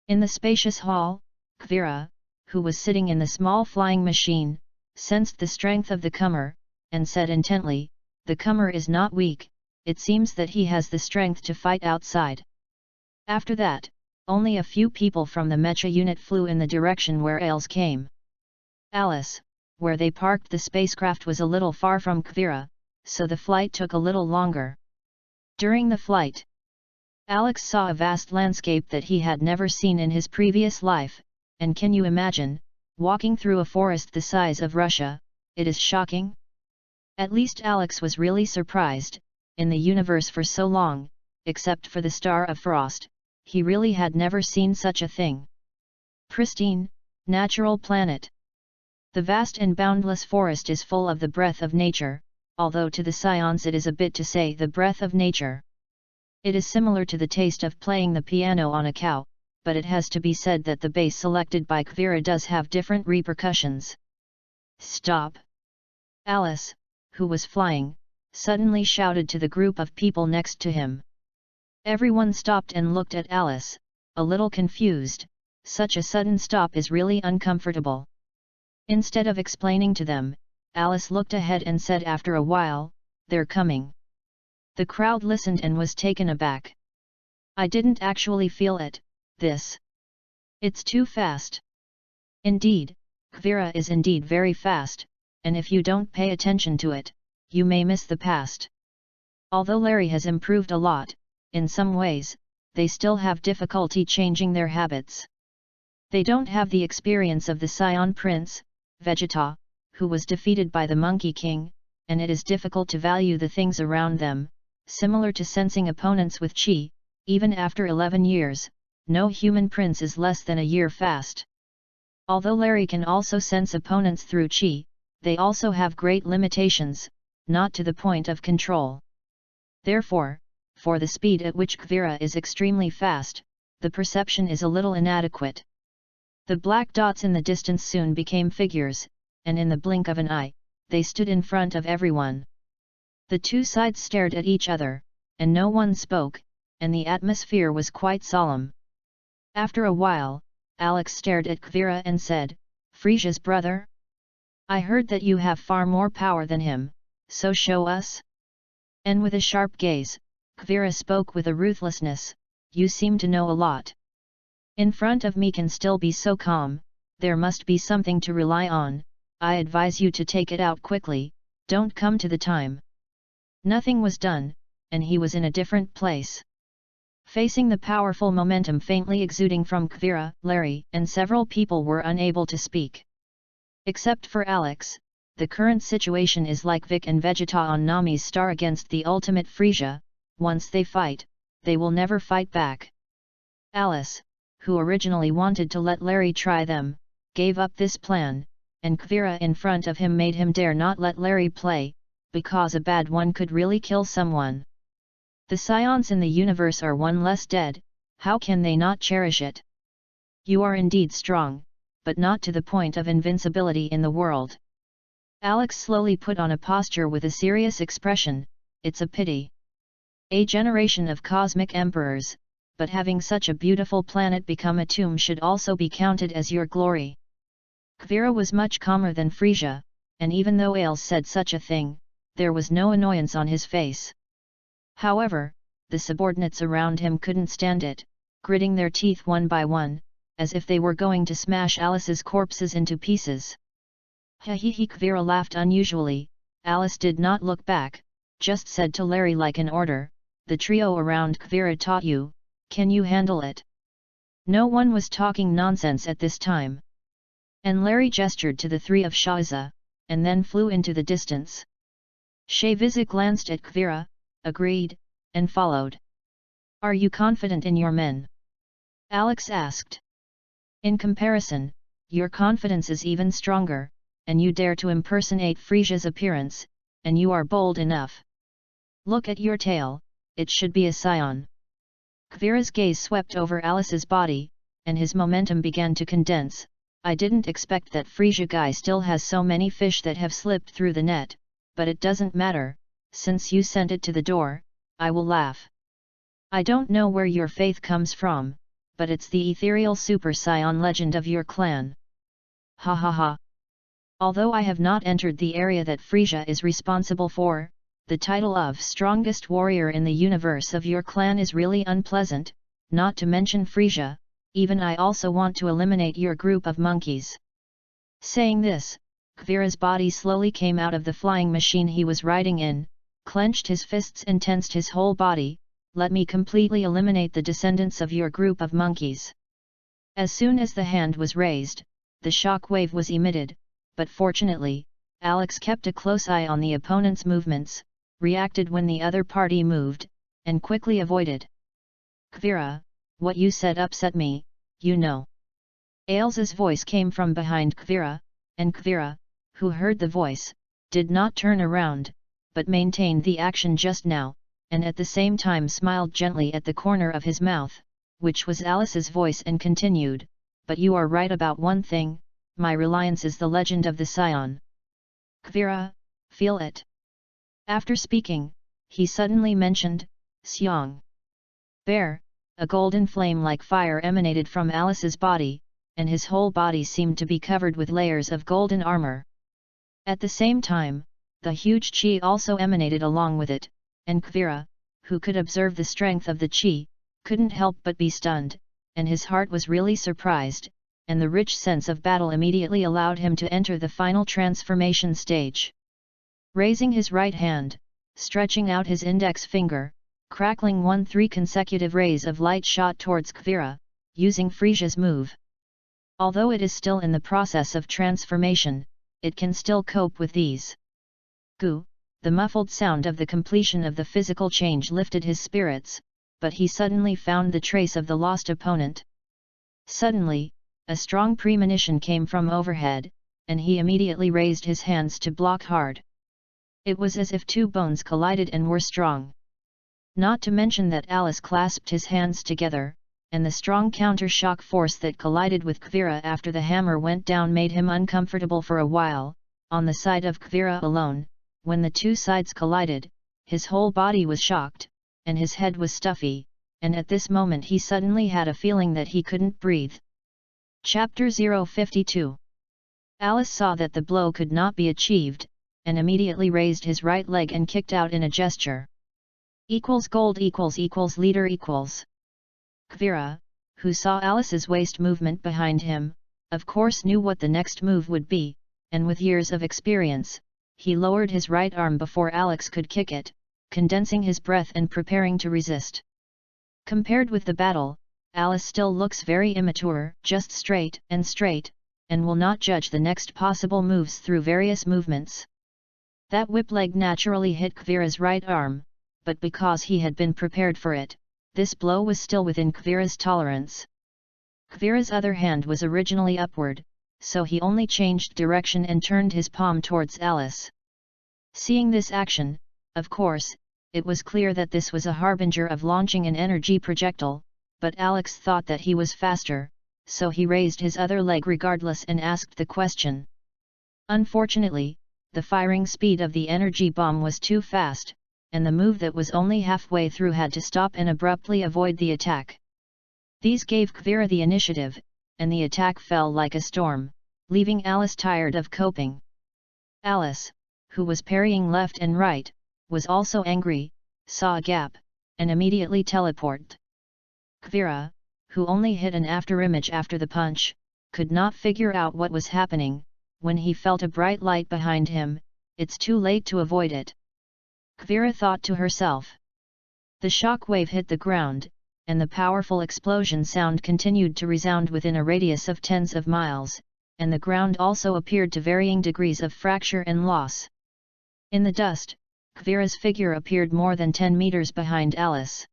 In the spacious hall, Kvira, who was sitting in the small flying machine, sensed the strength of the comer, and said intently, "The comer is not weak, it seems that he has the strength to fight outside." After that, only a few people from the mecha unit flew in the direction where Ailes came. Alice, where they parked the spacecraft, was a little far from Kvira, so the flight took a little longer. During the flight, Alex saw a vast landscape that he had never seen in his previous life, and can you imagine, walking through a forest the size of Russia? It is shocking. At least Alex was really surprised. In the universe for so long, except for the Star of Frost, he really had never seen such a thing. Pristine, natural planet. The vast and boundless forest is full of the breath of nature, although to the scions it is a bit to say the breath of nature. It is similar to the taste of playing the piano on a cow, but it has to be said that the bass selected by Kvira does have different repercussions. "Stop!" Alice, who was flying, suddenly shouted to the group of people next to him. Everyone stopped and looked at Alice, a little confused. Such a sudden stop is really uncomfortable. Instead of explaining to them, Alice looked ahead and said after a while, "They're coming." The crowd listened and was taken aback. "I didn't actually feel it, this. It's too fast." Indeed, Kvira is indeed very fast, and if you don't pay attention to it, you may miss the past. Although Larry has improved a lot, in some ways, they still have difficulty changing their habits. They don't have the experience of the Scion Prince, Vegeta, who was defeated by the Monkey King, and it is difficult to value the things around them, similar to sensing opponents with chi. Even after 11 years, no human prince is less than a year fast. Although Larry can also sense opponents through chi, they also have great limitations, not to the point of control. Therefore, for the speed at which Kvira is extremely fast, the perception is a little inadequate. The black dots in the distance soon became figures, and in the blink of an eye, they stood in front of everyone. The two sides stared at each other, and no one spoke, and the atmosphere was quite solemn. After a while, Alex stared at Kvira and said, "Frisia's brother? I heard that you have far more power than him, so show us." And with a sharp gaze, Kvira spoke with a ruthlessness, "You seem to know a lot. In front of me can still be so calm, there must be something to rely on. I advise you to take it out quickly, don't come to the time." Nothing was done, and he was in a different place. Facing the powerful momentum faintly exuding from Kvira, Larry and several people were unable to speak. Except for Alex, the current situation is like Vic and Vegeta on Nami's star against the ultimate Frisia. Once they fight, they will never fight back. Alice, who originally wanted to let Larry try them, gave up this plan, and Kvira in front of him made him dare not let Larry play, because a bad one could really kill someone. The scions in the universe are one less dead, how can they not cherish it? You are indeed strong, but not to the point of invincibility in the world. Alex slowly put on a posture with a serious expression, "It's a pity. A generation of cosmic emperors, but having such a beautiful planet become a tomb should also be counted as your glory." Kvira was much calmer than Frisia, and even though Ailes said such a thing, there was no annoyance on his face. However, the subordinates around him couldn't stand it, gritting their teeth one by one, as if they were going to smash Alice's corpses into pieces. He Kvira laughed unusually. Alice did not look back, just said to Larry like an order, "The trio around Kvira taught you, can you handle it?" No one was talking nonsense at this time. And Larry gestured to the three of Shaza, and then flew into the distance. Shaviza glanced at Kvira, agreed, and followed. "Are you confident in your men?" Alex asked. "In comparison, Your confidence is even stronger, and you dare to impersonate Frisia's appearance, and you are bold enough. Look at your tail, it should be a scion. Kvirra's gaze swept over Alice's body, and his momentum began to condense. I didn't expect that Frisia guy still has so many fish that have slipped through the net, but it doesn't matter, since you sent it to the door, I will laugh. I don't know where your faith comes from, but it's the ethereal super scion legend of your clan. Ha ha ha. Although I have not entered the area that Frisia is responsible for, the title of strongest warrior in the universe of your clan is really unpleasant, not to mention Frisia, even I also want to eliminate your group of monkeys. Saying this, Kvirra's body slowly came out of the flying machine he was riding in, clenched his fists and tensed his whole body. Let me completely eliminate the descendants of your group of monkeys. As soon as the hand was raised, the shock wave was emitted, but fortunately, Alex kept a close eye on the opponent's movements, reacted when the other party moved, and quickly avoided. Kvirra, what you said upset me, you know. Ailes's voice came from behind Kvirra, and Kvirra, who heard the voice, did not turn around, but maintained the action just now, and at the same time smiled gently at the corner of his mouth, which was Alice's voice, and continued, but you are right about one thing, my reliance is the legend of the scion. Kvirra, feel it. After speaking, he suddenly mentioned, Xiong. Bear, a golden flame like fire emanated from Alice's body, and his whole body seemed to be covered with layers of golden armor. At the same time, the huge chi also emanated along with it, and Kvirra, who could observe the strength of the chi, couldn't help but be stunned, and his heart was really surprised, and the rich sense of battle immediately allowed him to enter the final transformation stage. Raising his right hand, stretching out his index finger, crackling 3 consecutive rays of light shot towards Kvirra, using Frisia's move. Although it is still in the process of transformation, it can still cope with these. Goo! The muffled sound of the completion of the physical change lifted his spirits, but he suddenly found the trace of the lost opponent. Suddenly, a strong premonition came from overhead, and he immediately raised his hands to block hard. It was as if 2 bones collided and were strong. Not to mention that Alice clasped his hands together, and the strong counter-shock force that collided with Kvirra after the hammer went down made him uncomfortable for a while. On the side of Kvirra alone, when the 2 sides collided, his whole body was shocked, and his head was stuffy, and at this moment he suddenly had a feeling that he couldn't breathe. Chapter 052. Alice saw that the blow could not be achieved, and immediately raised his right leg and kicked out in a gesture. Gold leader equals. Kvirra, who saw Alice's waist movement behind him, of course knew what the next move would be, and with years of experience, he lowered his right arm before Alex could kick it, condensing his breath and preparing to resist. Compared with the battle, Alice still looks very immature, just straight, and will not judge the next possible moves through various movements. That whip leg naturally hit Kvirra's right arm, but because he had been prepared for it, this blow was still within Kvirra's tolerance. Kvirra's other hand was originally upward, so he only changed direction and turned his palm towards Alice. Seeing this action, of course, it was clear that this was a harbinger of launching an energy projectile, but Alex thought that he was faster, so he raised his other leg regardless and asked the question. Unfortunately, the firing speed of the energy bomb was too fast, and the move that was only halfway through had to stop and abruptly avoid the attack. These gave Kvirra the initiative, and the attack fell like a storm, leaving Alice tired of coping. Alice, who was parrying left and right, was also angry, saw a gap, and immediately teleported. Kvirra, who only hit an afterimage after the punch, could not figure out what was happening. When he felt a bright light behind him, it's too late to avoid it. Kvirra thought to herself. The shock wave hit the ground, and the powerful explosion sound continued to resound within a radius of tens of miles, and the ground also appeared to varying degrees of fracture and loss. In the dust, Kvirra's figure appeared more than 10 meters behind Alice.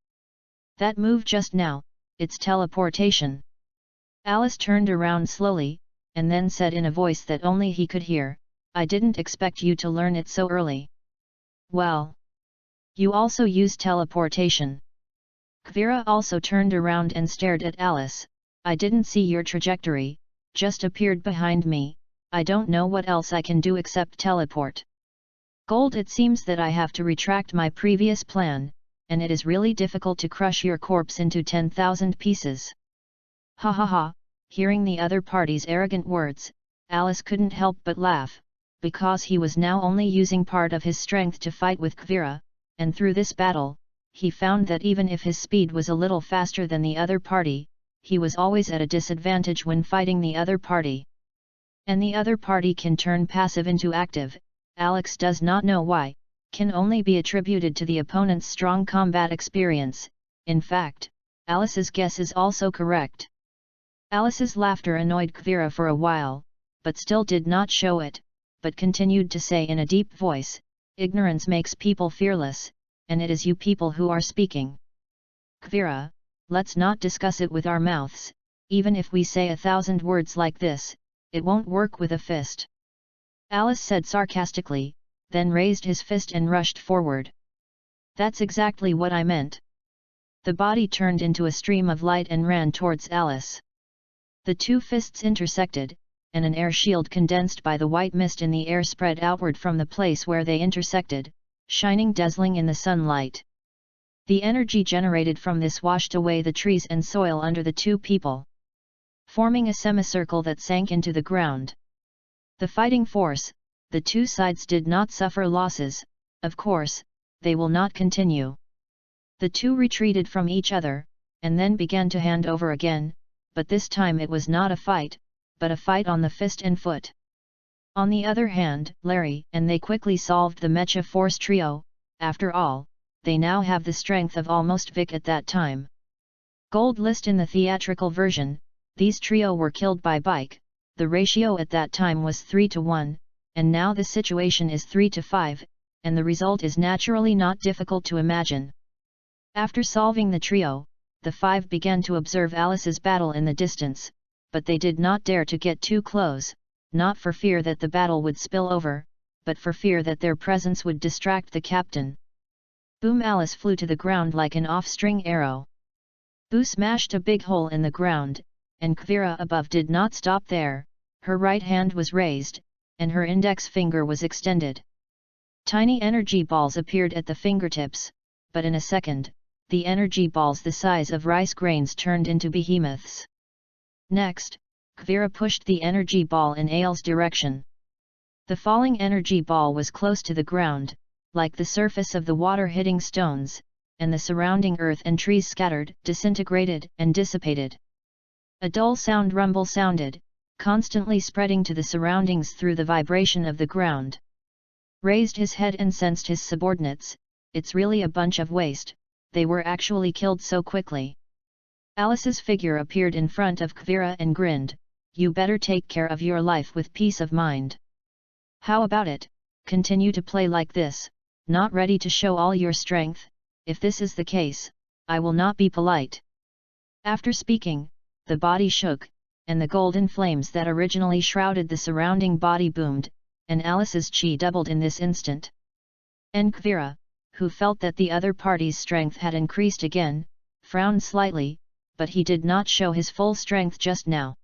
That move just now, it's teleportation. Alice turned around slowly, and then said in a voice that only he could hear, "I didn't expect you to learn it so early." "Well, you also use teleportation." Kvira also turned around and stared at Alice. "I didn't see your trajectory, just appeared behind me, I don't know what else I can do except teleport." "Gold, it seems that I have to retract my previous plan, and it is really difficult to crush your corpse into 10,000 pieces." Ha ha ha. Hearing the other party's arrogant words, Alice couldn't help but laugh, because he was now only using part of his strength to fight with Kvira, and through this battle, he found that even if his speed was a little faster than the other party, he was always at a disadvantage when fighting the other party. And the other party can turn passive into active, Alex does not know why, can only be attributed to the opponent's strong combat experience. In fact, Alice's guess is also correct. Alice's laughter annoyed Kvira for a while, but still did not show it, but continued to say in a deep voice, "Ignorance makes people fearless, and it is you people who are speaking. Kvira, let's not discuss it with our mouths, even if we say 1,000 words like this, it won't work with a fist." Alice said sarcastically, then raised his fist and rushed forward. "That's exactly what I meant." The body turned into a stream of light and ran towards Alice. The two fists intersected, and an air shield condensed by the white mist in the air spread outward from the place where they intersected, shining dazzling in the sunlight. The energy generated from this washed away the trees and soil under the two people, forming a semicircle that sank into the ground. The fighting force, the two sides did not suffer losses, of course, they will not continue. The two retreated from each other, and then began to hand over again, but this time it was not a fight, but a fight on the fist and foot. On the other hand, Larry and they quickly solved the Mecha Force trio. After all, they now have the strength of almost Vic at that time. Gold list in the theatrical version, these trio were killed by Bike, the ratio at that time was 3-1, and now the situation is 3-5, and the result is naturally not difficult to imagine. After solving the trio, the five began to observe Alice's battle in the distance, but they did not dare to get too close, not for fear that the battle would spill over, but for fear that their presence would distract the captain. Boom! Alice flew to the ground like an off-string arrow. Boo smashed a big hole in the ground, and Kvira above did not stop there, her right hand was raised, and her index finger was extended. Tiny energy balls appeared at the fingertips, but in a second, the energy balls the size of rice grains turned into behemoths. Next, Kvira pushed the energy ball in Ail's direction. The falling energy ball was close to the ground, like the surface of the water hitting stones, and the surrounding earth and trees scattered, disintegrated, and dissipated. A dull sound rumble sounded, constantly spreading to the surroundings through the vibration of the ground. Raised his head and sensed his subordinates, "It's really a bunch of waste, they were actually killed so quickly." Alice's figure appeared in front of Kvira and grinned, "You better take care of your life with peace of mind. How about it, continue to play like this, not ready to show all your strength? If this is the case, I will not be polite." After speaking, the body shook, and the golden flames that originally shrouded the surrounding body boomed, and Alice's chi doubled in this instant. And Kvira, who felt that the other party's strength had increased again, frowned slightly, but he did not show his full strength just now.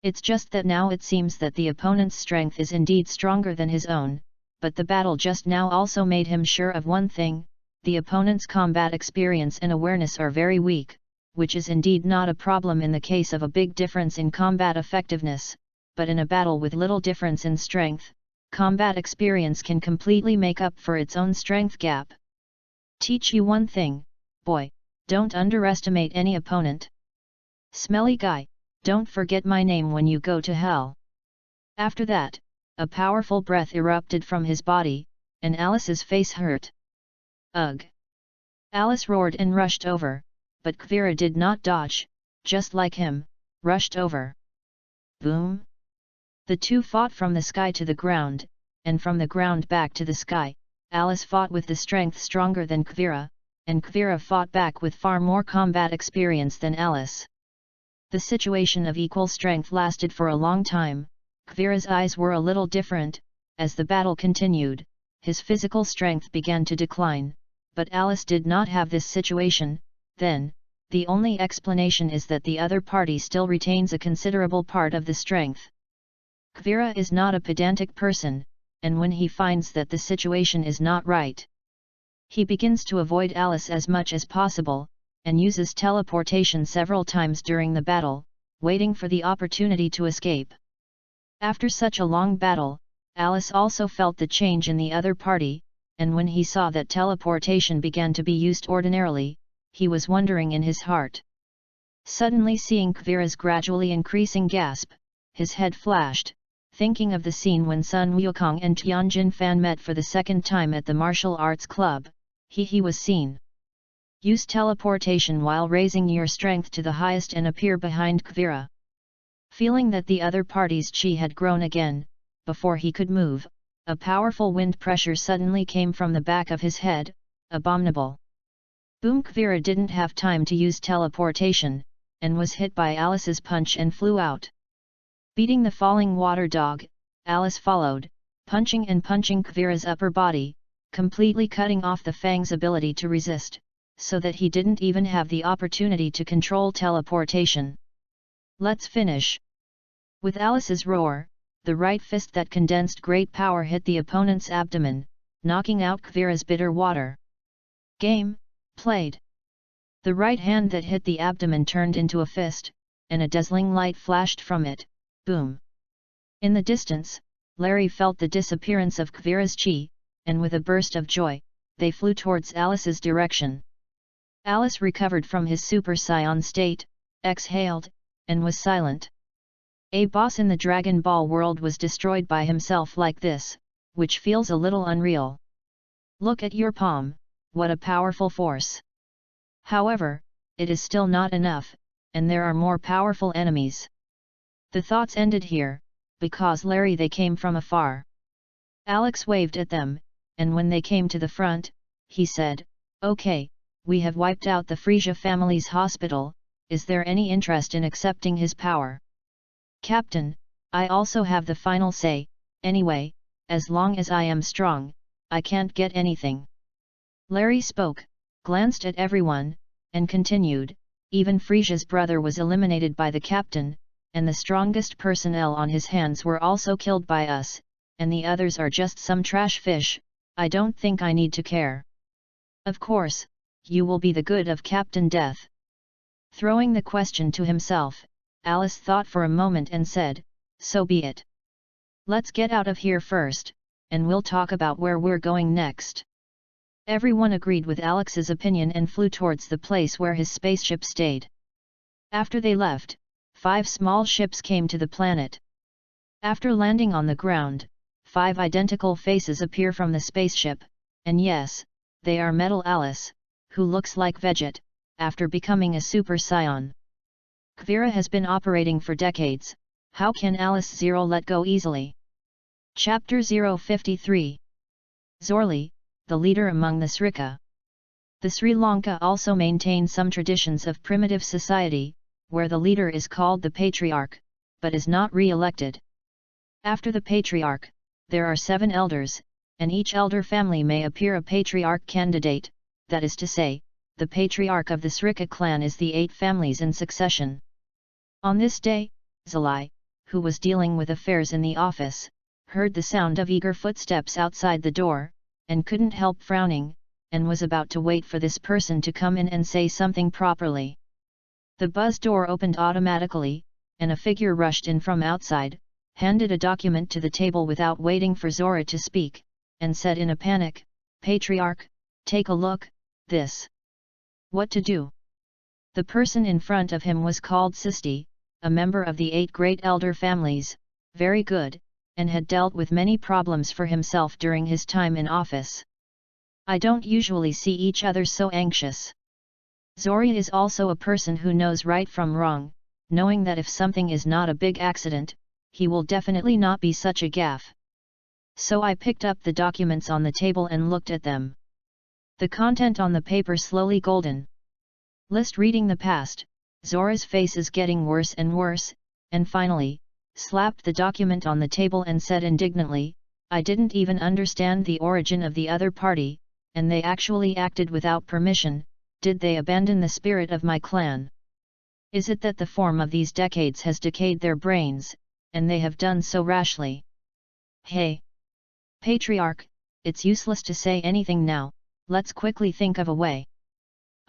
It's just that now it seems that the opponent's strength is indeed stronger than his own, but the battle just now also made him sure of one thing: the opponent's combat experience and awareness are very weak, which is indeed not a problem in the case of a big difference in combat effectiveness, but in a battle with little difference in strength, combat experience can completely make up for its own strength gap. Teach you one thing, boy, don't underestimate any opponent. Smelly guy, don't forget my name when you go to hell. After that, a powerful breath erupted from his body, and Alice's face hurt. Ugh! Alice roared and rushed over, but Kvira did not dodge, just like him, rushed over. Boom! The two fought from the sky to the ground, and from the ground back to the sky. Alice fought with the strength stronger than Kvira, and Kvira fought back with far more combat experience than Alice. The situation of equal strength lasted for a long time. Kavira's eyes were a little different. As the battle continued, his physical strength began to decline, but Alice did not have this situation. Then, the only explanation is that the other party still retains a considerable part of the strength. Kavira is not a pedantic person, and when he finds that the situation is not right, he begins to avoid Alice as much as possible, and uses teleportation several times during the battle, waiting for the opportunity to escape. After such a long battle, Alice also felt the change in the other party, and when he saw that teleportation began to be used ordinarily, he was wondering in his heart. Suddenly seeing Kavira's gradually increasing gasp, his head flashed, thinking of the scene when Sun Wukong and Tianjin Fan met for the second time at the martial arts club. He was seen. Use teleportation while raising your strength to the highest and appear behind Kavira. Feeling that the other party's chi had grown again, before he could move, a powerful wind pressure suddenly came from the back of his head. Abominable. Boom! Kavira didn't have time to use teleportation, and was hit by Alice's punch and flew out. Beating the falling water dog, Alice followed, punching Kavira's upper body, completely cutting off the Fang's ability to resist, so that he didn't even have the opportunity to control teleportation. Let's finish. With Alice's roar, the right fist that condensed great power hit the opponent's abdomen, knocking out Kavira's bitter water. Game played. The right hand that hit the abdomen turned into a fist, and a dazzling light flashed from it. Boom! In the distance, Larry felt the disappearance of Kavira's chi, and with a burst of joy, they flew towards Alice's direction. Alice recovered from his Super Saiyan state, exhaled, and was silent. A boss in the Dragon Ball world was destroyed by himself like this, which feels a little unreal. Look at your palm, what a powerful force! However, it is still not enough, and there are more powerful enemies. The thoughts ended here, because Larry they came from afar. Alex waved at them, and when they came to the front, he said, "Okay, we have wiped out the Frisia family's hospital, is there any interest in accepting his power?" "Captain, I also have the final say, anyway, as long as I am strong, I can't get anything." Larry spoke, glanced at everyone, and continued, "Even Frisia's brother was eliminated by the captain, and the strongest personnel on his hands were also killed by us, and the others are just some trash fish. I don't think I need to care." "Of course, you will be the good of Captain Death." Throwing the question to himself, Alice thought for a moment and said, "So be it. Let's get out of here first, and we'll talk about where we're going next." Everyone agreed with Alex's opinion and flew towards the place where his spaceship stayed. After they left, 5 small ships came to the planet. After landing on the ground, 5 identical faces appear from the spaceship, and yes, they are Metal Alice, who looks like Veget, after becoming a Super Saiyan. Kavira has been operating for decades, how can Alice Zero let go easily? Chapter 053. Zorli, the leader among the Srika. The Sri Lanka also maintains some traditions of primitive society, where the leader is called the patriarch, but is not re-elected. After the patriarch, there are 7 elders, and each elder family may appear a patriarch candidate, that is to say, the patriarch of the Srika clan is the 8 families in succession. On this day, Zalai, who was dealing with affairs in the office, heard the sound of eager footsteps outside the door, and couldn't help frowning, and was about to wait for this person to come in and say something properly. The buzz door opened automatically, and a figure rushed in from outside, handed a document to the table without waiting for Zora to speak, and said in a panic, "Patriarch, take a look, this." What to do? The person in front of him was called Sisti, a member of the 8 great elder families, very good, and had dealt with many problems for himself during his time in office. "I don't usually see each other so anxious." Zori is also a person who knows right from wrong, knowing that if something is not a big accident, he will definitely not be such a gaffe. So I picked up the documents on the table and looked at them. The content on the paper slowly golden. List reading the past, Zora's face is getting worse and worse, and finally, slapped the document on the table and said indignantly, I didn't even understand the origin of the other party, and they actually acted without permission. Did they abandon the spirit of my clan? Is it that the form of these decades has decayed their brains, and they have done so rashly? Hey! Patriarch, it's useless to say anything now, let's quickly think of a way.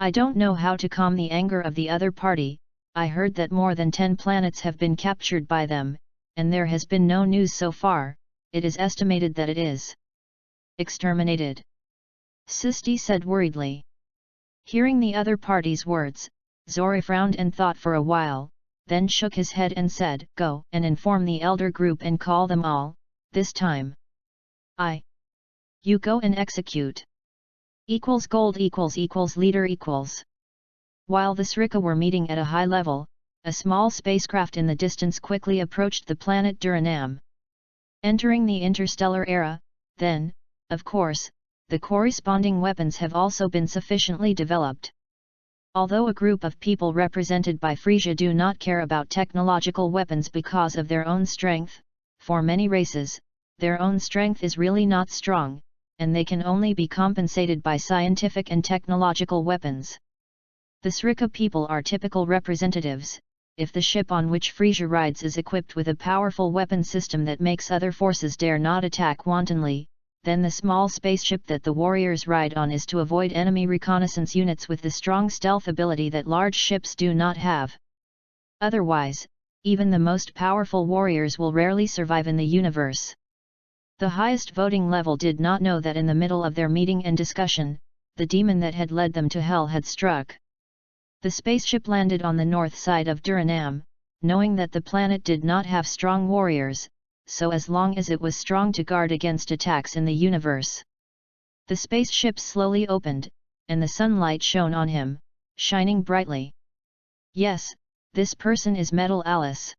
I don't know how to calm the anger of the other party. I heard that more than 10 planets have been captured by them, and there has been no news so far. It is estimated that it is exterminated. 60 said worriedly. Hearing the other party's words, Zora frowned and thought for a while, then shook his head and said, Go and inform the elder group and call them all, this time. You go and execute. Gold leader equals. While the Srika were meeting at a high level, a small spacecraft in the distance quickly approached the planet Duranam. Entering the interstellar era, then, of course, the corresponding weapons have also been sufficiently developed. Although a group of people represented by Frisia do not care about technological weapons because of their own strength, for many races, their own strength is really not strong, and they can only be compensated by scientific and technological weapons. The Srika people are typical representatives. If the ship on which Frisia rides is equipped with a powerful weapon system that makes other forces dare not attack wantonly, then the small spaceship that the warriors ride on is to avoid enemy reconnaissance units with the strong stealth ability that large ships do not have. Otherwise, even the most powerful warriors will rarely survive in the universe. The highest voting level did not know that in the middle of their meeting and discussion, the demon that had led them to hell had struck. The spaceship landed on the north side of Duranam, knowing that the planet did not have strong warriors, so as long as it was strong to guard against attacks in the universe. The spaceship slowly opened, and the sunlight shone on him, shining brightly. Yes, this person is Metal Alice.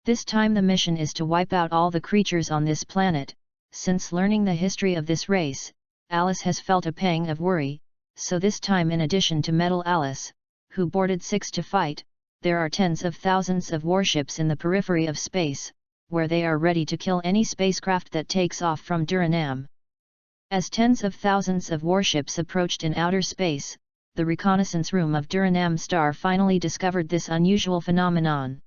This time the mission is to wipe out all the creatures on this planet. Since learning the history of this race, Alice has felt a pang of worry, so this time in addition to Metal Alice, who boarded 6 to fight, there are tens of thousands of warships in the periphery of space, where they are ready to kill any spacecraft that takes off from Duranam. As tens of thousands of warships approached in outer space, the reconnaissance room of Duranam Star finally discovered this unusual phenomenon.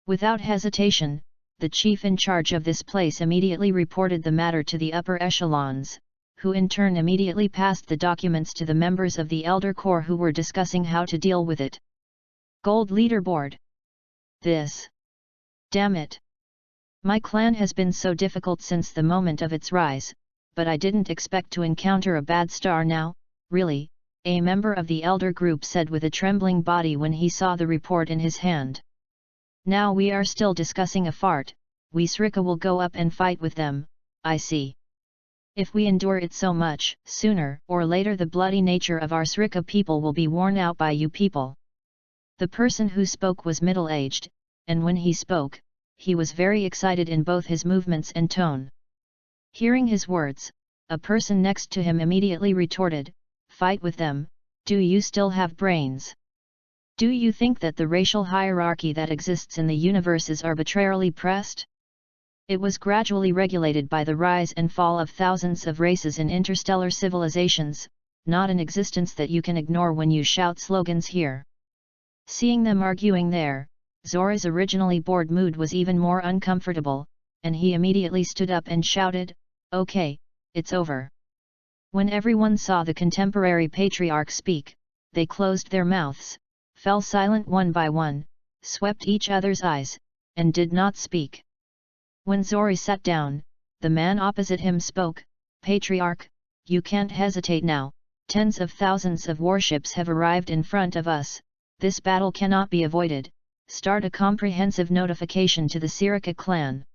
Without hesitation, the chief in charge of this place immediately reported the matter to the upper echelons, who in turn immediately passed the documents to the members of the Elder Corps who were discussing how to deal with it. Gold leaderboard. This. Damn it. My clan has been so difficult since the moment of its rise, but I didn't expect to encounter a bad star now, really, a member of the elder group said with a trembling body when he saw the report in his hand. Now we are still discussing a fart, we Srika will go up and fight with them, I see. If we endure it so much, sooner or later the bloody nature of our Srika people will be worn out by you people. The person who spoke was middle-aged, and when he spoke, he was very excited in both his movements and tone. Hearing his words, a person next to him immediately retorted, Fight with them, do you still have brains? Do you think that the racial hierarchy that exists in the universe is arbitrarily pressed? It was gradually regulated by the rise and fall of thousands of races in interstellar civilizations, not an existence that you can ignore when you shout slogans here. Seeing them arguing there, Zora's originally bored mood was even more uncomfortable, and he immediately stood up and shouted, Okay, it's over. When everyone saw the contemporary patriarch speak, they closed their mouths, fell silent one by one, swept each other's eyes, and did not speak. When Zora sat down, the man opposite him spoke, Patriarch, you can't hesitate now, tens of thousands of warships have arrived in front of us, this battle cannot be avoided, start a comprehensive notification to the Srika clan.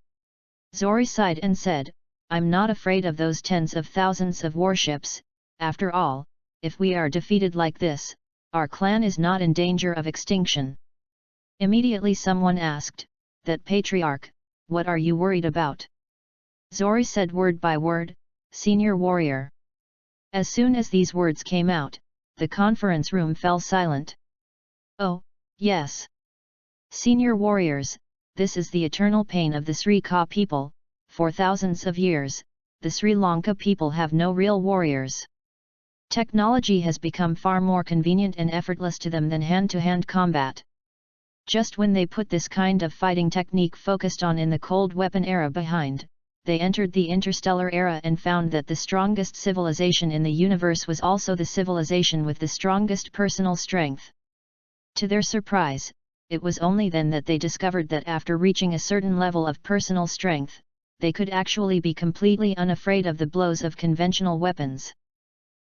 Zora sighed and said, I'm not afraid of those tens of thousands of warships, after all, if we are defeated like this, our clan is not in danger of extinction. Immediately someone asked, that patriarch, what are you worried about? Zora said word by word, senior warrior. As soon as these words came out, the conference room fell silent. Oh, Yes. Senior warriors, this is the eternal pain of the Sri Lanka people. For thousands of years, the Sri Lanka people have no real warriors. Technology has become far more convenient and effortless to them than hand-to-hand combat. Just when they put this kind of fighting technique focused on in the cold weapon era behind, they entered the interstellar era and found that the strongest civilization in the universe was also the civilization with the strongest personal strength. To their surprise, it was only then that they discovered that after reaching a certain level of personal strength, they could actually be completely unafraid of the blows of conventional weapons.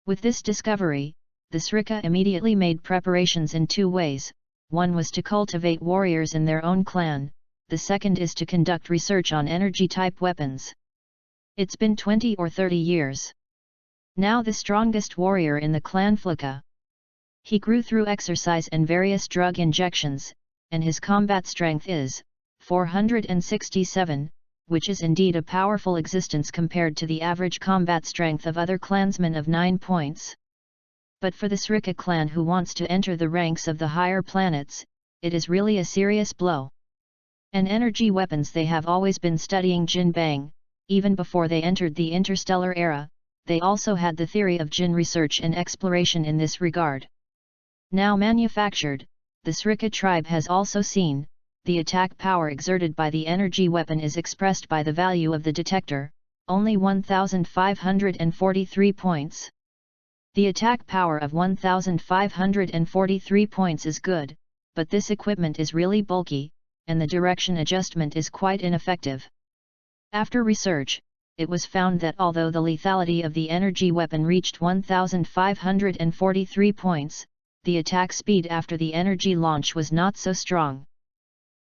With this discovery, the Srika immediately made preparations in two ways. One was to cultivate warriors in their own clan, the second is to conduct research on energy-type weapons. It's been 20 or 30 years. Now the strongest warrior in the clan Flika. He grew through exercise and various drug injections, and his combat strength is 467, which is indeed a powerful existence compared to the average combat strength of other clansmen of 9 points. But for the Srika clan who wants to enter the ranks of the higher planets, it is really a serious blow. In energy weapons they have always been studying Jin Bang, even before they entered the interstellar era, they also had the theory of Jin research and exploration in this regard. Now manufactured, the Srika tribe has also seen, the attack power exerted by the energy weapon is expressed by the value of the detector, only 1,543 points. The attack power of 1,543 points is good, but this equipment is really bulky, and the direction adjustment is quite ineffective. After research, it was found that although the lethality of the energy weapon reached 1,543 points, the attack speed after the energy launch was not so strong.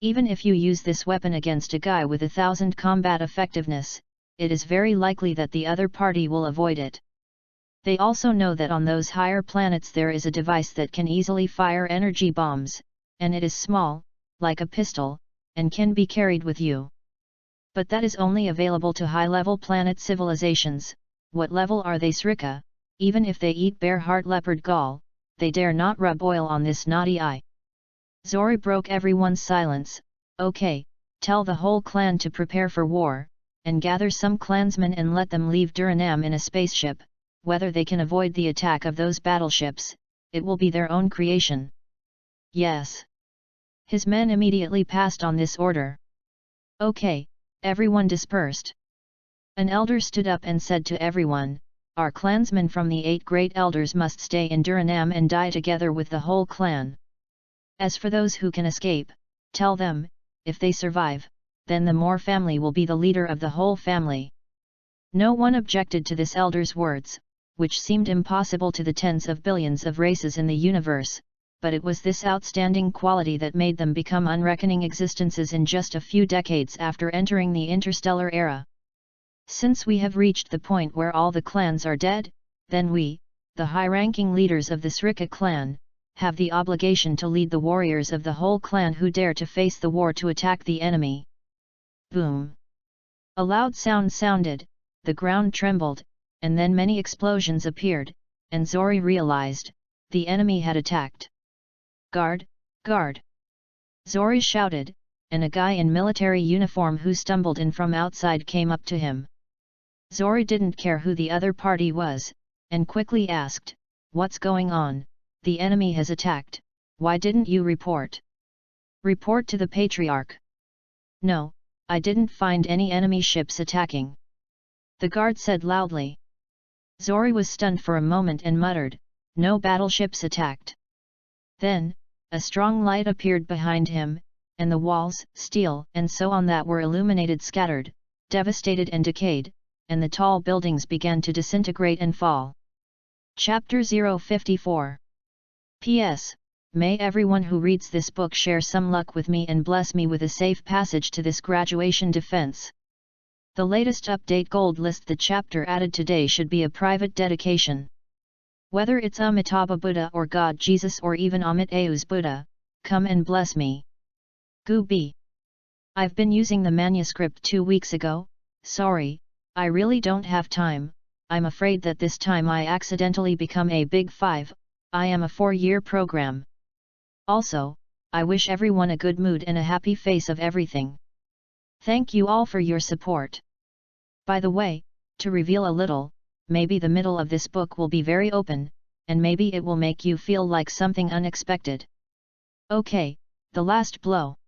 Even if you use this weapon against a guy with 1,000 combat effectiveness, it is very likely that the other party will avoid it. They also know that on those higher planets there is a device that can easily fire energy bombs, and it is small, like a pistol, and can be carried with you. But that is only available to high-level planet civilizations. What level are they Srika? Even if they eat bear heart leopard gall, they dare not rub oil on this naughty eye. Zori broke everyone's silence. Okay, tell the whole clan to prepare for war, and gather some clansmen and let them leave Duranam in a spaceship. Whether they can avoid the attack of those battleships, it will be their own creation. Yes. His men immediately passed on this order. Okay, everyone dispersed. An elder stood up and said to everyone, our clansmen from the 8 great elders must stay in Duranam and die together with the whole clan. As for those who can escape, tell them, if they survive, then the Moore family will be the leader of the whole family. No one objected to this elder's words, which seemed impossible to the tens of billions of races in the universe, but it was this outstanding quality that made them become unreckoning existences in just a few decades after entering the interstellar era. Since we have reached the point where all the clans are dead, then we, the high-ranking leaders of the Srika clan, have the obligation to lead the warriors of the whole clan who dare to face the war to attack the enemy. Boom! A loud sound sounded, the ground trembled, and then many explosions appeared, and Zori realized, the enemy had attacked. Guard, guard! Zori shouted, and a guy in military uniform who stumbled in from outside came up to him. Zori didn't care who the other party was, and quickly asked, what's going on? The enemy has attacked, why didn't you report? Report to the Patriarch. No, I didn't find any enemy ships attacking. The guard said loudly. Zori was stunned for a moment and muttered, no battleships attacked. Then, a strong light appeared behind him, and the walls, steel and so on that were illuminated scattered, devastated and decayed, and the tall buildings began to disintegrate and fall. Chapter 054. P.S. May everyone who reads this book share some luck with me and bless me with a safe passage to this graduation defense. The latest update gold list the chapter added today should be a private dedication. Whether it's Amitabha Buddha or God Jesus or even Amit Ayu's Buddha, come and bless me. Gooby. I've been using the manuscript 2 weeks ago, sorry, I really don't have time, I'm afraid that this time I accidentally become a big 5, I am a 4-year program. Also, I wish everyone a good mood and a happy face of everything. Thank you all for your support. By the way, to reveal a little, maybe the middle of this book will be very open, and maybe it will make you feel like something unexpected. Okay, the last blow.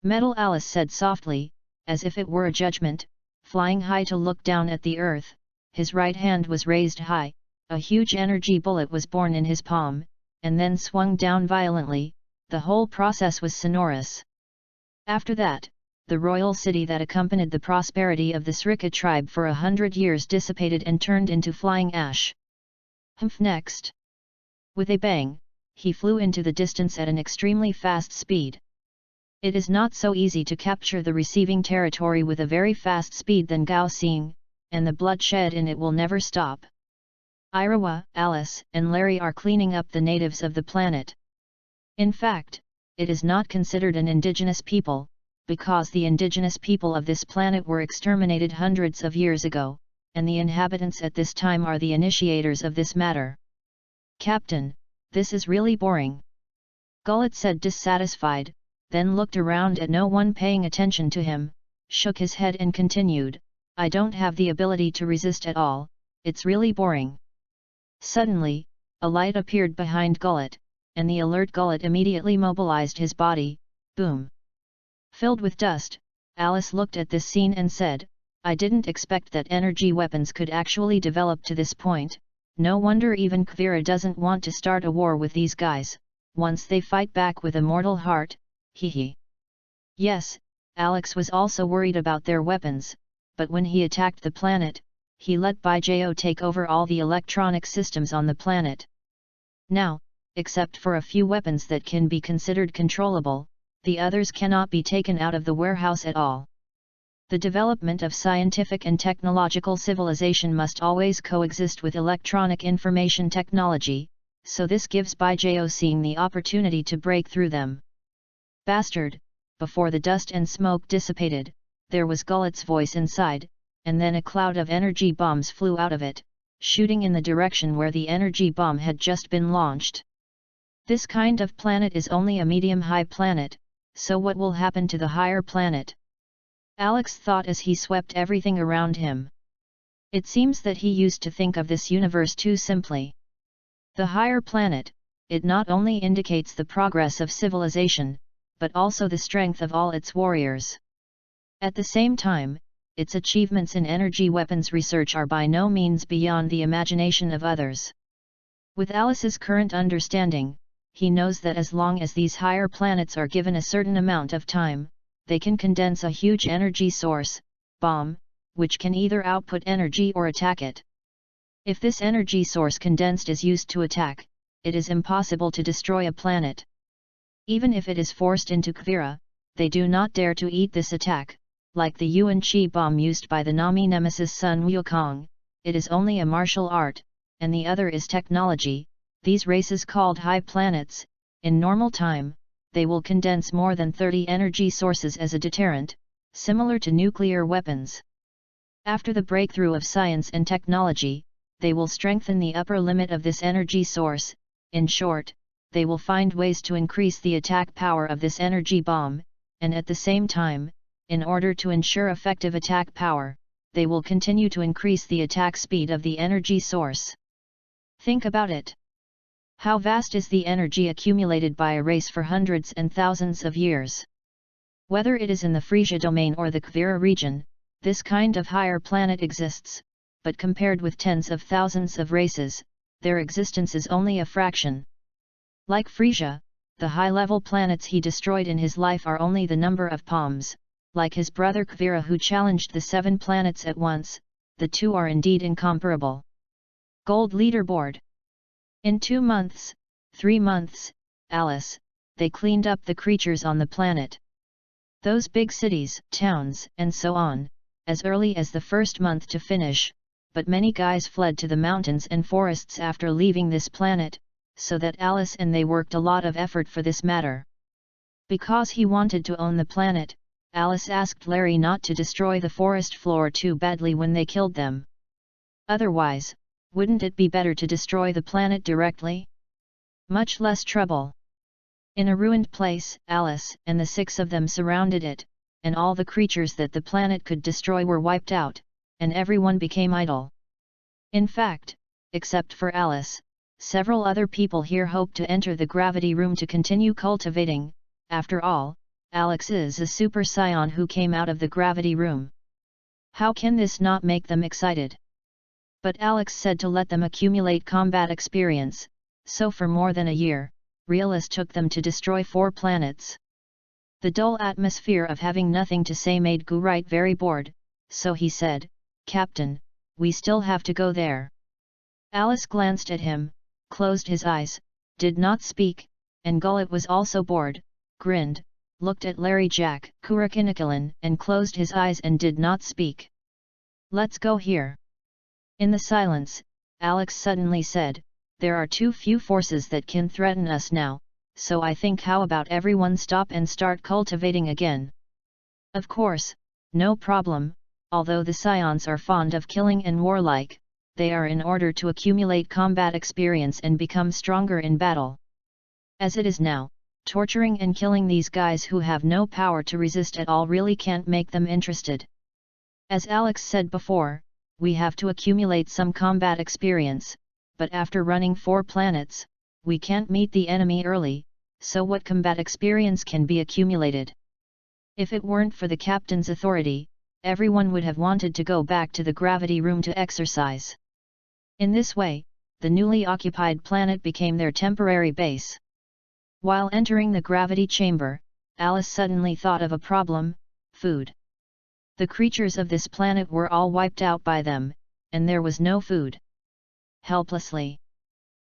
Metal Alice said softly, as if it were a judgment, flying high to look down at the earth. His right hand was raised high, a huge energy bullet was born in his palm, and then swung down violently. The whole process was sonorous. After that, the royal city that accompanied the prosperity of the Srika tribe for 100 years dissipated and turned into flying ash. Next. With a bang, he flew into the distance at an extremely fast speed. It is not so easy to capture the receiving territory with a very fast speed than Gao Xing, and the bloodshed in it will never stop. Irawa, Alice, and Larry are cleaning up the natives of the planet. In fact, it is not considered an indigenous people, because the indigenous people of this planet were exterminated hundreds of years ago, and the inhabitants at this time are the initiators of this matter. Captain, this is really boring. Gullet said dissatisfied, then looked around at no one paying attention to him, shook his head and continued, I don't have the ability to resist at all, it's really boring. Suddenly, a light appeared behind Gullet, and the alert Gullet immediately mobilized his body. Boom! Filled with dust, Alice looked at this scene and said, I didn't expect that energy weapons could actually develop to this point. No wonder even Kvira doesn't want to start a war with these guys, once they fight back with a mortal heart, hehe. Yes, Alex was also worried about their weapons, but when he attacked the planet, he let Baijiao take over all the electronic systems on the planet. Now, except for a few weapons that can be considered controllable, the others cannot be taken out of the warehouse at all. The development of scientific and technological civilization must always coexist with electronic information technology, so this gives Baijiao Xing the opportunity to break through them. Bastard! Before the dust and smoke dissipated, there was Gullet's voice inside, and then a cloud of energy bombs flew out of it, shooting in the direction where the energy bomb had just been launched. This kind of planet is only a medium-high planet, so what will happen to the higher planet? Alex thought as he swept everything around him. It seems that he used to think of this universe too simply. The higher planet, it not only indicates the progress of civilization, but also the strength of all its warriors. At the same time, its achievements in energy weapons research are by no means beyond the imagination of others. With Alice's current understanding, he knows that as long as these higher planets are given a certain amount of time, they can condense a huge energy source, bomb, which can either output energy or attack it. If this energy source condensed is used to attack, it is impossible to destroy a planet. Even if it is forced into Kvira, they do not dare to eat this attack, like the Yuan Chi bomb used by the Nami nemesis Sun Wukong. It is only a martial art, and the other is technology. These races called high planets, in normal time, they will condense more than 30 energy sources as a deterrent, similar to nuclear weapons. After the breakthrough of science and technology, they will strengthen the upper limit of this energy source. In short, they will find ways to increase the attack power of this energy bomb, and at the same time, in order to ensure effective attack power, they will continue to increase the attack speed of the energy source. Think about it. How vast is the energy accumulated by a race for hundreds and thousands of years? Whether it is in the Frisia domain or the Kvira region, this kind of higher planet exists, but compared with tens of thousands of races, their existence is only a fraction. Like Frisia, the high-level planets he destroyed in his life are only the number of palms. Like his brother Kvira who challenged the 7 planets at once, the two are indeed incomparable. Gold leaderboard. In 2 months, 3 months, Alice, they cleaned up the creatures on the planet. Those big cities, towns, and so on, as early as the first month to finish, but many guys fled to the mountains and forests after leaving this planet, so that Alice and they worked a lot of effort for this matter. Because he wanted to own the planet, Alice asked Larry not to destroy the forest floor too badly when they killed them. Otherwise, wouldn't it be better to destroy the planet directly? Much less trouble. In a ruined place, Alice and the 6 of them surrounded it, and all the creatures that the planet could destroy were wiped out, and everyone became idle. In fact, except for Alice, several other people here hoped to enter the gravity room to continue cultivating. After all, Alex is a super scion who came out of the gravity room. How can this not make them excited? But Alex said to let them accumulate combat experience, so for more than a year, Realus took them to destroy 4 planets. The dull atmosphere of having nothing to say made Gurite very bored, so he said, "Captain, we still have to go there." Alice glanced at him, closed his eyes, did not speak, and Gullet was also bored, grinned, looked at Larry Jack Kurakinikalan and closed his eyes and did not speak. "Let's go here." In the silence, Alex suddenly said, "There are too few forces that can threaten us now, so I think how about everyone stop and start cultivating again?" Of course, no problem, although the scions are fond of killing and warlike, they are in order to accumulate combat experience and become stronger in battle. As it is now, torturing and killing these guys who have no power to resist at all really can't make them interested. As Alex said before, we have to accumulate some combat experience, but after running 4 planets, we can't meet the enemy early, so what combat experience can be accumulated? If it weren't for the captain's authority, everyone would have wanted to go back to the gravity room to exercise. In this way, the newly occupied planet became their temporary base. While entering the gravity chamber, Alice suddenly thought of a problem: food. The creatures of this planet were all wiped out by them, and there was no food. Helplessly,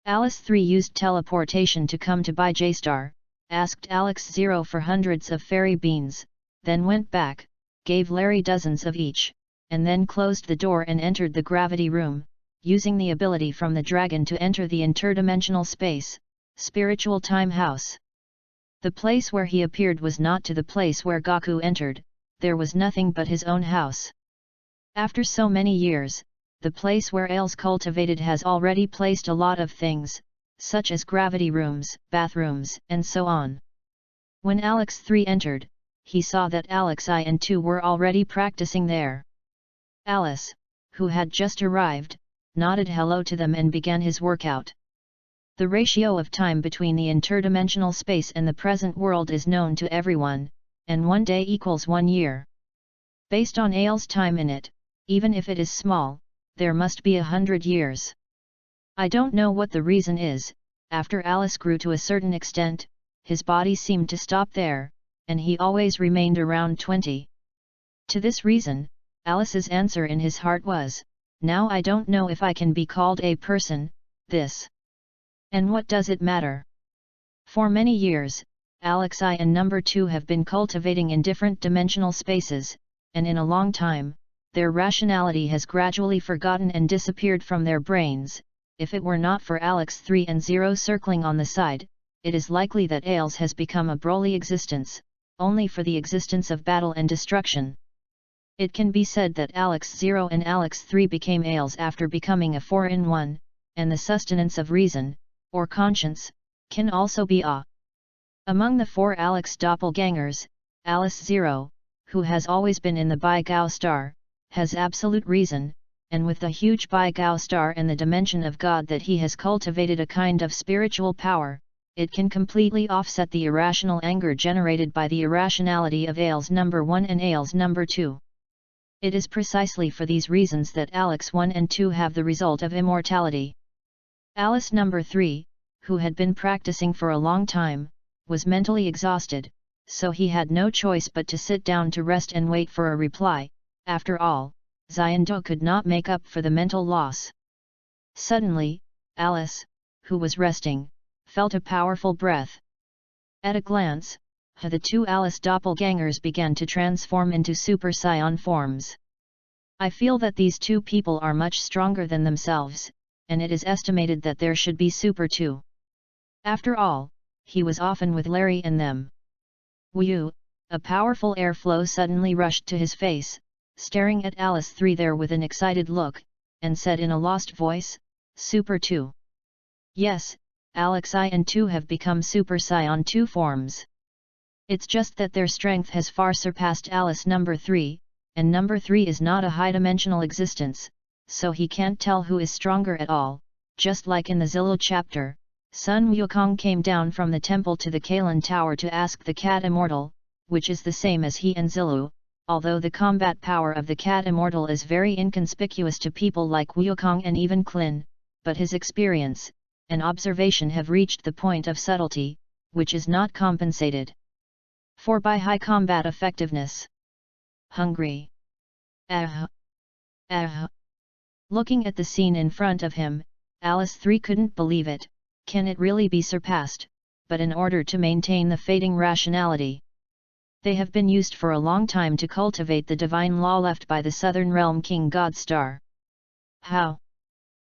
Alice 3 used teleportation to come to by J-Star, asked Alex 0 for hundreds of fairy beans, then went back, gave Larry dozens of each, and then closed the door and entered the gravity room, using the ability from the dragon to enter the interdimensional space, spiritual time house. The place where he appeared was not to the place where Gaku entered, there was nothing but his own house. After so many years, the place where Ailes cultivated has already placed a lot of things, such as gravity rooms, bathrooms, and so on. When Alex 3 entered, he saw that Alex I and 2 were already practicing there. Alice, who had just arrived, nodded hello to them and began his workout. The ratio of time between the interdimensional space and the present world is known to everyone, and 1 day equals 1 year. Based on Ailes' time in it, even if it is small, there must be 100 years. I don't know what the reason is. After Alice grew to a certain extent, his body seemed to stop there, and he always remained around 20. To this reason, Alice's answer in his heart was, "Now I don't know if I can be called a person, this. And what does it matter?" For many years, Alex I and number 2 have been cultivating in different dimensional spaces, and in a long time, their rationality has gradually forgotten and disappeared from their brains. If it were not for Alex 3 and 0 circling on the side, it is likely that Ailes has become a Broly existence, only for the existence of battle and destruction. It can be said that Alex 0 and Alex 3 became Ailes after becoming a 4-in-1, and the sustenance of reason, or conscience, can also be A. Among the 4 Alex doppelgangers, Alice 0, who has always been in the Bai Gao star, has absolute reason, and with the huge Bai Gao star and the dimension of God that he has cultivated a kind of spiritual power, it can completely offset the irrational anger generated by the irrationality of Ailes number 1 and Ailes number 2. It is precisely for these reasons that Alex 1 and 2 have the result of immortality. Alice number 3, who had been practicing for a long time, was mentally exhausted, so he had no choice but to sit down to rest and wait for a reply. After all, Xiando could not make up for the mental loss. Suddenly, Alice, who was resting, felt a powerful breath. At a glance, the 2 Alice doppelgangers began to transform into Super Saiyan forms. I feel that these 2 people are much stronger than themselves, and it is estimated that there should be Super 2. After all, he was often with Larry and them. Whew! A powerful airflow suddenly rushed to his face, staring at Alice 3 there with an excited look, and said in a lost voice, "Super 2. Yes, Alex I and II have become Super Saiyan 2 forms. It's just that their strength has far surpassed Alice number 3, and number 3 is not a high-dimensional existence, so he can't tell who is stronger at all. Just like in the Zillow chapter, Sun Wukong came down from the temple to the Kailan Tower to ask the Cat Immortal, which is the same as he and Zilu, although the combat power of the Cat Immortal is very inconspicuous to people like Wukong and even Klin, but his experience and observation have reached the point of subtlety, which is not compensated for by high combat effectiveness. Hungry. Looking at the scene in front of him, Alice III couldn't believe it. Can it really be surpassed? But in order to maintain the fading rationality they have been used for a long time to cultivate the divine law left by the Southern Realm King God Star. How?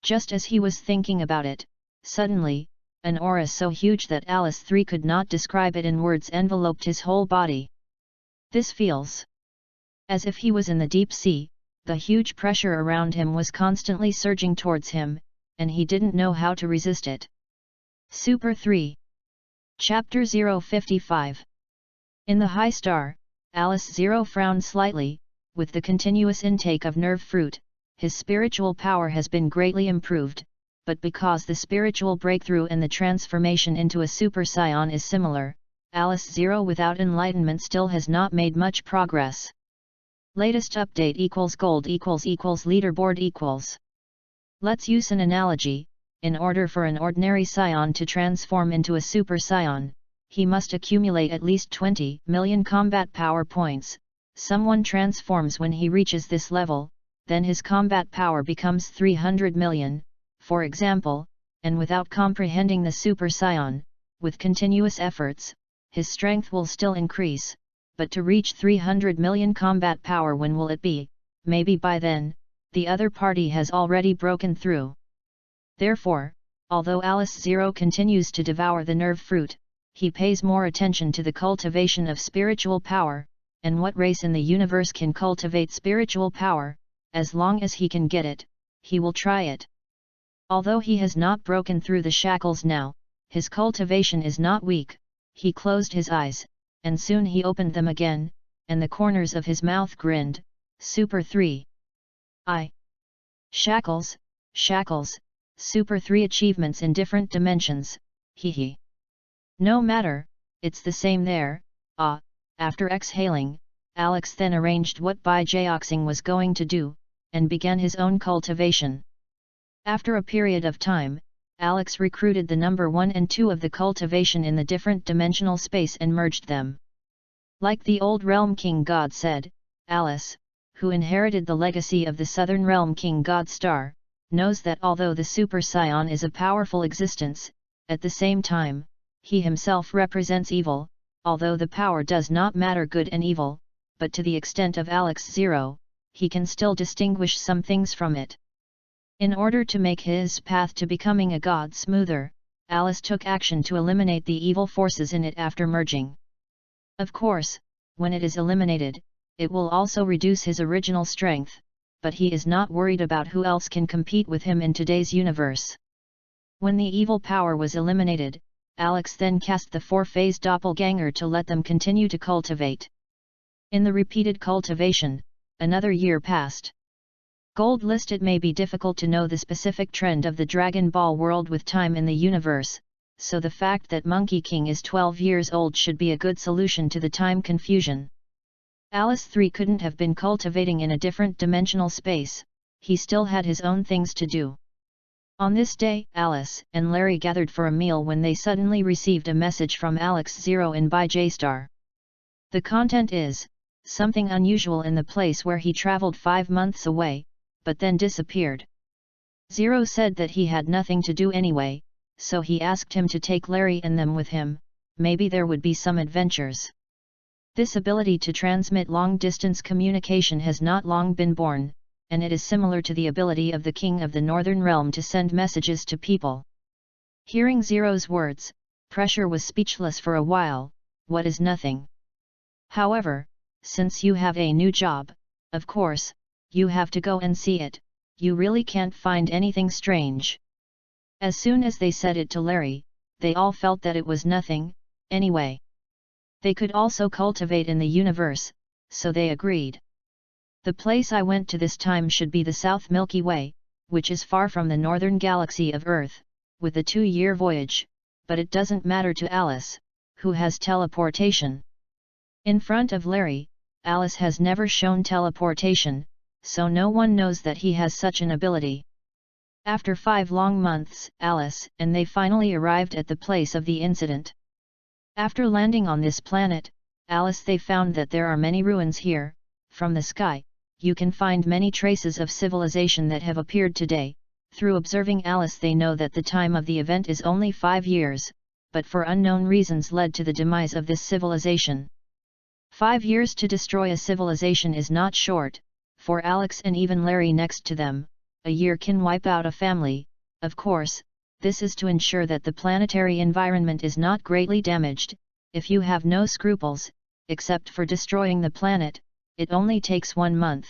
Just as he was thinking about it, suddenly, an aura so huge that Alice III could not describe it in words enveloped his whole body. This feels as if he was in the deep sea. The huge pressure around him was constantly surging towards him, and he didn't know how to resist it. Super 3. Chapter 055. In the High Star, Alice Zero frowned slightly. With the continuous intake of nerve fruit, his spiritual power has been greatly improved, but because the spiritual breakthrough and the transformation into a Super Saiyan is similar, Alice Zero without enlightenment still has not made much progress. Latest update equals gold equals leaderboard equals. Let's use an analogy. In order for an ordinary Saiyan to transform into a Super Saiyan, he must accumulate at least 20 million combat power points. Someone transforms when he reaches this level, then his combat power becomes 300 million, for example, and without comprehending the Super Saiyan, with continuous efforts, his strength will still increase. But to reach 300 million combat power, when will it be? Maybe by then, the other party has already broken through. Therefore, although Alice Zero continues to devour the nerve fruit, he pays more attention to the cultivation of spiritual power, and what race in the universe can cultivate spiritual power. As long as he can get it, he will try it. Although he has not broken through the shackles now, his cultivation is not weak. He closed his eyes, and soon he opened them again, and the corners of his mouth grinned. Super 3. Shackles, Super 3 achievements in different dimensions, hee. No matter, it's the same there. After exhaling, Alex then arranged what Bijayoxing was going to do, and began his own cultivation. After a period of time, Alex recruited the number 1 and 2 of the cultivation in the different dimensional space and merged them. Like the old Realm King God said, Alice, who inherited the legacy of the Southern Realm King God Star, knows that although the Super Saiyan is a powerful existence, at the same time, he himself represents evil, although the power does not matter good and evil, but to the extent of Alex Zero, he can still distinguish some things from it. In order to make his path to becoming a god smoother, Alice took action to eliminate the evil forces in it after merging. Of course, when it is eliminated, it will also reduce his original strength, but he is not worried about who else can compete with him in today's universe. When the evil power was eliminated, Alex then cast the 4-phase doppelganger to let them continue to cultivate. In the repeated cultivation, another year passed. Gold list. It may be difficult to know the specific trend of the Dragon Ball world with time in the universe, so the fact that Monkey King is 12 years old should be a good solution to the time confusion. Alice 3 couldn't have been cultivating in a different dimensional space, he still had his own things to do. On this day, Alice and Larry gathered for a meal when they suddenly received a message from Alex Zero in by J-Star. The content is, something unusual in the place where he traveled 5 months away, but then disappeared. Zero said that he had nothing to do anyway, so he asked him to take Larry and them with him, maybe there would be some adventures. This ability to transmit long-distance communication has not long been born, and it is similar to the ability of the King of the Northern Realm to send messages to people. Hearing Zero's words, Pressure was speechless for a while. What is nothing? However, since you have a new job, of course, you have to go and see it, you really can't find anything strange. As soon as they said it to Larry, they all felt that it was nothing, anyway. They could also cultivate in the universe, so they agreed. The place I went to this time should be the South Milky Way, which is far from the northern galaxy of Earth, with a 2-year voyage, but it doesn't matter to Alice, who has teleportation. In front of Larry, Alice has never shown teleportation, so no one knows that he has such an ability. After 5 long months, Alice and they finally arrived at the place of the incident. After landing on this planet, Alice they found that there are many ruins here. From the sky, you can find many traces of civilization that have appeared today. Through observing Alice they know that the time of the event is only 5 years, but for unknown reasons led to the demise of this civilization. 5 years to destroy a civilization is not short, for Alex and even Larry next to them. A year can wipe out a family. Of course, this is to ensure that the planetary environment is not greatly damaged. If you have no scruples, except for destroying the planet, it only takes 1 month.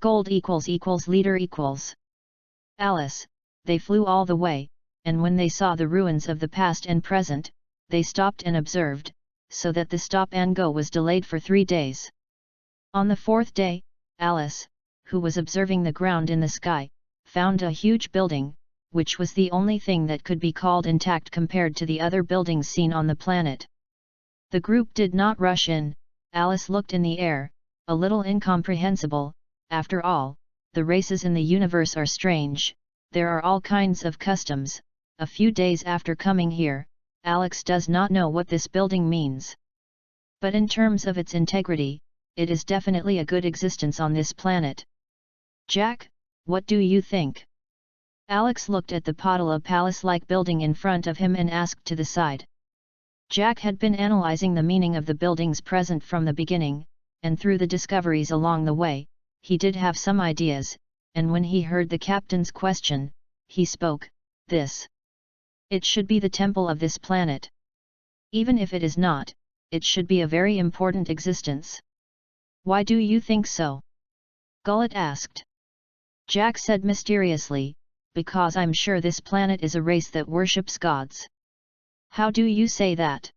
Gold leader . Alice, they flew all the way, and when they saw the ruins of the past and present, they stopped and observed, so that the stop and go was delayed for 3 days. On the 4th day, Alice, who was observing the ground in the sky, found a huge building, which was the only thing that could be called intact compared to the other buildings seen on the planet. The group did not rush in. Alice looked in the air, a little incomprehensible. After all, the races in the universe are strange, there are all kinds of customs. A few days after coming here, Alex does not know what this building means. But in terms of its integrity, it is definitely a good existence on this planet. Jack, what do you think? Alex looked at the Podala palace-like building in front of him and asked to the side. Jack had been analyzing the meaning of the buildings present from the beginning, and through the discoveries along the way, he did have some ideas, and when he heard the captain's question, he spoke, this. It should be the temple of this planet. Even if it is not, it should be a very important existence. Why do you think so? Gullet asked. Jack said mysteriously, because I'm sure this planet is a race that worships gods. How do you say that?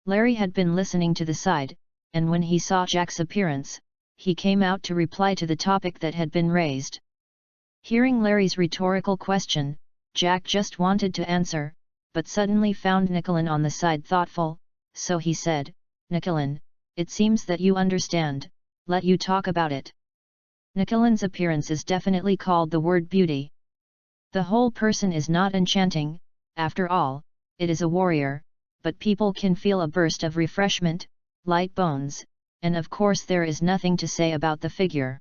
Larry had been listening to the side, and when he saw Jack's appearance, he came out to reply to the topic that had been raised. Hearing Larry's rhetorical question, Jack just wanted to answer, but suddenly found Nicolin on the side thoughtful, so he said, Nicolin, it seems that you understand, let you talk about it. Nicolin's appearance is definitely called the word beauty. The whole person is not enchanting, after all, it is a warrior, but people can feel a burst of refreshment, light bones, and of course there is nothing to say about the figure.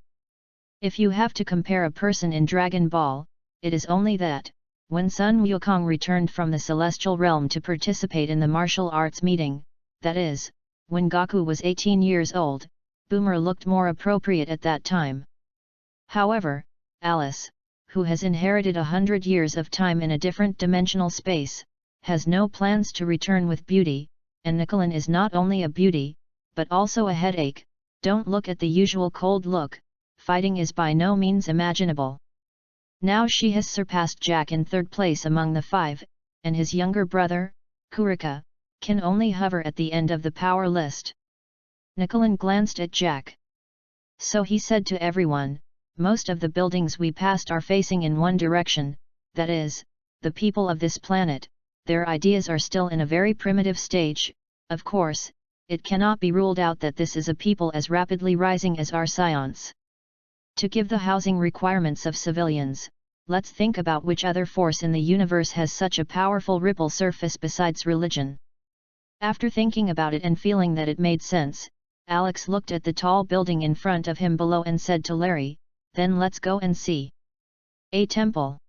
If you have to compare a person in Dragon Ball, it is only that, when Sun Wukong returned from the Celestial Realm to participate in the martial arts meeting, that is, when Goku was 18 years old, Boomer looked more appropriate at that time. However, Alice, who has inherited 100 years of time in a different dimensional space, has no plans to return with beauty, and Nicolin is not only a beauty, but also a headache. Don't look at the usual cold look, fighting is by no means imaginable. Now she has surpassed Jack in 3rd place among the 5, and his younger brother, Kurika, can only hover at the end of the power list. Nicolin glanced at Jack. So he said to everyone, most of the buildings we passed are facing in one direction, that is, the people of this planet. Their ideas are still in a very primitive stage. Of course, it cannot be ruled out that this is a people as rapidly rising as our scions. To give the housing requirements of civilians, let's think about which other force in the universe has such a powerful ripple surface besides religion. After thinking about it and feeling that it made sense, Alex looked at the tall building in front of him below and said to Larry, then let's go and see. A temple.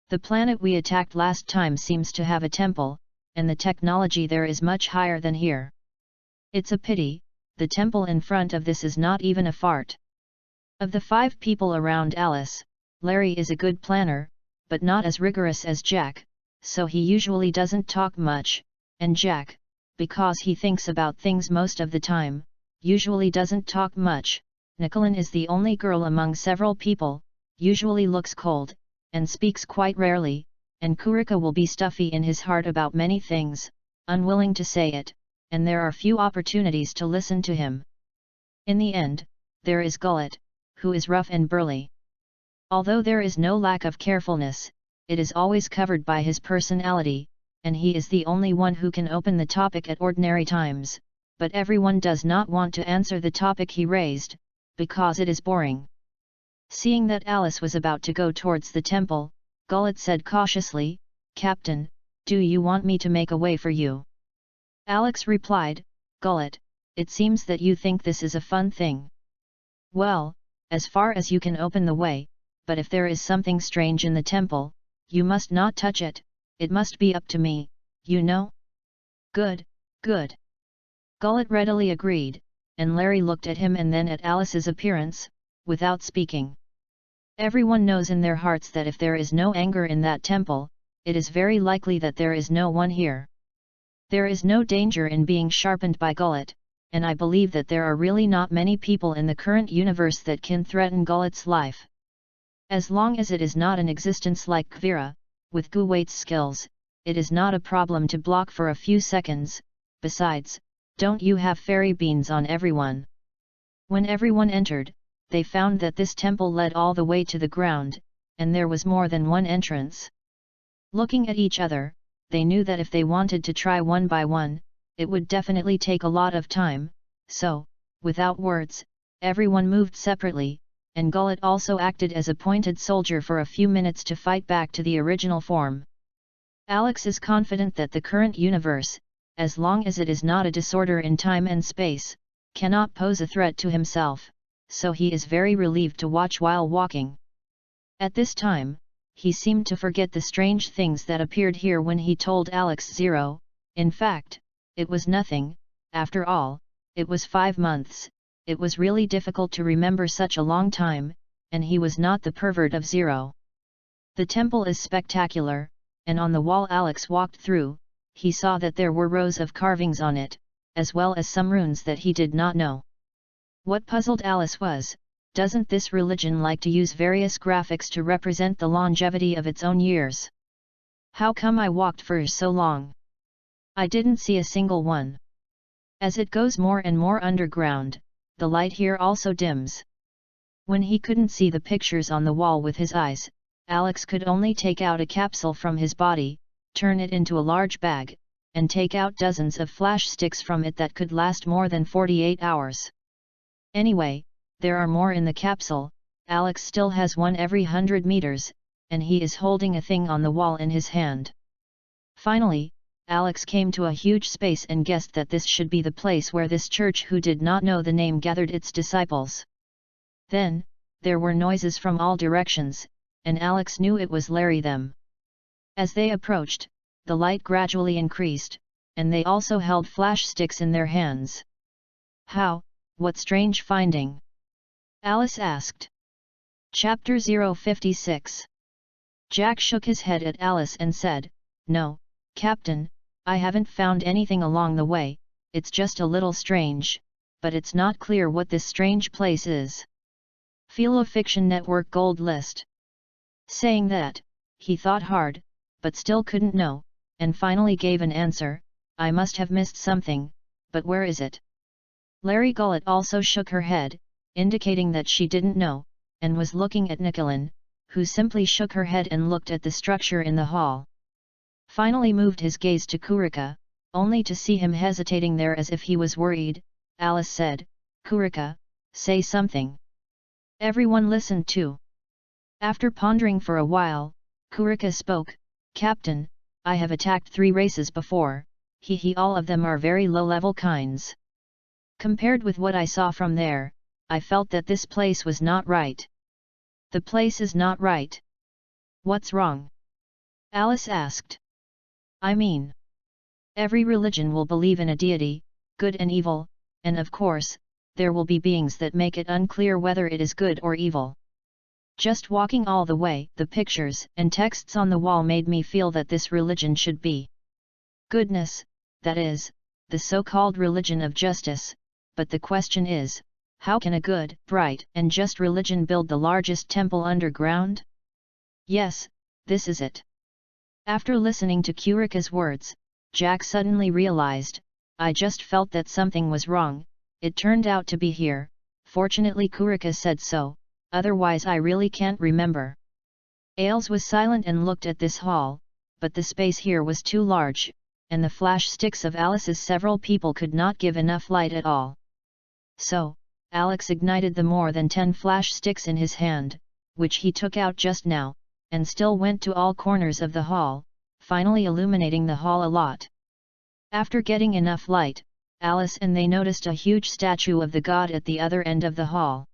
The planet we attacked last time seems to have a temple, and the technology there is much higher than here. It's a pity, the temple in front of this is not even a fart. Of the 5 people around Alice, Larry is a good planner, but not as rigorous as Jack, so he usually doesn't talk much, and Jack, because he thinks about things most of the time, usually doesn't talk much. Nicolin is the only girl among several people, usually looks cold, and speaks quite rarely, and Kurika will be stuffy in his heart about many things, unwilling to say it, and there are few opportunities to listen to him. In the end, there is Gullet, who is rough and burly. Although there is no lack of carefulness, it is always covered by his personality, and he is the only one who can open the topic at ordinary times, but everyone does not want to answer the topic he raised, because it is boring. Seeing that Alice was about to go towards the temple, Gullet said cautiously, "Captain, do you want me to make a way for you?" Alex replied, "Gullet, it seems that you think this is a fun thing. Well, as far as you can open the way, but if there is something strange in the temple, you must not touch it, it must be up to me, you know?" "Good, good." Gullet readily agreed, and Larry looked at him and then at Alice's appearance, without speaking. Everyone knows in their hearts that if there is no anger in that temple, it is very likely that there is no one here. There is no danger in being sharpened by Gullet, and I believe that there are really not many people in the current universe that can threaten Gullet's life. As long as it is not an existence like Kvira, with Gu-Wait's skills, it is not a problem to block for a few seconds. Besides, don't you have fairy beans on everyone? When everyone entered, they found that this temple led all the way to the ground, and there was more than one entrance. Looking at each other, they knew that if they wanted to try one by one, it would definitely take a lot of time, so, without words, everyone moved separately, and Gullet also acted as a pointed soldier for a few minutes to fight back to the original form. Alex is confident that the current universe, as long as it is not a disorder in time and space, cannot pose a threat to himself, so he is very relieved to watch while walking. At this time, he seemed to forget the strange things that appeared here when he told Alex 0, in fact, it was nothing, after all, it was 5 months, it was really difficult to remember such a long time, and he was not the pervert of 0. The temple is spectacular, and on the wall Alex walked through, he saw that there were rows of carvings on it, as well as some runes that he did not know. What puzzled Alice was, doesn't this religion like to use various graphics to represent the longevity of its own years? How come I walked for so long? I didn't see a single one. As it goes more and more underground, the light here also dims. When he couldn't see the pictures on the wall with his eyes, Alex could only take out a capsule from his body, turn it into a large bag, and take out dozens of flash sticks from it that could last more than 48 hours. Anyway, there are more in the capsule. Alex still has one every 100 meters, and he is holding a thing on the wall in his hand. Finally, Alex came to a huge space and guessed that this should be the place where this church who did not know the name gathered its disciples. Then, there were noises from all directions, and Alex knew it was Larry them. As they approached, the light gradually increased, and they also held flash sticks in their hands. "How, what strange finding?" Alice asked. Chapter 056. Jack shook his head at Alice and said, "No, Captain, I haven't found anything along the way, it's just a little strange, but it's not clear what this strange place is." Fanfiction Network Gold List. Saying that, he thought hard, but still couldn't know, and finally gave an answer, "I must have missed something, but where is it?" Larry Gullet also shook her head, indicating that she didn't know, and was looking at Nicolin, who simply shook her head and looked at the structure in the hall. Finally moved his gaze to Kurika, only to see him hesitating there as if he was worried. Alice said, "Kurika, say something." Everyone listened too. After pondering for a while, Kurika spoke, "Captain, I have attacked 3 races before, all of them are very low-level kinds. Compared with what I saw from there, I felt that this place was not right." "The place is not right? What's wrong?" Alice asked. "I mean, every religion will believe in a deity, good and evil, and of course, there will be beings that make it unclear whether it is good or evil. Just walking all the way, the pictures and texts on the wall made me feel that this religion should be goodness, that is, the so-called religion of justice, but the question is, how can a good, bright, and just religion build the largest temple underground? Yes, this is it. After listening to Kurika's words, Jack suddenly realized, I just felt that something was wrong, it turned out to be here, fortunately Kurika said so, otherwise I really can't remember. Ailes was silent and looked at this hall, but the space here was too large, and the flash sticks of Alice's several people could not give enough light at all. So, Alex ignited the more than 10 flash sticks in his hand, which he took out just now, and still went to all corners of the hall, finally illuminating the hall a lot. After getting enough light, Alice and they noticed a huge statue of the god at the other end of the hall.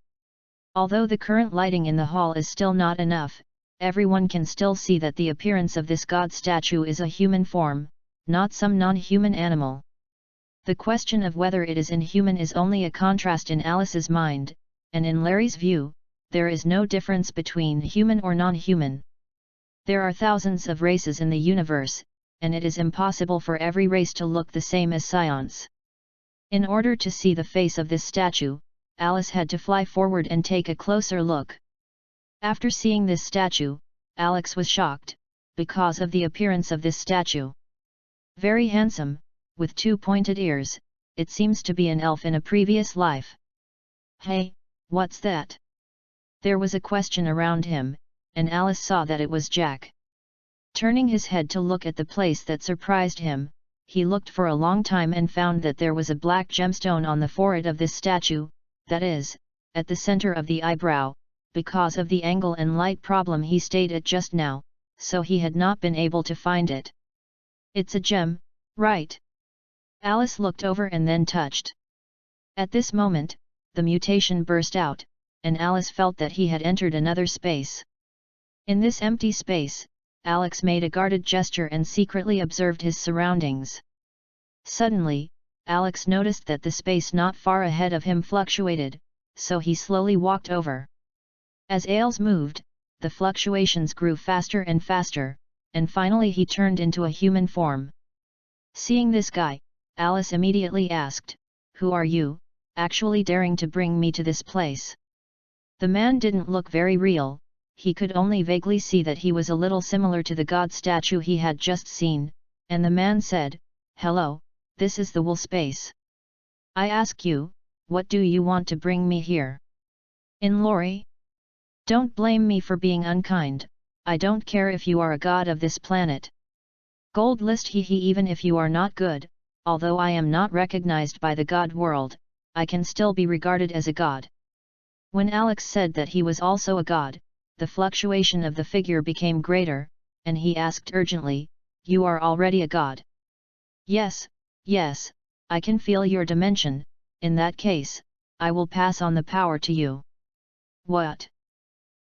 Although the current lighting in the hall is still not enough, everyone can still see that the appearance of this god statue is a human form, not some non-human animal. The question of whether it is inhuman is only a contrast in Alice's mind, and in Larry's view, there is no difference between human or non-human. There are thousands of races in the universe, and it is impossible for every race to look the same as Scion's. In order to see the face of this statue, Alice had to fly forward and take a closer look. After seeing this statue, Alex was shocked, because of the appearance of this statue. Very handsome, with 2 pointed ears, it seems to be an elf in a previous life. Hey, what's that? There was a question around him, and Alice saw that it was Jack. Turning his head to look at the place that surprised him, he looked for a long time and found that there was a black gemstone on the forehead of this statue, that is, at the center of the eyebrow, because of the angle and light problem he stayed at just now, so he had not been able to find it. It's a gem, right? Alice looked over and then touched. At this moment, the mutation burst out, and Alice felt that he had entered another space. In this empty space, Alex made a guarded gesture and secretly observed his surroundings. Suddenly, Alex noticed that the space not far ahead of him fluctuated, so he slowly walked over. As Ailes moved, the fluctuations grew faster and faster, and finally he turned into a human form. Seeing this guy, Alice immediately asked, "Who are you, actually daring to bring me to this place?" The man didn't look very real, he could only vaguely see that he was a little similar to the god statue he had just seen, and the man said, "Hello, this is the wool space. I ask you, what do you want to bring me here?" "In Lori? Don't blame me for being unkind, I don't care if you are a god of this planet. Gold list he even if you are not good, although I am not recognized by the god world, I can still be regarded as a god." When Alex said that he was also a god, the fluctuation of the figure became greater, and he asked urgently, "You are already a god?" Yes, I can feel your dimension, in that case, I will pass on the power to you." "What?"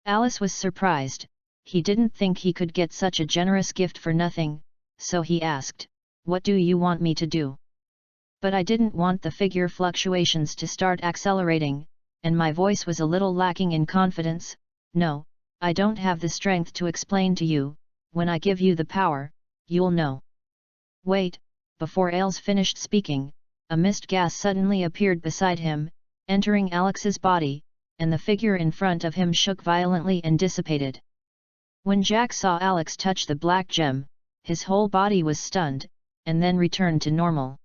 Alice was surprised, he didn't think he could get such a generous gift for nothing, so he asked, "What do you want me to do?" But I didn't want the figure fluctuations to start accelerating, and my voice was a little lacking in confidence. "No, I don't have the strength to explain to you, when I give you the power, you'll know." Wait, before Ailes finished speaking, a mist gas suddenly appeared beside him, entering Alex's body, and the figure in front of him shook violently and dissipated. When Jack saw Alex touch the black gem, his whole body was stunned, and then returned to normal.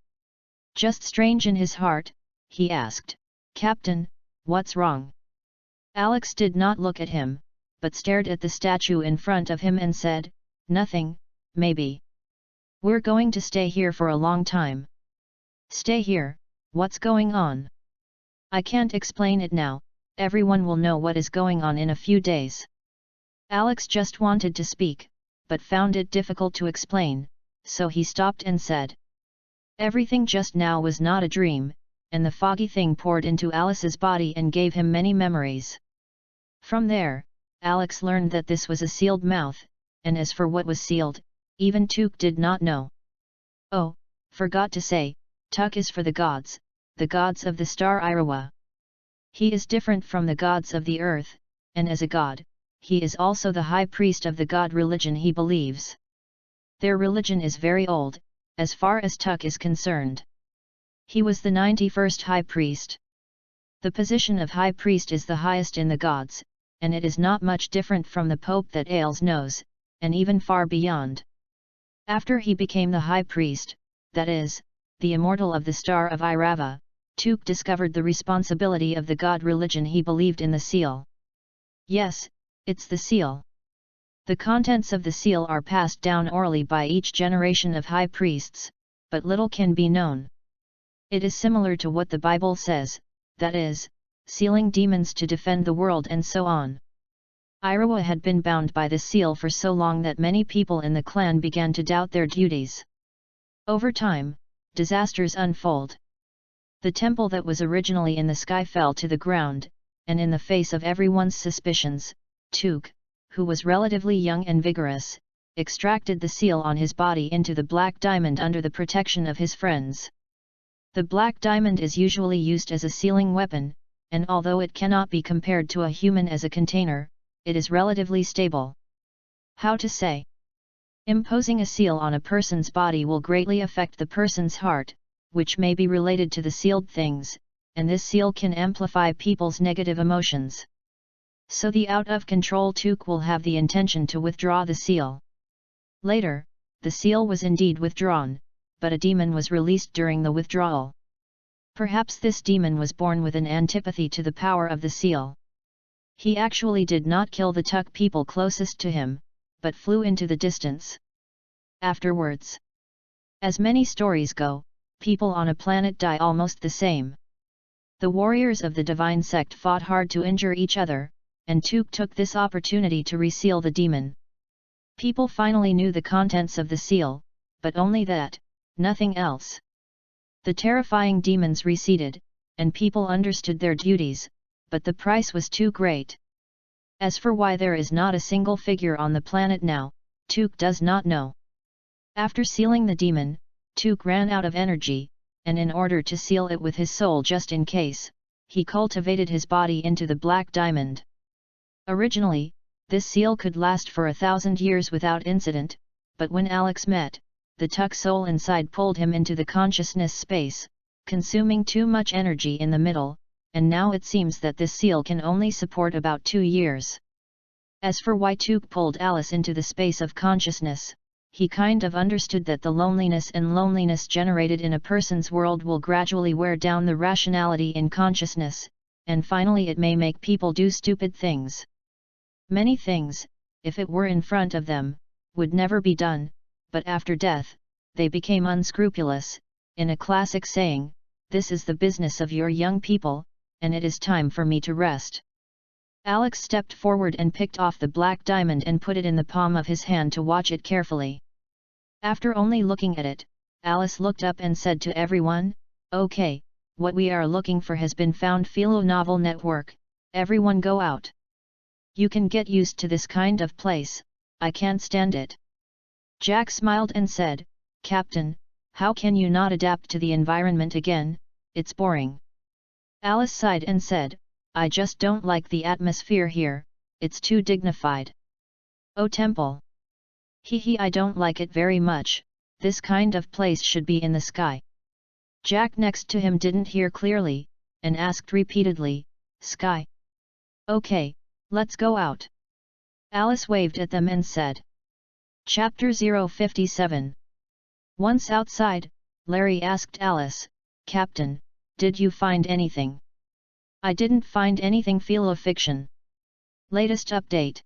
Just strange in his heart, he asked, "Captain, what's wrong?" Alex did not look at him, but stared at the statue in front of him and said, "Nothing, maybe. We're going to stay here for a long time." "Stay here, what's going on?" "I can't explain it now, everyone will know what is going on in a few days." Alex just wanted to speak, but found it difficult to explain, so he stopped and said, "Everything just now was not a dream," and the foggy thing poured into Alice's body and gave him many memories. From there, Alex learned that this was a sealed mouth, and as for what was sealed, even Tuk did not know. Oh, forgot to say, Tuk is for the gods of the star Irawa. He is different from the gods of the earth, and as a god, he is also the high priest of the god religion he believes. Their religion is very old, as far as Tuk is concerned. He was the 91st high priest. The position of high priest is the highest in the gods, and it is not much different from the Pope that Ailes knows, and even far beyond. After he became the high priest, that is, the immortal of the star of Irava, Tuk discovered the responsibility of the god religion he believed in the seal. Yes, it's the seal. The contents of the seal are passed down orally by each generation of high priests, but little can be known. It is similar to what the Bible says, that is, sealing demons to defend the world and so on. Irawa had been bound by the seal for so long that many people in the clan began to doubt their duties. Over time, disasters unfold. The temple that was originally in the sky fell to the ground, and in the face of everyone's suspicions, Tuk, who was relatively young and vigorous, extracted the seal on his body into the black diamond under the protection of his friends. The black diamond is usually used as a sealing weapon, and although it cannot be compared to a human as a container, it is relatively stable. How to say? Imposing a seal on a person's body will greatly affect the person's heart, which may be related to the sealed things, and this seal can amplify people's negative emotions. So the out-of-control Tuk will have the intention to withdraw the seal. Later, the seal was indeed withdrawn, but a demon was released during the withdrawal. Perhaps this demon was born with an antipathy to the power of the seal. He actually did not kill the Tuk people closest to him, but flew into the distance. Afterwards, as many stories go, people on a planet die almost the same. The warriors of the divine sect fought hard to injure each other, and Tuk took this opportunity to reseal the demon. People finally knew the contents of the seal, but only that, nothing else. The terrifying demons receded, and people understood their duties, but the price was too great. As for why there is not a single figure on the planet now, Tuk does not know. After sealing the demon, Tuk ran out of energy, and in order to seal it with his soul just in case, he cultivated his body into the black diamond. Originally, this seal could last for 1,000 years without incident, but when Alex met, the Tuk soul inside pulled him into the consciousness space, consuming too much energy in the middle, and now it seems that this seal can only support about 2 years. As for why Tuk pulled Alice into the space of consciousness, he kind of understood that the loneliness generated in a person's world will gradually wear down the rationality in consciousness, and finally it may make people do stupid things. Many things, if it were in front of them, would never be done, but after death, they became unscrupulous. In a classic saying, "This is the business of your young people, and it is time for me to rest." Alex stepped forward and picked off the black diamond and put it in the palm of his hand to watch it carefully. After only looking at it, Alice looked up and said to everyone, "Okay, what we are looking for has been found. Philo Novel Network, everyone go out. You can get used to this kind of place, I can't stand it." Jack smiled and said, "Captain, how can you not adapt to the environment again? It's boring." Alice sighed and said, "I just don't like the atmosphere here, it's too dignified." "Oh temple. Hee, I don't like it very much, this kind of place should be in the sky." Jack next to him didn't hear clearly, and asked repeatedly, "Sky? Okay, let's go out." Alice waved at them and said. Chapter 057. Once outside, Larry asked Alice, "Captain, did you find anything?" "I didn't find anything." Fanfiction. Latest update.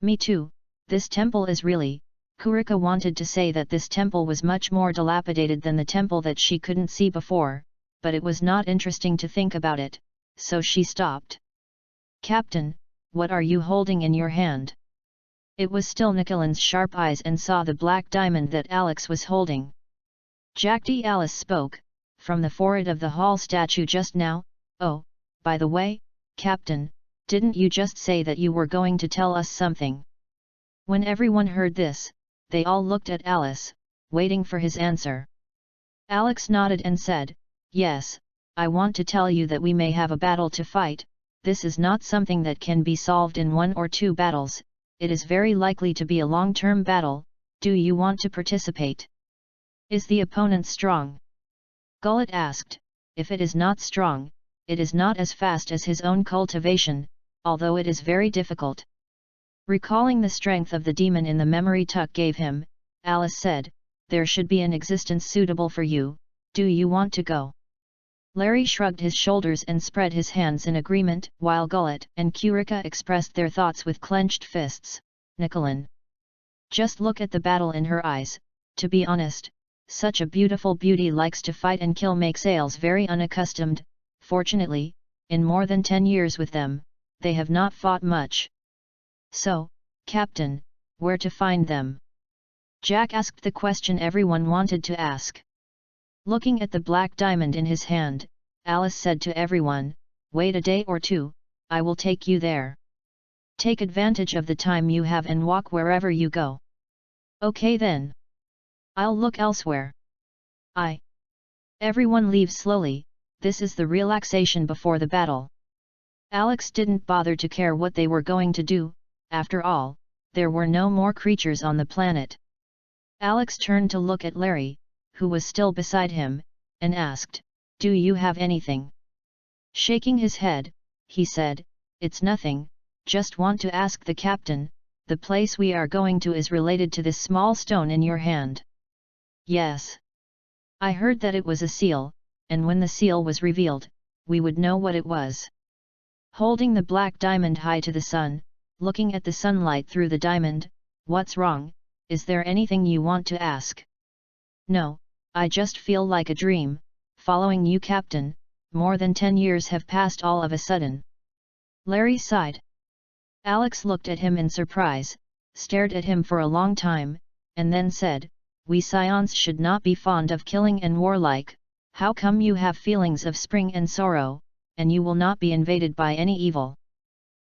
"Me too, this temple is really..." Kurika wanted to say that this temple was much more dilapidated than the temple that she couldn't see before, but it was not interesting to think about it, so she stopped. "Captain, what are you holding in your hand?" It was still Nicolan's sharp eyes and saw the black diamond that Alex was holding. "Jackdy," Alice spoke, from the forehead of the hall statue just now. "Oh, by the way, Captain, didn't you just say that you were going to tell us something?" When everyone heard this, they all looked at Alice, waiting for his answer. Alex nodded and said, "Yes, I want to tell you that we may have a battle to fight. This is not something that can be solved in 1 or 2 battles, it is very likely to be a long-term battle. Do you want to participate?" "Is the opponent strong?" Gullet asked. "If it is not strong, it is not as fast as his own cultivation, although it is very difficult." Recalling the strength of the demon in the memory Tuk gave him, Alice said, there should be an existence suitable for you. Do you want to go? Larry shrugged his shoulders and spread his hands in agreement, while Gullet and Kurika expressed their thoughts with clenched fists. Nicolin. Just look at the battle in her eyes. To be honest, such a beautiful beauty likes to fight and kill makes Ailes very unaccustomed. Fortunately, in more than 10 years with them, they have not fought much. So, Captain, where to find them? Jack asked the question everyone wanted to ask. Looking at the black diamond in his hand, Alice said to everyone, wait a day or two, I will take you there. Take advantage of the time you have and walk wherever you go. Okay then. I'll look elsewhere. Everyone leaves slowly. This is the relaxation before the battle. Alex didn't bother to care what they were going to do. After all, there were no more creatures on the planet. Alex turned to look at Larry, who was still beside him, and asked, do you have anything? Shaking his head, he said, it's nothing, just want to ask the captain, the place we are going to is related to this small stone in your hand. Yes. I heard that it was a seal, and when the seal was revealed, we would know what it was. Holding the black diamond high to the sun, looking at the sunlight through the diamond, what's wrong, is there anything you want to ask? No, I just feel like a dream, following you captain, more than 10 years have passed all of a sudden. Larry sighed. Alex looked at him in surprise, stared at him for a long time, and then said, we Scions should not be fond of killing and warlike. How come you have feelings of spring and sorrow, and you will not be invaded by any evil?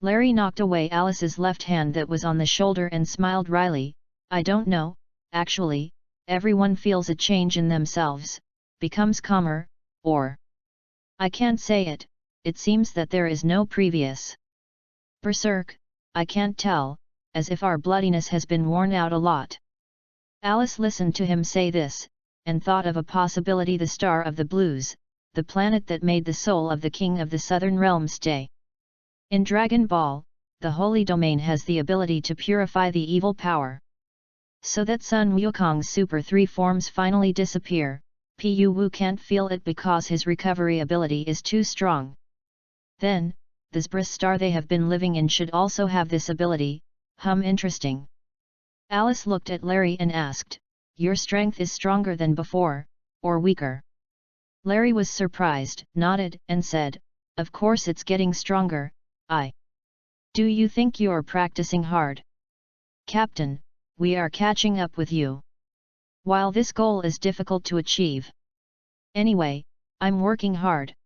Larry knocked away Alice's left hand that was on the shoulder and smiled wryly, I don't know, actually, everyone feels a change in themselves, becomes calmer, or I can't say it, it seems that there is no previous berserk, I can't tell, as if our bloodiness has been worn out a lot. Alice listened to him say this, and thought of a possibility, the Star of the Blues, the planet that made the soul of the king of the Southern Realm stay. In Dragon Ball, the Holy Domain has the ability to purify the evil power. So that Sun Wukong's Super 3 forms finally disappear, Pu Wu can't feel it because his recovery ability is too strong. Then, the Zbra star they have been living in should also have this ability, interesting. Alice looked at Larry and asked, your strength is stronger than before, or weaker? Larry was surprised, nodded, and said, of course it's getting stronger. Do you think you're practicing hard? Captain, we are catching up with you. While this goal is difficult to achieve. Anyway, I'm working hard.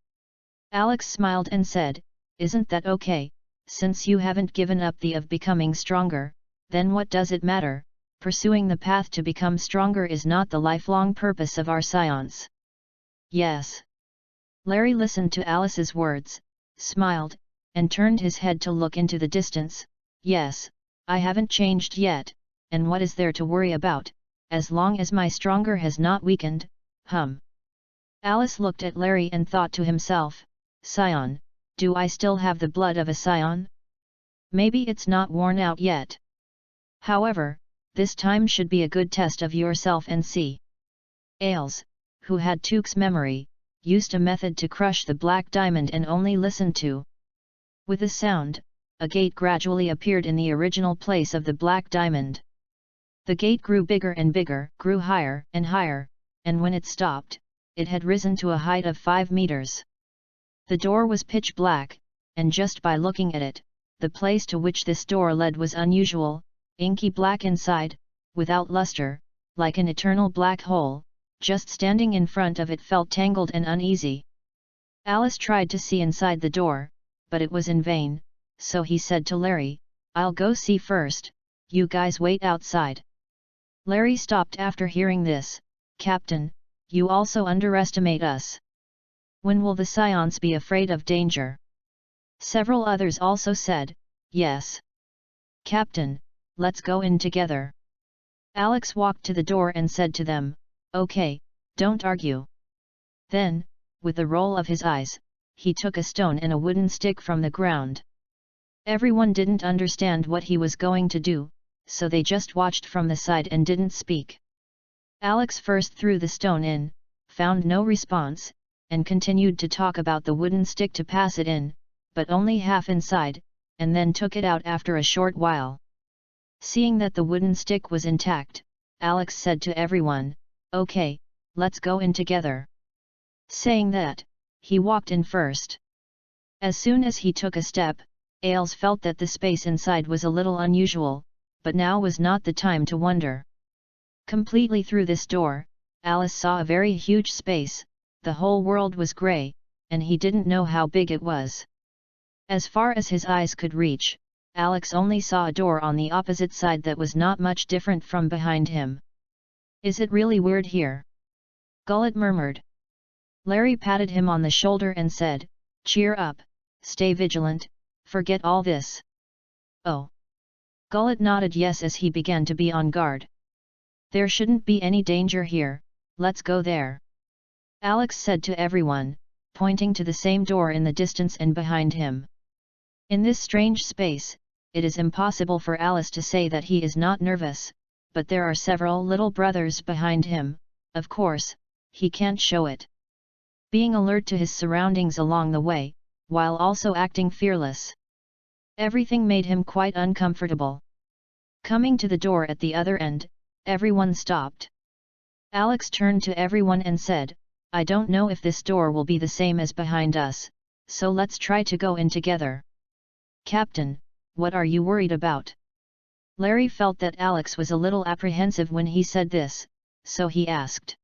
Alex smiled and said, isn't that okay, since you haven't given up the of becoming stronger, then what does it matter, pursuing the path to become stronger is not the lifelong purpose of our Scions. Yes. Larry listened to Alice's words, smiled, and turned his head to look into the distance, yes, I haven't changed yet, and what is there to worry about, as long as my stronger has not weakened, Alice looked at Larry and thought to himself, Scion, do I still have the blood of a Scion? Maybe it's not worn out yet. However, this time should be a good test of yourself and see. Ailes, who had Took's memory, used a method to crush the black diamond and only listened to. With a sound, a gate gradually appeared in the original place of the black diamond. The gate grew bigger and bigger, grew higher and higher, and when it stopped, it had risen to a height of 5 meters. The door was pitch black, and just by looking at it, the place to which this door led was unusual, inky black inside, without luster, like an eternal black hole. Just standing in front of it felt tangled and uneasy. Alice tried to see inside the door, but it was in vain, so he said to Larry, I'll go see first, you guys wait outside. Larry stopped after hearing this, Captain, you also underestimate us. When will the Scions be afraid of danger? Several others also said, yes. Captain, let's go in together. Alex walked to the door and said to them, okay, don't argue. Then, with the roll of his eyes, he took a stone and a wooden stick from the ground. Everyone didn't understand what he was going to do, so they just watched from the side and didn't speak. Alex first threw the stone in, found no response, and continued to talk about the wooden stick to pass it in, but only half inside, and then took it out after a short while. Seeing that the wooden stick was intact, Alex said to everyone, "Okay, let's go in together." Saying that, he walked in first. As soon as he took a step, Ailes felt that the space inside was a little unusual, but now was not the time to wonder. Completely through this door, Alice saw a very huge space. The whole world was grey, and he didn't know how big it was. As far as his eyes could reach, Alex only saw a door on the opposite side that was not much different from behind him. "Is it really weird here?" Gullet murmured. Larry patted him on the shoulder and said, "Cheer up, stay vigilant, forget all this." "Oh." Gullet nodded yes as he began to be on guard. "There shouldn't be any danger here, let's go there," Alex said to everyone, pointing to the same door in the distance and behind him. In this strange space, it is impossible for Alice to say that he is not nervous, but there are several little brothers behind him, of course, he can't show it. Being alert to his surroundings along the way, while also acting fearless. Everything made him quite uncomfortable. Coming to the door at the other end, everyone stopped. Alex turned to everyone and said, "I don't know if this door will be the same as behind us, so let's try to go in together." "Captain, what are you worried about?" Larry felt that Alex was a little apprehensive when he said this, so he asked.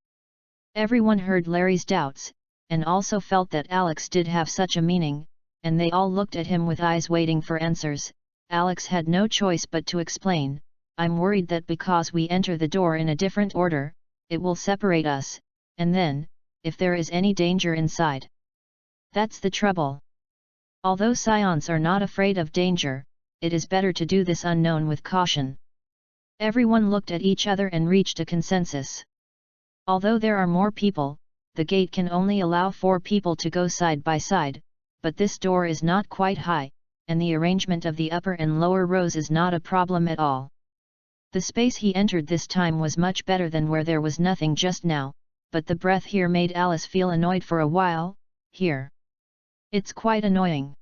Everyone heard Larry's doubts, and also felt that Alex did have such a meaning, and they all looked at him with eyes waiting for answers. Alex had no choice but to explain, "I'm worried that because we enter the door in a different order, it will separate us, and then, if there is any danger inside. That's the trouble." Although scions are not afraid of danger, it is better to do this unknown with caution. Everyone looked at each other and reached a consensus. Although there are more people, the gate can only allow 4 people to go side by side, but this door is not quite high, and the arrangement of the upper and lower rows is not a problem at all. The space he entered this time was much better than where there was nothing just now, but the breath here made Alice feel annoyed for a while. "Here. It's quite annoying."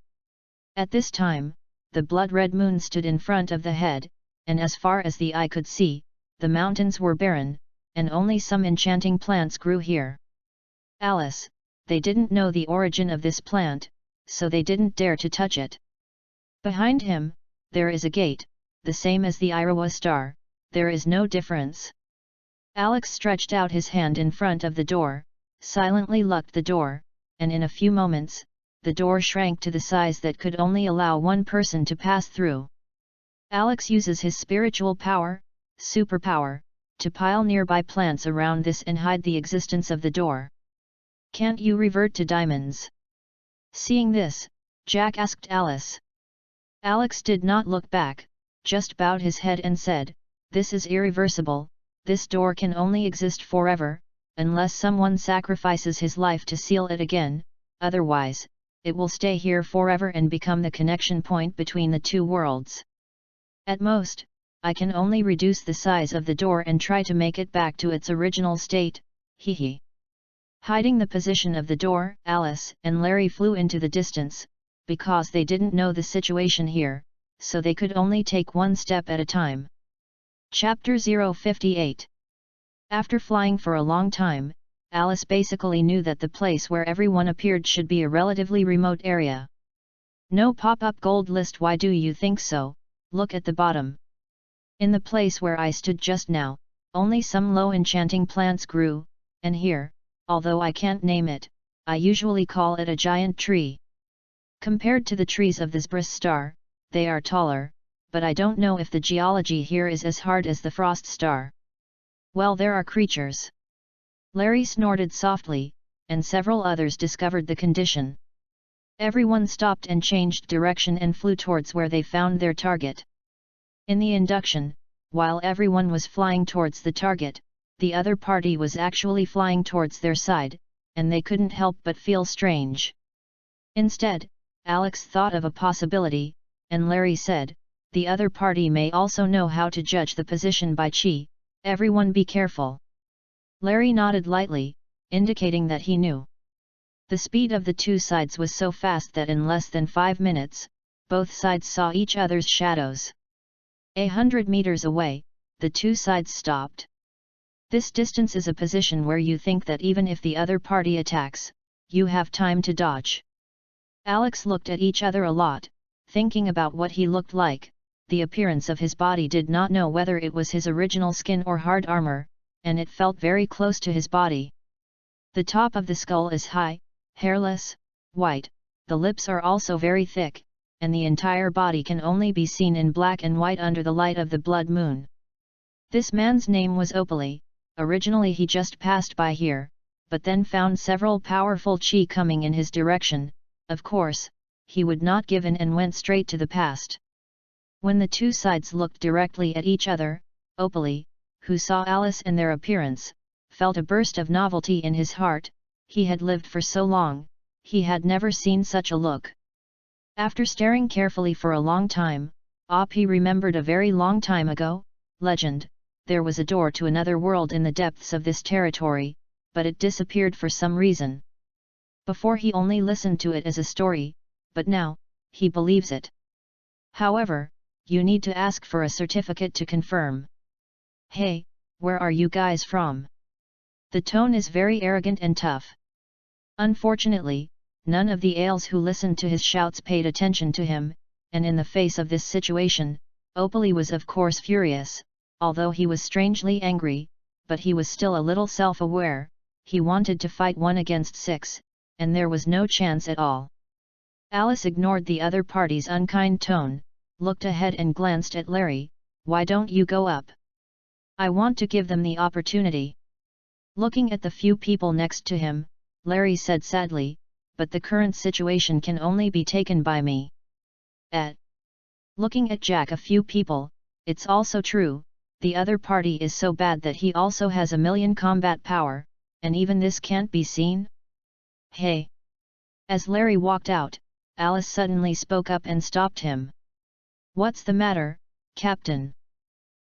At this time, the blood-red moon stood in front of the head, and as far as the eye could see, the mountains were barren, and only some enchanting plants grew here. Alice, they didn't know the origin of this plant, so they didn't dare to touch it. Behind him, there is a gate, the same as the Irawa star, there is no difference. Alex stretched out his hand in front of the door, silently locked the door, and in a few moments, the door shrank to the size that could only allow one person to pass through. Alex uses his spiritual power, superpower, to pile nearby plants around this and hide the existence of the door. "Can't you revert to diamonds?" Seeing this, Jack asked Alice. Alex did not look back, just bowed his head and said, "This is irreversible, this door can only exist forever, unless someone sacrifices his life to seal it again, otherwise, it will stay here forever and become the connection point between the 2 worlds. At most, I can only reduce the size of the door and try to make it back to its original state, hee." Hiding the position of the door, Alice and Larry flew into the distance, because they didn't know the situation here, so they could only take one step at a time. Chapter 058. After flying for a long time, Alice basically knew that the place where everyone appeared should be a relatively remote area. No pop-up gold list. Why do you think so? Look at the bottom. In the place where I stood just now, only some low enchanting plants grew, and here, although I can't name it, I usually call it a giant tree. Compared to the trees of the Zbris star, they are taller, but I don't know if the geology here is as hard as the frost star. Well, there are creatures. Larry snorted softly, and several others discovered the condition. Everyone stopped and changed direction and flew towards where they found their target. In the induction, while everyone was flying towards the target, the other party was actually flying towards their side, and they couldn't help but feel strange. Instead, Alex thought of a possibility, and Larry said, the other party may also know how to judge the position by chi, everyone be careful. Larry nodded lightly, indicating that he knew. The speed of the two sides was so fast that in less than 5 minutes, both sides saw each other's shadows. 100 meters away, the two sides stopped. This distance is a position where you think that even if the other party attacks, you have time to dodge. Alex looked at each other a lot, thinking about what he looked like. The appearance of his body did not know whether it was his original skin or hard armor, and it felt very close to his body. The top of the skull is high, hairless, white, the lips are also very thick, and the entire body can only be seen in black and white under the light of the blood moon. This man's name was Opali. Originally he just passed by here, but then found several powerful chi coming in his direction. Of course, he would not give in and went straight to the past. When the two sides looked directly at each other, Opali, who saw Alice and their appearance, felt a burst of novelty in his heart. He had lived for so long, he had never seen such a look. After staring carefully for a long time, Opali remembered a very long time ago, legend, there was a door to another world in the depths of this territory, but it disappeared for some reason. Before he only listened to it as a story, but now, he believes it. However, you need to ask for a certificate to confirm. Hey, where are you guys from? The tone is very arrogant and tough. Unfortunately, none of the ales who listened to his shouts paid attention to him, and in the face of this situation, Opali was of course furious. Although he was strangely angry, but he was still a little self-aware. He wanted to fight 1 against 6, and there was no chance at all. Alice ignored the other party's unkind tone, looked ahead and glanced at Larry. Why don't you go up? I want to give them the opportunity. Looking at the few people next to him, Larry said sadly, but the current situation can only be taken by me. Looking at Jack, a few people, it's also true. The other party is so bad that he also has 1,000,000 combat power, and even this can't be seen? Hey! As Larry walked out, Alice suddenly spoke up and stopped him. What's the matter, Captain?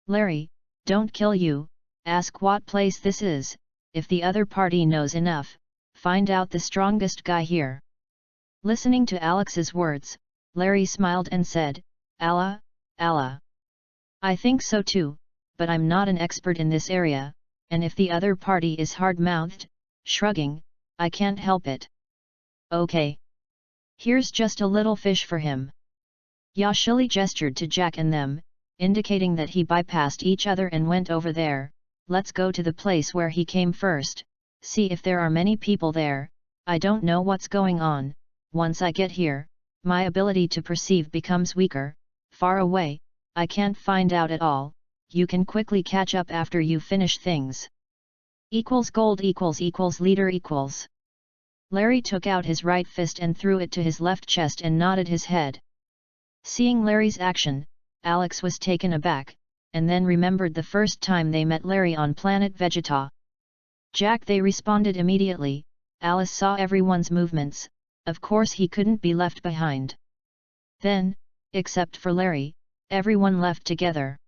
Larry, don't kill you, ask what place this is. If the other party knows enough, find out the strongest guy here. Listening to Alex's words, Larry smiled and said, Allah, Allah. I think so too. But I'm not an expert in this area, and if the other party is hard-mouthed, shrugging, I can't help it. Okay. Here's just a little fish for him. Yashili gestured to Jack and them, indicating that he bypassed each other and went over there. Let's go to the place where he came first, see if there are many people there. I don't know what's going on. Once I get here, my ability to perceive becomes weaker. Far away, I can't find out at all. You can quickly catch up after you finish things. Gold leader equals. Larry took out his right fist and threw it to his left chest and nodded his head. Seeing Larry's action, Alex was taken aback, and then remembered the first time they met Larry on planet Vegeta. Jack, they responded immediately. Alice saw everyone's movements, of course he couldn't be left behind. Then, except for Larry, everyone left together.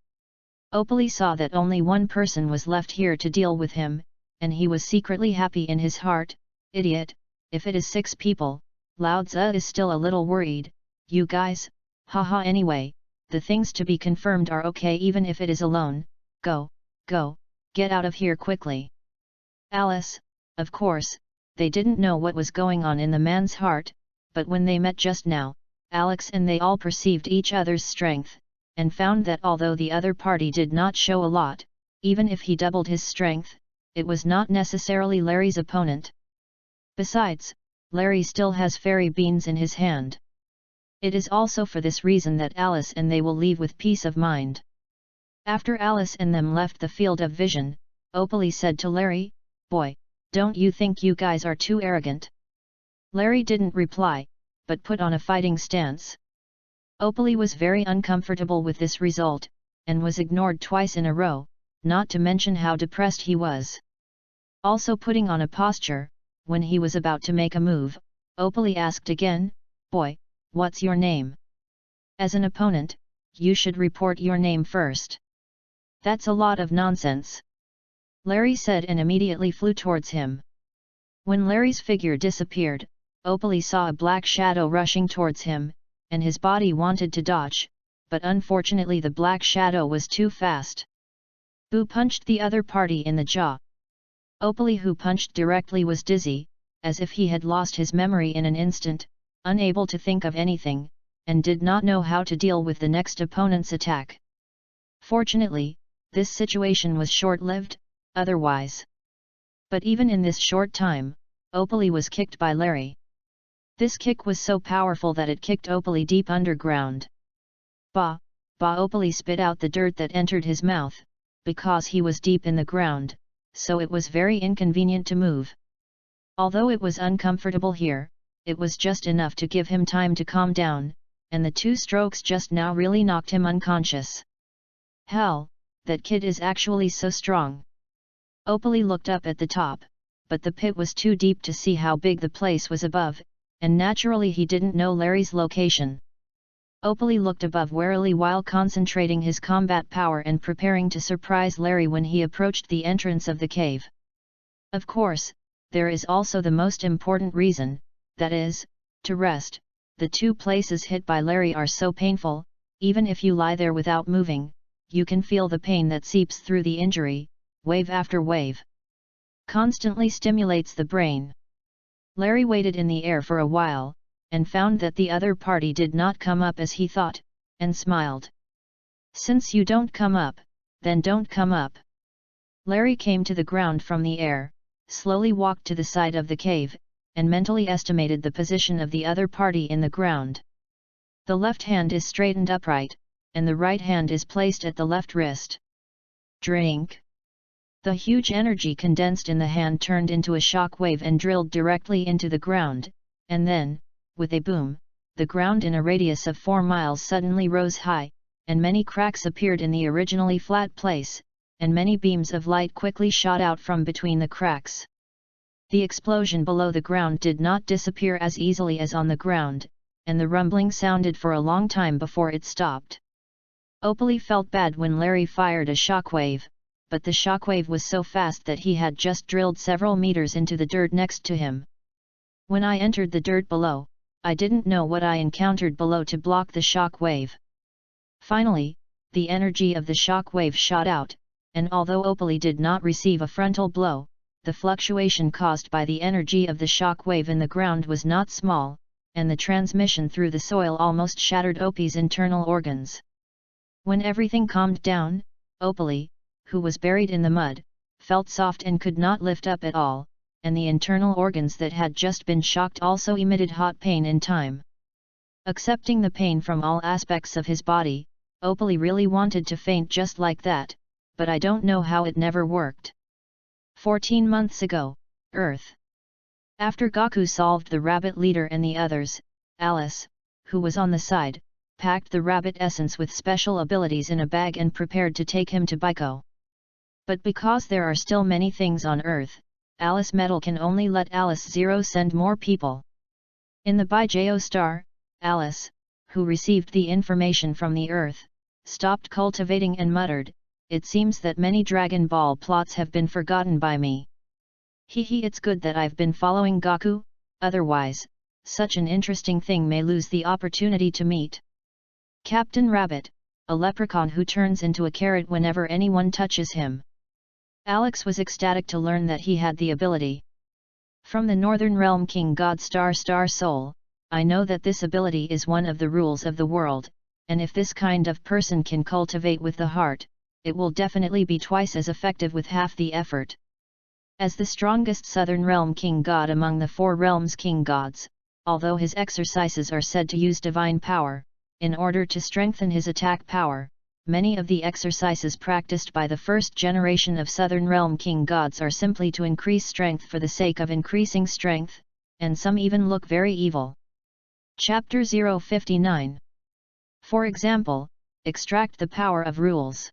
Opali saw that only one person was left here to deal with him, and he was secretly happy in his heart. Idiot, if it is 6 people, Lao Tzu is still a little worried. You guys, haha, anyway, the things to be confirmed are okay even if it is alone. Go, get out of here quickly. Alice, of course, they didn't know what was going on in the man's heart, but when they met just now, Alex and they all perceived each other's strength, and found that although the other party did not show a lot, even if he doubled his strength, it was not necessarily Larry's opponent. Besides, Larry still has fairy beans in his hand. It is also for this reason that Alice and they will leave with peace of mind. After Alice and them left the field of vision, Opali said to Larry, Boy, don't you think you guys are too arrogant? Larry didn't reply, but put on a fighting stance. Opali was very uncomfortable with this result, and was ignored twice in a row, not to mention how depressed he was. Also putting on a posture, when he was about to make a move, Opali asked again, Boy, what's your name? As an opponent, you should report your name first. That's a lot of nonsense, Larry said and immediately flew towards him. When Larry's figure disappeared, Opally saw a black shadow rushing towards him, and his body wanted to dodge, but unfortunately the black shadow was too fast. Boo punched the other party in the jaw. Opally, who punched directly, was dizzy, as if he had lost his memory in an instant, unable to think of anything, and did not know how to deal with the next opponent's attack. Fortunately, this situation was short-lived, otherwise. But even in this short time, Opally was kicked by Larry. This kick was so powerful that it kicked Opally deep underground. Bah! Opally spit out the dirt that entered his mouth, because he was deep in the ground, so it was very inconvenient to move. Although it was uncomfortable here, it was just enough to give him time to calm down, and the 2 strokes just now really knocked him unconscious. Hell, that kid is actually so strong. Opally looked up at the top, but the pit was too deep to see how big the place was above, and naturally he didn't know Larry's location. Opally looked above warily while concentrating his combat power and preparing to surprise Larry when he approached the entrance of the cave. Of course, there is also the most important reason, that is, to rest. The 2 places hit by Larry are so painful, even if you lie there without moving, you can feel the pain that seeps through the injury, wave after wave. Constantly stimulates the brain. Larry waited in the air for a while, and found that the other party did not come up as he thought, and smiled. Since you don't come up, then don't come up. Larry came to the ground from the air, slowly walked to the side of the cave, and mentally estimated the position of the other party in the ground. The left hand is straightened upright, and the right hand is placed at the left wrist. Drink! The huge energy condensed in the hand turned into a shock wave and drilled directly into the ground, and then, with a boom, the ground in a radius of 4 miles suddenly rose high, and many cracks appeared in the originally flat place, and many beams of light quickly shot out from between the cracks. The explosion below the ground did not disappear as easily as on the ground, and the rumbling sounded for a long time before it stopped. Opally felt bad when Larry fired a shockwave, but the shockwave was so fast that he had just drilled several meters into the dirt next to him. When I entered the dirt below, I didn't know what I encountered below to block the shock wave. Finally, the energy of the shock wave shot out, and although Opally did not receive a frontal blow, the fluctuation caused by the energy of the shock wave in the ground was not small, and the transmission through the soil almost shattered Opie's internal organs. When everything calmed down, Opally, who was buried in the mud, felt soft and could not lift up at all, and the internal organs that had just been shocked also emitted hot pain in time. Accepting the pain from all aspects of his body, Opally really wanted to faint just like that, but I don't know how it never worked. 14 months ago, Earth. After Gaku solved the rabbit leader and the others, Alice, who was on the side, packed the rabbit essence with special abilities in a bag and prepared to take him to Baiko. But because there are still many things on Earth, Alice Metal can only let Alice Zero send more people. In the Baijao star, Alice, who received the information from the Earth, stopped cultivating and muttered, "It seems that many Dragon Ball plots have been forgotten by me. It's good that I've been following Gaku, otherwise, such an interesting thing may lose the opportunity to meet Captain Rabbit, a leprechaun who turns into a carrot whenever anyone touches him." Alex was ecstatic to learn that he had the ability. From the Northern Realm King God Star Soul, I know that this ability is one of the rules of the world, and if this kind of person can cultivate with the heart, it will definitely be twice as effective with half the effort. As the strongest Southern Realm King God among the 4 Realms King Gods, although his exercises are said to use divine power, in order to strengthen his attack power, many of the exercises practiced by the first generation of Southern Realm King Gods are simply to increase strength for the sake of increasing strength, and some even look very evil. Chapter 059. For example, extract the power of rules.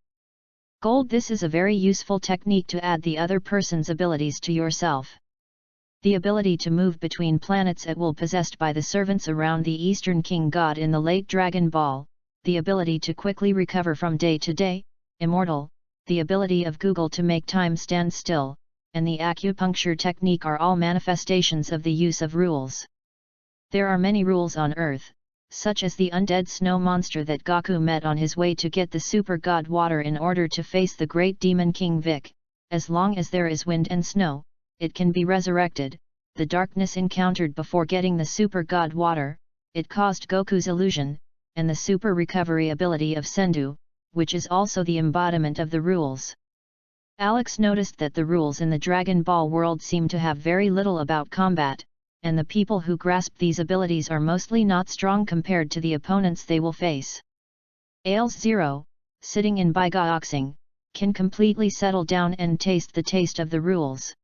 Gold. This is a very useful technique to add the other person's abilities to yourself. The ability to move between planets at will possessed by the servants around the Eastern King God in the late Dragon Ball, the ability to quickly recover from day to day, immortal, the ability of Google to make time stand still, and the acupuncture technique are all manifestations of the use of rules. There are many rules on Earth, such as the undead snow monster that Goku met on his way to get the super god water in order to face the great demon King Vic. As long as there is wind and snow, it can be resurrected. The darkness encountered before getting the super god water, it caused Goku's illusion, and the super recovery ability of Sendu, which is also the embodiment of the rules. Alex noticed that the rules in the Dragon Ball world seem to have very little about combat, and the people who grasp these abilities are mostly not strong compared to the opponents they will face. Ails Zero, sitting in Baigaoxing, can completely settle down and taste the taste of the rules.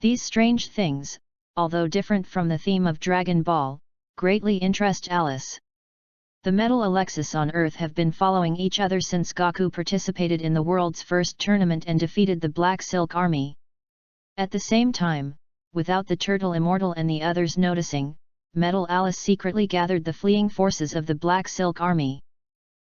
These strange things, although different from the theme of Dragon Ball, greatly interest Alice. The Metal Alexis on Earth have been following each other since Goku participated in the world's first tournament and defeated the Black Silk Army. At the same time, without the Turtle Immortal and the others noticing, Metal Alice secretly gathered the fleeing forces of the Black Silk Army.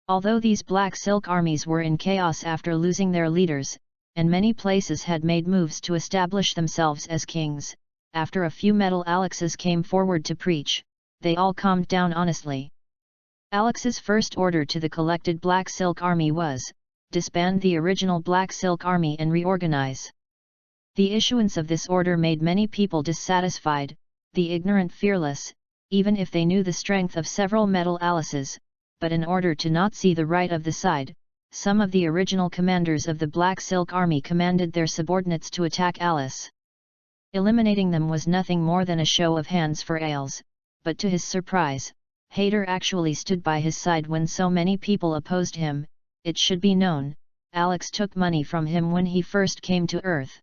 Although these Black Silk armies were in chaos after losing their leaders, and many places had made moves to establish themselves as kings, after a few Metal Alexes came forward to preach, they all calmed down honestly. Alex's first order to the collected Black Silk Army was, disband the original Black Silk Army and reorganize. The issuance of this order made many people dissatisfied, the ignorant fearless, even if they knew the strength of several Metal Alices, but in order to not see the right of the side, some of the original commanders of the Black Silk Army commanded their subordinates to attack Alice. Eliminating them was nothing more than a show of hands for Ails, but to his surprise, Hater actually stood by his side when so many people opposed him. It should be known, Alex took money from him when he first came to Earth.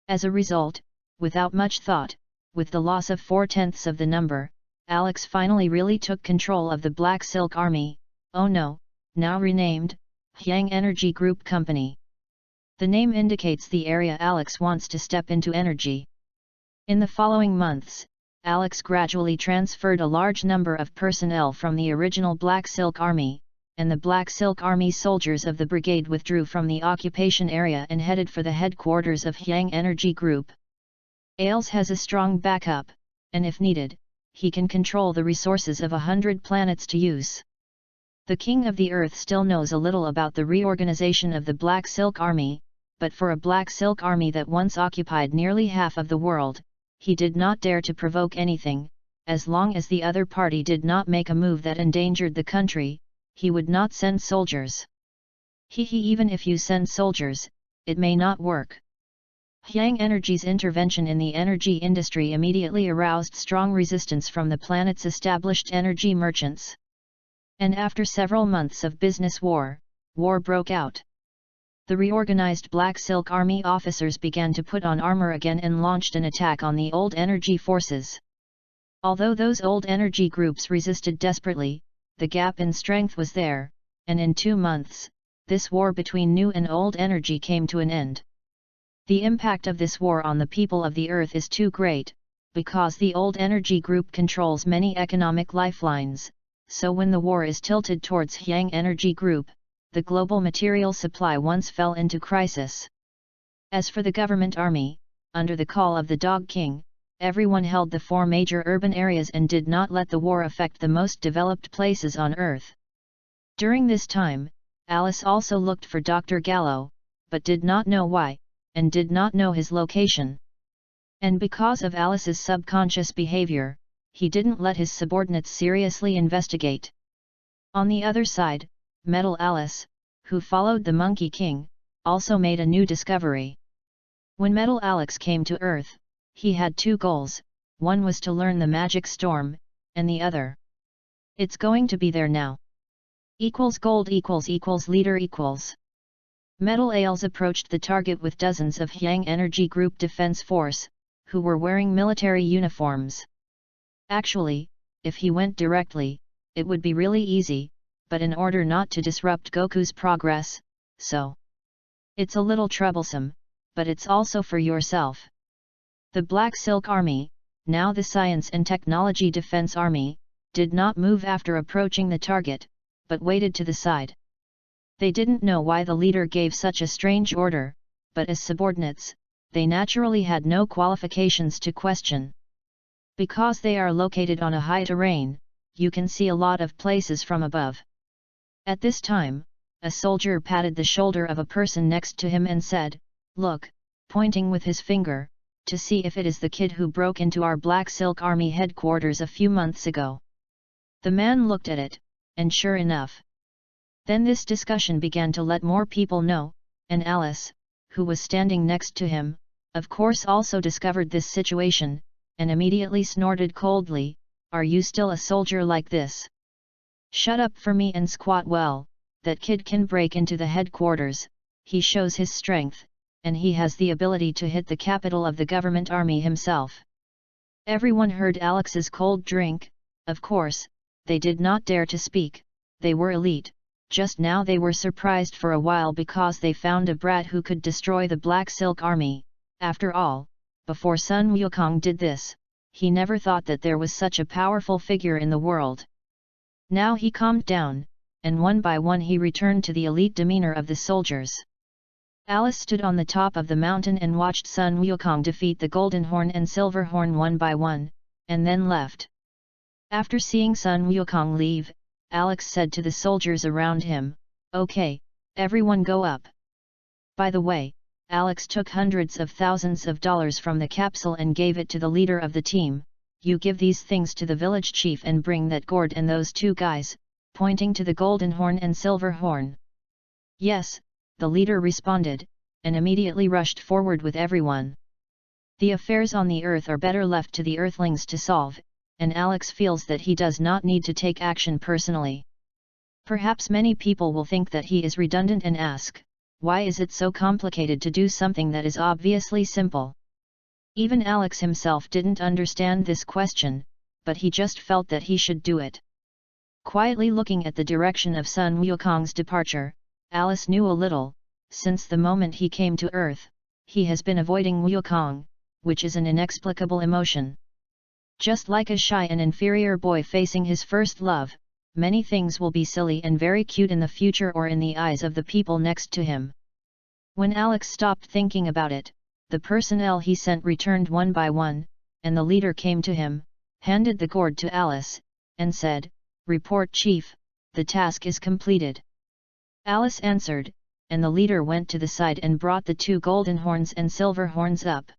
As a result, without much thought, with the loss of 4/10 of the number, Alex finally really took control of the Black Silk Army, oh no, now renamed, Hyang Energy Group Company. The name indicates the area Alex wants to step into energy. In the following months, Alex gradually transferred a large number of personnel from the original Black Silk Army, and the Black Silk Army soldiers of the brigade withdrew from the occupation area and headed for the headquarters of Hyang Energy Group. Ails has a strong backup, and if needed, he can control the resources of 100 planets to use. The King of the Earth still knows a little about the reorganization of the Black Silk Army, but for a Black Silk Army that once occupied nearly half of the world, he did not dare to provoke anything. As long as the other party did not make a move that endangered the country, he would not send soldiers. Even if you send soldiers, it may not work. Hyang Energy's intervention in the energy industry immediately aroused strong resistance from the planet's established energy merchants. And after several months of business war broke out. The reorganized Black Silk Army officers began to put on armor again and launched an attack on the old energy forces. Although those old energy groups resisted desperately, the gap in strength was there, and in 2 months, this war between new and old energy came to an end. The impact of this war on the people of the Earth is too great, because the old energy group controls many economic lifelines, so when the war is tilted towards Hyang Energy Group, the global material supply once fell into crisis. As for the government army, under the call of the Dog King, everyone held the 4 major urban areas and did not let the war affect the most developed places on Earth. During this time, Alice also looked for Dr. Gallo, but did not know why, and did not know his location. And because of Alice's subconscious behavior, he didn't let his subordinates seriously investigate. On the other side, Metal Alice, who followed the Monkey King, also made a new discovery. When Metal Alex came to Earth, he had 2 goals, one was to learn the magic storm, and the other. It's going to be there now. Gold leader . Metal Ails approached the target with dozens of Hyang Energy Group Defense Force, who were wearing military uniforms. Actually, if he went directly, it would be really easy, but in order not to disrupt Goku's progress, so. It's a little troublesome, but it's also for yourself. The Black Silk Army, now the Science and Technology Defense Army, did not move after approaching the target, but waited to the side. They didn't know why the leader gave such a strange order, but as subordinates, they naturally had no qualifications to question. Because they are located on a high terrain, you can see a lot of places from above. At this time, a soldier patted the shoulder of a person next to him and said, "Look," pointing with his finger, "to see if it is the kid who broke into our Black Silk Army headquarters a few months ago." The man looked at it, and sure enough. Then this discussion began to let more people know, and Alice, who was standing next to him, of course also discovered this situation, and immediately snorted coldly, "Are you still a soldier like this? Shut up for me and squat well, that kid can break into the headquarters, he shows his strength, and he has the ability to hit the capital of the government army himself." Everyone heard Alex's cold drink. Of course, they did not dare to speak, they were elite. Just now they were surprised for a while because they found a brat who could destroy the Black Silk Army. After all, before Sun Wukong did this, he never thought that there was such a powerful figure in the world. Now he calmed down, and one by one he returned to the elite demeanor of the soldiers. Alice stood on the top of the mountain and watched Sun Wukong defeat the Golden Horn and Silver Horn one by one, and then left. After seeing Sun Wukong leave, Alex said to the soldiers around him, "Okay, everyone go up." By the way, Alex took hundreds of thousands of dollars from the capsule and gave it to the leader of the team. "You give these things to the village chief and bring that gourd and those two guys," pointing to the Golden Horn and Silver Horn. "Yes," the leader responded, and immediately rushed forward with everyone. The affairs on the earth are better left to the earthlings to solve, and Alex feels that he does not need to take action personally. Perhaps many people will think that he is redundant and ask, why is it so complicated to do something that is obviously simple? Even Alex himself didn't understand this question, but he just felt that he should do it. Quietly looking at the direction of Sun Wukong's departure, Alice knew a little. Since the moment he came to Earth, he has been avoiding Wukong, which is an inexplicable emotion. Just like a shy and inferior boy facing his first love, many things will be silly and very cute in the future or in the eyes of the people next to him. When Alex stopped thinking about it, the personnel he sent returned one by one, and the leader came to him, handed the gourd to Alice, and said, "Report, Chief, the task is completed." Alice answered, and the leader went to the side and brought the two golden horns and silver horns up.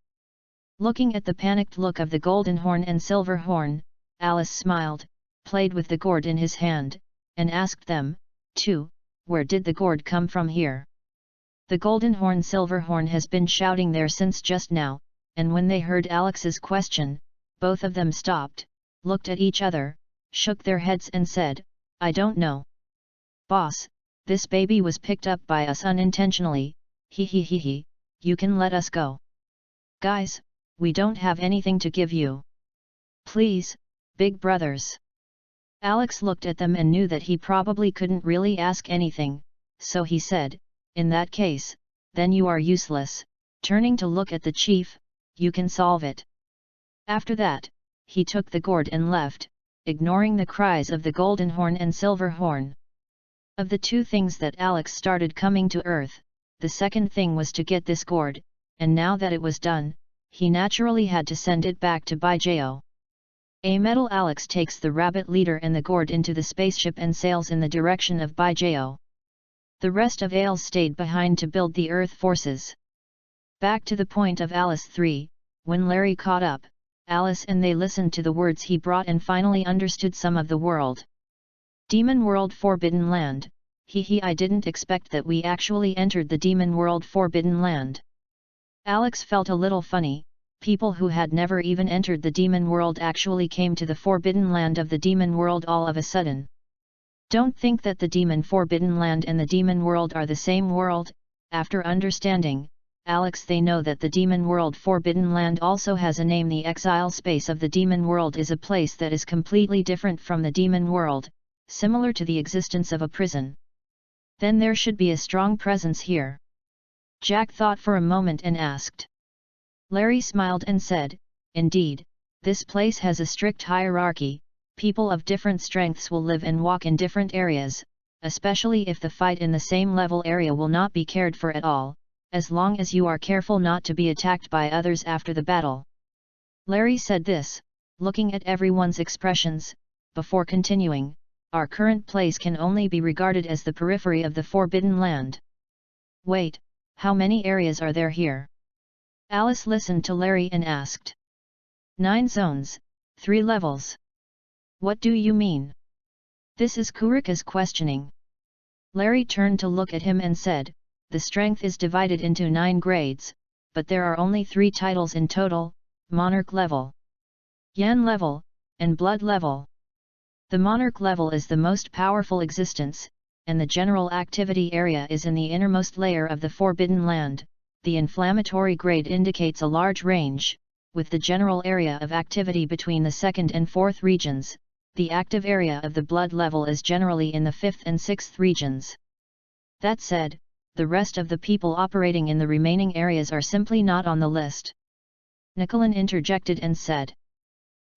Looking at the panicked look of the Golden Horn and Silver Horn, Alice smiled, played with the gourd in his hand, and asked them, too, "Where did the gourd come from here?" The Golden Horn Silver Horn has been shouting there since just now, and when they heard Alex's question, both of them stopped, looked at each other, shook their heads and said, "I don't know. Boss, this baby was picked up by us unintentionally, he, you can let us go. Guys, we don't have anything to give you. Please, big brothers." Alex looked at them and knew that he probably couldn't really ask anything, so he said, "In that case, then you are useless." Turning to look at the chief, "You can solve it." After that, he took the gourd and left, ignoring the cries of the Golden Horn and Silver Horn. Of the two things that Alex started coming to Earth, the second thing was to get this gourd, and now that it was done, he naturally had to send it back to Bijao. A metal Alex takes the rabbit leader and the gourd into the spaceship and sails in the direction of Bijao. The rest of Ailes stayed behind to build the Earth forces. Back to the point of Alice 3, when Larry caught up, Alice and they listened to the words he brought and finally understood some of the world. Demon World Forbidden Land, I didn't expect that we actually entered the Demon World Forbidden Land. Alex felt a little funny, people who had never even entered the Demon World actually came to the Forbidden Land of the Demon World all of a sudden. Don't think that the Demon Forbidden Land and the Demon World are the same world. After understanding, Alex, they know that the Demon World Forbidden Land also has a name. The exile space of the Demon World is a place that is completely different from the Demon World, similar to the existence of a prison. Then there should be a strong presence here. Jack thought for a moment and asked. Larry smiled and said, "Indeed, this place has a strict hierarchy, people of different strengths will live and walk in different areas, especially if the fight in the same level area will not be cared for at all, as long as you are careful not to be attacked by others after the battle. Larry said this, looking at everyone's expressions, before continuing, our current place can only be regarded as the periphery of the Forbidden Land. Wait, how many areas are there here? Alice listened to Larry and asked. 9 zones, 3 levels. What do you mean? This is Kurika's questioning. Larry turned to look at him and said, the strength is divided into 9 grades, but there are only 3 titles in total, Monarch level, Yan level, and Blood level. The Monarch level is the most powerful existence, and the general activity area is in the innermost layer of the Forbidden Land. The inflammatory grade indicates a large range, with the general area of activity between the 2nd and 4th regions. The active area of the Blood level is generally in the 5th and 6th regions. That said, the rest of the people operating in the remaining areas are simply not on the list. Nicolin interjected and said.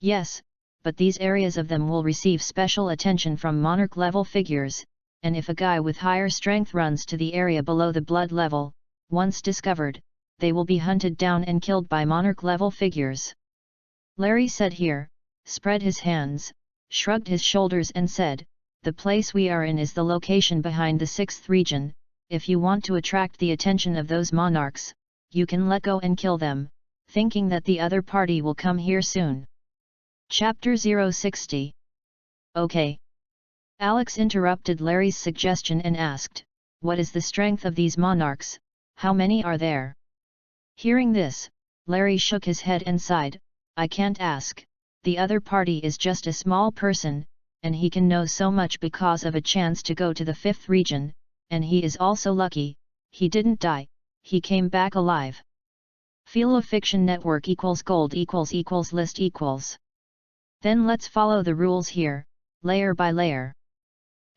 Yes, but these areas of them will receive special attention from Monarch level figures, and if a guy with higher strength runs to the area below the Blood level, once discovered, they will be hunted down and killed by Monarch level figures. Larry said here, spread his hands, shrugged his shoulders and said, the place we are in is the location behind the 6th region. If you want to attract the attention of those monarchs, you can let go and kill them, thinking that the other party will come here soon. Chapter-1-60. Okay. Alex interrupted Larry's suggestion and asked, what is the strength of these monarchs, how many are there? Hearing this, Larry shook his head and sighed, I can't ask, the other party is just a small person, and he can know so much because of a chance to go to the 5th region, and he is also lucky, he didn't die, he came back alive. Fanfiction network == gold == list =. Then let's follow the rules here, layer by layer.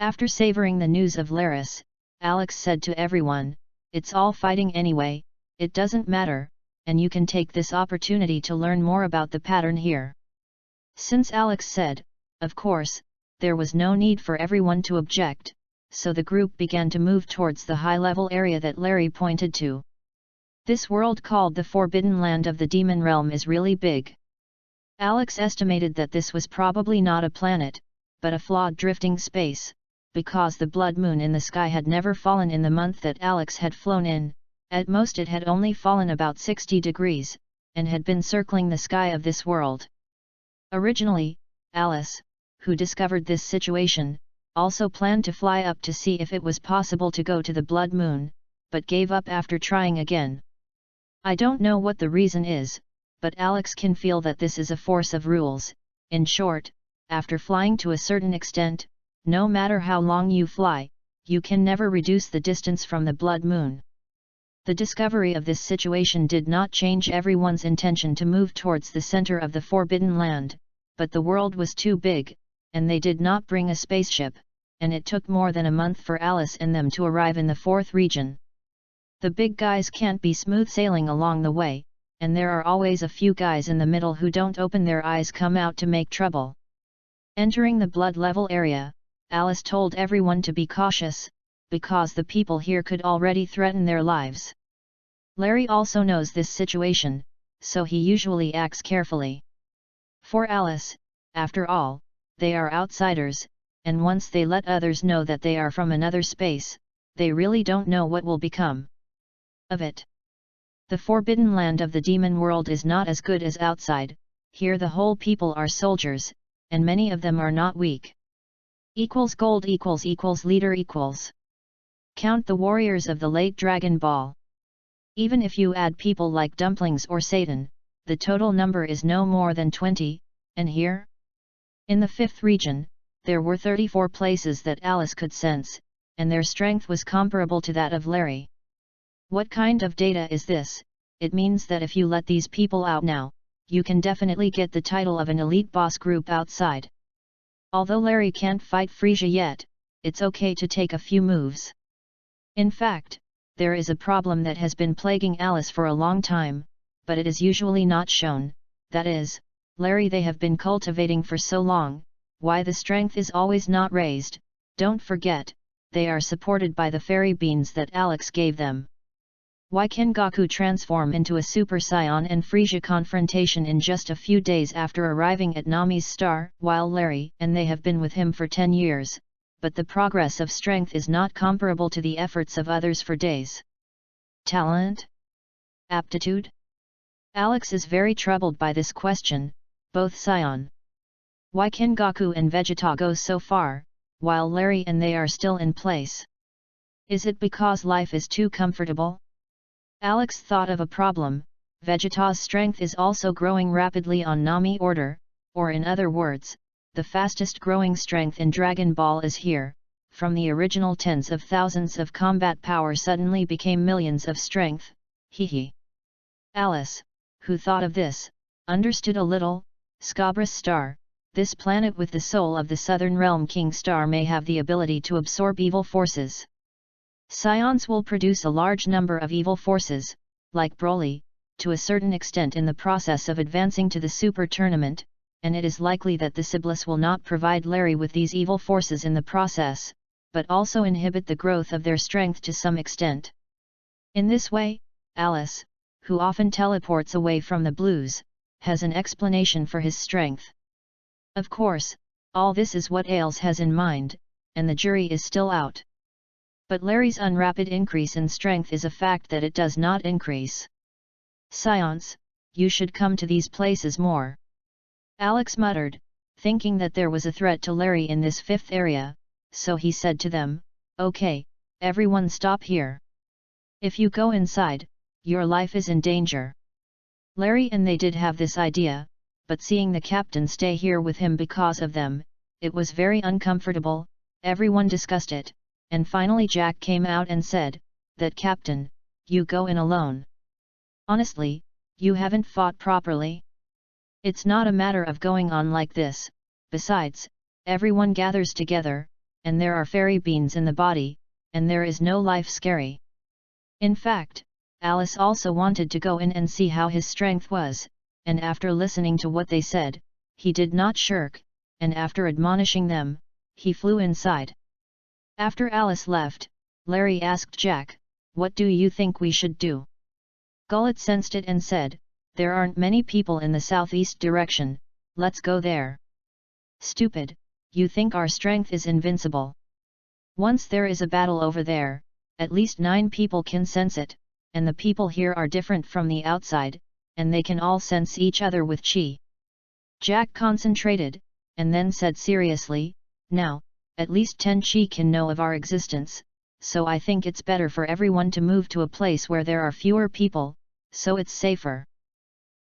After savoring the news of Laris, Alex said to everyone, it's all fighting anyway, it doesn't matter, and you can take this opportunity to learn more about the pattern here. Since Alex said, of course, there was no need for everyone to object, so the group began to move towards the high-level area that Larry pointed to. This world called the Forbidden Land of the Demon Realm is really big. Alex estimated that this was probably not a planet, but a flawed drifting space, because the blood moon in the sky had never fallen in the month that Alex had flown in, at most it had only fallen about 60 degrees, and had been circling the sky of this world. Originally, Alice, who discovered this situation, also planned to fly up to see if it was possible to go to the blood moon, but gave up after trying again. I don't know what the reason is, but Alex can feel that this is a force of rules. In short, after flying to a certain extent, no matter how long you fly, you can never reduce the distance from the blood moon. The discovery of this situation did not change everyone's intention to move towards the center of the Forbidden Land, but the world was too big, and they did not bring a spaceship, and it took more than a month for Alice and them to arrive in the 4th region. The big guys can't be smooth sailing along the way, and there are always a few guys in the middle who don't open their eyes come out to make trouble. Entering the blood level area, Alice told everyone to be cautious, because the people here could already threaten their lives. Larry also knows this situation, so he usually acts carefully. For Alice, after all, they are outsiders, and once they let others know that they are from another space, they really don't know what will become of it. The Forbidden Land of the Demon World is not as good as outside, here the whole people are soldiers, and many of them are not weak. Gold == leader =. Count the warriors of the late Dragon Ball. Even if you add people like Dumplings or Satan, the total number is no more than 20, and here? In the 5th region, there were 34 places that Alice could sense, and their strength was comparable to that of Larry. What kind of data is this? It means that if you let these people out now, you can definitely get the title of an elite boss group outside. Although Larry can't fight Frisia yet, it's okay to take a few moves. In fact, there is a problem that has been plaguing Alice for a long time, but it is usually not shown, that is, Larry they have been cultivating for so long, why the strength is always not raised. Don't forget, they are supported by the fairy beans that Alex gave them. Why can Goku transform into a Super Saiyan and Frieza confrontation in just a few days after arriving at Nami's star, while Larry and they have been with him for 10 years, but the progress of strength is not comparable to the efforts of others for days? Talent? Aptitude? Alex is very troubled by this question, both Saiyan. Why can Goku and Vegeta go so far, while Larry and they are still in place? Is it because life is too comfortable? Alex thought of a problem. Vegeta's strength is also growing rapidly on Nami order, or in other words, the fastest growing strength in Dragon Ball is here. From the original tens of thousands of combat power suddenly became millions of strength, hehe. Alice, who thought of this, understood a little. Scabras star, this planet with the soul of the Southern Realm King star may have the ability to absorb evil forces. Scions will produce a large number of evil forces, like Broly, to a certain extent in the process of advancing to the Super Tournament, and it is likely that the Sibless will not provide Larry with these evil forces in the process, but also inhibit the growth of their strength to some extent. In this way, Alice, who often teleports away from the Blues, has an explanation for his strength. Of course, all this is what Ailes has in mind, and the jury is still out. But Larry's unrapid increase in strength is a fact that it does not increase. Scions, you should come to these places more. Alex muttered, thinking that there was a threat to Larry in this fifth area, so he said to them, "Okay, everyone stop here. If you go inside, your life is in danger." Larry and they did have this idea, but seeing the captain stay here with him because of them, it was very uncomfortable. Everyone discussed it. And finally Jack came out and said, "That Captain, you go in alone. Honestly, you haven't fought properly. It's not a matter of going on like this, besides, everyone gathers together, and there are fairy beans in the body, and there is no life scary." In fact, Alice also wanted to go in and see how his strength was, and after listening to what they said, he did not shirk, and after admonishing them, he flew inside. After Alice left, Larry asked Jack, "What do you think we should do?" Gullet sensed it and said, "There aren't many people in the southeast direction, let's go there." "Stupid, you think our strength is invincible. Once there is a battle over there, at least 9 people can sense it, and the people here are different from the outside, and they can all sense each other with chi." Jack concentrated, and then said seriously, "Now, at least 10 chi can know of our existence, so I think it's better for everyone to move to a place where there are fewer people, so it's safer."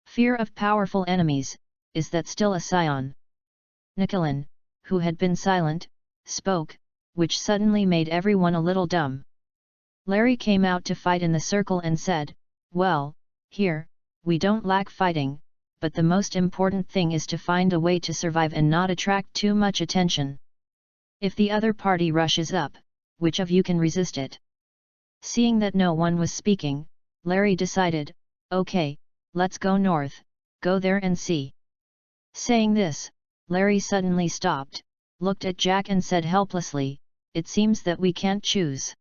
Fear of powerful enemies, is that still a scion? Nicolin, who had been silent, spoke, which suddenly made everyone a little dumb. Larry came out to fight in the circle and said, "Well, here, we don't lack fighting, but the most important thing is to find a way to survive and not attract too much attention. If the other party rushes up, which of you can resist it?" Seeing that no one was speaking, Larry decided, "Okay, let's go north, go there and see." Saying this, Larry suddenly stopped, looked at Jack and said helplessly, "It seems that we can't choose."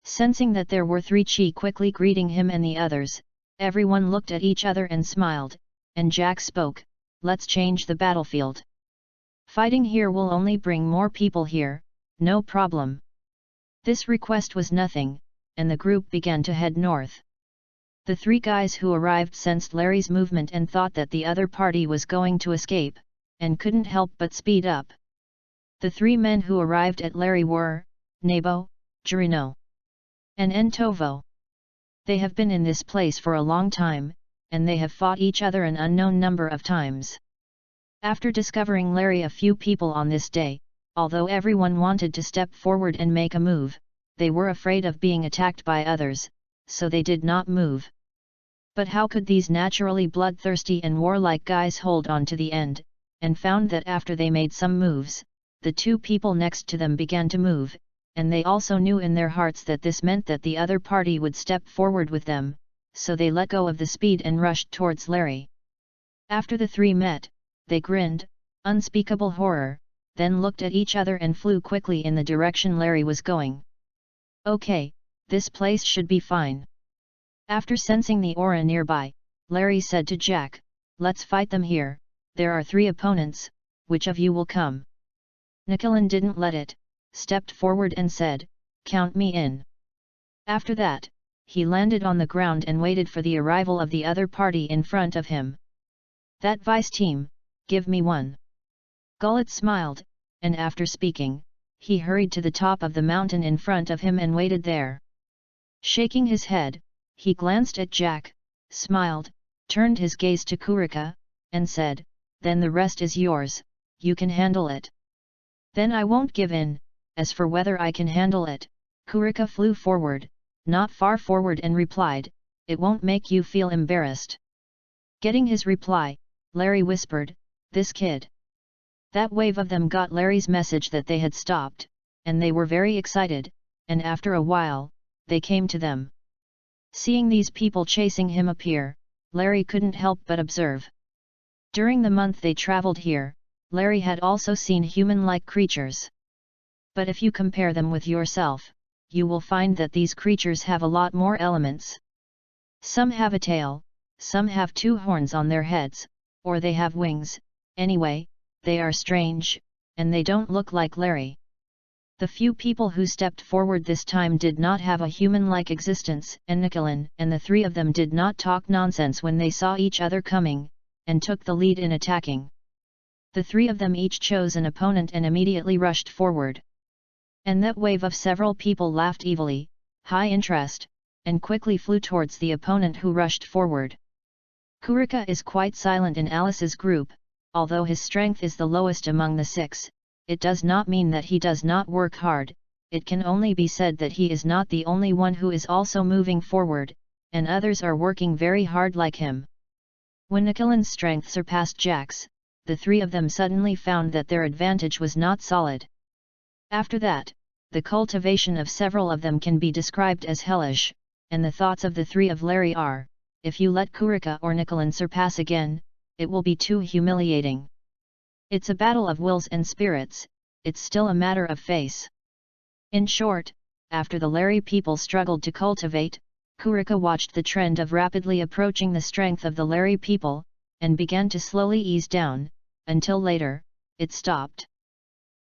Sensing that there were 3 chi quickly greeting him and the others, everyone looked at each other and smiled, and Jack spoke, "Let's change the battlefield. Fighting here will only bring more people here, no problem." This request was nothing, and the group began to head north. The 3 guys who arrived sensed Larry's movement and thought that the other party was going to escape, and couldn't help but speed up. The 3 men who arrived at Larry were, Nebo, Jirino, and Entovo. They have been in this place for a long time, and they have fought each other an unknown number of times. After discovering Larry a few people on this day, although everyone wanted to step forward and make a move, they were afraid of being attacked by others, so they did not move. But how could these naturally bloodthirsty and warlike guys hold on to the end, and found that after they made some moves, the 2 people next to them began to move, and they also knew in their hearts that this meant that the other party would step forward with them, so they let go of the speed and rushed towards Larry. After the 3 met, they grinned, unspeakable horror, then looked at each other and flew quickly in the direction Larry was going. Okay, this place should be fine. After sensing the aura nearby, Larry said to Jack, let's fight them here, there are 3 opponents, which of you will come? Nicolin didn't let it, stepped forward and said, count me in. After that, he landed on the ground and waited for the arrival of the other party in front of him. That vice team, give me one. Gullet smiled, and after speaking, he hurried to the top of the mountain in front of him and waited there. Shaking his head, he glanced at Jack, smiled, turned his gaze to Kurika, and said, then the rest is yours, you can handle it. Then I won't give in. As for whether I can handle it, Kurika flew forward, not far forward, and replied, it won't make you feel embarrassed. Getting his reply, Larry whispered, this kid. That wave of them got Larry's message that they had stopped, and they were very excited, and after a while, they came to them. Seeing these people chasing him appear, Larry couldn't help but observe. During the month they traveled here, Larry had also seen human-like creatures. But if you compare them with yourself, you will find that these creatures have a lot more elements. Some have a tail, some have 2 horns on their heads, or they have wings. Anyway, they are strange, and they don't look like Larry. The few people who stepped forward this time did not have a human-like existence, and Nicolin and the 3 of them did not talk nonsense when they saw each other coming, and took the lead in attacking. The 3 of them each chose an opponent and immediately rushed forward. And that wave of several people laughed evilly, high interest, and quickly flew towards the opponent who rushed forward. Kurika is quite silent in Alice's group. Although his strength is the lowest among the 6, it does not mean that he does not work hard, it can only be said that he is not the only one who is also moving forward, and others are working very hard like him. When Nicolin's strength surpassed Jack's, the 3 of them suddenly found that their advantage was not solid. After that, the cultivation of several of them can be described as hellish, and the thoughts of the 3 of Larry are, if you let Kurika or Nicolin surpass again, it will be too humiliating. It's a battle of wills and spirits, it's still a matter of face. In short, after the Larry people struggled to cultivate, Kurika watched the trend of rapidly approaching the strength of the Larry people, and began to slowly ease down, until later, it stopped.